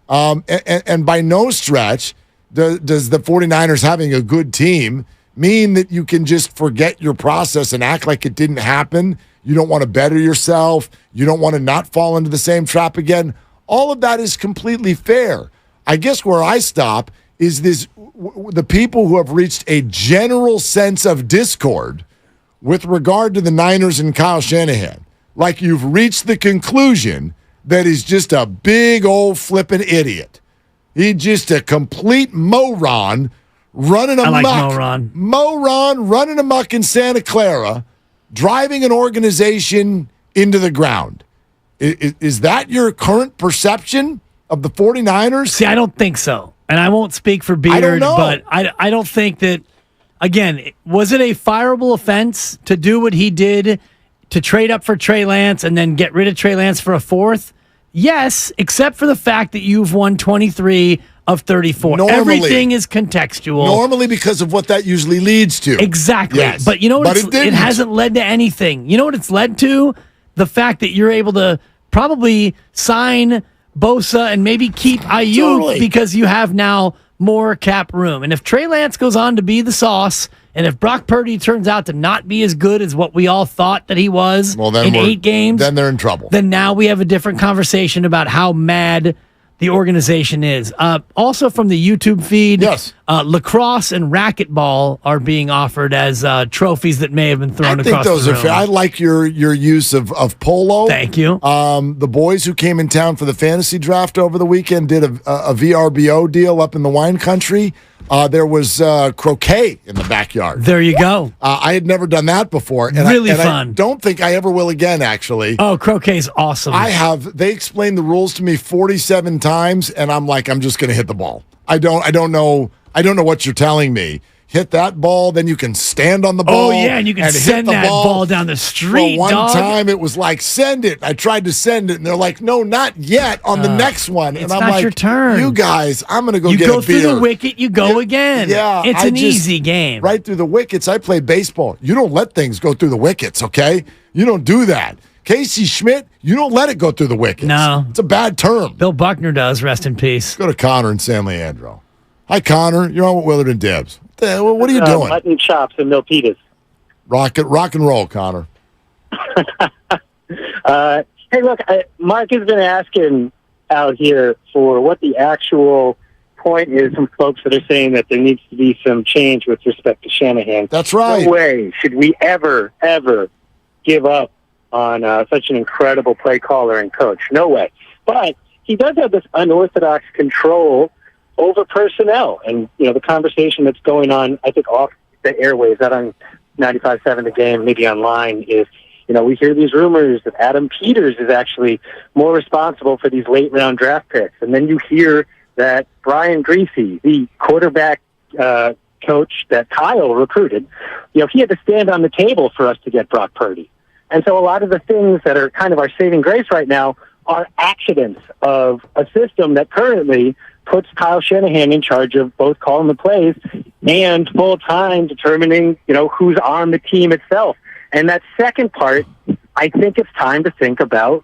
And by no stretch does the 49ers having a good team mean that you can just forget your process and act like it didn't happen. You don't want to better yourself. You don't want to not fall into the same trap again. All of that is completely fair. I guess where I stop is the people who have reached a general sense of discord with regard to the Niners and Kyle Shanahan. Like you've reached the conclusion that he's just a big old flippin' idiot. He's just a complete moron running amok. I like moron. Moron running amok in Santa Clara, driving an organization into the ground. Is that your current perception of the 49ers? See, I don't think so. And I won't speak for Beard, but I don't think that again, was it a fireable offense to do what he did to trade up for Trey Lance and then get rid of Trey Lance for a fourth? Yes, except for the fact that you've won 23 of 34. Everything is contextual. Normally because of what that usually leads to. Exactly. Yes. But you know what? But It hasn't led to anything. You know what it's led to? The fact that you're able to probably sign Bosa and maybe keep Ayuk because you have now more cap room. And if Trey Lance goes on to be the sauce, and if Brock Purdy turns out to not be as good as what we all thought that he was in 8 games, then they're in trouble. Then now we have a different conversation about how mad the organization is. Also from the YouTube feed, lacrosse and racquetball are being offered as trophies that may have been thrown across the room. I think those are fair. I like your use of polo. Thank you. The boys who came in town for the fantasy draft over the weekend did a VRBO deal up in the wine country. There was croquet in the backyard. There you go. I had never done that before. And Really fun. fun. I don't think I ever will again, actually. Oh, croquet's awesome. They explained the rules to me 47 times, and I'm like, I'm just going to hit the ball. I don't know what you're telling me. Hit that ball, then you can stand on the ball. Oh, yeah, and you can send that ball down the street, Well, one dog. time it was like, send it. I tried to send it, and they're like, no, not yet on the next one. And It's I'm not like, your turn. you guys, I'm going to go You get go a beer. through the wicket, you go again. Yeah. It's an easy game. Right through the wickets. I play baseball. You don't let things go through the wickets, okay? You don't do that. Casey Schmidt, you don't let it go through the wickets. No. It's a bad term. Bill Buckner does, rest in peace. Go to Connor and San Leandro. Hi, Connor. You're on with Willard and Dibs. What are you doing? Mutton chops and Milpitas. Rock and roll, Connor. Hey, look, Mark has been asking out here for what the actual point is from folks that are saying that there needs to be some change with respect to Shanahan. That's right. No way should we ever give up on such an incredible play caller and coach. No way. But he does have this unorthodox control over personnel. And, the conversation that's going on, I think, off the airwaves, not on 95.7 The Game, maybe online, is, we hear these rumors that Adam Peters is actually more responsible for these late-round draft picks. And then you hear that Brian Griese, the quarterback coach that Kyle recruited, he had to stand on the table for us to get Brock Purdy. And so a lot of the things that are kind of our saving grace right now are accidents of a system that currently puts Kyle Shanahan in charge of both calling the plays and full-time determining, who's on the team itself. And that second part, I think it's time to think about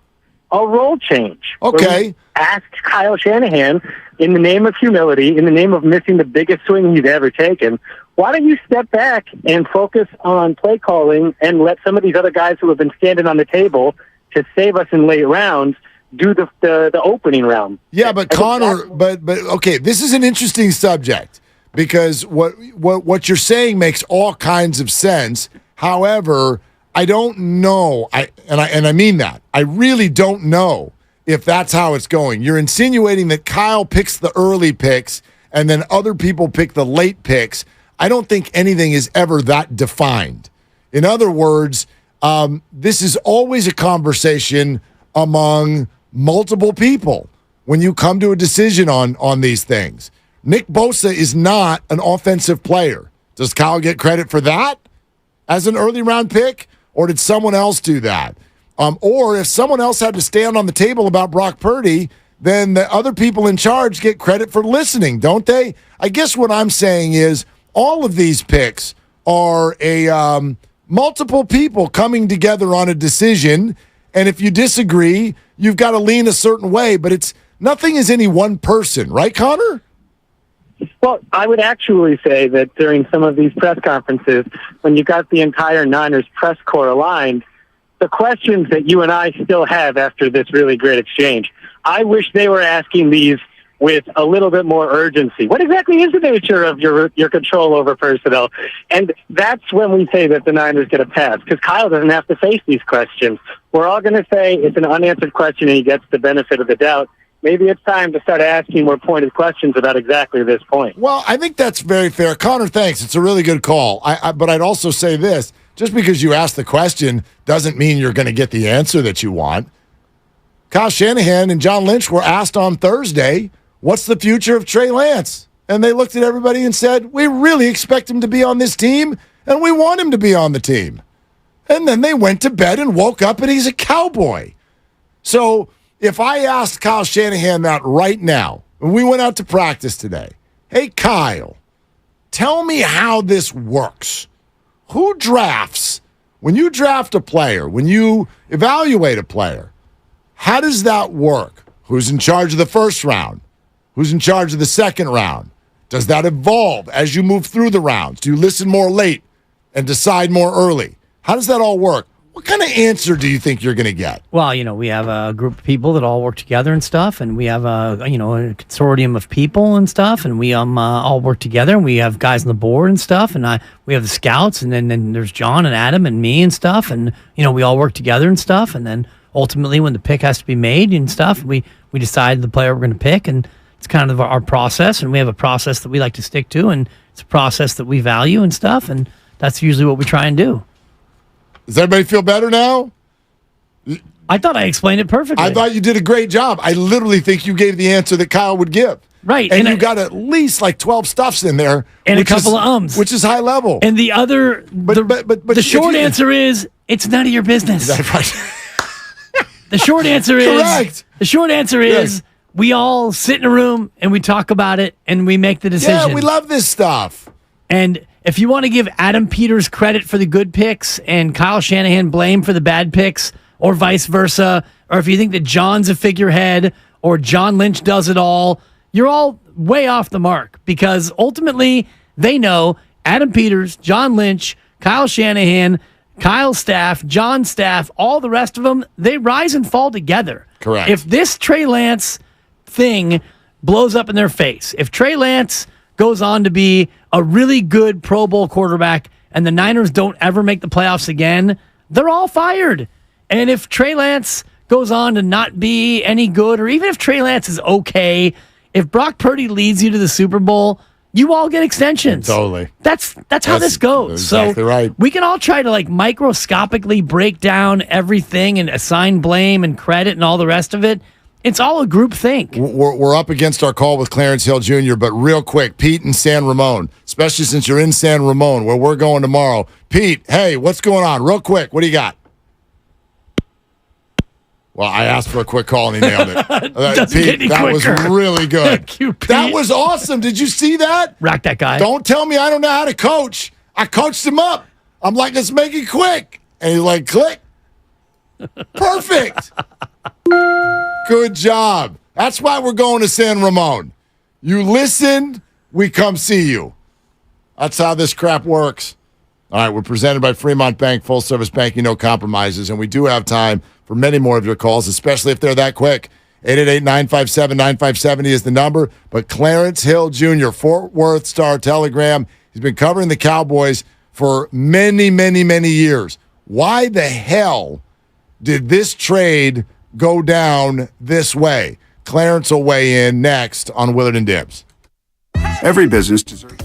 a role change. Okay. Ask Kyle Shanahan, in the name of humility, in the name of missing the biggest swing he's ever taken, why don't you step back and focus on play calling and let some of these other guys who have been standing on the table to save us in late rounds do the opening round. Yeah, but Connor, but okay, this is an interesting subject because what you're saying makes all kinds of sense. However, I don't know, and I mean that. I really don't know if that's how it's going. You're insinuating that Kyle picks the early picks and then other people pick the late picks. I don't think anything is ever that defined. In other words, this is always a conversation among multiple people when you come to a decision on these things. Nick Bosa is not an offensive player. Does Kyle get credit for that as an early round pick, or did someone else do that? Or if someone else had to stand on the table about Brock Purdy, then the other people in charge get credit for listening, don't they? I guess what I'm saying is all of these picks are multiple people coming together on a decision, and if you disagree, you've got to lean a certain way, but nothing is any one person, right, Connor? Well, I would actually say that during some of these press conferences, when you got the entire Niners press corps aligned, the questions that you and I still have after this really great exchange, I wish they were asking these with a little bit more urgency. What exactly is the nature of your control over personnel? And that's when we say that the Niners get a pass, because Kyle doesn't have to face these questions. We're all going to say it's an unanswered question and he gets the benefit of the doubt. Maybe it's time to start asking more pointed questions about exactly this point. Well, I think that's very fair. Connor, thanks. It's a really good call. But I'd also say this. Just because you ask the question doesn't mean you're going to get the answer that you want. Kyle Shanahan and John Lynch were asked on Thursday, what's the future of Trey Lance? And they looked at everybody and said, we really expect him to be on this team, and we want him to be on the team. And then they went to bed and woke up, and he's a Cowboy. So if I asked Kyle Shanahan that right now, and we went out to practice today, hey, Kyle, tell me how this works. Who drafts? When you draft a player, when you evaluate a player, how does that work? Who's in charge of the first round? Who's in charge of the second round? Does that evolve as you move through the rounds? Do you listen more late and decide more early? How does that all work? What kind of answer do you think you're going to get? Well, we have a group of people that all work together and stuff, and we have a consortium of people and stuff, and we all work together, and we have guys on the board and stuff, and we have the scouts, and then there's John and Adam and me and stuff, and we all work together and stuff, and then ultimately when the pick has to be made and stuff, we decide the player we're going to pick, and it's kind of our process, and we have a process that we like to stick to, and it's a process that we value and stuff, and that's usually what we try and do. Does everybody feel better now? I thought I explained it perfectly. I thought you did a great job. I literally think you gave the answer that Kyle would give. Right. And you got at least like 12 stuffs in there. And a couple of ums. Which is high level. And the other, the short answer is, it's none of your business. That's right. The short answer is, correct. The short answer is, we all sit in a room and we talk about it and we make the decision. Yeah, we love this stuff. And if you want to give Adam Peters credit for the good picks and Kyle Shanahan blame for the bad picks, or vice versa, or if you think that John's a figurehead or John Lynch does it all, you're all way off the mark, because ultimately they know Adam Peters, John Lynch, Kyle Shanahan, Kyle's staff, John's staff, all the rest of them, they rise and fall together. Correct. If this Trey Lance thing blows up in their face, if Trey Lance goes on to be a really good Pro Bowl quarterback and the Niners don't ever make the playoffs again, they're all fired. And if Trey Lance goes on to not be any good, or even if Trey Lance is okay, if Brock Purdy leads you to the Super Bowl, you all get extensions. Totally. That's how this goes. Exactly so right. We can all try to microscopically break down everything and assign blame and credit and all the rest of it. It's all a group think. We're up against our call with Clarence Hill Jr., but real quick, Pete in San Ramon, especially since you're in San Ramon, where we're going tomorrow. Pete, hey, what's going on? Real quick, what do you got? Well, I asked for a quick call and he nailed it. Pete, that was really good. Thank you, Pete. That was awesome. Did you see that? Rack that guy. Don't tell me I don't know how to coach. I coached him up. I'm like, let's make it quick. And he's like, click. Perfect. Good job. That's why we're going to San Ramon. You listened, we come see you. That's how this crap works. All right, we're presented by Fremont Bank, full service banking, no compromises, and we do have time for many more of your calls, especially if they're that quick. 888-957-9570 is the number. But Clarence Hill Jr., Fort Worth Star-Telegram, he's been covering the Cowboys for many, many, many years. Why the hell did this trade go down this way? Clarence will weigh in next on Willard and Dibs. Every business deserves.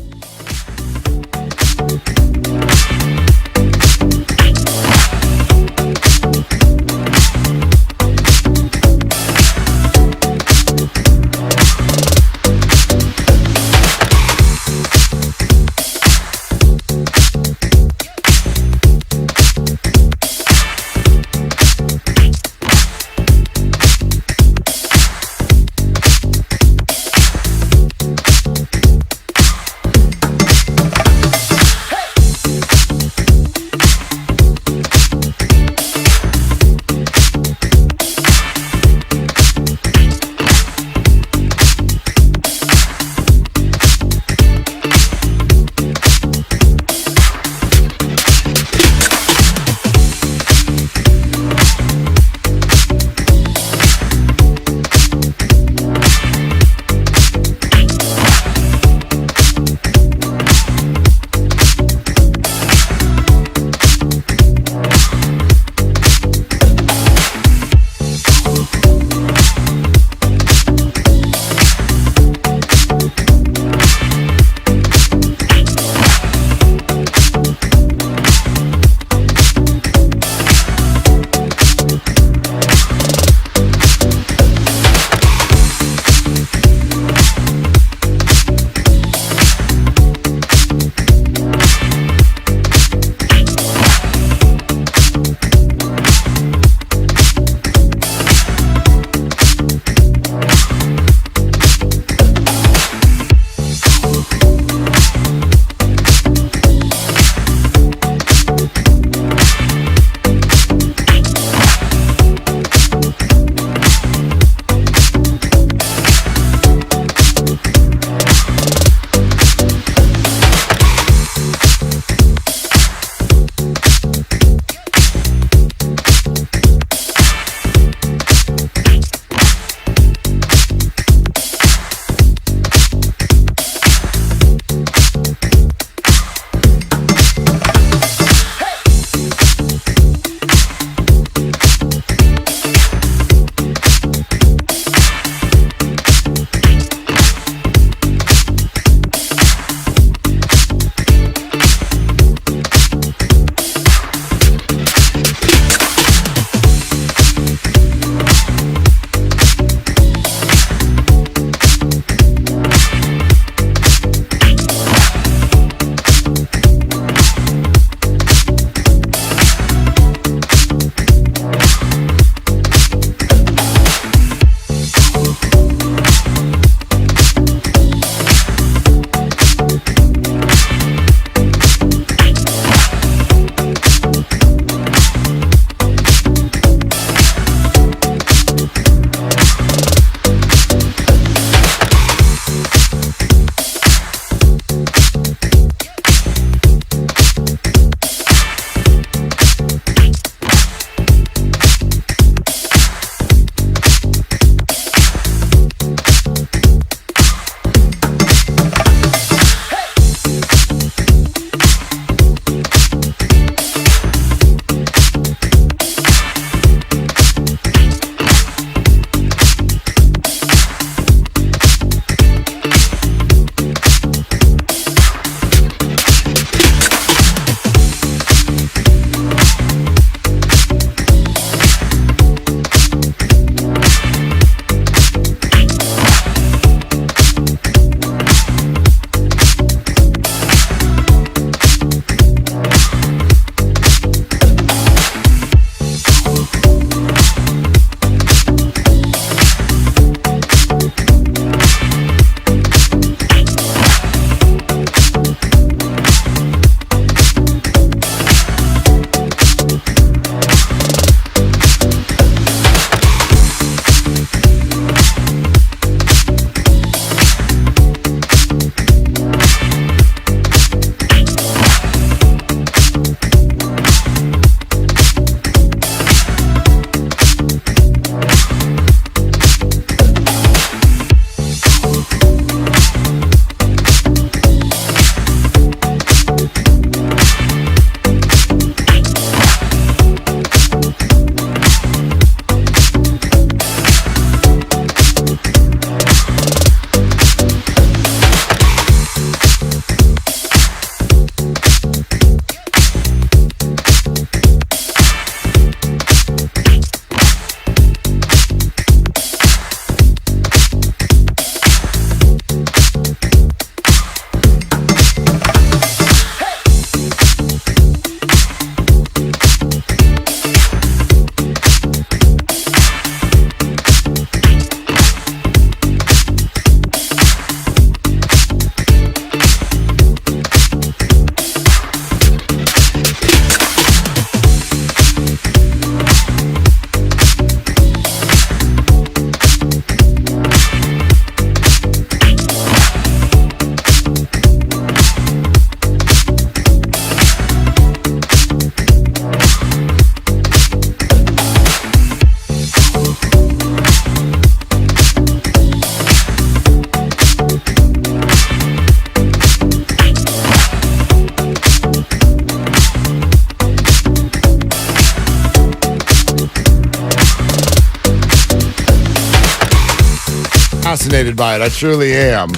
fascinated by it. I truly am.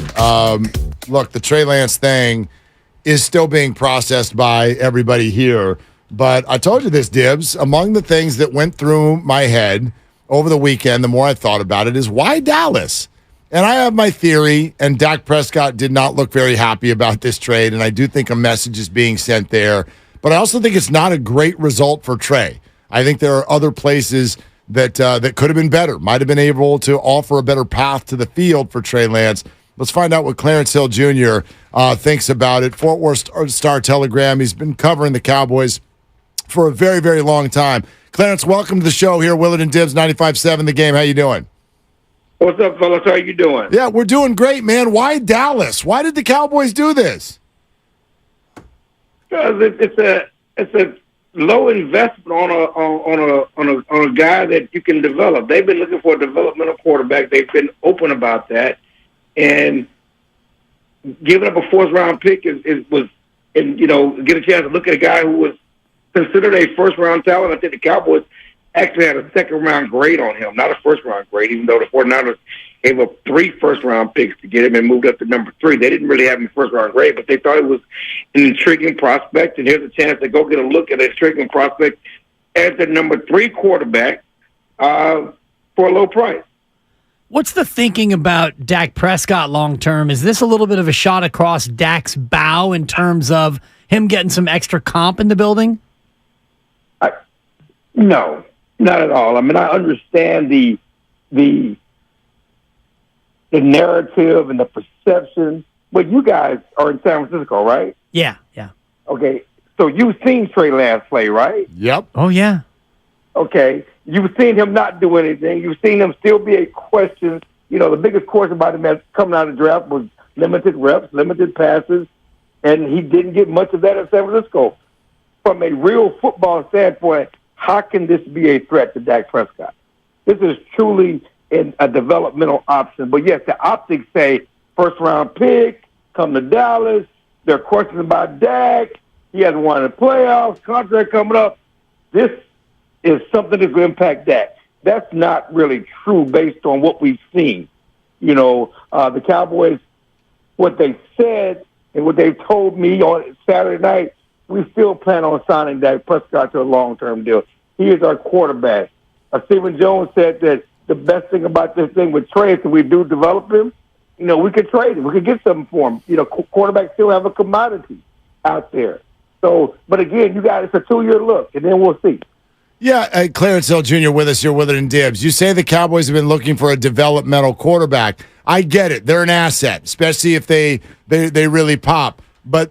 Look, the Trey Lance thing is still being processed by everybody here. But I told you this, Dibs. Among the things that went through my head over the weekend, the more I thought about it, is why Dallas? And I have my theory, and Dak Prescott did not look very happy about this trade, and I do think a message is being sent there. But I also think it's not a great result for Trey. I think there are other places that could have been better, might have been able to offer a better path to the field for Trey Lance. Let's find out what Clarence Hill Jr. Thinks about it. Fort Worth Star-Telegram. He's been covering the Cowboys for a very, very long time. Clarence, welcome to the show here. Willard and Dibs, 95.7 The Game. How you doing? What's up, fellas? How you doing? Yeah, we're doing great, man. Why Dallas? Why did the Cowboys do this? Because it's a low investment on a guy that you can develop. They've been looking for a developmental quarterback. They've been open about that, and giving up a fourth-round pick get a chance to look at a guy who was considered a first-round talent. I think the Cowboys actually had a second-round grade on him, not a first-round grade, even though the 49ers gave up 3 first-round picks to get him and moved up to number 3. They didn't really have him first-round grade, but they thought it was an intriguing prospect, and here's a chance to go get a look at an intriguing prospect as the number 3 quarterback for a low price. What's the thinking about Dak Prescott long-term? Is this a little bit of a shot across Dak's bow in terms of him getting some extra comp in the building? No, not at all. I mean, I understand the narrative and the perception, but you guys are in San Francisco, right? Yeah. Okay, so you've seen Trey Lance play, right? Yep. Oh, yeah. Okay, you've seen him not do anything. You've seen him still be a question. You know, the biggest question about him that's coming out of the draft was limited reps, limited passes, and he didn't get much of that at San Francisco. From a real football standpoint, how can this be a threat to Dak Prescott? This is truly a developmental option. But, yes, the optics say first-round pick, come to Dallas. There are questions about Dak. He hasn't won the playoffs, contract coming up. This is something that's going to impact Dak. That's not really true based on what we've seen. You know, the Cowboys, what they said and what they told me on Saturday night, we still plan on signing Dak Prescott to a long-term deal. He is our quarterback. Stephen Jones said that the best thing about this thing with Trey is if we do develop him, you know, we could trade him. We could get something for him. You know, quarterbacks still have a commodity out there. So, but again, it's a 2-year look, and then we'll see. Yeah, Clarence Hill Jr. with us here, Willard and Dibs. You say the Cowboys have been looking for a developmental quarterback. I get it. They're an asset, especially if they really pop. But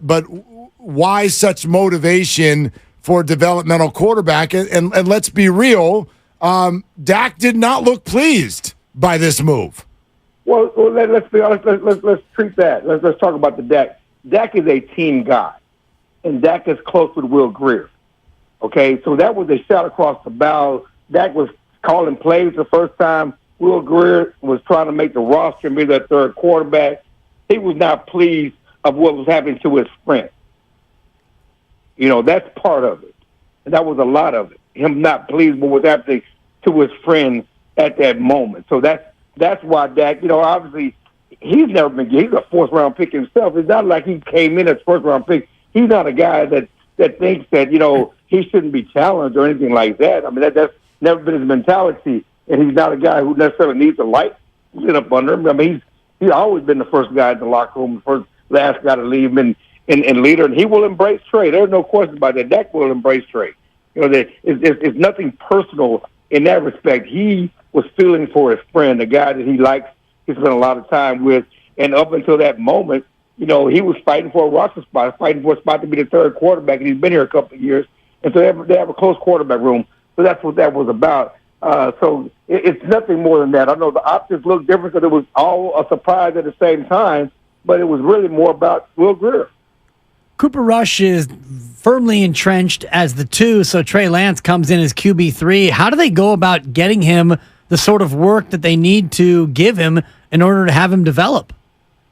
why such motivation for a developmental quarterback? And let's be real, Dak did not look pleased by this move. Well, let's be honest. Let's treat that. Let's talk about the Dak. Dak is a team guy, and Dak is close with Will Grier. Okay, so that was a shot across the bow. Dak was calling plays the first time. Will Grier was trying to make the roster and be their third quarterback. He was not pleased of what was happening to his friend. You know, that's part of it. And that was a lot of it. Him not pleased with what was happening to his friend at that moment. So that's why Dak, you know, obviously he's a fourth-round pick himself. It's not like he came in as first-round pick. He's not a guy that thinks that, you know, he shouldn't be challenged or anything like that. I mean, that's never been his mentality. And he's not a guy who necessarily needs a light lit up under him. I mean, he's always been the first guy in the locker room, the first last guy to leave him and leader. And he will embrace Trey. There's no question about that. Dak will embrace Trey. You know, it's nothing personal in that respect. He was feeling for his friend, the guy that he likes, he spent a lot of time with. And up until that moment, you know, he was fighting for a roster spot, fighting for a spot to be the third quarterback, and he's been here a couple of years. And so they have a close quarterback room. So that's what that was about. So it's nothing more than that. I know the optics look different because it was all a surprise at the same time, but it was really more about Will Grier. Cooper Rush is firmly entrenched as the 2, so Trey Lance comes in as QB3. How do they go about getting him the sort of work that they need to give him in order to have him develop?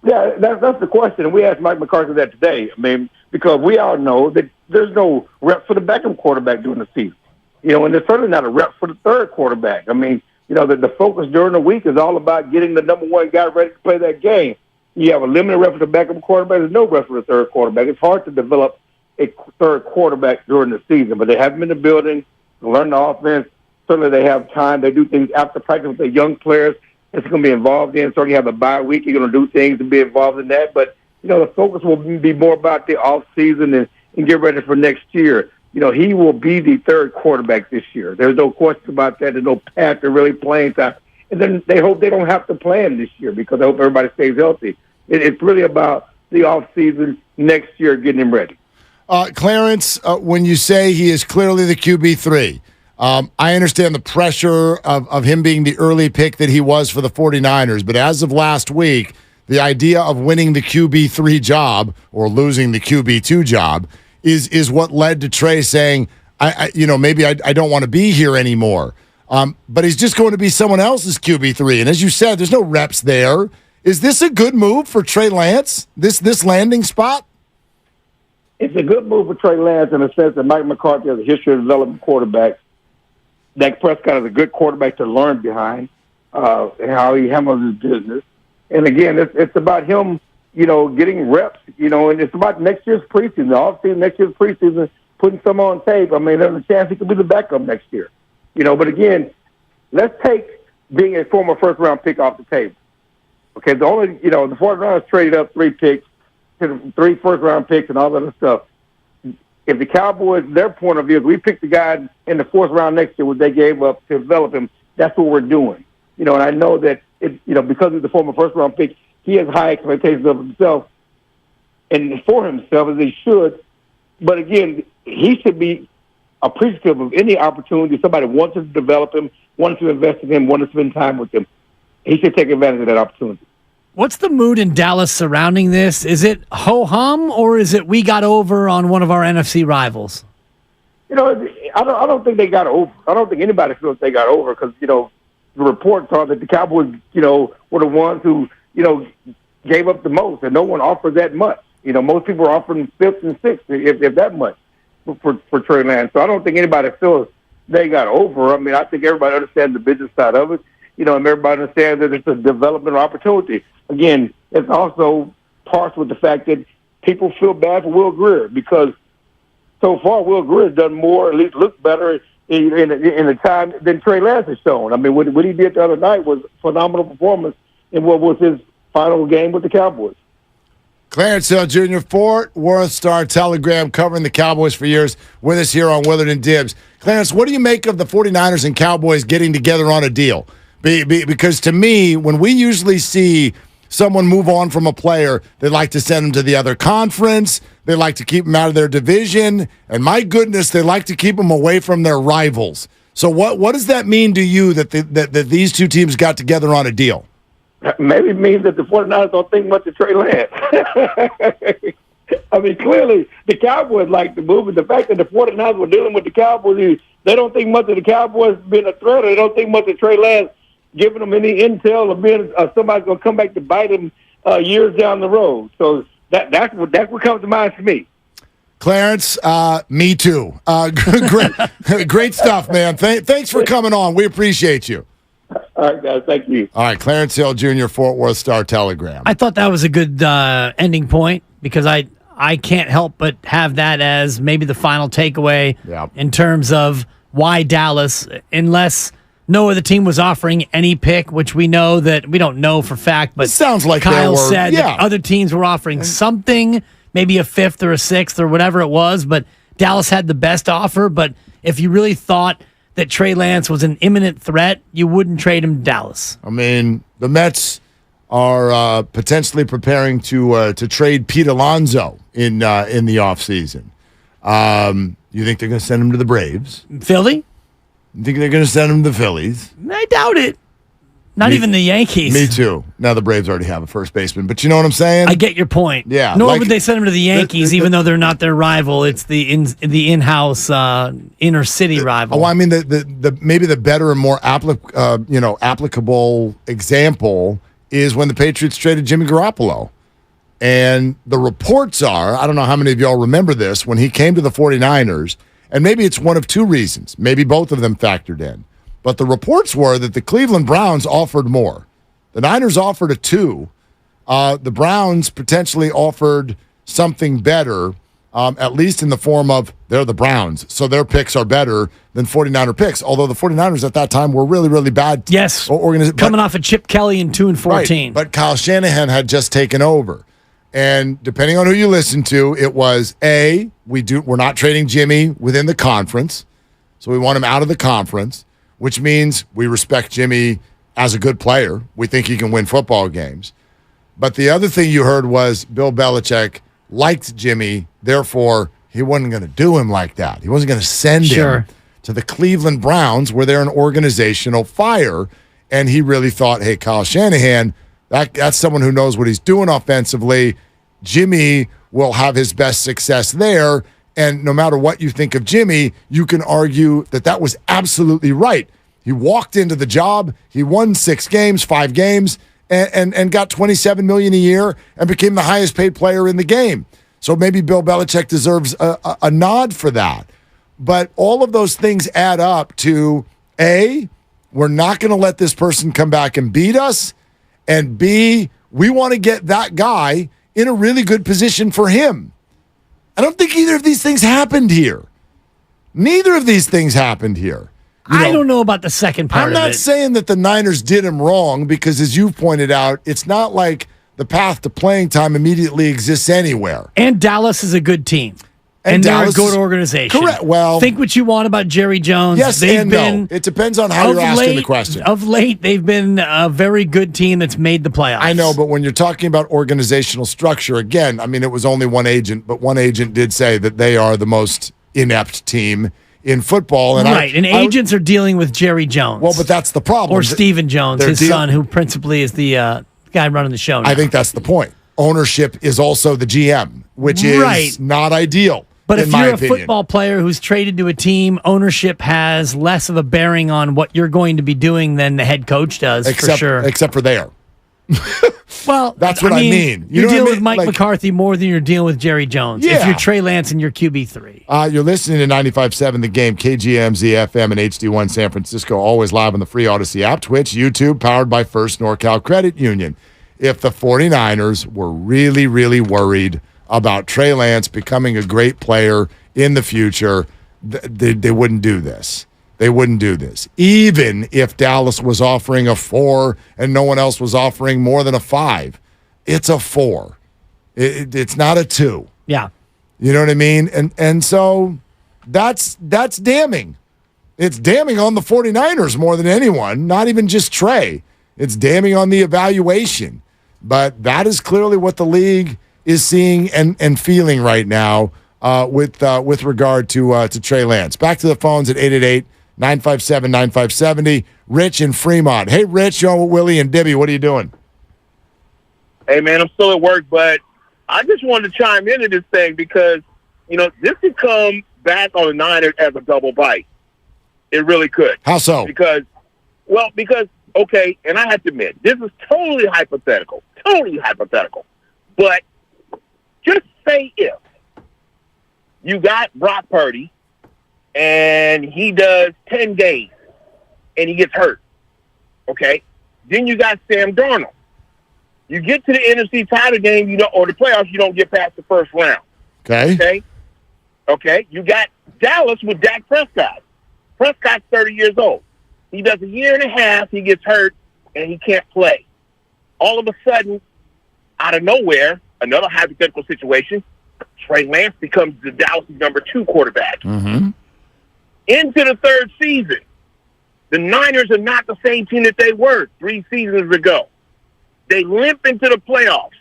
Yeah, that's the question. And we asked Mike McCarthy that today. I mean, because we all know that there's no rep for the backup quarterback during the season. You know, and there's certainly not a rep for the third quarterback. I mean, the focus during the week is all about getting the number one guy ready to play that game. You have a limited rep for the backup quarterback. There's no rep for the third quarterback. It's hard to develop a third quarterback during the season, but they have them in the building to learn the offense. Certainly they have time. They do things after practice with the young players it's going to be involved in. Certainly you have a bye week. You're going to do things to be involved in that. But, the focus will be more about the off season and get ready for next year. He will be the third quarterback this year. There's no question about that. There's no path to really playing time. And then they hope they don't have to play him this year because they hope everybody stays healthy. It's really about the off season next year, getting him ready. Clarence, when you say he is clearly the QB3, I understand the pressure of him being the early pick that he was for the 49ers, but as of last week, the idea of winning the QB3 job or losing the QB2 job is what led to Trey saying, maybe I don't want to be here anymore. But he's just going to be someone else's QB3. And as you said, there's no reps there. Is this a good move for Trey Lance, this landing spot? It's a good move for Trey Lance in the sense that Mike McCarthy has a history of developing quarterbacks. Dak Prescott is a good quarterback to learn behind, and how he handles his business. And again, it's about him, getting reps, and it's about next year's preseason, the offseason, next year's preseason, putting some on tape. I mean, there's a chance he could be the backup next year. But again, let's take being a former first-round pick off the table. Okay, the 49ers traded up 3 picks, 3 first-round picks and all that other stuff. If the Cowboys, their point of view is we picked the guy in the 4th round next year, what they gave up to develop him, that's what we're doing. And I know that, because he's the former first-round pick, he has high expectations of himself and for himself, as he should. But again, he should be appreciative of any opportunity. Somebody wants to develop him, wants to invest in him, wants to spend time with him. He should take advantage of that opportunity. What's the mood in Dallas surrounding this? Is it ho-hum, or is it we got over on one of our NFC rivals? I don't think they got over. I don't think anybody feels they got over because, the reports are that the Cowboys, were the ones who, gave up the most, and no one offered that much. Most people are offering 5th and 6th, if that much, for Trey Lance. So I don't think anybody feels they got over. I mean, I think everybody understands the business side of it. And everybody understands that it's a development opportunity. Again, it's also partial with the fact that people feel bad for Will Grier because so far Will Grier has done more, at least looked better in the time than Trey Lance has shown. I mean, what he did the other night was a phenomenal performance in what was his final game with the Cowboys. Clarence Hill Jr., Fort Worth Star-Telegram, covering the Cowboys for years, with us here on Willard and Dibs. Clarence, what do you make of the 49ers and Cowboys getting together on a deal? Because to me, when we usually see someone move on from a player, they like to send them to the other conference. They like to keep them out of their division. And my goodness, they like to keep them away from their rivals. So what does that mean to you that these two teams got together on a deal? Maybe it means that the 49ers don't think much of Trey Lance. I mean, clearly, the Cowboys like the move, and the fact that the 49ers were dealing with the Cowboys, they don't think much of the Cowboys being a threat, or they don't think much of Trey Lance giving them any intel or being somebody's going to come back to bite him years down the road. So that's what comes to mind to me. Clarence, me too. Great stuff, man. Thanks for coming on. We appreciate you. All right, guys. Thank you. All right, Clarence Hill Jr., Fort Worth Star-Telegram. I thought that was a good ending point because I can't help but have that as maybe the final takeaway in terms of why Dallas, unless no other team was offering any pick, which we don't know for fact, but it sounds like Kyle said that other teams were offering something, maybe a 5th or a 6th or whatever it was, but Dallas had the best offer. But if you really thought that Trey Lance was an imminent threat, you wouldn't trade him to Dallas. I mean, the Mets are potentially preparing to trade Pete Alonso in the offseason. You think they're going to send him to the Braves? Philly? You think they're going to send him to the Phillies? I doubt it. Not even the Yankees. Me too. Now the Braves already have a first baseman, but you know what I'm saying? I get your point. Yeah. Nor would they send him to the Yankees, even though they're not their rival. It's the in-house inner city rival. Oh, I mean the maybe the better and more applicable example is when the Patriots traded Jimmy Garoppolo. And the reports are, I don't know how many of y'all remember this, when he came to the 49ers, and maybe it's one of two reasons, maybe both of them factored in. But the reports were that the Cleveland Browns offered more. The Niners offered a 2. The Browns potentially offered something better, at least in the form of they're the Browns, so their picks are better than 49er picks, although the 49ers at that time were really, really bad. Yes, coming off of Chip Kelly in 2-14. Right, but Kyle Shanahan had just taken over. And depending on who you listen to, it was, we're not trading Jimmy within the conference, so we want him out of the conference, which means we respect Jimmy as a good player. We think he can win football games. But the other thing you heard was Bill Belichick liked Jimmy, therefore he wasn't going to do him like that. He wasn't going to send him to the Cleveland Browns where they're an organizational fire. And he really thought, hey, Kyle Shanahan, that's someone who knows what he's doing offensively. Jimmy will have his best success there. And no matter what you think of Jimmy, you can argue that was absolutely right. He walked into the job. He won 5 games, and got $27 million a year and became the highest paid player in the game. So maybe Bill Belichick deserves a nod for that. But all of those things add up to, A, we're not going to let this person come back and beat us, and B, we want to get that guy in a really good position for him. I don't think either of these things happened here. Neither of these things happened here. I don't know about the second part of it. I'm not saying that the Niners did him wrong because, as you've pointed out, it's not like the path to playing time immediately exists anywhere. And Dallas is a good team. And they're a good organization. Correct. Well, think what you want about Jerry Jones. Yes, and no. It depends on how you're asking the question. Of late, they've been a very good team that's made the playoffs. I know, but when you're talking about organizational structure, again, I mean, it was only one agent, but one agent did say that they are the most inept team in football. And agents are dealing with Jerry Jones. Well, but that's the problem. Or Stephen Jones, his son, who principally is the guy running the show now. I think that's the point. Ownership is also the GM, which is not ideal. But if you're a football player who's traded to a team, ownership has less of a bearing on what you're going to be doing than the head coach does, for sure. Except for there. Well, that's what I mean. You're dealing with Mike McCarthy more than you're dealing with Jerry Jones. Yeah. If you're Trey Lance and you're QB3. You're listening to 95.7 The Game, KGMZ FM and HD1 San Francisco, always live on the free Odyssey app, Twitch, YouTube, powered by First NorCal Credit Union. If the 49ers were really, really worried about Trey Lance becoming a great player in the future, they wouldn't do this. They wouldn't do this. Even if Dallas was offering a 4 and no one else was offering more than a 5, it's a 4. It's not a 2. Yeah. You know what I mean? And so that's damning. It's damning on the 49ers more than anyone, not even just Trey. It's damning on the evaluation. But that is clearly what the league is seeing and feeling right now with regard to Trey Lance. Back to the phones at 888-957-9570. Rich in Fremont. Hey, Rich, you're on with Willie and Dibby. What are you doing? Hey, man, I'm still at work, but I just wanted to chime into this thing because, this could come back on the Niners as a double bite. It really could. How so? Because, okay, and I have to admit, this is totally hypothetical. But just say if you got Brock Purdy and he does 10 games and he gets hurt, okay? Then you got Sam Darnold. You get to the NFC title game, or the playoffs, you don't get past the first round. Okay. Okay. You got Dallas with Dak Prescott. Prescott's 30 years old. He does a year and a half, he gets hurt, and he can't play. All of a sudden, out of nowhere, another hypothetical situation, Trey Lance becomes the Dallas number 2 quarterback. Mm-hmm. Into the third season, the Niners are not the same team that they were 3 seasons ago. They limp into the playoffs.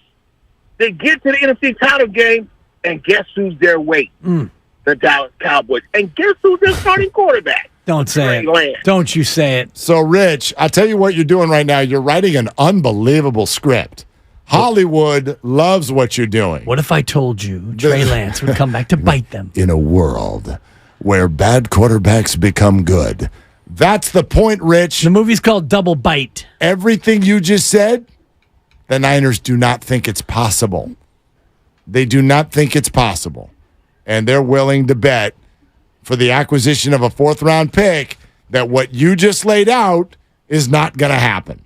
They get to the NFC title game, and guess who's their weight? The Dallas Cowboys. And guess who's their starting quarterback? Don't say it. Don't you say it. So, Rich, I'll tell you what you're doing right now. You're writing an unbelievable script. Hollywood loves what you're doing. What if I told you Trey Lance would come back to bite them? In a world where bad quarterbacks become good. That's the point, Rich. The movie's called Double Bite. Everything you just said, the Niners do not think it's possible. They do not think it's possible. And they're willing to bet for the acquisition of a 4th-round pick that what you just laid out is not going to happen.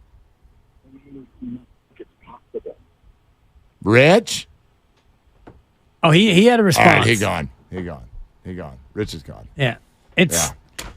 Rich? Oh, he had a response. All right, he gone. Rich is gone. Yeah.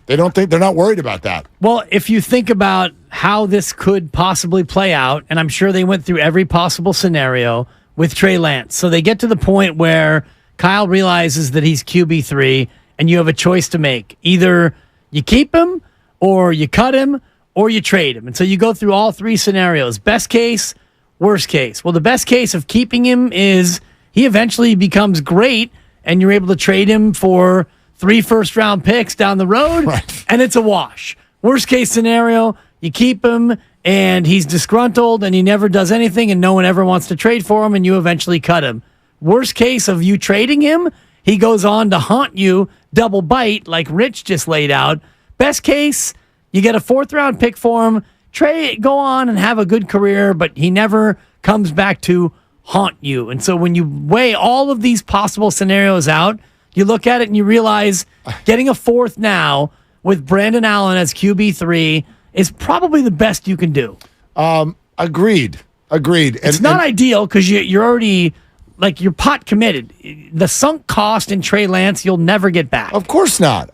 They don't think, they're not worried about that. Well, if you think about how this could possibly play out, and I'm sure they went through every possible scenario with Trey Lance. So they get to the point where Kyle realizes that he's QB3 and you have a choice to make. Either you keep him or you cut him or you trade him. And so you go through all three scenarios. Best case, worst case. Well, the best case of keeping him is he eventually becomes great and you're able to trade him for 3 first-round picks down the road, and it's a wash. Worst case scenario, you keep him, and he's disgruntled, and he never does anything, and no one ever wants to trade for him, and you eventually cut him. Worst case of you trading him, he goes on to haunt you, double bite, like Rich just laid out. Best case, you get a 4th-round pick for him, go on and have a good career, but he never comes back to haunt you. And so when you weigh all of these possible scenarios out, you look at it and you realize getting a 4th now with Brandon Allen as QB3 is probably the best you can do. Agreed. It's not ideal because you're already, you're pot committed. The sunk cost in Trey Lance, you'll never get back. Of course not.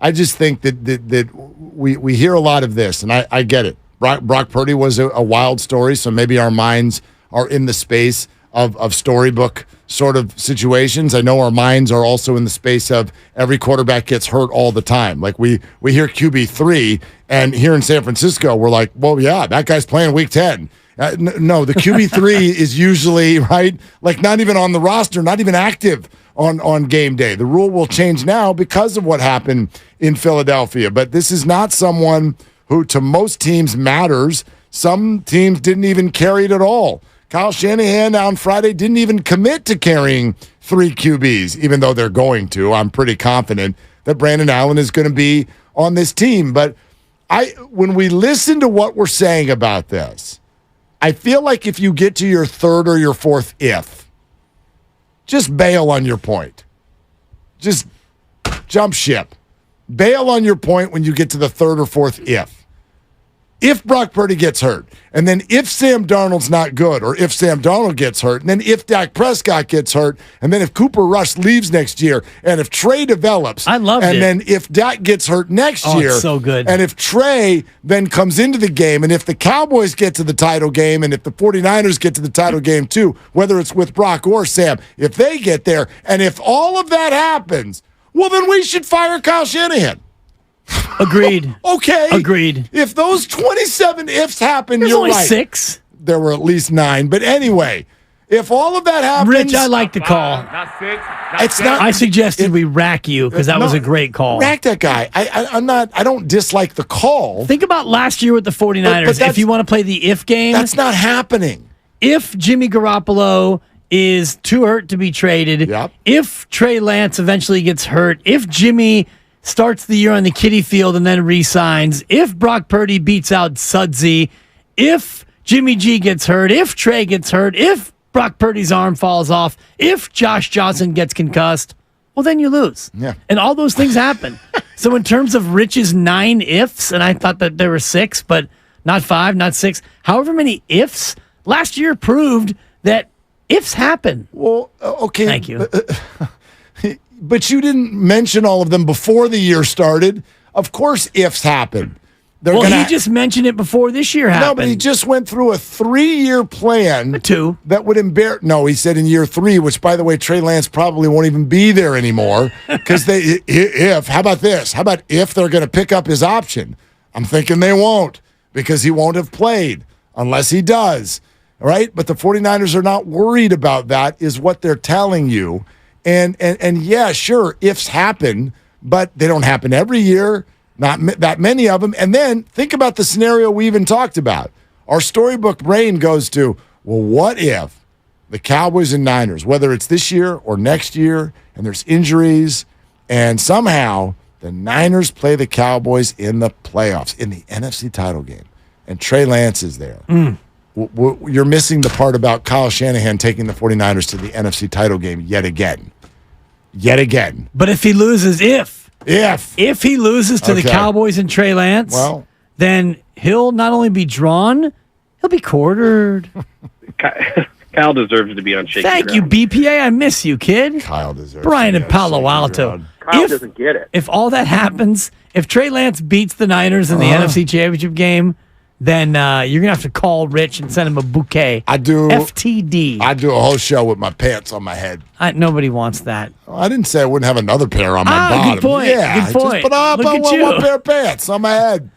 I just think that we hear a lot of this, and I get it. Brock Purdy was a wild story, so maybe our minds are in the space of storybook sort of situations. I know our minds are also in the space of every quarterback gets hurt all the time. Like we hear QB3, and here in San Francisco, we're like, well, yeah, that guy's playing week 10. No, the QB3 is usually, right, like not even on the roster, not even active on game day. The rule will change now because of what happened in Philadelphia. But this is not someone who to most teams matters. Some teams didn't even carry it at all. Kyle Shanahan on Friday didn't even commit to carrying 3 QBs, even though they're going to. I'm pretty confident that Brandon Allen is going to be on this team. But when we listen to what we're saying about this, I feel like if you get to your 3rd or your 4th if, just bail on your point. Just jump ship. Bail on your point when you get to the 3rd or 4th if. If Brock Purdy gets hurt, and then if Sam Darnold's not good, or if Sam Darnold gets hurt, and then if Dak Prescott gets hurt, and then if Cooper Rush leaves next year, and if Trey develops, and then if Dak gets hurt next year, it's so good. And if Trey then comes into the game, and if the Cowboys get to the title game, and if the 49ers get to the title game too, whether it's with Brock or Sam, if they get there, and if all of that happens, well, then we should fire Kyle Shanahan. Agreed. Okay. Agreed. If those 27 ifs happen, There's you're only right. 6. There were at least 9. But anyway, if all of that happens, Rich, I like the call. It's not. I suggested we rack you because that was a great call. Rack that guy. I'm not. I don't dislike the call. Think about last year with the 49ers. If you want to play the if game, that's not happening. If Jimmy Garoppolo is too hurt to be traded, if Trey Lance eventually gets hurt, if Jimmy starts the year on the kiddie field and then re-signs, if Brock Purdy beats out Sudsy, if Jimmy G gets hurt, if Trey gets hurt, if Brock Purdy's arm falls off, if Josh Johnson gets concussed, well, then you lose. Yeah. And all those things happen. So in terms of Rich's 9 ifs, and I thought that there were 6, but not 5, not 6, however many ifs, last year proved that ifs happen. Well, okay. Thank you. But you didn't mention all of them before the year started. Of course, ifs happen. He just mentioned it before this year happened. No, but he just went through a 3-year plan. 2. That would embarrass. No, he said in year 3, which, by the way, Trey Lance probably won't even be there anymore. Because how about this? How about if they're going to pick up his option? I'm thinking they won't because he won't have played unless he does. All right? But the 49ers are not worried about that, is what they're telling you. And yeah, sure, ifs happen, but they don't happen every year, not that many of them. And then think about the scenario we even talked about. Our storybook brain goes to, well, what if the Cowboys and Niners, whether it's this year or next year, and there's injuries, and somehow the Niners play the Cowboys in the playoffs, in the NFC title game, and Trey Lance is there. You're missing the part about Kyle Shanahan taking the 49ers to the NFC title game yet again. Yet again. But if he loses, If he loses to the Cowboys and Trey Lance, then he'll not only be drawn, he'll be quartered. Kyle deserves to be on shaky Thank ground. you, BPA. I miss you, kid. Kyle deserves Brian to be in Palo on shaky Alto. ground. Kyle doesn't get it. If all that happens, if Trey Lance beats the Niners in the NFC Championship game, then you're going to have to call Rich and send him a bouquet. I do. FTD. I do a whole show with my pants on my head. Nobody wants that. I didn't say I wouldn't have another pair on my bottom. Good point. Yeah, Good point. But I Look at want you. one pair of pants on my head.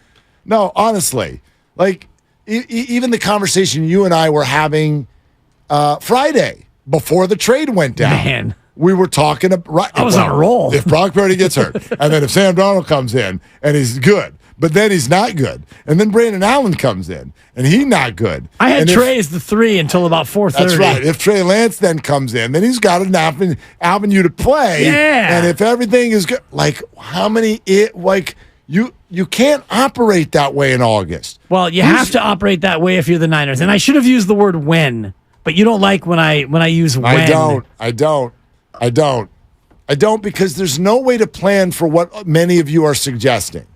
No, honestly, like even the conversation you and I were having Friday before the trade went down. Man. We were talking about. I was on a roll. If Brock Purdy gets hurt, and then if Sam Darnold comes in and he's good, but then he's not good, and then Brandon Allen comes in and he's not good. I had and Trey as the 3 until about 4:30. That's right. If Trey Lance then comes in, then he's got an avenue to play. Yeah. And if everything is good, like how many you can't operate that way in August. Well, you have to operate that way if you're the Niners. And I should have used the word when, but you don't like when I use when. I don't because there's no way to plan for what many of you are suggesting.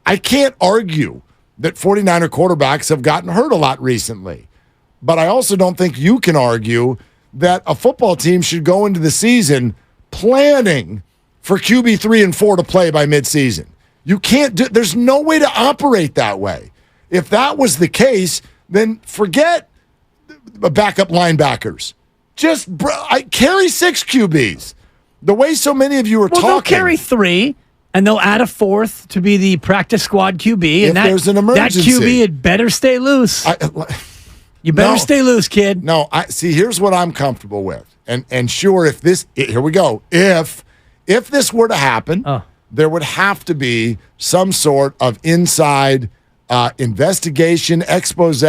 I can't argue that 49er quarterbacks have gotten hurt a lot recently. But I also don't think you can argue that a football team should go into the season planning for QB 3 and 4 to play by midseason. You can't do. There's no way to operate that way. If that was the case, then forget backup linebackers. Just carry 6 QBs. The way so many of you are talking. They'll carry 3, and they'll add a 4th to be the practice squad QB. If there's an emergency. That QB had better stay loose. You better stay loose, kid. No, see. Here's what I'm comfortable with, and sure, here we go. If this were to happen, there would have to be some sort of inside investigation, expose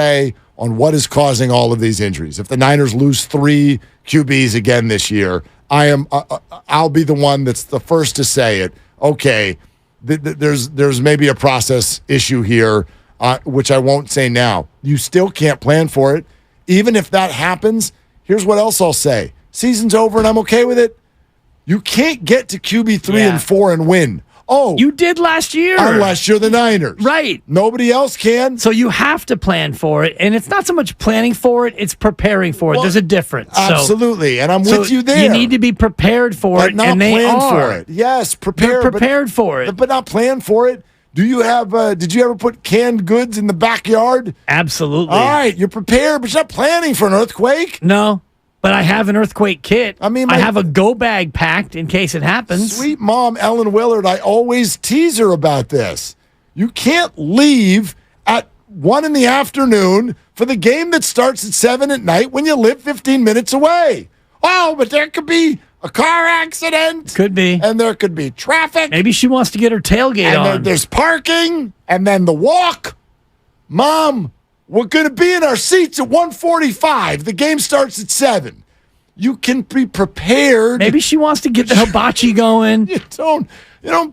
on what is causing all of these injuries. If the Niners lose 3 QBs again this year, I'll be the one that's the first to say it. Okay, there's maybe a process issue here, which I won't say now. You still can't plan for it. Even if that happens, here's what else I'll say. Season's over and I'm okay with it. You can't get to QB 3 and 4 and win. Oh, you did last year. Unless you're the Niners. Right. Nobody else can. So you have to plan for it. And it's not so much planning for it, it's preparing for it. There's a difference. Absolutely. And I'm with you there. You need to be prepared for it. Not and they plan are. for it. Yes, They're prepared for it. But not plan for it. Do you have, did you ever put canned goods in the backyard? Absolutely. All right. You're prepared, but you're not planning for an earthquake. No. But I have an earthquake kit. I have a go bag packed in case it happens. Sweet mom, Ellen Willard, I always tease her about this. You can't leave at 1 in the afternoon for the game that starts at 7 at night when you live 15 minutes away. Oh, but there could be a car accident. Could be. And there could be traffic. Maybe she wants to get her tailgate on. There's parking and then the walk. Mom, we're going to be in our seats at 1:45. The game starts at 7. You can be prepared. Maybe she wants to get the hibachi going. You don't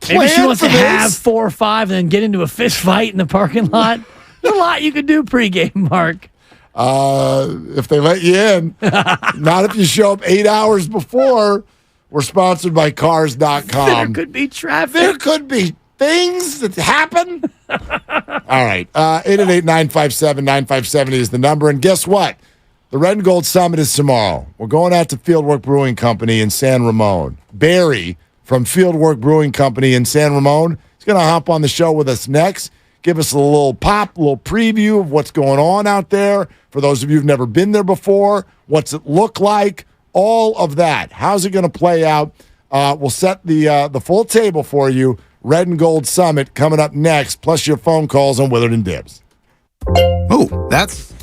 plan Maybe she wants for to this. have 4 or 5 and then get into a fist fight in the parking lot. There's a lot you could do pregame, Mark. If they let you in. Not if you show up 8 hours before. We're sponsored by Cars.com. There could be traffic. There could be things that happen. All right. 888-957-9570 is the number. And guess what? The Red and Gold Summit is tomorrow. We're going out to Fieldwork Brewing Company in San Ramon. Barry from Fieldwork Brewing Company in San Ramon is going to hop on the show with us next. Give us a little preview of what's going on out there. For those of you who've never been there before, what's it look like? All of that. How's it going to play out? We'll set the full table for you. Red and Gold Summit coming up next, plus your phone calls on Willard and Dibs. Oh, that's...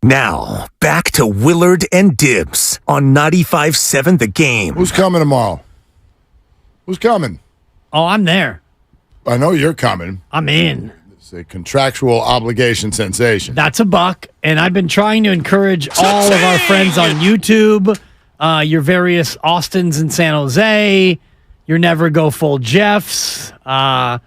Now, back to Willard and Dibs on 95.7 The Game. Who's coming tomorrow? Who's coming? Oh, I'm there. I know you're coming. I'm in. It's a contractual obligation sensation. That's a buck. And I've been trying to encourage all of our friends on YouTube, your various Austins in San Jose, your Never Go Full Jeffs. I'm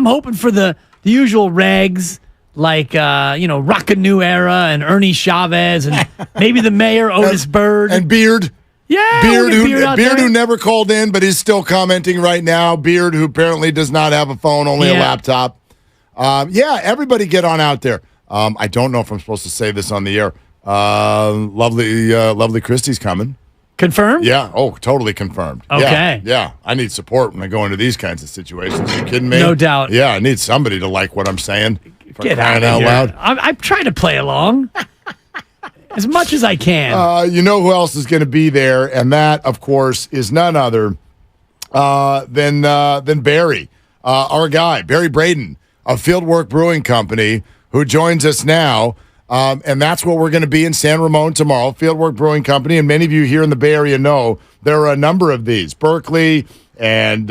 hoping for the usual regs like, Rockin' New Era and Ernie Chavez and maybe the mayor, Otis Bird. And Beard. Yeah, Beard who never called in but is still commenting right now. Beard who apparently does not have a phone, only a laptop. Everybody get on out there. I don't know if I'm supposed to say this on the air. Lovely Christie's coming. Confirmed? Yeah. Oh, totally confirmed. Okay. Yeah. I need support when I go into these kinds of situations. Are you kidding me? No doubt. Yeah, I need somebody to like what I'm saying. Get out loud. I'm trying to play along as much as I can. You know who else is going to be there, and that, of course, is none other than Barry, our guy, Barry Braden of Fieldwork Brewing Company, who joins us now. And that's what we're going to be in San Ramon tomorrow, Fieldwork Brewing Company. And many of you here in the Bay Area know there are a number of these. Berkeley and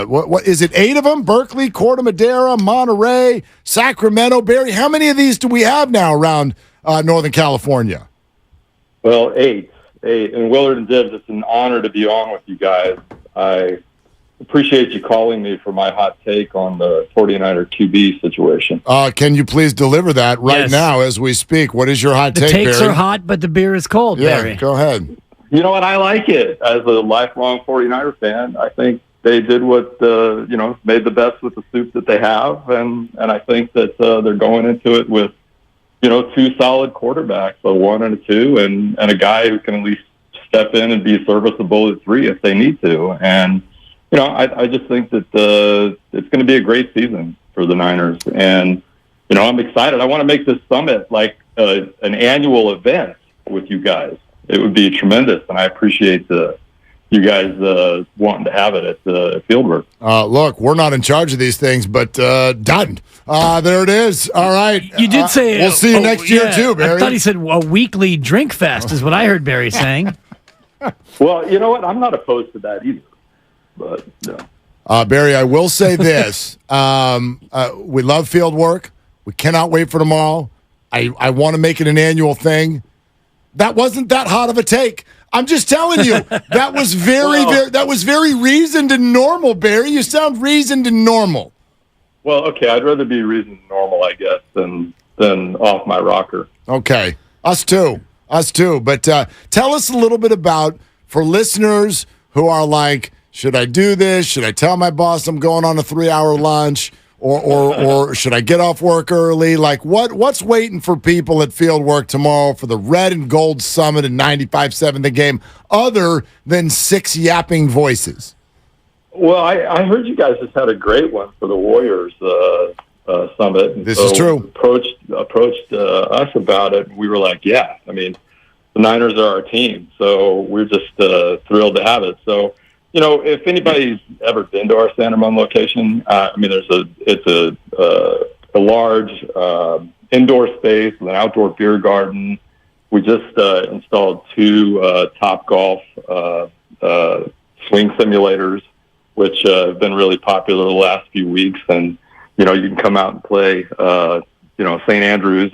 what is it, 8 of them? Berkeley, Corte Madera, Monterey, Sacramento, Barry. How many of these do we have now around Northern California? Well, 8. And Willard and Dibs, it's an honor to be on with you guys. I appreciate you calling me for my hot take on the 49er QB situation. Can you please deliver that right now as we speak? What is your hot take, Barry? The takes are hot, but the beer is cold, Barry. Go ahead. You know what? I like it. As a lifelong 49er fan, I think they did what, made the best with the soup that they have. And I think that they're going into it with, 2 solid quarterbacks, a 1 and a 2, and a guy who can at least step in and be serviceable at 3 if they need to. And, I just think that it's going to be a great season for the Niners. And, I'm excited. I want to make this summit like an annual event with you guys. It would be tremendous, and I appreciate you guys wanting to have it at Fieldwork. Look, we're not in charge of these things, but done. There it is. All right. You did say we'll see you next year too, Barry. I thought he said a weekly drink fest is what I heard Barry saying. Well, you know what? I'm not opposed to that either. But no. Barry, I will say this: we love Fieldwork. We cannot wait for tomorrow. I want to make it an annual thing. That wasn't that hot of a take. I'm just telling you, that was very reasoned and normal, Barry. You sound reasoned and normal. Well, okay, I'd rather be reasoned and normal, I guess, than off my rocker. Okay, us too. But tell us a little bit about, for listeners who are like, should I do this? Should I tell my boss I'm going on a 3-hour lunch? Or should I get off work early? Like, what's waiting for people at Fieldwork tomorrow for the Red and Gold Summit and 95.7 The Game, other than 6 yapping voices? Well, I heard you guys just had a great one for the Warriors Summit. This is true. Approached us about it, and we were like, yeah. I mean, the Niners are our team, so we're just thrilled to have it. So, if anybody's ever been to our San Ramon location, it's a large indoor space with an outdoor beer garden. We just installed 2 Topgolf swing simulators, which have been really popular the last few weeks. And, you can come out and play, St. Andrews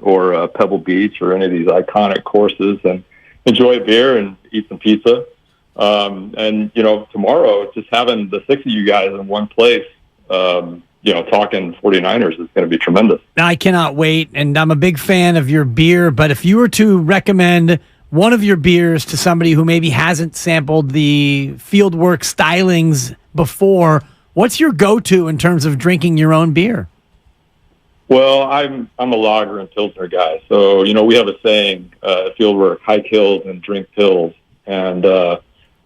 or Pebble Beach or any of these iconic courses and enjoy a beer and eat some pizza. And tomorrow, just having the 6 of you guys in one place, talking 49ers is going to be tremendous. I cannot wait, and I'm a big fan of your beer, but if you were to recommend one of your beers to somebody who maybe hasn't sampled the Fieldwork stylings before, what's your go-to in terms of drinking your own beer? Well, I'm a lager and Pilsner guy. So, we have a saying, Fieldwork, hike hills and drink pills. And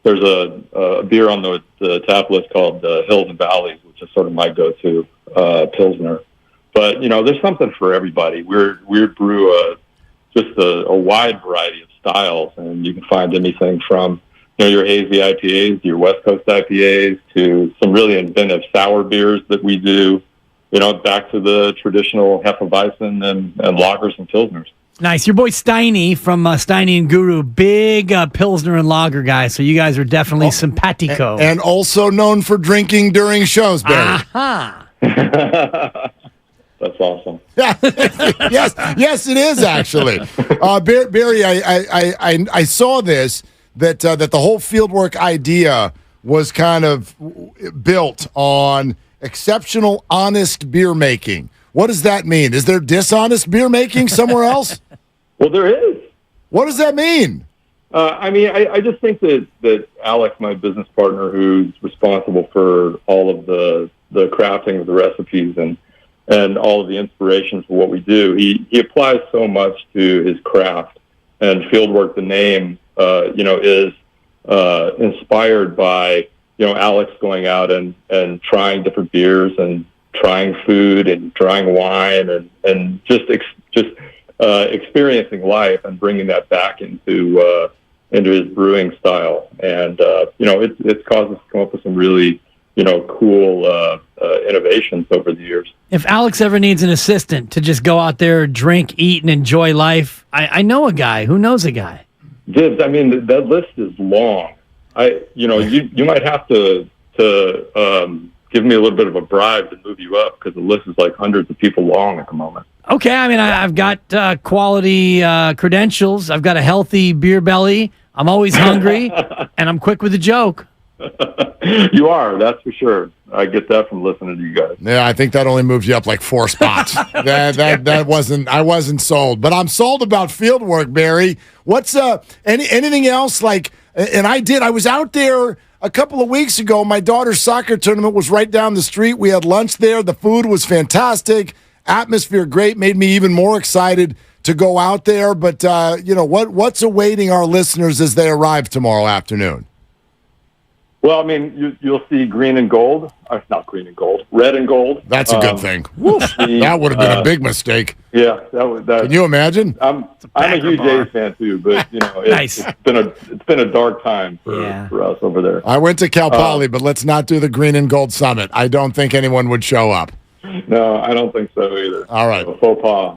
there's a beer on the tap list called Hills and Valleys, which is sort of my go-to Pilsner. But, there's something for everybody. We brew just a wide variety of styles, and you can find anything from, your hazy IPAs, your West Coast IPAs, to some really inventive sour beers that we do, back to the traditional Hefeweizen and lagers and Pilsners. Nice. Your boy Steiny from Steiny and Guru, big Pilsner and Lager guy. So you guys are definitely simpatico. And also known for drinking during shows, Barry. Aha. That's awesome. yes, it is actually. Barry, I saw this that the whole fieldwork idea was kind of built on exceptional, honest beer making. What does that mean? Is there dishonest beer making somewhere else? Well, there is. What does that mean? I just think that Alex, my business partner, who's responsible for all of the crafting of the recipes and all of the inspiration for what we do, he applies so much to his craft. And Fieldwork, the name, is inspired by, Alex going out and trying different beers and trying food and trying wine and just experiencing life and bringing that back into his brewing style. And, it's caused us to come up with some really, cool innovations over the years. If Alex ever needs an assistant to just go out there, drink, eat, and enjoy life, I know a guy. Who knows a guy? Dibs, that list is long. You might have to give me a little bit of a bribe to move you up because the list is like hundreds of people long at the moment. Okay, I've got quality credentials. I've got a healthy beer belly. I'm always hungry, and I'm quick with a joke. You are, that's for sure. I get that from listening to you guys. Yeah, I think that only moves you up like 4 spots. I wasn't sold, but I'm sold about Fieldwork, Barry. What's anything else like? And I was out there a couple of weeks ago. My daughter's soccer tournament was right down the street. We had lunch there. The food was fantastic. Atmosphere great. Made me even more excited to go out there. But what's awaiting our listeners as they arrive tomorrow afternoon? Well, you'll see green and gold. Not green and gold, red and gold. That's a good thing. That would have been a big mistake. Yeah, that. Can you imagine? I'm a huge A's fan too, but nice. It's been a dark time for us over there. I went to Cal Poly, but let's not do the green and gold summit. I don't think anyone would show up. No, I don't think so either. All right, so, faux pas.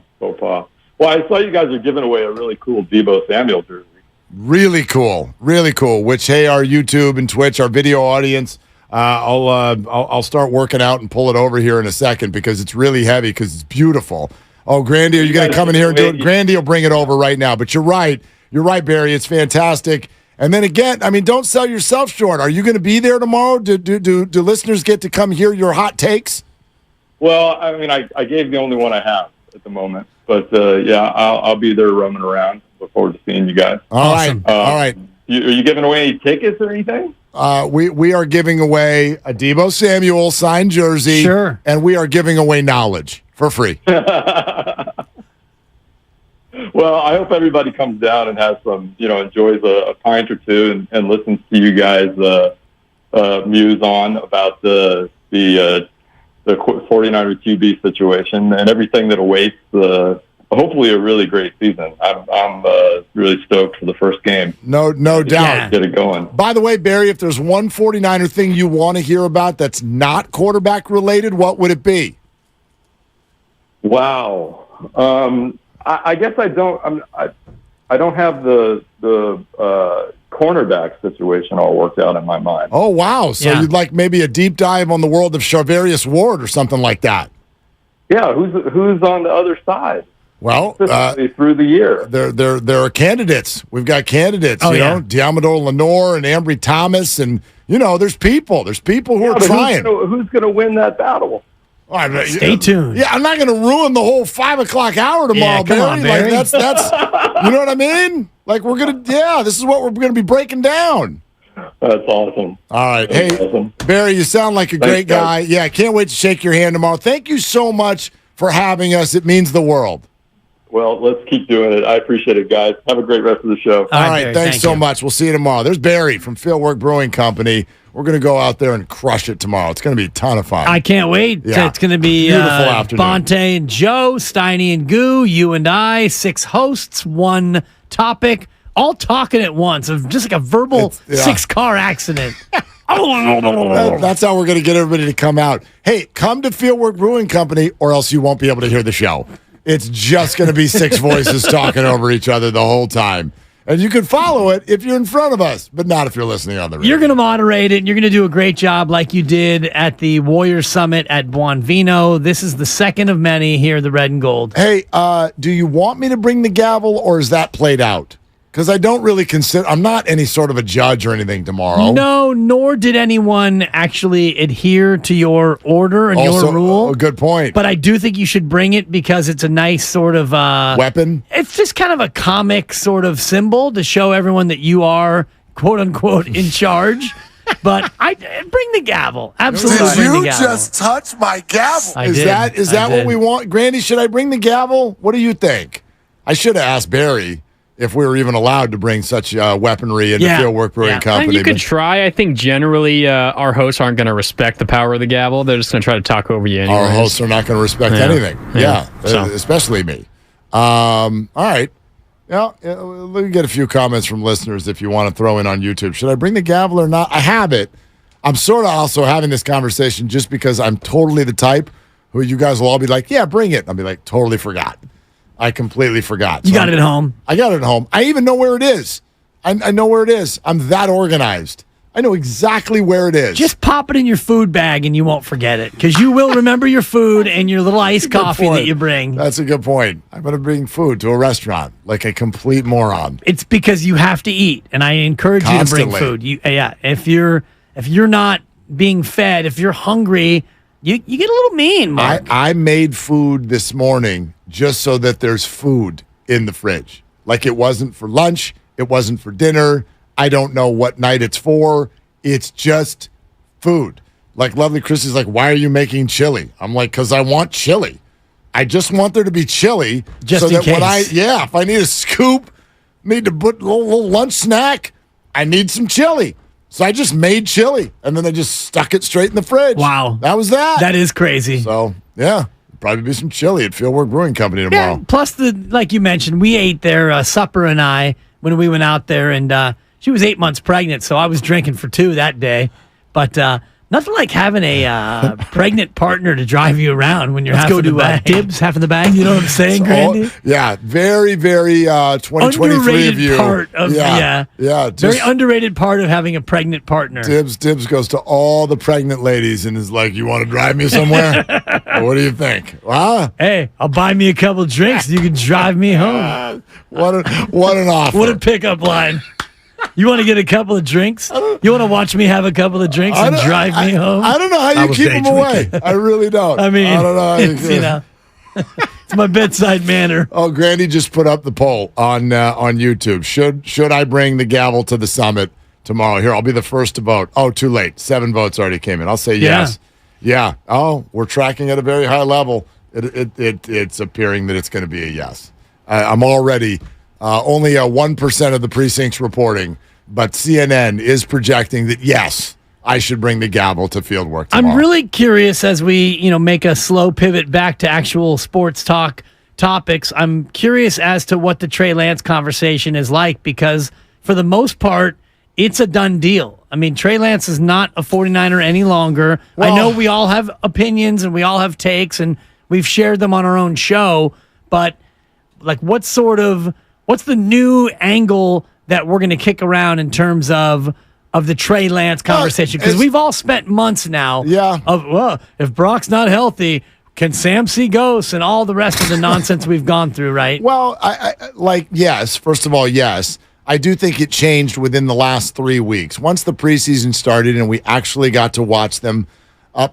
Well, I saw you guys are giving away a really cool Debo Samuel jersey. Really cool. Which, hey, our YouTube and Twitch, our video audience, I'll start working out and pull it over here in a second because it's really heavy because it's beautiful. Oh, Grandy, are you going to come in here and do it? Grandy will bring it over right now. But you're right, Barry. It's fantastic. And then again, don't sell yourself short. Are you going to be there tomorrow? Do listeners get to come hear your hot takes? Well, I gave the only one I have at the moment, but I'll be there roaming around. Look forward to seeing you guys. Awesome. All right. Are you giving away any tickets or anything? We are giving away a Debo Samuel signed jersey. Sure. And we are giving away knowledge for free. Well, I hope everybody comes down and has some, enjoys a pint or two and listens to you guys muse on about the 49er QB situation and everything that awaits hopefully a really great season. I'm really stoked for the first game. No doubt. Get it going. By the way, Barry, if there's one 49er thing you want to hear about that's not quarterback related, what would it be? Wow. I guess I don't. I don't have the cornerback situation all worked out in my mind. Oh wow! So you'd like maybe a deep dive on the world of Charvarius Ward or something like that? Yeah. Who's on the other side? Well, through the year, there are candidates. We've got candidates. Diamador Lenore and Ambry Thomas, and there's people. There's people who are trying. Who's going to win that battle? Stay tuned. Yeah, I'm not going to ruin the whole 5 o'clock hour tomorrow, come on, Barry. Like that's you know what I mean? Like this is what we're going to be breaking down. That's awesome. All right. Hey, awesome. Barry, you sound like a great guy. Yeah, I can't wait to shake your hand tomorrow. Thank you so much for having us. It means the world. Well, let's keep doing it. I appreciate it, guys. Have a great rest of the show. All right. Barry, thanks so much. We'll see you tomorrow. There's Barry from Fieldwork Brewing Company. We're going to go out there and crush it tomorrow. It's going to be a ton of fun. I can't wait. Yeah. It's going to be beautiful afternoon. Bonte and Joe, Steiny and Goo, you and I, 6 hosts, 1 topic, all talking at once of just like a verbal 6-car accident. That's how we're going to get everybody to come out. Hey, come to Fieldwork Brewing Company or else you won't be able to hear the show. It's just going to be 6 voices talking over each other the whole time. And you can follow it if you're in front of us, but not if you're listening on the radio. You're going to moderate it, and you're going to do a great job like you did at the Warrior Summit at Buonvino. This is the second of many here, the Red and Gold. Hey, do you want me to bring the gavel, or is that played out? Because I don't really consider, I'm not any sort of a judge or anything tomorrow. No, nor did anyone actually adhere to your order and your rule. Good point. But I do think you should bring it because it's a nice sort of weapon. It's just kind of a comic sort of symbol to show everyone that you are, quote unquote, in charge. But I bring the gavel. Absolutely. Did bring you the gavel. just touch my gavel? I Is did. that what we want? Grandy, should I bring the gavel? What do you think? I should have asked Barry if we were even allowed to bring such weaponry into Fieldwork Brewing Company. You could try. I think generally our hosts aren't going to respect the power of the gavel. They're just going to try to talk over you anyway. Our hosts are not going to respect anything. Especially me. All right. Yeah, let me get a few comments from listeners if you want to throw in on YouTube. Should I bring the gavel or not? I have it. I'm sort of also having this conversation just because I'm totally the type who you guys will all be like, yeah, bring it. I'll be like, totally forgot. I completely forgot. You got it at home? I got it at home. I even know where it is. I know where it is. I'm that organized. I know exactly where it is. Just pop it in your food bag and you won't forget it because you will remember your food and your little iced coffee that you bring. That's a good point. I'm going to bring food to a restaurant like a complete moron. It's because you have to eat, and I encourage you to bring food. If you're not being fed, if you're hungry, you get a little mean, Mark. I made food this morning just so that there's food in the fridge. Like it wasn't for lunch. It wasn't for dinner. I don't know what night it's for. It's just food. Like Lovely Chrissy's like, why are you making chili? I'm like, because I want chili. I just want there to be chili. Just so in that case. if I need a scoop, need to put a little lunch snack, I need some chili. So I just made chili, and then I just stuck it straight in the fridge. Wow. That was that. That is crazy. So, yeah. Probably be some chili at Fieldwork Brewing Company tomorrow. Yeah, plus, like you mentioned, we ate their supper and I when we went out there, and she was 8 months pregnant, so I was drinking for 2 that day. But nothing like having a pregnant partner to drive you around when you're half in the bag. Dibs, half in the bag. You know what I'm saying, Grandy? Yeah, very, very 2023 underrated of you. Part of very underrated part of having a pregnant partner. Dibs goes to all the pregnant ladies and is like, "You want to drive me somewhere? What do you think? Huh? Hey, I'll buy me a couple of drinks. And you can drive me home." What an offer! What a pickup line. You want to get a couple of drinks? You want to watch me have a couple of drinks and drive me home? I don't know how you keep them away. I really don't. I mean, I don't know how you it's my bedside manner. Oh, Grandy just put up the poll on YouTube. Should I bring the gavel to the summit tomorrow? Here, I'll be the first to vote. Oh, too late. 7 votes already came in. I'll say yes. Yeah. Oh, we're tracking at a very high level. It's appearing that it's going to be a yes. I'm already only 1% of the precincts reporting, but CNN is projecting that yes, I should bring the gavel to Fieldwork tomorrow. I'm really curious as we make a slow pivot back to actual sports talk topics. I'm curious as to what the Trey Lance conversation is like because for the most part, it's a done deal. I mean, Trey Lance is not a 49er any longer. I know we all have opinions and we all have takes and we've shared them on our own show, but like what's the new angle that we're going to kick around in terms of the Trey Lance conversation? Because we've all spent months now of, if Brock's not healthy, can Sam see ghosts and all the rest of the nonsense we've gone through, right? Well, yes. First of all, yes. I do think it changed within the last 3 weeks. Once the preseason started and we actually got to watch them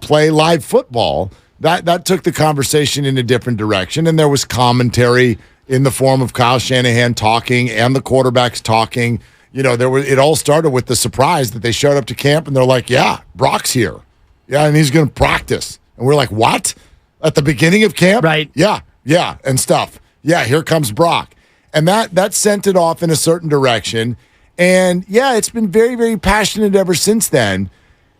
play live football, that took the conversation in a different direction, and there was commentary in the form of Kyle Shanahan talking and the quarterbacks talking. It all started with the surprise that they showed up to camp and they're like, yeah, Brock's here. Yeah, and he's going to practice. And we're like, what? At the beginning of camp? Right. Yeah, and stuff. Yeah, here comes Brock. And that sent it off in a certain direction. And, yeah, it's been very, very passionate ever since then.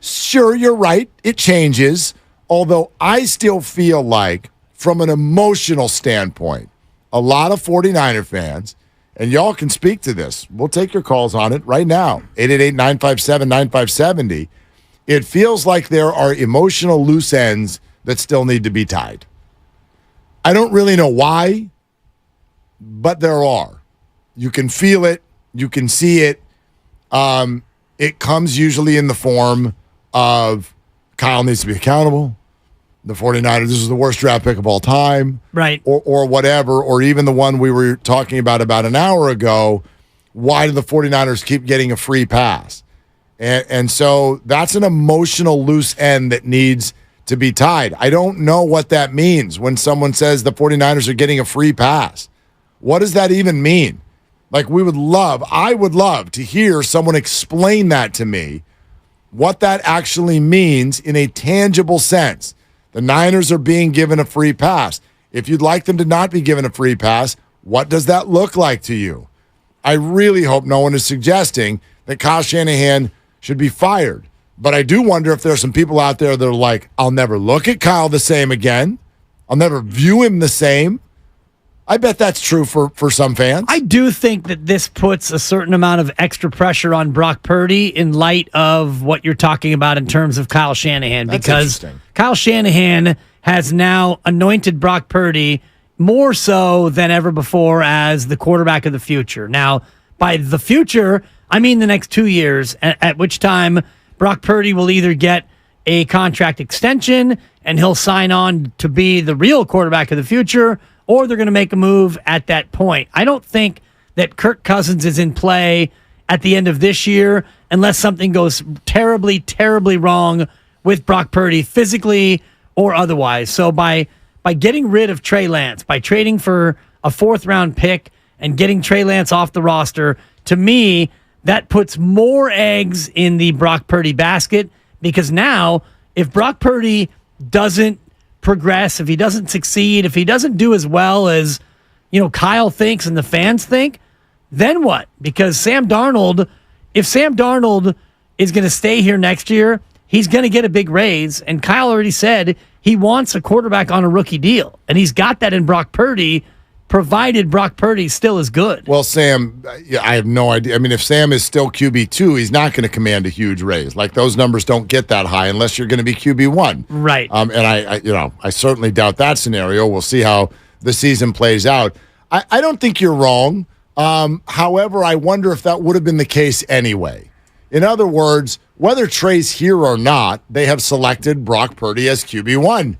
Sure, you're right. It changes. Although I still feel like, from an emotional standpoint, a lot of 49er fans, and y'all can speak to this. We'll take your calls on it right now. 888-957-9570. It feels like there are emotional loose ends that still need to be tied. I don't really know why, but there are. You can feel it. You can see it. It comes usually in the form of Kyle needs to be accountable. The 49ers, this is the worst draft pick of all time. Right. Or whatever, or even the one we were talking about an hour ago. Why do the 49ers keep getting a free pass? And so that's an emotional loose end that needs to be tied. I don't know what that means when someone says the 49ers are getting a free pass. What does that even mean? Like, I would love to hear someone explain that to me, what that actually means in a tangible sense. The Niners are being given a free pass. If you'd like them to not be given a free pass, what does that look like to you? I really hope no one is suggesting that Kyle Shanahan should be fired. But I do wonder if there's some people out there that are like, I'll never look at Kyle the same again. I'll never view him the same. I bet that's true for some fans. I do think that this puts a certain amount of extra pressure on Brock Purdy in light of what you're talking about in terms of Kyle Shanahan. That's because Kyle Shanahan has now anointed Brock Purdy more so than ever before as the quarterback of the future. Now, by the future, I mean the next 2 years, at which time Brock Purdy will either get a contract extension and he'll sign on to be the real quarterback of the future, or they're going to make a move at that point. I don't think that Kirk Cousins is in play at the end of this year unless something goes terribly, terribly wrong with Brock Purdy, physically or otherwise. So by getting rid of Trey Lance, by trading for a 4th-round pick and getting Trey Lance off the roster, to me, that puts more eggs in the Brock Purdy basket, because now if Brock Purdy doesn't progress, if he doesn't succeed, if he doesn't do as well as, Kyle thinks and the fans think, then what? Because if Sam Darnold is going to stay here next year, he's going to get a big raise. And Kyle already said he wants a quarterback on a rookie deal. And he's got that in Brock Purdy, provided Brock Purdy still is good. Well, Sam, I have no idea. I mean, if Sam is still QB2, he's not going to command a huge raise. Like, those numbers don't get that high unless you're going to be QB1. Right. And I certainly doubt that scenario. We'll see how the season plays out. I don't think you're wrong. However, I wonder if that would have been the case anyway. In other words, whether Trey's here or not, they have selected Brock Purdy as QB1.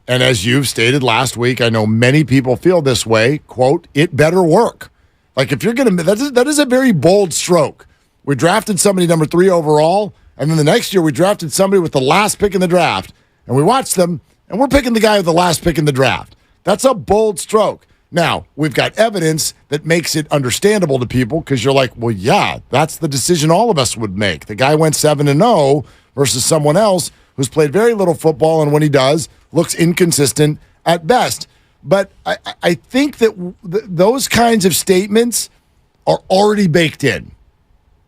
And as you've stated last week, I know many people feel this way, quote, it better work. Like, if you're going to, that is a very bold stroke. We drafted somebody number 3 overall, and then the next year we drafted somebody with the last pick in the draft, and we watched them, and we're picking the guy with the last pick in the draft. That's a bold stroke. Now, we've got evidence that makes it understandable to people, because you're like, well, yeah, that's the decision all of us would make. The guy went 7-0 versus someone else who's played very little football, and when he does, looks inconsistent at best. But I think that those kinds of statements are already baked in.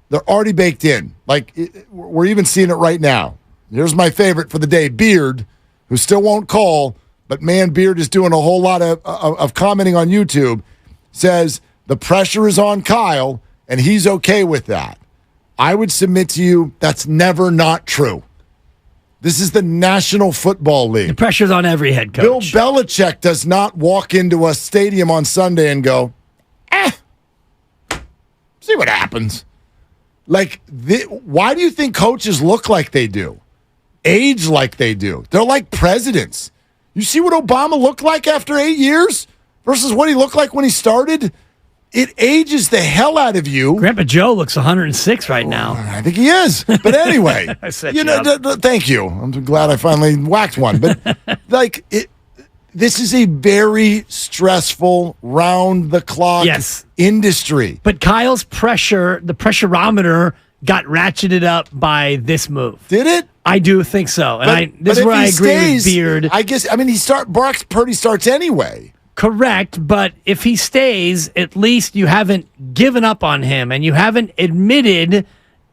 They're already baked in. Like, we're even seeing it right now. Here's my favorite for the day, Beard, who still won't call, but man, Beard is doing a whole lot of commenting on YouTube, says the pressure is on Kyle, and he's okay with that. I would submit to you that's never not true. This is the National Football League. The pressure's on every head coach. Bill Belichick does not walk into a stadium on Sunday and go, see what happens. Like, why do you think coaches look like they do? Age like they do? They're like presidents. You see what Obama looked like after 8 years versus what he looked like when he started? It ages the hell out of you. Grandpa Joe looks 106 right now. I think he is. But anyway, I set thank you. I'm glad I finally whacked one. But this is a very stressful, round-the-clock industry. But Kyle's pressure, the pressurometer, got ratcheted up by this move. Did it? I do think so. And this is where I agree with Beard. I guess, Brock Purdy starts anyway. Correct, but if he stays, at least you haven't given up on him, and you haven't admitted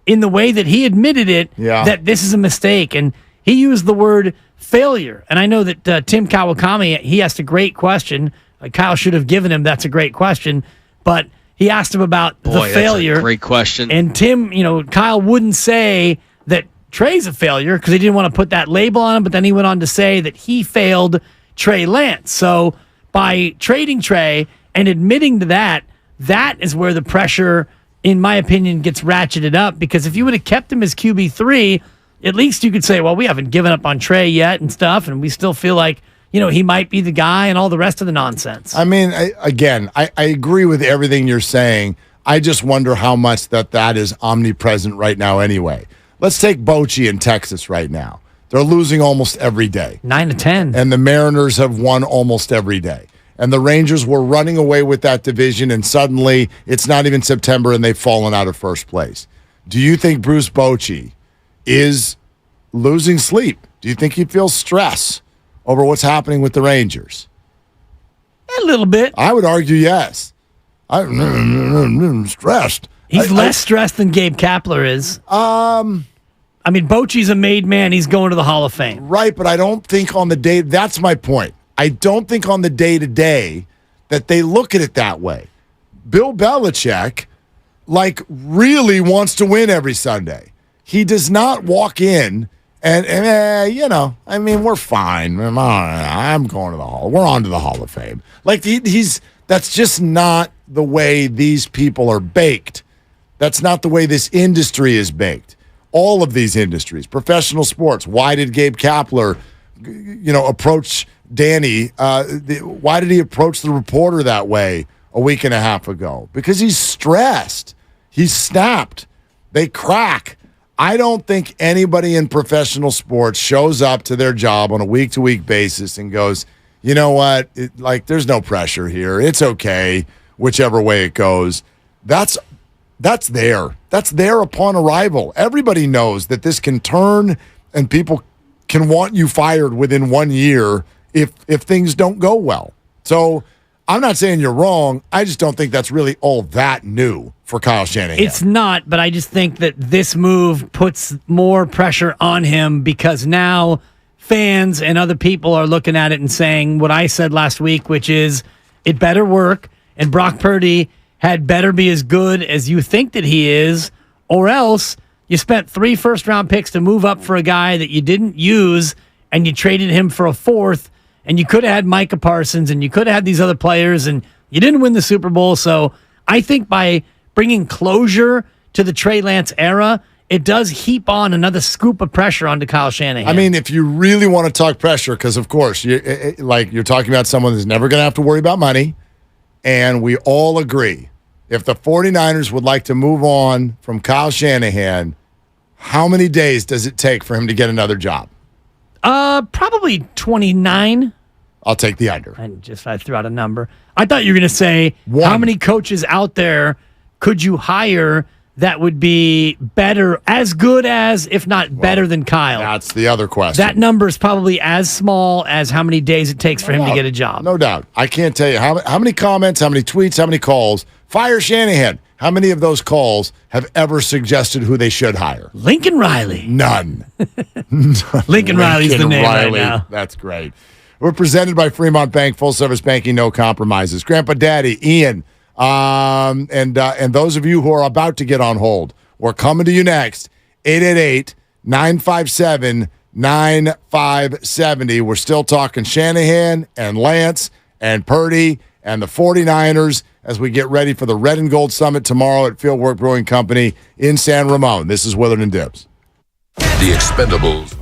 in the way that he admitted it that this is a mistake. And he used the word failure. And I know that Tim Kawakami, he asked a great question. Kyle should have given him that's a great question, but he asked him about the failure. That's a great question. And Tim, Kyle wouldn't say that Trey's a failure because he didn't want to put that label on him, but then he went on to say that he failed Trey Lance. So by trading Trey and admitting to that, that is where the pressure, in my opinion, gets ratcheted up. Because if you would have kept him as QB3, at least you could say, well, we haven't given up on Trey yet and stuff, and we still feel like, he might be the guy and all the rest of the nonsense. I mean, I agree with everything you're saying. I just wonder how much that is omnipresent right now anyway. Let's take Bochy in Texas right now. They're losing almost every day. 9-10. And the Mariners have won almost every day. And the Rangers were running away with that division, and suddenly it's not even September and they've fallen out of first place. Do you think Bruce Bochy is losing sleep? Do you think he feels stress over what's happening with the Rangers? A little bit. I would argue yes. I'm stressed. He's less stressed than Gabe Kapler is. I mean, Bochy's a made man. He's going to the Hall of Fame. Right, but I don't think on the day, that's my point. I don't think on the day-to-day that they look at it that way. Bill Belichick, really wants to win every Sunday. He does not walk in and we're fine. I'm going to the Hall. We're on to the Hall of Fame. That's just not the way these people are baked. That's not the way this industry is baked. All of these industries, professional sports. Why did Gabe Kapler, approach Danny? Why did he approach the reporter that way a week and a half ago? Because he's stressed. He's snapped. They crack. I don't think anybody in professional sports shows up to their job on a week-to-week basis and goes, you know what? There's no pressure here. It's okay, whichever way it goes. That's there. That's there upon arrival. Everybody knows that this can turn and people can want you fired within 1 year if things don't go well. So I'm not saying you're wrong. I just don't think that's really all that new for Kyle Shanahan. It's not, but I just think that this move puts more pressure on him because now fans and other people are looking at it and saying what I said last week, which is it better work, and Brock Purdy had better be as good as you think that he is, or else you spent 3 first-round picks to move up for a guy that you didn't use, and you traded him for a 4th, and you could have had Micah Parsons, and you could have had these other players, and you didn't win the Super Bowl. So I think by bringing closure to the Trey Lance era, it does heap on another scoop of pressure onto Kyle Shanahan. I mean, if you really want to talk pressure, because, of course, you're talking about someone who's never going to have to worry about money, and we all agree, if the 49ers would like to move on from Kyle Shanahan, how many days does it take for him to get another job? Probably 29. I'll take the under. I threw out a number. I thought you were going to say, how many coaches out there could you hire that would be better, as good as, if not better than Kyle? That's the other question. That number is probably as small as how many days it takes for him to get a job. No doubt. I can't tell you how many comments, how many tweets, how many calls. Fire Shanahan. How many of those calls have ever suggested who they should hire? Lincoln Riley. None. Lincoln Riley's the name right now. That's great. We're presented by Fremont Bank, full service banking, no compromises. Grandpa Daddy, Ian, and those of you who are about to get on hold, we're coming to you next. 888-957-9570. We're still talking Shanahan and Lance and Purdy and the 49ers as we get ready for the Red and Gold Summit tomorrow at Fieldwork Brewing Company in San Ramon. This is Willard and Dibbs. The Expendables.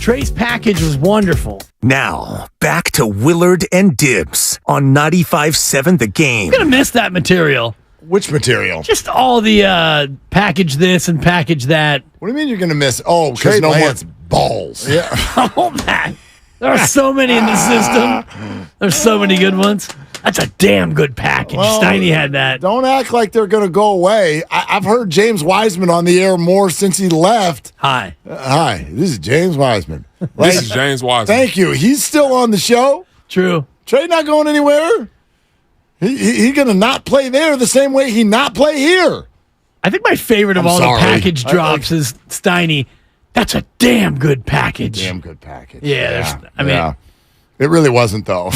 Trey's package was wonderful. Now, back to Willard and Dibbs on 95.7 The Game. I'm going to miss that material. Which material? Just all the package this and package that. What do you mean you're going to miss? Oh, because no more balls. Yeah. Oh, man. There are so many in the system. There's so many good ones. That's a damn good package. Well, Steiny had that. Don't act like they're going to go away. I've heard James Wiseman on the air more since he left. Hi. Hi. This is James Wiseman. This is James Wiseman. Thank you. He's still on the show. True. Trey not going anywhere. He going to not play there the same way he not play here. I think my favorite of all the package drops is Steiny. That's a damn good package. Damn good package. Yeah. I mean, it really wasn't, though.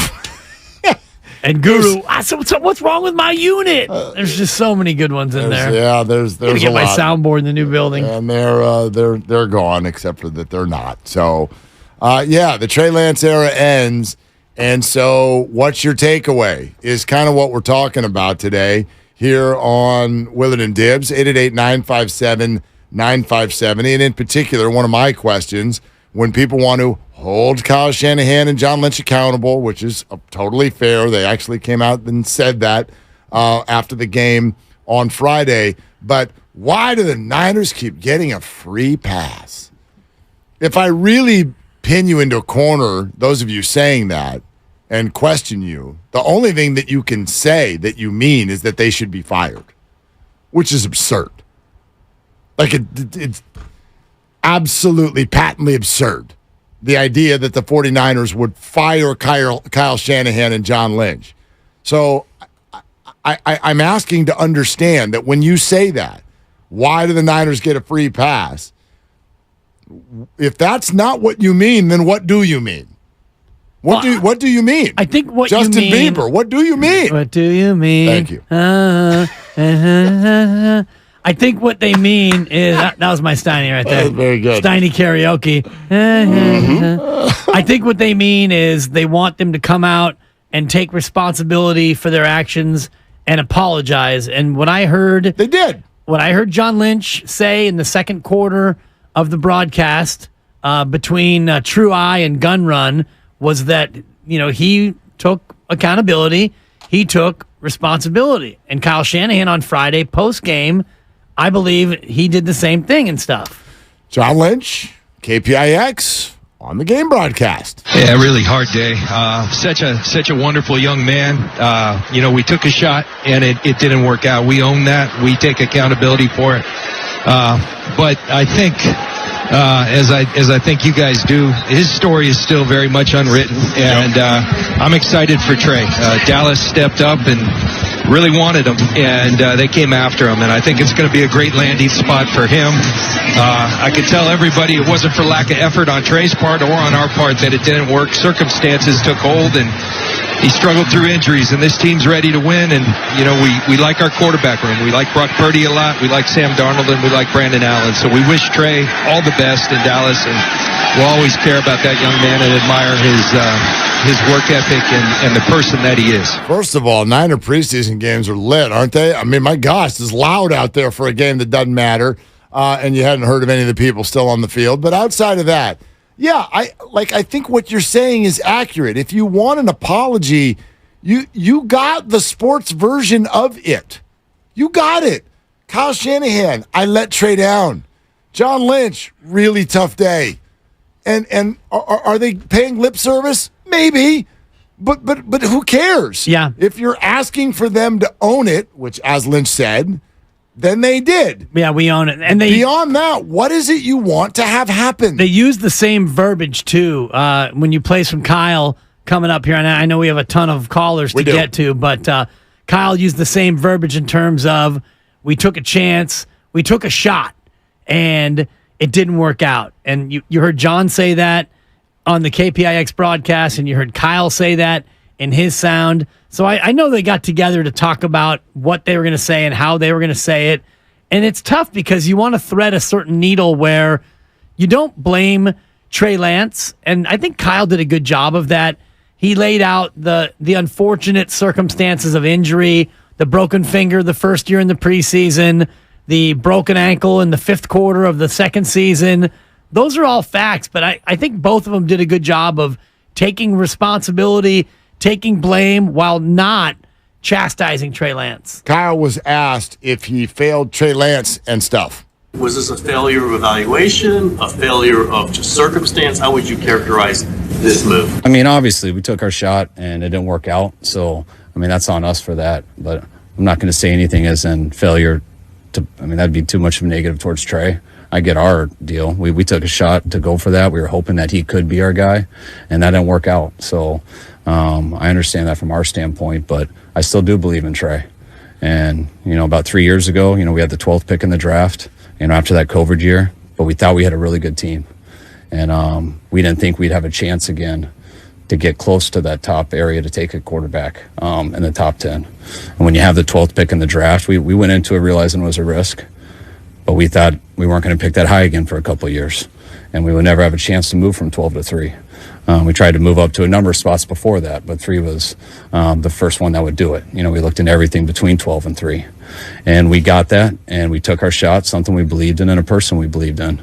And Guru, so what's wrong with my unit? There's just so many good ones in there. Yeah, there's gonna get my soundboard in the new building, and they're gone, except for that they're not. So, the Trey Lance era ends, and so what's your takeaway? Is kind of what we're talking about today here on Willard and Dibbs, 888-957-9570, and in particular, one of my questions when people want to hold Kyle Shanahan and John Lynch accountable, which is totally fair. They actually came out and said that after the game on Friday. But why do the Niners keep getting a free pass? If I really pin you into a corner, those of you saying that, and question you, the only thing that you can say that you mean is that they should be fired, which is absurd. Like, it's absolutely patently absurd. The idea that the 49ers would fire Kyle Shanahan and John Lynch. So I'm asking to understand that when you say that, why do the Niners get a free pass? If that's not what you mean, then what do you mean? What do you mean? I think what Justin you mean, Bieber, what do you mean? What do you mean? Thank you. I think what they mean is that was my Steiny right there. Very good. Steiny karaoke. I think what they mean is they want them to come out and take responsibility for their actions and apologize. And what I heard, they did. What I heard John Lynch say in the second quarter of the broadcast between True Eye and Gun Run was that he took accountability, he took responsibility, and Kyle Shanahan on Friday post game, I believe he did the same thing and stuff. John Lynch, KPIX, on the game broadcast. Yeah, really hard day. Such a wonderful young man. We took a shot and it didn't work out. We own that. We take accountability for it. But I think, as I think you guys do, his story is still very much unwritten, and I'm excited for Trey. Dallas stepped up and really wanted him, and they came after him, and I think it's going to be a great landing spot for him. I could tell everybody it wasn't for lack of effort on Trey's part or on our part that it didn't work. Circumstances took hold, and he struggled through injuries, and this team's ready to win, and, we like our quarterback room. We like Brock Purdy a lot. We like Sam Darnold, and we like Brandon Allen. So we wish Trey all the best in Dallas, and we'll always care about that young man and admire his work ethic and the person that he is. First of all, Niner preseason games are lit, aren't they? I mean, my gosh, it's loud out there for a game that doesn't matter, and you hadn't heard of any of the people still on the field. But outside of that, yeah, I think what you're saying is accurate. If you want an apology, you got the sports version of it. You got it. Kyle Shanahan, I let Trey down. John Lynch, really tough day. And are they paying lip service? Maybe. But who cares? Yeah. If you're asking for them to own it, which as Lynch said, then they did. Yeah, we own it. And beyond that, what is it you want to have happen? They use the same verbiage too. When you play some Kyle coming up here, and I know we have a ton of callers to get to, but Kyle used the same verbiage in terms of we took a chance, we took a shot, and it didn't work out. And you heard John say that on the KPIX broadcast, and you heard Kyle say that in his sound. So I know they got together to talk about what they were going to say and how they were going to say it. And it's tough because you want to thread a certain needle where you don't blame Trey Lance. And I think Kyle did a good job of that. He laid out the unfortunate circumstances of injury, the broken finger the first year in the preseason, the broken ankle in the fifth quarter of the second season, those are all facts, but I think both of them did a good job of taking responsibility, taking blame, while not chastising Trey Lance. Kyle was asked if he failed Trey Lance and stuff. Was this a failure of evaluation, a failure of just circumstance? How would you characterize this move? I mean, obviously, we took our shot and it didn't work out. So, I mean, that's on us for that. But I'm not going to say anything as in failure. That'd be too much of a negative towards Trey. I get our deal. We took a shot to go for that. We were hoping that he could be our guy, and that didn't work out. So I understand that from our standpoint, but I still do believe in Trey. And, about 3 years ago, we had the 12th pick in the draft, after that COVID year, but we thought we had a really good team. And we didn't think we'd have a chance again to get close to that top area to take a quarterback in the top 10. And when you have the 12th pick in the draft, we went into it realizing it was a risk, but we thought we weren't going to pick that high again for a couple of years, and we would never have a chance to move from 12 to 3. We tried to move up to a number of spots before that, but 3 was the first one that would do it. We looked into everything between 12 and 3, and we got that, and we took our shot, something we believed in and a person we believed in.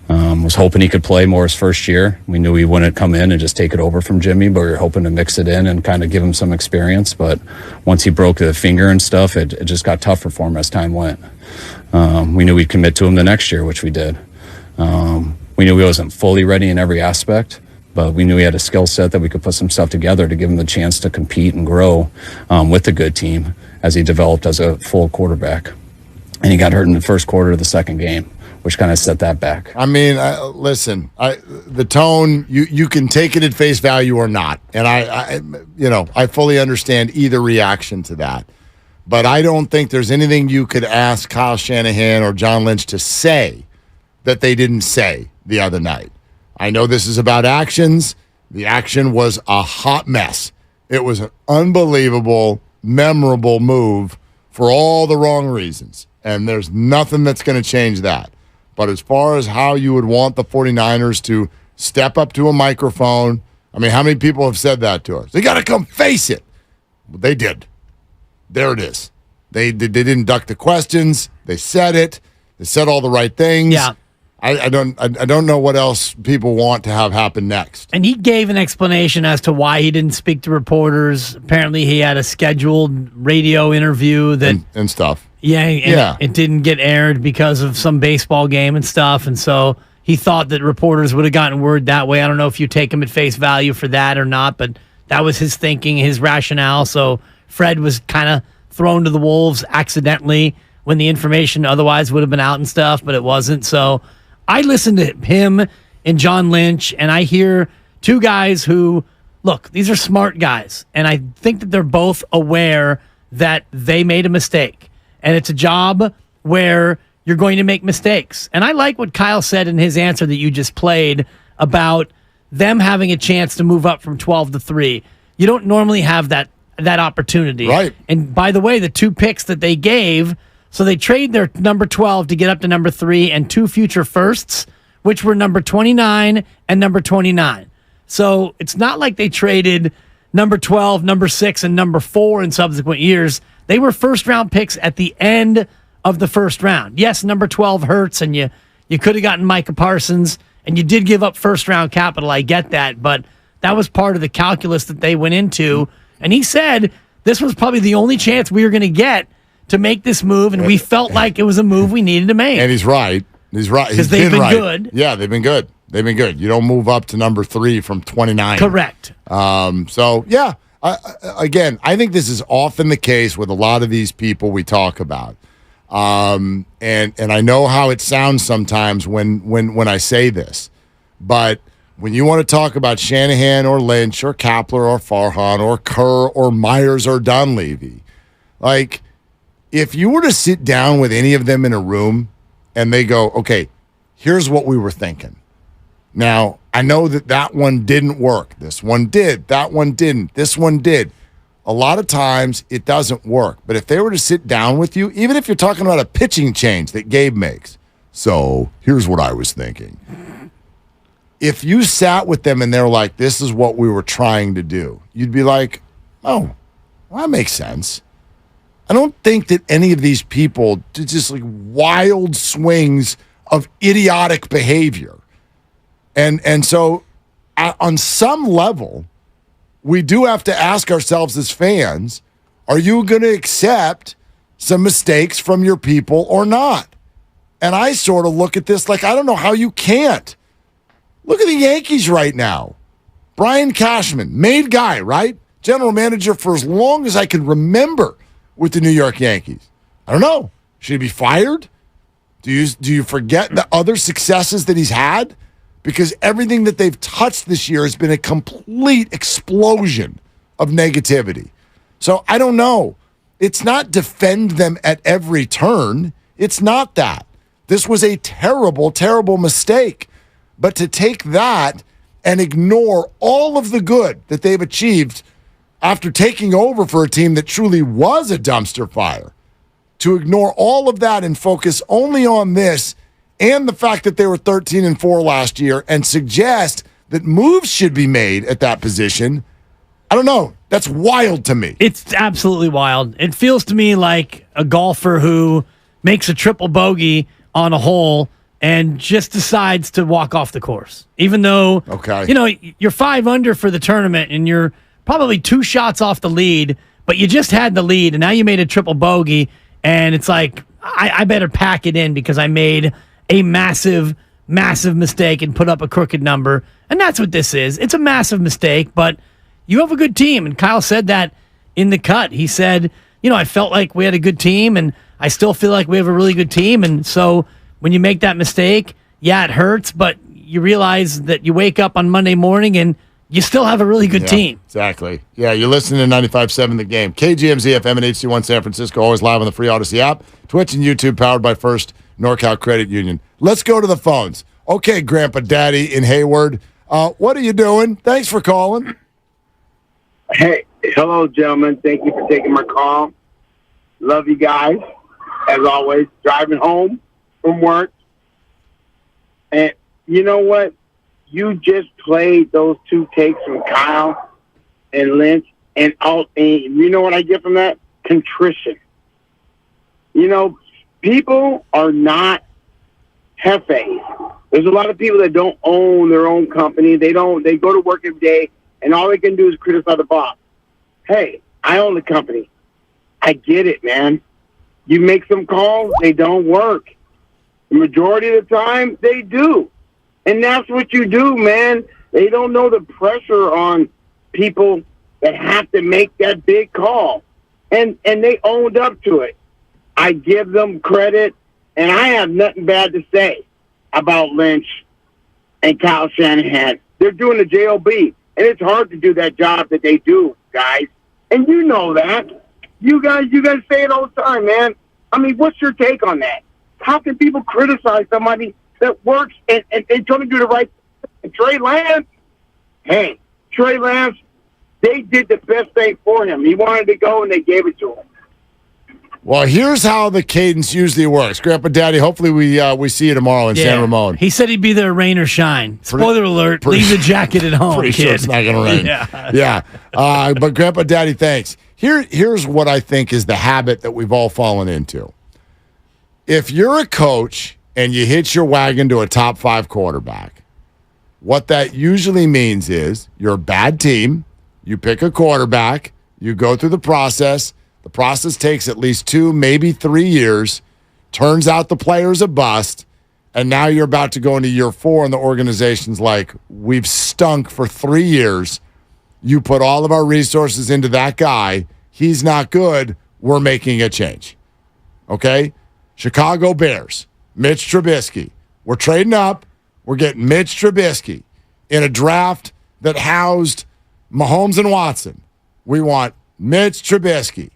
Was hoping he could play more his first year. We knew he wouldn't come in and just take it over from Jimmy, but we were hoping to mix it in and kind of give him some experience. But once he broke the finger and stuff, it just got tougher for him as time went. We knew we'd commit to him the next year, which we did. We knew he wasn't fully ready in every aspect, but we knew he had a skill set that we could put some stuff together to give him the chance to compete and grow with a good team as he developed as a full quarterback. And he got hurt in the first quarter of the second game, which kind of set that back. I mean, listen, the tone, you can take it at face value or not. And I fully understand either reaction to that. But I don't think there's anything you could ask Kyle Shanahan or John Lynch to say that they didn't say the other night. I know this is about actions. The action was a hot mess. It was an unbelievable, memorable move for all the wrong reasons. And there's nothing that's going to change that. But as far as how you would want the 49ers to step up to a microphone, I mean, how many people have said that to us? They got to come face it. Well, they did. There it is. They didn't duck the questions. They said it. They said all the right things. Yeah. I don't know what else people want to have happen next. And he gave an explanation as to why he didn't speak to reporters. Apparently, he had a scheduled radio interview that and stuff. Yeah, it didn't get aired because of some baseball game and stuff. And so he thought that reporters would have gotten word that way. I don't know if you take him at face value for that or not, but that was his thinking, his rationale. So Fred was kind of thrown to the wolves accidentally when the information otherwise would have been out and stuff, but it wasn't. So I listened to him and John Lynch, and I hear two guys who, look, these are smart guys, and I think that they're both aware that they made a mistake. And it's a job where you're going to make mistakes. And I like what Kyle said in his answer that you just played about them having a chance to move up from 12 to 3. You don't normally have that opportunity. Right. And by the way, the 2 picks that they gave, so they trade their number 12 to get up to number 3 and 2 future firsts, which were number 29 and number 29. So it's not like they traded number 12, number 6, and number 4 in subsequent years. They were first-round picks at the end of the first round. Yes, number 12 hurts, and you could have gotten Micah Parsons, and you did give up first-round capital. I get that, but that was part of the calculus that they went into. And he said this was probably the only chance we were going to get to make this move, and we felt like it was a move we needed to make. And he's right. He's right. Because they've been good. Yeah, they've been good. They've been good. You don't move up to number 3 from 29. Correct. So, yeah. Again, I think this is often the case with a lot of these people we talk about. And I know how it sounds sometimes when I say this. But when you want to talk about Shanahan or Lynch or Kapler or Farhan or Kerr or Myers or Dunleavy, like, if you were to sit down with any of them in a room and they go, okay, here's what we were thinking. Now, I know that one didn't work. This one did. That one didn't. This one did. A lot of times it doesn't work. But if they were to sit down with you, even if you're talking about a pitching change that Gabe makes, so here's what I was thinking. If you sat with them and they're like, this is what we were trying to do, you'd be like, oh, well, that makes sense. I don't think that any of these people did just like wild swings of idiotic behavior. And so on some level, we do have to ask ourselves as fans, are you going to accept some mistakes from your people or not? And I sort of look at this like, I don't know how you can't. Look at the Yankees right now. Brian Cashman, made guy, right? General manager for as long as I can remember with the New York Yankees. I don't know. Should he be fired? Do you forget the other successes that he's had? Because everything that they've touched this year has been a complete explosion of negativity. So I don't know. It's not defend them at every turn. It's not that. This was a terrible, terrible mistake. But to take that and ignore all of the good that they've achieved after taking over for a team that truly was a dumpster fire, to ignore all of that and focus only on this and the fact that they were 13-4 last year and suggest that moves should be made at that position, I don't know. That's wild to me. It's absolutely wild. It feels to me like a golfer who makes a triple bogey on a hole and just decides to walk off the course. Even though, you're 5 under for the tournament and you're probably 2 shots off the lead, but you just had the lead and now you made a triple bogey and it's like, I better pack it in because I made a massive, massive mistake and put up a crooked number. And that's what this is. It's a massive mistake, but you have a good team. And Kyle said that in the cut. He said, I felt like we had a good team and I still feel like we have a really good team. And so when you make that mistake, yeah, it hurts, but you realize that you wake up on Monday morning and you still have a really good team. Exactly. Yeah, you're listening to 95.7 The Game. KGMZ FM and HD1 San Francisco, always live on the free Odyssey app. Twitch and YouTube powered by First NorCal Credit Union. Let's go to the phones. Okay, Grandpa Daddy in Hayward. What are you doing? Thanks for calling. Hey, hello, gentlemen. Thank you for taking my call. Love you guys, as always. Driving home from work. And you know what? You just played those 2 takes from Kyle and Lynch, and you know what I get from that? Contrition. People are not jefes. There's a lot of people that don't own their own company. They go to work every day, and all they can do is criticize the boss. Hey, I own the company. I get it, man. You make some calls, they don't work. The majority of the time, they do. And that's what you do, man. They don't know the pressure on people that have to make that big call. And they owned up to it. I give them credit, and I have nothing bad to say about Lynch and Kyle Shanahan. They're doing the JOB, and it's hard to do that job that they do, guys. And you know that. You guys say it all the time, man. I mean, what's your take on that? How can people criticize somebody that works and trying to do the right thing? Trey Lance, they did the best thing for him. He wanted to go, and they gave it to him. Well, here's how the cadence usually works. Grandpa Daddy, hopefully we see you tomorrow in San Ramon. He said he'd be there, rain or shine. Spoiler alert, leave the jacket at home, pretty kid. sure it's not going to rain. Yeah. But Grandpa Daddy, thanks. Here's what I think is the habit that we've all fallen into. If you're a coach and you hitch your wagon to a top 5 quarterback, what that usually means is you're a bad team, you pick a quarterback, you go through the process. The process takes at least 2, maybe 3 years. Turns out the player's a bust, and now you're about to go into year 4, and the organization's like, we've stunk for 3 years. You put all of our resources into that guy. He's not good. We're making a change. Okay? Chicago Bears, Mitch Trubisky. We're trading up. We're getting Mitch Trubisky in a draft that housed Mahomes and Watson. We want Mitch Trubisky.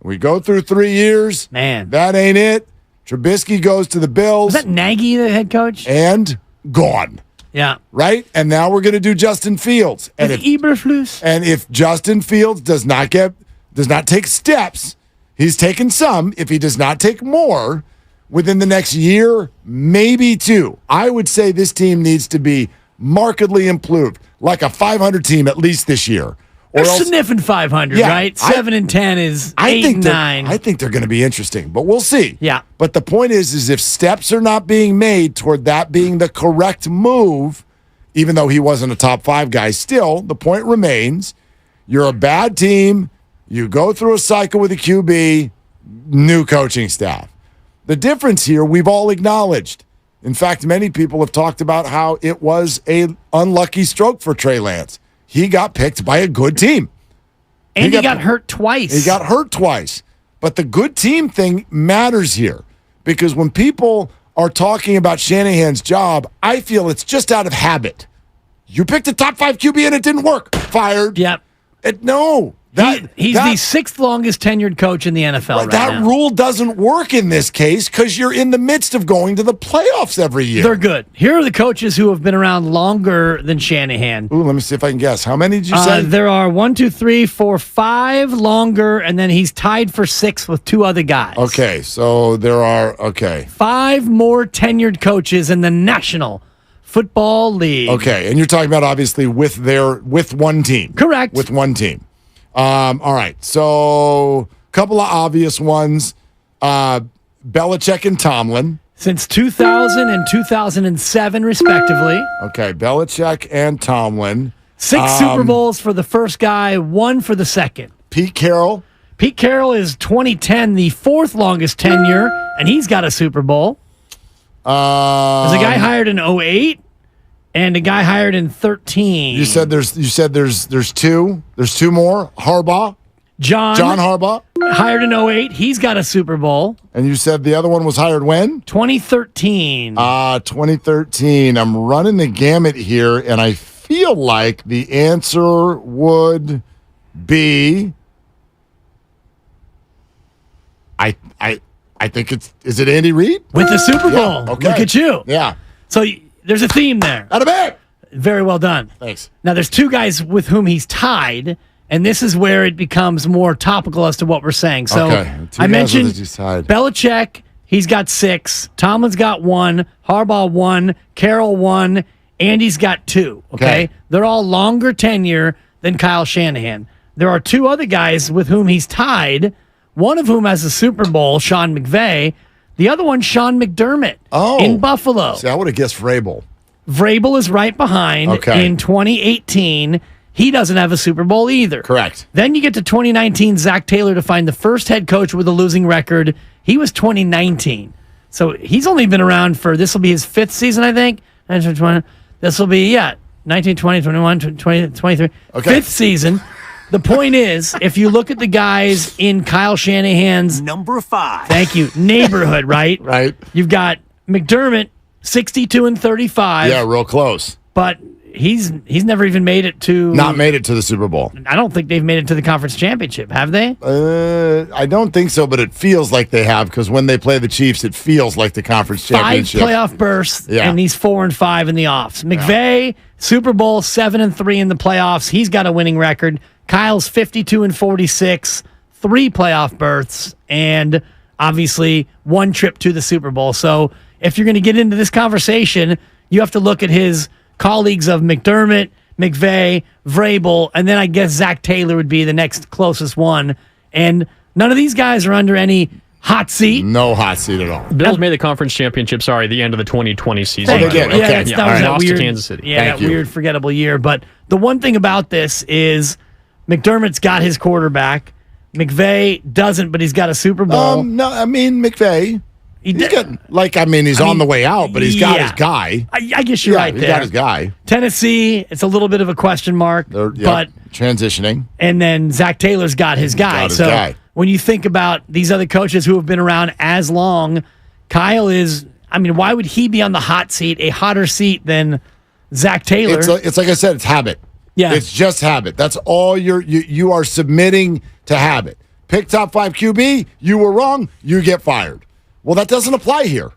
We go through 3 years. Man. That ain't it. Trubisky goes to the Bills. Was that Nagy, the head coach? And gone. Yeah. Right? And now we're going to do Justin Fields. And if Justin Fields does not take steps, he's taken some. If he does not take more within the next year, maybe 2, I would say this team needs to be markedly improved, like a 500 team at least this year. They're sniffing 500, right? 7-10 is 8-9. I think they're going to be interesting, but we'll see. Yeah. But the point is if steps are not being made toward that being the correct move, even though he wasn't a top 5 guy. Still, the point remains, you're a bad team. You go through a cycle with a QB, new coaching staff. The difference here, we've all acknowledged. In fact, many people have talked about how it was an unlucky stroke for Trey Lance. He got picked by a good team. And he got hurt twice. He got hurt twice. But the good team thing matters here because when people are talking about Shanahan's job, I feel it's just out of habit. You picked a top 5 QB and it didn't work. Fired. Yep. No. He's the 6th longest tenured coach in the NFL right that now. rule doesn't work in this case because you're in the midst of going to the playoffs every year. They're good. Here are the coaches who have been around longer than Shanahan. Ooh, let me see if I can guess. How many did you say? There are 1, 2, 3, 4, 5 longer, and then he's tied for 6th with 2 other guys. Okay, so there are, 5 more tenured coaches in the National Football League. Okay, and you're talking about obviously with one team. Correct. With one team. All right, so a couple of obvious ones. Belichick and Tomlin. Since 2000 and 2007, respectively. Okay, Belichick and Tomlin. 6 Super Bowls for the first guy, 1 for the second. Pete Carroll. Pete Carroll is 2010, the 4th longest tenure, and he's got a Super Bowl. There's a guy hired in 2008 and a guy hired in 2013. You said there's 2. There's 2 more. Harbaugh. John Harbaugh. Hired in 2008. He's got a Super Bowl. And you said the other one was hired when? 2013. 2013. I'm running the gamut here, and I feel like the answer would be I think is it Andy Reid? With the Super Bowl. Yeah, okay. Look at you. Yeah. So there's a theme there. Out of bed. Very well done. Thanks. Now there's 2 guys with whom he's tied, and this is where it becomes more topical as to what we're saying. So I mentioned Belichick, he's got 6. Tomlin's got 1. Harbaugh 1. Carroll 1. Andy's got 2. Okay? They're all longer tenure than Kyle Shanahan. There are 2 other guys with whom he's tied, one of whom has a Super Bowl, Sean McVay. The other one, Sean McDermott in Buffalo. See, I would have guessed Vrabel. Vrabel is right behind in 2018. He doesn't have a Super Bowl either. Correct. Then you get to 2019, Zach Taylor to find the first head coach with a losing record. He was 2019. So he's only been around for, this will be his 5th season, I think. This will be, 19, 20, 21, 20, 23. 5th season. The point is, if you look at the guys in Kyle Shanahan's number 5, thank you, neighborhood, right? Right. You've got McDermott, 62 and 35. Yeah, real close. But he's never even made it to... Not made it to the Super Bowl. I don't think they've made it to the conference championship, have they? I don't think so, but it feels like they have because when they play the Chiefs, it feels like the conference championship. 5 playoff berths, and he's 4 and 5 in the offs. McVay, Super Bowl 7 and 3 in the playoffs. He's got a winning record. Kyle's 52 and 46, 3 playoff berths, and obviously 1 trip to the Super Bowl. So if you're going to get into this conversation, you have to look at his colleagues of McDermott, McVay, Vrabel, and then I guess Zach Taylor would be the next closest one. And none of these guys are under any hot seat. No hot seat at all. Bills made the conference championship, the end of the 2020 season. Oh, they did. Okay. That was that lost weird, to Kansas City. Yeah, weird, forgettable year. But the one thing about this is McDermott's got his quarterback. McVay doesn't, but he's got a Super Bowl. No, I mean, McVay. He's on the way out, but he's got his guy. I guess you're right there. He's got his guy. Tennessee, it's a little bit of a question mark, but transitioning. And then Zach Taylor's got his guy. When you think about these other coaches who have been around as long, Kyle is, why would he be on the hot seat, a hotter seat than Zach Taylor? It's like I said, it's habit. Yeah. It's just habit. That's all you are submitting to habit. Pick top 5 QB, you were wrong, you get fired. Well, that doesn't apply here.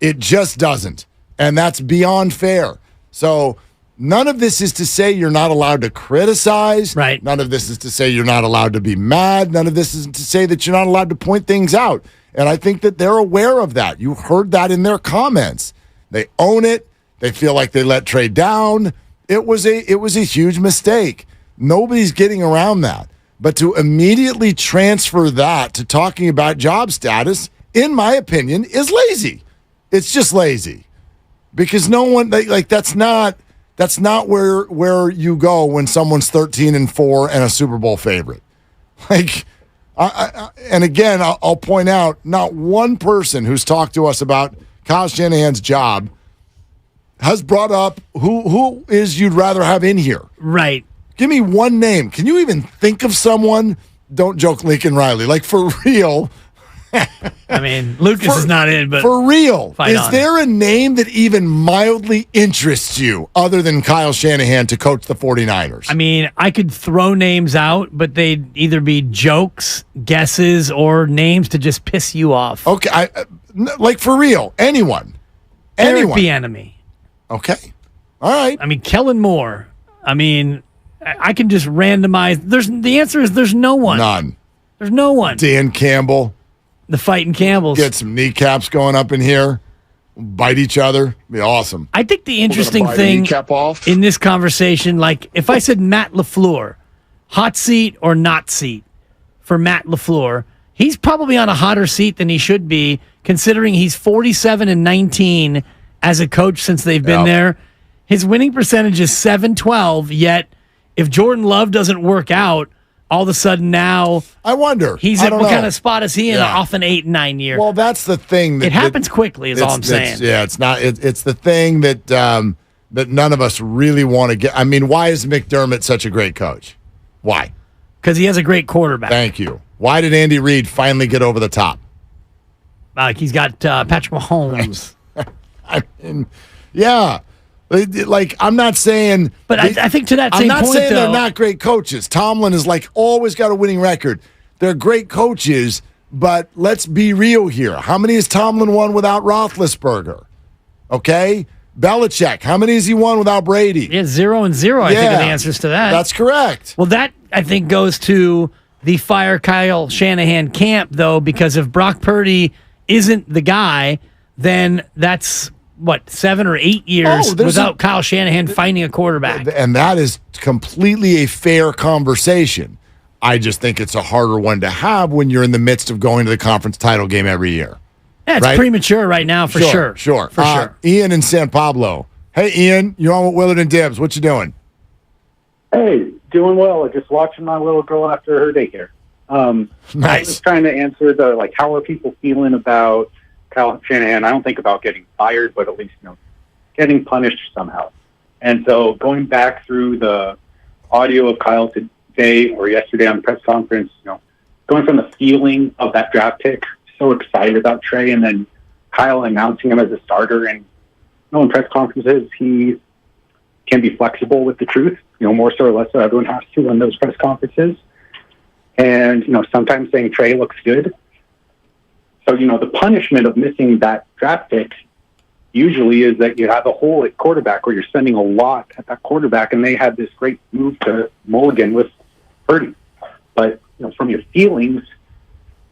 It just doesn't. And that's beyond fair. So none of this is to say you're not allowed to criticize. Right. None of this is to say you're not allowed to be mad. None of this is to say that you're not allowed to point things out. And I think that they're aware of that. You heard that in their comments. They own it. They feel like they let Trey'd down. It was a huge mistake. Nobody's getting around that. But to immediately transfer that to talking about job status, in my opinion, is lazy. It's just lazy. Because no one, that's not That's not where you go when someone's 13-4 and a Super Bowl favorite. Like, and again, I'll point out, not one person who's talked to us about Kyle Shanahan's job has brought up who is you'd rather have in here. Right. Give me one name. Can you even think of someone? Don't joke Lincoln Riley. Like, for real. I mean, Lucas is not in, but for real, is there a name that even mildly interests you other than Kyle Shanahan to coach the 49ers? I mean, I could throw names out, but they'd either be jokes, guesses, or names to just piss you off. Okay, like for real, anyone. Eric Bieniemy. Okay, all right. I mean, Kellen Moore. I mean, I can just randomize. The answer is there's no one. None. There's no one. Dan Campbell. The fighting Campbells. Get some kneecaps going up in here. Bite each other. Be awesome. I think the interesting thing in this conversation, like if I said Matt LaFleur, hot seat or not seat for Matt LaFleur, he's probably on a hotter seat than he should be, considering he's 47-19 as a coach since they've been there. His winning percentage is .712, yet if Jordan Love doesn't work out, all of a sudden now, I wonder. He's at what kind of spot is he in off an 8-9 year? Well, that's the thing. It happens quickly, is all I'm saying. It's not. It's the thing that that none of us really want to get. I mean, why is McDermott such a great coach? Why? Because he has a great quarterback. Thank you. Why did Andy Reid finally get over the top? He's got Patrick Mahomes. I mean, yeah. Like, I'm not saying... But I think to that same point, I'm not saying though, they're not great coaches. Tomlin is, like, always got a winning record. They're great coaches, but let's be real here. How many has Tomlin won without Roethlisberger? Okay? Belichick, how many has he won without Brady? Yeah, 0-0, I think, are the answers to that. That's correct. Well, that, I think, goes to the fire Kyle Shanahan camp, though, because if Brock Purdy isn't the guy, then that's... 7 or 8 years without Kyle Shanahan finding a quarterback? And that is completely a fair conversation. I just think it's a harder one to have when you're in the midst of going to the conference title game every year. Yeah, it's premature right now, for sure. Sure. For sure. Ian in San Pablo. Hey, Ian, you're on with Willard and Dibbs. What you doing? Hey, doing well. Just watching my little girl after her daycare. Nice. I was trying to answer how are people feeling about Kyle Shanahan? I don't think about getting fired, but at least, getting punished somehow. And so going back through the audio of Kyle today or yesterday on the press conference, going from the feeling of that draft pick, so excited about Trey, and then Kyle announcing him as a starter. And in press conferences, he can be flexible with the truth, more so or less so everyone has to in those press conferences. And, sometimes saying Trey looks good. So, the punishment of missing that draft pick usually is that you have a hole at quarterback or you're spending a lot at that quarterback, and they had this great move to Mulligan with Purdy. But, from your feelings,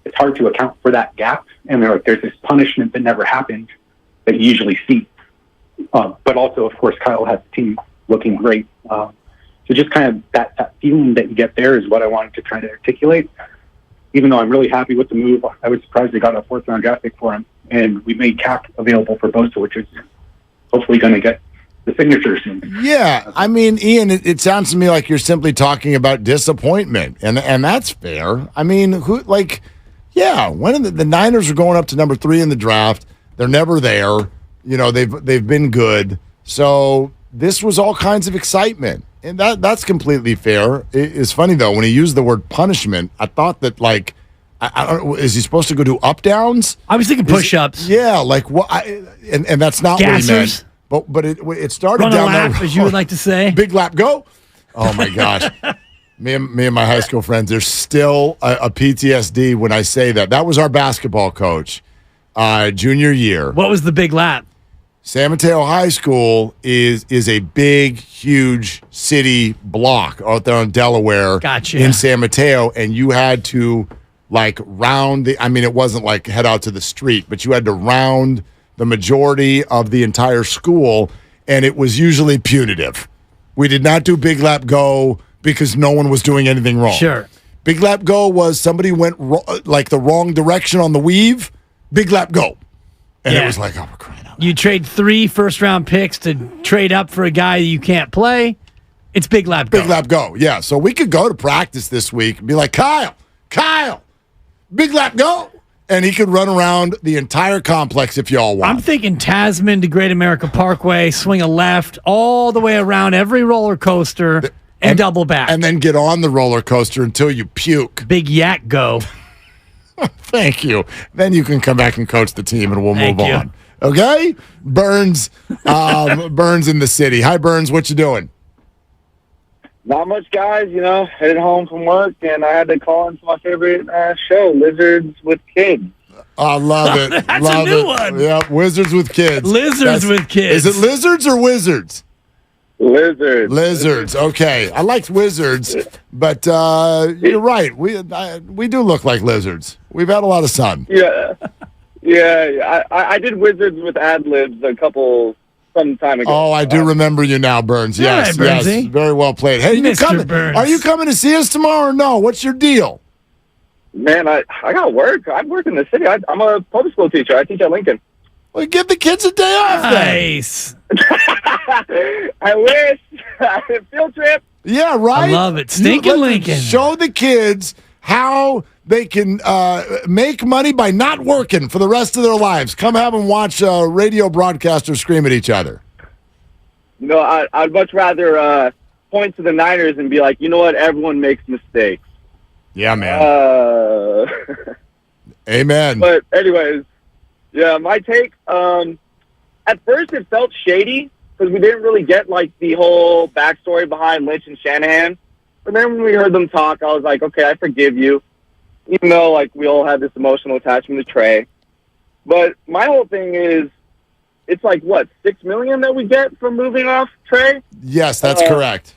it's hard to account for that gap. And there's this punishment that never happened that you usually see. But also, of course, Kyle has the team looking great. So just kind of that feeling that you get there is what I wanted to try to articulate. Even though I'm really happy with the move, I was surprised they got a 4th-round draft pick for him. And we made Cap available for Bosa, which is hopefully going to get the signature soon. Yeah, I mean, Ian, it sounds to me like you're simply talking about disappointment, and that's fair. I mean, when the Niners are going up to number 3 in the draft, they're never there. They've been good. So this was all kinds of excitement. And that's completely fair. It's funny, though, when he used the word punishment, I thought that, I don't, is he supposed to go do up-downs? I was thinking push-ups. What? And that's not Gassers. What he meant. But it started Run down a lap, that as you would like to say. Big lap, go. Oh, my gosh. Me and my high school friends, there's still a PTSD when I say that. That was our basketball coach junior year. What was the big lap? San Mateo High School is a big, huge city block out there in Delaware. Gotcha. In San Mateo, and you had to round it wasn't head out to the street, but you had to round the majority of the entire school, and it was usually punitive. We did not do Big Lap Go because no one was doing anything wrong. Sure. Big Lap Go was somebody went the wrong direction on the weave. Big Lap Go. And it was oh, we're crying out. You trade 3 first-round picks to trade up for a guy you can't play. It's big lap go. Big lap go, yeah. So we could go to practice this week and be like, Kyle, big lap go. And he could run around the entire complex if y'all want. I'm thinking Tasman to Great America Parkway, swing a left all the way around every roller coaster and double back. And then get on the roller coaster until you puke. Big yak go. Thank you. Then you can come back and coach the team and we'll move you. on. Okay? Burns, Burns in the city. Hi, Burns. What you doing? Not much, guys. Headed home from work, and I had to call into my favorite show, Lizards with Kids. I love it. That's love a new it. one. Yeah, Wizards with Kids. Lizards with Kids. Is it lizards or wizards? Lizards. Lizards. Okay. I liked wizards, but you're right. We do look like lizards. We've had a lot of sun. Yeah. I did Wizards with ad-libs some time ago. Oh, I do remember you now, Burns. Yes, All right, yes. Burnsy. Very well played. Hey, Mr. Burns. Are you coming to see us tomorrow or no? What's your deal? Man, I got work. I work in the city. I'm a public school teacher. I teach at Lincoln. Well, give the kids a day off Nice. I wish. Field trip. Yeah, right? I love it. Stinking Lincoln. Show the kids how they can make money by not working for the rest of their lives. Come have them watch radio broadcasters scream at each other. I'd much rather point to the Niners and be like, you know what? Everyone makes mistakes. Yeah, man. Amen. But anyways, yeah, my take. At first, it felt shady because we didn't really get the whole backstory behind Lynch and Shanahan. But then when we heard them talk, I was like, okay, I forgive you. Even though we all had this emotional attachment to Trey. But my whole thing is, it's what, $6 million that we get from moving off Trey? Yes, that's correct.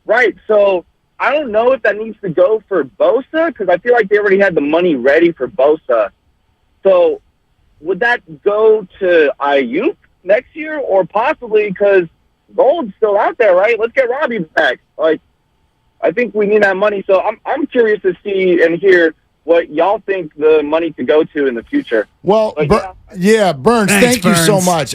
Right. So I don't know if that needs to go for Bosa because I feel like they already had the money ready for Bosa. So would that go to Ayuk next year or possibly because Gold's still out there, right? Let's get Robbie back. I think we need that money. So I'm curious to see and hear what y'all think the money to go to in the future. Well, Burns, thank you so much.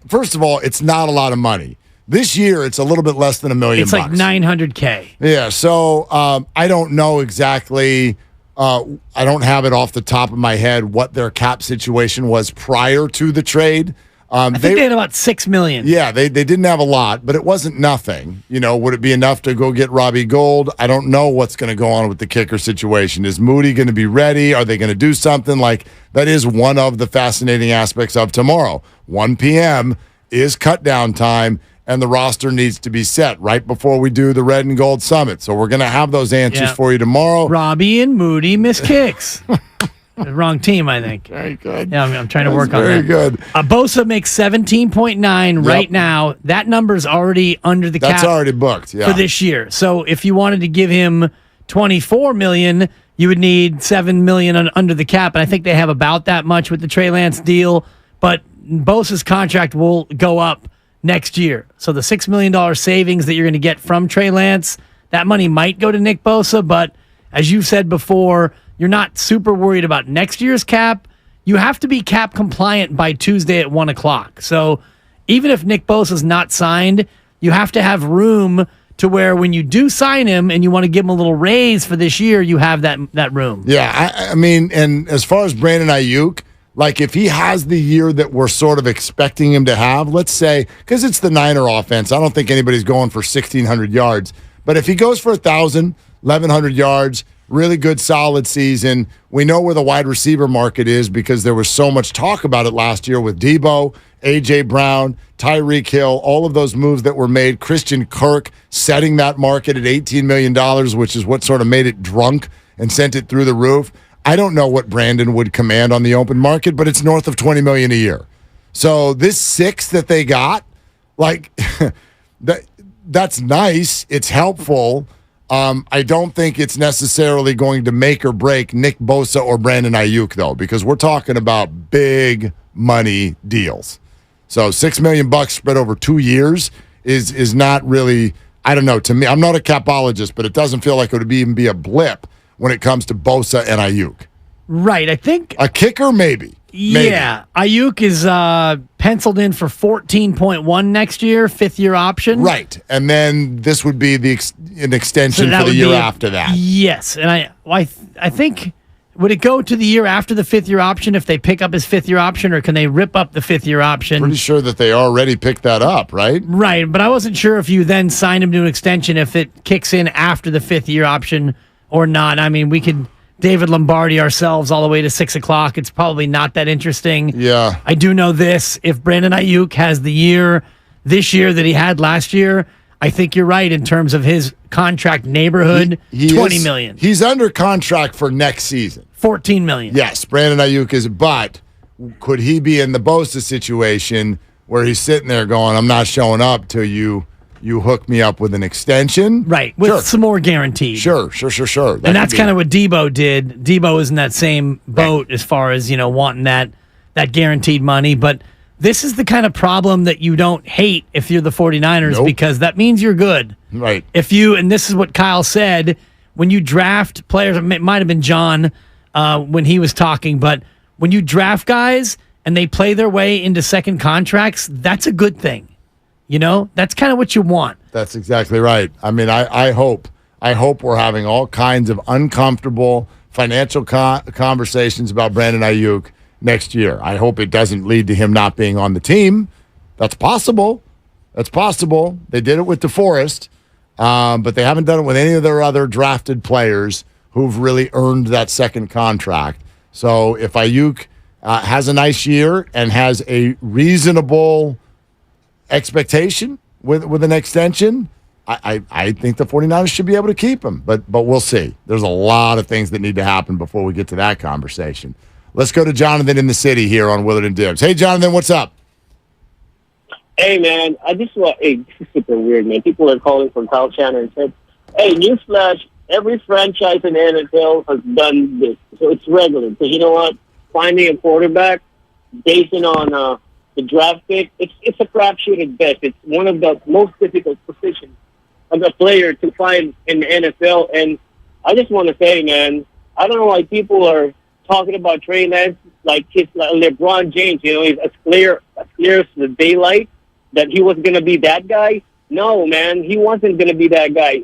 First of all, it's not a lot of money. This year, it's a little bit less than $1 million. It's like $900K. Yeah, so I don't know exactly. I don't have it off the top of my head what their cap situation was prior to the trade. I think they had about $6 million. Yeah, they didn't have a lot, but it wasn't nothing. Would it be enough to go get Robbie Gold? I don't know what's going to go on with the kicker situation. Is Moody going to be ready? Are they going to do something? That is one of the fascinating aspects of tomorrow. 1 p.m. is cut down time, and the roster needs to be set right before we do the Red and Gold Summit. So we're going to have those answers for you tomorrow. Robbie and Moody miss kicks. The wrong team, I think. Very good. Yeah, I'm trying to work on that. Very good. Bosa makes 17.9 right now. That number's already under the cap. That's already booked, for this year. So if you wanted to give him $24 million, you would need $7 million under the cap. And I think they have about that much with the Trey Lance deal. But Bosa's contract will go up next year. So the $6 million savings that you're going to get from Trey Lance, that money might go to Nick Bosa. But as you've said before, you're not super worried about next year's cap. You have to be cap compliant by Tuesday at 1 o'clock. So even if Nick Bosa's not signed, you have to have room to where when you do sign him and you want to give him a little raise for this year, you have that room. Yeah, I mean, and as far as Brandon Ayuk, if he has the year that we're sort of expecting him to have, let's say, because it's the Niner offense, I don't think anybody's going for 1,600 yards. But if he goes for 1,000, 1,100 yards, really good, solid season. We know where the wide receiver market is because there was so much talk about it last year with Debo, A.J. Brown, Tyreek Hill, all of those moves that were made. Christian Kirk setting that market at $18 million, which is what sort of made it drunk and sent it through the roof. I don't know what Brandon would command on the open market, but it's north of $20 million a year. So this 6 that they got, that's nice. It's helpful. I don't think it's necessarily going to make or break Nick Bosa or Brandon Ayuk, though, because we're talking about big money deals. So $6 million spread over 2 years is not really, I don't know, to me, I'm not a capologist, but it doesn't feel like it would even be a blip when it comes to Bosa and Ayuk. Right, I think. A kicker, maybe. Maybe. Yeah, Ayuk is penciled in for 14.1 next year, 5th-year option. Right, and then this would be an extension for the year after that. Yes, and I think, would it go to the year after the 5th-year option if they pick up his 5th-year option, or can they rip up the 5th-year option? Pretty sure that they already picked that up, right? Right, but I wasn't sure if you then sign him to an extension if it kicks in after the 5th-year option or not. I mean, we could David Lombardi ourselves all the way to 6 o'clock. It's probably not that interesting. Yeah. I do know this. If Brandon Ayuk has the year this year that he had last year, I think you're right in terms of his contract neighborhood, $20 million. He's under contract for next season. $14 million. Yes, Brandon Ayuk is, but could he be in the Bosa situation where he's sitting there going, I'm not showing up till you hook me up with an extension? Right, with some more guaranteed. Sure. And that's kind of what Debo did. Debo is in that same boat as far as, wanting that guaranteed money. But this is the kind of problem that you don't hate if you're the 49ers because that means you're good. Right. And this is what Kyle said, when you draft players, it might have been John when he was talking, but when you draft guys and they play their way into second contracts, that's a good thing. That's kind of what you want. That's exactly right. I mean, I hope we're having all kinds of uncomfortable financial conversations about Brandon Ayuk next year. I hope it doesn't lead to him not being on the team. That's possible. They did it with DeForest, but they haven't done it with any of their other drafted players who've really earned that second contract. So if Ayuk has a nice year and has a reasonable expectation with an extension, I think the 49ers should be able to keep him, but we'll see. There's a lot of things that need to happen before we get to that conversation. Let's go to Jonathan in the city here on Willard and Dibs. Hey, Jonathan, what's up? Hey, man, this is super weird, man. People are calling from Kyle Shanahan and said, hey, newsflash, every franchise in the NFL has done this, so it's regular. Because you know what? Finding a quarterback basing on the draft pick, it's a crapshoot at best. It's one of the most difficult positions of a player to find in the NFL. And I just want to say, man, I don't know why people are talking about Trey Lance like he's like LeBron James. He's as clear as the daylight that he was going to be that guy. No, man, he wasn't going to be that guy.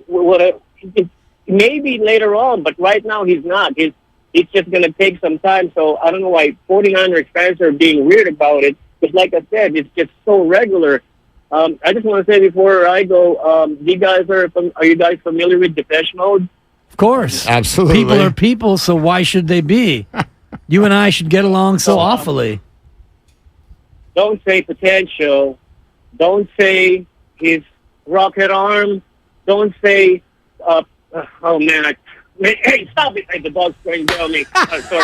Maybe later on, but right now he's not. It's just going to take some time. So I don't know why 49ers fans are being weird about it. Because like I said, it's just so regular. I just want to say before I go, are you guys familiar with Depeche Mode? Of course. Absolutely. People are people, so why should they be? You and I should get along so awfully. Don't say potential. Don't say his rocket arm. Don't say, oh, man, hey, stop it. Hey, the dog's going to tell me. Sorry.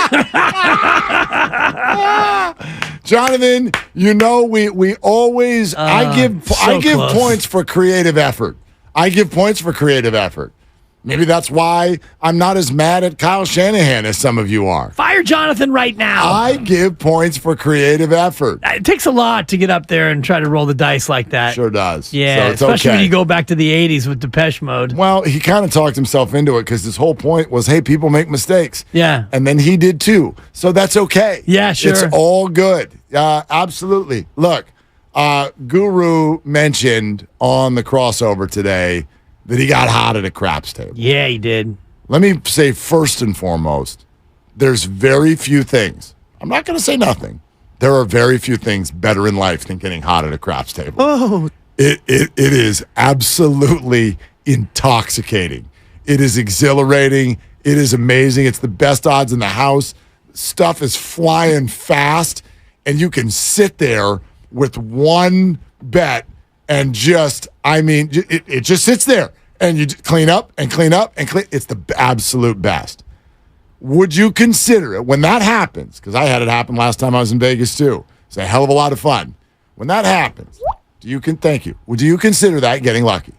Jonathan, we always I give points for creative effort. Maybe that's why I'm not as mad at Kyle Shanahan as some of you are. Fire Jonathan right now. I give points for creative effort. It takes a lot to get up there and try to roll the dice like that. Sure does. Yeah, so especially when you go back to the 80s with Depeche Mode. Well, he kind of talked himself into it because his whole point was, hey, people make mistakes. Yeah. And then he did too. So that's okay. Yeah, sure. It's all good. Absolutely. Look, Guru mentioned on the crossover today that he got hot at a craps table. Yeah, he did. Let me say first and foremost, there's very few things. I'm not going to say nothing. There are very few things better in life than getting hot at a craps table. Oh. It is absolutely intoxicating. It is exhilarating. It is amazing. It's the best odds in the house. Stuff is flying fast, and you can sit there with one bet and it just sits there. And you clean up and clean up and clean. It's the absolute best. Would you consider it when that happens? Because I had it happen last time I was in Vegas too. It's a hell of a lot of fun. When that happens, thank you. Would you consider that getting lucky?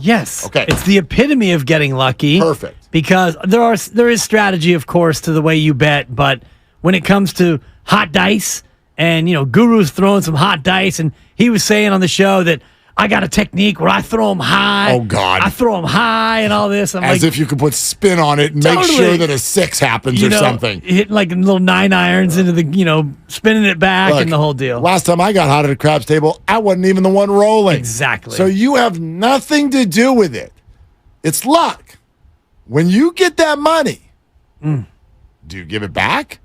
Yes. Okay. It's the epitome of getting lucky. Perfect. Because there is strategy, of course, to the way you bet, but when it comes to hot dice, and Guru's throwing some hot dice, and he was saying on the show that I got a technique where I throw them high. Oh, God. I throw them high and all this. I'm As like, if you could put spin on it and make Totally. sure that a 6 happens you or know, something. hitting like little 9 irons into the, spinning it back Look, and the whole deal. Last time I got hot at a craps table, I wasn't even the one rolling. Exactly. So you have nothing to do with it. It's luck. When you get that money, do you give it back?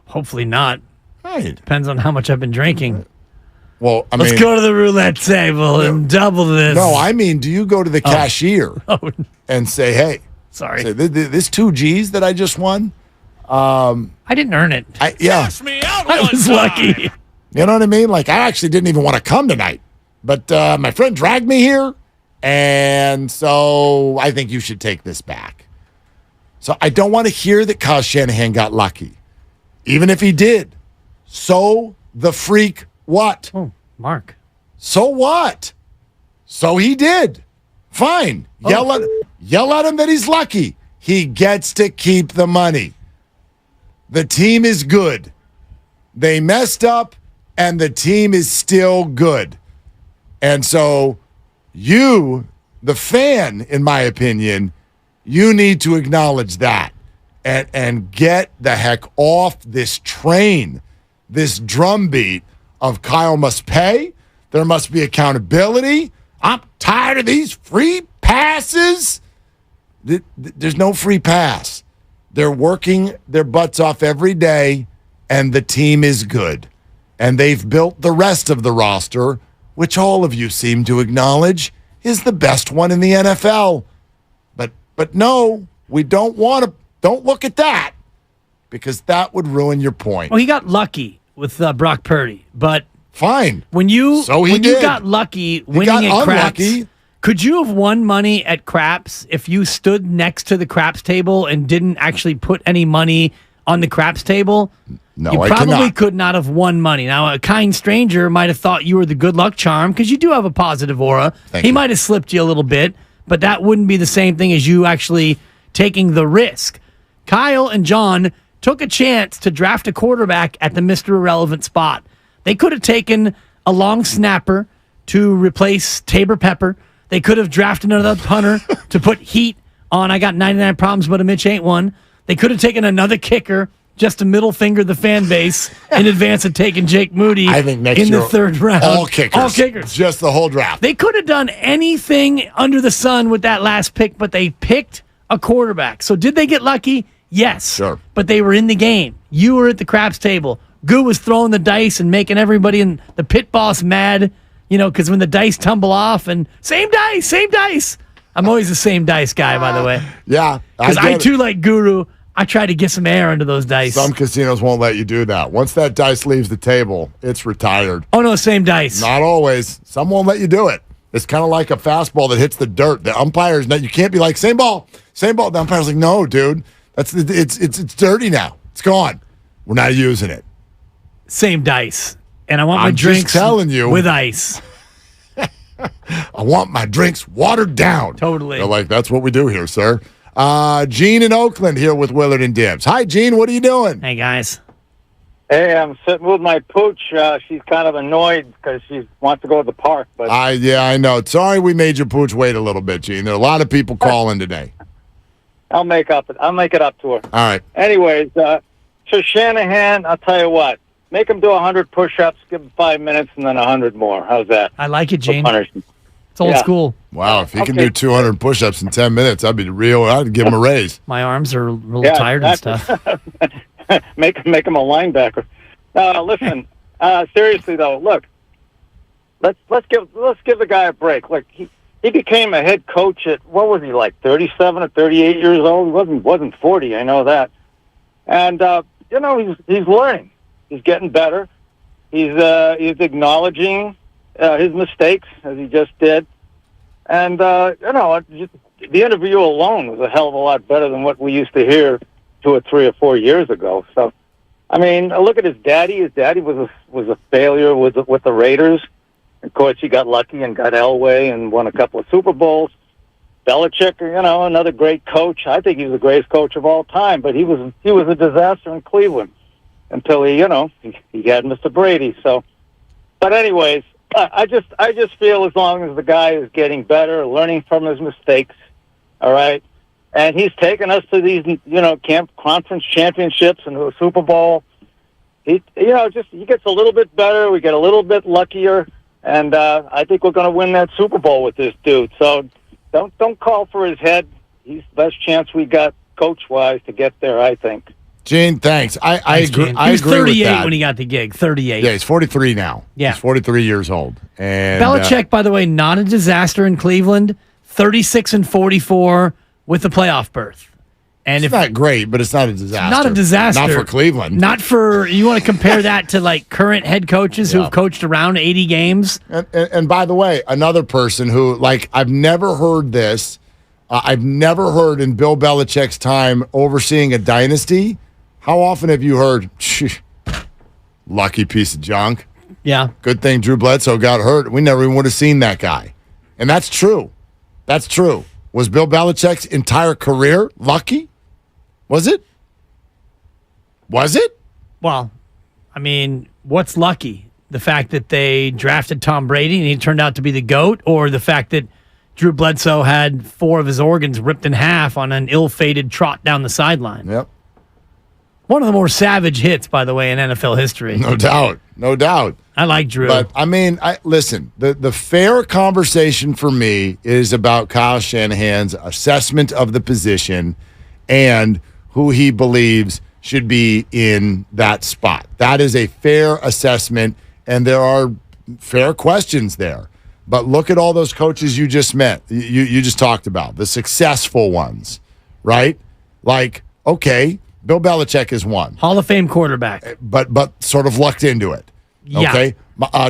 Hopefully not. Right. Depends on how much I've been drinking. Well, Let's go to the roulette table and double this. No, I mean, do you go to the cashier and say, hey, sorry, this 2 G's that I just won? I didn't earn it. I was lucky. You know what I mean? Like, I actually didn't even want to come tonight, but my friend dragged me here, and so I think you should take this back. So I don't want to hear that Kyle Shanahan got lucky. Even if he did, so the freak what? Oh, Mark. So what? So he did. Fine. Yell at him that he's lucky. He gets to keep the money. The team is good. They messed up, and the team is still good. And so you, the fan, in my opinion, you need to acknowledge that and get the heck off this train, this drumbeat of Kyle must pay. There must be accountability. I'm tired of these free passes. There's no free pass. They're working their butts off every day, and the team is good. And they've built the rest of the roster, which all of you seem to acknowledge is the best one in the NFL. But no, we don't look at that, because that would ruin your point. Well, he got lucky with Brock Purdy, but fine. When you did. got lucky He winning got at unlucky. craps, could you have won money at craps if you stood next to the craps table and didn't actually put any money on the craps table? No, you I probably cannot. could not have won money. Now, a kind stranger might have thought you were the good luck charm because you do have a positive aura. Thank he you. might have slipped you a little bit, but that wouldn't be the same thing as you actually taking the risk. Kyle and John took a chance to draft a quarterback at the Mr. Irrelevant spot. They could have taken a long snapper to replace Tabor Pepper. They could have drafted another punter to put heat on I got 99 problems, but a Mitch ain't one. They could have taken another kicker just to middle finger the fan base in advance of taking Jake Moody I think next in year, the 3rd round. All kickers. All kickers. Just the whole draft. They could have done anything under the sun with that last pick, but they picked a quarterback. So did they get lucky? Yes. Sure. But they were in the game. You were at the craps table. Goo was throwing the dice and making everybody in the pit boss mad, because when the dice tumble off and same dice. I'm always the same dice guy, by the way. Yeah. Because I get it. too, like Guru, I try to get some air under those dice. Some casinos won't let you do that. Once that dice leaves the table, it's retired. Oh, no, same dice. Not always. Some won't let you do it. It's kind of like a fastball that hits the dirt. The umpires, you can't be like, same ball. The umpire's like, no, dude. It's dirty now. It's gone. We're not using it. Same dice. And I want my I'm drinks just telling you. with ice. I want my drinks watered down. Totally. They're like, that's what we do here, sir. Gene in Oakland here with Willard and Dibs. Hi, Gene. What are you doing? Hey, guys. Hey, I'm sitting with my pooch. She's kind of annoyed because she wants to go to the park. But I know. Sorry we made your pooch wait a little bit, Gene. There are a lot of people calling today. I'll make it up to her. All right. Anyways, so Shanahan, I'll tell you what. Make him do 100 push-ups, give him 5 minutes, and then 100 more. How's that? I like it, Gene. For punishment. It's old Yeah. school. Wow, if he can do 200 push-ups in 10 minutes, I'd give him a raise. My arms are a little Yeah, tired and exactly. stuff. make him a linebacker. Listen, seriously though, look, let's give the guy a break. Look, he became a head coach at, what was he, like 37 or 38 years old? He wasn't 40, I know that. And he's learning. He's getting better. He's acknowledging his mistakes, as he just did. And the interview alone was a hell of a lot better than what we used to hear 2 or 3 or 4 years ago. So, I mean, look at his daddy. His daddy was a failure with the Raiders. Of course, he got lucky and got Elway and won a couple of Super Bowls. Belichick, another great coach. I think he's the greatest coach of all time. But he was a disaster in Cleveland until he had Mr. Brady. So, but anyways, I just feel as long as the guy is getting better, learning from his mistakes, all right, and he's taken us to these, camp conference championships and the Super Bowl. He gets a little bit better. We get a little bit luckier, and I think we're going to win that Super Bowl with this dude. So don't call for his head. He's the best chance we got coach-wise to get there, I think. Gene, thanks. I agree. He was 38 with that. when he got the gig. 38. Yeah, he's 43 now. Yeah. He's 43 years old. And Belichick, by the way, not a disaster in Cleveland. 36-44 with a playoff berth. And it's not great, but it's not a disaster. Not a disaster. Not for Cleveland. Not for, you want to compare that to like current head coaches who have coached around 80 games. And by the way, another person who, like, I've never heard this. I've never heard in Bill Belichick's time overseeing a dynasty. How often have you heard, lucky piece of junk? Yeah. Good thing Drew Bledsoe got hurt. We never even would have seen that guy. And that's true. That's true. Was Bill Belichick's entire career lucky? Was it? Was it? Well, I mean, what's lucky? The fact that they drafted Tom Brady and he turned out to be the GOAT, or the fact that Drew Bledsoe had 4 of his organs ripped in half on an ill-fated trot down the sideline? Yep. One of the more savage hits, by the way, in NFL history. No doubt. No doubt. I like Drew. But, I mean, listen, the fair conversation for me is about Kyle Shanahan's assessment of the position and who he believes should be in that spot. That is a fair assessment, and there are fair questions there. But look at all those coaches you just met, you just talked about, the successful ones, right? Like, okay, Bill Belichick is one. Hall of Fame quarterback. But sort of lucked into it. Yeah. Okay?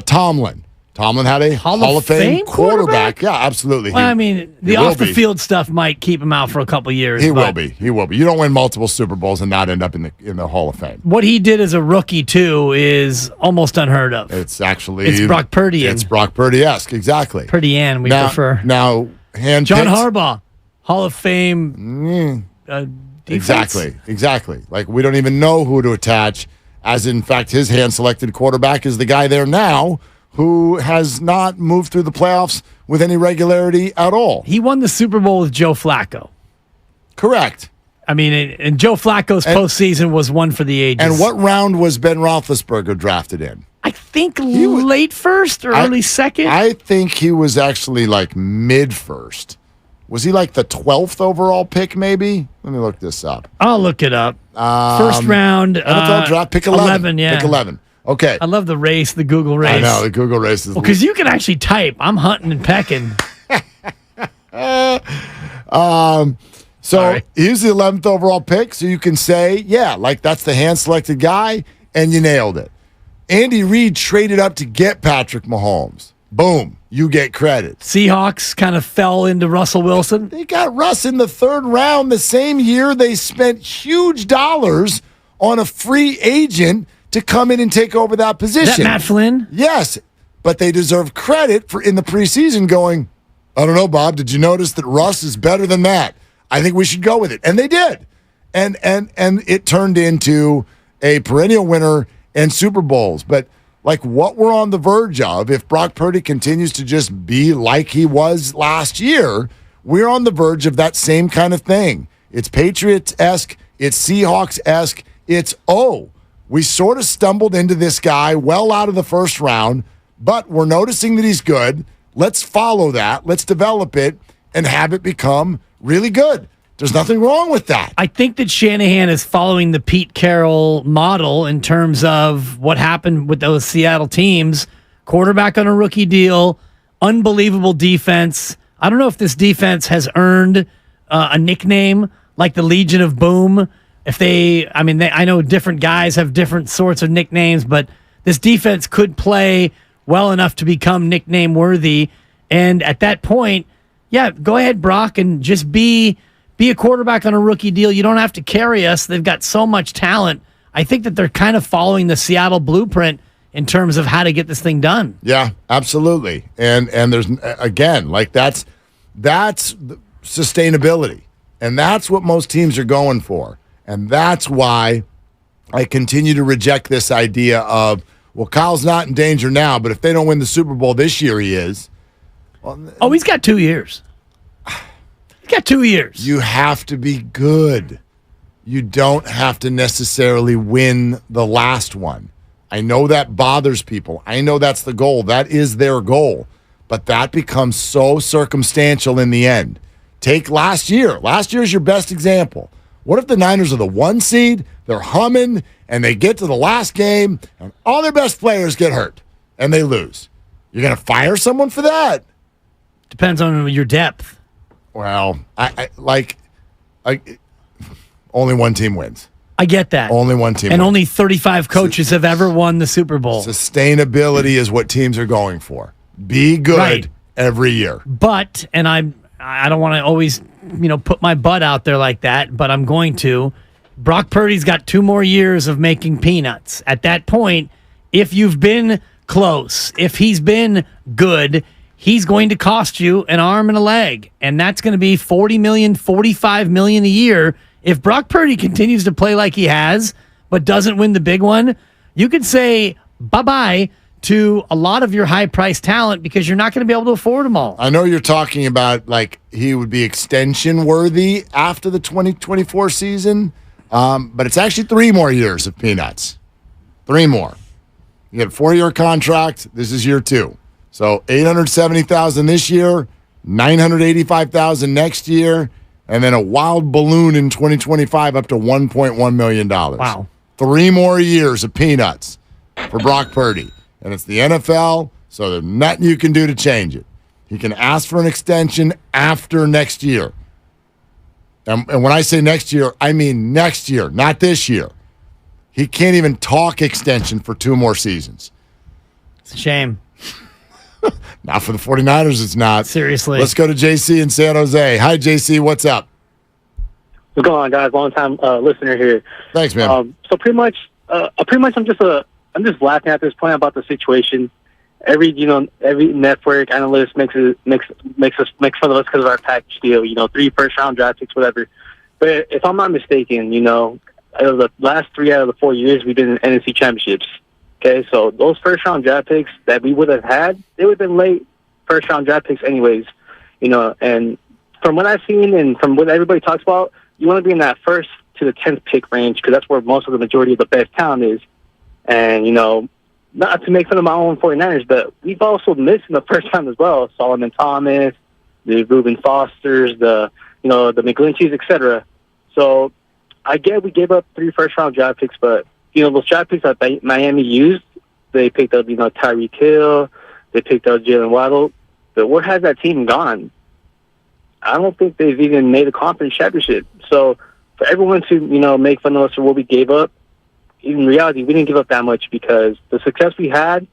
Tomlin had a Hall of Fame quarterback. Yeah, absolutely. Well, I mean, the off-the-field stuff might keep him out for a couple years. He will be. He will be. You don't win multiple Super Bowls and not end up in the Hall of Fame. What he did as a rookie, too, is almost unheard of. It's actually... It's Brock Purdy. It's Brock Purdy-esque, exactly. Purdy-an, we prefer. Now, John Harbaugh, Hall of Fame defense. Exactly. Like, we don't even know who to attach, as in fact, his hand-selected quarterback is the guy there now who has not moved through the playoffs with any regularity at all. He won the Super Bowl with Joe Flacco. Correct. I mean, and Joe Flacco's postseason was one for the ages. And what round was Ben Roethlisberger drafted in? I think late first or early second. I think he was actually like mid-first. Was he like the 12th overall pick, maybe? Let me look this up. I'll look it up. First round. NFL draft, pick 11. Yeah. Pick 11. Okay. I love the race, the Google race. I know, the Google race is... Well, because you can actually type. I'm hunting and pecking. So he's the 11th overall pick, so you can say, yeah, like that's the hand-selected guy, and you nailed it. Andy Reid traded up to get Patrick Mahomes. Boom. You get credit. Seahawks kind of fell into Russell Wilson. They got Russ in the 3rd round the same year they spent huge dollars on a free agent to come in and take over that position. Is that Matt Flynn? Yes, but they deserve credit for in the preseason going, I don't know, Bob, did you notice that Russ is better than Matt? I think we should go with it. And they did. And it turned into a perennial winner and Super Bowls. But like what we're on the verge of, if Brock Purdy continues to just be like he was last year, we're on the verge of that same kind of thing. It's Patriots-esque. It's Seahawks-esque. It's, we sort of stumbled into this guy well out of the 1st round, but we're noticing that he's good. Let's follow that. Let's develop it and have it become really good. There's nothing wrong with that. I think that Shanahan is following the Pete Carroll model in terms of what happened with those Seattle teams. Quarterback on a rookie deal, unbelievable defense. I don't know if this defense has earned a nickname like the Legion of Boom. I know different guys have different sorts of nicknames, but this defense could play well enough to become nickname worthy. And at that point, yeah, go ahead, Brock, and just be a quarterback on a rookie deal. You don't have to carry us. They've got so much talent. I think that they're kind of following the Seattle blueprint in terms of how to get this thing done. Yeah, absolutely. And there's, again, like that's sustainability. And that's what most teams are going for. And that's why I continue to reject this idea of, well, Kyle's not in danger now, but if they don't win the Super Bowl this year, he is. Oh, he's got 2 years. He's got 2 years. You have to be good. You don't have to necessarily win the last one. I know that bothers people. I know that's the goal. That is their goal. But that becomes so circumstantial in the end. Take last year. Last year is your best example. What if the Niners are the 1 seed, they're humming, and they get to the last game, and all their best players get hurt, and they lose? You're going to fire someone for that? Depends on your depth. Well, only one team wins. I get that. Only one team and wins. only 35 coaches have ever won the Super Bowl. Sustainability is what teams are going for. Be good every year. But, and I don't want to always, put my butt out there like that, but I'm going to. Brock Purdy's got 2 more years of making peanuts. At that point, if you've been close, if he's been good, he's going to cost you an arm and a leg. And that's going to be $40 million, $45 million a year. If Brock Purdy continues to play like he has, but doesn't win the big one, you could say bye-bye to a lot of your high-priced talent because you're not going to be able to afford them all. I know you're talking about, he would be extension-worthy after the 2024 season, but it's actually 3 more years of peanuts. 3 more. You get a 4-year contract. This is year 2. So $870,000 this year, $985,000 next year, and then a wild balloon in 2025 up to $1.1 million. Wow. 3 more years of peanuts for Brock Purdy. And it's the NFL, so there's nothing you can do to change it. He can ask for an extension after next year. And when I say next year, I mean next year, not this year. He can't even talk extension for 2 more seasons. It's a shame. Not for the 49ers, it's not. Seriously. Let's go to JC in San Jose. Hi, JC. What's up? What's going on, guys? Long time listener here. Thanks, man. So pretty much, I'm just laughing at this point about the situation. Every network analyst makes fun of us because of our package deal. 3 first-round draft picks, whatever. But if I'm not mistaken, out of the last 3 out of the 4 years, we've been in NFC championships. Okay, so those first-round draft picks that we would have had, they would have been late first-round draft picks anyways. And from what I've seen and from what everybody talks about, you want to be in that 1st to the 10th pick range because that's where most of the majority of the best talent is. And, not to make fun of my own 49ers, but we've also missed in the first round as well. Solomon Thomas, the Reuben Fosters, the McGlincheys, etc. So I get we gave up 3 first-round draft picks, but, those draft picks that Miami used, they picked up, Tyreek Hill, they picked up Jalen Waddle. But where has that team gone? I don't think they've even made a conference championship. So for everyone to, make fun of us for what we gave up, in reality, we didn't give up that much because the success we had,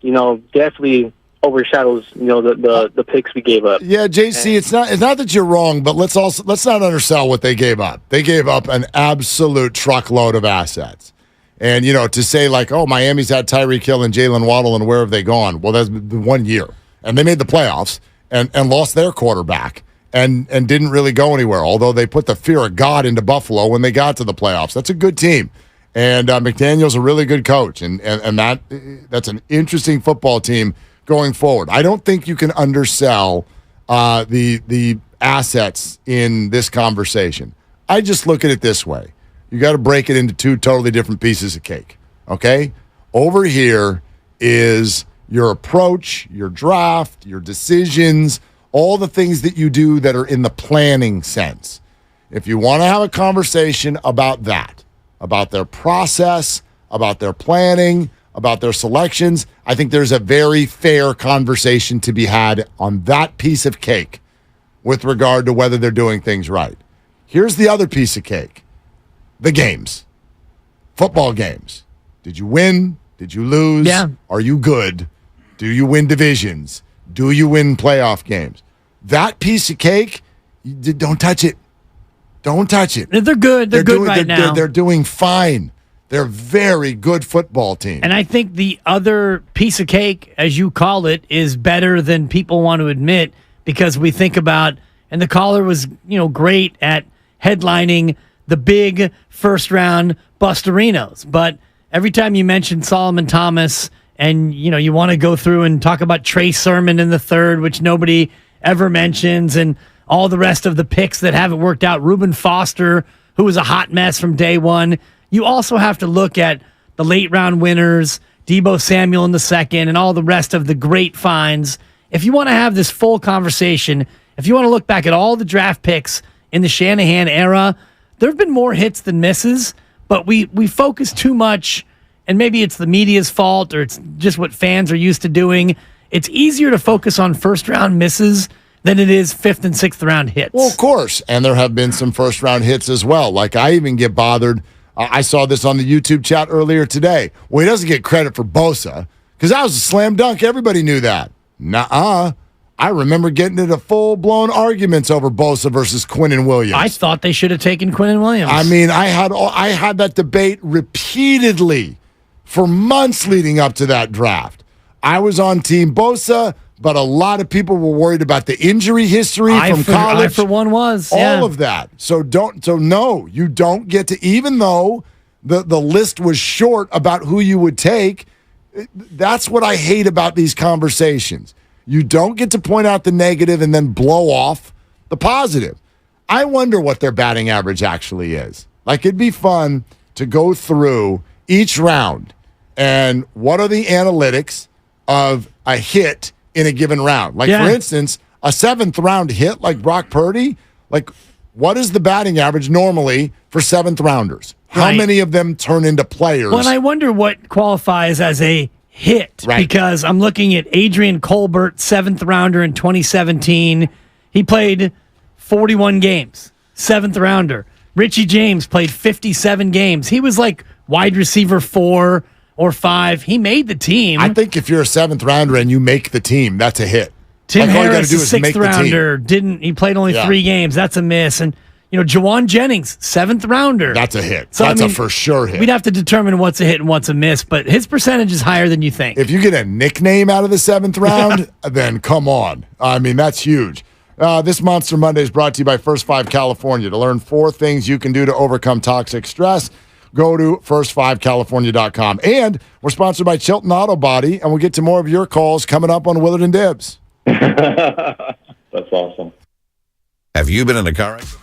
definitely overshadows, the picks we gave up. Yeah, JC, it's not that you're wrong, but let's not undersell what they gave up. They gave up an absolute truckload of assets. And, to say Miami's had Tyreek Hill and Jalen Waddle and where have they gone? Well, that's the 1 year. And they made the playoffs and lost their quarterback and didn't really go anywhere, although they put the fear of God into Buffalo when they got to the playoffs. That's a good team. And McDaniel's a really good coach, and that's an interesting football team going forward. I don't think you can undersell the assets in this conversation. I just look at it this way. You got to break it into 2 totally different pieces of cake, okay? Over here is your approach, your draft, your decisions, all the things that you do that are in the planning sense. If you want to have a conversation about that, about their process, about their planning, about their selections, I think there's a very fair conversation to be had on that piece of cake with regard to whether they're doing things right. Here's the other piece of cake. The games. Football games. Did you win? Did you lose? Yeah. Are you good? Do you win divisions? Do you win playoff games? That piece of cake, don't touch it. Don't touch it. They're good. They're good right now. They're doing fine. They're a very good football team. And I think the other piece of cake, as you call it, is better than people want to admit because we think about, and the caller was, great at headlining the big first-round Busterinos. But every time you mention Solomon Thomas and, you want to go through and talk about Trey Sermon in the third, which nobody ever mentions, and all the rest of the picks that haven't worked out, Reuben Foster, who was a hot mess from day one. You also have to look at the late round winners, Deebo Samuel in the second, and all the rest of the great finds. If you want to have this full conversation, if you want to look back at all the draft picks in the Shanahan era, there have been more hits than misses, but we focus too much, and maybe it's the media's fault or it's just what fans are used to doing. It's easier to focus on first-round misses than it is fifth and sixth round hits. Well, of course, and there have been some first-round hits as well. Like, I even get bothered. I saw this on the YouTube chat earlier today. Well, he doesn't get credit for Bosa because that was a slam dunk. Everybody knew that. Nuh-uh. I remember getting into full-blown arguments over Bosa versus Quinnen Williams. I thought they should have taken Quinnen Williams. I mean, I had that debate repeatedly for months leading up to that draft. I was on Team Bosa, but a lot of people were worried about the injury history from college. I, for one, was. All of that. So no, you don't get to, even though the list was short about who you would take, that's what I hate about these conversations. You don't get to point out the negative and then blow off the positive. I wonder what their batting average actually is. Like, it'd be fun to go through each round and what are the analytics of a hit in a given round. Like, for instance, a seventh round hit like Brock Purdy, like, what is the batting average normally for seventh rounders? How many of them turn into players? Well, and I wonder what qualifies as a hit, because I'm looking at Adrian Colbert, seventh rounder in 2017. He played 41 games, seventh rounder. Richie James played 57 games. He was like wide receiver 4 or 5. He made the team. I think if you're a seventh rounder and you make the team, that's a hit. Tim Harris, a sixth rounder, he played only 3 games. That's a miss. And Jawan Jennings, seventh rounder. That's a hit. So, that's a for sure hit. We'd have to determine what's a hit and what's a miss, but his percentage is higher than you think. If you get a nickname out of the seventh round, then come on. I mean, that's huge. This Monster Monday is brought to you by First 5 California. To learn 4 things you can do to overcome toxic stress, go to first5california.com. And we're sponsored by Chilton Auto Body, and we'll get to more of your calls coming up on Willard and Dibs. That's awesome. Have you been in a car accident?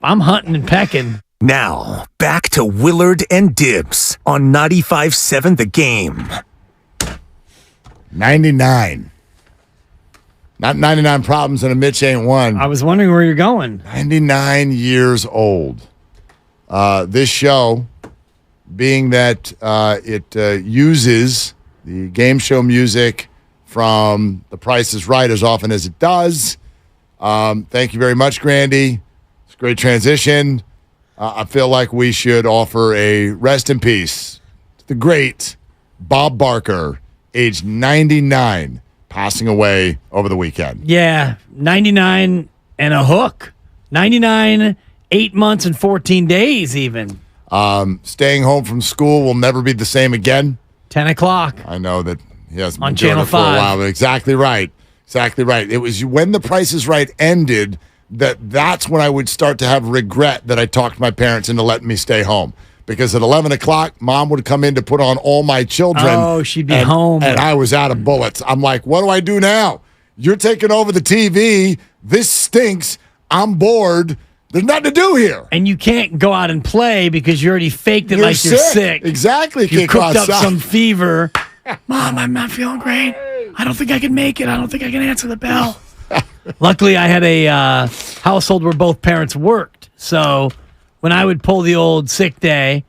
I'm hunting and pecking. Now, back to Willard and Dibs on 95.7 The Game. 99. Not 99 problems and a Mitch ain't one. I was wondering where you're going. 99 years old. This show, being that it uses the game show music from The Price is Right as often as it does. Thank you very much, Grandy. It's a great transition. I feel like we should offer a rest in peace to the great Bob Barker, age 99, passing away over the weekend. Yeah, 99 and a hook. 99, 8 months and 14 days even. Staying home from school will never be the same again. 10 o'clock. I know that he hasn't been On doing Channel it for a 5. while. But exactly right. Exactly right. It was when The Price is Right ended that's when I would start to have regret that I talked my parents into letting me stay home. Because at 11 o'clock, Mom would come in to put on All My Children. Oh, she'd be home. And I was out of bullets. I'm like, what do I do now? You're taking over the TV. This stinks. I'm bored. There's nothing to do here. And you can't go out and play because you already faked it like you're sick. Exactly. You Can't go cooked up outside. some fever. Mom, I'm not feeling great. I don't think I can make it. I don't think I can answer the bell. Luckily, I had a household where both parents worked. So when I would pull the old sick day,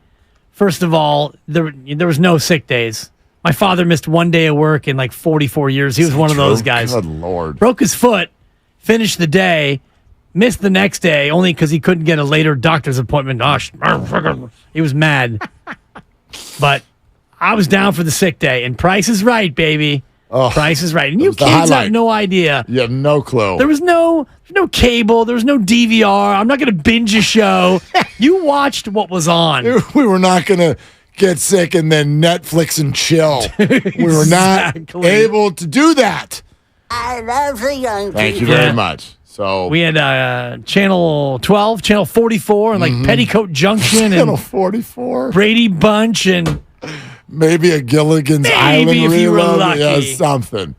first of all, there was no sick days. My father missed one day of work in like 44 years. He was one of those guys. Good Lord. Broke his foot, finished the day, missed the next day only because he couldn't get a later doctor's appointment. He was mad. But I was down for the sick day. And Price is Right, baby. Oh, Price is Right. And you was the kids highlight. have no idea. You have no clue. There was no cable. There was no DVR. I'm not going to binge a show. You watched what was on. We were not going to get sick and then Netflix and chill. We were not able to do that. I love the young people. Thank you very much. So We had Channel 12, Channel 44, and like Petticoat Junction Channel and 44. Brady Bunch and Maybe a Gilligan's Maybe Island if you were reload. lucky. Yeah, something.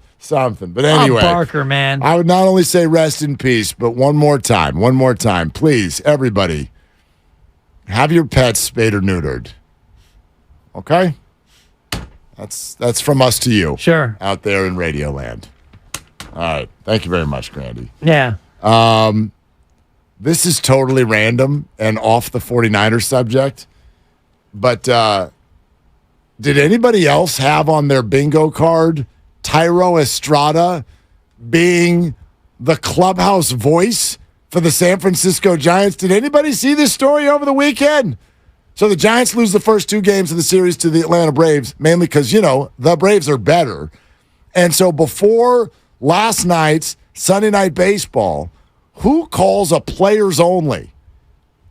But anyway, Barker, man. I would not only say rest in peace, but one more time, please, everybody, have your pets spayed or neutered. Okay? That's from us to you. Sure. Out there in Radio Land. All right. Thank you very much, Grandy. Yeah. This is totally random and off the 49ers subject, but did anybody else have on their bingo card Tyro Estrada being the clubhouse voice for the San Francisco Giants? Did anybody see this story over the weekend? So the Giants lose the first two games of the series to the Atlanta Braves, mainly because, the Braves are better. And so before last night's Sunday Night Baseball, who calls a players only?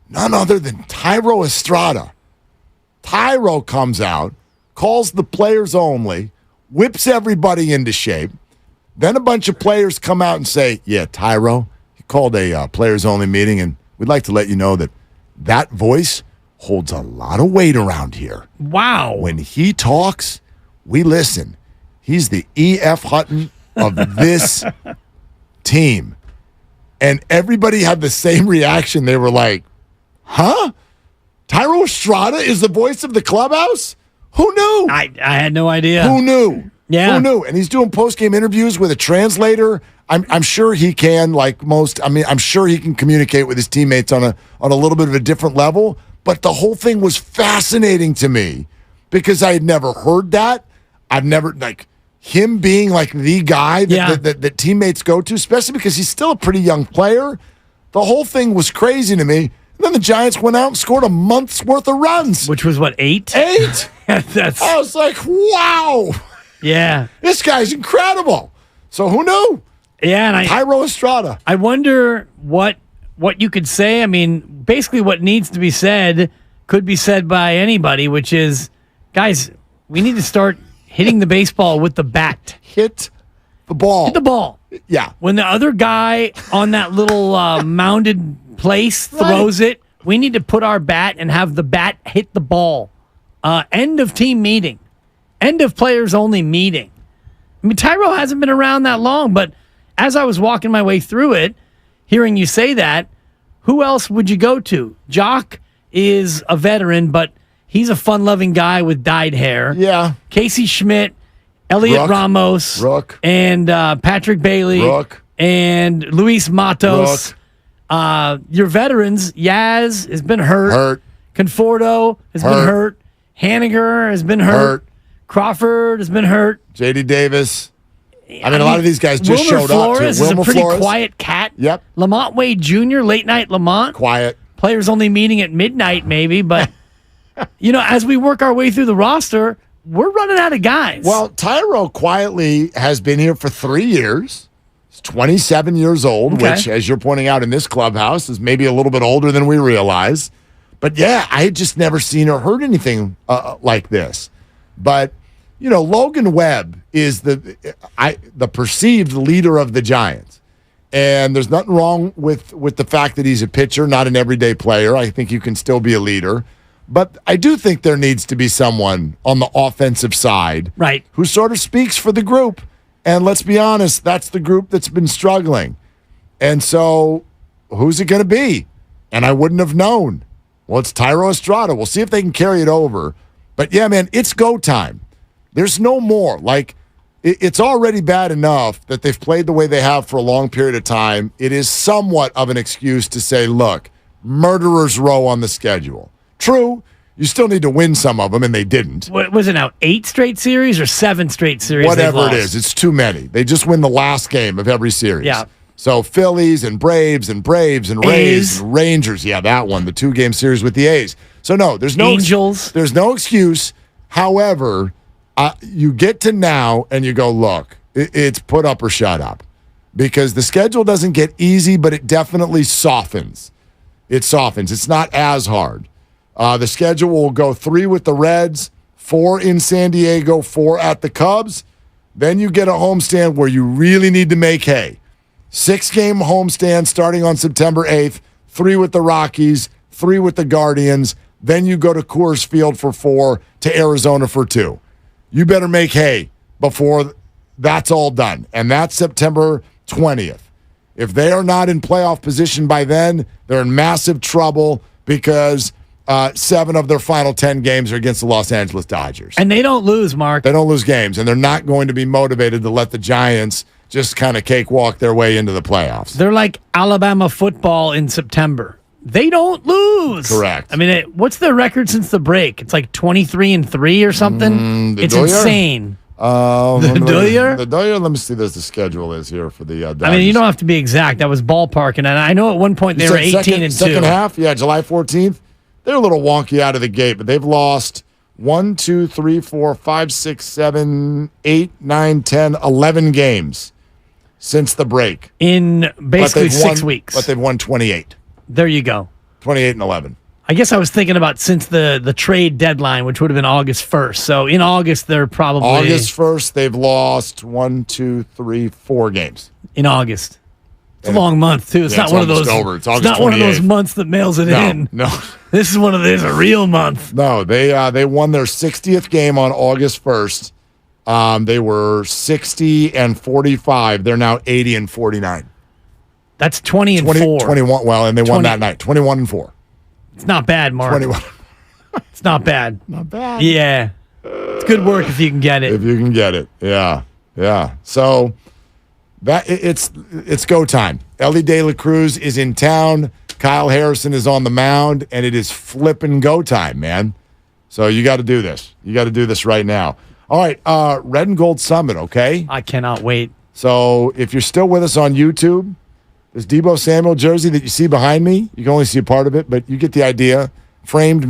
None other than Tyro Estrada. Tyro comes out, calls the players only, whips everybody into shape. Then a bunch of players come out and say, yeah, Tyro, he called a players only meeting, and we'd like to let you know that voice holds a lot of weight around here. Wow. When he talks, we listen. He's the E.F. Hutton of this team. And everybody had the same reaction. They were like, huh? Tyro Estrada is the voice of the clubhouse? Who knew? I had no idea. Who knew? Yeah. Who knew? And he's doing post-game interviews with a translator. I'm sure he can, I'm sure he can communicate with his teammates on a little bit of a different level. But the whole thing was fascinating to me because I had never heard that. I've never, him being the guy that teammates go to, especially because he's still a pretty young player. The whole thing was crazy to me. And then the Giants went out and scored a month's worth of runs. Which was what, 8? 8? That's I was like, wow. Yeah. This guy's incredible. So who knew? Yeah, and Tyro Estrada. I wonder what you could say. I mean, basically what needs to be said could be said by anybody, which is, guys, we need to start hitting the baseball with the bat. Hit the ball. Hit the ball. Yeah. When the other guy on that little mounded place throws it, we need to put our bat and have the bat hit the ball. End of team meeting. End of players only meeting. I mean, Tyro hasn't been around that long, but as I was walking my way through it, hearing you say that, who else would you go to? Jock is a veteran, but he's a fun-loving guy with dyed hair. Yeah. Casey Schmidt, Elliot Ramos, and Patrick Bailey, and Luis Matos. Your veterans, Yaz has been hurt. Conforto has been hurt. Haniger has been hurt. Crawford has been hurt. J.D. Davis. I mean, a lot of these guys just Wilmer showed up. Flores is a pretty quiet cat. Yep. Lamont Wade Jr., late night Lamont. Quiet. Players only meeting at midnight, maybe. But, as we work our way through the roster, we're running out of guys. Well, Tyro quietly has been here for 3 years. He's 27 years old, which, as you're pointing out in this clubhouse, is maybe a little bit older than we realize. But, yeah, I had just never seen or heard anything like this. But, Logan Webb is the perceived leader of the Giants. And there's nothing wrong with the fact that he's a pitcher, not an everyday player. I think you can still be a leader. But I do think there needs to be someone on the offensive side who sort of speaks for the group. And let's be honest, that's the group that's been struggling. And so who's it going to be? And I wouldn't have known. Well, it's Tyro Estrada. We'll see if they can carry it over. But, yeah, man, it's go time. There's no more. It's already bad enough that they've played the way they have for a long period of time. It is somewhat of an excuse to say, look, murderer's row on the schedule. True, you still need to win some of them, and they didn't. What was it now, 8 straight series or 7 straight series? Whatever it is, it's too many. They just win the last game of every series. Yeah. So Phillies and Braves and Rays and Rangers. Yeah, that one, the 2-game series with the A's. So, no, there's no Angels. There's no excuse. However, you get to now and you go, look, it's put up or shut up. Because the schedule doesn't get easy, but it definitely softens. It softens. It's not as hard. The schedule will go 3 with the Reds, 4 in San Diego, 4 at the Cubs. Then you get a homestand where you really need to make hay. 6-game homestand starting on September 8th, 3 with the Rockies, 3 with the Guardians. Then you go to Coors Field for 4, to Arizona for 2. You better make hay before that's all done. And that's September 20th. If they are not in playoff position by then, they're in massive trouble because 7 of their final 10 games are against the Los Angeles Dodgers. And they don't lose, Mark. They don't lose games, and they're not going to be motivated to let the Giants just kind of cakewalk their way into the playoffs. They're like Alabama football in September. They don't lose. Correct. I mean, what's their record since the break? It's like 23-3 or something. It's insane. The Doyer, let me see what the schedule is here for the Dodgers. I mean, you don't have to be exact. That was ballparking. And I know at one point they were 18-2. Second half, yeah, July 14th. They're a little wonky out of the gate, but they've lost 1, 2, 3, 4, 5, 6, 7, 8, 9, 10, 11 games since the break. In basically 6 weeks. But they've won 28. There you go. 28-11. I guess I was thinking about since the trade deadline, which would have been August 1st. So in August, they're probably... August 1st, they've lost 1, 2, 3, 4 games. In August. It's a long month, too. It's not one of those... Over. It's not one of those months that mails it in. No. This is a real month. No, they won their 60th game on August 1st. They were 60-45. They're now 80-49. That's 20-4. 21. Well, and they won that night. 21-4. It's not bad, Mark. 21. It's not bad. Not bad. Yeah. It's good work if you can get it. If you can get it. Yeah. Yeah. So that it's go time. Ellie De La Cruz is in town. Kyle Harrison is on the mound, and it is flipping go time, man. So you got to do this. You got to do this right now. All right, Red and Gold Summit, okay? I cannot wait. So if you're still with us on YouTube, this Deebo Samuel jersey that you see behind me, you can only see a part of it, but you get the idea. Framed